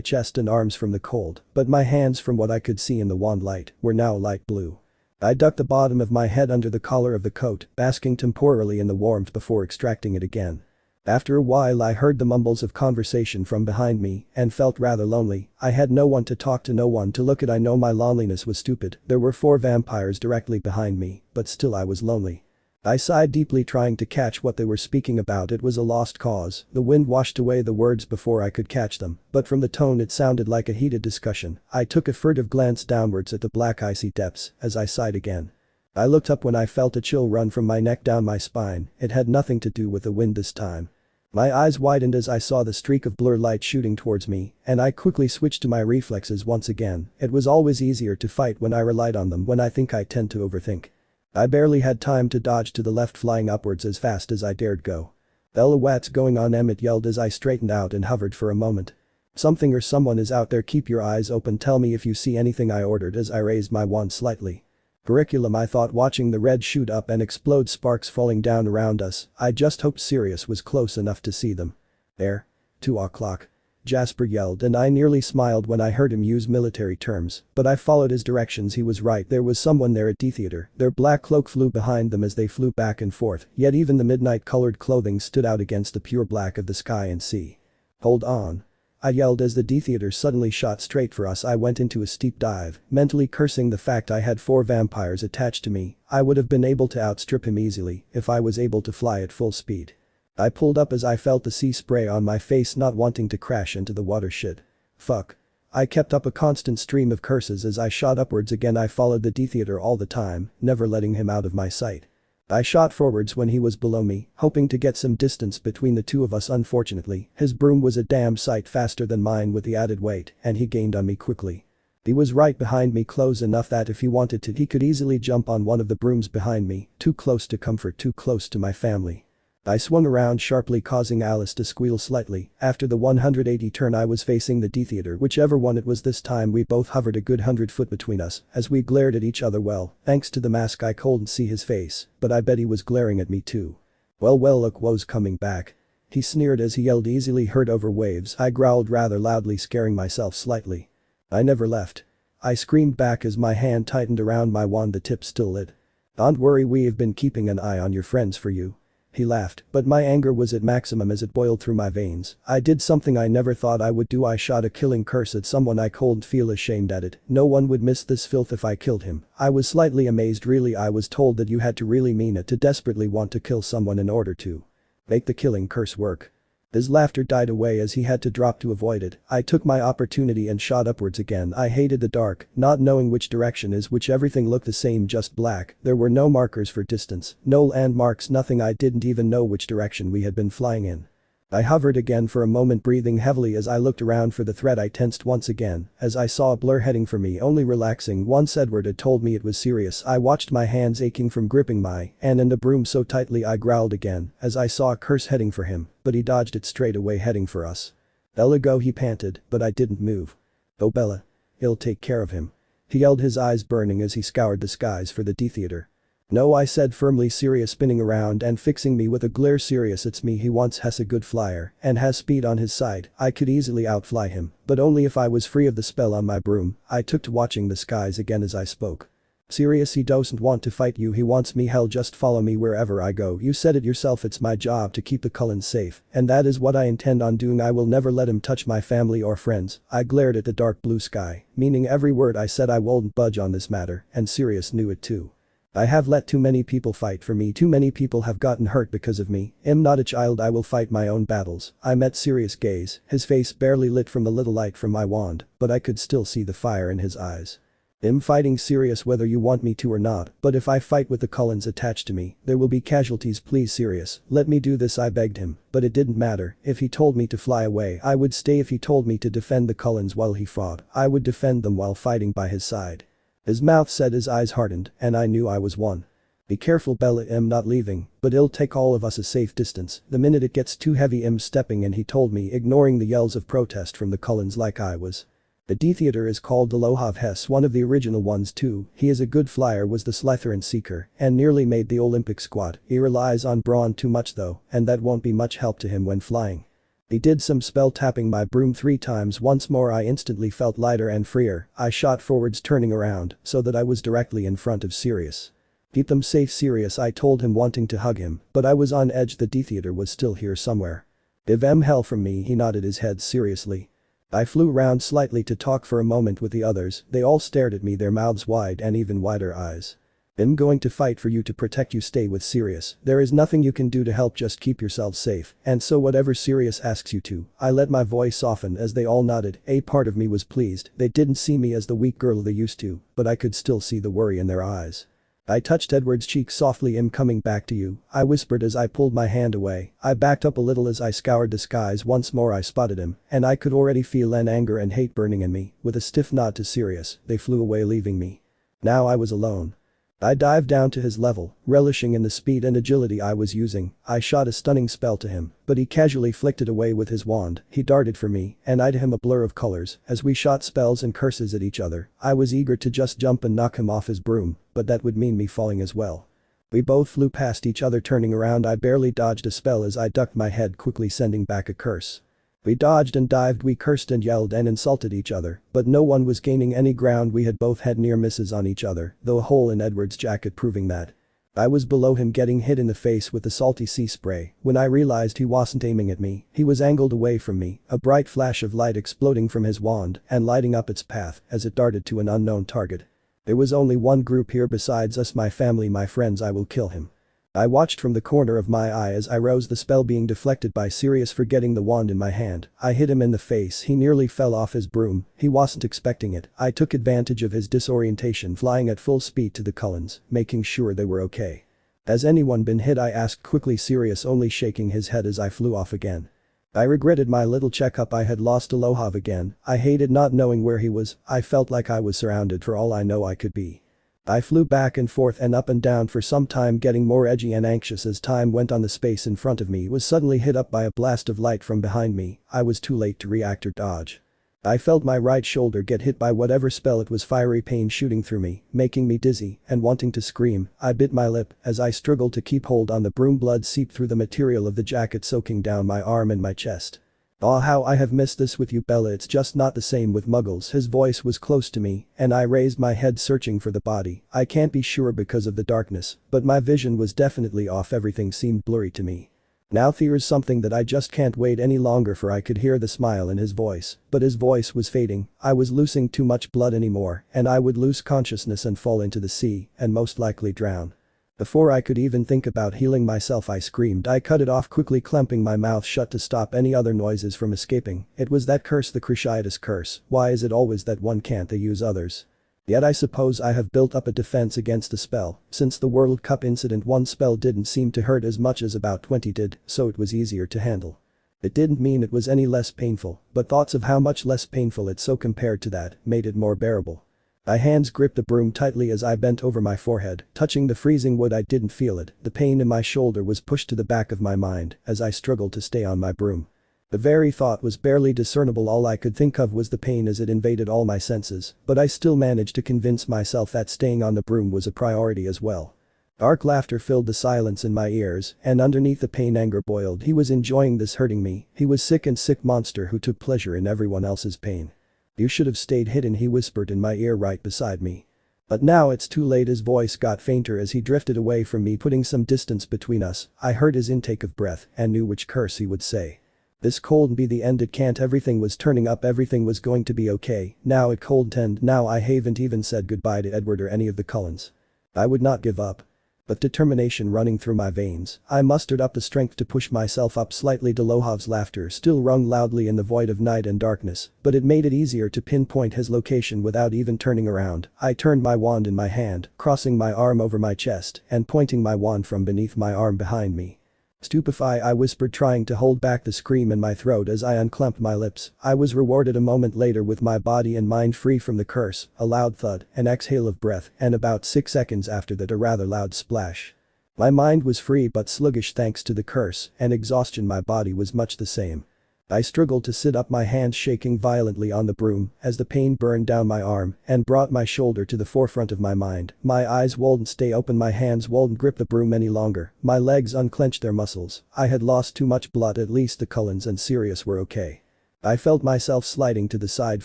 chest and arms from the cold, but my hands, from what I could see in the wand light, were now light blue. I ducked the bottom of my head under the collar of the coat, basking temporarily in the warmth before extracting it again. After a while I heard the mumbles of conversation from behind me and felt rather lonely. I had no one to talk to, no one to look at. I know my loneliness was stupid. There were 4 vampires directly behind me, but still I was lonely. I sighed deeply, trying to catch what they were speaking about. It was a lost cause. The wind washed away the words before I could catch them, but from the tone it sounded like a heated discussion. I took a furtive glance downwards at the black icy depths as I sighed again. I looked up when I felt a chill run from my neck down my spine. It had nothing to do with the wind this time. My eyes widened as I saw the streak of blur light shooting towards me, and I quickly switched to my reflexes once again. It was always easier to fight when I relied on them. When I think, I tend to overthink. I barely had time to dodge to the left, flying upwards as fast as I dared go. "Bella, what's going on?" Emmett yelled as I straightened out and hovered for a moment. "Something or someone is out there. Keep your eyes open. Tell me if you see anything," I ordered as I raised my wand slightly. Curriculum, I thought, watching the red shoot up and explode, sparks falling down around us. I just hoped Sirius was close enough to see them. There. 2 o'clock. Jasper yelled, and I nearly smiled when I heard him use military terms, but I followed his directions. He was right, there was someone there at the theater. Their black cloak flew behind them as they flew back and forth, yet even the midnight colored clothing stood out against the pure black of the sky and sea. "Hold on." I yelled as the D-theater suddenly shot straight for us. I went into a steep dive, mentally cursing the fact I had 4 vampires attached to me. I would have been able to outstrip him easily if I was able to fly at full speed. I pulled up as I felt the sea spray on my face, not wanting to crash into the water. Shit. Fuck. I kept up a constant stream of curses as I shot upwards again. I followed the D-theater all the time, never letting him out of my sight. I shot forwards when he was below me, hoping to get some distance between the two of us. Unfortunately, his broom was a damn sight faster than mine with the added weight, and he gained on me quickly. He was right behind me, close enough that if he wanted to he could easily jump on one of the brooms behind me, too close to comfort, too close to my family. I swung around sharply, causing Alice to squeal slightly. After the 180 turn I was facing the D-theater, whichever one it was this time. We both hovered a good 100 foot between us as we glared at each other. Well, thanks to the mask I couldn't see his face, but I bet he was glaring at me too. Well, look who's coming back. He sneered as he yelled, easily heard over waves. I growled rather loudly, scaring myself slightly. I never left. I screamed back as my hand tightened around my wand, the tip still lit. Don't worry, we've been keeping an eye on your friends for you. He laughed, but my anger was at maximum as it boiled through my veins. I did something I never thought I would do. I shot a killing curse at someone. I couldn't feel ashamed at it. No one would miss this filth if I killed him. I was slightly amazed. Really, I was told that you had to really mean it to desperately want to kill someone in order to make the killing curse work. His laughter died away as he had to drop to avoid it. I took my opportunity and shot upwards again. I hated the dark, not knowing which direction is which. Everything looked the same, just black. There were no markers for distance, no landmarks, nothing. I didn't even know which direction we had been flying in. I hovered again for a moment, breathing heavily as I looked around for the threat. I tensed once again as I saw a blur heading for me, only relaxing once Edward had told me it was serious. I watched my hands aching from gripping my hand and the broom so tightly. I growled again as I saw a curse heading for him, but he dodged it straight away, heading for us. "Bella, go," he panted, but I didn't move. "Oh Bella. He'll take care of him," he yelled, his eyes burning as he scoured the skies for the D-theater. "No," I said firmly. Sirius spinning around and fixing me with a glare. "Sirius, it's me. He wants has a good flyer and has speed on his side. I could easily outfly him, but only if I was free of the spell on my broom." I took to watching the skies again as I spoke. "Sirius, he doesn't want to fight you, he wants me. Hell, just follow me wherever I go. You said it yourself, it's my job to keep the Cullens safe, and that is what I intend on doing. I will never let him touch my family or friends." I glared at the dark blue sky, meaning every word I said. I wouldn't budge on this matter, and Sirius knew it too. I have let too many people fight for me. Too many people have gotten hurt because of me. I'm not a child. I will fight my own battles. I met Sirius' gaze, his face barely lit from the little light from my wand, but I could still see the fire in his eyes. "I'm fighting Sirius whether you want me to or not, but if I fight with the Cullens attached to me, there will be casualties. Please Sirius, let me do this." I begged him, but it didn't matter. If he told me to fly away, I would stay. If he told me to defend the Cullens while he fought, I would defend them while fighting by his side. His mouth said, his eyes hardened, and I knew I was won. "Be careful Bella, I'm not leaving, but it'll take all of us a safe distance. The minute it gets too heavy I'm stepping in," he told me, ignoring the yells of protest from the Cullens like I was. "The D-theater is called the Lohav Hess, one of the original ones too. He is a good flyer, was the Slytherin seeker, and nearly made the Olympic squad. He relies on brawn too much though, and that won't be much help to him when flying." He did some spell tapping my broom 3 times. Once more I instantly felt lighter and freer. I shot forwards, turning around so that I was directly in front of Sirius. "Keep them safe Sirius," I told him, wanting to hug him, but I was on edge. The D-theater was still here somewhere. "Give them hell from me," he nodded his head seriously. I flew round slightly to talk for a moment with the others. They all stared at me, their mouths wide and even wider eyes. "I'm going to fight for you, to protect you. Stay with Sirius. There is nothing you can do to help, just keep yourselves safe, and so whatever Sirius asks you to." I let my voice soften as they all nodded. A part of me was pleased. They didn't see me as the weak girl they used to, but I could still see the worry in their eyes. I touched Edward's cheek softly. "I'm coming back to you," I whispered as I pulled my hand away. I backed up a little as I scoured the skies. Once more I spotted him, and I could already feel an anger and hate burning in me. With a stiff nod to Sirius, they flew away, leaving me. Now I was alone. I dived down to his level, relishing in the speed and agility I was using. I shot a stunning spell to him, but he casually flicked it away with his wand. He darted for me, and I to him, a blur of colors, as we shot spells and curses at each other. I was eager to just jump and knock him off his broom, but that would mean me falling as well. We both flew past each other, turning around. I barely dodged a spell as I ducked my head quickly, sending back a curse. We dodged and dived, we cursed and yelled and insulted each other, but no one was gaining any ground. We had both had near misses on each other, though a hole in Edward's jacket proving that. I was below him getting hit in the face with the salty sea spray when I realized he wasn't aiming at me, he was angled away from me, a bright flash of light exploding from his wand and lighting up its path as it darted to an unknown target. There was only one group here besides us, my family, my friends. I will kill him. I watched from the corner of my eye as I rose, the spell being deflected by Sirius forgetting the wand in my hand. I hit him in the face, he nearly fell off his broom, he wasn't expecting it. I took advantage of his disorientation, flying at full speed to the Cullens, making sure they were okay. Has anyone been hit? I asked quickly, Sirius only shaking his head as I flew off again. I regretted my little checkup. I had lost Alohav again. I hated not knowing where he was. I felt like I was surrounded. For all I know, I could be. I flew back and forth and up and down for some time, getting more edgy and anxious as time went on. The space in front of me was suddenly hit up by a blast of light from behind me. I was too late to react or dodge. I felt my right shoulder get hit by whatever spell it was, fiery pain shooting through me, making me dizzy and wanting to scream. I bit my lip as I struggled to keep hold on the broom. Blood seeped through the material of the jacket, soaking down my arm and my chest. "Oh, how I have missed this with you, Bella. It's just not the same with muggles." His voice was close to me, and I raised my head searching for the body. I can't be sure because of the darkness, but my vision was definitely off. Everything seemed blurry to me. "Now there's something that I just can't wait any longer for." I could hear the smile in his voice, but his voice was fading. I was losing too much blood anymore, and I would lose consciousness and fall into the sea, and most likely drown. Before I could even think about healing myself, I screamed. I cut it off quickly, clamping my mouth shut to stop any other noises from escaping. It was that curse, the Cruciatus curse. Why is it always that one can't use others? Yet I suppose I have built up a defense against the spell. Since the World Cup incident, one spell didn't seem to hurt as much as about 20 did, so it was easier to handle. It didn't mean it was any less painful, but thoughts of how much less painful it so compared to that made it more bearable. My hands gripped the broom tightly as I bent over my forehead, touching the freezing wood. I didn't feel it. The pain in my shoulder was pushed to the back of my mind as I struggled to stay on my broom. The very thought was barely discernible. All I could think of was the pain as it invaded all my senses, but I still managed to convince myself that staying on the broom was a priority as well. Dark laughter filled the silence in my ears, and underneath the pain anger boiled. He was enjoying this, hurting me. He was sick monster who took pleasure in everyone else's pain. "You should have stayed hidden," he whispered in my ear right beside me. "But now it's too late." His voice got fainter as he drifted away from me, putting some distance between us. I heard his intake of breath and knew which curse he would say. This couldn't be the end. It can't. Everything was turning up. Everything was going to be okay. Now it couldn't end. Now I haven't even said goodbye to Edward or any of the Cullens. I would not give up. With determination running through my veins, I mustered up the strength to push myself up slightly. Dolohov's laughter still rung loudly in the void of night and darkness, but it made it easier to pinpoint his location without even turning around. I turned my wand in my hand, crossing my arm over my chest and pointing my wand from beneath my arm behind me. "Stupefy," I whispered, trying to hold back the scream in my throat as I unclamped my lips. I was rewarded a moment later with my body and mind free from the curse, a loud thud, an exhale of breath, and about 6 seconds after that a rather loud splash. My mind was free but sluggish thanks to the curse, and exhaustion. My body was much the same. I struggled to sit up, my hands shaking violently on the broom as the pain burned down my arm and brought my shoulder to the forefront of my mind. My eyes wouldn't stay open, my hands wouldn't grip the broom any longer, my legs unclenched their muscles. I had lost too much blood. At least the Cullens and Sirius were okay. I felt myself sliding to the side,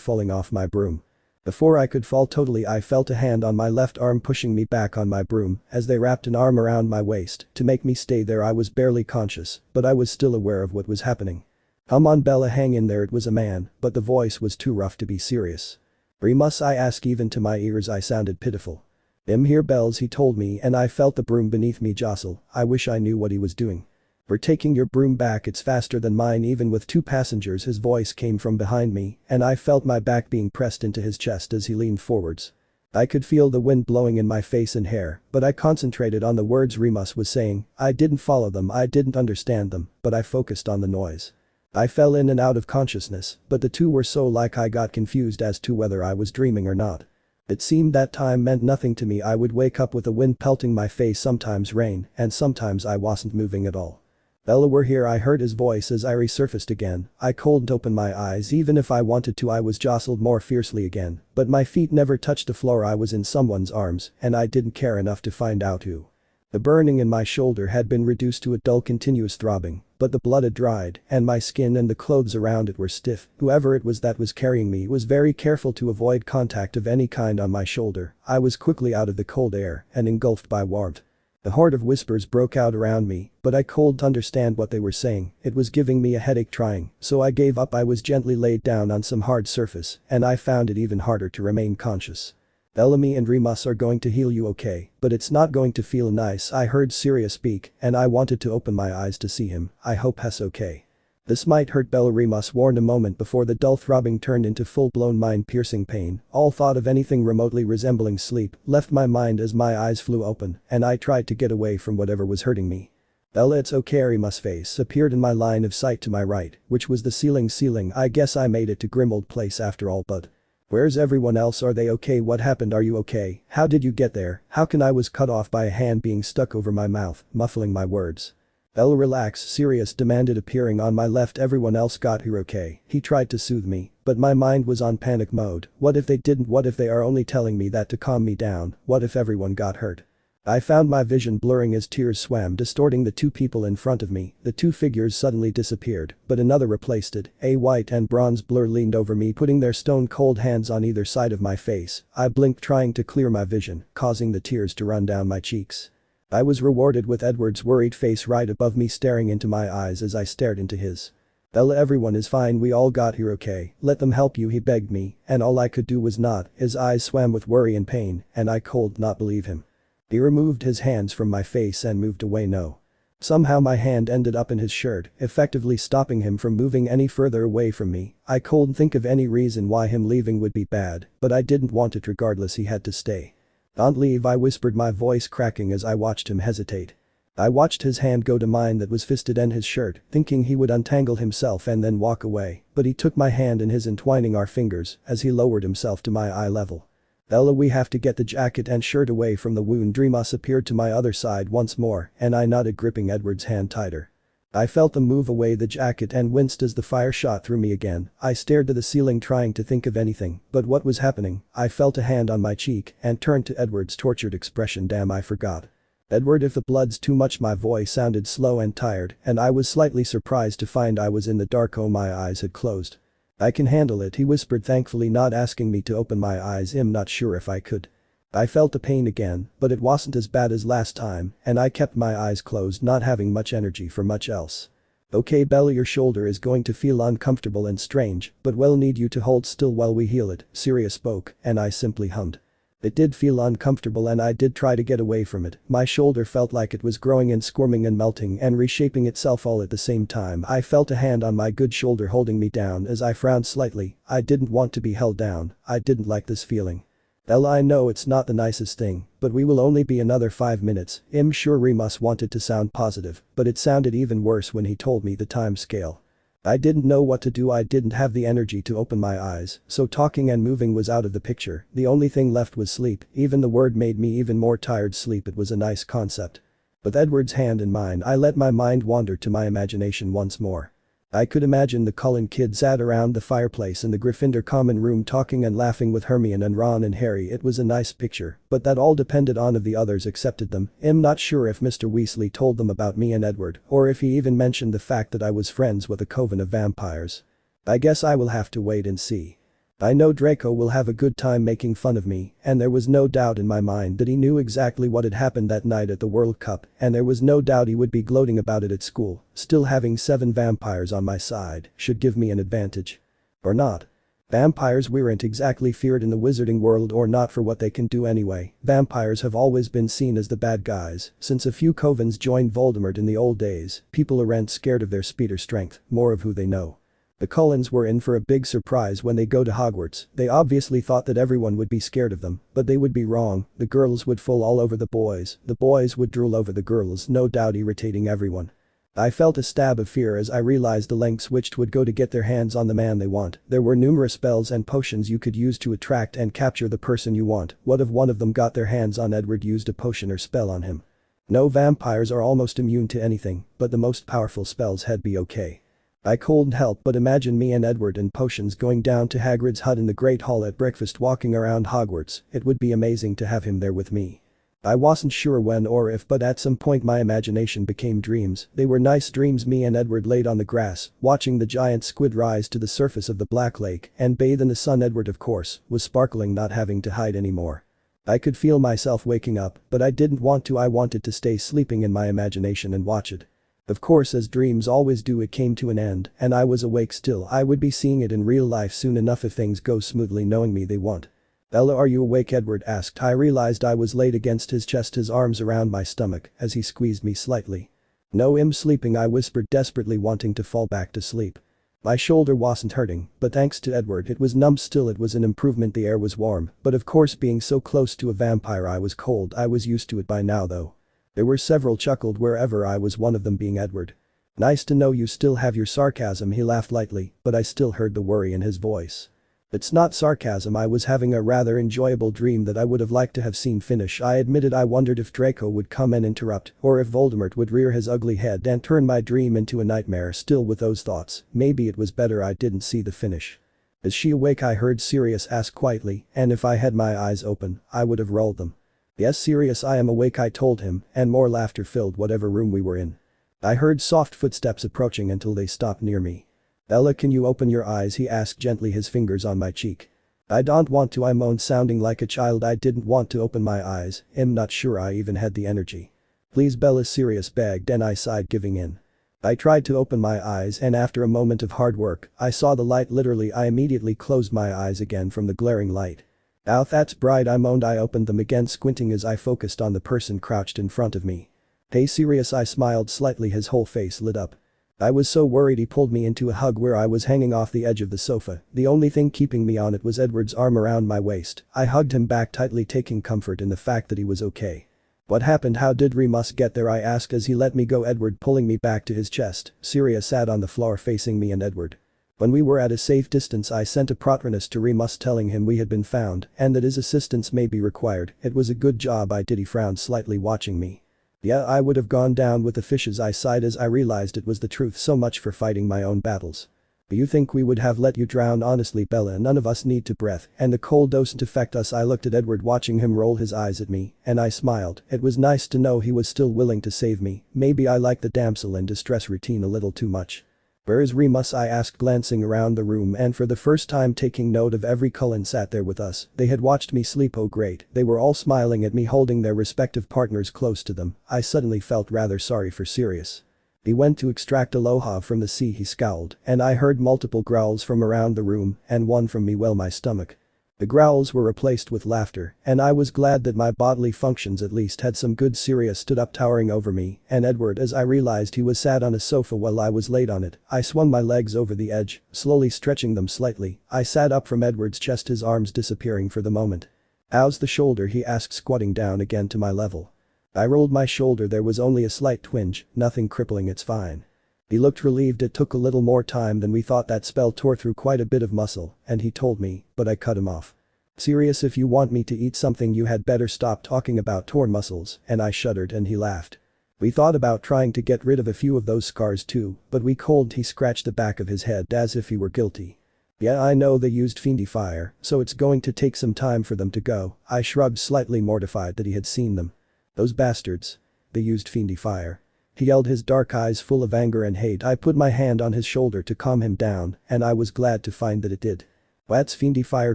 falling off my broom. Before I could fall totally, I felt a hand on my left arm pushing me back on my broom as they wrapped an arm around my waist to make me stay there. I was barely conscious, but I was still aware of what was happening. "Come on, Bella, hang in there." It was a man, but the voice was too rough to be serious. "Remus?" I asked. Even to my ears I sounded pitiful. "I'm here, Bells," he told me, and I felt the broom beneath me jostle. I wish I knew what he was doing. "We're taking your broom back. It's faster than mine even with 2 passengers." His voice came from behind me, and I felt my back being pressed into his chest as he leaned forwards. I could feel the wind blowing in my face and hair, but I concentrated on the words Remus was saying. I didn't follow them, I didn't understand them, but I focused on the noise. I fell in and out of consciousness, but the two were so like I got confused as to whether I was dreaming or not. It seemed that time meant nothing to me. I would wake up with the wind pelting my face, sometimes rain, and sometimes I wasn't moving at all. "Bella, we're here," I heard his voice as I resurfaced again. I couldn't open my eyes even if I wanted to. I was jostled more fiercely again, but my feet never touched the floor. I was in someone's arms, and I didn't care enough to find out who. The burning in my shoulder had been reduced to a dull continuous throbbing, but the blood had dried, and my skin and the clothes around it were stiff. Whoever it was that was carrying me was very careful to avoid contact of any kind on my shoulder. I was quickly out of the cold air and engulfed by warmth. A horde of whispers broke out around me, but I couldn't understand what they were saying. It was giving me a headache trying, so I gave up. I was gently laid down on some hard surface, and I found it even harder to remain conscious. Bellamy and Remus are going to heal you, okay, but it's not going to feel nice. I heard Sirius speak, and I wanted to open my eyes to see him. I hope he's okay. This might hurt, Remus warned a moment before the dull throbbing turned into full-blown mind-piercing pain. All thought of anything remotely resembling sleep left my mind as my eyes flew open, and I tried to get away from whatever was hurting me. Bella, it's okay. Remus' face appeared in my line of sight to my right, which was the ceiling. I guess I made it to Grimmauld Place after all, but where's everyone else? Are they okay? What happened? Are you okay? How did you get there? How can I was cut off by a hand being stuck over my mouth, muffling my words. Bella, relax, Sirius demanded, appearing on my left. Everyone else got here okay. He tried to soothe me, but my mind was on panic mode. What if they didn't? What if they are only telling me that to calm me down? What if everyone got hurt? I found my vision blurring as tears swam, distorting the two people in front of me. The two figures suddenly disappeared, but another replaced it. A white and bronze blur leaned over me, putting their stone-cold hands on either side of my face. I blinked, trying to clear my vision, causing the tears to run down my cheeks. I was rewarded with Edward's worried face right above me, staring into my eyes as I stared into his. Bella, everyone is fine. We all got here okay. Let them help you, he begged me, and all I could do was nod. His eyes swam with worry and pain, and I could not believe him. He removed his hands from my face and moved away. No. Somehow my hand ended up in his shirt, effectively stopping him from moving any further away from me. I couldn't think of any reason why him leaving would be bad, but I didn't want it regardless. He had to stay. Don't leave, I whispered, my voice cracking as I watched him hesitate. I watched his hand go to mine that was fisted in his shirt, thinking he would untangle himself and then walk away, but he took my hand in his, entwining our fingers as he lowered himself to my eye level. Bella, we have to get the jacket and shirt away from the wound. Remus appeared to my other side once more, and I nodded, gripping Edward's hand tighter. I felt them move away the jacket and winced as the fire shot through me again. I stared to the ceiling, trying to think of anything, but what was happening? I felt a hand on my cheek and turned to Edward's tortured expression. Damn, I forgot. Edward, if the blood's too much. My voice sounded slow and tired, and I was slightly surprised to find I was in the dark. Oh, my eyes had closed. I can handle it, he whispered, thankfully not asking me to open my eyes. I'm not sure if I could. I felt the pain again, but it wasn't as bad as last time, and I kept my eyes closed, not having much energy for much else. Okay, Bella, your shoulder is going to feel uncomfortable and strange, but we'll need you to hold still while we heal it, Sirius spoke, and I simply hummed. It did feel uncomfortable, and I did try to get away from it. My shoulder felt like it was growing and squirming and melting and reshaping itself all at the same time. I felt a hand on my good shoulder holding me down as I frowned slightly. I didn't want to be held down. I didn't like this feeling. Bella, I know it's not the nicest thing, but we will only be another 5 minutes. I'm sure Remus wanted to sound positive, but it sounded even worse when he told me the time scale. I didn't know what to do. I didn't have the energy to open my eyes, so talking and moving was out of the picture. The only thing left was sleep. Even the word made me even more tired. Sleep, it was a nice concept. With Edward's hand in mine, I let my mind wander to my imagination once more. I could imagine the Cullen kids sat around the fireplace in the Gryffindor common room talking and laughing with Hermione and Ron and Harry. It was a nice picture, but that all depended on if the others accepted them. I'm not sure if Mr. Weasley told them about me and Edward, or if he even mentioned the fact that I was friends with a coven of vampires. I guess I will have to wait and see. I know Draco will have a good time making fun of me, and there was no doubt in my mind that he knew exactly what had happened that night at the World Cup, and there was no doubt he would be gloating about it at school. Still, having 7 vampires on my side should give me an advantage. Or not. Vampires weren't exactly feared in the wizarding world, or not for what they can do anyway. Vampires have always been seen as the bad guys. Since a few covens joined Voldemort in the old days, people aren't scared of their speed or strength, more of who they know. The Cullens were in for a big surprise when they go to Hogwarts. They obviously thought that everyone would be scared of them, but they would be wrong. The girls would fall all over the boys would drool over the girls, no doubt irritating everyone. I felt a stab of fear as I realized the lengths which would go to get their hands on the man they want. There were numerous spells and potions you could use to attract and capture the person you want. What if one of them got their hands on Edward, used a potion or spell on him? No, vampires are almost immune to anything, but the most powerful spells had be okay. I couldn't help but imagine me and Edward and potions going down to Hagrid's hut in the Great Hall at breakfast, walking around Hogwarts. It would be amazing to have him there with me. I wasn't sure when or if, but at some point my imagination became dreams. They were nice dreams. Me and Edward laid on the grass, watching the giant squid rise to the surface of the black lake and bathe in the sun. Edward, of course, was sparkling, not having to hide anymore. I could feel myself waking up, but I didn't want to. I wanted to stay sleeping in my imagination and watch it. Of course, as dreams always do, it came to an end and I was awake still. I would be seeing it in real life soon enough if things go smoothly, knowing me they won't. "Bella, are you awake?" Edward asked. I realized I was laid against his chest, his arms around my stomach as he squeezed me slightly. "No, I'm sleeping," I whispered, desperately wanting to fall back to sleep. My shoulder wasn't hurting, but thanks to Edward it was numb still. It was an improvement. The air was warm, but of course being so close to a vampire I was cold. I was used to it by now though. There were several chuckled wherever I was, one of them being Edward. "Nice to know you still have your sarcasm," he laughed lightly, but I still heard the worry in his voice. "It's not sarcasm, I was having a rather enjoyable dream that I would have liked to have seen finish," I admitted. I wondered if Draco would come and interrupt, or if Voldemort would rear his ugly head and turn my dream into a nightmare. Still with those thoughts, maybe it was better I didn't see the finish. "Is she awake?" I heard Sirius ask quietly, and if I had my eyes open, I would have rolled them. "Yes, Sirius, I am awake," I told him, and more laughter filled whatever room we were in. I heard soft footsteps approaching until they stopped near me. "Bella, can you open your eyes?" he asked gently, his fingers on my cheek. "I don't want to," I moaned, sounding like a child. I didn't want to open my eyes. I'm not sure I even had the energy. "Please, Bella," Sirius begged, and I sighed, giving in. I tried to open my eyes and after a moment of hard work, I saw the light. Literally, I immediately closed my eyes again from the glaring light. "Ow, that's bright," I moaned. I opened them again, squinting as I focused on the person crouched in front of me. "Hey, Sirius," I smiled slightly, his whole face lit up. I was so worried he pulled me into a hug where I was hanging off the edge of the sofa. The only thing keeping me on it was Edward's arm around my waist. I hugged him back tightly, taking comfort in the fact that he was okay. "What happened? How did Remus get there?" I asked as he let me go, Edward pulling me back to his chest. Sirius sat on the floor facing me and Edward. When we were at a safe distance, I sent a Patronus to Remus telling him we had been found and that his assistance may be required. "It was a good job I did." He frowned slightly, watching me. "Yeah, I would have gone down with the fishes." I sighed as I realized it was the truth. "So much for fighting my own battles. You think we would have let you drown?" "Honestly, Bella, none of us need to breathe and the cold doesn't affect us." I looked at Edward, watching him roll his eyes at me, and I smiled. It was nice to know he was still willing to save me. Maybe I liked the damsel in distress routine a little too much. "Where is Remus?" I asked, glancing around the room and for the first time taking note of every Cullen sat there with us. They had watched me sleep. Oh great, they were all smiling at me, holding their respective partners close to them. I suddenly felt rather sorry for Sirius. "He went to extract aloha from the sea," he scowled, and I heard multiple growls from around the room and one from me. Well, my stomach. The growls were replaced with laughter, and I was glad that my bodily functions at least had some good. Sirius stood up, towering over me, and Edward, as I realized he was sat on a sofa while I was laid on it. I swung my legs over the edge, slowly stretching them slightly. I sat up from Edward's chest, his arms disappearing for the moment. "How's the shoulder?" he asked, squatting down again to my level. I rolled my shoulder. There was only a slight twinge, nothing crippling. "It's fine." He looked relieved. "It took a little more time than we thought. That spell tore through quite a bit of muscle," and he told me, but I cut him off. "Sirius, if you want me to eat something you had better stop talking about torn muscles," and I shuddered and he laughed. "We thought about trying to get rid of a few of those scars too, but we cold." He scratched the back of his head as if he were guilty. "Yeah, I know they used fiendy fire, so it's going to take some time for them to go." I shrugged, slightly mortified that he had seen them. "Those bastards. They used fiendy fire." He yelled, his dark eyes full of anger and hate. I put my hand on his shoulder to calm him down, and I was glad to find that it did. "What's fiendy fire?"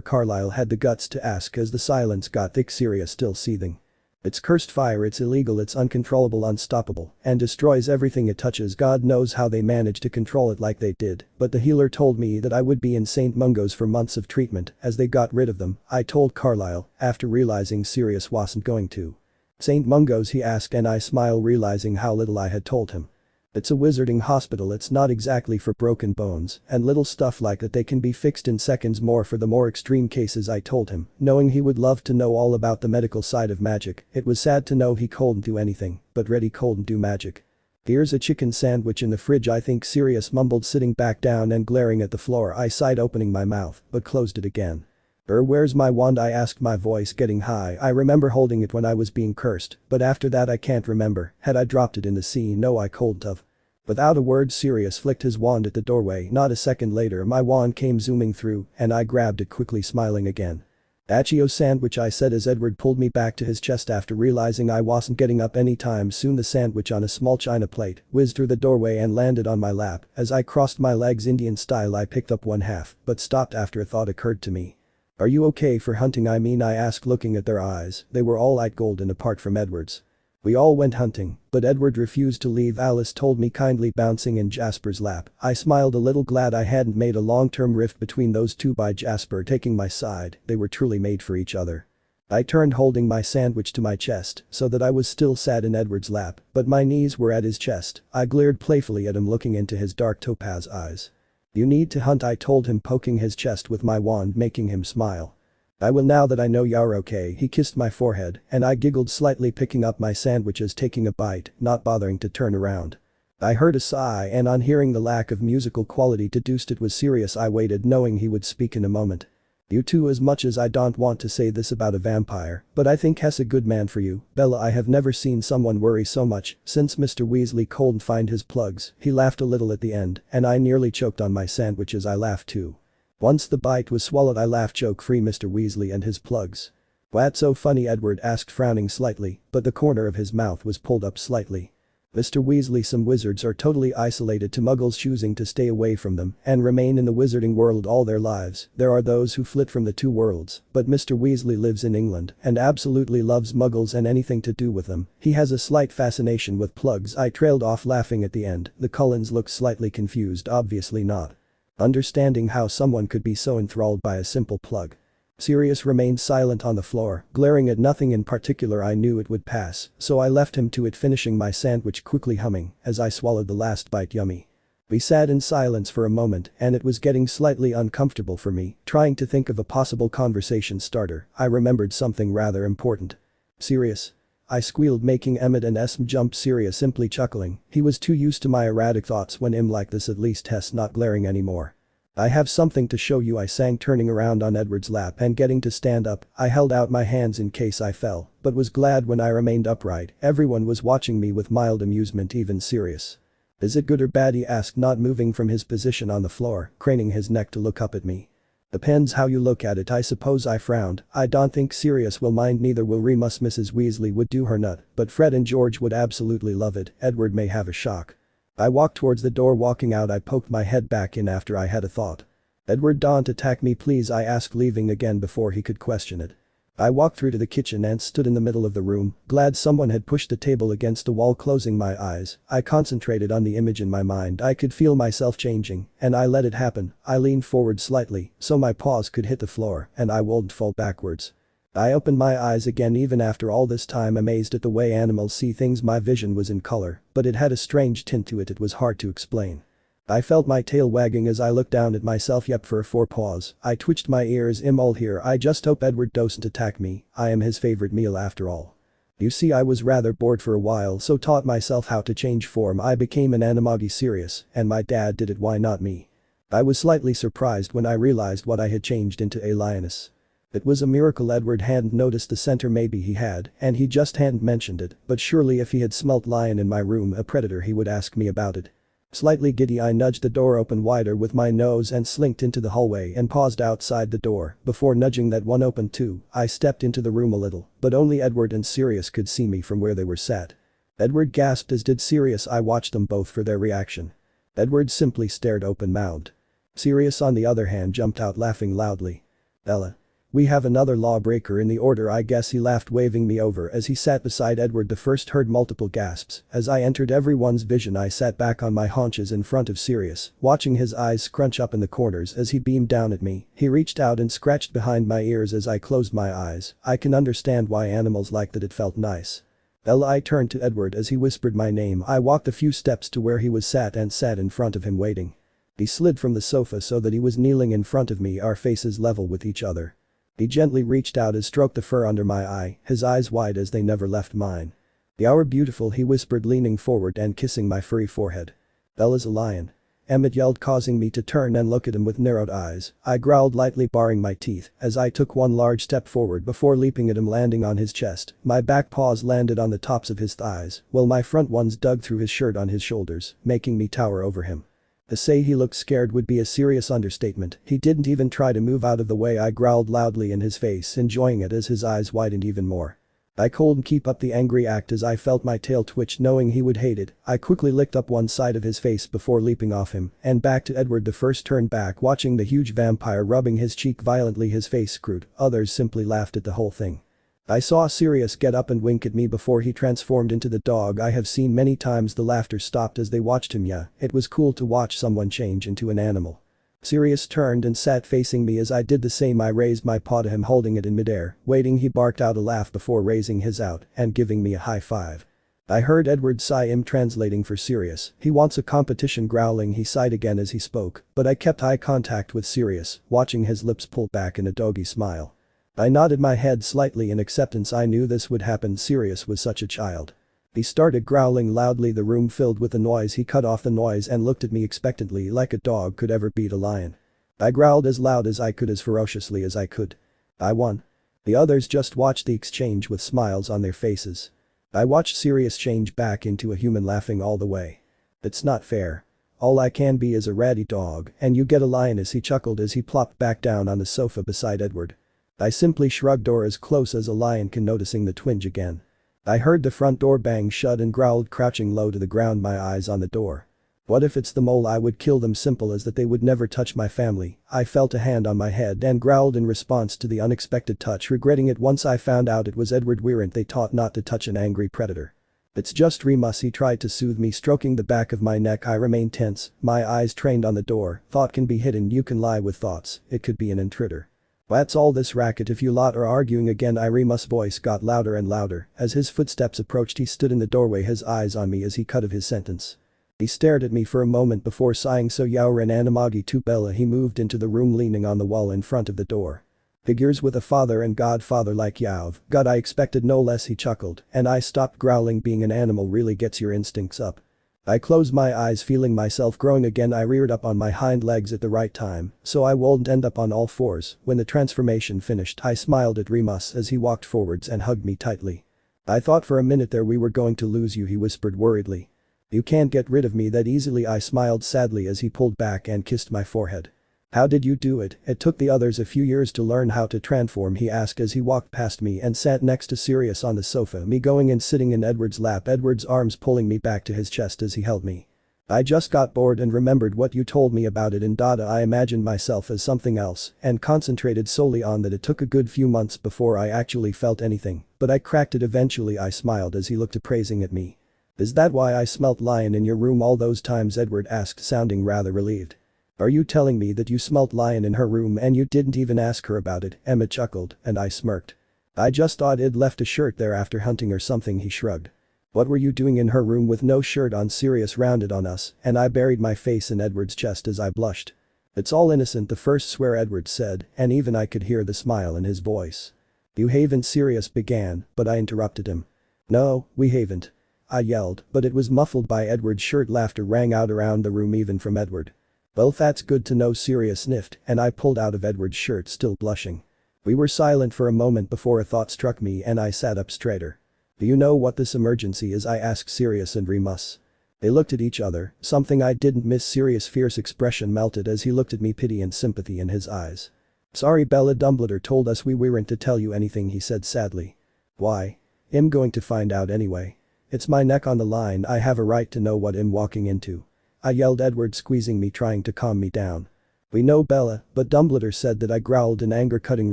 Carlyle had the guts to ask as the silence got thick. Sirius still seething. "It's cursed fire. It's illegal, it's uncontrollable, unstoppable, and destroys everything it touches. God knows how they managed to control it like they did, but the healer told me that I would be in St. Mungo's for months of treatment as they got rid of them." I told Carlyle, after realizing Sirius wasn't going to. "St. Mungo's?" he asked, and I smiled, realizing how little I had told him. "It's a wizarding hospital. It's not exactly for broken bones and little stuff like that. They can be fixed in seconds, more for the more extreme cases." I told him, knowing he would love to know all about the medical side of magic. It was sad to know he couldn't do anything, but Reddy couldn't do magic. "Here's a chicken sandwich in the fridge, I think," Sirius mumbled, sitting back down and glaring at the floor. I sighed, opening my mouth, but closed it again. Where's my wand?" I asked, my voice getting high. I remember holding it when I was being cursed, but after that I can't remember. Had I dropped it in the sea? No, I couldn't have. Without a word, Sirius flicked his wand at the doorway. Not a second later, my wand came zooming through, and I grabbed it quickly, smiling again. "Achio sandwich," I said as Edward pulled me back to his chest after realizing I wasn't getting up anytime soon. The sandwich on a small china plate whizzed through the doorway and landed on my lap. As I crossed my legs Indian style I picked up one half, but stopped after a thought occurred to me. "Are you okay for hunting I mean?" I asked looking at their eyes. They were all light golden apart from Edward's. "We all went hunting, but Edward refused to leave," Alice told me kindly bouncing in Jasper's lap. I smiled a little glad I hadn't made a long-term rift between those two by Jasper taking my side, they were truly made for each other. I turned holding my sandwich to my chest so that I was still sat in Edward's lap, but my knees were at his chest. I glared playfully at him looking into his dark topaz eyes. "You need to hunt," I told him poking his chest with my wand making him smile. "I will now that I know you're okay." He kissed my forehead and I giggled slightly picking up my sandwiches taking a bite, not bothering to turn around. I heard a sigh and on hearing the lack of musical quality deduced it was serious. I waited knowing he would speak in a moment. "You too, as much as I don't want to say this about a vampire, but I think Hess a good man for you, Bella. I have never seen someone worry so much since Mr. Weasley couldn't find his plugs." He laughed a little at the end and I nearly choked on my sandwich as I laughed too. Once the bite was swallowed I laughed joke-free. "Mr. Weasley and his plugs. What's so funny?" Edward asked frowning slightly, but the corner of his mouth was pulled up slightly. "Mr. Weasley, some wizards are totally isolated to muggles choosing to stay away from them and remain in the wizarding world all their lives. There are those who flit from the two worlds, but Mr. Weasley lives in England and absolutely loves muggles and anything to do with them. He has a slight fascination with plugs." I trailed off laughing at the end. The Cullens looked slightly confused, obviously not understanding how someone could be so enthralled by a simple plug. Sirius remained silent on the floor, glaring at nothing in particular. I knew it would pass, so I left him to it finishing my sandwich quickly humming as I swallowed the last bite. Yummy. We sat in silence for a moment and it was getting slightly uncomfortable for me, trying to think of a possible conversation starter. I remembered something rather important. "Sirius?" I squealed making Emmett and Esm jump. Sirius simply chuckling. He was too used to my erratic thoughts when like this. "At least Hess not glaring anymore." "I have something to show you," I sang turning around on Edward's lap and getting to stand up. I held out my hands in case I fell, but was glad when I remained upright. Everyone was watching me with mild amusement, even Sirius. "Is it good or bad?" he asked not moving from his position on the floor, craning his neck to look up at me. "Depends how you look at it I suppose." I frowned. "I don't think Sirius will mind, neither will Remus. Mrs. Weasley would do her nut, but Fred and George would absolutely love it. Edward may have a shock." I walked towards the door. Walking out I poked my head back in after I had a thought. "Edward, don't attack me please," I asked leaving again before he could question it. I walked through to the kitchen and stood in the middle of the room, glad someone had pushed the table against the wall. Closing my eyes, I concentrated on the image in my mind. I could feel myself changing, and I let it happen. I leaned forward slightly so my paws could hit the floor and I wouldn't fall backwards. I opened my eyes again even after all this time, amazed at the way animals see things. My vision was in color, but it had a strange tint to it. It was hard to explain. I felt my tail wagging as I looked down at myself. Yep, for 4 paws. I twitched my ears. "I'm all here. I just hope Edward doesn't attack me. I am his favorite meal after all." You see, I was rather bored for a while so taught myself how to change form. I became an Animagi. Sirius, and my dad did it, why not me? I was slightly surprised when I realized what I had changed into. A lioness. It was a miracle Edward hadn't noticed the center. Maybe he had and he just hadn't mentioned it, but surely if he had smelt lion in my room, a predator, he would ask me about it. Slightly giddy I nudged the door open wider with my nose and slinked into the hallway and paused outside the door. Before nudging that one open too, I stepped into the room a little, but only Edward and Sirius could see me from where they were sat. Edward gasped, as did Sirius. I watched them both for their reaction. Edward simply stared open-mouthed. Sirius on the other hand jumped out laughing loudly. "Ella. We have another lawbreaker in the order I guess," he laughed waving me over as he sat beside Edward. The first heard multiple gasps. As I entered everyone's vision I sat back on my haunches in front of Sirius, watching his eyes scrunch up in the corners as he beamed down at me. He reached out and scratched behind my ears as I closed my eyes. I can understand why animals like that. It felt nice. "Ella." I turned to Edward as he whispered my name. I walked a few steps to where he was sat and sat in front of him waiting. He slid from the sofa so that he was kneeling in front of me, our faces level with each other. He gently reached out and stroked the fur under my eye, his eyes wide as they never left mine. "You're beautiful," he whispered leaning forward and kissing my furry forehead. "Bella's a lion." Emmett yelled, causing me to turn and look at him with narrowed eyes. I growled lightly, baring my teeth as I took one large step forward before leaping at him, landing on his chest. My back paws landed on the tops of his thighs while my front ones dug through his shirt on his shoulders, making me tower over him. To say he looked scared would be a serious understatement. He didn't even try to move out of the way. I growled loudly in his face, enjoying it as his eyes widened even more. I couldn't keep up the angry act as I felt my tail twitch, knowing he would hate it. I quickly licked up one side of his face before leaping off him and back to Edward. The first turned back, watching the huge vampire rubbing his cheek violently, his face screwed. Others simply laughed at the whole thing. I saw Sirius get up and wink at me before he transformed into the dog I have seen many times. The laughter stopped as they watched him. Yeah, it was cool to watch someone change into an animal. Sirius turned and sat facing me as I did the same. I raised my paw to him, holding it in midair, waiting. He barked out a laugh before raising his out and giving me a high five. I heard Edward sigh. I'm translating for Sirius. He wants a competition. Growling, he sighed again as he spoke, but I kept eye contact with Sirius, watching his lips pull back in a doggy smile. I nodded my head slightly in acceptance. I knew this would happen. Sirius was such a child. He started growling loudly. The room filled with the noise. He cut off the noise and looked at me expectantly, like a dog could ever beat a lion. I growled as loud as I could, as ferociously as I could. I won. The others just watched the exchange with smiles on their faces. I watched Sirius change back into a human, laughing all the way. It's not fair. All I can be is a ratty dog and you get a lioness, he chuckled as he plopped back down on the sofa beside Edward. I simply shrugged, or as close as a lion can, noticing the twinge again. I heard the front door bang shut and growled, crouching low to the ground, my eyes on the door. What if it's the mole? I would kill them. Simple as that. They would never touch my family. I felt a hand on my head and growled in response to the unexpected touch, regretting it once I found out it was Edward. Weren't they taught not to touch an angry predator? It's just Remus, he tried to soothe me, stroking the back of my neck. I remained tense, my eyes trained on the door. Thought can be hidden. You can lie with thoughts. It could be an intruder. What's all this racket? If you lot are arguing again. Remus' voice got louder and louder as his footsteps approached. He stood in the doorway, his eyes on me as he cut of his sentence. He stared at me for a moment before sighing, so you're an animagi too, Bella. He moved into the room, leaning on the wall in front of the door. Figures with a father and godfather like Yav. God, I expected no less, he chuckled, and I stopped growling. Being an animal really gets your instincts up. I closed my eyes, feeling myself growing again. I reared up on my hind legs at the right time, so I wouldn't end up on all fours. When the transformation finished, I smiled at Remus as he walked forwards and hugged me tightly. I thought for a minute there we were going to lose you, he whispered worriedly. You can't get rid of me that easily, I smiled sadly as he pulled back and kissed my forehead. How did you do it? It took the others a few years to learn how to transform, he asked as he walked past me and sat next to Sirius on the sofa, me going and sitting in Edward's lap, Edward's arms pulling me back to his chest as he held me. I just got bored and remembered what you told me about it in Dada. I imagined myself as something else and concentrated solely on that. It took a good few months before I actually felt anything, but I cracked it eventually, I smiled as he looked appraising at me. Is that why I smelt lion in your room all those times? Edward asked, sounding rather relieved. Are you telling me that you smelt lion in her room and you didn't even ask her about it? Emma chuckled, and I smirked. I just thought I'd left a shirt there after hunting or something, he shrugged. What were you doing in her room with no shirt on? Sirius rounded on us, and I buried my face in Edward's chest as I blushed. It's all innocent, the first swear Edward said, and even I could hear the smile in his voice. You haven't, Sirius began, but I interrupted him. No, we haven't. I yelled, but it was muffled by Edward's shirt. Laughter rang out around the room, even from Edward. Well, that's good to know, Sirius sniffed, and I pulled out of Edward's shirt, still blushing. We were silent for a moment before a thought struck me and I sat up straighter. Do you know what this emergency is? I asked Sirius and Remus. They looked at each other, something I didn't miss. Sirius' fierce expression melted as he looked at me, pity and sympathy in his eyes. Sorry, Bella, Dumbledore told us we weren't to tell you anything, he said sadly. Why? I'm going to find out anyway. It's my neck on the line, I have a right to know what I'm walking into. I yelled, Edward squeezing me, trying to calm me down. We know, Bella, but Dumbledore said that. I growled in anger, cutting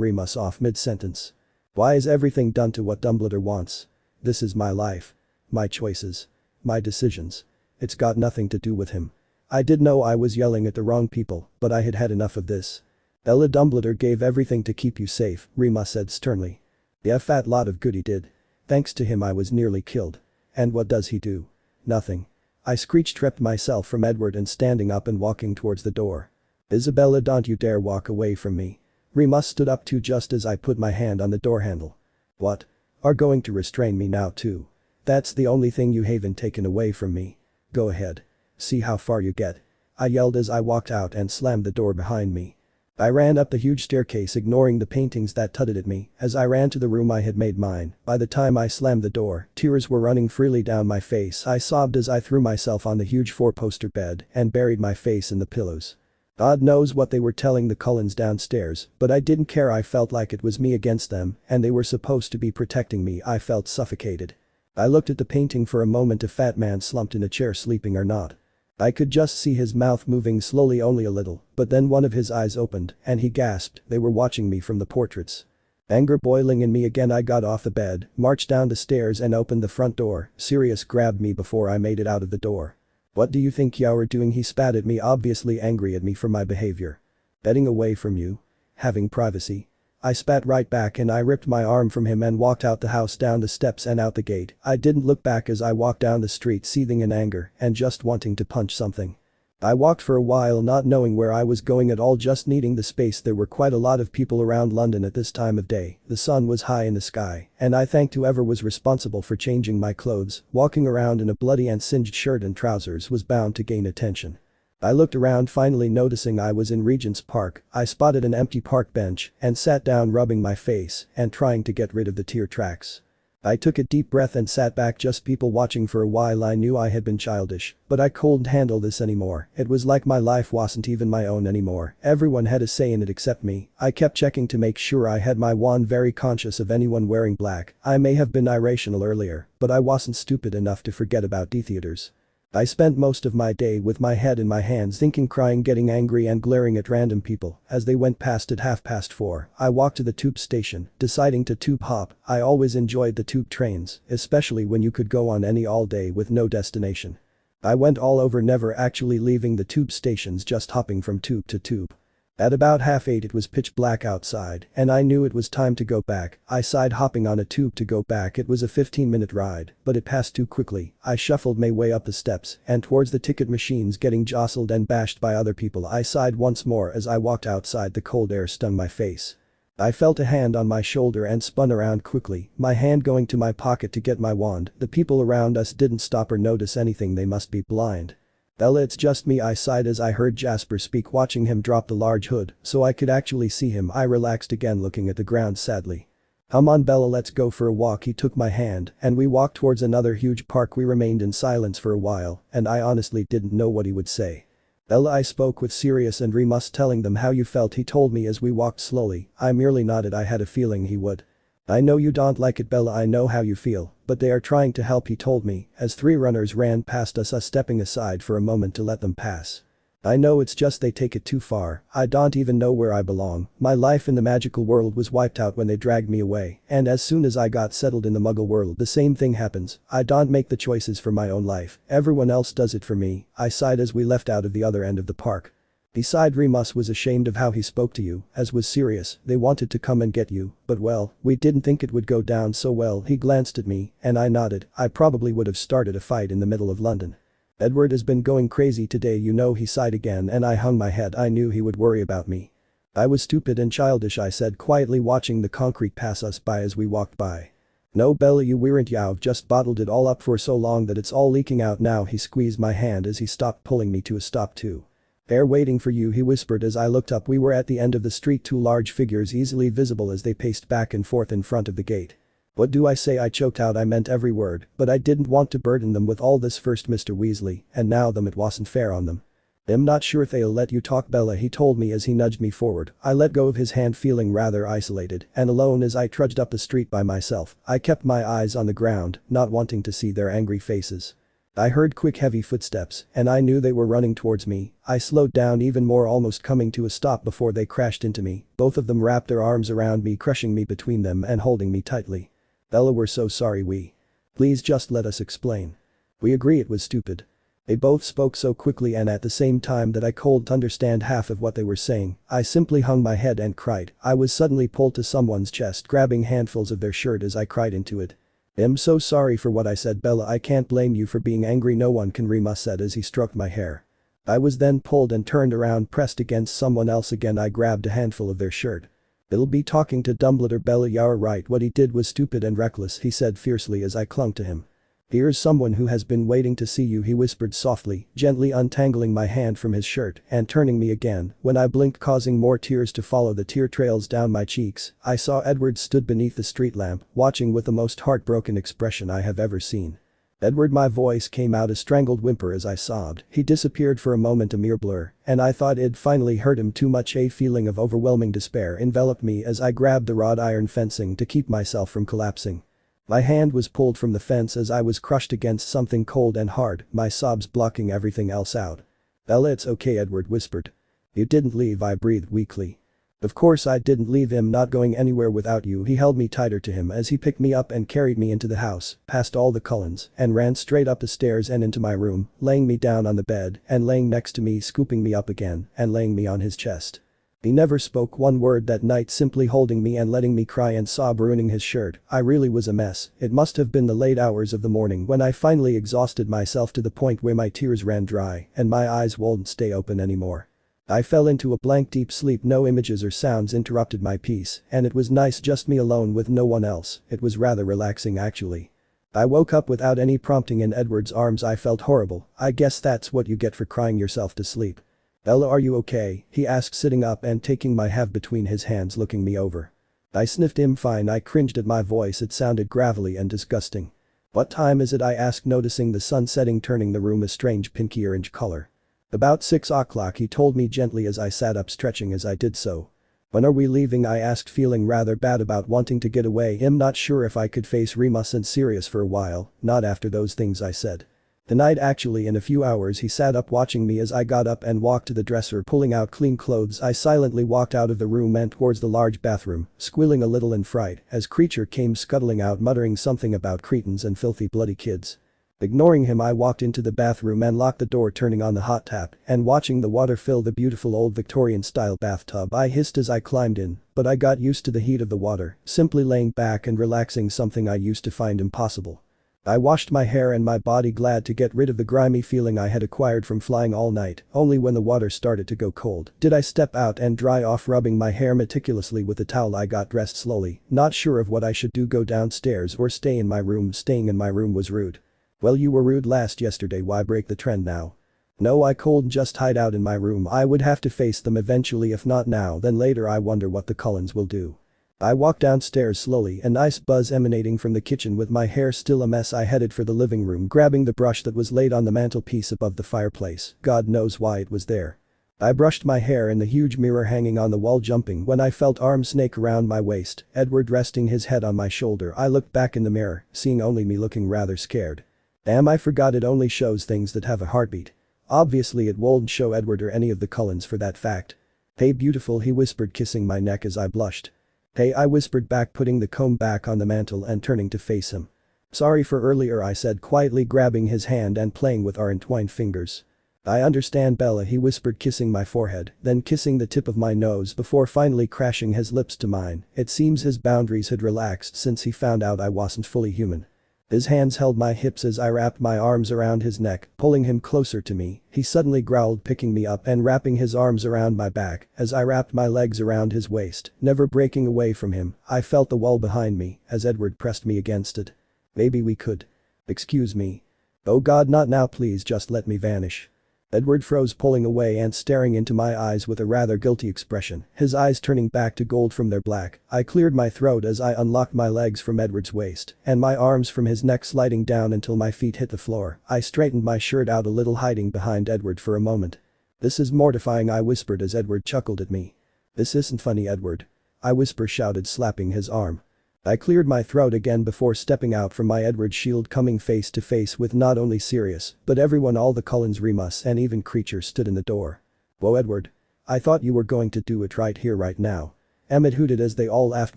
Remus off mid-sentence. Why is everything done to what Dumbledore wants? This is my life. My choices. My decisions. It's got nothing to do with him. I did know I was yelling at the wrong people, but I had had enough of this. Bella, Dumbledore gave everything to keep you safe, Remus said sternly. Yeah, fat lot of good he did. Thanks to him I was nearly killed. And what does he do? Nothing. I screeched, ripped myself from Edward and standing up and walking towards the door. Isabella, don't you dare walk away from me. Remus stood up too just as I put my hand on the door handle. What? Are going to restrain me now too? That's the only thing you haven't taken away from me. Go ahead. See how far you get. I yelled as I walked out and slammed the door behind me. I ran up the huge staircase ignoring the paintings that tutted at me as I ran to the room I had made mine. By the time I slammed the door, tears were running freely down my face. I sobbed as I threw myself on the huge four-poster bed and buried my face in the pillows. God knows what they were telling the Cullens downstairs, but I didn't care. I felt like it was me against them and they were supposed to be protecting me. I felt suffocated. I looked at the painting for a moment. A fat man slumped in a chair, sleeping or not. I could just see his mouth moving slowly, only a little, but then one of his eyes opened and he gasped. They were watching me from the portraits. Anger boiling in me again, I got off the bed, marched down the stairs and opened the front door. Sirius grabbed me before I made it out of the door. "What do you think you're doing?" he spat at me, obviously angry at me for my behavior. "Getting away from you. Having privacy." I spat right back and I ripped my arm from him and walked out the house, down the steps and out the gate. I didn't look back as I walked down the street, seething in anger and just wanting to punch something. I walked for a while, not knowing where I was going at all, just needing the space. There were quite a lot of people around London at this time of day. The sun was high in the sky and I thanked whoever was responsible for changing my clothes. Walking around in a bloody and singed shirt and trousers was bound to gain attention. I looked around, finally noticing I was in Regent's Park. I spotted an empty park bench and sat down, rubbing my face and trying to get rid of the tear tracks. I took a deep breath and sat back, just people watching. For a while I knew I had been childish, but I couldn't handle this anymore. It was like my life wasn't even my own anymore. Everyone had a say in it except me. I kept checking to make sure I had my wand, very conscious of anyone wearing black. I may have been irrational earlier, but I wasn't stupid enough to forget about theaters. I spent most of my day with my head in my hands, thinking, crying, getting angry and glaring at random people as they went past at 4:30. I walked to the tube station, deciding to tube hop. I always enjoyed the tube trains, especially when you could go on any all day with no destination. I went all over, never actually leaving the tube stations, just hopping from tube to tube. At about 8:30 it was pitch black outside and I knew it was time to go back. I sighed, hopping on a tube to go back. It was a 15-minute ride, but it passed too quickly. I shuffled my way up the steps and towards the ticket machines, getting jostled and bashed by other people. I sighed once more as I walked outside. The cold air stung my face. I felt a hand on my shoulder and spun around quickly, my hand going to my pocket to get my wand. The people around us didn't stop or notice anything. They must be blind. "Bella, it's just me," I sighed as I heard Jasper speak, watching him drop the large hood so I could actually see him. I relaxed again, looking at the ground sadly. "Come on Bella, let's go for a walk." He took my hand and we walked towards another huge park. We remained in silence for a while and I honestly didn't know what he would say. "Bella," I spoke with Sirius and Remus, telling them how you felt. He told me as we walked slowly. I merely nodded. I had a feeling he would. "I know you don't like it, Bella, I know how you feel, but they are trying to help," he told me as 3 runners ran past us stepping aside for a moment to let them pass. "I know, it's just they take it too far. I don't even know where I belong. My life in the magical world was wiped out when they dragged me away, and as soon as I got settled in the muggle world the same thing happens. I don't make the choices for my own life, everyone else does it for me." I sighed as we left out of the other end of the park. Beside, Remus was ashamed of how he spoke to you, as was Sirius. "They wanted to come and get you, but well, we didn't think it would go down so well." He glanced at me and I nodded. "I probably would have started a fight in the middle of London. Edward has been going crazy today, you know." He sighed again and I hung my head. I knew he would worry about me. "I was stupid and childish," I said quietly, watching the concrete pass us by as we walked by. "No Bella, you weren't. You've just bottled it all up for so long that it's all leaking out now." He squeezed my hand as he stopped, pulling me to a stop too. "They're waiting for you," he whispered as I looked up. We were at the end of the street, 2 large figures easily visible as they paced back and forth in front of the gate. "What do I say?" I choked out. I meant every word, but I didn't want to burden them with all this. First Mr. Weasley, and now them. It wasn't fair on them. "I'm not sure if they'll let you talk, Bella," he told me as he nudged me forward. I let go of his hand, feeling rather isolated and alone as I trudged up the street by myself. I kept my eyes on the ground, not wanting to see their angry faces. I heard quick, heavy footsteps and I knew they were running towards me. I slowed down even more, almost coming to a stop before they crashed into me. Both of them wrapped their arms around me, crushing me between them and holding me tightly. "Bella, we're so sorry. Please just let us explain. We agree it was stupid." They both spoke so quickly and at the same time that I couldn't understand half of what they were saying. I simply hung my head and cried. I was suddenly pulled to someone's chest, grabbing handfuls of their shirt as I cried into it. "I'm so sorry for what I said, Bella. I can't blame you for being angry. No one can," Remus said as he stroked my hair. I was then pulled and turned around, pressed against someone else again. I grabbed a handful of their shirt. "They'll be talking to Dumbledore, Bella. You're right, what he did was stupid and reckless," he said fiercely as I clung to him. "Here's someone who has been waiting to see you," he whispered softly, gently untangling my hand from his shirt and turning me again. When I blinked, causing more tears to follow the tear trails down my cheeks, I saw Edward stood beneath the street lamp, watching with the most heartbroken expression I have ever seen. "Edward," my voice came out a strangled whimper as I sobbed. He disappeared for a moment, a mere blur, and I thought I'd finally hurt him too much. A feeling of overwhelming despair enveloped me as I grabbed the wrought iron fencing to keep myself from collapsing. My hand was pulled from the fence as I was crushed against something cold and hard, my sobs blocking everything else out. "Bella, it's okay," Edward whispered. "You didn't leave," I breathed weakly. "Of course I didn't leave him, not going anywhere without you." He held me tighter to him as he picked me up and carried me into the house, past all the Cullens, and ran straight up the stairs and into my room, laying me down on the bed and laying next to me, scooping me up again and laying me on his chest. He never spoke one word that night, simply holding me and letting me cry and sob, ruining his shirt. I really was a mess. It must have been the late hours of the morning when I finally exhausted myself to the point where my tears ran dry and my eyes wouldn't stay open anymore. I fell into a blank deep sleep. No images or sounds interrupted my peace, and it was nice, just me alone with no one else. It was rather relaxing actually. I woke up without any prompting in Edward's arms. I felt horrible. "I guess that's what you get for crying yourself to sleep." "Ella, are you okay?" he asked, sitting up and taking my head between his hands, looking me over. I sniffed. "I'm fine." I cringed at my voice, it sounded gravelly and disgusting. "What time is it?" I asked, noticing the sun setting, turning the room a strange pinky orange color. "About 6 o'clock," he told me gently as I sat up, stretching as I did so. "When are we leaving?" I asked, feeling rather bad about wanting to get away. I'm not sure if I could face Remus and Sirius for a while, not after those things I said. "Tonight, actually, in a few hours." He sat up, watching me as I got up and walked to the dresser, pulling out clean clothes. I silently walked out of the room and towards the large bathroom, squealing a little in fright as Creature came scuttling out, muttering something about cretins and filthy bloody kids. Ignoring him, I walked into the bathroom and locked the door, turning on the hot tap and watching the water fill the beautiful old Victorian-style bathtub. I hissed as I climbed in, but I got used to the heat of the water, simply laying back and relaxing, something I used to find impossible. I washed my hair and my body, glad to get rid of the grimy feeling I had acquired from flying all night. Only when the water started to go cold did I step out and dry off, rubbing my hair meticulously with a towel. I got dressed slowly, not sure of what I should do, go downstairs or stay in my room. Staying in my room was rude. "Well, you were rude last yesterday, why break the trend now?" "No, I could just hide out in my room. I would have to face them eventually, if not now then later. I wonder what the Cullens will do." I walked downstairs slowly, a nice buzz emanating from the kitchen. With my hair still a mess, I headed for the living room, grabbing the brush that was laid on the mantelpiece above the fireplace. God knows why it was there. I brushed my hair in the huge mirror hanging on the wall, jumping when I felt arms snake around my waist, Edward resting his head on my shoulder. I looked back in the mirror, seeing only me, looking rather scared. Damn, I forgot it only shows things that have a heartbeat. Obviously it won't show Edward or any of the Cullens for that fact. "Hey beautiful," he whispered, kissing my neck as I blushed. "Hey," I whispered back, putting the comb back on the mantel and turning to face him. "Sorry for earlier," I said, quietly grabbing his hand and playing with our entwined fingers. "I understand, Bella," he whispered, kissing my forehead, then kissing the tip of my nose before finally crashing his lips to mine. It seems his boundaries had relaxed since he found out I wasn't fully human. His hands held my hips as I wrapped my arms around his neck, pulling him closer to me. He suddenly growled, picking me up and wrapping his arms around my back as I wrapped my legs around his waist, never breaking away from him. I felt the wall behind me as Edward pressed me against it. "Maybe we could." "Excuse me." "Oh God, not now, please, just let me vanish." Edward froze, pulling away and staring into my eyes with a rather guilty expression, his eyes turning back to gold from their black. I cleared my throat as I unlocked my legs from Edward's waist and my arms from his neck, sliding down until my feet hit the floor. I straightened my shirt out a little, hiding behind Edward for a moment. "This is mortifying," I whispered as Edward chuckled at me. "This isn't funny, Edward," I shouted, slapping his arm. I cleared my throat again before stepping out from my Edward shield, coming face to face with not only Sirius, but everyone. All the Cullens, Remus, and even Creature stood in the door. "Whoa, Edward. I thought you were going to do it right here right now." Emmett hooted as they all laughed,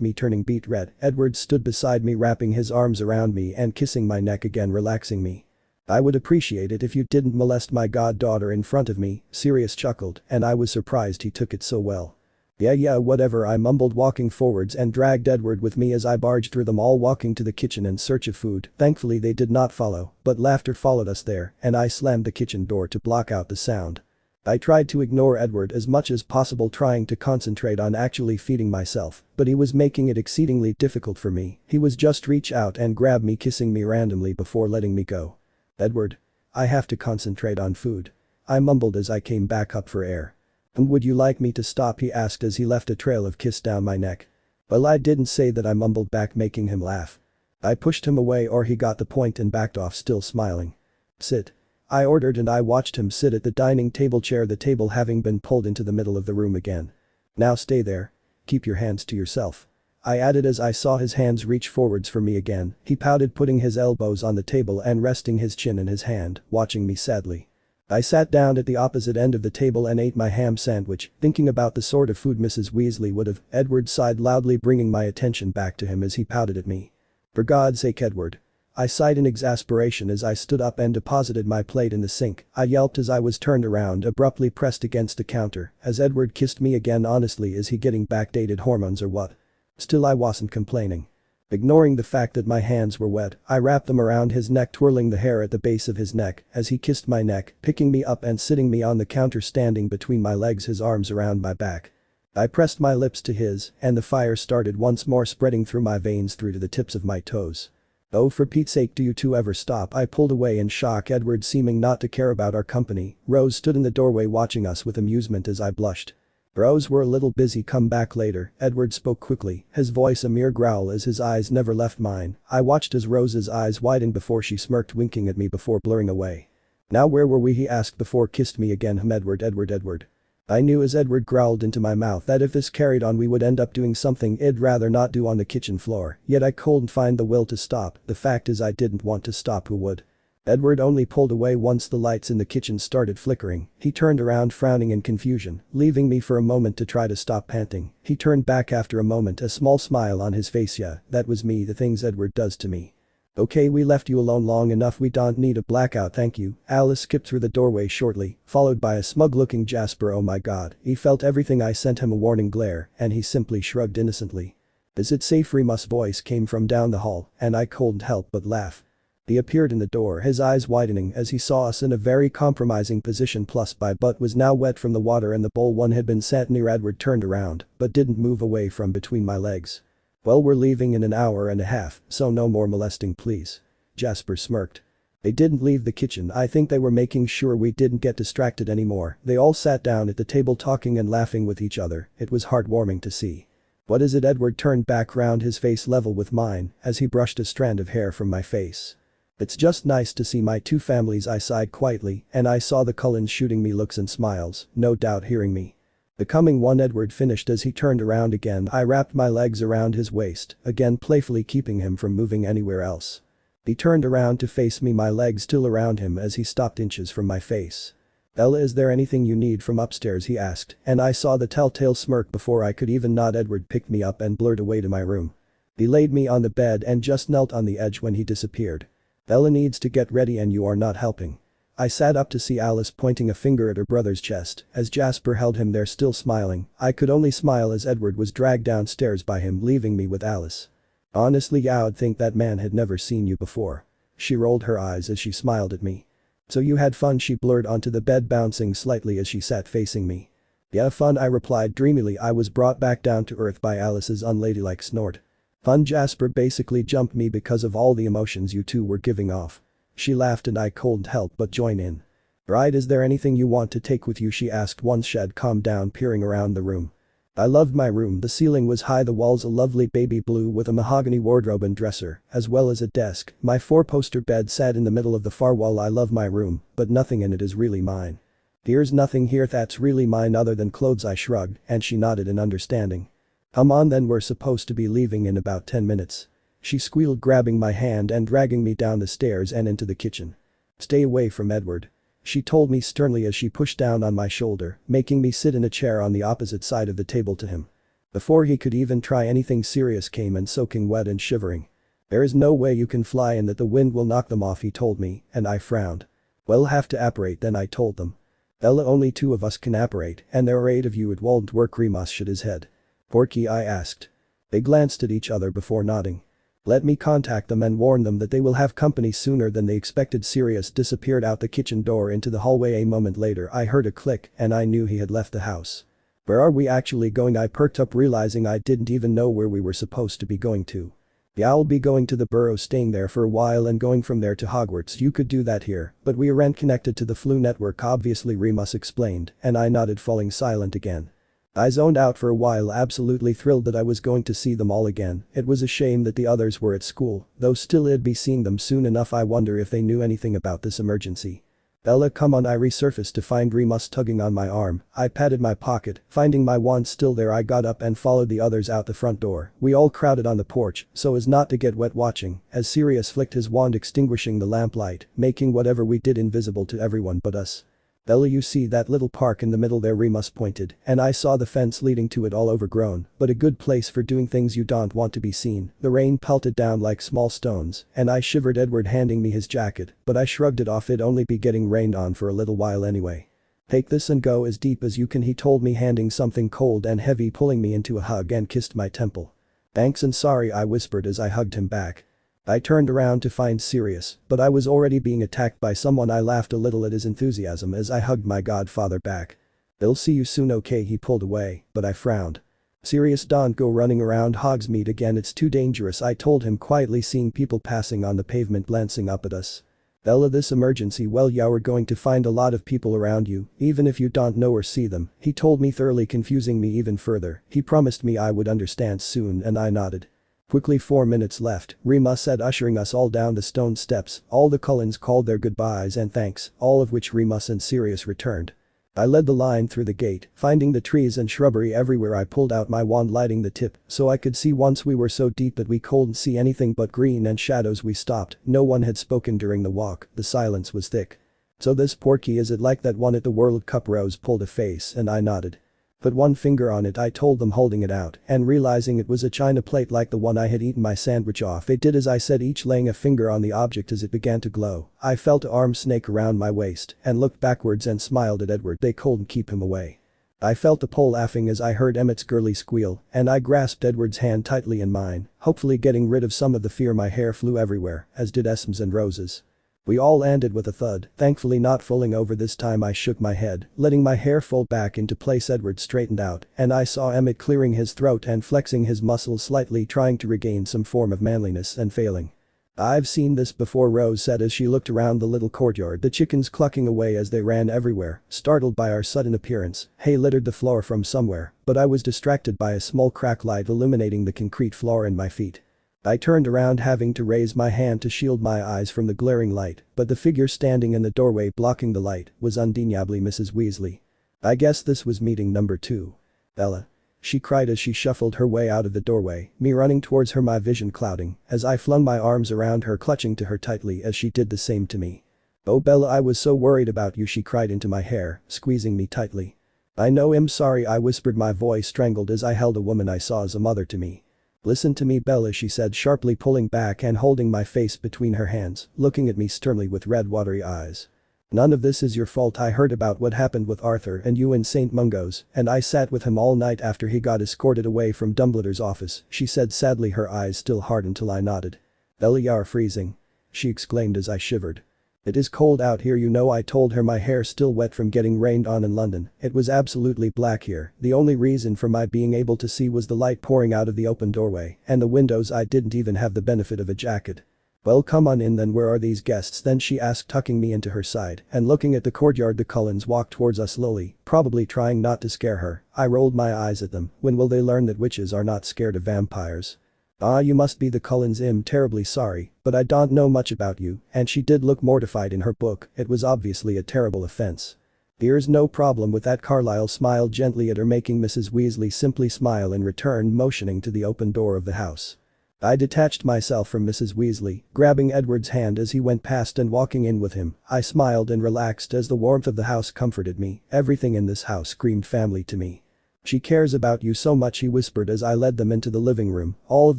me turning beet red. Edward stood beside me, wrapping his arms around me and kissing my neck again, relaxing me. "I would appreciate it if you didn't molest my goddaughter in front of me," Sirius chuckled, and I was surprised he took it so well. Yeah, whatever," I mumbled, walking forwards and dragged Edward with me as I barged through them all, walking to the kitchen in search of food. Thankfully they did not follow, but laughter followed us there and I slammed the kitchen door to block out the sound. I tried to ignore Edward as much as possible, trying to concentrate on actually feeding myself, but he was making it exceedingly difficult for me. He was just reach out and grab me, kissing me randomly before letting me go. Edward. I have to concentrate on food. I mumbled as I came back up for air. And would you like me to stop, he asked as he left a trail of kiss down my neck. Well, I didn't say that, I mumbled back, making him laugh. I pushed him away, or he got the point, and backed off, still smiling. Sit. I ordered, and I watched him sit at the dining table chair, the table having been pulled into the middle of the room again. Now stay there. Keep your hands to yourself. I added as I saw his hands reach forwards for me again. He pouted, putting his elbows on the table and resting his chin in his hand, watching me sadly. I sat down at the opposite end of the table and ate my ham sandwich, thinking about the sort of food Mrs. Weasley would have. Edward sighed loudly, bringing my attention back to him as he pouted at me. For God's sake, Edward. I sighed in exasperation as I stood up and deposited my plate in the sink. I yelped as I was turned around, abruptly pressed against the counter, as Edward kissed me again. Honestly, is he getting backdated hormones or what? Still, I wasn't complaining. Ignoring the fact that my hands were wet, I wrapped them around his neck, twirling the hair at the base of his neck as he kissed my neck, picking me up and sitting me on the counter, standing between my legs, his arms around my back. I pressed my lips to his, and the fire started once more, spreading through my veins through to the tips of my toes. Oh, for Pete's sake, do you two ever stop? I pulled away in shock, Edward seeming not to care about our company. Rose stood in the doorway watching us with amusement as I blushed. Bros, we're a little busy, come back later, Edward spoke quickly, his voice a mere growl as his eyes never left mine. I watched as Rose's eyes widened before she smirked, winking at me before blurring away. Now where were we, he asked before kissed me again. Edward. I knew as Edward growled into my mouth that if this carried on we would end up doing something I'd rather not do on the kitchen floor, yet I couldn't find the will to stop. The fact is I didn't want to stop, who would? Edward only pulled away once the lights in the kitchen started flickering. He turned around, frowning in confusion, leaving me for a moment to try to stop panting. He turned back after a moment, a small smile on his face. Yeah, that was me, the things Edward does to me. Okay, we left you alone long enough, we don't need a blackout, thank you. Alice skipped through the doorway shortly, followed by a smug-looking Jasper. Oh my god, he felt everything. I sent him a warning glare, and he simply shrugged innocently. Is it safe? Remus' voice came from down the hall, and I couldn't help but laugh. He appeared in the door, his eyes widening as he saw us in a very compromising position, plus my butt was now wet from the water and the bowl one had been sat near. Edward turned around, but didn't move away from between my legs. Well, we're leaving in an hour and a half, so no more molesting, please. Jasper smirked. They didn't leave the kitchen. I think they were making sure we didn't get distracted anymore. They all sat down at the table talking and laughing with each other. It was heartwarming to see. What is it? Edward turned back round, his face level with mine, as he brushed a strand of hair from my face. It's just nice to see my two families, I sighed quietly, and I saw the Cullens shooting me looks and smiles, no doubt hearing me. The coming one, Edward finished as he turned around again. I wrapped my legs around his waist, again playfully keeping him from moving anywhere else. He turned around to face me, my legs still around him as he stopped inches from my face. Ella, is there anything you need from upstairs, he asked, and I saw the telltale smirk before I could even nod. Edward picked me up and blurred away to my room. He laid me on the bed and just knelt on the edge when he disappeared. Ella needs to get ready and you are not helping. I sat up to see Alice pointing a finger at her brother's chest as Jasper held him there, still smiling. I could only smile as Edward was dragged downstairs by him, leaving me with Alice. Honestly, I'd think that man had never seen you before. She rolled her eyes as she smiled at me. So you had fun, she blurred onto the bed, bouncing slightly as she sat facing me. Yeah, fun, I replied dreamily. I was brought back down to earth by Alice's unladylike snort. Fun, Jasper basically jumped me because of all the emotions you two were giving off. She laughed and I couldn't help but join in. Right, is there anything you want to take with you, she asked once she had calmed down, peering around the room. I loved my room. The ceiling was high, the walls a lovely baby blue with a mahogany wardrobe and dresser, as well as a desk. My 4-poster bed sat in the middle of the far wall. I love my room, but nothing in it is really mine. There's nothing here that's really mine other than clothes, I shrugged, and she nodded in understanding. Come on then, we're supposed to be leaving in about 10 minutes. She squealed, grabbing my hand and dragging me down the stairs and into the kitchen. Stay away from Edward. She told me sternly as she pushed down on my shoulder, making me sit in a chair on the opposite side of the table to him. Before he could even try anything serious came in, soaking wet and shivering. There is no way you can fly and that the wind will knock them off, he told me, and I frowned. We'll have to apparate then, I told them. Ella, only 2 of us can apparate, and there are 8 of you, it won't work. Remus shook his head. Porky, I asked. They glanced at each other before nodding. Let me contact them and warn them that they will have company sooner than they expected. Sirius disappeared out the kitchen door into the hallway. A moment later I heard a click and I knew he had left the house. Where are we actually going? I perked up realizing I didn't even know where we were supposed to be going to. Yeah, I'll be going to the Burrow, staying there for a while and going from there to Hogwarts. You could do that here, but we aren't connected to the Flu network, obviously, Remus explained, and I nodded, falling silent again. I zoned out for a while, absolutely thrilled that I was going to see them all again. It was a shame that the others were at school, though still I'd be seeing them soon enough. I wonder if they knew anything about this emergency. Bella, come on. I resurfaced to find Remus tugging on my arm. I patted my pocket, finding my wand still there. I got up and followed the others out the front door. We all crowded on the porch so as not to get wet, watching as Sirius flicked his wand, extinguishing the lamplight, making whatever we did invisible to everyone but us. Bella, you see that little park in the middle there? Remus pointed, and I saw the fence leading to it, all overgrown, but a good place for doing things you don't want to be seen. The rain pelted down like small stones, and I shivered. Edward handing me his jacket, but I shrugged it off. It'd only be getting rained on for a little while anyway. Take this and go as deep as you can, he told me, handing something cold and heavy, pulling me into a hug and kissed my temple. Thanks and sorry, I whispered as I hugged him back. I turned around to find Sirius, but I was already being attacked by someone. I laughed a little at his enthusiasm as I hugged my godfather back. They'll see you soon, okay? He pulled away, but I frowned. Sirius, don't go running around Hogsmeade again, it's too dangerous, I told him quietly, seeing people passing on the pavement glancing up at us. Bella, this emergency, well, you're going to find a lot of people around you, even if you don't know or see them, he told me, thoroughly confusing me even further. He promised me I would understand soon, and I nodded. Quickly, 4 minutes left, Remus said, ushering us all down the stone steps. All the Cullens called their goodbyes and thanks, all of which Remus and Sirius returned. I led the line through the gate, finding the trees and shrubbery everywhere. I pulled out my wand, lighting the tip so I could see. Once we were so deep that we couldn't see anything but green and shadows. We stopped. No one had spoken during the walk, the silence was thick. So this portkey, is it like that one at the World Cup? Rose pulled a face and I nodded. Put one finger on it, I told them, holding it out and realizing it was a china plate like the one I had eaten my sandwich off. They did as I said, each laying a finger on the object as it began to glow. I felt an arm snake around my waist and looked backwards and smiled at Edward. They couldn't keep him away. I felt the pole laughing as I heard Emmett's girly squeal, and I grasped Edward's hand tightly in mine, hopefully getting rid of some of the fear. My hair flew everywhere, as did Esme's and Rose's. We all landed with a thud, thankfully not falling over this time. I shook my head, letting my hair fall back into place. Edward straightened out, and I saw Emmett clearing his throat and flexing his muscles slightly, trying to regain some form of manliness and failing. I've seen this before, Rose said as she looked around the little courtyard, the chickens clucking away as they ran everywhere, startled by our sudden appearance. Hay littered the floor from somewhere, but I was distracted by a small crack light illuminating the concrete floor in my feet. I turned around, having to raise my hand to shield my eyes from the glaring light, but the figure standing in the doorway blocking the light was undeniably Mrs. Weasley. I guess this was meeting number 2. Bella, she cried as she shuffled her way out of the doorway, me running towards her, my vision clouding as I flung my arms around her, clutching to her tightly as she did the same to me. Oh Bella, I was so worried about you, she cried into my hair, squeezing me tightly. I know, I'm sorry, I whispered, my voice strangled as I held a woman I saw as a mother to me. Listen to me, Bella, she said, sharply, pulling back and holding my face between her hands, looking at me sternly with red watery eyes. None of this is your fault. I heard about what happened with Arthur and you in St. Mungo's, and I sat with him all night after he got escorted away from Dumbledore's office, she said sadly, her eyes still hard until I nodded. Bella, you're freezing, she exclaimed as I shivered. It is cold out here, you know, I told her, my hair still wet from getting rained on in London. It was absolutely black here. The only reason for my being able to see was the light pouring out of the open doorway and the windows. I didn't even have the benefit of a jacket. Well, come on in then, where are these guests then, she asked, tucking me into her side and looking at the courtyard. The Cullens walked towards us slowly, probably trying not to scare her. I rolled my eyes at them. When will they learn that witches are not scared of vampires? Ah, you must be the Cullens. I'm terribly sorry, but I don't know much about you, and she did look mortified in her book. It was obviously a terrible offense. There's no problem with that. Carlisle smiled gently at her, making Mrs. Weasley simply smile in return, motioning to the open door of the house. I detached myself from Mrs. Weasley, grabbing Edward's hand as he went past and walking in with him. I smiled and relaxed as the warmth of the house comforted me. Everything in this house screamed family to me. She cares about you so much, he whispered as I led them into the living room, all of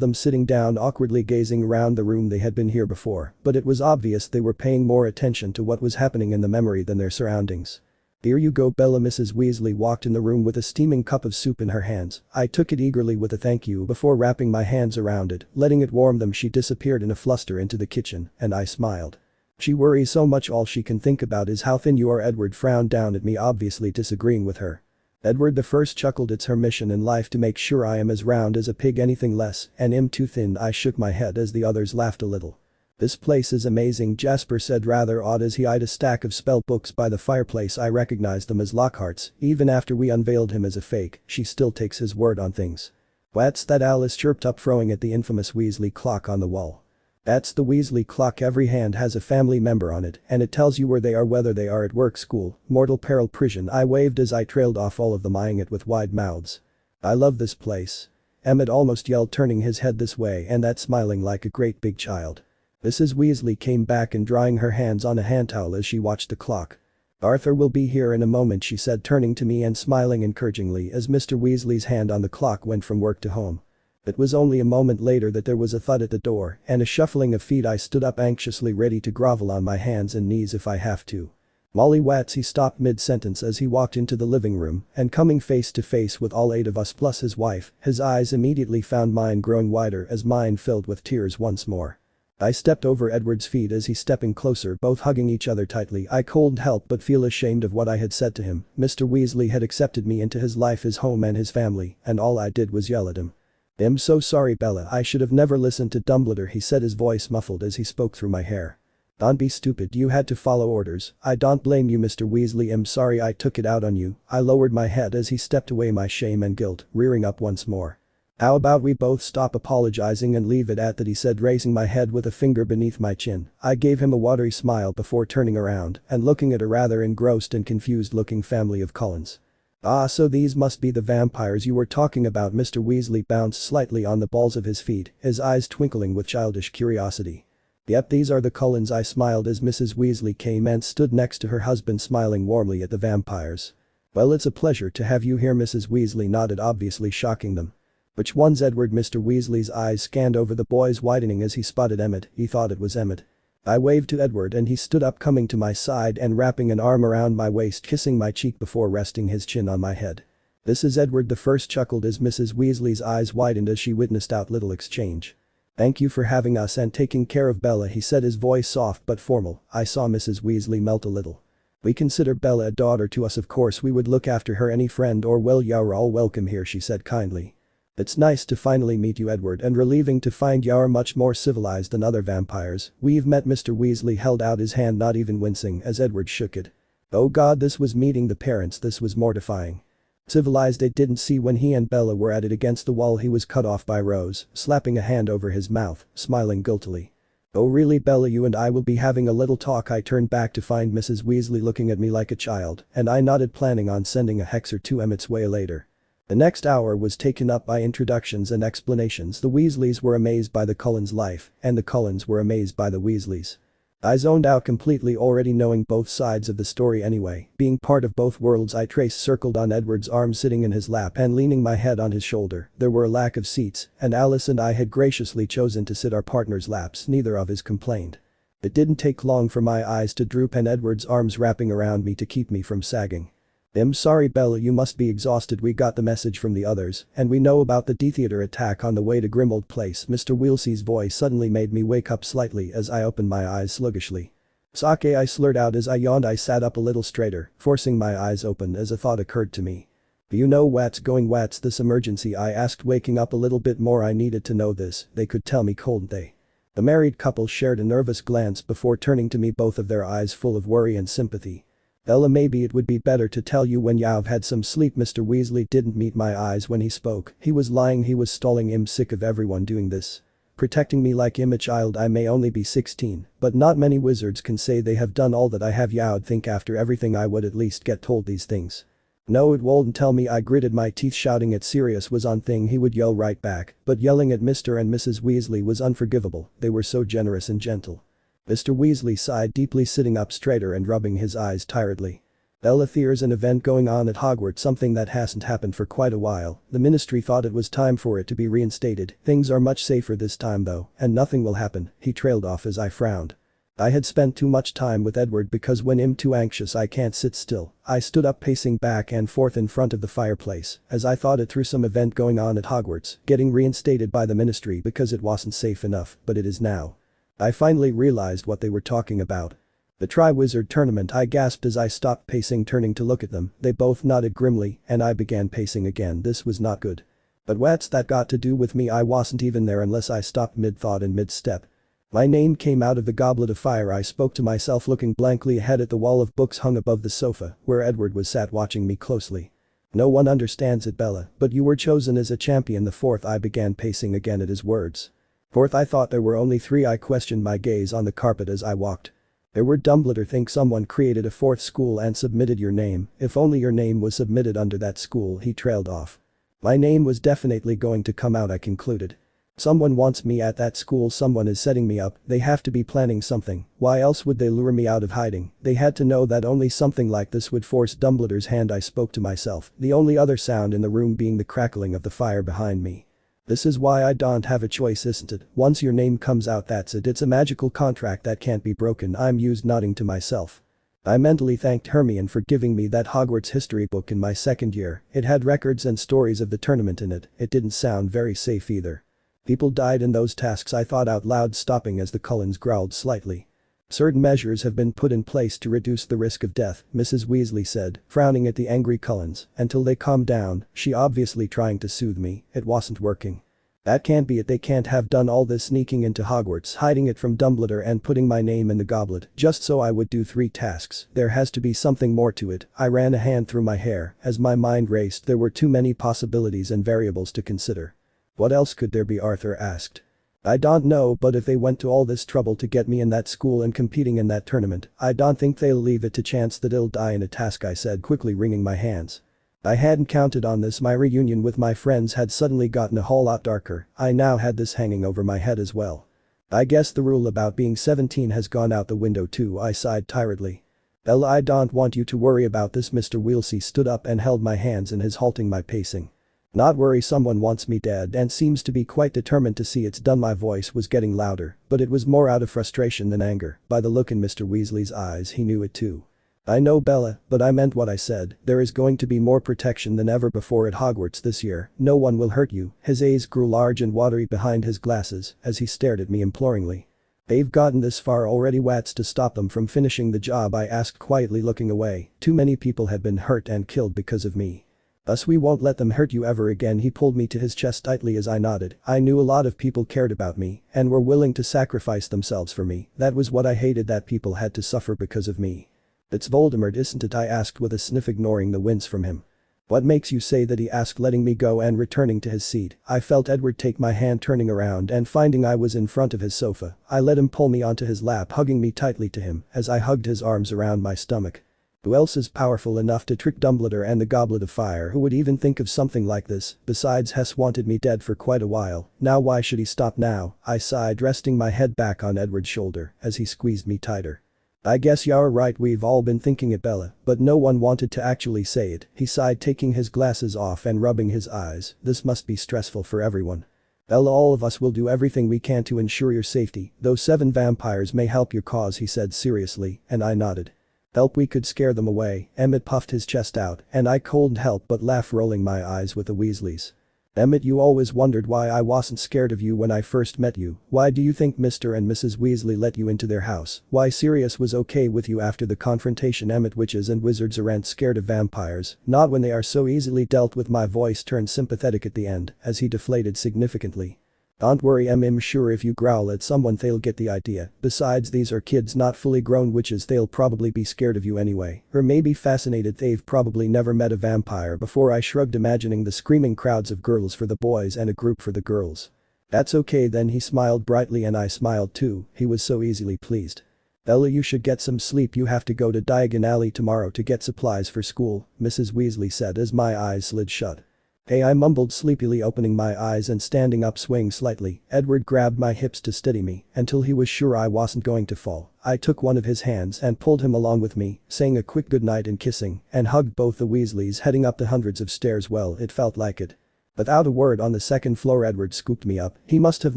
them sitting down awkwardly gazing around the room. They had been here before, but it was obvious they were paying more attention to what was happening in the memory than their surroundings. "Here you go, Bella." Mrs. Weasley walked in the room with a steaming cup of soup in her hands. I took it eagerly with a thank you before wrapping my hands around it, letting it warm them. She disappeared in a fluster into the kitchen, and I smiled. "She worries so much, all she can think about is how thin you are." Edward frowned down at me, obviously disagreeing with her. Edward the First chuckled. "It's her mission in life to make sure I am as round as a pig, anything less, and am too thin." I shook my head as the others laughed a little. "This place is amazing," Jasper said, rather odd as he eyed a stack of spell books by the fireplace. I recognized them as Lockhart's. Even after we unveiled him as a fake, she still takes his word on things. "What's that?" Alice chirped up, throwing at the infamous Weasley clock on the wall. "That's the Weasley clock. Every hand has a family member on it, and it tells you where they are, whether they are at work, school, mortal peril, prison." I waved as I trailed off, all of them eyeing it with wide mouths. "I love this place." Emmett almost yelled, turning his head this way and that, smiling like a great big child. Mrs. Weasley came back and drying her hands on a hand towel as she watched the clock. "Arthur will be here in a moment," she said, turning to me and smiling encouragingly as Mr. Weasley's hand on the clock went from work to home. It was only a moment later that there was a thud at the door and a shuffling of feet. I stood up anxiously, ready to grovel on my hands and knees if I have to. "Molly Watts," he stopped mid-sentence as he walked into the living room, and coming face to face with all 8 of us plus his wife, his eyes immediately found mine, growing wider as mine filled with tears once more. I stepped over Edward's feet as he stepping closer, both hugging each other tightly. I couldn't help but feel ashamed of what I had said to him. Mr. Weasley had accepted me into his life, his home and his family, and all I did was yell at him. "I'm so sorry, Bella. I should have never listened to Dumbledore," he said, his voice muffled as he spoke through my hair. "Don't be stupid, you had to follow orders. I don't blame you, Mr. Weasley. I'm sorry I took it out on you." I lowered my head as he stepped away, my shame and guilt rearing up once more. "How about we both stop apologizing and leave it at that," he said, raising my head with a finger beneath my chin. I gave him a watery smile before turning around and looking at a rather engrossed and confused looking family of Cullens. "Ah, so these must be the vampires you were talking about." Mr. Weasley bounced slightly on the balls of his feet, his eyes twinkling with childish curiosity. "Yep, these are the Cullens." I smiled as Mrs. Weasley came and stood next to her husband, smiling warmly at the vampires. "Well, it's a pleasure to have you here." Mrs. Weasley nodded, obviously shocking them. "Which one's Edward?" Mr. Weasley's eyes scanned over the boys, widening as he spotted Emmett. He thought it was Emmett. I waved to Edward and he stood up, coming to my side and wrapping an arm around my waist, kissing my cheek before resting his chin on my head. "This is Edward the First," chuckled as Mrs. Weasley's eyes widened as she witnessed our little exchange. "Thank you for having us and taking care of Bella," he said, his voice soft but formal. I saw Mrs. Weasley melt a little. "We consider Bella a daughter to us. Of course we would look after her. Any friend or well, you're all welcome here," she said kindly. "It's nice to finally meet you, Edward, and relieving to find you're much more civilized than other vampires we've met." Mr. Weasley held out his hand, not even wincing as Edward shook it. Oh God, this was meeting the parents. This was mortifying. Civilized? I didn't see when he and Bella were at it against the wall. He was cut off by Rose, slapping a hand over his mouth, smiling guiltily. "Oh really, Bella, you and I will be having a little talk." I turned back to find Mrs. Weasley looking at me like a child, and I nodded, planning on sending a hex or two Emmett's way later. The next hour was taken up by introductions and explanations. The Weasleys were amazed by the Cullens' life, and the Cullens were amazed by the Weasleys. I zoned out completely, already knowing both sides of the story anyway. Being part of both worlds, I traced circled on Edward's arm, sitting in his lap and leaning my head on his shoulder. There were a lack of seats, and Alice and I had graciously chosen to sit our partners' laps. Neither of us complained. It didn't take long for my eyes to droop and Edward's arms wrapping around me to keep me from sagging. "I'm sorry, Bella, you must be exhausted. We got the message from the others, and we know about the D-Theater attack on the way to Grimmauld Place." Mr. Weasley's voice suddenly made me wake up slightly as I opened my eyes sluggishly. "Sake," I slurred out as I yawned. I sat up a little straighter, forcing my eyes open as a thought occurred to me. "Do you know what's going? What's this emergency?" I asked, waking up a little bit more. I needed to know this. They could tell me, couldn't they? The married couple shared a nervous glance before turning to me, both of their eyes full of worry and sympathy. "Bella, maybe it would be better to tell you when you've had some sleep." Mr. Weasley didn't meet my eyes when he spoke. He was lying, he was stalling. "I'm sick of everyone doing this. Protecting me like I'm a child. I may only be 16, but not many wizards can say they have done all that I have. You'd think after everything I would at least get told these things." "No, it won't tell me." I gritted my teeth. Shouting at Sirius was one thing, he would yell right back, but yelling at Mr. and Mrs. Weasley was unforgivable. They were so generous and gentle. Mr. Weasley sighed deeply, sitting up straighter and rubbing his eyes tiredly. "Bella, there's an event going on at Hogwarts, something that hasn't happened for quite a while. The ministry thought it was time for it to be reinstated. Things are much safer this time though, and nothing will happen." He trailed off as I frowned. I had spent too much time with Edward because when I'm too anxious I can't sit still. I stood up pacing back and forth in front of the fireplace as I thought it through some event going on at Hogwarts, getting reinstated by the ministry because it wasn't safe enough, but it is now. I finally realized what they were talking about. The Triwizard Tournament, I gasped as I stopped pacing, turning to look at them. They both nodded grimly and I began pacing again. This was not good. But what's that got to do with me? I wasn't even there unless I stopped mid-thought and mid-step. My name came out of the goblet of fire. I spoke to myself, looking blankly ahead at the wall of books hung above the sofa where Edward was sat watching me closely. No one understands it, Bella, but you were chosen as a champion. The fourth, I began pacing again at his words. Fourth, I thought there were only three. I questioned my gaze on the carpet as I walked. There were. Dumbledore think someone created a fourth school and submitted your name. If only your name was submitted under that school. He trailed off. My name was definitely going to come out, I concluded. Someone wants me at that school. Someone is setting me up. They have to be planning something. Why else would they lure me out of hiding? They had to know that only something like this would force Dumbledore's hand. I spoke to myself, the only other sound in the room being the crackling of the fire behind me. This is why I don't have a choice, isn't it? Once your name comes out, that's it. It's a magical contract that can't be broken. I'm used, nodding to myself. I mentally thanked Hermione for giving me that Hogwarts history book in my second year. It had records and stories of the tournament in it. It didn't sound very safe either. People died in those tasks, I thought out loud, stopping as the Cullens growled slightly. Certain measures have been put in place to reduce the risk of death, Mrs. Weasley said, frowning at the angry Cullens, until they calmed down. She obviously trying to soothe me. It wasn't working. That can't be it. They can't have done all this sneaking into Hogwarts, hiding it from Dumbledore and putting my name in the goblet just so I would do 3 tasks. There has to be something more to it. I ran a hand through my hair as my mind raced. There were too many possibilities and variables to consider. What else could there be? Arthur asked. I don't know, but if they went to all this trouble to get me in that school and competing in that tournament, I don't think they'll leave it to chance that I'll die in a task, I said, quickly wringing my hands. I hadn't counted on this. My reunion with my friends had suddenly gotten a whole lot darker. I now had this hanging over my head as well. I guess the rule about being 17 has gone out the window too, I sighed tiredly. Bella, I don't want you to worry about this. Mr. Weasley stood up and held my hands in his, halting my pacing. Not worry, someone wants me dead and seems to be quite determined to see it's done. My voice was getting louder, but it was more out of frustration than anger. By the look in Mr. Weasley's eyes, he knew it too. I know, Bella, but I meant what I said. There is going to be more protection than ever before at Hogwarts this year. No one will hurt you. His eyes grew large and watery behind his glasses as he stared at me imploringly. They've gotten this far already. What's to stop them from finishing the job? I asked quietly, looking away. Too many people have been hurt and killed because of me. Thus we won't let them hurt you ever again. He pulled me to his chest tightly as I nodded. I knew a lot of people cared about me and were willing to sacrifice themselves for me. That was what I hated, that people had to suffer because of me. It's Voldemort, isn't it? I asked with a sniff, ignoring the wince from him. What makes you say that? He asked, letting me go and returning to his seat. I felt Edward take my hand, turning around and finding I was in front of his sofa. I let him pull me onto his lap, hugging me tightly to him as I hugged his arms around my stomach. Who else is powerful enough to trick Dumbledore and the Goblet of Fire? Who would even think of something like this? Besides, Hess wanted me dead for quite a while. Now why should he stop now? I sighed, resting my head back on Edward's shoulder as he squeezed me tighter. I guess you're right, we've all been thinking it, Bella, but no one wanted to actually say it. He sighed, taking his glasses off and rubbing his eyes. This must be stressful for everyone. Bella, all of us will do everything we can to ensure your safety. Those 7 vampires may help your cause, he said seriously, and I nodded. Help? We could scare them away. Emmett puffed his chest out, and I couldn't help but laugh, rolling my eyes with the Weasleys. Emmett, you always wondered why I wasn't scared of you when I first met you. Why do you think Mr. and Mrs. Weasley let you into their house? Why Sirius was okay with you after the confrontation? Emmett, witches and wizards aren't scared of vampires, not when they are so easily dealt with. My voice turned sympathetic at the end as he deflated significantly. Don't worry, I'm sure if you growl at someone they'll get the idea. Besides, these are kids, not fully grown witches. They'll probably be scared of you anyway. Or maybe fascinated. They've probably never met a vampire before. I shrugged, imagining the screaming crowds of girls for the boys and a group for the girls. That's okay then, he smiled brightly, and I smiled too. He was so easily pleased. Bella, you should get some sleep. You have to go to Diagon Alley tomorrow to get supplies for school, Mrs. Weasley said as my eyes slid shut. Hey, I mumbled sleepily, opening my eyes and standing up, swaying slightly. Edward grabbed my hips to steady me until he was sure I wasn't going to fall. I took one of his hands and pulled him along with me, saying a quick goodnight and kissing, and hugged both the Weasleys, heading up the hundreds of stairs. Well, it felt like it. Without a word on the second floor Edward scooped me up, he must have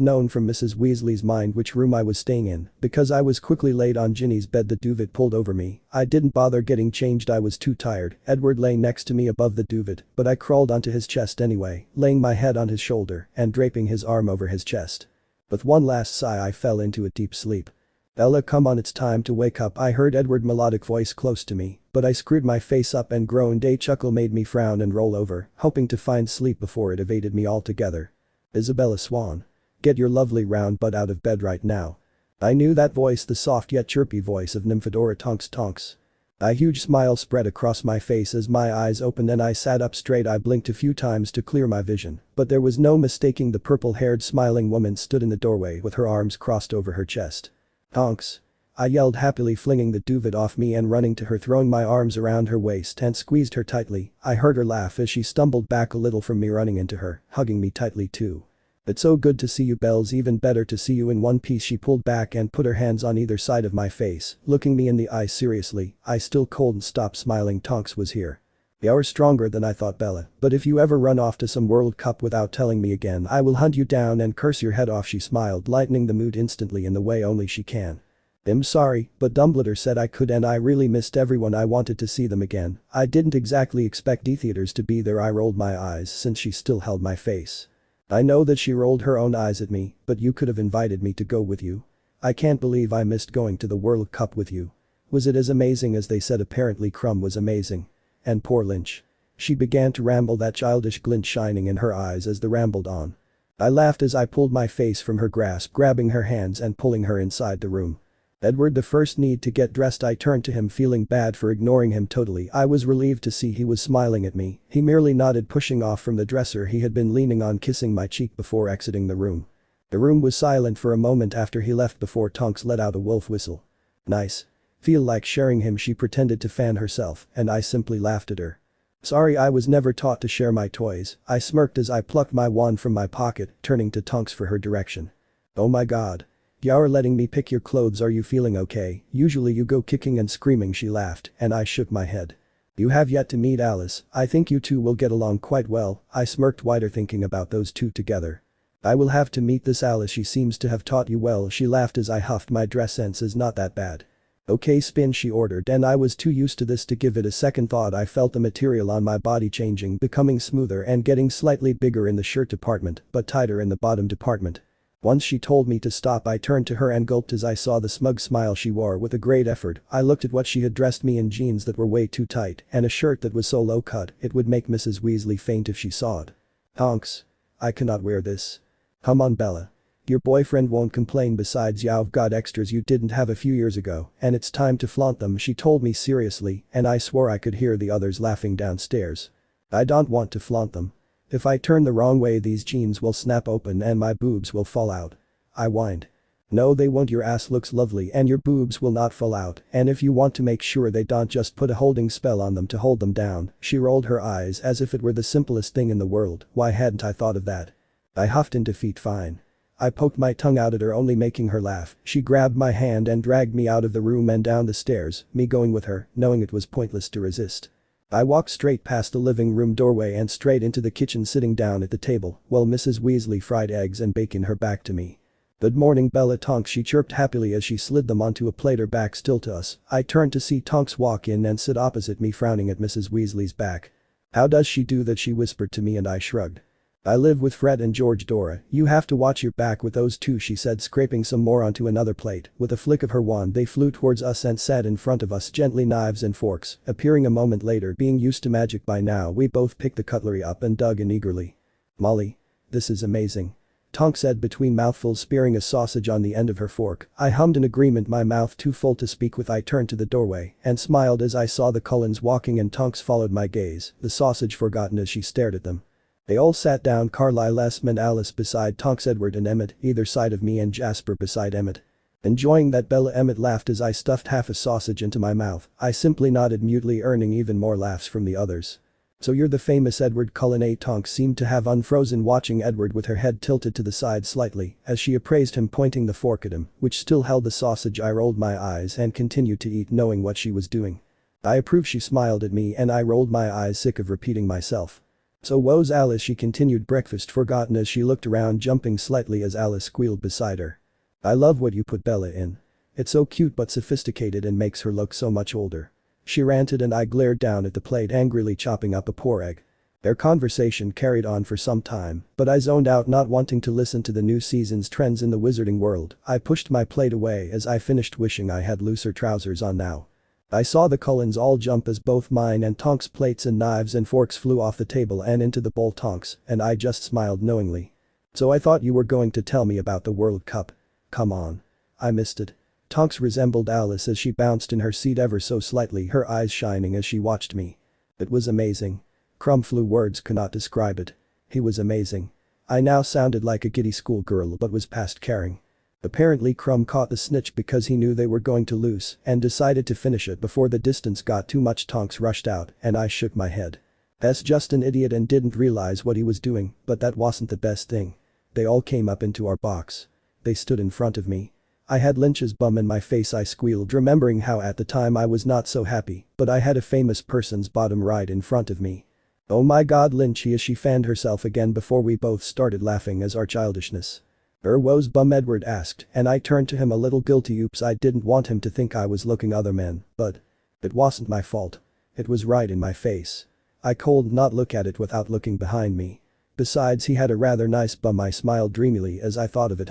known from Mrs. Weasley's mind which room I was staying in, because I was quickly laid on Ginny's bed, the duvet pulled over me. I didn't bother getting changed, I was too tired. Edward lay next to me above the duvet, but I crawled onto his chest anyway, laying my head on his shoulder and draping his arm over his chest. With one last sigh I fell into a deep sleep. "Bella, come on, it's time to wake up," I heard Edward's melodic voice close to me, but I screwed my face up and groaned. A chuckle made me frown and roll over, hoping to find sleep before it evaded me altogether. "Isabella Swan. Get your lovely round butt out of bed right now." I knew that voice, the soft yet chirpy voice of Nymphadora Tonks Tonks. A huge smile spread across my face as my eyes opened and I sat up straight. I blinked a few times to clear my vision, but there was no mistaking the purple-haired smiling woman stood in the doorway with her arms crossed over her chest. "Tonks!" I yelled happily, flinging the duvet off me and running to her, throwing my arms around her waist and squeezed her tightly. I heard her laugh as she stumbled back a little from me, running into her, hugging me tightly too. "It's so good to see you, Bells, even better to see you in one piece." She pulled back and put her hands on either side of my face, looking me in the eye seriously. I still cold and stopped smiling. "Tonks was here. You're stronger than I thought, Bella, but if you ever run off to some World Cup without telling me again, I will hunt you down and curse your head off." She smiled, lightening the mood instantly in the way only she can. "I'm sorry, but Dumbledore said I could and I really missed everyone. I wanted to see them again. I didn't exactly expect theaters to be there." I rolled my eyes since she still held my face. I know that she rolled her own eyes at me, "But you could have invited me to go with you. I can't believe I missed going to the World Cup with you. Was it as amazing as they said?" Apparently Crumb was amazing. And poor Lynch. She began to ramble, that childish glint shining in her eyes as they rambled on. I laughed as I pulled my face from her grasp, grabbing her hands and pulling her inside the room. "Edward, the first need to get dressed." I turned to him, feeling bad for ignoring him totally. I was relieved to see he was smiling at me. He merely nodded, pushing off from the dresser he had been leaning on, kissing my cheek before exiting the room. The room was silent for a moment after he left before Tonks let out a wolf whistle. "Nice. Feel like sharing him?" She pretended to fan herself, and I simply laughed at her. "Sorry, I was never taught to share my toys." I smirked as I plucked my wand from my pocket, turning to Tonks for her direction. "Oh my god. You're letting me pick your clothes, are you feeling okay? Usually you go kicking and screaming." She laughed, and I shook my head. "You have yet to meet Alice. I think you two will get along quite well." I smirked wider, thinking about those two together. "I will have to meet this Alice. She seems to have taught you well." She laughed as I huffed, "My dress sense is not that bad." "Okay, spin," she ordered, and I was too used to this to give it a second thought. I felt the material on my body changing, becoming smoother and getting slightly bigger in the shirt department, but tighter in the bottom department. Once she told me to stop, I turned to her and gulped as I saw the smug smile she wore. With a great effort, I looked at what she had dressed me in: jeans that were way too tight and a shirt that was so low cut it would make Mrs. Weasley faint if she saw it. "Tonks. I cannot wear this." "Come on, Bella. Your boyfriend won't complain. Besides, you've got extras you didn't have a few years ago, and it's time to flaunt them," she told me seriously, and I swore I could hear the others laughing downstairs. "I don't want to flaunt them. If I turn the wrong way, these jeans will snap open and my boobs will fall out." I whined. "No, they won't. Your ass looks lovely and your boobs will not fall out, and if you want to make sure they don't, just put a holding spell on them to hold them down." She rolled her eyes as if it were the simplest thing in the world. Why hadn't I thought of that? I huffed in defeat. "Fine." I poked my tongue out at her, only making her laugh. She grabbed my hand and dragged me out of the room and down the stairs, me going with her, knowing it was pointless to resist. I walked straight past the living room doorway and straight into the kitchen, sitting down at the table while Mrs. Weasley fried eggs and bacon, her back to me. "Good morning, Bella." "Tonks," she chirped happily as she slid them onto a plate, her back still to us. I turned to see Tonks walk in and sit opposite me, frowning at Mrs. Weasley's back. "How does she do that?" she whispered to me, and I shrugged. "I live with Fred and George, Dora. You have to watch your back with those two," she said, scraping some more onto another plate. With a flick of her wand, they flew towards us and sat in front of us, gently, knives and forks appearing a moment later. Being used to magic by now, we both picked the cutlery up and dug in eagerly. "Molly. This is amazing," Tonks said between mouthfuls, spearing a sausage on the end of her fork. I hummed in agreement, my mouth too full to speak with. I turned to the doorway and smiled as I saw the Cullens walking and Tonks followed my gaze, the sausage forgotten as she stared at them. They all sat down, Carlisle, Esme and Alice beside Tonks, Edward and Emmett either side of me, and Jasper beside Emmett. "Enjoying that, Bella?" Emmett laughed as I stuffed half a sausage into my mouth. I simply nodded mutely, earning even more laughs from the others. "So you're the famous Edward Cullen, eh?" Tonks seemed to have unfrozen, watching Edward with her head tilted to the side slightly as she appraised him, pointing the fork at him, which still held the sausage. I rolled my eyes and continued to eat, knowing what she was doing. I approve. She smiled at me and I rolled my eyes, sick of repeating myself. "So woes Alice," she continued, breakfast forgotten as she looked around, jumping slightly as Alice squealed beside her. "I love what you put Bella in. It's so cute but sophisticated and makes her look so much older." She ranted and I glared down at the plate, angrily chopping up a poor egg. Their conversation carried on for some time, but I zoned out, not wanting to listen to the new season's trends in the wizarding world. I pushed my plate away as I finished, wishing I had looser trousers on now. I saw the Cullens all jump as both mine and Tonk's plates and knives and forks flew off the table and into the bowl. Tonks, and I just smiled knowingly. "So I thought you were going to tell me about the World Cup. Come on. I missed it." Tonks resembled Alice as she bounced in her seat ever so slightly, her eyes shining as she watched me. "It was amazing." Crumflew words could not describe it. He was amazing. I now sounded like a giddy schoolgirl but was past caring. Apparently Crumb caught the snitch because he knew they were going to lose and decided to finish it before the distance got too much. Tonks rushed out and I shook my head. "That's just an idiot and didn't realize what he was doing," but that wasn't the best thing. They all came up into our box. They stood in front of me. I had Lynch's bum in my face, I squealed, remembering how at the time I was not so happy, but I had a famous person's bottom right in front of me. "Oh my god, Lynch," she fanned herself again before we both started laughing as our childishness. "Woes bum?" Edward asked, and I turned to him a little guilty. Oops, I didn't want him to think I was looking other men, but it wasn't my fault. It was right in my face. I could not look at it without looking behind me. Besides, he had a rather nice bum. I smiled dreamily as I thought of it.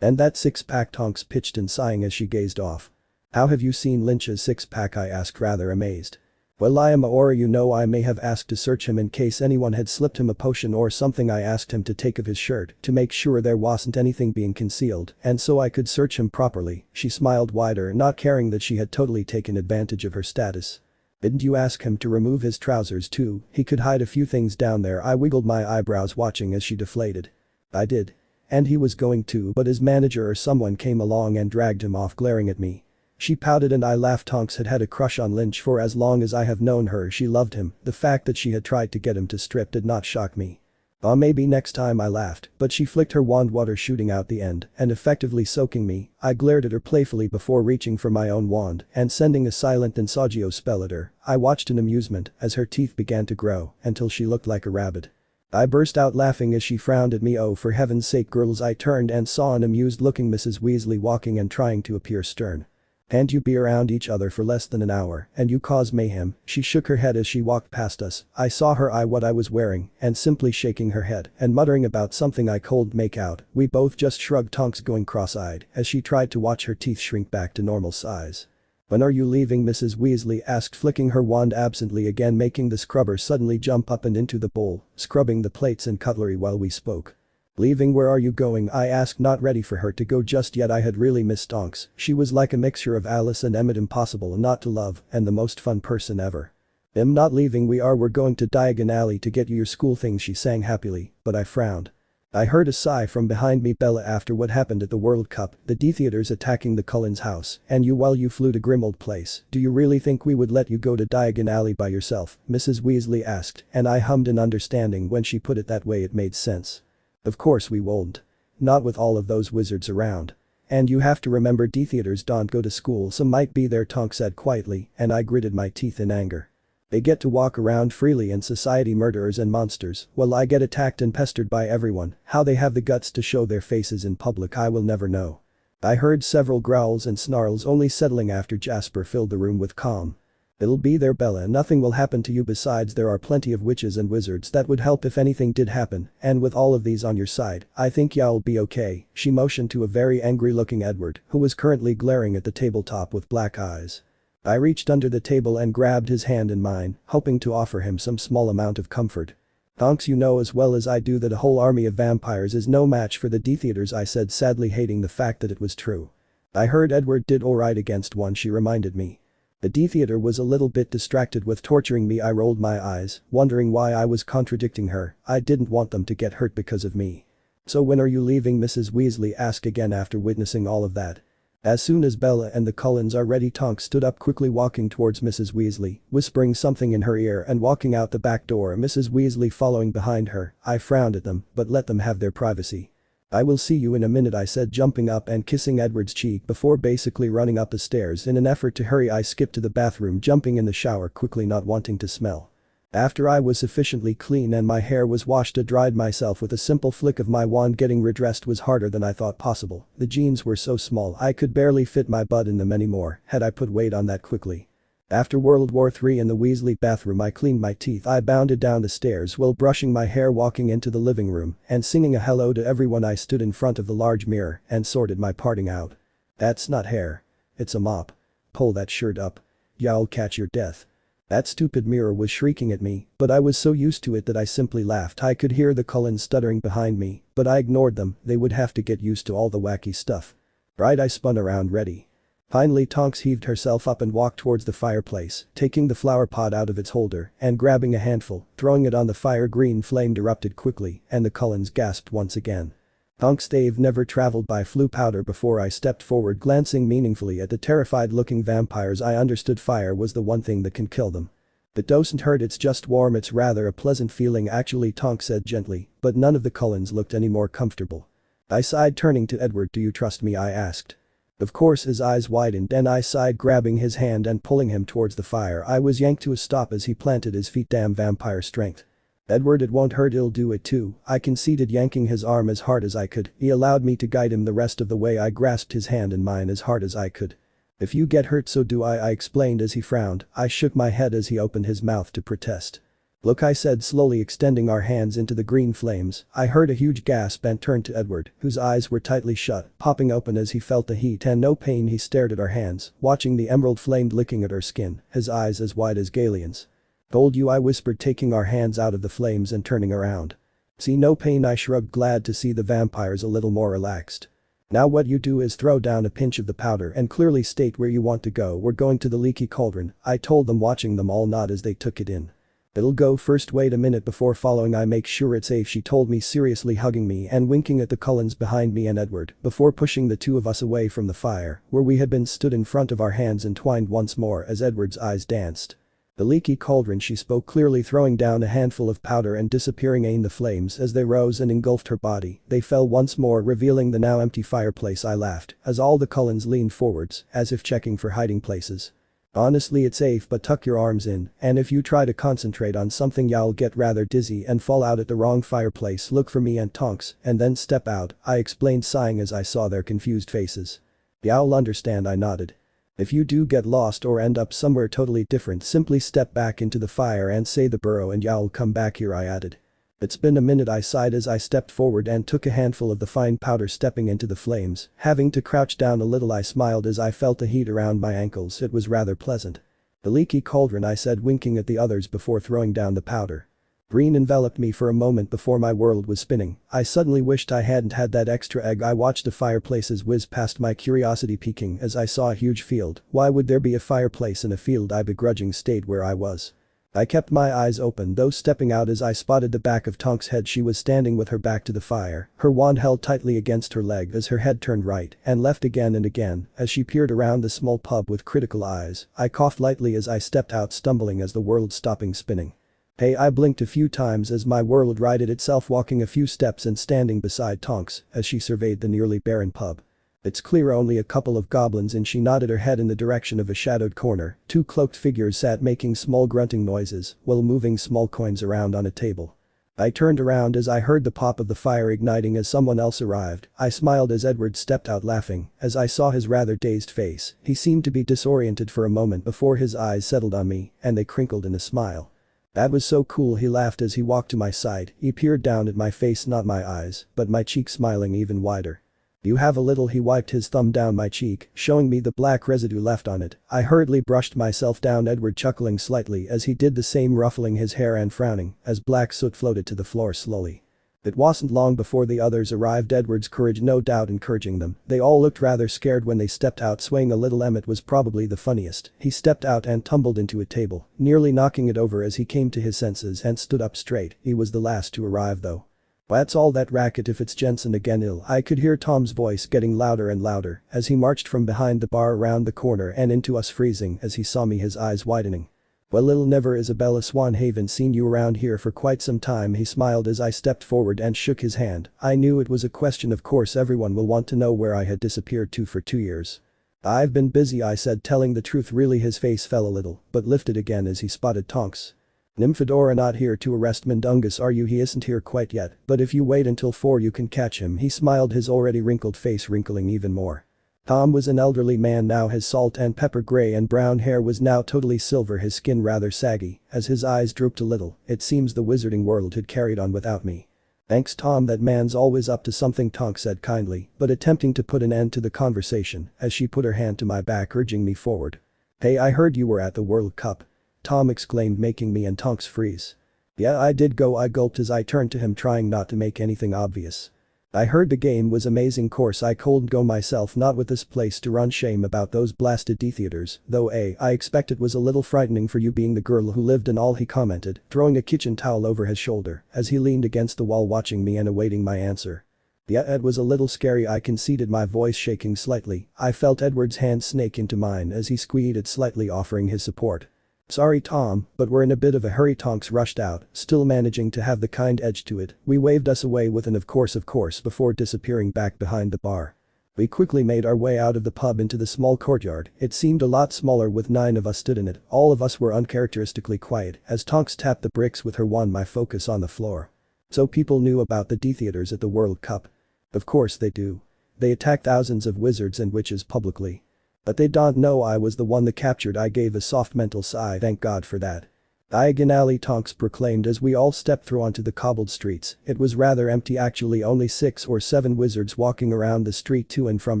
"And that six-pack?" Tonks pitched in, sighing as she gazed off. "How have you seen Lynch's six-pack?" I asked, rather amazed. "Well, I am a aura, you know. I may have asked to search him in case anyone had slipped him a potion or something. I asked him to take off his shirt to make sure there wasn't anything being concealed and so I could search him properly." She smiled wider, not caring that she had totally taken advantage of her status. "Didn't you ask him to remove his trousers too? He could hide a few things down there." I wiggled my eyebrows, watching as she deflated. "I did. And he was going to, but his manager or someone came along and dragged him off," glaring at me. She pouted and I laughed. Tonks had had a crush on Lynch for as long as I have known her. She loved him. The fact that she had tried to get him to strip did not shock me. Maybe next time," I laughed, but she flicked her wand, water shooting out the end and effectively soaking me. I glared at her playfully before reaching for my own wand and sending a silent Insagio spell at her. I watched in amusement as her teeth began to grow until she looked like a rabbit. I burst out laughing as she frowned at me. "Oh, for heaven's sake, girls." I turned and saw an amused-looking Mrs. Weasley walking and trying to appear stern. "Can't you be around each other for less than an hour and you cause mayhem?" She shook her head as she walked past us. I saw her eye what I was wearing and simply shaking her head and muttering about something I couldn't make out. We both just shrugged, Tonks going cross-eyed as she tried to watch her teeth shrink back to normal size. "When are you leaving?" Mrs. Weasley asked, flicking her wand absently again, making the scrubber suddenly jump up and into the bowl, scrubbing the plates and cutlery while we spoke. "Leaving? Where are you going?" I asked, not ready for her to go just yet. I had really missed Tonks. She was like a mixture of Alice and Emmett, impossible not to love and the most fun person ever. "I'm not leaving. We're going to Diagon Alley to get you your school things," she sang happily, but I frowned. I heard a sigh from behind me. "Bella, after what happened at the World Cup, the Death Eaters attacking the Cullens' house, and while you flew to Grimmauld Place, do you really think we would let you go to Diagon Alley by yourself?" Mrs. Weasley asked, and I hummed in understanding. When she put it that way it made sense. "Of course we won't. Not with all of those wizards around. And you have to remember, Death Eaters don't go to school. Some might be there," Tonks said quietly, and I gritted my teeth in anger. "They get to walk around freely in society, murderers and monsters, while I get attacked and pestered by everyone. How they have the guts to show their faces in public I will never know." I heard several growls and snarls, only settling after Jasper filled the room with calm. "It'll be there, Bella. Nothing will happen to you. Besides, there are plenty of witches and wizards that would help if anything did happen, and with all of these on your side, I think you'll be okay." She motioned to a very angry-looking Edward, who was currently glaring at the tabletop with black eyes. I reached under the table and grabbed his hand in mine, hoping to offer him some small amount of comfort. "Tonks, you know as well as I do that a whole army of vampires is no match for the Death Eaters," I said, sadly hating the fact that it was true. "I heard Edward did alright against one," she reminded me. "The Death Eater was a little bit distracted with torturing me." I rolled my eyes, wondering why I was contradicting her. I didn't want them to get hurt because of me. "So when are you leaving?" Mrs. Weasley asked again after witnessing all of that. "As soon as Bella and the Cullens are ready." Tonks stood up quickly, walking towards Mrs. Weasley, whispering something in her ear and walking out the back door, Mrs. Weasley following behind her. I frowned at them, but let them have their privacy. "I will see you in a minute," I said, jumping up and kissing Edward's cheek before basically running up the stairs. In an effort to hurry I skipped to the bathroom, jumping in the shower quickly, not wanting to smell. After I was sufficiently clean and my hair was washed, I dried myself with a simple flick of my wand. Getting redressed was harder than I thought possible. The jeans were so small I could barely fit my butt in them anymore had I put weight on that quickly. After World War III in the Weasley bathroom, I cleaned my teeth. I bounded down the stairs while brushing my hair, walking into the living room and singing a hello to everyone. I stood in front of the large mirror and sorted my parting out. That's not hair. It's a mop. Pull that shirt up. You'll catch your death. That stupid mirror was shrieking at me, but I was so used to it that I simply laughed. I could hear the Cullens stuttering behind me, but I ignored them. They would have to get used to all the wacky stuff. Right, I spun around ready. Finally Tonks heaved herself up and walked towards the fireplace, taking the flower pot out of its holder and grabbing a handful, throwing it on the fire. Green flame erupted quickly and the Cullens gasped once again. Tonks, they've never traveled by flue powder before. I stepped forward, glancing meaningfully at the terrified-looking vampires. I understood fire was the one thing that can kill them. It doesn't hurt, it's just warm. It's rather a pleasant feeling actually, Tonks said gently, but none of the Cullens looked any more comfortable. I sighed, turning to Edward. Do you trust me? I asked. Of course. His eyes widened and I sighed, grabbing his hand and pulling him towards the fire. I was yanked to a stop as he planted his feet. Damn vampire strength. Edward, it won't hurt, it'll do it too, I conceded, yanking his arm as hard as I could. He allowed me to guide him the rest of the way. I grasped his hand in mine as hard as I could. If you get hurt, so do I explained as he frowned. I shook my head as he opened his mouth to protest. Look, I said, slowly extending our hands into the green flames. I heard a huge gasp and turned to Edward, whose eyes were tightly shut, popping open as he felt the heat and no pain. He stared at our hands, watching the emerald flame licking at our skin, his eyes as wide as Galeon's. Told you, I whispered, taking our hands out of the flames and turning around. See, no pain, I shrugged, glad to see the vampires a little more relaxed. Now what you do is throw down a pinch of the powder and clearly state where you want to go. We're going to the leaky cauldron, I told them, watching them all nod as they took it in. It'll go first, wait a minute before following. I make sure it's safe, she told me, seriously hugging me and winking at the Cullens behind me and Edward before pushing the two of us away from the fire where we had been, stood in front of our hands entwined once more as Edward's eyes danced. The leaky cauldron, she spoke clearly, throwing down a handful of powder and disappearing in the flames as they rose and engulfed her body. They fell once more, revealing the now empty fireplace. I laughed as all the Cullens leaned forwards as if checking for hiding places. Honestly, it's safe, but tuck your arms in, and if you try to concentrate on something you'll get rather dizzy and fall out at the wrong fireplace. Look for me and Tonks and then step out, I explained, sighing as I saw their confused faces. You'll understand, I nodded. If you do get lost or end up somewhere totally different, simply step back into the fire and say the burrow and you'll come back here, I added. It's been a minute, I sighed as I stepped forward and took a handful of the fine powder, stepping into the flames. Having to crouch down a little, I smiled as I felt the heat around my ankles. It was rather pleasant. The leaky cauldron, I said, winking at the others before throwing down the powder. Green enveloped me for a moment before my world was spinning. I suddenly wished I hadn't had that extra egg. I watched the fireplaces whiz past, my curiosity peaking as I saw a huge field. Why would there be a fireplace in a field? I begrudgingly stayed where I was. I kept my eyes open, though, stepping out as I spotted the back of Tonks' head. She was standing with her back to the fire, her wand held tightly against her leg as her head turned right and left again and again as she peered around the small pub with critical eyes. I coughed lightly as I stepped out, stumbling as the world stopping spinning. Hey, I blinked a few times as my world righted itself, walking a few steps and standing beside Tonks as she surveyed the nearly barren pub. It's clear only a couple of goblins in. She nodded her head in the direction of a shadowed corner. Two cloaked figures sat making small grunting noises while moving small coins around on a table. I turned around as I heard the pop of the fire igniting as someone else arrived. I smiled as Edward stepped out, laughing as I saw his rather dazed face. He seemed to be disoriented for a moment before his eyes settled on me and they crinkled in a smile. That was so cool, he laughed as he walked to my side. He peered down at my face, not my eyes, but my cheek, smiling even wider. You have a little, he wiped his thumb down my cheek, showing me the black residue left on it. I hurriedly brushed myself down, Edward chuckling slightly as he did the same, ruffling his hair and frowning as black soot floated to the floor slowly. It wasn't long before the others arrived, Edward's courage no doubt encouraging them. They all looked rather scared when they stepped out, swaying a little. Emmett was probably the funniest. He stepped out and tumbled into a table, nearly knocking it over as he came to his senses and stood up straight. He was the last to arrive though. What's all that racket if it's Jensen again? I could hear Tom's voice getting louder and louder as he marched from behind the bar around the corner and into us, freezing as he saw me, his eyes widening. Well, it'll never, Isabella Swan, haven't seen you around here for quite some time. He smiled as I stepped forward and shook his hand. I knew it was a question, of course everyone will want to know where I had disappeared to for 2 years. I've been busy, I said, telling the truth. Really, his face fell a little but lifted again as he spotted Tonks. Nymphadora not here to arrest Mundungus are you? He isn't here quite yet, but if you wait until 4 you can catch him, he smiled, his already wrinkled face wrinkling even more. Tom was an elderly man now, his salt and pepper gray and brown hair was now totally silver, his skin rather saggy, as his eyes drooped a little. It seems the wizarding world had carried on without me. Thanks Tom, that man's always up to something, Tonk said kindly, but attempting to put an end to the conversation as she put her hand to my back urging me forward. Hey, I heard you were at the World Cup. Tom exclaimed, making me and Tonks freeze. Yeah, I did go, I gulped as I turned to him, trying not to make anything obvious. I heard the game was amazing, course I couldn't go myself, not with this place to run, shame about those blasted D-theaters, though I expect it was a little frightening for you being the girl who lived and all, he commented, throwing a kitchen towel over his shoulder as he leaned against the wall watching me and awaiting my answer. Yeah, it was a little scary, I conceded, my voice shaking slightly. I felt Edward's hand snake into mine as he squeezed it slightly, offering his support. Sorry Tom, but we're in a bit of a hurry, Tonks rushed out, still managing to have the kind edge to it. We waved us away with an of course before disappearing back behind the bar. We quickly made our way out of the pub into the small courtyard. It seemed a lot smaller with 9 of us stood in it. All of us were uncharacteristically quiet as Tonks tapped the bricks with her wand, my focus on the floor. So people knew about the D-theaters at the World Cup. Of course they do. They attack thousands of wizards and witches publicly. But they don't know I was the one that captured. I gave a soft mental sigh, thank God for that. Diagonally, Tonks proclaimed as we all stepped through onto the cobbled streets. It was rather empty, actually, only 6 or 7 wizards walking around the street to and from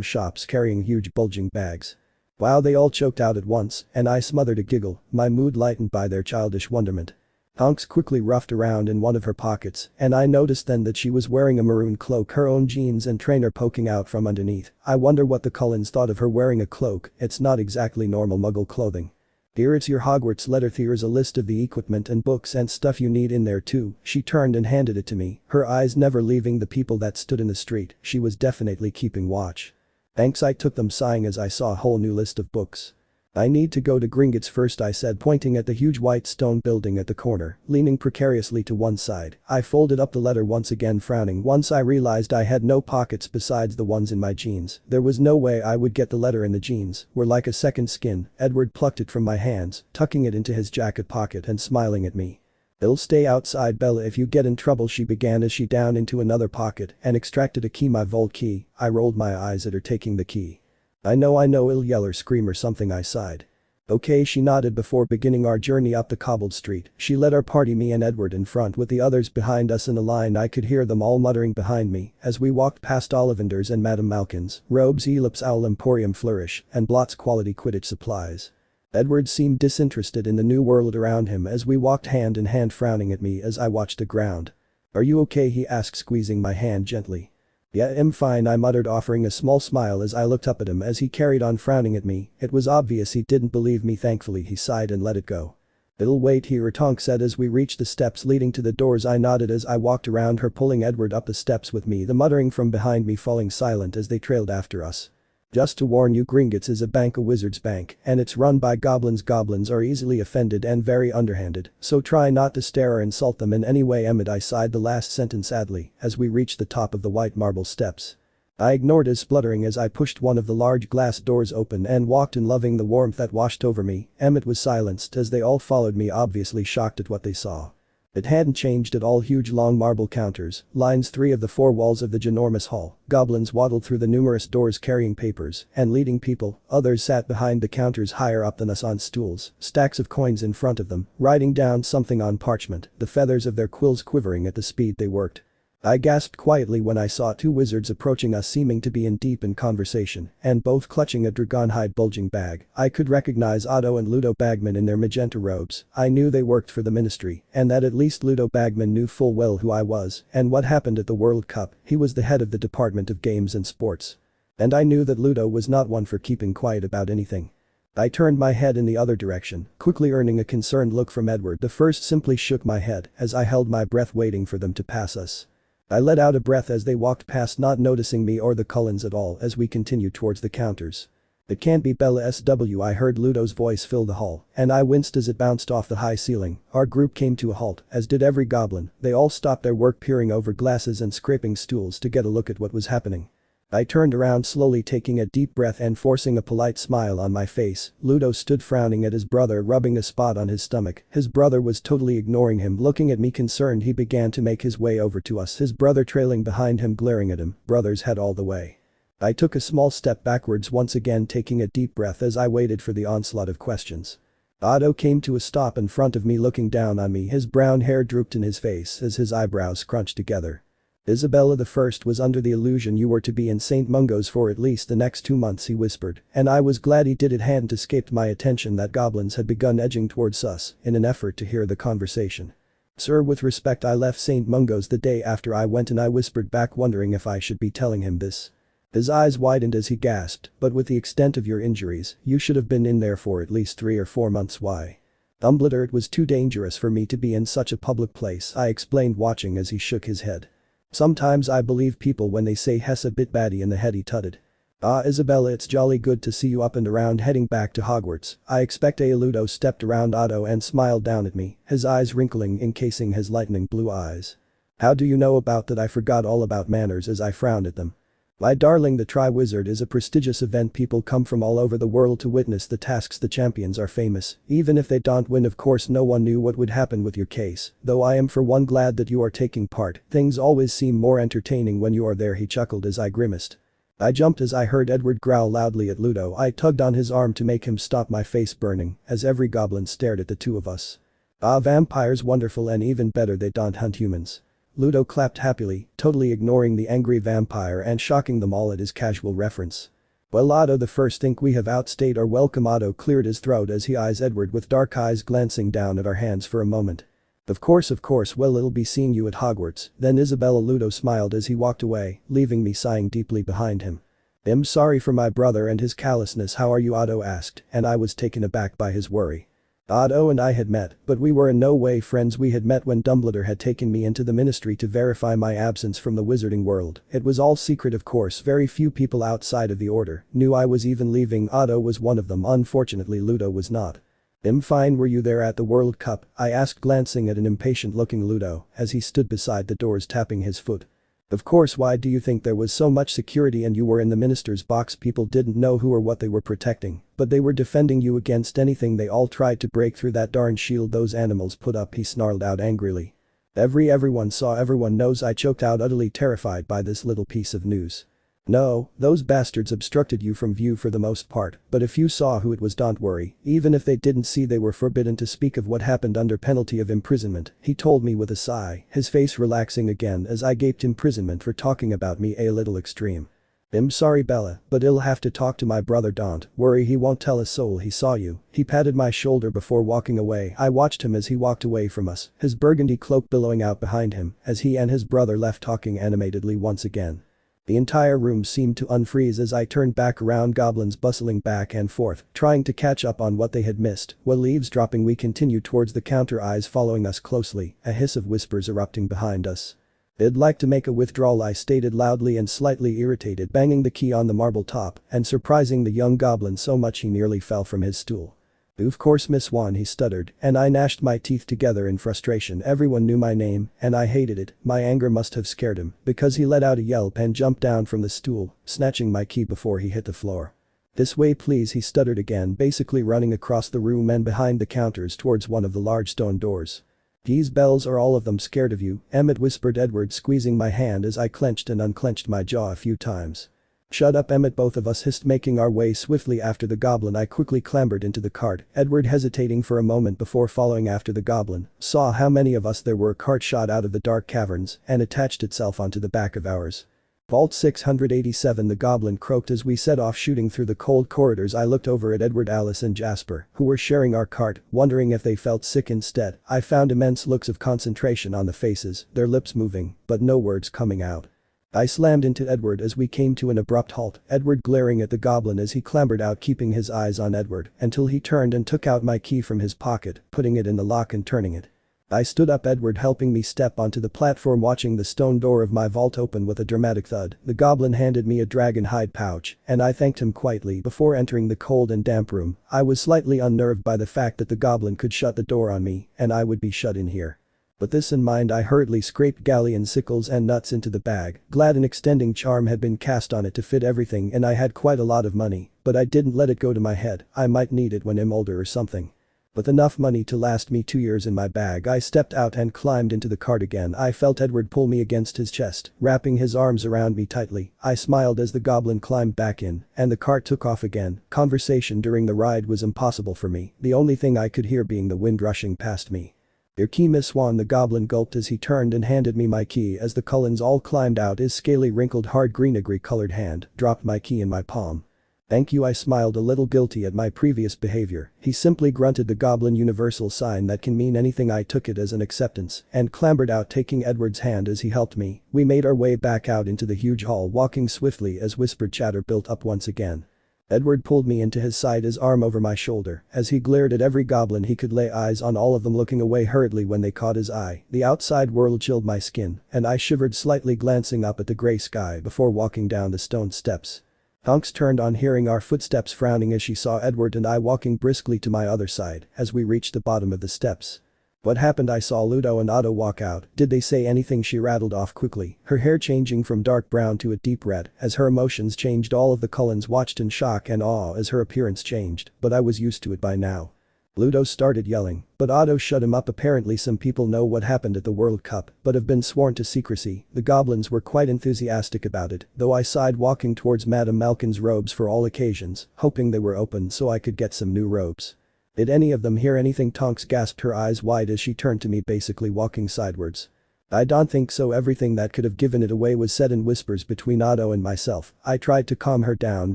shops carrying huge bulging bags. Wow, they all choked out at once, and I smothered a giggle, my mood lightened by their childish wonderment. Tonks quickly roughed around in one of her pockets, and I noticed then that she was wearing a maroon cloak, her own jeans and trainer poking out from underneath. I wonder what the Cullens thought of her wearing a cloak, it's not exactly normal muggle clothing. Here, it's your Hogwarts letter, here's a list of the equipment and books and stuff you need in there too. She turned and handed it to me, her eyes never leaving the people that stood in the street. She was definitely keeping watch. Thanks, I took them, sighing as I saw a whole new list of books. I need to go to Gringotts first, I said, pointing at the huge white stone building at the corner, leaning precariously to one side. I folded up the letter once again, frowning once I realized I had no pockets besides the ones in my jeans. There was no way I would get the letter in the jeans, were like a second skin. Edward plucked it from my hands, tucking it into his jacket pocket and smiling at me. They'll stay outside, Bella, if you get in trouble, she began as she down into another pocket and extracted a key, my vault key. I rolled my eyes at her taking the key. I know, I'll yell or scream or something, I sighed. Okay, she nodded before beginning our journey up the cobbled street. She led our party, me and Edward in front with the others behind us in a line. I could hear them all muttering behind me as we walked past Ollivander's and Madame Malkin's, Robes, Elip's Owl Emporium Flourish, and Blott's Quality Quidditch Supplies. Edward seemed disinterested in the new world around him as we walked hand in hand, frowning at me as I watched the ground. Are you okay, he asked, squeezing my hand gently. Yeah, I'm fine, I muttered, offering a small smile as I looked up at him as he carried on frowning at me. It was obvious he didn't believe me. Thankfully he sighed and let it go. It'll wait here, Tonk said as we reached the steps leading to the doors. I nodded as I walked around her, pulling Edward up the steps with me, the muttering from behind me falling silent as they trailed after us. Just to warn you, Gringotts is a bank, a wizard's bank, and it's run by goblins. Goblins are easily offended and very underhanded, so try not to stare or insult them in any way. Emmett, I sighed the last sentence sadly as we reached the top of the white marble steps. I ignored his spluttering as I pushed one of the large glass doors open and walked in, loving the warmth that washed over me. Emmett was silenced as they all followed me, obviously shocked at what they saw. It hadn't changed at all. Huge long marble counters, lines 3 of the 4 walls of the ginormous hall. Goblins waddled through the numerous doors carrying papers and leading people. Others sat behind the counters higher up than us on stools, stacks of coins in front of them, writing down something on parchment, the feathers of their quills quivering at the speed they worked. I gasped quietly when I saw 2 wizards approaching us, seeming to be deep in conversation, and both clutching a dragonhide bulging bag. I could recognize Otto and Ludo Bagman in their magenta robes. I knew they worked for the ministry, and that at least Ludo Bagman knew full well who I was and what happened at the World Cup. He was the head of the Department of Games and Sports. And I knew that Ludo was not one for keeping quiet about anything. I turned my head in the other direction, quickly earning a concerned look from Edward. The first simply shook my head as I held my breath waiting for them to pass us. I let out a breath as they walked past, not noticing me or the Cullens at all as we continued towards the counters. It can't be Bella SW, I heard Ludo's voice fill the hall, and I winced as it bounced off the high ceiling. Our group came to a halt, as did every goblin. They all stopped their work, peering over glasses and scraping stools to get a look at what was happening. I turned around slowly, taking a deep breath and forcing a polite smile on my face. Ludo stood frowning at his brother, rubbing a spot on his stomach. His brother was totally ignoring him, looking at me concerned. He began to make his way over to us, his brother trailing behind him, glaring at him. Brothers head all the way. I took a small step backwards, once again taking a deep breath as I waited for the onslaught of questions. Otto came to a stop in front of me, looking down on me. His brown hair drooped in his face as his eyebrows scrunched together. Isabella the First was under the illusion you were to be in St. Mungo's for at least the next 2 months, he whispered, and I was glad he did. It hadn't escaped my attention that goblins had begun edging towards us in an effort to hear the conversation. Sir, with respect, I left St. Mungo's the day after I went, and I whispered back, wondering if I should be telling him this. His eyes widened as he gasped, but with the extent of your injuries, you should have been in there for at least 3 or 4 months. Why? Dumbledore, it was too dangerous for me to be in such a public place, I explained, watching as he shook his head. Sometimes I believe people when they say Hess a bit batty in the head, he tutted. Ah, Isabella, it's jolly good to see you up and around, heading back to Hogwarts. I expect Ludo stepped around Otto and smiled down at me, his eyes wrinkling, encasing his lightning blue eyes. How do you know about that? I forgot all about manners as I frowned at them. My darling, the Triwizard is a prestigious event. People come from all over the world to witness the tasks. The champions are famous, even if they don't win. Of course, no one knew what would happen with your case, though I am for one glad that you are taking part. Things always seem more entertaining when you are there, he chuckled as I grimaced. I jumped as I heard Edward growl loudly at Ludo. I tugged on his arm to make him stop, my face burning, as every goblin stared at the two of us. Ah, vampires, wonderful, and even better, they don't hunt humans. Ludo clapped happily, totally ignoring the angry vampire and shocking them all at his casual reference. Well, Otto the First, think we have outstayed our welcome. Otto cleared his throat as he eyes Edward with dark eyes, glancing down at our hands for a moment. Of course, well, it'll be seeing you at Hogwarts, then Isabella. Ludo smiled as he walked away, leaving me sighing deeply behind him. I'm sorry for my brother and his callousness. How are you? Otto asked, and I was taken aback by his worry. Otto and I had met, but we were in no way friends. We had met when Dumbledore had taken me into the ministry to verify my absence from the wizarding world. It was all secret, of course. Very few people outside of the order knew I was even leaving. Otto was one of them. Unfortunately, Ludo was not. I'm fine. Were you there at the World Cup? I asked, glancing at an impatient-looking Ludo as he stood beside the doors, tapping his foot. Of course. Why do you think there was so much security and you were in the minister's box? People didn't know who or what they were protecting, but they were defending you against anything. They all tried to break through that darn shield those animals put up, he snarled out angrily. Everyone saw, everyone knows, I choked out, utterly terrified by this little piece of news. No, those bastards obstructed you from view for the most part, but if you saw who it was, don't worry. Even if they didn't see, they were forbidden to speak of what happened under penalty of imprisonment, he told me with a sigh, his face relaxing again as I gaped. Imprisonment for talking about me? A little extreme. I'm sorry, Bella, but I'll have to talk to my brother. Don't worry, he won't tell a soul he saw you. He patted my shoulder before walking away. I watched him as he walked away from us, his burgundy cloak billowing out behind him as he and his brother left, talking animatedly once again. The entire room seemed to unfreeze as I turned back around, goblins bustling back and forth, trying to catch up on what they had missed. While eavesdropping, we continued towards the counter, eyes following us closely, a hiss of whispers erupting behind us. I'd like to make a withdrawal, I stated loudly and slightly irritated, banging the key on the marble top and surprising the young goblin so much he nearly fell from his stool. Of course, Miss Swan, he stuttered, and I gnashed my teeth together in frustration. Everyone knew my name, and I hated it. My anger must have scared him, because he let out a yelp and jumped down from the stool, snatching my key before he hit the floor. This way please, he stuttered again, basically running across the room and behind the counters towards one of the large stone doors. These bells, are all of them scared of you? Emmett whispered Edward, squeezing my hand as I clenched and unclenched my jaw a few times. Shut up, Emmett, both of us hissed, making our way swiftly after the goblin. I quickly clambered into the cart, Edward hesitating for a moment before following after the goblin, saw how many of us there were. Cart shot out of the dark caverns and attached itself onto the back of ours. Vault 687, the goblin croaked as we set off, shooting through the cold corridors. I looked over at Edward, Alice and Jasper, who were sharing our cart, wondering if they felt sick instead. I found immense looks of concentration on the faces, their lips moving, but no words coming out. I slammed into Edward as we came to an abrupt halt, Edward glaring at the goblin as he clambered out, keeping his eyes on Edward until he turned and took out my key from his pocket, putting it in the lock and turning it. I stood up, Edward helping me step onto the platform, watching the stone door of my vault open with a dramatic thud. The goblin handed me a dragon hide pouch, and I thanked him quietly before entering the cold and damp room. I was slightly unnerved by the fact that the goblin could shut the door on me, and I would be shut in here. With this in mind I hurriedly scraped galleon sickles and nuts into the bag, glad an extending charm had been cast on it to fit everything and I had quite a lot of money, but I didn't let it go to my head, I might need it when I'm older or something. With enough money to last me 2 years in my bag I stepped out and climbed into the cart again. I felt Edward pull me against his chest, wrapping his arms around me tightly. I smiled as the goblin climbed back in, and the cart took off again. Conversation during the ride was impossible for me, the only thing I could hear being the wind rushing past me. "Your key, Miss Swan," the goblin gulped as he turned and handed me my key. As the Cullens all climbed out, his scaly wrinkled hard greenery colored hand dropped my key in my palm. "Thank you." I smiled, a little guilty at my previous behavior. He simply grunted the goblin universal sign that can mean anything. I took it as an acceptance and clambered out, taking Edward's hand as he helped me. We made our way back out into the huge hall, walking swiftly as whispered chatter built up once again. Edward pulled me into his side, his arm over my shoulder, as he glared at every goblin he could lay eyes on, all of them looking away hurriedly when they caught his eye. The outside world chilled my skin, and I shivered slightly, glancing up at the gray sky before walking down the stone steps. Tonks turned on hearing our footsteps, frowning as she saw Edward and I walking briskly to my other side as we reached the bottom of the steps. "What happened?" I saw Ludo and Otto walk out. "Did they say anything?" she rattled off quickly, her hair changing from dark brown to a deep red as her emotions changed. All of the Cullens watched in shock and awe as her appearance changed, but I was used to it by now. Ludo started yelling, but Otto shut him up. "Apparently some people know what happened at the World Cup, but have been sworn to secrecy." The goblins were quite enthusiastic about it, though I sighed, walking towards Madame Malkin's robes for all occasions, hoping they were open so I could get some new robes. "Did any of them hear anything?" Tonks gasped, her eyes wide as she turned to me, basically walking sideways. "I don't think so. Everything that could have given it away was said in whispers between Otto and myself." I tried to calm her down,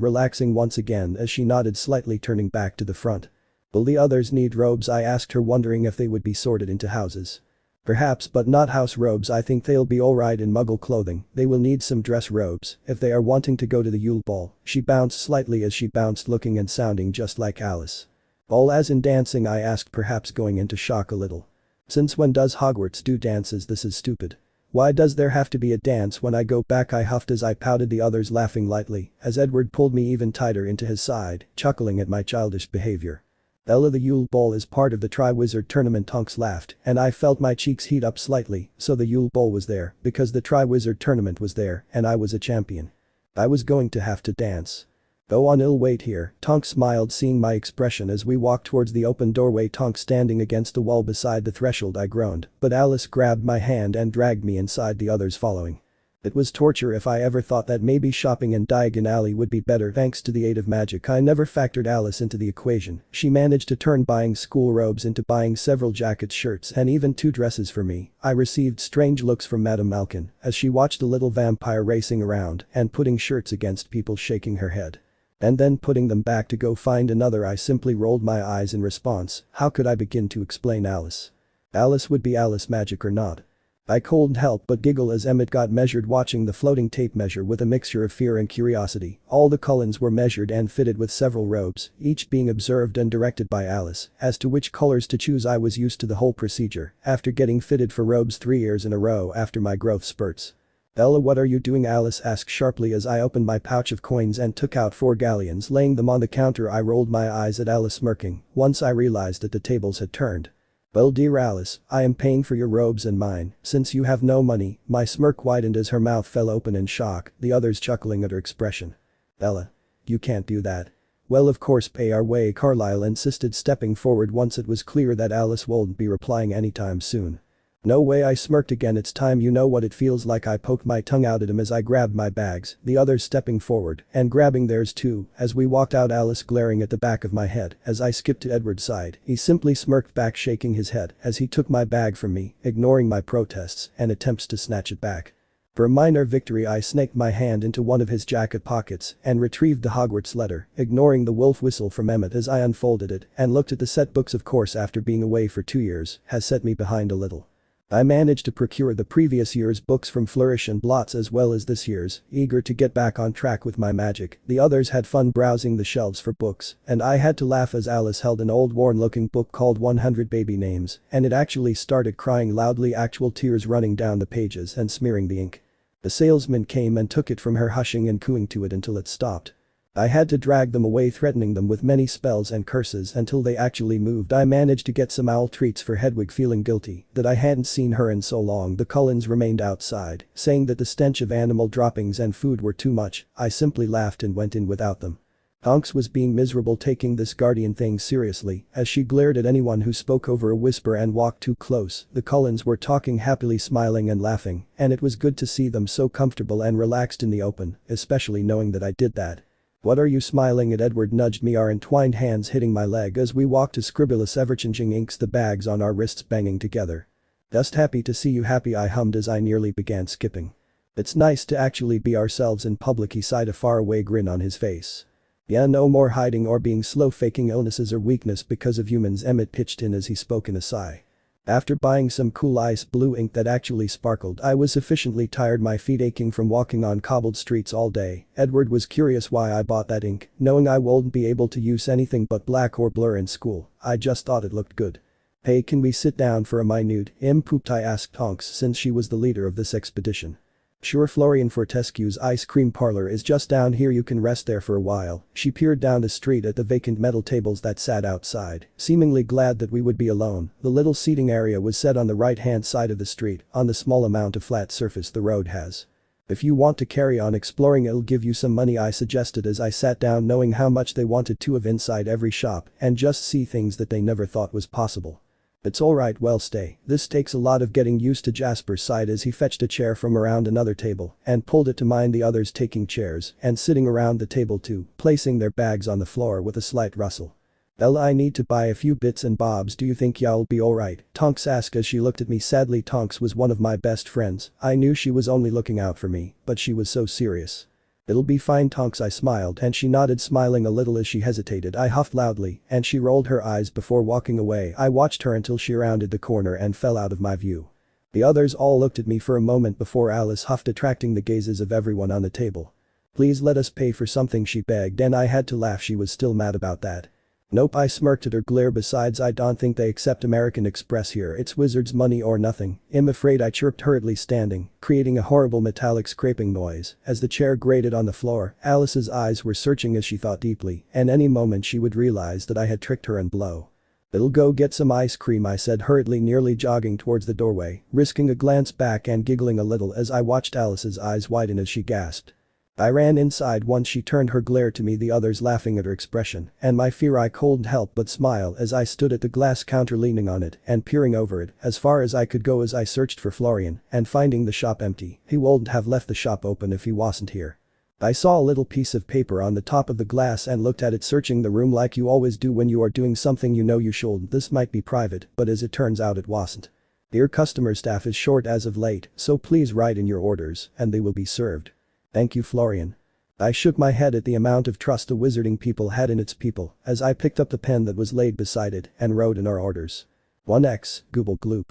relaxing once again as she nodded slightly, turning back to the front. "Will the others need robes?" I asked her, wondering if they would be sorted into houses. "Perhaps, but not house robes. I think they'll be alright in muggle clothing. They will need some dress robes if they are wanting to go to the Yule Ball." She bounced slightly as she bounced, looking and sounding just like Alice. "Ball as in dancing?" I asked, perhaps going into shock a little. "Since when does Hogwarts do dances? This is stupid. Why does there have to be a dance when I go back?" I huffed as I pouted, the others laughing lightly as Edward pulled me even tighter into his side, chuckling at my childish behavior. "Ella, the Yule Ball is part of the Triwizard Tournament." Tonks laughed, and I felt my cheeks heat up slightly. So the Yule Ball was there because the Triwizard Tournament was there and I was a champion. I was going to have to dance. "Go on, I'll wait here." Tonks smiled, seeing my expression as we walked towards the open doorway. Tonks standing against the wall beside the threshold. I groaned, but Alice grabbed my hand and dragged me inside, the others following. It was torture. If I ever thought that maybe shopping in Diagon Alley would be better thanks to the aid of magic, I never factored Alice into the equation. She managed to turn buying school robes into buying several jackets, shirts, and even 2 dresses for me. I received strange looks from Madame Malkin as she watched a little vampire racing around and putting shirts against people, shaking her head. And then putting them back to go find another. I simply rolled my eyes in response. How could I begin to explain Alice? Alice would be Alice, magic or not. I couldn't help but giggle as Emmett got measured, watching the floating tape measure with a mixture of fear and curiosity. All the Cullens were measured and fitted with several robes, each being observed and directed by Alice as to which colors to choose. I was used to the whole procedure after getting fitted for robes 3 years in a row after my growth spurts. "Ella, what are you doing?" Alice asked sharply as I opened my pouch of coins and took out 4 galleons, laying them on the counter. I rolled my eyes at Alice, smirking once I realized that the tables had turned. "Well, dear Alice, I am paying for your robes and mine, since you have no money." My smirk widened as her mouth fell open in shock, the others chuckling at her expression. "Ella, you can't do that." "Well, of course, pay our way," Carlyle insisted, stepping forward once it was clear that Alice wouldn't be replying anytime soon. "No way," I smirked again. "It's time. You know what it feels like." I poked my tongue out at him as I grabbed my bags, the others stepping forward and grabbing theirs too. As we walked out, Alice glaring at the back of my head as I skipped to Edward's side. He simply smirked back, shaking his head as he took my bag from me, ignoring my protests and attempts to snatch it back. For a minor victory, I snaked my hand into one of his jacket pockets and retrieved the Hogwarts letter, ignoring the wolf whistle from Emmett as I unfolded it and looked at the set books. Of course, after being away for 2 years has set me behind a little. I managed to procure the previous year's books from Flourish and Blots as well as this year's, eager to get back on track with my magic. The others had fun browsing the shelves for books, and I had to laugh as Alice held an old worn-looking book called 100 Baby Names, and it actually started crying loudly, actual tears running down the pages and smearing the ink. The salesman came and took it from her, hushing and cooing to it until it stopped. I had to drag them away, threatening them with many spells and curses until they actually moved. I managed to get some owl treats for Hedwig, feeling guilty that I hadn't seen her in so long. The Cullens remained outside, saying that the stench of animal droppings and food were too much. I simply laughed and went in without them. Tonks was being miserable, taking this guardian thing seriously, as she glared at anyone who spoke over a whisper and walked too close. The Cullens were talking happily, smiling and laughing, and it was good to see them so comfortable and relaxed in the open, especially knowing that I did that. "What are you smiling at?" Edward nudged me, our entwined hands hitting my leg as we walked to Scribulus, ever-changing inks, the bags on our wrists banging together. "Just happy to see you happy," I hummed as I nearly began skipping. "It's nice to actually be ourselves in public," he sighed, a faraway grin on his face. "Yeah, no more hiding or being slow, faking illnesses or weakness because of humans," Emmett pitched in as he spoke in a sigh. After buying some cool ice blue ink that actually sparkled, I was sufficiently tired, my feet aching from walking on cobbled streets all day. Edward was curious why I bought that ink, knowing I wouldn't be able to use anything but black or blur in school. I just thought it looked good. "Hey, can we sit down for a minute?" Pooped, I asked Tonks, since she was the leader of this expedition. "Sure, Florian Fortescue's ice cream parlor is just down here, you can rest there for a while." She peered down the street at the vacant metal tables that sat outside, seemingly glad that we would be alone. The little seating area was set on the right-hand side of the street, on the small amount of flat surface the road has. "If you want to carry on exploring, it'll give you some money," I suggested as I sat down, knowing how much they wanted to of inside every shop and just see things that they never thought was possible. "It's alright, well stay. This takes a lot of getting used to," Jasper sighed as he fetched a chair from around another table and pulled it to mine, the others taking chairs and sitting around the table too, placing their bags on the floor with a slight rustle. "Well, I need to buy a few bits and bobs. Do you think y'all be alright?" Tonks asked as she looked at me sadly. Tonks was one of my best friends. I knew she was only looking out for me, but she was so serious. "It'll be fine, Tonks," I smiled, and she nodded, smiling a little as she hesitated. I huffed loudly and she rolled her eyes before walking away. I watched her until she rounded the corner and fell out of my view. The others all looked at me for a moment before Alice huffed, attracting the gazes of everyone on the table. "Please let us pay for something," she begged, and I had to laugh. She was still mad about that. "Nope," I smirked at her glare. "Besides, I don't think they accept American Express here. It's Wizard's money or nothing." "I'm afraid," I chirped, hurriedly standing, creating a horrible metallic scraping noise as the chair grated on the floor. Alice's eyes were searching as she thought deeply, and any moment she would realize that I had tricked her and blow. "It'll go get some ice cream," I said hurriedly, nearly jogging towards the doorway, risking a glance back and giggling a little as I watched Alice's eyes widen as she gasped. I ran inside once she turned her glare to me, the others laughing at her expression, and my fear. I couldn't help but smile as I stood at the glass counter, leaning on it and peering over it as far as I could go as I searched for Florian, and finding the shop empty. He wouldn't have left the shop open if he wasn't here. I saw a little piece of paper on the top of the glass and looked at it, searching the room like you always do when you are doing something you know you shouldn't. This might be private, but as it turns out, it wasn't. "Dear customer, staff is short as of late, so please write in your orders and they will be served. Thank you, Florian." I shook my head at the amount of trust the Wizarding people had in its people as I picked up the pen that was laid beside it and wrote in our orders. 1x, Gooble Gloop.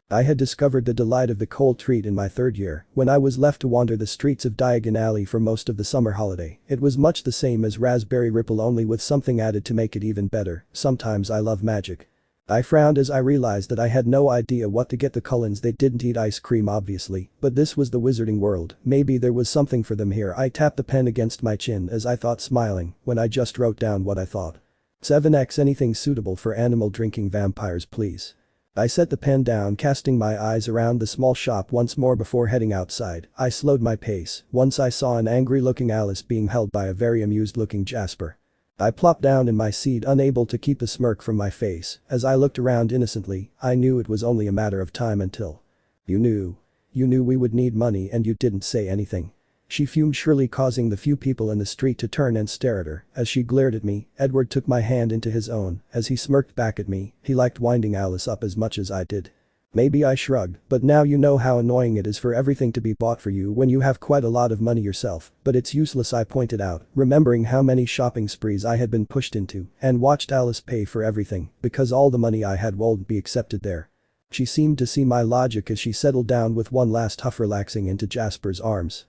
I had discovered the delight of the cold treat in my third year when I was left to wander the streets of Diagon Alley for most of the summer holiday. It was much the same as Raspberry Ripple, only with something added to make it even better. Sometimes I love magic. I frowned as I realized that I had no idea what to get the Cullens. They didn't eat ice cream obviously, but this was the Wizarding world. Maybe there was something for them here. I tapped the pen against my chin as I thought, smiling, when I just wrote down what I thought. 7x, anything suitable for animal drinking vampires, please. I set the pen down, casting my eyes around the small shop once more before heading outside. I slowed my pace once I saw an angry-looking Alice being held by a very amused-looking Jasper. I plopped down in my seat, unable to keep a smirk from my face as I looked around innocently. I knew it was only a matter of time until. You knew we would need money and you didn't say anything." She fumed, surely causing the few people in the street to turn and stare at her as she glared at me. Edward took my hand into his own as he smirked back at me. He liked winding Alice up as much as I did. "Maybe," I shrugged, "but now you know how annoying it is for everything to be bought for you when you have quite a lot of money yourself." "But it's useless," I pointed out, remembering how many shopping sprees I had been pushed into and watched Alice pay for everything because all the money I had wouldn't be accepted there. She seemed to see my logic as she settled down with one last huff, relaxing into Jasper's arms.